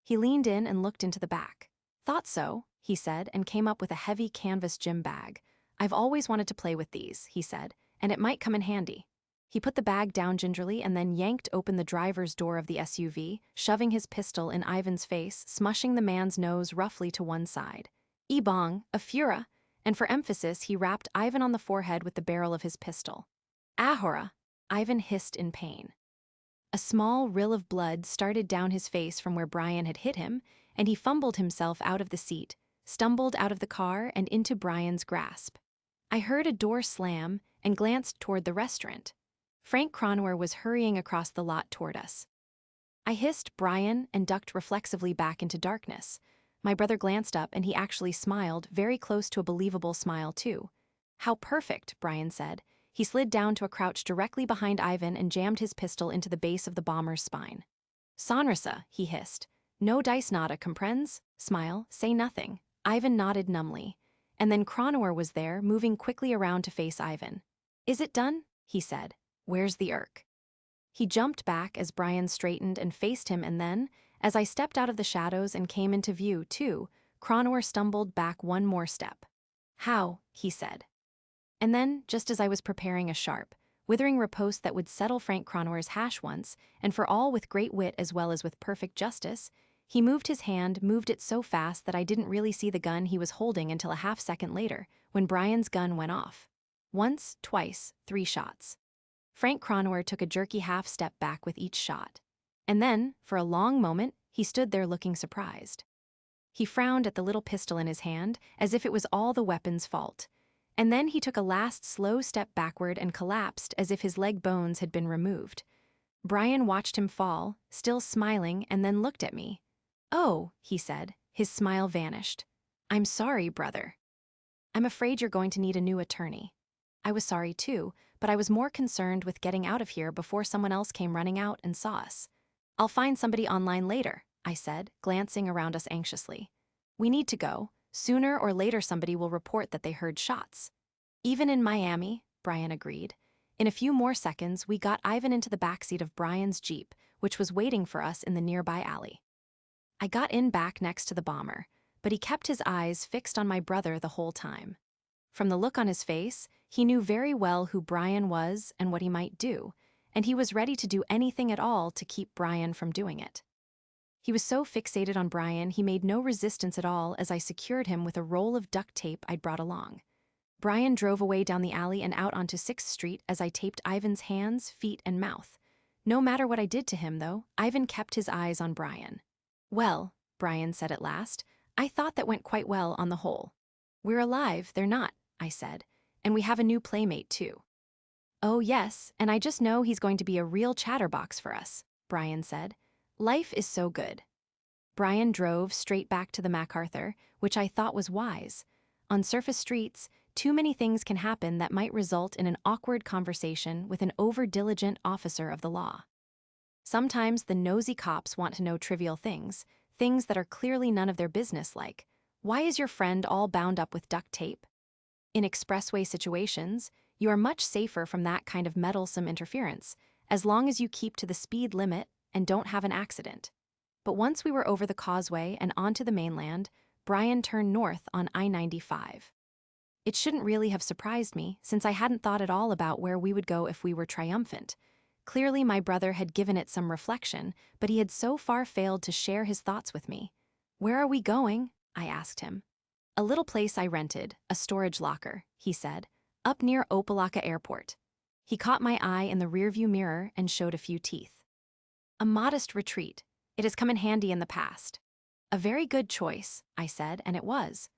He leaned in and looked into the back. "Thought so," he said, and came up with a heavy canvas gym bag. "I've always wanted to play with these," he said, "and it might come in handy." He put the bag down gingerly and then yanked open the driver's door of the SUV, shoving his pistol in Ivan's face, smushing the man's nose roughly to one side. "Ebong, a fura," and for emphasis he rapped Ivan on the forehead with the barrel of his pistol. Ahora! Ivan hissed in pain. A small rill of blood started down his face from where Brian had hit him, and he fumbled himself out of the seat, stumbled out of the car and into Brian's grasp. I heard a door slam and glanced toward the restaurant. Frank Cronauer was hurrying across the lot toward us. I hissed Brian and ducked reflexively back into darkness. My brother glanced up and he actually smiled, very close to a believable smile too. "How perfect," Brian said. He slid down to a crouch directly behind Ivan and jammed his pistol into the base of the bomber's spine. "Sonrisa," he hissed. "No dice nada, comprends? Smile, say nothing." Ivan nodded numbly. And then Cronauer was there, moving quickly around to face Ivan. "Is it done?" he said. "Where's the Urk?" He jumped back as Brian straightened and faced him, and then, as I stepped out of the shadows and came into view, too, Cronauer stumbled back one more step. "How?" he said. And then, just as I was preparing a sharp, withering riposte that would settle Frank Cronauer's hash once, and for all with great wit as well as with perfect justice, he moved his hand, moved it so fast that I didn't really see the gun he was holding until a half-second later, when Brian's gun went off. Once, twice, 3 shots. Frank Cronauer took a jerky half-step back with each shot. And then, for a long moment, he stood there looking surprised. He frowned at the little pistol in his hand, as if it was all the weapon's fault. And then he took a last slow step backward and collapsed as if his leg bones had been removed. Brian watched him fall, still smiling, and then looked at me. "Oh," he said. His smile vanished. "I'm sorry, brother. I'm afraid you're going to need a new attorney." I was sorry too, but I was more concerned with getting out of here before someone else came running out and saw us. "I'll find somebody online later," I said, glancing around us anxiously. "We need to go. Sooner or later somebody will report that they heard shots." "Even in Miami," Brian agreed. In a few more seconds, we got Ivan into the backseat of Brian's Jeep, which was waiting for us in the nearby alley. I got in back next to the bomber, but he kept his eyes fixed on my brother the whole time. From the look on his face, he knew very well who Brian was and what he might do, and he was ready to do anything at all to keep Brian from doing it. He was so fixated on Brian, he made no resistance at all as I secured him with a roll of duct tape I'd brought along. Brian drove away down the alley and out onto 6th Street as I taped Ivan's hands, feet, and mouth. No matter what I did to him, though, Ivan kept his eyes on Brian. "Well," Brian said at last, "I thought that went quite well on the whole." "We're alive, they're not," I said, "and we have a new playmate, too." "Oh, yes, and I just know he's going to be a real chatterbox for us," Brian said. "Life is so good." Brian drove straight back to the MacArthur, which I thought was wise. On surface streets, too many things can happen that might result in an awkward conversation with an over-diligent officer of the law. Sometimes the nosy cops want to know trivial things, things that are clearly none of their business, like, "Why is your friend all bound up with duct tape?" In expressway situations, you are much safer from that kind of meddlesome interference, as long as you keep to the speed limit and don't have an accident. But once we were over the causeway and onto the mainland, Brian turned north on I-95. It shouldn't really have surprised me, since I hadn't thought at all about where we would go if we were triumphant. Clearly my brother had given it some reflection, but he had so far failed to share his thoughts with me. "Where are we going?" I asked him. "A little place I rented, a storage locker," he said, "up near Opa-locka Airport." He caught my eye in the rearview mirror and showed a few teeth. "A modest retreat. It has come in handy in the past." "A very good choice," I said, and it was.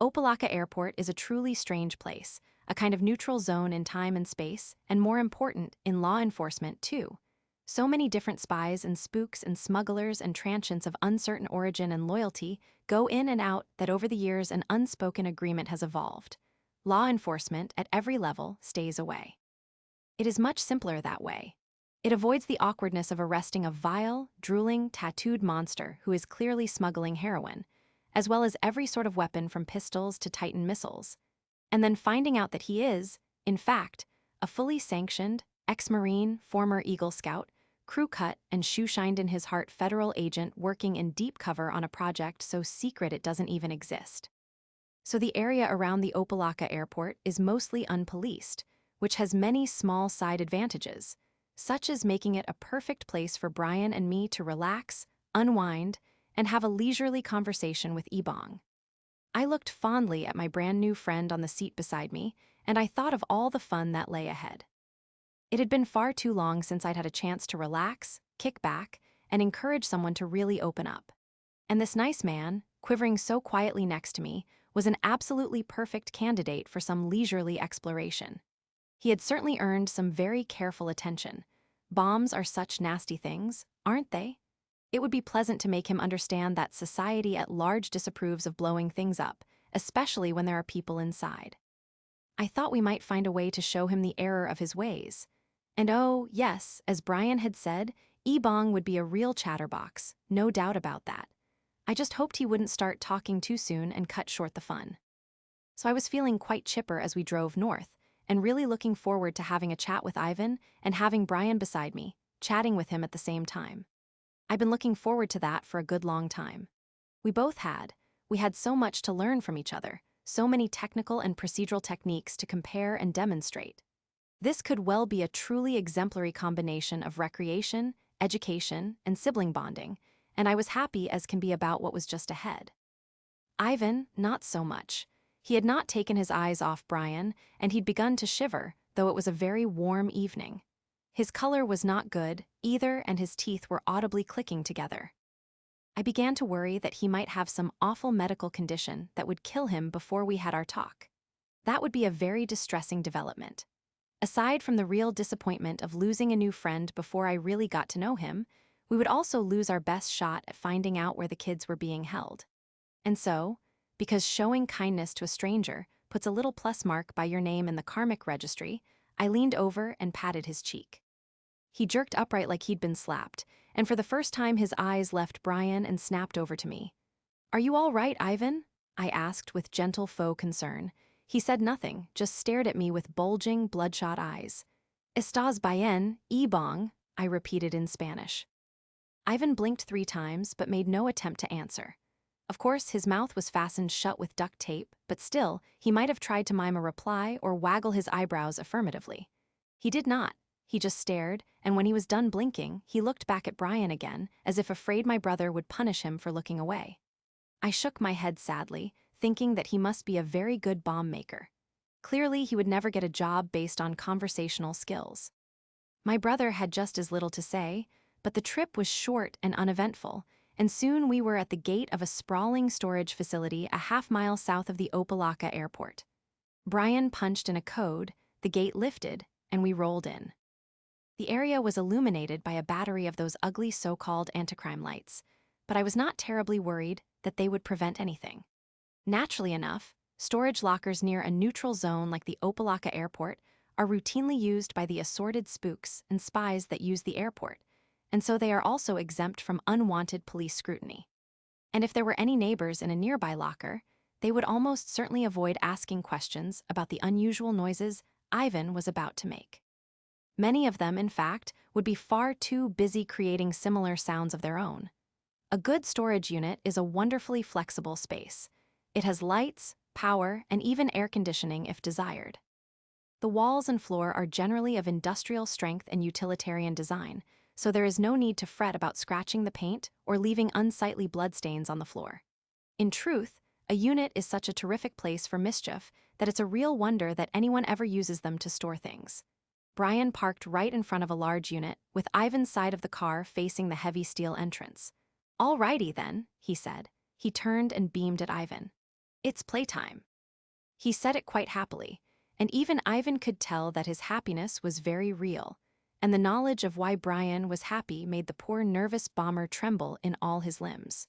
Opa-locka Airport is a truly strange place, a kind of neutral zone in time and space, and more important, in law enforcement, too. So many different spies and spooks and smugglers and transients of uncertain origin and loyalty go in and out that over the years an unspoken agreement has evolved. Law enforcement, at every level, stays away. It is much simpler that way. It avoids the awkwardness of arresting a vile, drooling, tattooed monster who is clearly smuggling heroin, as well as every sort of weapon from pistols to Titan missiles, and then finding out that he is, in fact, a fully sanctioned, ex-Marine, former Eagle Scout, crew-cut and shoe-shined in his heart federal agent working in deep cover on a project so secret it doesn't even exist. So the area around the Opa-locka Airport is mostly unpoliced, which has many small side advantages, such as making it a perfect place for Brian and me to relax, unwind, and have a leisurely conversation with Ebong. I looked fondly at my brand new friend on the seat beside me, and I thought of all the fun that lay ahead. It had been far too long since I'd had a chance to relax, kick back, and encourage someone to really open up. And this nice man, quivering so quietly next to me, was an absolutely perfect candidate for some leisurely exploration. He had certainly earned some very careful attention. Bombs are such nasty things, aren't they? It would be pleasant to make him understand that society at large disapproves of blowing things up, especially when there are people inside. I thought we might find a way to show him the error of his ways. And oh, yes, as Brian had said, Ebong would be a real chatterbox, no doubt about that. I just hoped he wouldn't start talking too soon and cut short the fun. So I was feeling quite chipper as we drove north, and really looking forward to having a chat with Ivan and having Brian beside me, chatting with him at the same time. I'd been looking forward to that for a good long time. We both had. We had so much to learn from each other, so many technical and procedural techniques to compare and demonstrate. This could well be a truly exemplary combination of recreation, education, and sibling bonding, and I was happy as can be about what was just ahead. Ivan, not so much. He had not taken his eyes off Brian, and he'd begun to shiver, though it was a very warm evening. His color was not good, either, and his teeth were audibly clicking together. I began to worry that he might have some awful medical condition that would kill him before we had our talk. That would be a very distressing development. Aside from the real disappointment of losing a new friend before I really got to know him, we would also lose our best shot at finding out where the kids were being held. And so, because showing kindness to a stranger puts a little plus mark by your name in the karmic registry, I leaned over and patted his cheek. He jerked upright like he'd been slapped, and for the first time his eyes left Brian and snapped over to me. "Are you all right, Ivan?" I asked with gentle faux concern. He said nothing, just stared at me with bulging, bloodshot eyes. "Estás bien, Ebong?" I repeated in Spanish. Ivan blinked 3 times but made no attempt to answer. Of course, his mouth was fastened shut with duct tape, but still, he might have tried to mime a reply or waggle his eyebrows affirmatively. He did not. He just stared, and when he was done blinking, he looked back at Brian again, as if afraid my brother would punish him for looking away. I shook my head sadly, thinking that he must be a very good bomb maker. Clearly, he would never get a job based on conversational skills. My brother had just as little to say, but the trip was short and uneventful, and soon we were at the gate of a sprawling storage facility a half-mile south of the Opelika airport. Brian punched in a code, the gate lifted, and we rolled in. The area was illuminated by a battery of those ugly so-called anti-crime lights, but I was not terribly worried that they would prevent anything. Naturally enough, storage lockers near a neutral zone like the Opelika airport are routinely used by the assorted spooks and spies that use the airport, and so they are also exempt from unwanted police scrutiny. And if there were any neighbors in a nearby locker, they would almost certainly avoid asking questions about the unusual noises Ivan was about to make. Many of them, in fact, would be far too busy creating similar sounds of their own. A good storage unit is a wonderfully flexible space. It has lights, power, and even air conditioning if desired. The walls and floor are generally of industrial strength and utilitarian design, so there is no need to fret about scratching the paint or leaving unsightly bloodstains on the floor. In truth, a unit is such a terrific place for mischief that it's a real wonder that anyone ever uses them to store things. Brian parked right in front of a large unit, with Ivan's side of the car facing the heavy steel entrance. "All righty then," he said. He turned and beamed at Ivan. "It's playtime." He said it quite happily, and even Ivan could tell that his happiness was very real, and the knowledge of why Brian was happy made the poor nervous bomber tremble in all his limbs.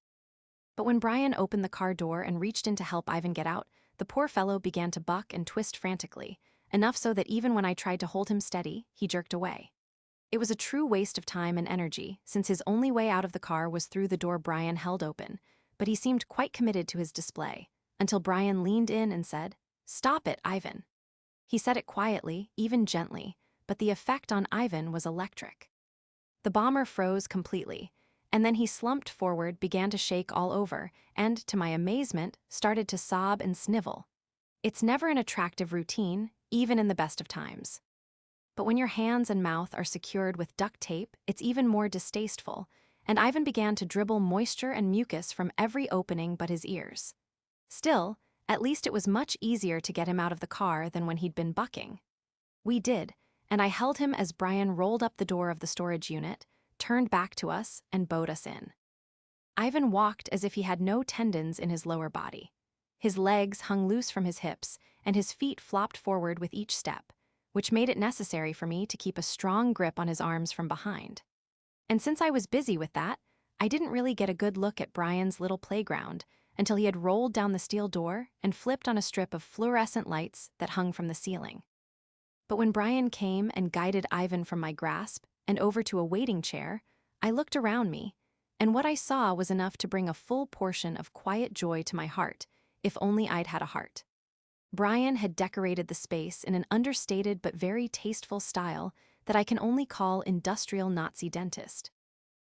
But when Brian opened the car door and reached in to help Ivan get out, the poor fellow began to buck and twist frantically, enough so that even when I tried to hold him steady, he jerked away. It was a true waste of time and energy, since his only way out of the car was through the door Brian held open, but he seemed quite committed to his display, until Brian leaned in and said, "Stop it, Ivan." He said it quietly, even gently, but the effect on Ivan was electric. The bomber froze completely, and then he slumped forward, began to shake all over, and, to my amazement, started to sob and snivel. It's never an attractive routine, even in the best of times. But when your hands and mouth are secured with duct tape, it's even more distasteful, and Ivan began to dribble moisture and mucus from every opening but his ears. Still, at least it was much easier to get him out of the car than when he'd been bucking. We did, and I held him as Brian rolled up the door of the storage unit, turned back to us, and bowed us in. Ivan walked as if he had no tendons in his lower body. His legs hung loose from his hips, and his feet flopped forward with each step, which made it necessary for me to keep a strong grip on his arms from behind. And since I was busy with that, I didn't really get a good look at Brian's little playground until he had rolled down the steel door and flipped on a strip of fluorescent lights that hung from the ceiling. But when Brian came and guided Ivan from my grasp and over to a waiting chair, I looked around me, and what I saw was enough to bring a full portion of quiet joy to my heart, if only I'd had a heart. Brian had decorated the space in an understated but very tasteful style that I can only call industrial Nazi dentist.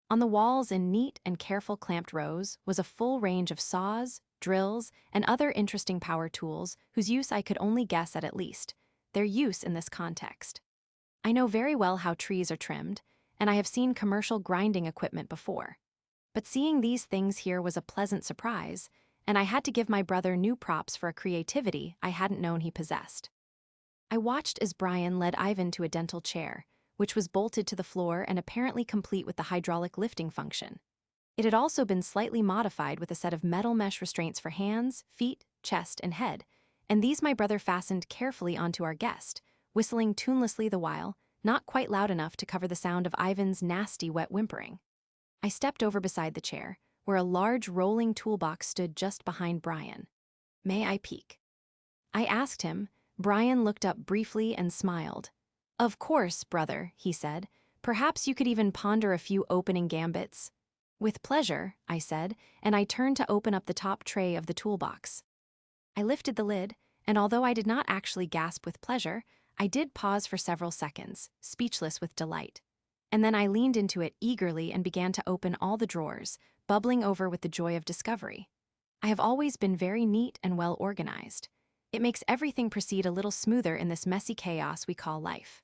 On the walls in neat and careful clamped rows was a full range of saws, drills, and other interesting power tools whose use I could only guess at least their use in this context. I know very well how trees are trimmed, and I have seen commercial grinding equipment before. But seeing these things here was a pleasant surprise, and I had to give my brother new props for a creativity I hadn't known he possessed. I watched as Brian led Ivan to a dental chair, which was bolted to the floor and apparently complete with the hydraulic lifting function. It had also been slightly modified with a set of metal mesh restraints for hands, feet, chest, and head, and these my brother fastened carefully onto our guest, whistling tunelessly the while, not quite loud enough to cover the sound of Ivan's nasty wet whimpering. I stepped over beside the chair, where a large rolling toolbox stood just behind Brian. "May I peek?" I asked him. Brian looked up briefly and smiled. "Of course, brother," he said. "Perhaps you could even ponder a few opening gambits." "With pleasure," I said, and I turned to open up the top tray of the toolbox. I lifted the lid, and although I did not actually gasp with pleasure, I did pause for several seconds, speechless with delight. And then I leaned into it eagerly and began to open all the drawers, bubbling over with the joy of discovery. I have always been very neat and well organized. It makes everything proceed a little smoother in this messy chaos we call life.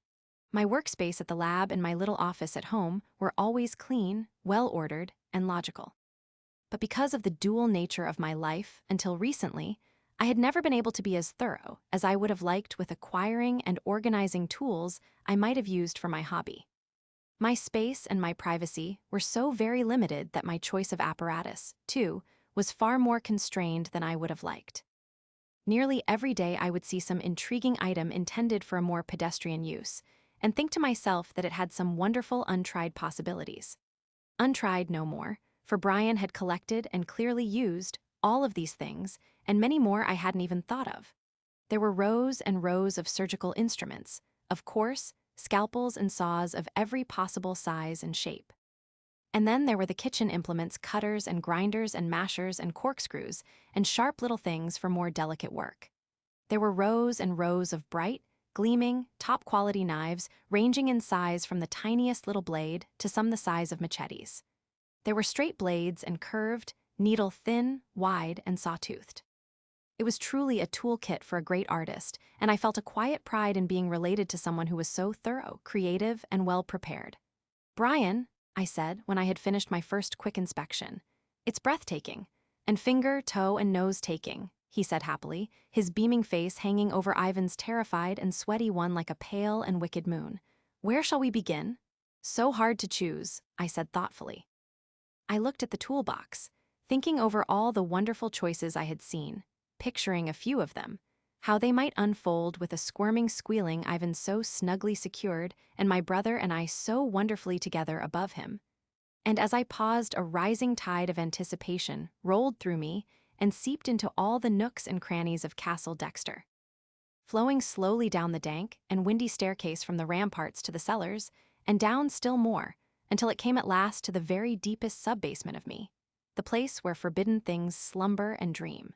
My workspace at the lab and my little office at home were always clean, well-ordered, and logical. But because of the dual nature of my life, until recently, I had never been able to be as thorough as I would have liked with acquiring and organizing tools I might have used for my hobby. My space and my privacy were so very limited that my choice of apparatus, too, was far more constrained than I would have liked. Nearly every day I would see some intriguing item intended for a more pedestrian use, and think to myself that it had some wonderful untried possibilities. Untried no more, for Brian had collected and clearly used all of these things, and many more I hadn't even thought of. There were rows and rows of surgical instruments, of course, scalpels and saws of every possible size and shape. And then there were the kitchen implements, cutters and grinders and mashers and corkscrews, and sharp little things for more delicate work. There were rows and rows of bright, gleaming, top-quality knives ranging in size from the tiniest little blade to some the size of machetes. There were straight blades and curved, needle-thin, wide, and saw-toothed. It was truly a toolkit for a great artist, and I felt a quiet pride in being related to someone who was so thorough, creative, and well-prepared. "Brian," I said when I had finished my first quick inspection, "it's breathtaking, and finger, toe, and nose-taking," he said happily, his beaming face hanging over Ivan's terrified and sweaty one like a pale and wicked moon. "Where shall we begin?" "So hard to choose," I said thoughtfully. I looked at the toolbox, thinking over all the wonderful choices I had seen, picturing a few of them, how they might unfold with a squirming squealing Ivan so snugly secured and my brother and I so wonderfully together above him. And as I paused, a rising tide of anticipation rolled through me and seeped into all the nooks and crannies of Castle Dexter. Flowing slowly down the dank and windy staircase from the ramparts to the cellars, and down still more, until it came at last to the very deepest sub-basement of me, the place where forbidden things slumber and dream.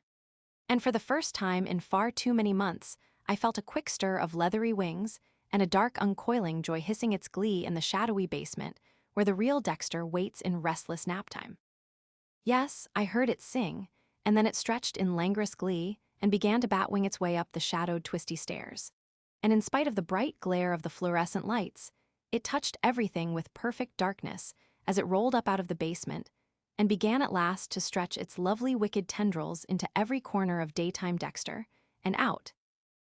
And for the first time in far too many months, I felt a quick stir of leathery wings and a dark uncoiling joy hissing its glee in the shadowy basement where the real Dexter waits in restless nap time. Yes, I heard it sing, and then it stretched in languorous glee and began to bat-wing its way up the shadowed twisty stairs. And in spite of the bright glare of the fluorescent lights, it touched everything with perfect darkness as it rolled up out of the basement, and began at last to stretch its lovely wicked tendrils into every corner of daytime Dexter, and out,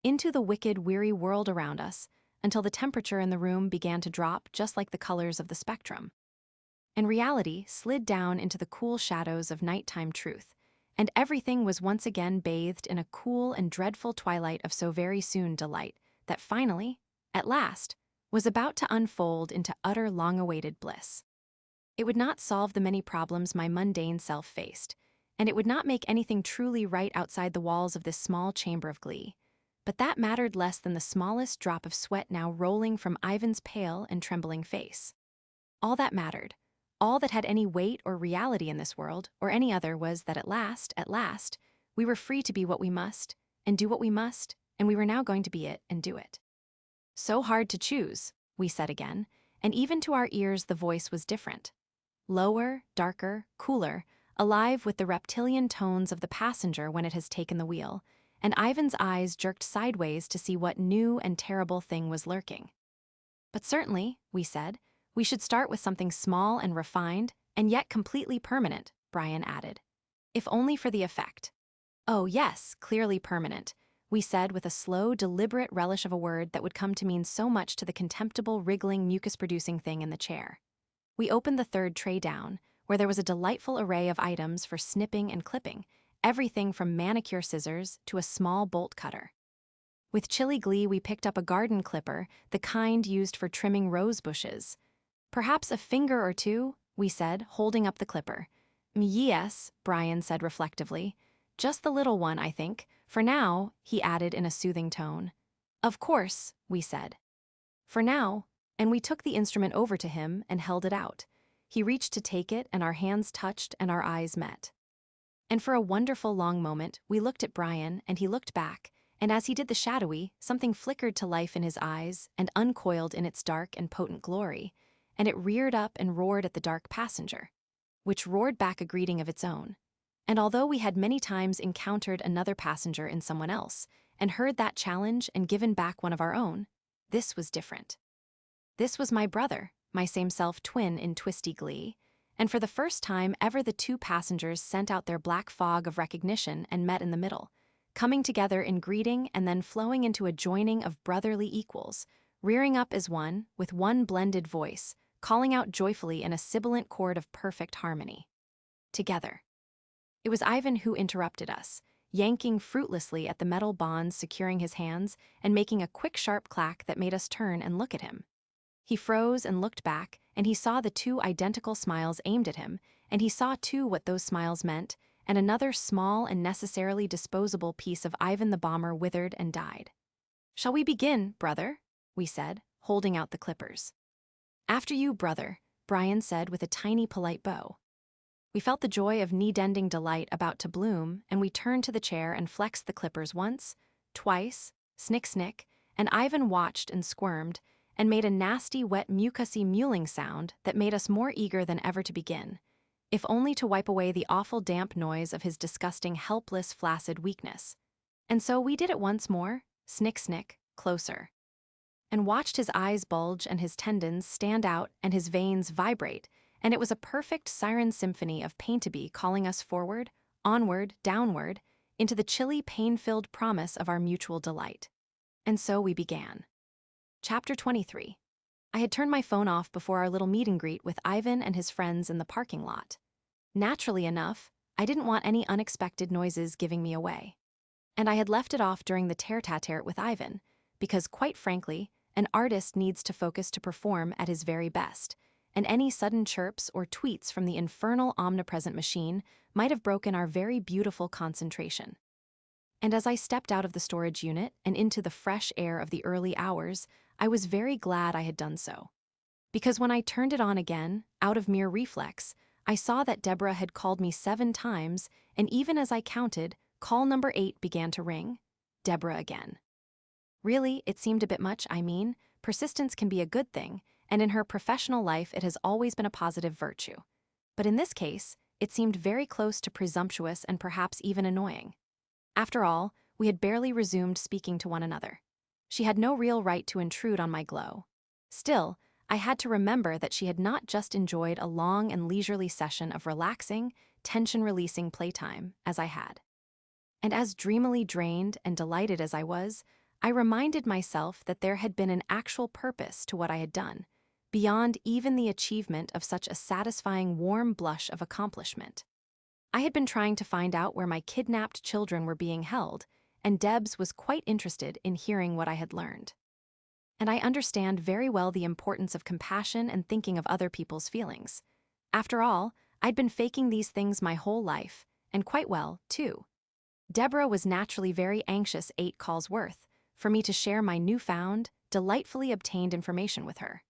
into the wicked, weary world around us, until the temperature in the room began to drop just like the colors of the spectrum. And reality slid down into the cool shadows of nighttime truth, and everything was once again bathed in a cool and dreadful twilight of so very soon delight that finally, at last, was about to unfold into utter long-awaited bliss. It would not solve the many problems my mundane self faced, and it would not make anything truly right outside the walls of this small chamber of glee, but that mattered less than the smallest drop of sweat now rolling from Ivan's pale and trembling face. All that mattered, all that had any weight or reality in this world, or any other, was that at last, we were free to be what we must, and do what we must, and we were now going to be it and do it. So hard to choose, we said again, and even to our ears the voice was different. Lower, darker, cooler, alive with the reptilian tones of the passenger when it has taken the wheel, and Ivan's eyes jerked sideways to see what new and terrible thing was lurking. But certainly, we said, we should start with something small and refined, and yet completely permanent, Brian added. If only for the effect. Oh yes, clearly permanent, we said with a slow, deliberate relish of a word that would come to mean so much to the contemptible, wriggling, mucus-producing thing in the chair. We opened the third tray down, where there was a delightful array of items for snipping and clipping, everything from manicure scissors to a small bolt cutter. With chilly glee, we picked up a garden clipper, the kind used for trimming rose bushes. Perhaps a finger or two, we said, holding up the clipper. Yes, Brian said reflectively. Just the little one, I think. For now, he added in a soothing tone. Of course, we said. For now, and we took the instrument over to him and held it out. He reached to take it, and our hands touched and our eyes met. And for a wonderful long moment, we looked at Brian, and he looked back, and as he did the shadowy, something flickered to life in his eyes and uncoiled in its dark and potent glory, and it reared up and roared at the dark passenger, which roared back a greeting of its own. And although we had many times encountered another passenger in someone else, and heard that challenge and given back one of our own, this was different. This was my brother, my same-self twin in twisty glee, and for the first time ever the two passengers sent out their black fog of recognition and met in the middle, coming together in greeting and then flowing into a joining of brotherly equals, rearing up as one, with one blended voice, calling out joyfully in a sibilant chord of perfect harmony. Together. It was Ivan who interrupted us, yanking fruitlessly at the metal bonds securing his hands and making a quick sharp clack that made us turn and look at him. He froze and looked back, and he saw the two identical smiles aimed at him, and he saw too what those smiles meant, and another small and necessarily disposable piece of Ivan the bomber withered and died. Shall we begin, brother? We said, holding out the clippers. After you, brother, Brian said with a tiny polite bow. We felt the joy of knee-dending delight about to bloom, and we turned to the chair and flexed the clippers once, twice, snick-snick, and Ivan watched and squirmed, and made a nasty, wet, mucusy mewling sound that made us more eager than ever to begin, if only to wipe away the awful damp noise of his disgusting, helpless, flaccid weakness. And so we did it once more, snick-snick, closer, and watched his eyes bulge and his tendons stand out and his veins vibrate, and it was a perfect siren symphony of paint-a-bee calling us forward, onward, downward, into the chilly, pain-filled promise of our mutual delight. And so we began. Chapter 23. I had turned my phone off before our little meet and greet with Ivan and his friends in the parking lot. Naturally enough, I didn't want any unexpected noises giving me away. And I had left it off during the tete-a-tete with Ivan, because quite frankly, an artist needs to focus to perform at his very best, and any sudden chirps or tweets from the infernal omnipresent machine might have broken our very beautiful concentration. And as I stepped out of the storage unit and into the fresh air of the early hours, I was very glad I had done so. Because when I turned it on again, out of mere reflex, I saw that Deborah had called me 7 times, and even as I counted, call number 8 began to ring. Deborah again. Really, it seemed a bit much, I mean. Persistence can be a good thing, and in her professional life it has always been a positive virtue. But in this case, it seemed very close to presumptuous and perhaps even annoying. After all, we had barely resumed speaking to one another. She had no real right to intrude on my glow. Still, I had to remember that she had not just enjoyed a long and leisurely session of relaxing, tension-releasing playtime, as I had. And as dreamily drained and delighted as I was, I reminded myself that there had been an actual purpose to what I had done, beyond even the achievement of such a satisfying warm blush of accomplishment. I had been trying to find out where my kidnapped children were being held, and Debs was quite interested in hearing what I had learned. And I understand very well the importance of compassion and thinking of other people's feelings. After all, I'd been faking these things my whole life, and quite well, too. Deborah was naturally very anxious 8 calls worth for me to share my newfound, delightfully obtained information with her.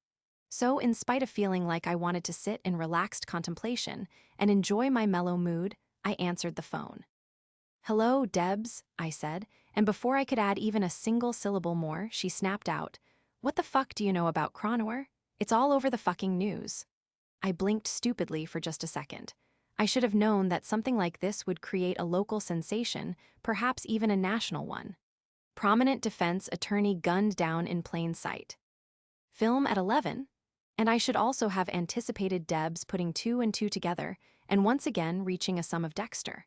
So, in spite of feeling like I wanted to sit in relaxed contemplation and enjoy my mellow mood, I answered the phone. "Hello, Debs," I said, and before I could add even a single syllable more, she snapped out, "What the fuck do you know about Cronauer? It's all over the fucking news." I blinked stupidly for just a second. I should have known that something like this would create a local sensation, perhaps even a national one. Prominent defense attorney gunned down in plain sight. Film at 11? And I should also have anticipated Debs putting 2 and 2 together and once again reaching a sum of Dexter.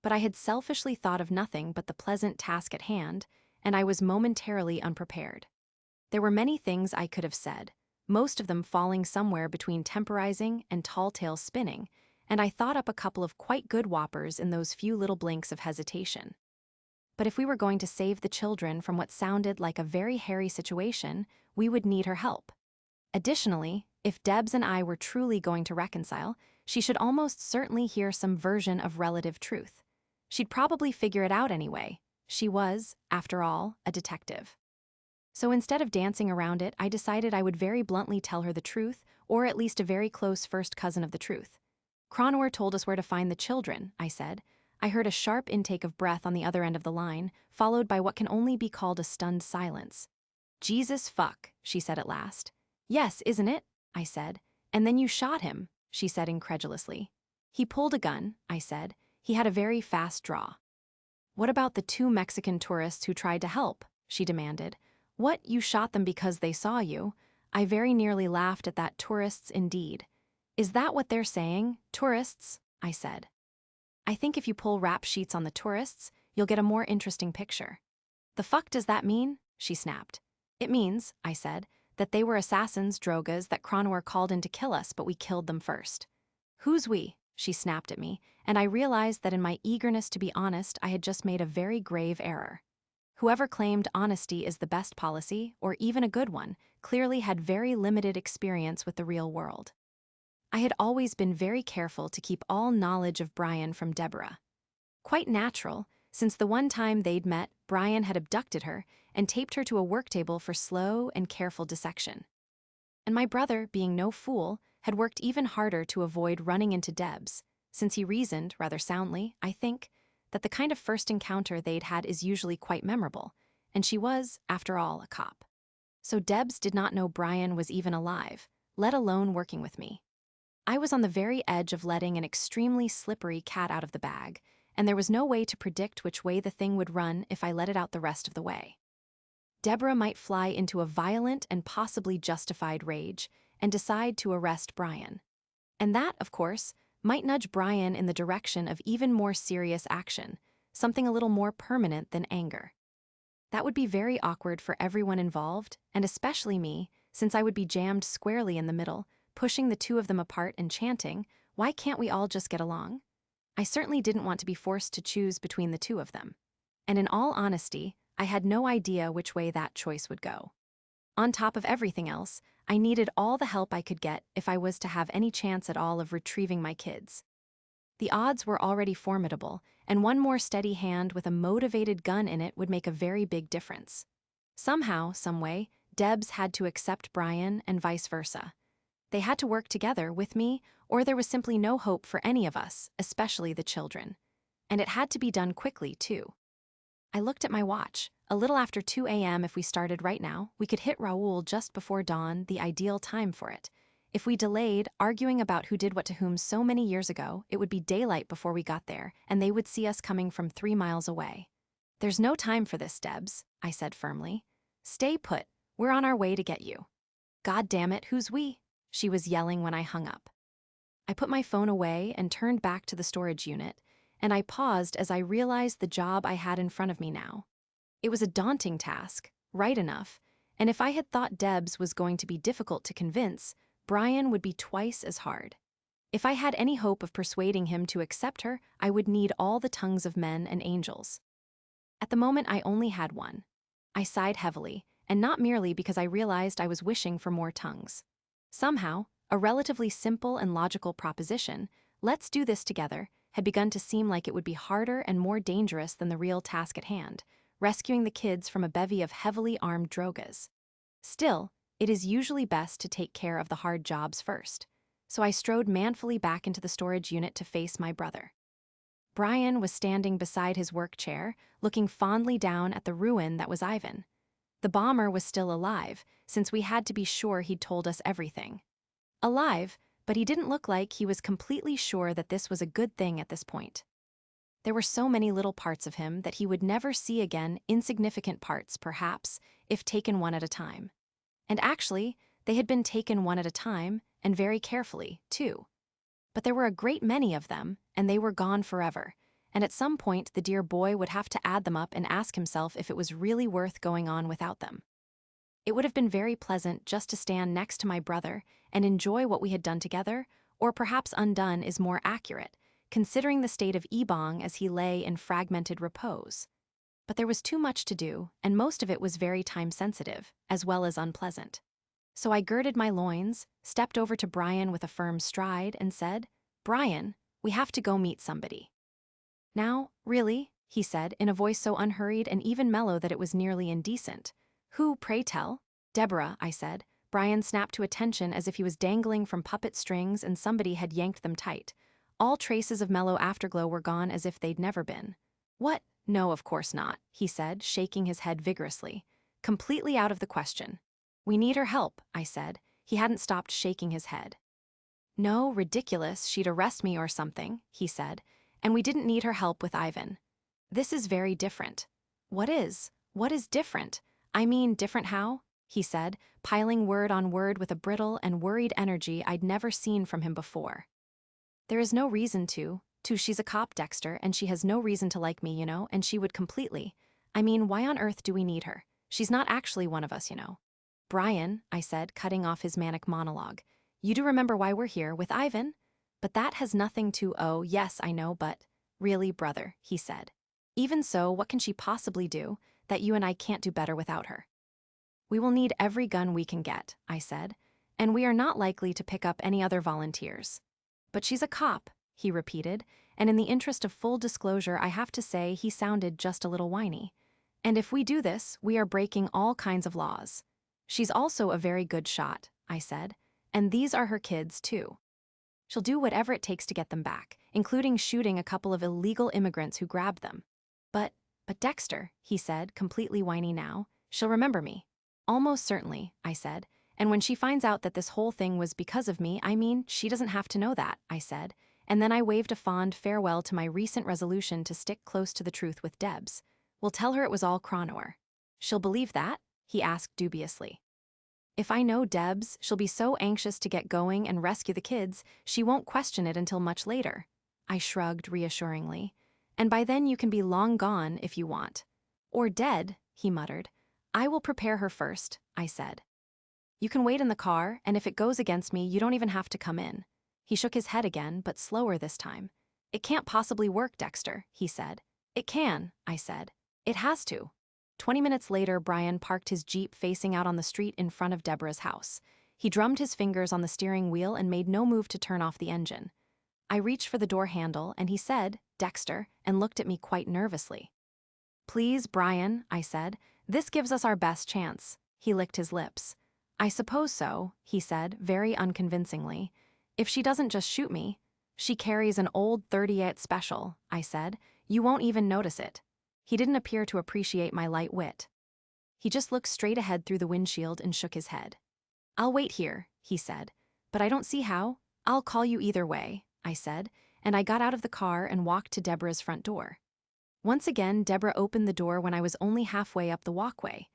But I had selfishly thought of nothing but the pleasant task at hand, and I was momentarily unprepared. There were many things I could have said, most of them falling somewhere between temporizing and tall tale spinning, and I thought up a couple of quite good whoppers in those few little blinks of hesitation. But if we were going to save the children from what sounded like a very hairy situation, we would need her help. Additionally, if Debs and I were truly going to reconcile, she should almost certainly hear some version of relative truth. She'd probably figure it out anyway. She was, after all, a detective. So instead of dancing around it, I decided I would very bluntly tell her the truth, or at least a very close first cousin of the truth. "Cronauer told us where to find the children," I said. I heard a sharp intake of breath on the other end of the line, followed by what can only be called a stunned silence. "Jesus fuck," she said at last. "Yes, isn't it?" I said. "And then you shot him," she said incredulously. "He pulled a gun," I said. "He had a very fast draw." "What about the 2 Mexican tourists who tried to help?" she demanded. "What, you shot them because they saw you?" I very nearly laughed at that. "Tourists indeed. Is that what they're saying? Tourists?" I said. "I think if you pull rap sheets on the tourists, you'll get a more interesting picture." "The fuck does that mean?" she snapped. "It means," I said, "that they were assassins, drogas, that Cronauer called in to kill us, but we killed them first." "Who's we?" she snapped at me, and I realized that in my eagerness to be honest, I had just made a very grave error. Whoever claimed honesty is the best policy, or even a good one, clearly had very limited experience with the real world. I had always been very careful to keep all knowledge of Brian from Deborah. Quite natural, since the one time they'd met, Brian had abducted her and taped her to a work table for slow and careful dissection. And my brother, being no fool, had worked even harder to avoid running into Debs, since he reasoned, rather soundly, I think, that the kind of first encounter they'd had is usually quite memorable, and she was, after all, a cop. So Debs did not know Brian was even alive, let alone working with me. I was on the very edge of letting an extremely slippery cat out of the bag, and there was no way to predict which way the thing would run if I let it out the rest of the way. Deborah might fly into a violent and possibly justified rage and decide to arrest Brian. And that, of course, might nudge Brian in the direction of even more serious action, something a little more permanent than anger. That would be very awkward for everyone involved, and especially me, since I would be jammed squarely in the middle, pushing the 2 of them apart and chanting, "Why can't we all just get along?" I certainly didn't want to be forced to choose between the 2 of them. And in all honesty, I had no idea which way that choice would go. On top of everything else, I needed all the help I could get if I was to have any chance at all of retrieving my kids. The odds were already formidable, and one more steady hand with a motivated gun in it would make a very big difference. Somehow, someway, Debs had to accept Brian and vice versa. They had to work together with me, or there was simply no hope for any of us, especially the children. And it had to be done quickly, too. I looked at my watch. A little after 2 a.m. if we started right now, we could hit Raoul just before dawn, the ideal time for it. If we delayed, arguing about who did what to whom so many years ago, it would be daylight before we got there, and they would see us coming from 3 miles away. "There's no time for this, Debs," I said firmly. "Stay put. We're on our way to get you." God damn it, who's we? She was yelling when I hung up. I put my phone away and turned back to the storage unit, and I paused as I realized the job I had in front of me now. It was a daunting task, right enough, and if I had thought Debs was going to be difficult to convince, Brian would be twice as hard. If I had any hope of persuading him to accept her, I would need all the tongues of men and angels. At the moment, I only had one. I sighed heavily, and not merely because I realized I was wishing for more tongues. Somehow, a relatively simple and logical proposition, let's do this together, had begun to seem like it would be harder and more dangerous than the real task at hand, rescuing the kids from a bevy of heavily armed drogas. Still, it is usually best to take care of the hard jobs first, so I strode manfully back into the storage unit to face my brother. Brian was standing beside his work chair, looking fondly down at the ruin that was Ivan. The bomber was still alive, since we had to be sure he'd told us everything. Alive, but he didn't look like he was completely sure that this was a good thing at this point. There were so many little parts of him that he would never see again, insignificant parts, perhaps, if taken one at a time. And actually, they had been taken one at a time, and very carefully, too. But there were a great many of them, and they were gone forever, and at some point the dear boy would have to add them up and ask himself if it was really worth going on without them. It would have been very pleasant just to stand next to my brother and enjoy what we had done together, or perhaps undone is more accurate, considering the state of Ebong as he lay in fragmented repose. But there was too much to do, and most of it was very time-sensitive, as well as unpleasant. So I girded my loins, stepped over to Brian with a firm stride, and said, "Brian, we have to go meet somebody." "Now, really?" he said, in a voice so unhurried and even mellow that it was nearly indecent. "Who, pray tell?" "Deborah," I said. Brian snapped to attention as if he was dangling from puppet strings and somebody had yanked them tight. All traces of mellow afterglow were gone as if they'd never been. "What? No, of course not," he said, shaking his head vigorously. "Completely out of the question." "We need her help," I said. He hadn't stopped shaking his head. "No, ridiculous, she'd arrest me or something," he said, "and we didn't need her help with Ivan. This is very different." What is different? I mean, different how?" he said, piling word on word with a brittle and worried energy I'd never seen from him before. "There is no reason to. She's a cop, Dexter, and she has no reason to like me, and she would completely. I mean, why on earth do we need her? She's not actually one of us, "Brian," I said, cutting off his manic monologue, "you do remember why we're here, with Ivan? But that has nothing to, oh, yes, I know, but..." "Really, brother," he said. "Even so, what can she possibly do that you and I can't do better without her?" "We will need every gun we can get," I said, "and we are not likely to pick up any other volunteers." "But she's a cop," he repeated, and in the interest of full disclosure, I have to say he sounded just a little whiny. "And if we do this, we are breaking all kinds of laws." "She's also a very good shot," I said, "and these are her kids, too. She'll do whatever it takes to get them back, including shooting a couple of illegal immigrants who grabbed them." But Dexter," he said, completely whiny now, "she'll remember me." "Almost certainly," I said, "and when she finds out that this whole thing was because of me, I mean, she doesn't have to know that," I said, and then I waved a fond farewell to my recent resolution to stick close to the truth with Debs. "We'll tell her it was all Cronor." "She'll believe that?" he asked dubiously. "If I know Debs, she'll be so anxious to get going and rescue the kids, she won't question it until much later." I shrugged reassuringly. "And by then you can be long gone if you want." "Or dead," he muttered. "I will prepare her first," I said. "You can wait in the car, and if it goes against me, you don't even have to come in." He shook his head again, but slower this time. "It can't possibly work, Dexter," he said. "It can," I said. "It has to." 20 minutes later, Brian parked his Jeep facing out on the street in front of Deborah's house. He drummed his fingers on the steering wheel and made no move to turn off the engine. I reached for the door handle, and he said, "Dexter," and looked at me quite nervously. "Please, Brian," I said. "This gives us our best chance." He licked his lips. "I suppose so," he said, very unconvincingly. "If she doesn't just shoot me." "She carries an old .38 special," I said. "You won't even notice it." He didn't appear to appreciate my light wit. He just looked straight ahead through the windshield and shook his head. "I'll wait here," he said. "But I don't see how." "I'll call you either way," I said, and I got out of the car and walked to Deborah's front door. Once again, Deborah opened the door when I was only halfway up the walkway.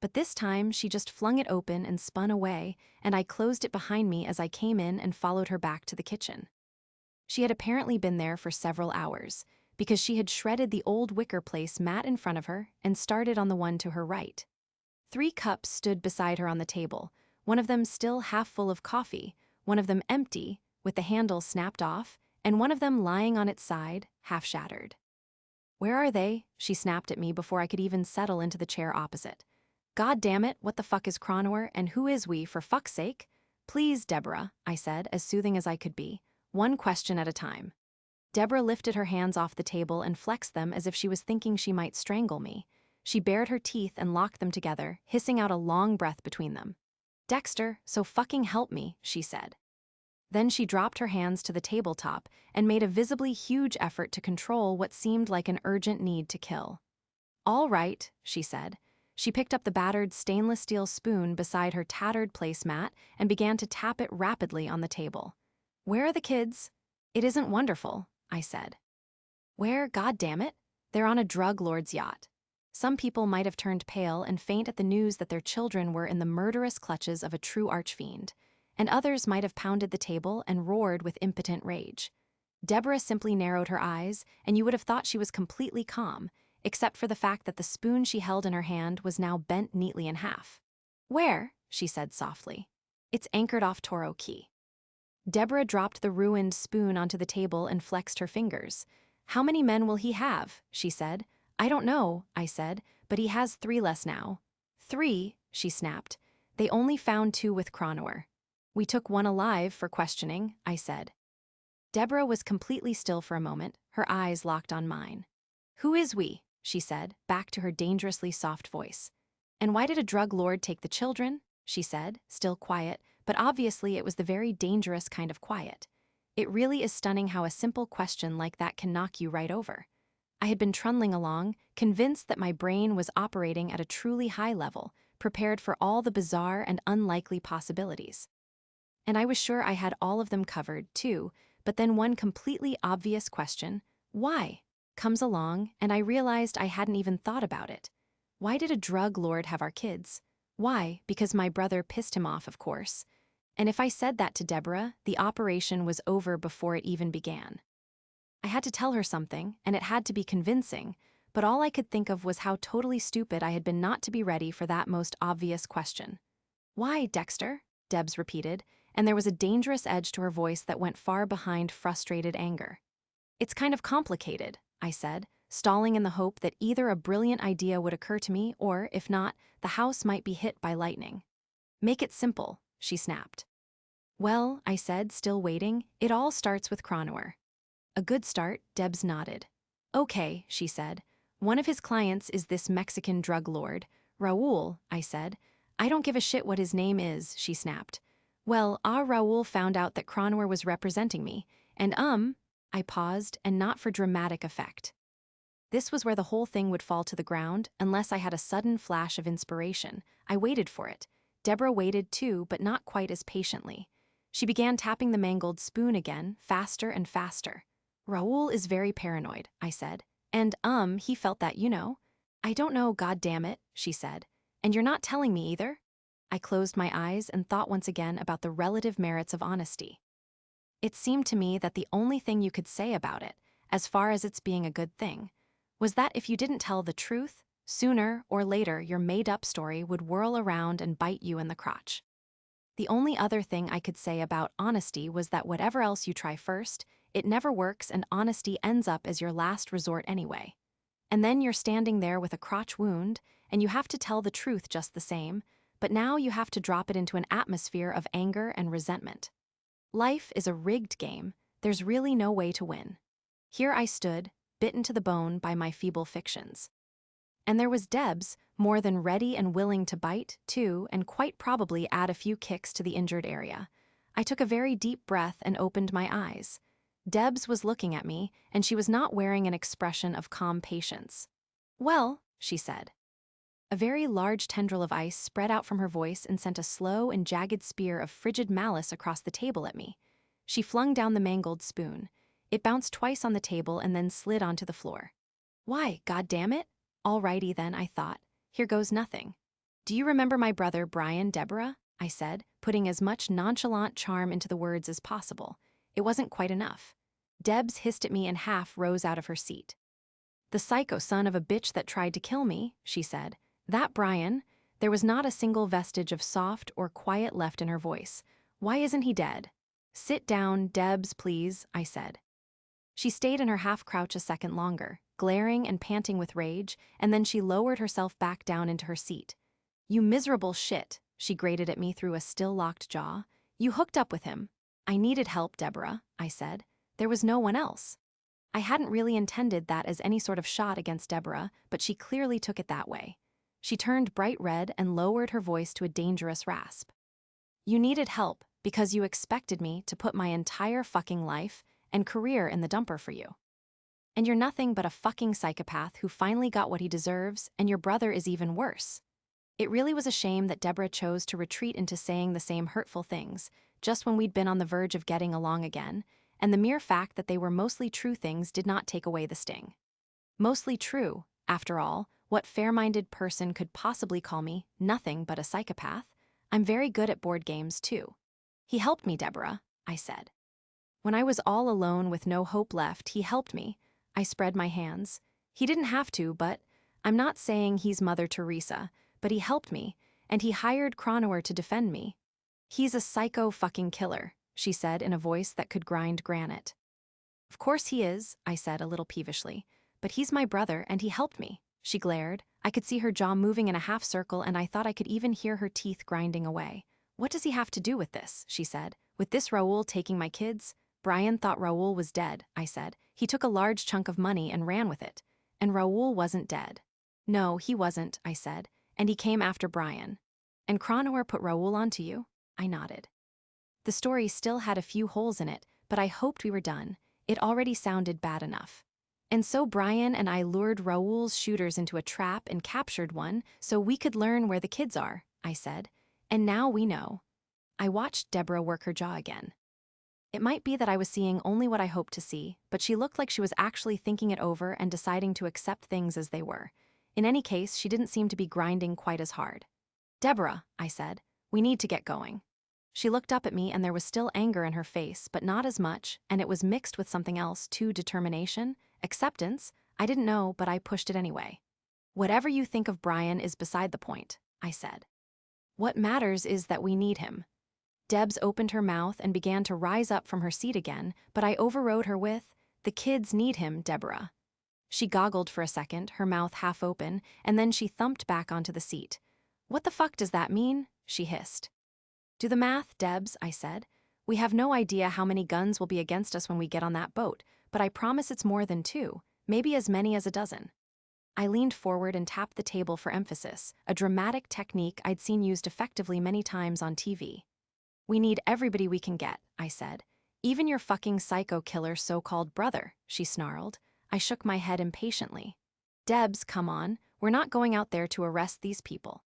But this time, she just flung it open and spun away, and I closed it behind me as I came in and followed her back to the kitchen. She had apparently been there for several hours, because she had shredded the old wicker place mat in front of her and started on the one to her right. 3 cups stood beside her on the table, one of them still half full of coffee, one of them empty, with the handle snapped off, and one of them lying on its side, half shattered. "Where are they?" she snapped at me before I could even settle into the chair opposite. "God damn it, what the fuck is Cronwer, and who is we, for fuck's sake?" "Please, Deborah," I said, as soothing as I could be. "One question at a time." Deborah lifted her hands off the table and flexed them as if she was thinking she might strangle me. She bared her teeth and locked them together, hissing out a long breath between them. "Dexter, so fucking help me," she said. Then she dropped her hands to the tabletop and made a visibly huge effort to control what seemed like an urgent need to kill. "All right," she said. She picked up the battered stainless steel spoon beside her tattered placemat and began to tap it rapidly on the table. "Where are the kids?" "It isn't wonderful," I said. "Where, God damn it? They're on a drug lord's yacht." Some people might have turned pale and faint at the news that their children were in the murderous clutches of a true archfiend, and others might have pounded the table and roared with impotent rage. Deborah simply narrowed her eyes, and you would have thought she was completely calm, except for the fact that the spoon she held in her hand was now bent neatly in half. "Where?" she said softly. "It's anchored off Toro Key." Deborah dropped the ruined spoon onto the table and flexed her fingers. "How many men will he have?" she said. "I don't know," I said, "but he has 3 less now." "3?" she snapped. "They only found 2 with Cronwer." "We took 1 alive for questioning," I said. Deborah was completely still for a moment, her eyes locked on mine. "Who is we?" she said, back to her dangerously soft voice. "And why did a drug lord take the children?" she said, still quiet, but obviously it was the very dangerous kind of quiet. It really is stunning how a simple question like that can knock you right over. I had been trundling along, convinced that my brain was operating at a truly high level, prepared for all the bizarre and unlikely possibilities. And I was sure I had all of them covered, too, but then one completely obvious question, why, comes along, and I realized I hadn't even thought about it. Why did a drug lord have our kids? Why? Because my brother pissed him off, of course. And if I said that to Deborah, the operation was over before it even began. I had to tell her something, and it had to be convincing, but all I could think of was how totally stupid I had been not to be ready for that most obvious question. "Why, Dexter?" Debs repeated, and there was a dangerous edge to her voice that went far behind frustrated anger. "It's kind of complicated," I said, stalling in the hope that either a brilliant idea would occur to me or, if not, the house might be hit by lightning. "Make it simple," she snapped. "Well," I said, still waiting, "it all starts with Cronwer." "A good start," Debs nodded. "Okay," she said. "One of his clients is this Mexican drug lord. Raul," I said. "I don't give a shit what his name is," she snapped. "Well, Raul found out that Cronwer was representing me, and I paused, and not for dramatic effect. This was where the whole thing would fall to the ground, unless I had a sudden flash of inspiration. I waited for it. Deborah waited too, but not quite as patiently. She began tapping the mangled spoon again, faster and faster. "Raul is very paranoid," I said. "And, he felt that, you know." "I don't know, God damn it," she said. "And you're not telling me either?" I closed my eyes and thought once again about the relative merits of honesty. It seemed to me that the only thing you could say about it, as far as its being a good thing, was that if you didn't tell the truth, sooner or later your made-up story would whirl around and bite you in the crotch. The only other thing I could say about honesty was that whatever else you try first, it never works and honesty ends up as your last resort anyway. And then you're standing there with a crotch wound, and you have to tell the truth just the same, but now you have to drop it into an atmosphere of anger and resentment. Life is a rigged game. There's really no way to win. Here I stood, bitten to the bone by my feeble fictions. And there was Debs, more than ready and willing to bite, too, and quite probably add a few kicks to the injured area. I took a very deep breath and opened my eyes. Debs was looking at me, and she was not wearing an expression of calm patience. "Well," she said. A very large tendril of ice spread out from her voice and sent a slow and jagged spear of frigid malice across the table at me. She flung down the mangled spoon. It bounced twice on the table and then slid onto the floor. "Why, God damn it? All righty then," I thought. "Here goes nothing." Do you remember my brother Brian, Deborah? I said, putting as much nonchalant charm into the words as possible. It wasn't quite enough. Debs hissed at me and half rose out of her seat. The psycho son of a bitch that tried to kill me, she said. That Brian? There was not a single vestige of soft or quiet left in her voice. Why isn't he dead? Sit down, Debs, please, I said. She stayed in her half-crouch a second longer, glaring and panting with rage, and then she lowered herself back down into her seat. You miserable shit, she grated at me through a still-locked jaw. You hooked up with him. I needed help, Deborah, I said. There was no one else. I hadn't really intended that as any sort of shot against Deborah, but she clearly took it that way. She turned bright red and lowered her voice to a dangerous rasp. You needed help because you expected me to put my entire fucking life and career in the dumper for you. And you're nothing but a fucking psychopath who finally got what he deserves, and your brother is even worse. It really was a shame that Deborah chose to retreat into saying the same hurtful things, just when we'd been on the verge of getting along again, and the mere fact that they were mostly true things did not take away the sting. Mostly true, after all, what fair-minded person could possibly call me nothing but a psychopath? I'm very good at board games, too. He helped me, Deborah, I said. When I was all alone with no hope left, he helped me. I spread my hands. He didn't have to, but I'm not saying he's Mother Teresa, but he helped me, and he hired Cronauer to defend me. He's a psycho-fucking killer, she said in a voice that could grind granite. Of course he is, I said a little peevishly, but he's my brother and he helped me. She glared. I could see her jaw moving in a half circle and I thought I could even hear her teeth grinding away. What does he have to do with this, she said. With this Raoul taking my kids? Brian thought Raoul was dead, I said. He took a large chunk of money and ran with it. And Raoul wasn't dead. No, he wasn't, I said. And he came after Brian. And Cronauer put Raoul onto you? I nodded. The story still had a few holes in it, but I hoped we were done. It already sounded bad enough. And so Brian and I lured Raoul's shooters into a trap and captured one so we could learn where the kids are, I said. And now we know. I watched Deborah work her jaw again. It might be that I was seeing only what I hoped to see, but she looked like she was actually thinking it over and deciding to accept things as they were. In any case, she didn't seem to be grinding quite as hard. Deborah, I said, we need to get going. She looked up at me and there was still anger in her face, but not as much, and it was mixed with something else too, determination, acceptance. I didn't know, but I pushed it anyway. Whatever you think of Brian is beside the point, I said. What matters is that we need him. Debs opened her mouth and began to rise up from her seat again, but I overrode her with, the kids need him, Deborah. She goggled for a second, her mouth half open, and then she thumped back onto the seat. What the fuck does that mean? She hissed. Do the math, Debs, I said. We have no idea how many guns will be against us when we get on that boat, but I promise it's more than 2, maybe as many as a dozen. I leaned forward and tapped the table for emphasis, a dramatic technique I'd seen used effectively many times on TV. We need everybody we can get, I said. Even your fucking psycho killer so-called brother, she snarled. I shook my head impatiently. Debs, come on, we're not going out there to arrest these people.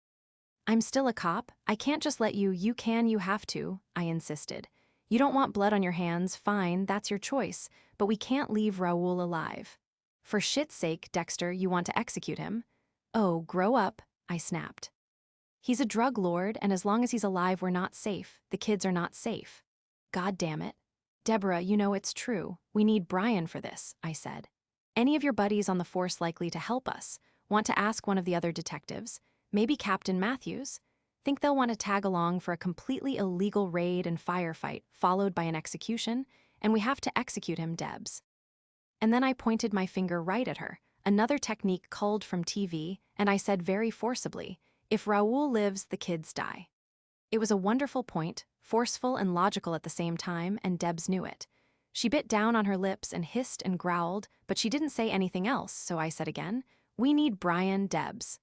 I'm still a cop. I can't just let you have to, I insisted. You don't want blood on your hands, fine, that's your choice, but we can't leave Raoul alive. For shit's sake, Dexter, you want to execute him? Oh, grow up, I snapped. He's a drug lord, and as long as he's alive, we're not safe. The kids are not safe. God damn it. Deborah, you know it's true. We need Brian for this, I said. Any of your buddies on the force likely to help us? Want to ask one of the other detectives? Maybe Captain Matthews? Think they'll want to tag along for a completely illegal raid and firefight, followed by an execution, and we have to execute him, Debs. And then I pointed my finger right at her, another technique culled from TV, and I said very forcibly, if Raoul lives, the kids die. It was a wonderful point, forceful and logical at the same time, and Debs knew it. She bit down on her lips and hissed and growled, but she didn't say anything else, so I said again, we need Brian, Debs.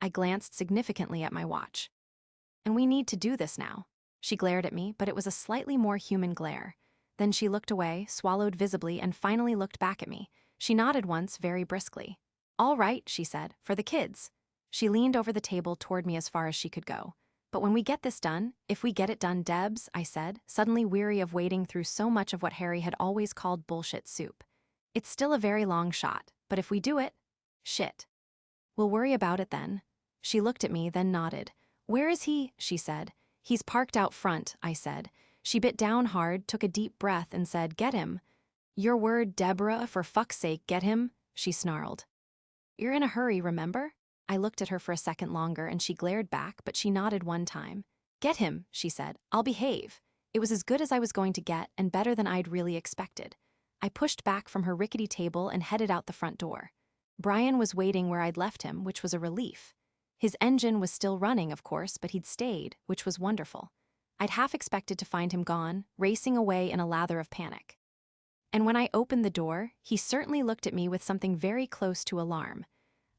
I glanced significantly at my watch. And we need to do this now. She glared at me, but it was a slightly more human glare. Then she looked away, swallowed visibly, and finally looked back at me. She nodded once, very briskly. All right, she said, for the kids. She leaned over the table toward me as far as she could go. But when we get this done, if we get it done, Debs, I said, suddenly weary of wading through so much of what Harry had always called bullshit soup. It's still a very long shot, but if we do it, shit. We'll worry about it then. She looked at me, then nodded. "Where is he?" she said. "He's parked out front," I said. She bit down hard, took a deep breath, and said, "Get him." "Your word, Deborah, for fuck's sake, get him," she snarled. "You're in a hurry, remember?" I looked at her for a second longer and she glared back, but she nodded one time. "Get him," she said. "I'll behave." It was as good as I was going to get and better than I'd really expected. I pushed back from her rickety table and headed out the front door. Brian was waiting where I'd left him, which was a relief. His engine was still running, of course, but he'd stayed, which was wonderful. I'd half expected to find him gone, racing away in a lather of panic. And when I opened the door, he certainly looked at me with something very close to alarm.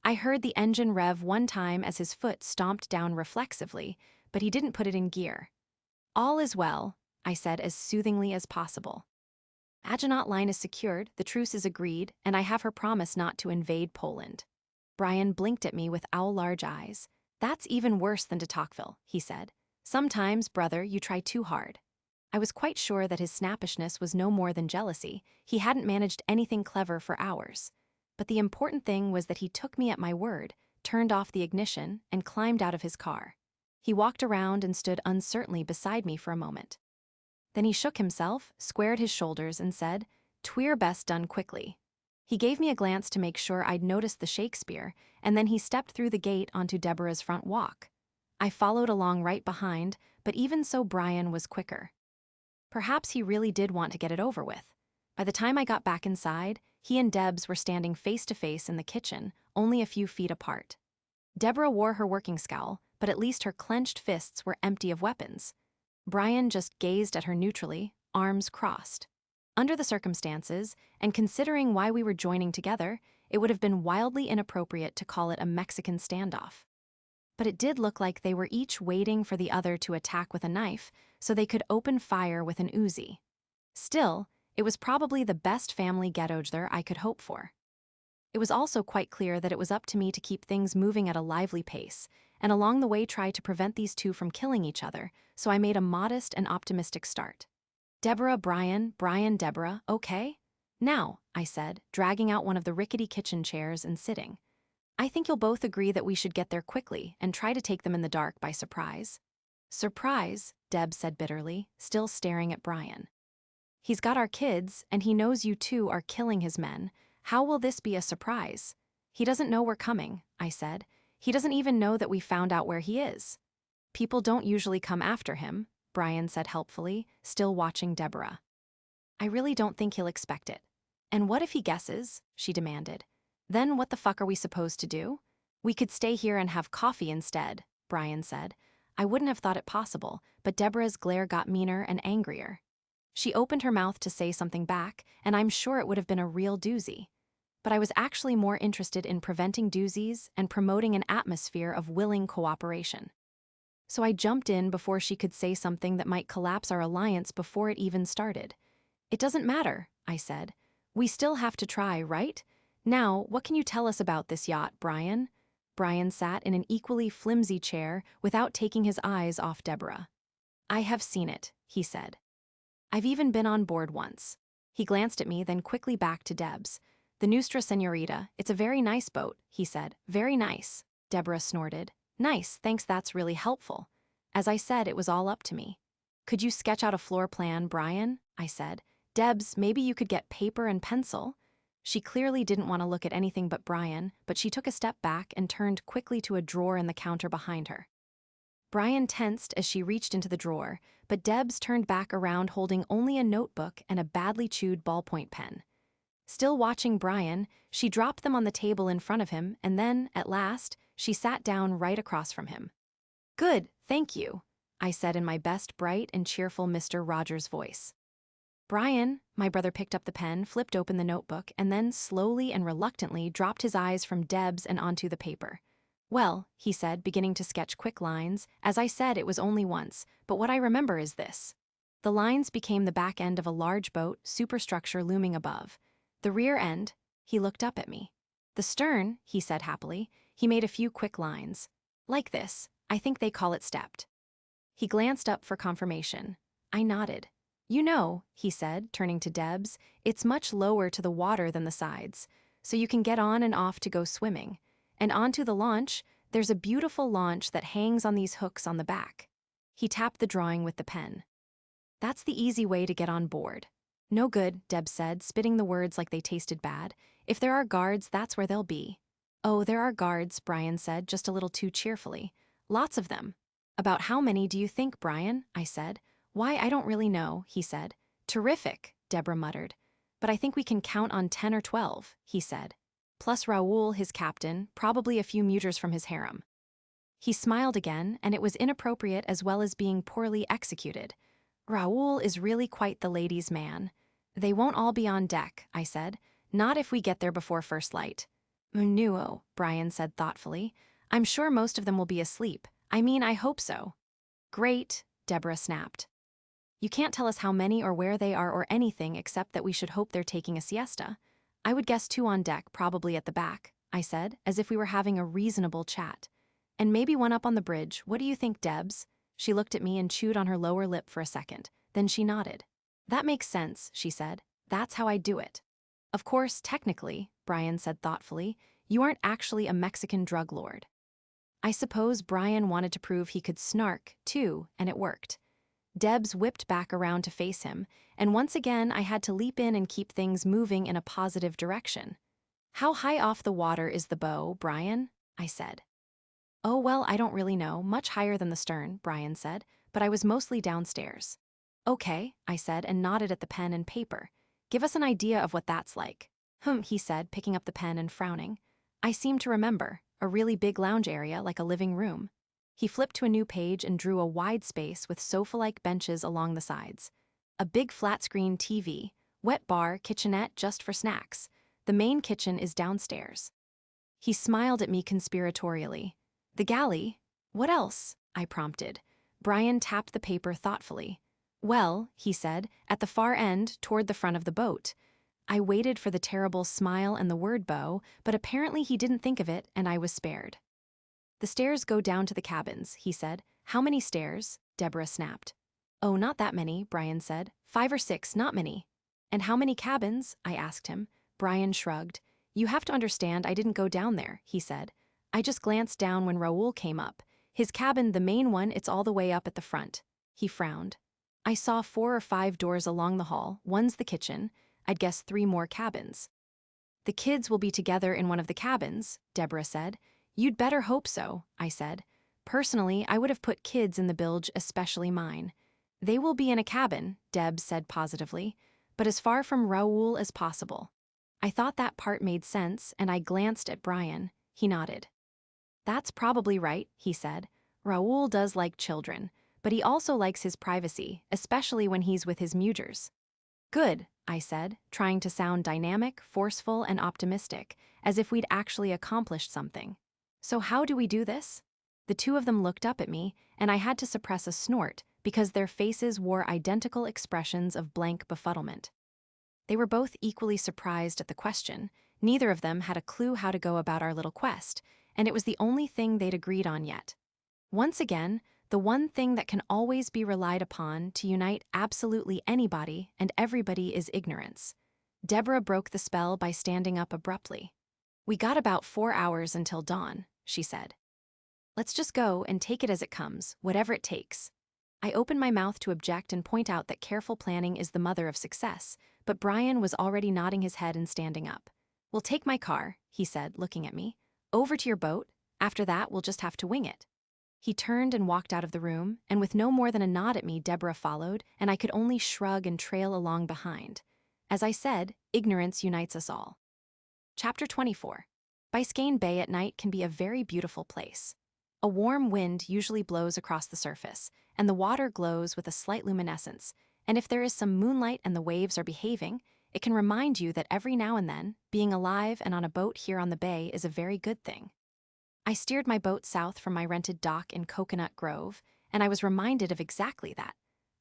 I heard the engine rev one time as his foot stomped down reflexively, but he didn't put it in gear. "All is well," I said as soothingly as possible. "Aginot line is secured, the truce is agreed, and I have her promise not to invade Poland." Brian blinked at me with owl-large eyes. "That's even worse than de Tocqueville," he said. "Sometimes, brother, you try too hard." I was quite sure that his snappishness was no more than jealousy. He hadn't managed anything clever for hours. But the important thing was that he took me at my word, turned off the ignition, and climbed out of his car. He walked around and stood uncertainly beside me for a moment. Then he shook himself, squared his shoulders, and said, "'Tweer best done quickly." He gave me a glance to make sure I'd noticed the Shakespeare, and then he stepped through the gate onto Deborah's front walk. I followed along right behind, but even so Brian was quicker. Perhaps he really did want to get it over with. By the time I got back inside, he and Debs were standing face to face in the kitchen, only a few feet apart. Deborah wore her working scowl, but at least her clenched fists were empty of weapons. Brian just gazed at her neutrally, arms crossed. Under the circumstances, and considering why we were joining together, it would have been wildly inappropriate to call it a Mexican standoff. But it did look like they were each waiting for the other to attack with a knife so they could open fire with an Uzi. Still, it was probably the best family get-together I could hope for. It was also quite clear that it was up to me to keep things moving at a lively pace, and along the way try to prevent these two from killing each other, so I made a modest and optimistic start. "Deborah, Brian, Brian, Deborah, okay? Now," I said, dragging out one of the rickety kitchen chairs and sitting. "I think you'll both agree that we should get there quickly and try to take them in the dark by surprise." "Surprise," Deb said bitterly, still staring at Brian. "He's got our kids, and he knows you two are killing his men. How will this be a surprise?" "He doesn't know we're coming," I said. "He doesn't even know that we found out where he is." "People don't usually come after him," Brian said helpfully, still watching Deborah. "I really don't think he'll expect it." "And what if he guesses?" she demanded. "Then what the fuck are we supposed to do?" "We could stay here and have coffee instead," Brian said. I wouldn't have thought it possible, but Deborah's glare got meaner and angrier. She opened her mouth to say something back, and I'm sure it would have been a real doozy. But I was actually more interested in preventing doozies and promoting an atmosphere of willing cooperation. So I jumped in before she could say something that might collapse our alliance before it even started. "It doesn't matter," I said. "We still have to try, right? Now, what can you tell us about this yacht, Brian?" Brian sat in an equally flimsy chair without taking his eyes off Deborah. "I have seen it," he said. "I've even been on board once." He glanced at me, then quickly back to Debs. "The Nostra Senorita, it's a very nice boat," he said. "Very nice." Deborah snorted. "Nice, thanks, that's really helpful." As I said, it was all up to me. "Could you sketch out a floor plan, Brian?" I said. "Debs, maybe you could get paper and pencil?" She clearly didn't want to look at anything but Brian, but she took a step back and turned quickly to a drawer in the counter behind her. Brian tensed as she reached into the drawer, but Debs turned back around holding only a notebook and a badly chewed ballpoint pen. Still watching Brian, she dropped them on the table in front of him, and then, at last, she sat down right across from him. "Good, thank you," I said in my best bright and cheerful Mr. Rogers voice. Brian, my brother picked up the pen, flipped open the notebook, and then slowly and reluctantly dropped his eyes from Debs and onto the paper. "Well," he said, beginning to sketch quick lines, "as I said, it was only once, but what I remember is this." The lines became the back end of a large boat, superstructure looming above. The rear end, he looked up at me. "The stern," he said happily. He made a few quick lines. "Like this. I think they call it stepped." He glanced up for confirmation. I nodded. "You know," he said, turning to Debs, "it's much lower to the water than the sides, so you can get on and off to go swimming. And onto the launch, There's a beautiful launch that hangs on these hooks on the back. He tapped the drawing with the pen. That's the easy way to get on board. No good, Deb said, spitting the words like they tasted bad. If there are guards, that's where they'll be. Oh, there are guards, Brian said, just a little too cheerfully. Lots of them. About how many do you think, Brian? I said. Why, I don't really know, he said. Terrific, Deborah muttered. But I think we can count on 10 or 12, he said. Plus Raoul, his captain, probably a few muters from his harem. He smiled again, and it was inappropriate as well as being poorly executed. Raoul is really quite the ladies' man. They won't all be on deck, I said. Not if we get there before first light. Nuo, Brian said thoughtfully. I'm sure most of them will be asleep. I mean, I hope so. Great, Deborah snapped. You can't tell us how many or where they are or anything except that we should hope they're taking a siesta. I would guess 2 on deck, probably at the back, I said, as if we were having a reasonable chat. And maybe 1 up on the bridge. What do you think, Debs? She looked at me and chewed on her lower lip for a second. Then she nodded. That makes sense, she said. That's how I do it. Of course, technically, Brian said thoughtfully, you aren't actually a Mexican drug lord. I suppose Brian wanted to prove he could snark, too, and it worked. Debs whipped back around to face him, and once again I had to leap in and keep things moving in a positive direction. How high off the water is the bow, Brian? I said. Oh, well, I don't really know. Much higher than the stern, Brian said, but I was mostly downstairs. Okay, I said, and nodded at the pen and paper. Give us an idea of what that's like. He said, picking up the pen and frowning. I seem to remember. A really big lounge area, like a living room. He flipped to a new page and drew a wide space with sofa-like benches along the sides. A big flat-screen TV, wet bar, kitchenette just for snacks. The main kitchen is downstairs. He smiled at me conspiratorially. The galley? What else? I prompted. Brian tapped the paper thoughtfully. Well, he said, at the far end, toward the front of the boat. I waited for the terrible smile and the word bow, but apparently he didn't think of it, and I was spared. The stairs go down to the cabins, he said. How many stairs? Deborah snapped. Oh, not that many, Brian said. 5 or 6, not many. And how many cabins? I asked him. Brian shrugged. You have to understand I didn't go down there, he said. I just glanced down when Raoul came up. His cabin, the main one, it's all the way up at the front. He frowned. I saw 4 or 5 doors along the hall. One's the kitchen. I'd guess 3 more cabins. The kids will be together in one of the cabins, Deborah said. You'd better hope so, I said. Personally, I would have put kids in the bilge, especially mine. They will be in a cabin, Deb said positively, but as far from Raoul as possible. I thought that part made sense, and I glanced at Brian. He nodded. That's probably right, he said. Raoul does like children, but he also likes his privacy, especially when he's with his muters. Good, I said, trying to sound dynamic, forceful, and optimistic, as if we'd actually accomplished something. So how do we do this? The 2 of them looked up at me, and I had to suppress a snort because their faces wore identical expressions of blank befuddlement. They were both equally surprised at the question. Neither of them had a clue how to go about our little quest, and it was the only thing they'd agreed on yet. Once again, the one thing that can always be relied upon to unite absolutely anybody and everybody is ignorance. Deborah broke the spell by standing up abruptly. We got about 4 hours until dawn, she said. Let's just go and take it as it comes, whatever it takes. I opened my mouth to object and point out that careful planning is the mother of success, but Brian was already nodding his head and standing up. We'll take my car, he said, looking at me. Over to your boat. After that, we'll just have to wing it. He turned and walked out of the room, and with no more than a nod at me, Deborah followed, and I could only shrug and trail along behind. As I said, ignorance unites us all. Chapter 24. Biscayne Bay at night can be a very beautiful place. A warm wind usually blows across the surface, and the water glows with a slight luminescence, and if there is some moonlight and the waves are behaving, it can remind you that every now and then, being alive and on a boat here on the bay is a very good thing. I steered my boat south from my rented dock in Coconut Grove, and I was reminded of exactly that.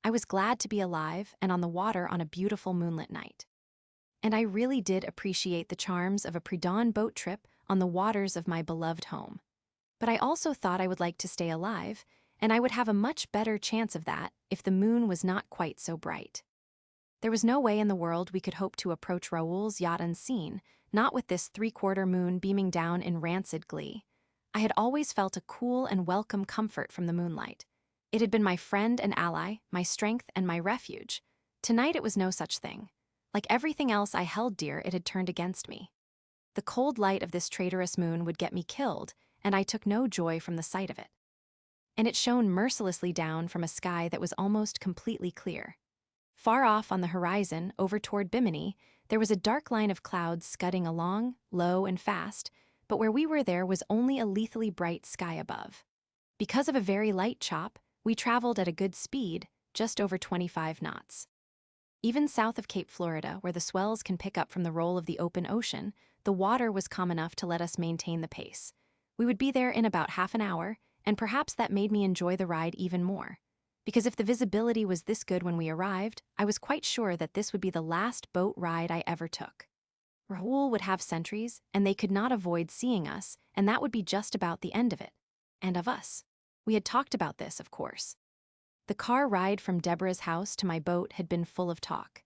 I was glad to be alive and on the water on a beautiful moonlit night. And I really did appreciate the charms of a pre-dawn boat trip on the waters of my beloved home. But I also thought I would like to stay alive, and I would have a much better chance of that if the moon was not quite so bright. There was no way in the world we could hope to approach Raoul's yacht unseen, not with this 3/4 moon beaming down in rancid glee. I had always felt a cool and welcome comfort from the moonlight. It had been my friend and ally, my strength and my refuge. Tonight it was no such thing. Like everything else I held dear, it had turned against me. The cold light of this traitorous moon would get me killed, and I took no joy from the sight of it. And it shone mercilessly down from a sky that was almost completely clear. Far off on the horizon, over toward Bimini, there was a dark line of clouds scudding along, low and fast, but where we were there was only a lethally bright sky above. Because of a very light chop, we traveled at a good speed, just over 25 knots. Even south of Cape Florida, where the swells can pick up from the roll of the open ocean, the water was calm enough to let us maintain the pace. We would be there in about half an hour, and perhaps that made me enjoy the ride even more. Because if the visibility was this good when we arrived, I was quite sure that this would be the last boat ride I ever took. Raoul would have sentries, and they could not avoid seeing us, and that would be just about the end of it. And of us. We had talked about this, of course. The car ride from Deborah's house to my boat had been full of talk.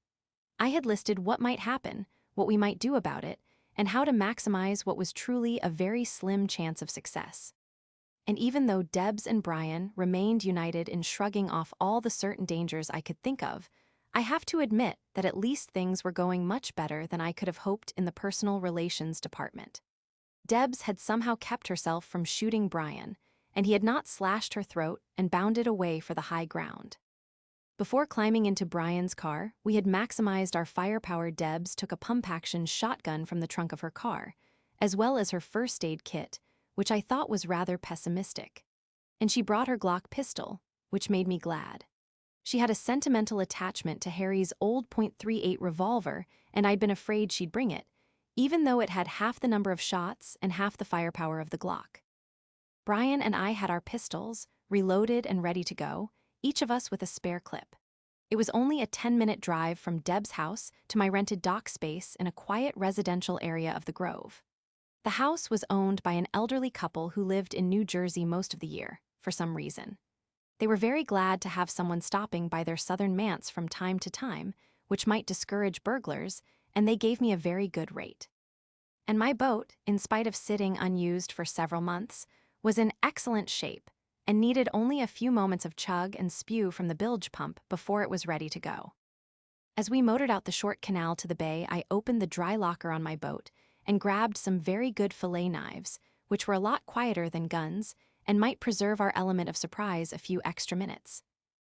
I had listed what might happen, what we might do about it, and how to maximize what was truly a very slim chance of success. And even though Debs and Brian remained united in shrugging off all the certain dangers I could think of, I have to admit that at least things were going much better than I could have hoped in the personal relations department. Debs had somehow kept herself from shooting Brian, and he had not slashed her throat and bounded away for the high ground. Before climbing into Brian's car, we had maximized our firepower. Debs took a pump-action shotgun from the trunk of her car, as well as her first aid kit, which I thought was rather pessimistic. And she brought her Glock pistol, which made me glad. She had a sentimental attachment to Harry's old .38 revolver, and I'd been afraid she'd bring it, even though it had half the number of shots and half the firepower of the Glock. Brian and I had our pistols, reloaded and ready to go, each of us with a spare clip. It was only a 10-minute drive from Deb's house to my rented dock space in a quiet residential area of the Grove. The house was owned by an elderly couple who lived in New Jersey most of the year, for some reason. They were very glad to have someone stopping by their southern manse from time to time, which might discourage burglars, and they gave me a very good rate. And my boat, in spite of sitting unused for several months, was in excellent shape and needed only a few moments of chug and spew from the bilge pump before it was ready to go. As we motored out the short canal to the bay, I opened the dry locker on my boat and grabbed some very good fillet knives, which were a lot quieter than guns and might preserve our element of surprise a few extra minutes.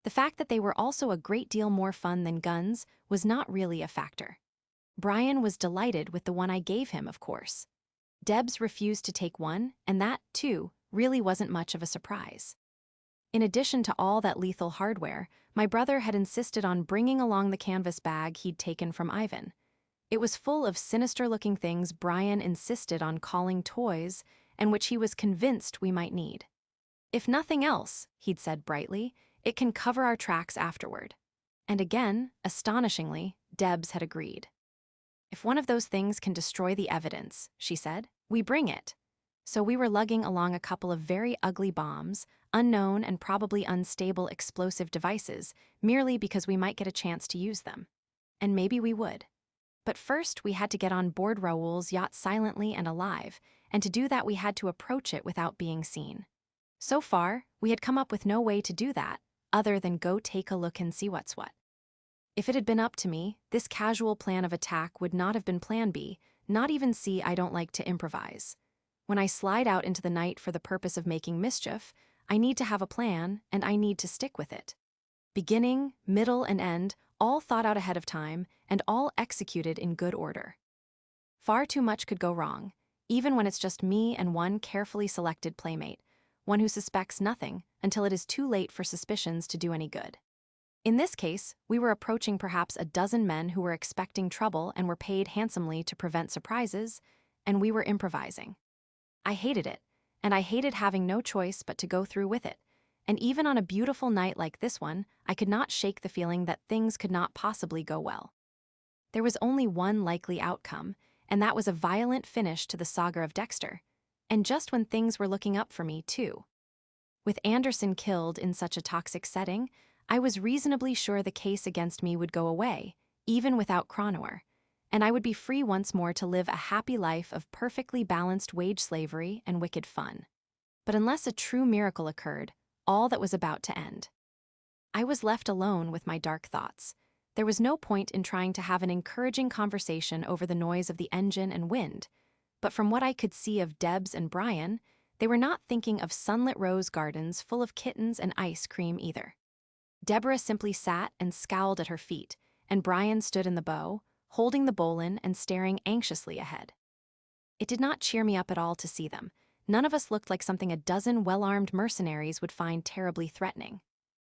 The fact that they were also a great deal more fun than guns was not really a factor. Brian was delighted with the one I gave him, of course. Debs refused to take one, and that, too, really wasn't much of a surprise. In addition to all that lethal hardware, my brother had insisted on bringing along the canvas bag he'd taken from Ivan. It was full of sinister-looking things Brian insisted on calling toys, and which he was convinced we might need. If nothing else, he'd said brightly, it can cover our tracks afterward. And again, astonishingly, Debs had agreed. If one of those things can destroy the evidence, she said, we bring it. So we were lugging along a couple of very ugly bombs, unknown and probably unstable explosive devices, merely because we might get a chance to use them. And maybe we would. But first we had to get on board Raoul's yacht silently and alive, and to do that we had to approach it without being seen. So far, we had come up with no way to do that, other than go take a look and see what's what. If it had been up to me, this casual plan of attack would not have been plan B, not even C. I don't like to improvise. When I slide out into the night for the purpose of making mischief, I need to have a plan, and I need to stick with it. Beginning, middle, and end, all thought out ahead of time, and all executed in good order. Far too much could go wrong, even when it's just me and one carefully selected playmate, one who suspects nothing until it is too late for suspicions to do any good. In this case, we were approaching perhaps a dozen men who were expecting trouble and were paid handsomely to prevent surprises, and we were improvising. I hated it, and I hated having no choice but to go through with it, and even on a beautiful night like this one, I could not shake the feeling that things could not possibly go well. There was only one likely outcome, and that was a violent finish to the saga of Dexter, and just when things were looking up for me, too. With Anderson killed in such a toxic setting, I was reasonably sure the case against me would go away, even without Cronauer, and I would be free once more to live a happy life of perfectly balanced wage slavery and wicked fun. But unless a true miracle occurred, all that was about to end. I was left alone with my dark thoughts. There was no point in trying to have an encouraging conversation over the noise of the engine and wind, but from what I could see of Debs and Brian, they were not thinking of sunlit rose gardens full of kittens and ice cream either. Deborah simply sat and scowled at her feet, and Brian stood in the bow, holding the bowline and staring anxiously ahead. It did not cheer me up at all to see them. None of us looked like something a dozen well-armed mercenaries would find terribly threatening.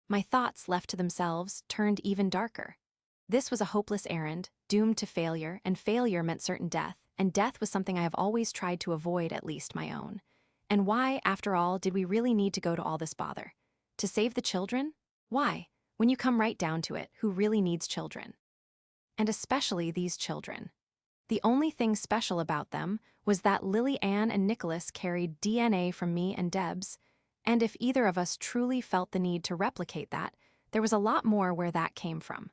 My thoughts, left to themselves, turned even darker. This was a hopeless errand, doomed to failure, and failure meant certain death, and death was something I have always tried to avoid, at least my own. And why, after all, did we really need to go to all this bother? To save the children? Why? When you come right down to it, who really needs children? And especially these children. The only thing special about them was that Lily Ann and Nicholas carried DNA from me and Debs, and if either of us truly felt the need to replicate that, there was a lot more where that came from.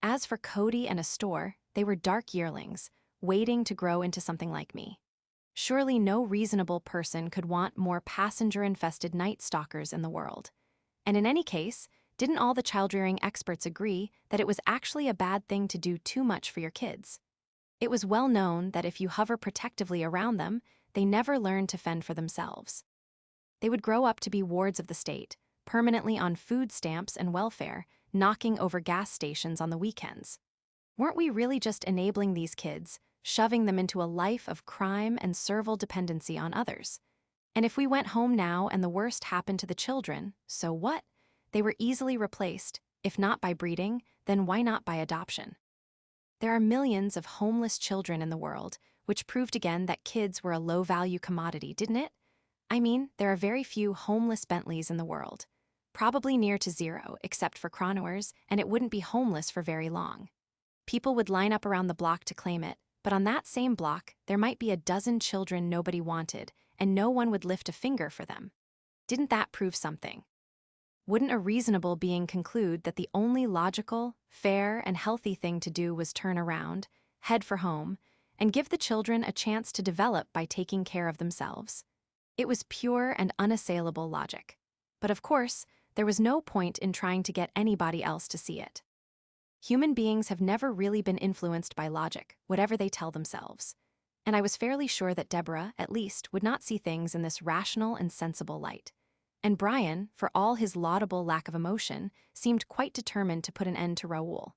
As for Cody and Astor, they were dark yearlings, waiting to grow into something like me. Surely no reasonable person could want more passenger-infested night stalkers in the world. And in any case, didn't all the child-rearing experts agree that it was actually a bad thing to do too much for your kids? It was well known that if you hover protectively around them, they never learn to fend for themselves. They would grow up to be wards of the state, permanently on food stamps and welfare, knocking over gas stations on the weekends. Weren't we really just enabling these kids, shoving them into a life of crime and servile dependency on others? And if we went home now and the worst happened to the children, so what? They were easily replaced, if not by breeding, then why not by adoption? There are millions of homeless children in the world, which proved again that kids were a low-value commodity, didn't it? I mean, there are very few homeless Bentleys in the world. Probably near to zero, except for Cronowers, and it wouldn't be homeless for very long. People would line up around the block to claim it, but on that same block, there might be a dozen children nobody wanted, and no one would lift a finger for them. Didn't that prove something? Wouldn't a reasonable being conclude that the only logical, fair, and healthy thing to do was turn around, head for home, and give the children a chance to develop by taking care of themselves? It was pure and unassailable logic. But of course, there was no point in trying to get anybody else to see it. Human beings have never really been influenced by logic, whatever they tell themselves. And I was fairly sure that Deborah, at least, would not see things in this rational and sensible light. And Brian, for all his laudable lack of emotion, seemed quite determined to put an end to Raoul.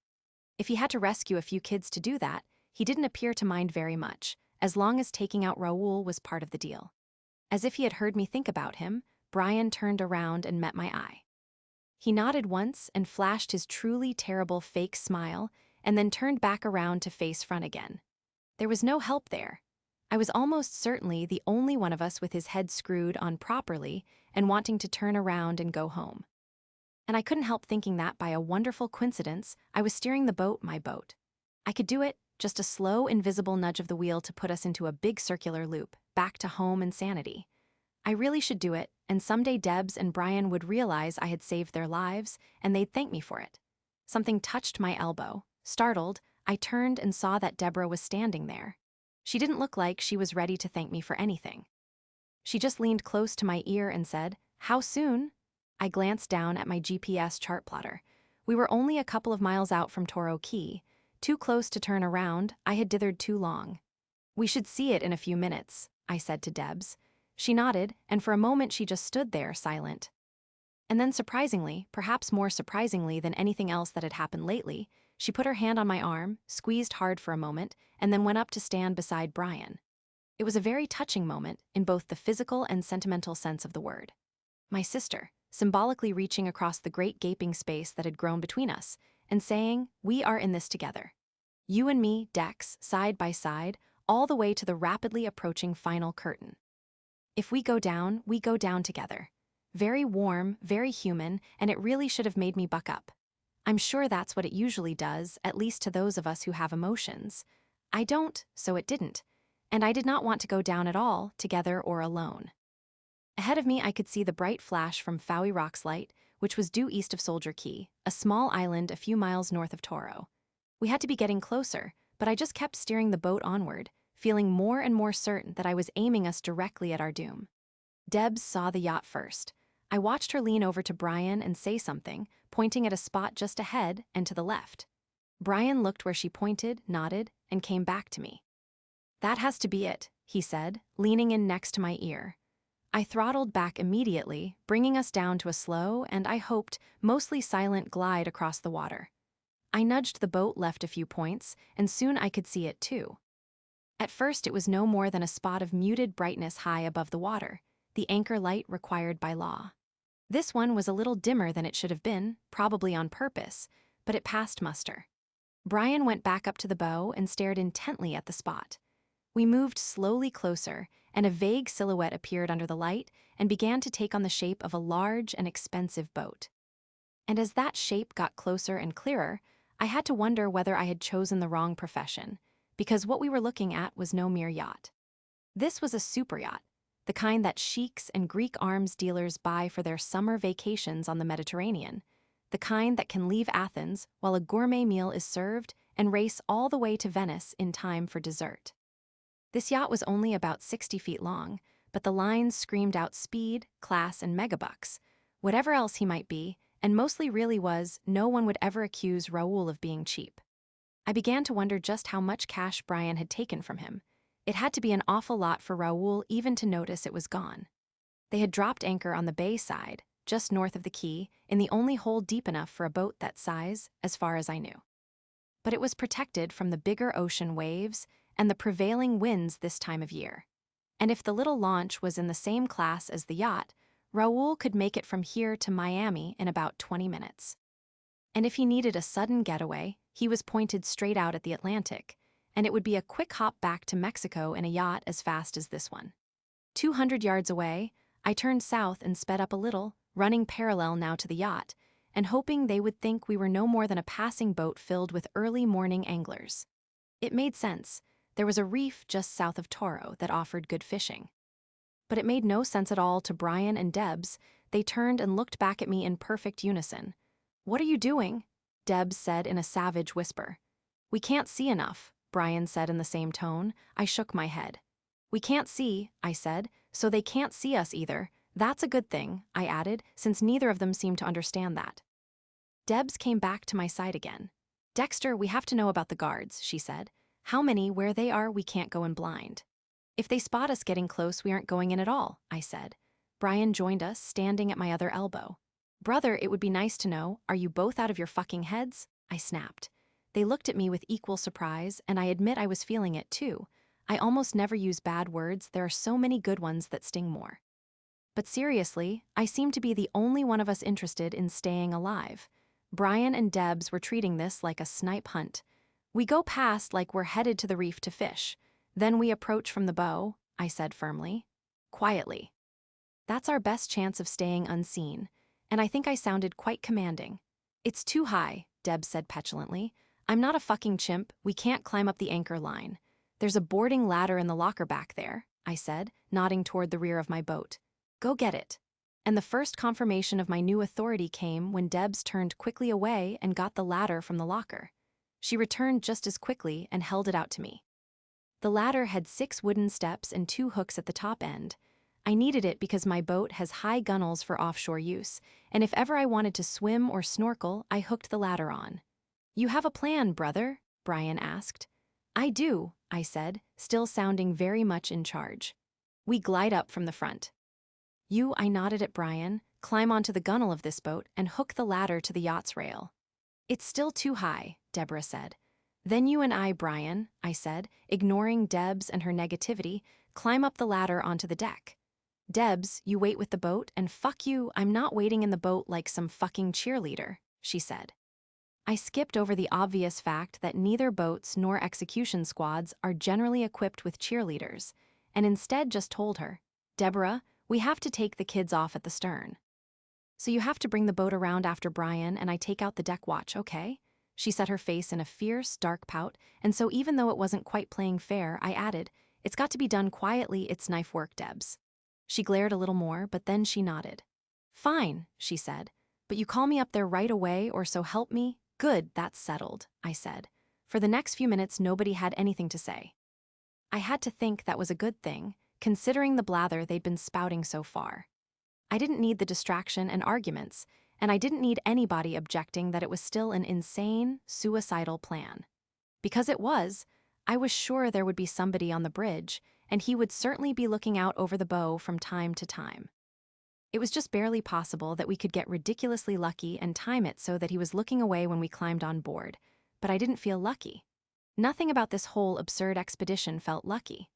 If he had to rescue a few kids to do that, he didn't appear to mind very much, as long as taking out Raoul was part of the deal. As if he had heard me think about him, Brian turned around and met my eye. He nodded once and flashed his truly terrible fake smile, and then turned back around to face front again. There was no help there. I was almost certainly the only one of us with his head screwed on properly and wanting to turn around and go home. And I couldn't help thinking that, by a wonderful coincidence, I was steering the boat, my boat. I could do it, just a slow, invisible nudge of the wheel to put us into a big circular loop, back to home and sanity. I really should do it, and someday Debs and Brian would realize I had saved their lives, and they'd thank me for it. Something touched my elbow. Startled, I turned and saw that Deborah was standing there. She didn't look like she was ready to thank me for anything. She just leaned close to my ear and said, "How soon?" I glanced down at my GPS chart plotter. We were only a couple of miles out from Toro Key. Too close to turn around, I had dithered too long. "We should see it in a few minutes," I said to Debs. She nodded, and for a moment she just stood there, silent. And then surprisingly, perhaps more surprisingly than anything else that had happened lately, she put her hand on my arm, squeezed hard for a moment, and then went up to stand beside Brian. It was a very touching moment, in both the physical and sentimental sense of the word. My sister, symbolically reaching across the great gaping space that had grown between us, and saying, "We are in this together. You and me, Dex, side by side, all the way to the rapidly approaching final curtain. If we go down together." Very warm, very human, and it really should have made me buck up. I'm sure that's what it usually does, at least to those of us who have emotions. I don't, so it didn't. And I did not want to go down at all, together or alone. Ahead of me I could see the bright flash from Fowey Rock's light, which was due east of Soldier Key, a small island a few miles north of Toro. We had to be getting closer, but I just kept steering the boat onward, feeling more and more certain that I was aiming us directly at our doom. Debs saw the yacht first. I watched her lean over to Brian and say something, pointing at a spot just ahead and to the left. Brian looked where she pointed, nodded, and came back to me. "That has to be it," he said, leaning in next to my ear. I throttled back immediately, bringing us down to a slow and, I hoped, mostly silent glide across the water. I nudged the boat left a few points, and soon I could see it too. At first it was no more than a spot of muted brightness high above the water, the anchor light required by law. This one was a little dimmer than it should have been, probably on purpose, but it passed muster. Brian went back up to the bow and stared intently at the spot. We moved slowly closer, and a vague silhouette appeared under the light and began to take on the shape of a large and expensive boat. And as that shape got closer and clearer, I had to wonder whether I had chosen the wrong profession, because what we were looking at was no mere yacht. This was a super yacht, the kind that sheiks and Greek arms dealers buy for their summer vacations on the Mediterranean, the kind that can leave Athens while a gourmet meal is served and race all the way to Venice in time for dessert. This yacht was only about 60 feet long, but the lines screamed out speed, class, and megabucks. Whatever else he might be, and mostly really was, no one would ever accuse Raoul of being cheap. I began to wonder just how much cash Brian had taken from him. It had to be an awful lot for Raoul even to notice it was gone. They had dropped anchor on the bay side, just north of the quay, in the only hole deep enough for a boat that size, as far as I knew. But it was protected from the bigger ocean waves and the prevailing winds this time of year. And if the little launch was in the same class as the yacht, Raoul could make it from here to Miami in about 20 minutes. And if he needed a sudden getaway, he was pointed straight out at the Atlantic, and it would be a quick hop back to Mexico in a yacht as fast as this one. 200 yards away, I turned south and sped up a little, running parallel now to the yacht, and hoping they would think we were no more than a passing boat filled with early morning anglers. It made sense. There was a reef just south of Toro that offered good fishing. But it made no sense at all to Brian and Debs. They turned and looked back at me in perfect unison. "What are you doing?" Debs said in a savage whisper. "We can't see enough," Brian said in the same tone. I shook my head. "We can't see," I said, "so they can't see us either. That's a good thing," I added, since neither of them seemed to understand that. Debs came back to my side again. "Dexter, we have to know about the guards," she said. "How many, where they are, we can't go in blind." "If they spot us getting close, we aren't going in at all," I said. Brian joined us, standing at my other elbow. "Brother, it would be nice to know, are you both out of your fucking heads?" I snapped. They looked at me with equal surprise, and I admit I was feeling it too. I almost never use bad words, there are so many good ones that sting more. But seriously, I seemed to be the only one of us interested in staying alive. Brian and Debs were treating this like a snipe hunt. "We go past like we're headed to the reef to fish. Then we approach from the bow," I said firmly. "Quietly. That's our best chance of staying unseen," and I think I sounded quite commanding. "It's too high," Debs said petulantly. "I'm not a fucking chimp, we can't climb up the anchor line." "There's a boarding ladder in the locker back there," I said, nodding toward the rear of my boat. "Go get it." And the first confirmation of my new authority came when Debs turned quickly away and got the ladder from the locker. She returned just as quickly and held it out to me. The ladder had 6 wooden steps and 2 hooks at the top end. I needed it because my boat has high gunnels for offshore use, and if ever I wanted to swim or snorkel, I hooked the ladder on. "You have a plan, brother?" Brian asked. "I do," I said, still sounding very much in charge. "We glide up from the front. I nodded at Brian, climb onto the gunnel of this boat and hook the ladder to the yacht's rail." "It's still too high," Deborah said. "Then you and I, Brian," I said, ignoring Debs and her negativity, "climb up the ladder onto the deck. Debs, you wait with the boat, and fuck you, I'm not waiting in the boat like some fucking cheerleader," she said. I skipped over the obvious fact that neither boats nor execution squads are generally equipped with cheerleaders, and instead just told her, "Deborah, we have to take the kids off at the stern. So you have to bring the boat around after Brian and I take out the deck watch, okay?" She set her face in a fierce, dark pout, and so even though it wasn't quite playing fair, I added, "It's got to be done quietly, it's knife work, Debs." She glared a little more, but then she nodded. "Fine," she said, "but you call me up there right away or so help me?" "Good, that's settled," I said. For the next few minutes, nobody had anything to say. I had to think that was a good thing. considering the blather they'd been spouting so far. I didn't need the distraction and arguments, and I didn't need anybody objecting that it was still an insane, suicidal plan. Because it was, I was sure there would be somebody on the bridge, and he would certainly be looking out over the bow from time to time. It was just barely possible that we could get ridiculously lucky and time it so that he was looking away when we climbed on board, but I didn't feel lucky. Nothing about this whole absurd expedition felt lucky.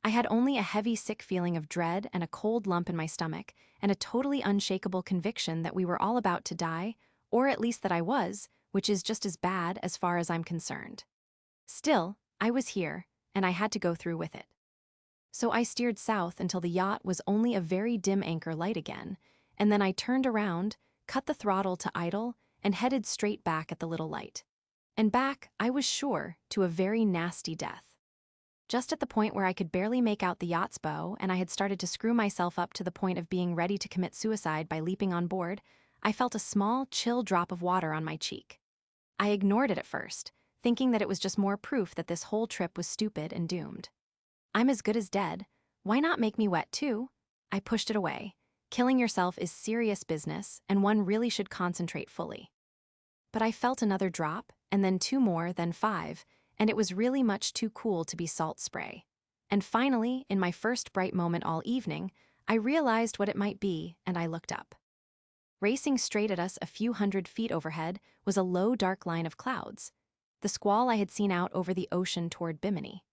I had only a heavy, sick feeling of dread and a cold lump in my stomach, and a totally unshakable conviction that we were all about to die, or at least that I was, which is just as bad as far as I'm concerned. Still, I was here, and I had to go through with it. So I steered south until the yacht was only a very dim anchor light again, and then I turned around, cut the throttle to idle, and headed straight back at the little light. And back, I was sure, to a very nasty death. Just at the point where I could barely make out the yacht's bow and I had started to screw myself up to the point of being ready to commit suicide by leaping on board, I felt a small, chill drop of water on my cheek. I ignored it at first, thinking that it was just more proof that this whole trip was stupid and doomed. I'm as good as dead. Why not make me wet too? I pushed it away. Killing yourself is serious business, and one really should concentrate fully. But I felt another drop, and then 2 more, then 5, and it was really much too cool to be salt spray. And finally, in my first bright moment all evening, I realized what it might be, and I looked up. Racing straight at us a few 100 feet overhead was a low, dark line of clouds, the squall I had seen out over the ocean toward Bimini.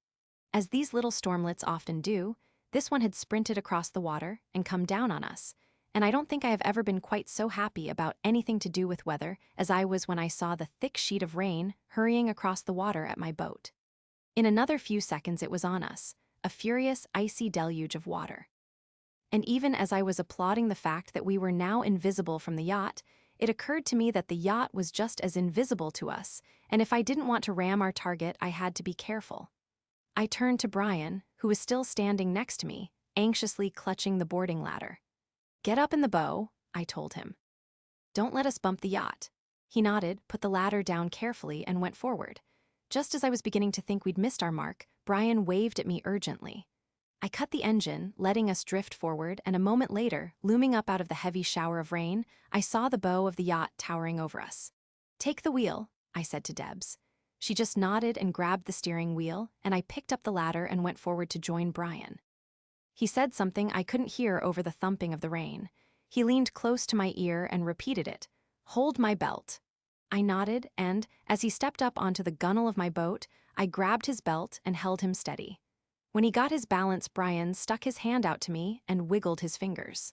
As these little stormlets often do, this one had sprinted across the water and come down on us, and I don't think I have ever been quite so happy about anything to do with weather as I was when I saw the thick sheet of rain hurrying across the water at my boat. In another few seconds it was on us, a furious, icy deluge of water. And even as I was applauding the fact that we were now invisible from the yacht, it occurred to me that the yacht was just as invisible to us, and if I didn't want to ram our target, I had to be careful. I turned to Brian, who was still standing next to me, anxiously clutching the boarding ladder. "Get up in the bow," I told him. "Don't let us bump the yacht." He nodded, put the ladder down carefully, and went forward. Just as I was beginning to think we'd missed our mark, Brian waved at me urgently. I cut the engine, letting us drift forward, and a moment later, looming up out of the heavy shower of rain, I saw the bow of the yacht towering over us. "Take the wheel," I said to Debs. She just nodded and grabbed the steering wheel, and I picked up the ladder and went forward to join Brian. He said something I couldn't hear over the thumping of the rain. He leaned close to my ear and repeated it. "Hold my belt." I nodded, and, as he stepped up onto the gunwale of my boat, I grabbed his belt and held him steady. When he got his balance, Brian stuck his hand out to me and wiggled his fingers.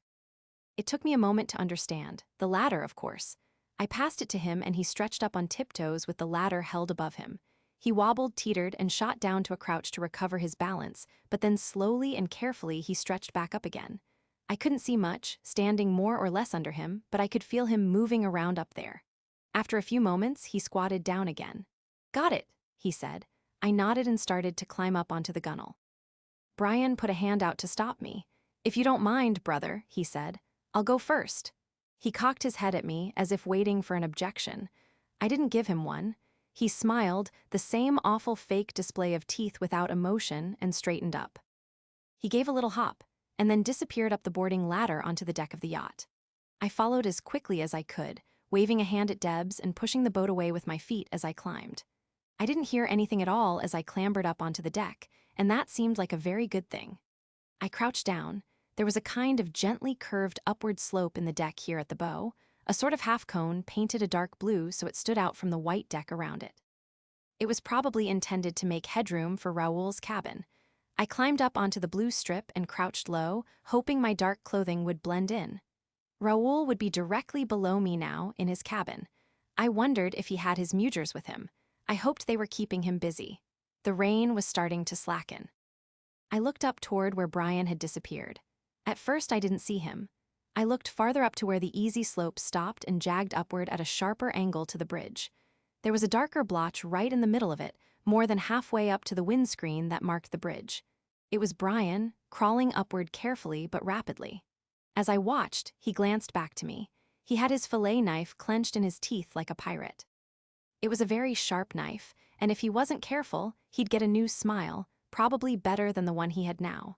It took me a moment to understand. The ladder, of course. I passed it to him and he stretched up on tiptoes with the ladder held above him. He wobbled, teetered, and shot down to a crouch to recover his balance, but then slowly and carefully he stretched back up again. I couldn't see much, standing more or less under him, but I could feel him moving around up there. After a few moments, he squatted down again. "Got it," he said. I nodded and started to climb up onto the gunwale. Brian put a hand out to stop me. "If you don't mind, brother," he said, "I'll go first." He cocked his head at me as if waiting for an objection. I didn't give him one. He smiled, the same awful fake display of teeth without emotion, and straightened up. He gave a little hop, and then disappeared up the boarding ladder onto the deck of the yacht. I followed as quickly as I could, waving a hand at Debs and pushing the boat away with my feet as I climbed. I didn't hear anything at all as I clambered up onto the deck, and that seemed like a very good thing. I crouched down. There was a kind of gently curved upward slope in the deck here at the bow, a sort of half-cone painted a dark blue so it stood out from the white deck around it. It was probably intended to make headroom for Raoul's cabin. I climbed up onto the blue strip and crouched low, hoping my dark clothing would blend in. Raoul would be directly below me now in his cabin. I wondered if he had his mugers with him. I hoped they were keeping him busy. The rain was starting to slacken. I looked up toward where Brian had disappeared. At first I didn't see him. I looked farther up to where the easy slope stopped and jagged upward at a sharper angle to the bridge. There was a darker blotch right in the middle of it, more than halfway up to the windscreen that marked the bridge. It was Brian, crawling upward carefully but rapidly. As I watched, he glanced back to me. He had his fillet knife clenched in his teeth like a pirate. It was a very sharp knife, and if he wasn't careful, he'd get a new smile, probably better than the one he had now.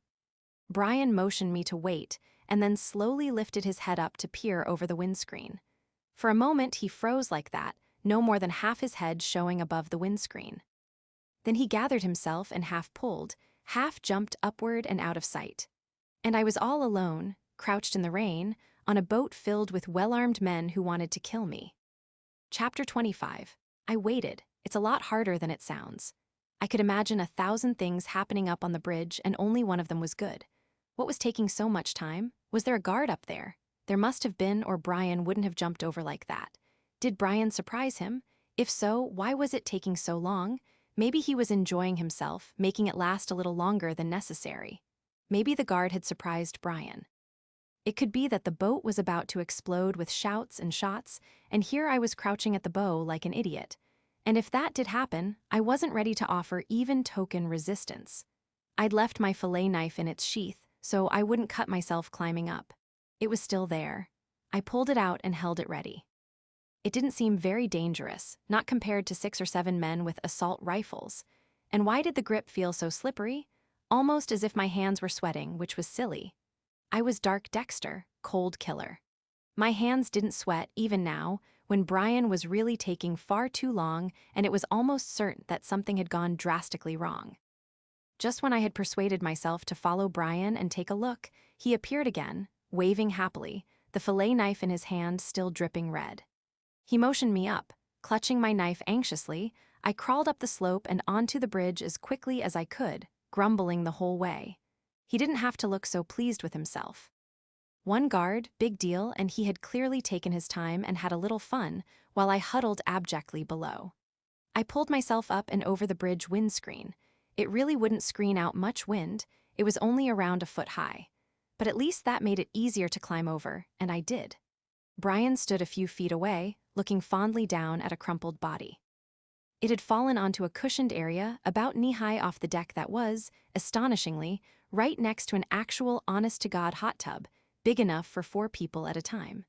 Brian motioned me to wait and then slowly lifted his head up to peer over the windscreen. For a moment, he froze like that, no more than half his head showing above the windscreen. Then he gathered himself and half pulled, half jumped upward and out of sight. And I was all alone, crouched in the rain, on a boat filled with well-armed men who wanted to kill me. Chapter 25. I waited. It's a lot harder than it sounds. I could imagine 1,000 things happening up on the bridge, and only one of them was good. What was taking so much time? Was there a guard up there? There must have been, or Brian wouldn't have jumped over like that. Did Brian surprise him? If so, why was it taking so long? Maybe he was enjoying himself, making it last a little longer than necessary. Maybe the guard had surprised Brian. It could be that the boat was about to explode with shouts and shots, and here I was crouching at the bow like an idiot. And if that did happen, I wasn't ready to offer even token resistance. I'd left my fillet knife in its sheath, so I wouldn't cut myself climbing up. It was still there. I pulled it out and held it ready. It didn't seem very dangerous, not compared to 6 or 7 men with assault rifles. And why did the grip feel so slippery? Almost as if my hands were sweating, which was silly. I was Dark Dexter, cold killer. My hands didn't sweat even now, when Brian was really taking far too long, and it was almost certain that something had gone drastically wrong. Just when I had persuaded myself to follow Brian and take a look, he appeared again, waving happily, the fillet knife in his hand still dripping red. He motioned me up. Clutching my knife anxiously, I crawled up the slope and onto the bridge as quickly as I could, grumbling the whole way. He didn't have to look so pleased with himself. One guard, big deal, and he had clearly taken his time and had a little fun, while I huddled abjectly below. I pulled myself up and over the bridge windscreen. It really wouldn't screen out much wind, it was only around a foot high. But at least that made it easier to climb over, and I did. Brian stood a few feet away, looking fondly down at a crumpled body. It had fallen onto a cushioned area about knee-high off the deck that was, astonishingly, right next to an actual honest-to-God hot tub, big enough for 4 people at a time.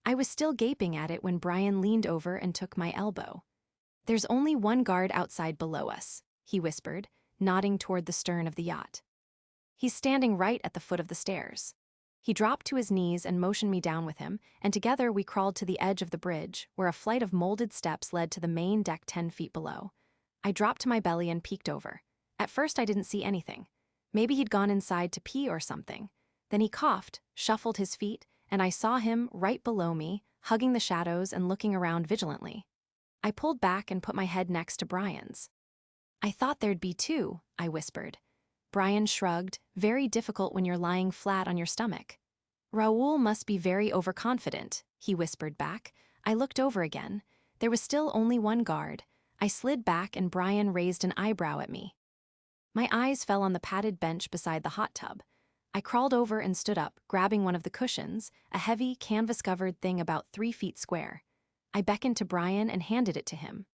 I was still gaping at it when Brian leaned over and took my elbow. "There's only one guard outside below us," he whispered, nodding toward the stern of the yacht. "He's standing right at the foot of the stairs." He dropped to his knees and motioned me down with him, and together we crawled to the edge of the bridge, where a flight of molded steps led to the main deck 10 feet below. I dropped to my belly and peeked over. At first I didn't see anything. Maybe he'd gone inside to pee or something. Then he coughed, shuffled his feet, and I saw him right below me, hugging the shadows and looking around vigilantly. I pulled back and put my head next to Brian's. "I thought there'd be 2, I whispered. Brian shrugged, very difficult when you're lying flat on your stomach. "Raoul must be very overconfident," he whispered back. I looked over again. There was still only one guard. I slid back and Brian raised an eyebrow at me. My eyes fell on the padded bench beside the hot tub. I crawled over and stood up, grabbing one of the cushions, a heavy, canvas-covered thing about 3 feet square. I beckoned to Brian and handed it to him.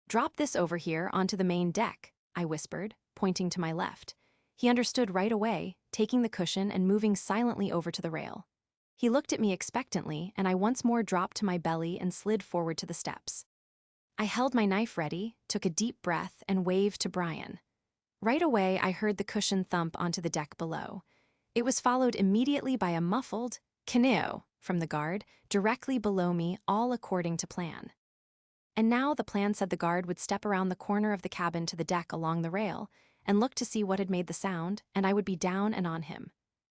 "Drop this over here onto the main deck," I whispered, pointing to my left. He understood right away, taking the cushion and moving silently over to the rail. He looked at me expectantly, and I once more dropped to my belly and slid forward to the steps. I held my knife ready, took a deep breath, and waved to Brian. Right away, I heard the cushion thump onto the deck below. It was followed immediately by a muffled "Canoe" from the guard, directly below me, all according to plan. And now the plan said the guard would step around the corner of the cabin to the deck along the rail, and look to see what had made the sound, and I would be down and on him.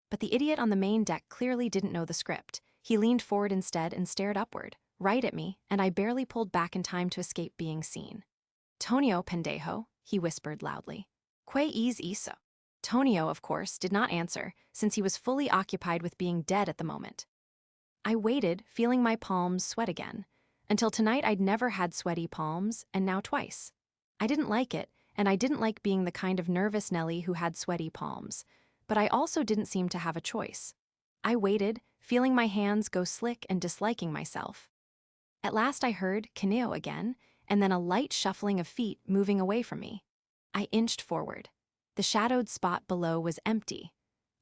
But the idiot on the main deck clearly didn't know the script. He leaned forward instead and stared upward, right at me, and I barely pulled back in time to escape being seen. "Tonio, pendejo," he whispered loudly. "Que es eso?" Tonio, of course, did not answer, since he was fully occupied with being dead at the moment. I waited, feeling my palms sweat again. Until tonight I'd never had sweaty palms, and now twice. I didn't like it, and I didn't like being the kind of nervous Nelly who had sweaty palms. But I also didn't seem to have a choice. I waited, feeling my hands go slick and disliking myself. At last I heard "Canoe" again, and then a light shuffling of feet moving away from me. I inched forward. The shadowed spot below was empty.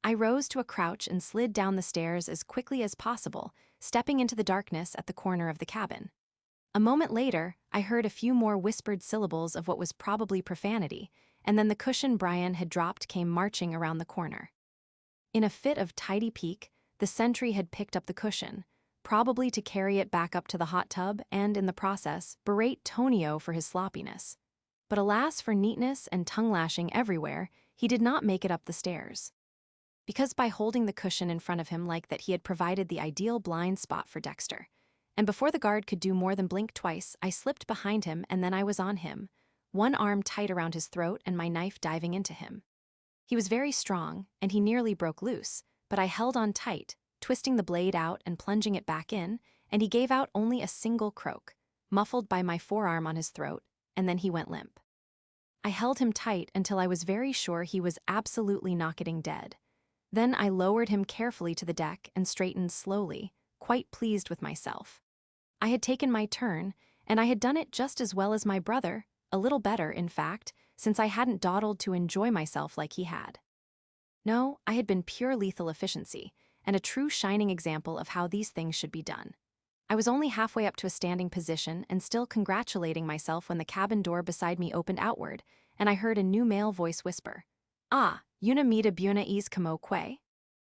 I rose to a crouch and slid down the stairs as quickly as possible, stepping into the darkness at the corner of the cabin. A moment later, I heard a few more whispered syllables of what was probably profanity, and then the cushion Brian had dropped came marching around the corner. In a fit of tidy pique, the sentry had picked up the cushion, probably to carry it back up to the hot tub and, in the process, berate Tonio for his sloppiness. But alas for neatness and tongue-lashing everywhere, he did not make it up the stairs. Because by holding the cushion in front of him like that he had provided the ideal blind spot for Dexter. And before the guard could do more than blink twice, I slipped behind him and then I was on him, one arm tight around his throat and my knife diving into him. He was very strong, and he nearly broke loose, but I held on tight, twisting the blade out and plunging it back in, and he gave out only a single croak, muffled by my forearm on his throat, and then he went limp. I held him tight until I was very sure he was absolutely not getting dead. Then I lowered him carefully to the deck and straightened slowly, quite pleased with myself. I had taken my turn, and I had done it just as well as my brother, a little better, in fact, since I hadn't dawdled to enjoy myself like he had. No, I had been pure lethal efficiency, and a true shining example of how these things should be done. I was only halfway up to a standing position and still congratulating myself when the cabin door beside me opened outward, and I heard a new male voice whisper, "Ah, una mida buena is como que?"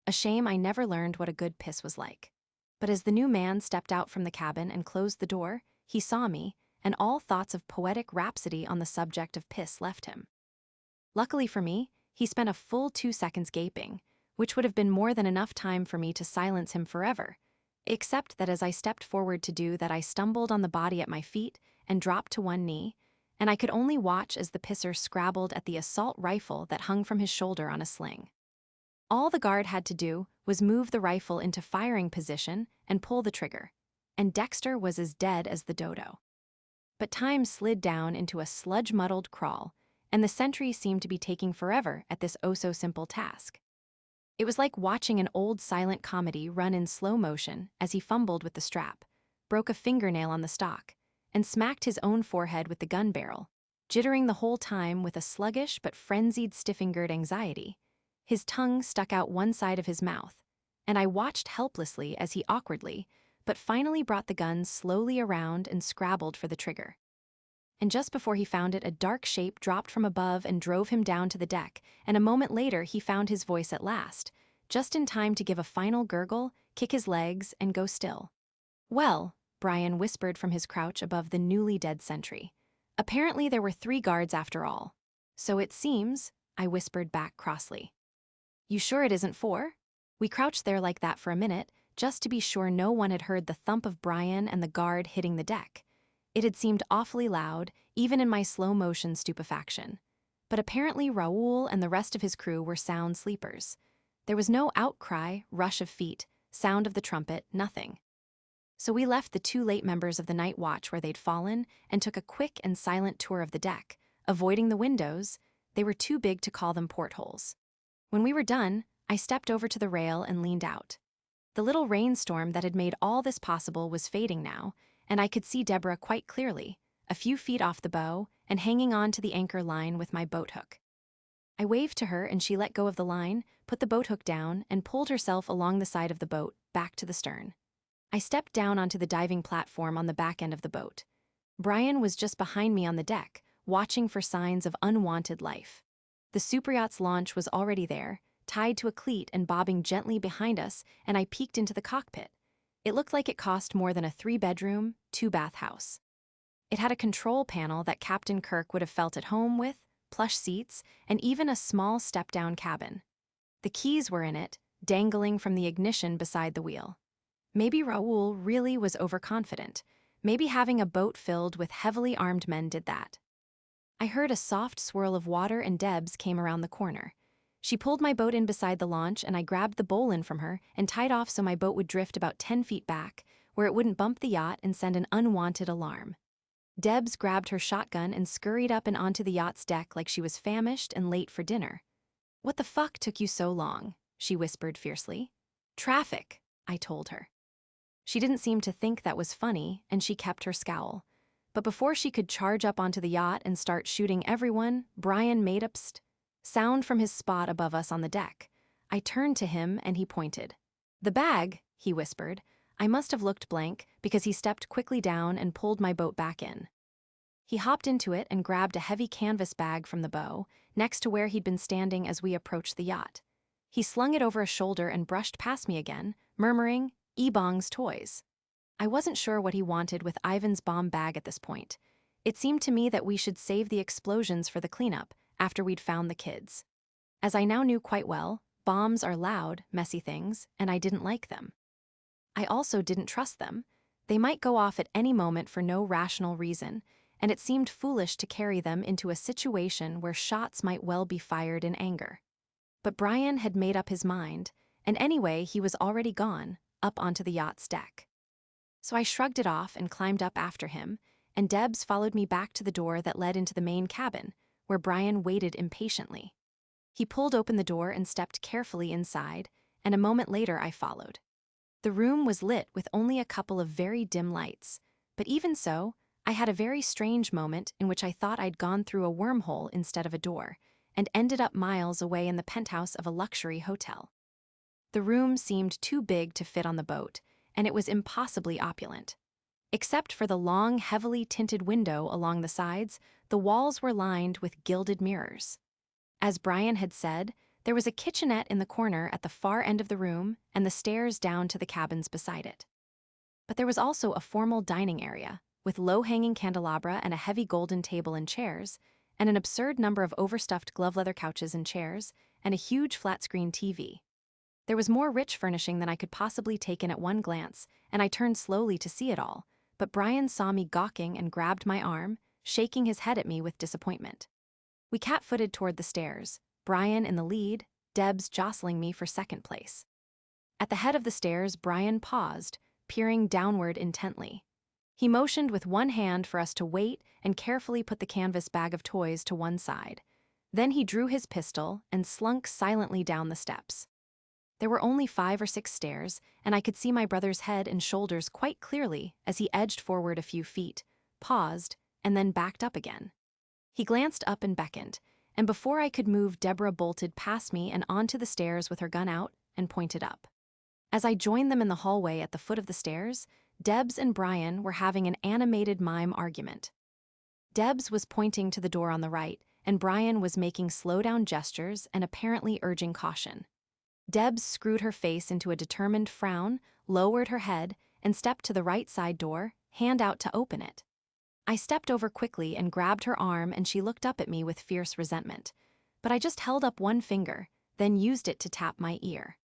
A shame I never learned what a good piss was like. But as the new man stepped out from the cabin and closed the door, he saw me, and all thoughts of poetic rhapsody on the subject of piss left him. Luckily for me, he spent a full 2 seconds gaping, which would have been more than enough time for me to silence him forever, except that as I stepped forward to do that I stumbled on the body at my feet and dropped to one knee, and I could only watch as the pisser scrabbled at the assault rifle that hung from his shoulder on a sling. All the guard had to do was move the rifle into firing position and pull the trigger, and Dexter was as dead as the dodo. But time slid down into a sludge-muddled crawl, and the sentry seemed to be taking forever at this oh-so-simple task. It was like watching an old silent comedy run in slow motion as he fumbled with the strap, broke a fingernail on the stock, and smacked his own forehead with the gun barrel, jittering the whole time with a sluggish but frenzied stiff-fingered anxiety. His tongue stuck out one side of his mouth, and I watched helplessly as he awkwardly, but finally brought the gun slowly around and scrabbled for the trigger. And just before he found it, a dark shape dropped from above and drove him down to the deck, and a moment later he found his voice at last, just in time to give a final gurgle, kick his legs, and go still. "Well," Brian whispered from his crouch above the newly dead sentry. "Apparently there were 3 guards after all. So it seems," I whispered back crossly. "You sure it isn't 4? We crouched there like that for a minute, just to be sure no one had heard the thump of Brian and the guard hitting the deck. It had seemed awfully loud, even in my slow-motion stupefaction. But apparently Raoul and the rest of his crew were sound sleepers. There was no outcry, rush of feet, sound of the trumpet, nothing. So we left the 2 late members of the night watch where they'd fallen and took a quick and silent tour of the deck, avoiding the windows. They were too big to call them portholes. When we were done, I stepped over to the rail and leaned out. The little rainstorm that had made all this possible was fading now, and I could see Deborah quite clearly, a few feet off the bow and hanging on to the anchor line with my boat hook. I waved to her and she let go of the line, put the boat hook down, and pulled herself along the side of the boat, back to the stern. I stepped down onto the diving platform on the back end of the boat. Brian was just behind me on the deck, watching for signs of unwanted life. The superyacht's launch was already there, tied to a cleat and bobbing gently behind us, and I peeked into the cockpit. It looked like it cost more than a 3-bedroom, 2-bath house. It had a control panel that Captain Kirk would have felt at home with, plush seats, and even a small step-down cabin. The keys were in it, dangling from the ignition beside the wheel. Maybe Raoul really was overconfident. Maybe having a boat filled with heavily armed men did that. I heard a soft swirl of water and Debs came around the corner. She pulled my boat in beside the launch and I grabbed the bowline from her and tied off so my boat would drift about 10 feet back, where it wouldn't bump the yacht and send an unwanted alarm. Debs grabbed her shotgun and scurried up and onto the yacht's deck like she was famished and late for dinner. "What the fuck took you so long?" she whispered fiercely. "Traffic," I told her. She didn't seem to think that was funny, and she kept her scowl. But before she could charge up onto the yacht and start shooting everyone, Brian made a psst sound from his spot above us on the deck. I turned to him and he pointed. "The bag," he whispered. I must have looked blank because he stepped quickly down and pulled my boat back in. He hopped into it and grabbed a heavy canvas bag from the bow, next to where he'd been standing as we approached the yacht. He slung it over a shoulder and brushed past me again, murmuring, "Ebong's toys." I wasn't sure what he wanted with Ivan's bomb bag at this point. It seemed to me that we should save the explosions for the cleanup after we'd found the kids. As I now knew quite well, bombs are loud, messy things, and I didn't like them. I also didn't trust them. They might go off at any moment for no rational reason, and it seemed foolish to carry them into a situation where shots might well be fired in anger. But Brian had made up his mind, and anyway he was already gone, up onto the yacht's deck. So I shrugged it off and climbed up after him, and Debs followed me back to the door that led into the main cabin, where Brian waited impatiently. He pulled open the door and stepped carefully inside, and a moment later I followed. The room was lit with only a couple of very dim lights, but even so, I had a very strange moment in which I thought I'd gone through a wormhole instead of a door, and ended up miles away in the penthouse of a luxury hotel. The room seemed too big to fit on the boat, and it was impossibly opulent. Except for the long, heavily tinted window along the sides, the walls were lined with gilded mirrors. As Brian had said, there was a kitchenette in the corner at the far end of the room and the stairs down to the cabins beside it. But there was also a formal dining area, with low-hanging candelabra and a heavy golden table and chairs, and an absurd number of overstuffed glove-leather couches and chairs, and a huge flat-screen TV. There was more rich furnishing than I could possibly take in at one glance, and I turned slowly to see it all, but Brian saw me gawking and grabbed my arm, shaking his head at me with disappointment. We cat-footed toward the stairs, Brian in the lead, Debs jostling me for second place. At the head of the stairs, Brian paused, peering downward intently. He motioned with one hand for us to wait and carefully put the canvas bag of toys to one side. Then he drew his pistol and slunk silently down the steps. There were only 5 or 6 stairs, and I could see my brother's head and shoulders quite clearly as he edged forward a few feet, paused, and then backed up again. He glanced up and beckoned, and before I could move, Deborah bolted past me and onto the stairs with her gun out and pointed up. As I joined them in the hallway at the foot of the stairs, Debs and Brian were having an animated mime argument. Debs was pointing to the door on the right, and Brian was making slow-down gestures and apparently urging caution. Debs screwed her face into a determined frown, lowered her head, and stepped to the right side door, hand out to open it. I stepped over quickly and grabbed her arm, and she looked up at me with fierce resentment. But I just held up one finger, then used it to tap my ear.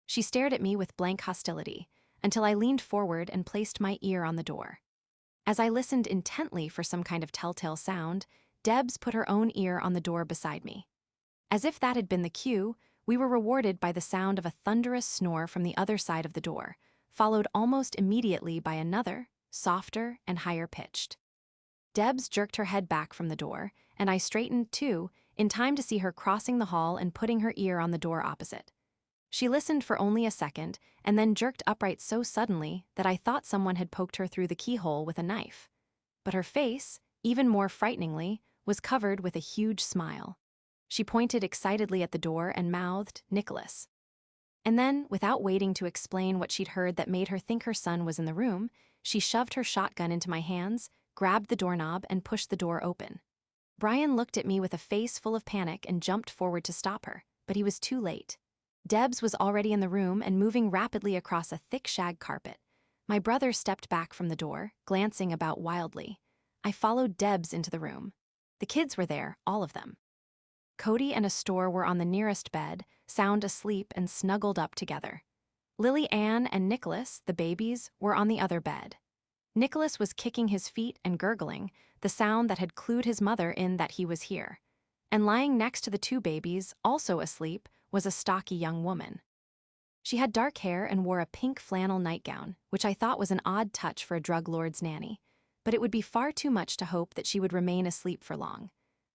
She stared at me with blank hostility, until I leaned forward and placed my ear on the door. As I listened intently for some kind of telltale sound, Debs put her own ear on the door beside me. As if that had been the cue, we were rewarded by the sound of a thunderous snore from the other side of the door, followed almost immediately by another, softer and higher-pitched. Debs jerked her head back from the door, and I straightened too, in time to see her crossing the hall and putting her ear on the door opposite. She listened for only a second, and then jerked upright so suddenly that I thought someone had poked her through the keyhole with a knife. But her face, even more frighteningly, was covered with a huge smile. She pointed excitedly at the door and mouthed, "Nicholas." And then, without waiting to explain what she'd heard that made her think her son was in the room, she shoved her shotgun into my hands, grabbed the doorknob, and pushed the door open. Brian looked at me with a face full of panic and jumped forward to stop her, but he was too late. Debs was already in the room and moving rapidly across a thick shag carpet. My brother stepped back from the door, glancing about wildly. I followed Debs into the room. The kids were there, all of them. Cody and Astor were on the nearest bed, sound asleep and snuggled up together. Lily Ann and Nicholas, the babies, were on the other bed. Nicholas was kicking his feet and gurgling, the sound that had clued his mother in that he was here. And lying next to the 2 babies, also asleep, was a stocky young woman. She had dark hair and wore a pink flannel nightgown, which I thought was an odd touch for a drug lord's nanny, but it would be far too much to hope that she would remain asleep for long.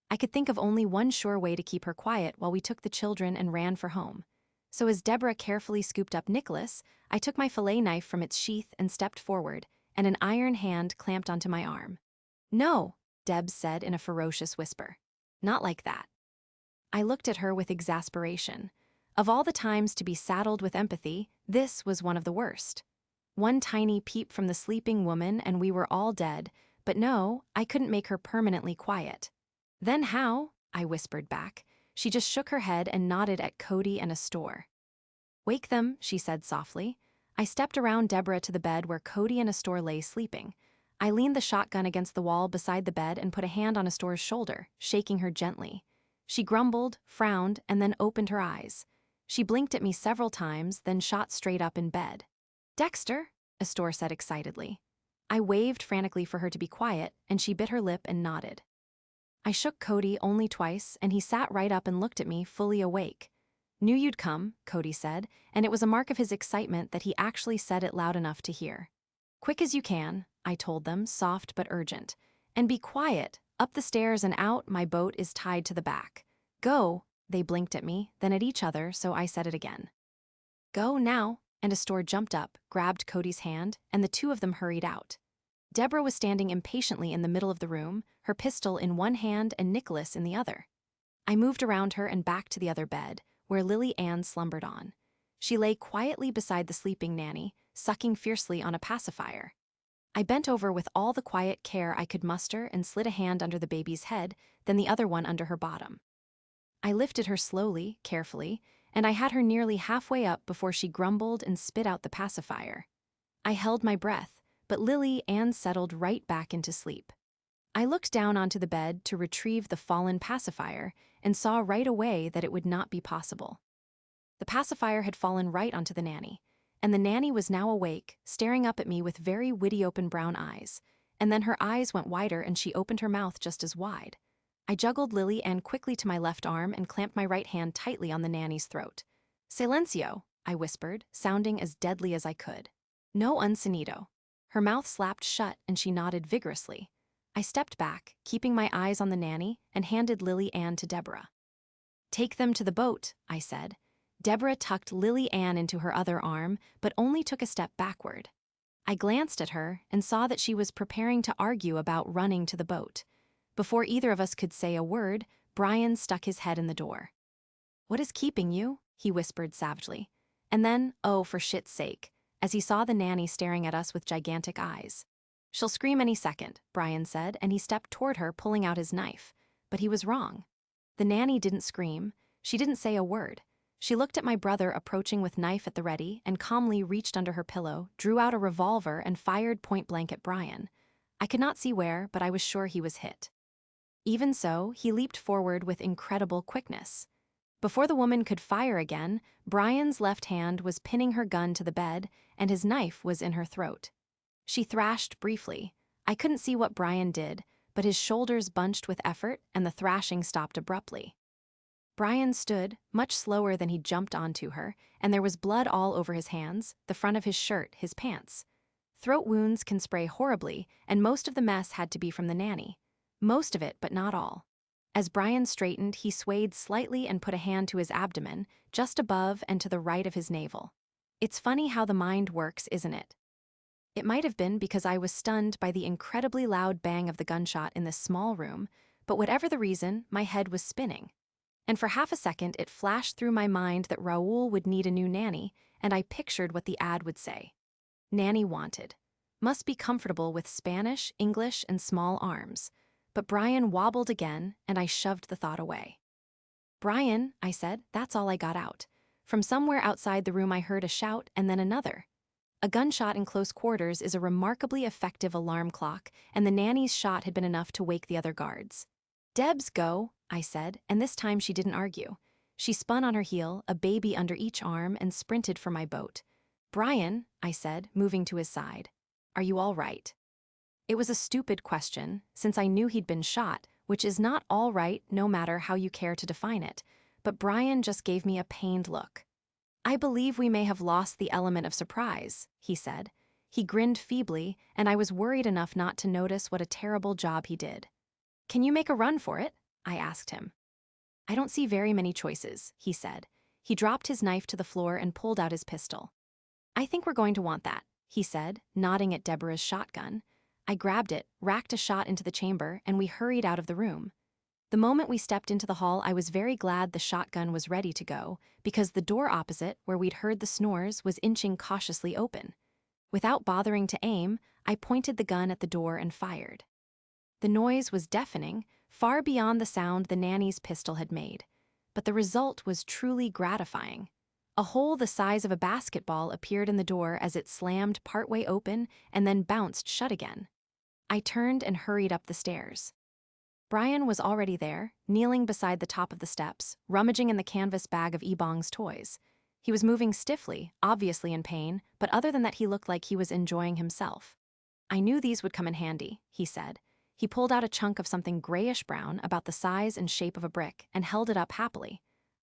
I could think of only one sure way to keep her quiet while we took the children and ran for home. So as Deborah carefully scooped up Nicholas, I took my fillet knife from its sheath and stepped forward, and an iron hand clamped onto my arm. "No," Debs said in a ferocious whisper. "Not like that." I looked at her with exasperation. Of all the times to be saddled with empathy, this was one of the worst. One tiny peep from the sleeping woman and we were all dead, but no, I couldn't make her permanently quiet. "Then how?" I whispered back. She just shook her head and nodded at Cody and Astor. "Wake them," she said softly. I stepped around Deborah to the bed where Cody and Astor lay sleeping. I leaned the shotgun against the wall beside the bed and put a hand on Astor's shoulder, shaking her gently. She grumbled, frowned, and then opened her eyes. She blinked at me several times, then shot straight up in bed. "Dexter," Astor said excitedly. I waved frantically for her to be quiet, and she bit her lip and nodded. I shook Cody only twice, and he sat right up and looked at me, fully awake. "Knew you'd come," Cody said, and it was a mark of his excitement that he actually said it loud enough to hear. "Quick as you can," I told them, soft but urgent. "And be quiet. Up the stairs and out, my boat is tied to the back. Go." They blinked at me, then at each other, so I said it again. "Go now," and Astor jumped up, grabbed Cody's hand, and the two of them hurried out. Deborah was standing impatiently in the middle of the room, her pistol in one hand and Nicholas in the other. I moved around her and back to the other bed, where Lily Ann slumbered on. She lay quietly beside the sleeping nanny, sucking fiercely on a pacifier. I bent over with all the quiet care I could muster and slid a hand under the baby's head, then the other one under her bottom. I lifted her slowly, carefully, and I had her nearly halfway up before she grumbled and spit out the pacifier. I held my breath, but Lily Ann settled right back into sleep. I looked down onto the bed to retrieve the fallen pacifier and saw right away that it would not be possible. The pacifier had fallen right onto the nanny, and the nanny was now awake, staring up at me with very witty open brown eyes, and then her eyes went wider and she opened her mouth just as wide. I juggled Lily Ann quickly to my left arm and clamped my right hand tightly on the nanny's throat. "Silencio," I whispered, sounding as deadly as I could. "No un sonido." Her mouth slapped shut and she nodded vigorously. I stepped back, keeping my eyes on the nanny, and handed Lily Ann to Deborah. "Take them to the boat," I said. Deborah tucked Lily Ann into her other arm, but only took a step backward. I glanced at her and saw that she was preparing to argue about running to the boat. Before either of us could say a word, Brian stuck his head in the door. "What is keeping you?" he whispered savagely. And then, oh, for shit's sake, as he saw the nanny staring at us with gigantic eyes. "She'll scream any second," Brian said, and he stepped toward her, pulling out his knife. But he was wrong. The nanny didn't scream. She didn't say a word. She looked at my brother approaching with knife at the ready and calmly reached under her pillow, drew out a revolver, and fired point blank at Brian. I could not see where, but I was sure he was hit. Even so, he leaped forward with incredible quickness. Before the woman could fire again, Brian's left hand was pinning her gun to the bed, and his knife was in her throat. She thrashed briefly. I couldn't see what Brian did, but his shoulders bunched with effort, and the thrashing stopped abruptly. Brian stood, much slower than he jumped onto her, and there was blood all over his hands, the front of his shirt, his pants. Throat wounds can spray horribly, and most of the mess had to be from the nanny. Most of it, but not all. As Brian straightened, he swayed slightly and put a hand to his abdomen, just above and to the right of his navel. It's funny how the mind works, isn't it? It might have been because I was stunned by the incredibly loud bang of the gunshot in this small room, but whatever the reason, my head was spinning. And for half a second, it flashed through my mind that Raoul would need a new nanny, and I pictured what the ad would say. "Nanny wanted. Must be comfortable with Spanish, English, and small arms." But Brian wobbled again, and I shoved the thought away. "Brian," I said, that's all I got out. From somewhere outside the room I heard a shout and then another. A gunshot in close quarters is a remarkably effective alarm clock, and the nanny's shot had been enough to wake the other guards. "Debs, go," I said, and this time she didn't argue. She spun on her heel, a baby under each arm, and sprinted for my boat. "Brian," I said, moving to his side, "are you all right?" It was a stupid question, since I knew he'd been shot, which is not all right no matter how you care to define it, but Brian just gave me a pained look. "I believe we may have lost the element of surprise," he said. He grinned feebly, and I was worried enough not to notice what a terrible job he did. "Can you make a run for it?" I asked him. "I don't see very many choices," he said. He dropped his knife to the floor and pulled out his pistol. "I think we're going to want that," he said, nodding at Deborah's shotgun. I grabbed it, racked a shot into the chamber, and we hurried out of the room. The moment we stepped into the hall, I was very glad the shotgun was ready to go, because the door opposite, where we'd heard the snores, was inching cautiously open. Without bothering to aim, I pointed the gun at the door and fired. The noise was deafening, far beyond the sound the nanny's pistol had made. but the result was truly gratifying. A hole the size of a basketball appeared in the door as it slammed partway open and then bounced shut again. I turned and hurried up the stairs. Brian was already there, kneeling beside the top of the steps, rummaging in the canvas bag of Ebong's toys. He was moving stiffly, obviously in pain, but other than that he looked like he was enjoying himself. "I knew these would come in handy," he said. He pulled out a chunk of something grayish-brown about the size and shape of a brick and held it up happily.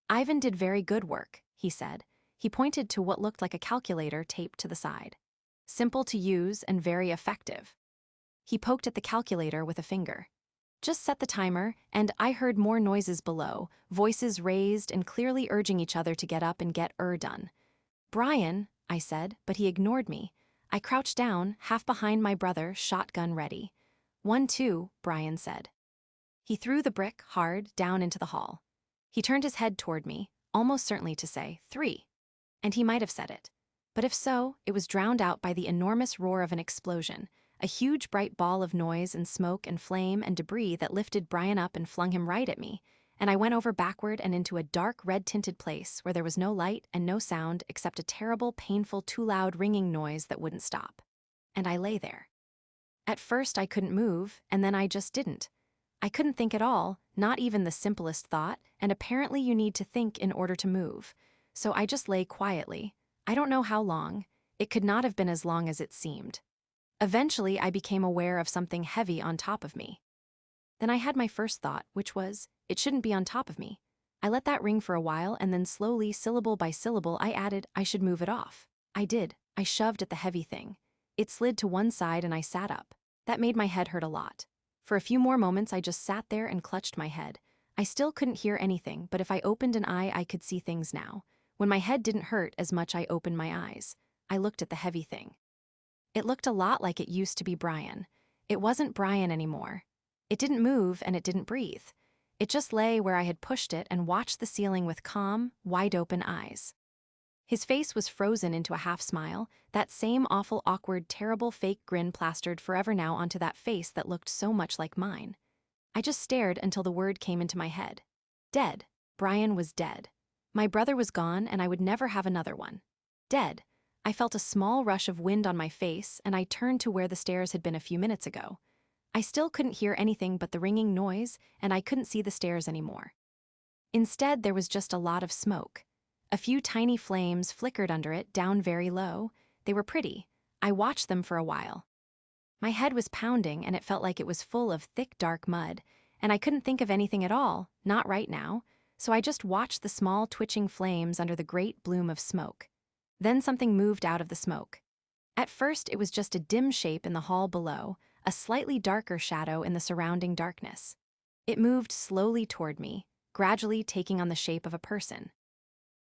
"Ivan did very good work," he said. He pointed to what looked like a calculator taped to the side. "Simple to use and very effective." He poked at the calculator with a finger. "Just set the timer," and I heard more noises below, voices raised and clearly urging each other to get up and get done. "Brian," I said, but he ignored me. I crouched down, half behind my brother, shotgun ready. "1, 2, Brian said. He threw the brick, hard, down into the hall. He turned his head toward me, almost certainly to say, 3. And he might have said it. But if so, it was drowned out by the enormous roar of an explosion, a huge bright ball of noise and smoke and flame and debris that lifted Brian up and flung him right at me, and I went over backward and into a dark red-tinted place where there was no light and no sound except a terrible, painful, too loud ringing noise that wouldn't stop. And I lay there. At first I couldn't move, and then I just didn't. I couldn't think at all, not even the simplest thought, and apparently you need to think in order to move. So I just lay quietly. I don't know how long. It could not have been as long as it seemed. Eventually I became aware of something heavy on top of me. Then I had my first thought, which was, it shouldn't be on top of me. I let that ring for a while, and then slowly, syllable by syllable, I added, I should move it off. I did. I shoved at the heavy thing. It slid to one side and I sat up. That made my head hurt a lot. For a few more moments I just sat there and clutched my head. I still couldn't hear anything, but if I opened an eye I could see things now. When my head didn't hurt as much I opened my eyes. I looked at the heavy thing. It looked a lot like it used to be Brian. It wasn't Brian anymore. It didn't move and it didn't breathe. It just lay where I had pushed it and watched the ceiling with calm, wide-open eyes. His face was frozen into a half-smile, that same awful, awkward, terrible fake grin plastered forever now onto that face that looked so much like mine. I just stared until the word came into my head. Dead. Brian was dead. My brother was gone and I would never have another one. Dead. I felt a small rush of wind on my face and I turned to where the stairs had been a few minutes ago. I still couldn't hear anything but the ringing noise and I couldn't see the stairs anymore. Instead, there was just a lot of smoke. A few tiny flames flickered under it, down very low. They were pretty. I watched them for a while. My head was pounding and it felt like it was full of thick, dark mud, and I couldn't think of anything at all, not right now, so I just watched the small twitching flames under the great bloom of smoke. Then something moved out of the smoke. At first, it was just a dim shape in the hall below, a slightly darker shadow in the surrounding darkness. It moved slowly toward me, gradually taking on the shape of a person.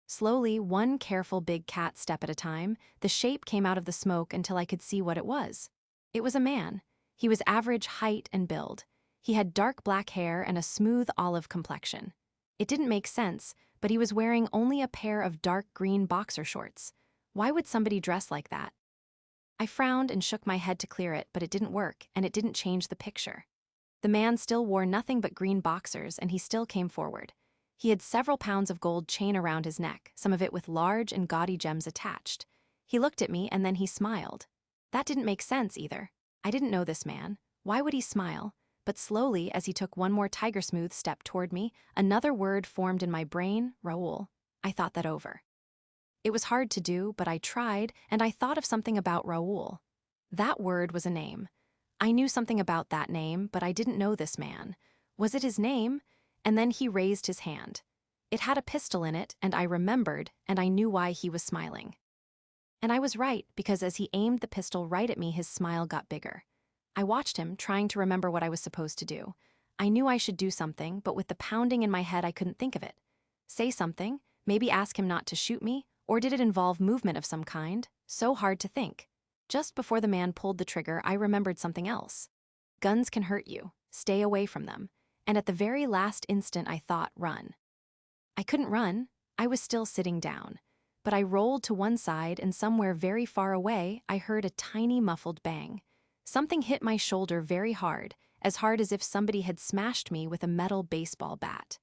Slowly, one careful big cat step at a time, the shape came out of the smoke until I could see what it was. It was a man. He was average height and build. He had dark black hair and a smooth olive complexion. It didn't make sense, but he was wearing only a pair of dark green boxer shorts. Why would somebody dress like that? I frowned and shook my head to clear it, but it didn't work, and it didn't change the picture. The man still wore nothing but green boxers, and he still came forward. He had several pounds of gold chain around his neck, some of it with large and gaudy gems attached. He looked at me and then he smiled. That didn't make sense either. I didn't know this man. Why would he smile? But slowly, as he took one more tiger-smooth step toward me, another word formed in my brain, Raoul. I thought that over. It was hard to do, but I tried, and I thought of something about Raoul. That word was a name. I knew something about that name, but I didn't know this man. Was it his name? And then he raised his hand. It had a pistol in it, and I remembered, and I knew why he was smiling. And I was right, because as he aimed the pistol right at me, his smile got bigger. I watched him, trying to remember what I was supposed to do. I knew I should do something, but with the pounding in my head, I couldn't think of it. Say something, maybe ask him not to shoot me, or did it involve movement of some kind? So hard to think. Just before the man pulled the trigger, I remembered something else. Guns can hurt you. Stay away from them. And at the very last instant I thought, run. I couldn't run. I was still sitting down. But I rolled to one side and somewhere very far away I heard a tiny muffled bang. Something hit my shoulder very hard as if somebody had smashed me with a metal baseball bat.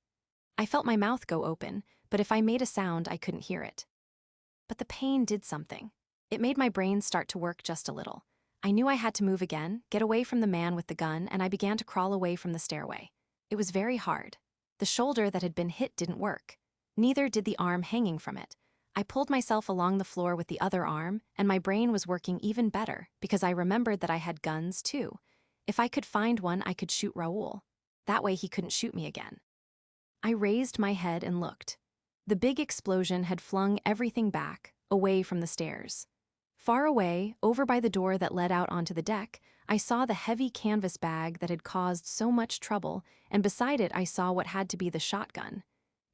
I felt my mouth go open, but if I made a sound, I couldn't hear it. But the pain did something. It made my brain start to work just a little. I knew I had to move again, get away from the man with the gun, and I began to crawl away from the stairway. It was very hard. The shoulder that had been hit didn't work. Neither did the arm hanging from it. I pulled myself along the floor with the other arm, and my brain was working even better because I remembered that I had guns too. If I could find one, I could shoot Raoul. That way he couldn't shoot me again. I raised my head and looked. The big explosion had flung everything back, away from the stairs. Far away, over by the door that led out onto the deck, I saw the heavy canvas bag that had caused so much trouble, and beside it I saw what had to be the shotgun.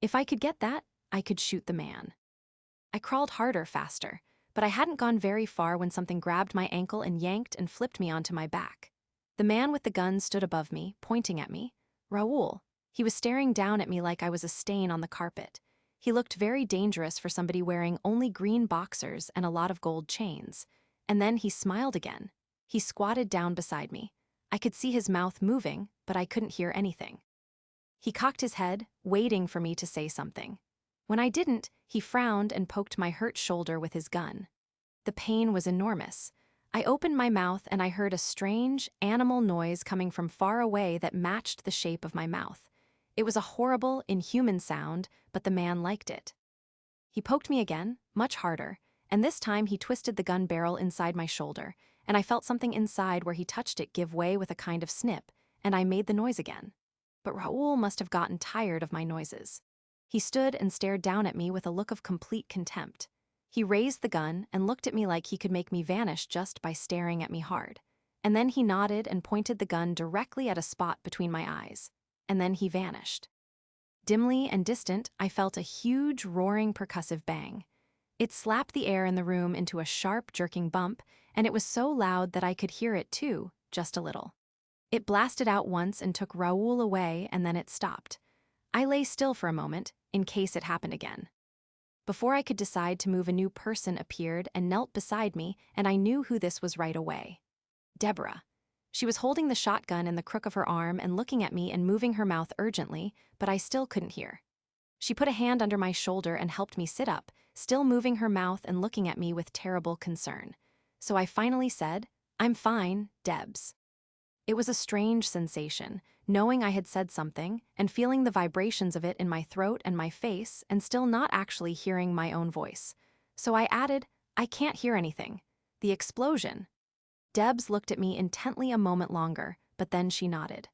If I could get that, I could shoot the man. I crawled harder, faster, but I hadn't gone very far when something grabbed my ankle and yanked and flipped me onto my back. The man with the gun stood above me, pointing at me. Raoul. He was staring down at me like I was a stain on the carpet. He looked very dangerous for somebody wearing only green boxers and a lot of gold chains. And then he smiled again. He squatted down beside me. I could see his mouth moving, but I couldn't hear anything. He cocked his head, waiting for me to say something. When I didn't, he frowned and poked my hurt shoulder with his gun. The pain was enormous. I opened my mouth and I heard a strange, animal noise coming from far away that matched the shape of my mouth. It was a horrible, inhuman sound, but the man liked it. He poked me again, much harder, and this time he twisted the gun barrel inside my shoulder, and I felt something inside where he touched it give way with a kind of snip, and I made the noise again. But Raoul must have gotten tired of my noises. He stood and stared down at me with a look of complete contempt. He raised the gun and looked at me like he could make me vanish just by staring at me hard. And then he nodded and pointed the gun directly at a spot between my eyes. And then he vanished. Dimly and distant, I felt a huge, roaring, percussive bang. It slapped the air in the room into a sharp, jerking bump, and it was so loud that I could hear it too, just a little. It blasted out once and took Raoul away, and then it stopped. I lay still for a moment, in case it happened again. Before I could decide to move, a new person appeared and knelt beside me, and I knew who this was right away. Deborah. She was holding the shotgun in the crook of her arm and looking at me and moving her mouth urgently, but I still couldn't hear. She put a hand under my shoulder and helped me sit up, still moving her mouth and looking at me with terrible concern. So I finally said, "I'm fine, Debs." It was a strange sensation, knowing I had said something and feeling the vibrations of it in my throat and my face and still not actually hearing my own voice. So I added, "I can't hear anything. The explosion." Debs looked at me intently a moment longer, but then she nodded.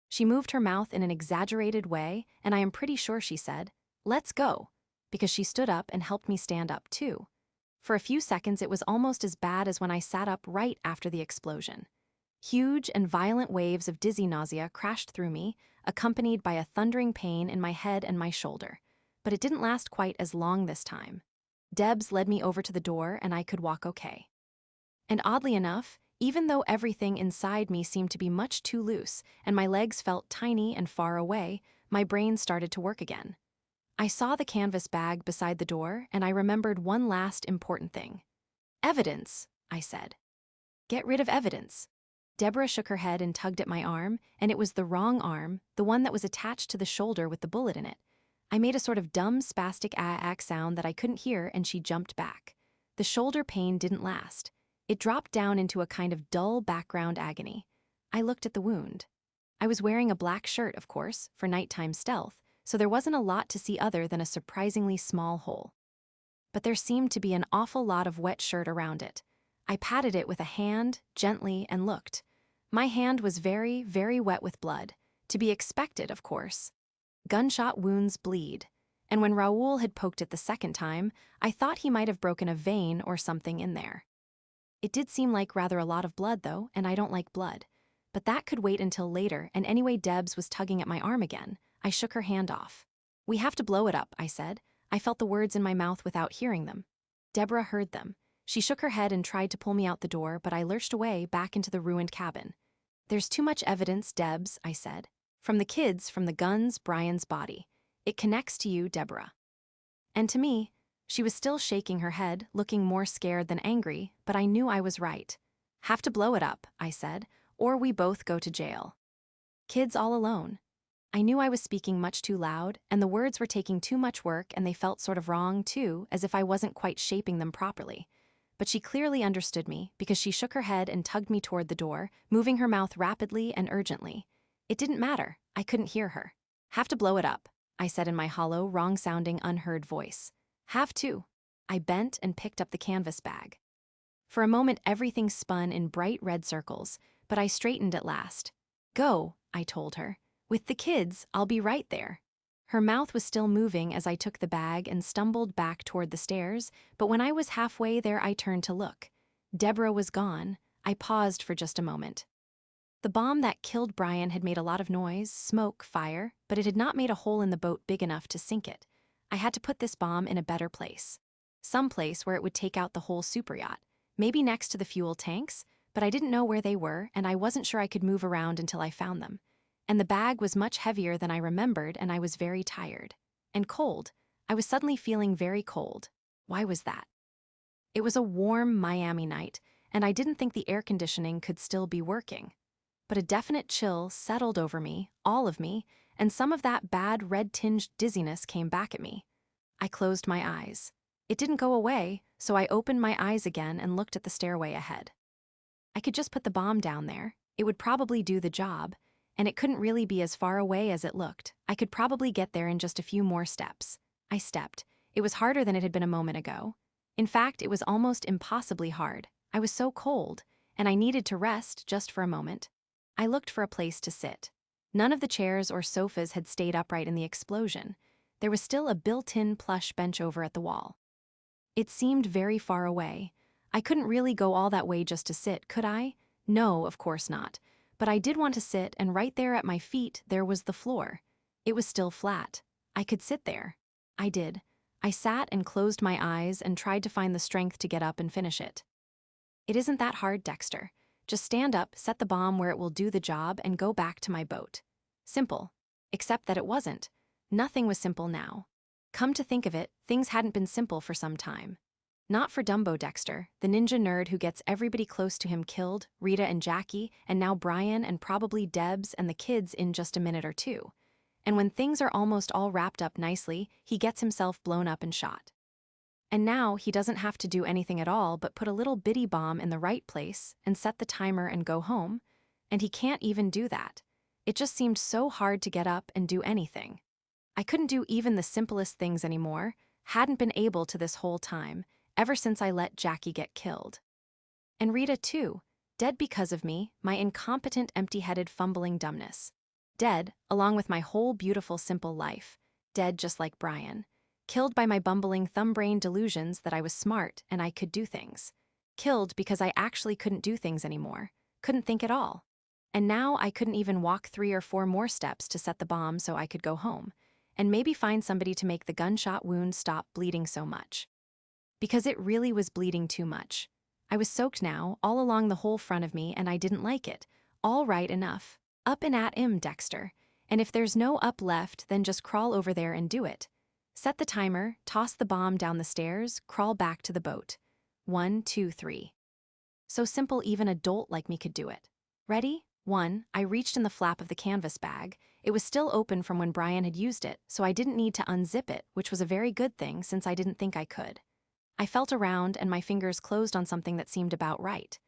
She moved her mouth in an exaggerated way, and I am pretty sure she said, "Let's go," because she stood up and helped me stand up too. For a few seconds it was almost as bad as when I sat up right after the explosion. Huge and violent waves of dizzy nausea crashed through me, accompanied by a thundering pain in my head and my shoulder. But it didn't last quite as long this time. Debs led me over to the door and I could walk okay. And oddly enough, even though everything inside me seemed to be much too loose and my legs felt tiny and far away, my brain started to work again. I saw the canvas bag beside the door and I remembered one last important thing. "Evidence," I said. "Get rid of evidence." Deborah shook her head and tugged at my arm, and it was the wrong arm, the one that was attached to the shoulder with the bullet in it. I made a sort of dumb, spastic ah-ack sound that I couldn't hear, and she jumped back. The shoulder pain didn't last. It dropped down into a kind of dull background agony. I looked at the wound. I was wearing a black shirt, of course, for nighttime stealth, so there wasn't a lot to see other than a surprisingly small hole. But there seemed to be an awful lot of wet shirt around it. I patted it with a hand, gently, and looked. My hand was very, very wet with blood. To be expected, of course. Gunshot wounds bleed. And when Raoul had poked it the second time, I thought he might have broken a vein or something in there. It did seem like rather a lot of blood, though, and I don't like blood. But that could wait until later, and anyway Debs was tugging at my arm again. I shook her hand off. "We have to blow it up," I said. I felt the words in my mouth without hearing them. Deborah heard them. She shook her head and tried to pull me out the door, but I lurched away back into the ruined cabin. "There's too much evidence, Debs," I said. "From the kids, from the guns, Brian's body. It connects to you, Deborah." And to me, she was still shaking her head, looking more scared than angry, but I knew I was right. "Have to blow it up," I said, "or we both go to jail." "Kids all alone." I knew I was speaking much too loud, and the words were taking too much work, and they felt sort of wrong, too, as if I wasn't quite shaping them properly. But she clearly understood me, because she shook her head and tugged me toward the door, moving her mouth rapidly and urgently. It didn't matter. I couldn't hear her. "Have to blow it up," I said in my hollow, wrong-sounding, unheard voice. "Have to." I bent and picked up the canvas bag. For a moment, everything spun in bright red circles, but I straightened at last. "Go," I told her. "With the kids, I'll be right there." Her mouth was still moving as I took the bag and stumbled back toward the stairs, but when I was halfway there, I turned to look. Deborah was gone. I paused for just a moment. The bomb that killed Brian had made a lot of noise, smoke, fire, but it had not made a hole in the boat big enough to sink it. I had to put this bomb in a better place. Some place where it would take out the whole superyacht. Maybe next to the fuel tanks, but I didn't know where they were, and I wasn't sure I could move around until I found them. And the bag was much heavier than I remembered, and I was very tired. And cold. I was suddenly feeling very cold. Why was that? It was a warm Miami night, and I didn't think the air conditioning could still be working. But a definite chill settled over me, all of me, and some of that bad red-tinged dizziness came back at me. I closed my eyes. It didn't go away, so I opened my eyes again and looked at the stairway ahead. I could just put the bomb down there. It would probably do the job, and it couldn't really be as far away as it looked. I could probably get there in just a few more steps. I stepped. It was harder than it had been a moment ago. In fact, it was almost impossibly hard. I was so cold, and I needed to rest just for a moment. I looked for a place to sit. None of the chairs or sofas had stayed upright in the explosion. There was still a built-in plush bench over at the wall. It seemed very far away. I couldn't really go all that way just to sit, could I? No, of course not. But I did want to sit, and right there at my feet, there was the floor. It was still flat. I could sit there. I did. I sat and closed my eyes and tried to find the strength to get up and finish it. It isn't that hard, Dexter. Just stand up, set the bomb where it will do the job, and go back to my boat. Simple. Except that it wasn't. Nothing was simple now. Come to think of it, things hadn't been simple for some time. Not for Dumbo Dexter, the ninja nerd who gets everybody close to him killed, Rita and Jackie, and now Brian and probably Debs and the kids in just a minute or two. And when things are almost all wrapped up nicely, he gets himself blown up and shot. And now he doesn't have to do anything at all but put a little bitty bomb in the right place and set the timer and go home. And he can't even do that. It just seemed so hard to get up and do anything. I couldn't do even the simplest things anymore, hadn't been able to this whole time, ever since I let Jackie get killed. And Rita too, dead because of me, my incompetent, empty-headed, fumbling dumbness. Dead, along with my whole beautiful, simple life. Dead just like Brian. Killed by my bumbling, thumb-brained delusions that I was smart and I could do things. Killed because I actually couldn't do things anymore, couldn't think at all. And now I couldn't even walk 3 or 4 more steps to set the bomb so I could go home, and maybe find somebody to make the gunshot wound stop bleeding so much. Because it really was bleeding too much. I was soaked now, all along the whole front of me, and I didn't like it. All right enough. Up and at him, Dexter. And if there's no up left, then just crawl over there and do it. Set the timer, toss the bomb down the stairs, crawl back to the boat. 1, 2, 3. So simple even a dolt like me could do it. Ready? 1. I reached in the flap of the canvas bag. It was still open from when Brian had used it, so I didn't need to unzip it, which was a very good thing since I didn't think I could. I felt around and my fingers closed on something that seemed about right.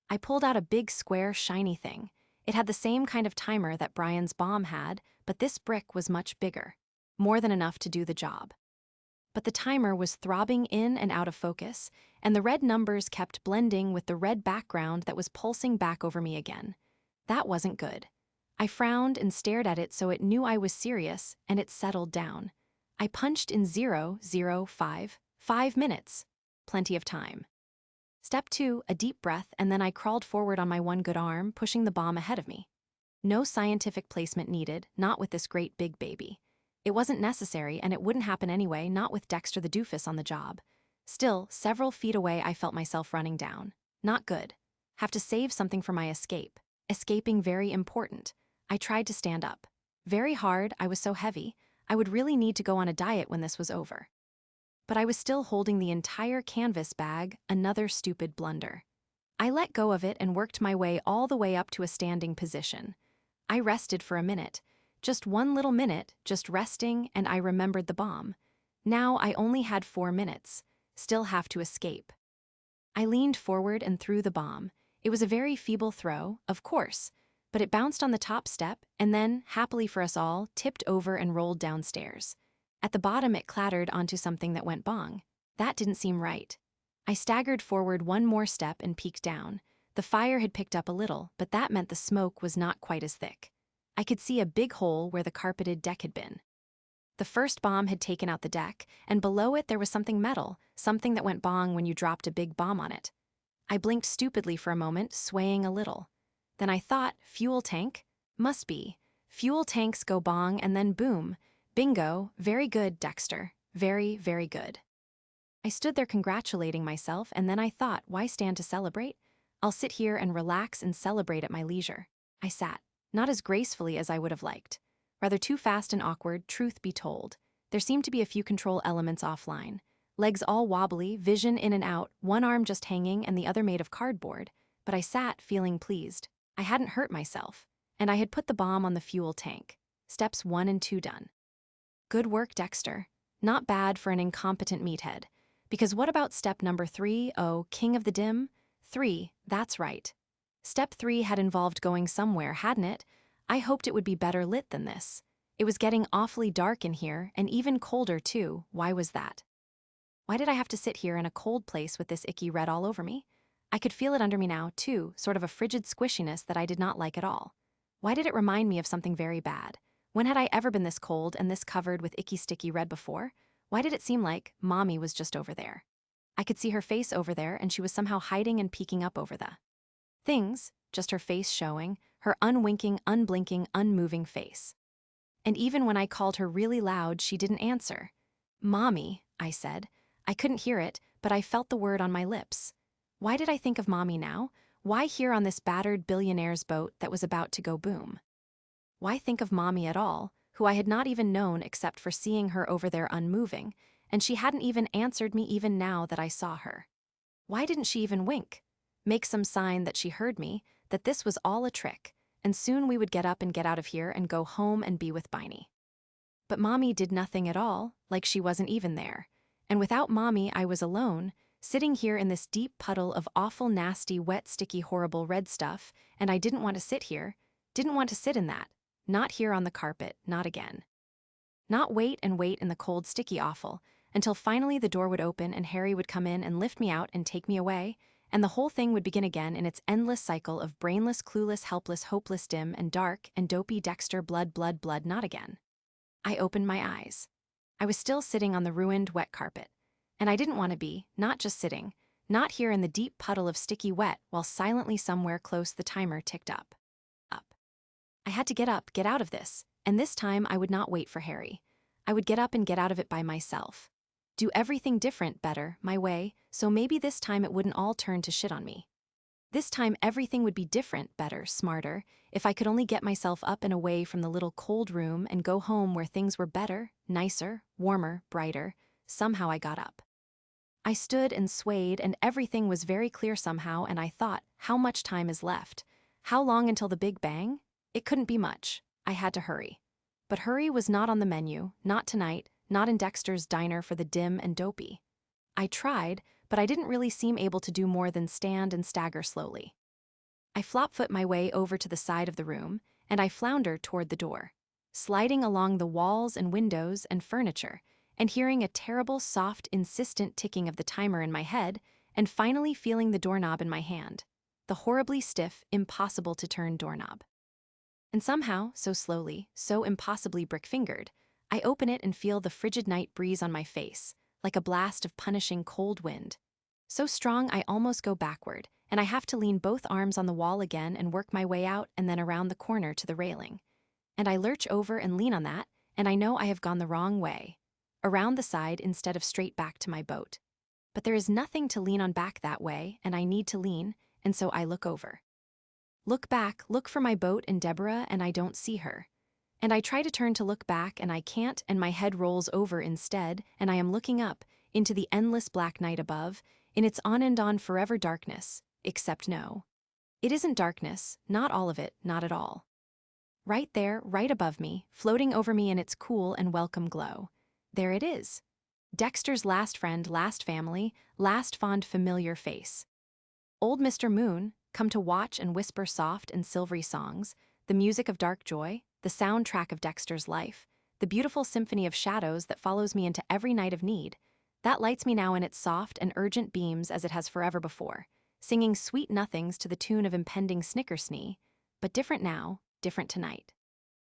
I pulled out a big square shiny thing. It had the same kind of timer that Brian's bomb had, but this brick was much bigger. More than enough to do the job. But the timer was throbbing in and out of focus, and the red numbers kept blending with the red background that was pulsing back over me again. That wasn't good. I frowned and stared at it so it knew I was serious, and it settled down. I punched in 0, 0, 5, 5 minutes. Plenty of time. Step 2, a deep breath, and then I crawled forward on my one good arm, pushing the bomb ahead of me. No scientific placement needed, not with this great big baby. It wasn't necessary, and it wouldn't happen anyway, not with Dexter the doofus on the job. Still, several feet away I felt myself running down. Not good. Have to save something for my escape. Escaping very important. I tried to stand up. Very hard, I was so heavy. I would really need to go on a diet when this was over. But I was still holding the entire canvas bag, another stupid blunder. I let go of it and worked my way all the way up to a standing position. I rested for a minute. Just one little minute, just resting, and I remembered the bomb. Now I only had 4 minutes. Still have to escape. I leaned forward and threw the bomb. It was a very feeble throw, of course, but it bounced on the top step and then, happily for us all, tipped over and rolled downstairs. At the bottom it clattered onto something that went bong. That didn't seem right. I staggered forward one more step and peeked down. The fire had picked up a little, but that meant the smoke was not quite as thick. I could see a big hole where the carpeted deck had been. The first bomb had taken out the deck, and below it there was something metal, something that went bong when you dropped a big bomb on it. I blinked stupidly for a moment, swaying a little. Then I thought, fuel tank? Must be. Fuel tanks go bong and then boom. Bingo, very good, Dexter. Very, very good. I stood there congratulating myself, and then I thought, why stand to celebrate? I'll sit here and relax and celebrate at my leisure. I sat, not as gracefully as I would have liked. Rather too fast and awkward, truth be told. There seemed to be a few control elements offline. Legs all wobbly, vision in and out, one arm just hanging and the other made of cardboard. But I sat, feeling pleased. I hadn't hurt myself. And I had put the bomb on the fuel tank. Steps 1 and 2 done. Good work, Dexter. Not bad for an incompetent meathead. Because what about step number 3, oh, king of the dim? 3, that's right. Step 3 had involved going somewhere, hadn't it? I hoped it would be better lit than this. It was getting awfully dark in here, and even colder too. Why was that? Why did I have to sit here in a cold place with this icky red all over me? I could feel it under me now, too, sort of a frigid squishiness that I did not like at all. Why did it remind me of something very bad? When had I ever been this cold and this covered with icky sticky red before? Why did it seem like Mommy was just over there? I could see her face over there, and she was somehow hiding and peeking up over the things, just her face showing, her unwinking, unblinking, unmoving face. And even when I called her really loud, she didn't answer. Mommy, I said. I couldn't hear it, but I felt the word on my lips. Why did I think of Mommy now? Why here on this battered billionaire's boat that was about to go boom? Why think of Mommy at all, who I had not even known except for seeing her over there unmoving, and she hadn't even answered me even now that I saw her? Why didn't she even wink? Make some sign that she heard me, that this was all a trick, and soon we would get up and get out of here and go home and be with Biney. But Mommy did nothing at all, like she wasn't even there. And without Mommy, I was alone, sitting here in this deep puddle of awful, nasty, wet, sticky, horrible red stuff, and I didn't want to sit here, didn't want to sit in that. Not here on the carpet, not again. Not wait and wait in the cold, sticky awful, until finally the door would open and Harry would come in and lift me out and take me away, and the whole thing would begin again in its endless cycle of brainless, clueless, helpless, hopeless, dim, and dark, and dopey Dexter blood, blood, blood, not again. I opened my eyes. I was still sitting on the ruined, wet carpet. And I didn't want to be, not just sitting, not here in the deep puddle of sticky wet while silently somewhere close the timer ticked up. Up. I had to get up, get out of this, and this time I would not wait for Harry. I would get up and get out of it by myself. Do everything different, better, my way, so maybe this time it wouldn't all turn to shit on me. This time everything would be different, better, smarter, if I could only get myself up and away from the little cold room and go home where things were better, nicer, warmer, brighter. Somehow I got up. I stood and swayed, and everything was very clear somehow, and I thought, how much time is left? How long until the Big Bang? It couldn't be much. I had to hurry. But hurry was not on the menu, not tonight, not in Dexter's diner for the dim and dopey. I tried, but I didn't really seem able to do more than stand and stagger slowly. I flop-foot my way over to the side of the room, and I floundered toward the door, sliding along the walls and windows and furniture, and hearing a terrible, soft, insistent ticking of the timer in my head, and finally feeling the doorknob in my hand, the horribly stiff, impossible-to-turn doorknob. And somehow, so slowly, so impossibly brick-fingered, I open it and feel the frigid night breeze on my face, like a blast of punishing cold wind. So strong I almost go backward, and I have to lean both arms on the wall again and work my way out and then around the corner to the railing. And I lurch over and lean on that, and I know I have gone the wrong way, around the side instead of straight back to my boat. But there is nothing to lean on back that way, and I need to lean, and so I look over. Look back, look for my boat and Deborah, and I don't see her. And I try to turn to look back, and I can't, and my head rolls over instead, and I am looking up, into the endless black night above, in its on and on forever darkness, except no. It isn't darkness, not all of it, not at all. Right there, right above me, floating over me in its cool and welcome glow. There it is. Dexter's last friend, last family, last fond familiar face. Old Mr. Moon, come to watch and whisper soft and silvery songs, the music of dark joy, the soundtrack of Dexter's life, the beautiful symphony of shadows that follows me into every night of need, that lights me now in its soft and urgent beams as it has forever before, singing sweet nothings to the tune of impending snickersnee, but different now, different tonight.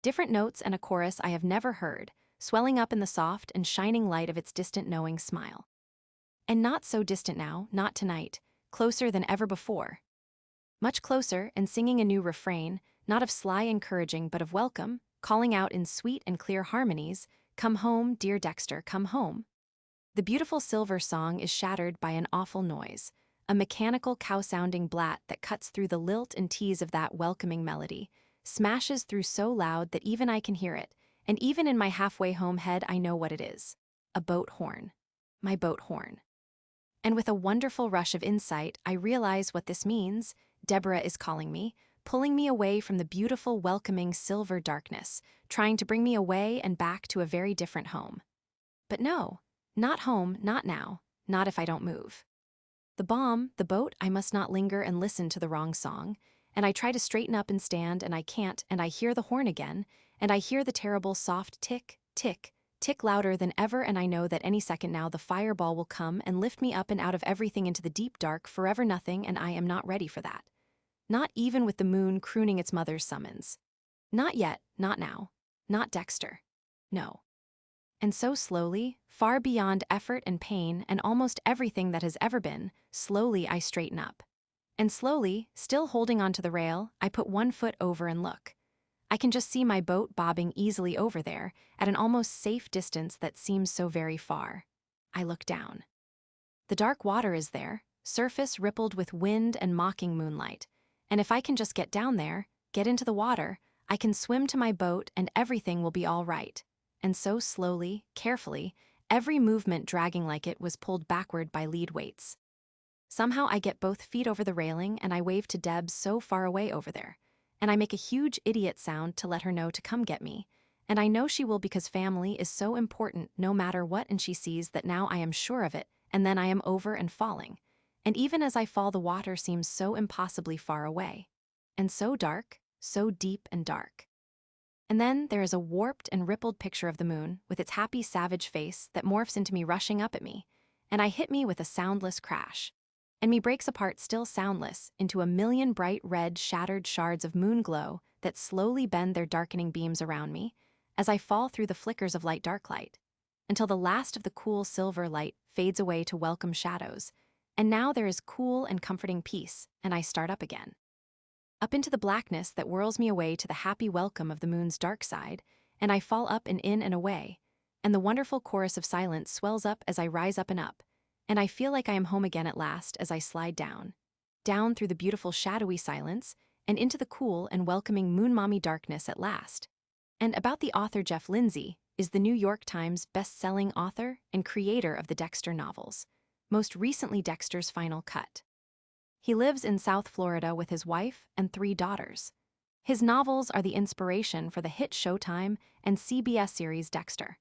Different notes and a chorus I have never heard, swelling up in the soft and shining light of its distant knowing smile. And not so distant now, not tonight, closer than ever before. Much closer, and singing a new refrain, not of sly encouraging but of welcome, calling out in sweet and clear harmonies, "Come home, dear Dexter, come home." The beautiful silver song is shattered by an awful noise, a mechanical cow-sounding blat that cuts through the lilt and tease of that welcoming melody, smashes through so loud that even I can hear it, and even in my halfway home head I know what it is. A boat horn. My boat horn. And with a wonderful rush of insight, I realize what this means. Deborah is calling me, pulling me away from the beautiful, welcoming silver darkness, trying to bring me away and back to a very different home. But no, not home, not now, not if I don't move. The boat, I must not linger and listen to the wrong song, and I try to straighten up and stand, and I can't, and I hear the horn again, and I hear the terrible soft tick, tick, tick louder than ever, and I know that any second now the fireball will come and lift me up and out of everything into the deep dark, forever nothing, and I am not ready for that. Not even with the moon crooning its mother's summons. Not yet, not now, not Dexter. No. And so slowly, far beyond effort and pain and almost everything that has ever been, slowly I straighten up. And slowly, still holding onto the rail, I put one foot over and look. I can just see my boat bobbing easily over there, at an almost safe distance that seems so very far. I look down. The dark water is there, surface rippled with wind and mocking moonlight, and if I can just get down there, get into the water, I can swim to my boat and everything will be all right. And so slowly, carefully, every movement dragging like it was pulled backward by lead weights. Somehow I get both feet over the railing and I wave to Debs so far away over there. And I make a huge idiot sound to let her know to come get me. And I know she will because family is so important no matter what, and she sees that now I am sure of it, and then I am over and falling. And even as I fall, the water seems so impossibly far away. And so dark, so deep and dark. And then there is a warped and rippled picture of the moon with its happy savage face that morphs into me rushing up at me, and I hit me with a soundless crash. And me breaks apart still soundless into a million bright red shattered shards of moon glow that slowly bend their darkening beams around me as I fall through the flickers of dark light, until the last of the cool silver light fades away to welcome shadows, and now there is cool and comforting peace, and I start up again. Up into the blackness that whirls me away to the happy welcome of the moon's dark side, and I fall up and in and away, and the wonderful chorus of silence swells up as I rise up, and I feel like I am home again at last as I slide down through the beautiful shadowy silence, and into the cool and welcoming moon mommy darkness at last. And about the author Jeff Lindsay is the New York Times best-selling author and creator of the Dexter novels, most recently Dexter's Final Cut. He lives in South Florida with his wife and 3 daughters. His novels are the inspiration for the hit Showtime and CBS series Dexter.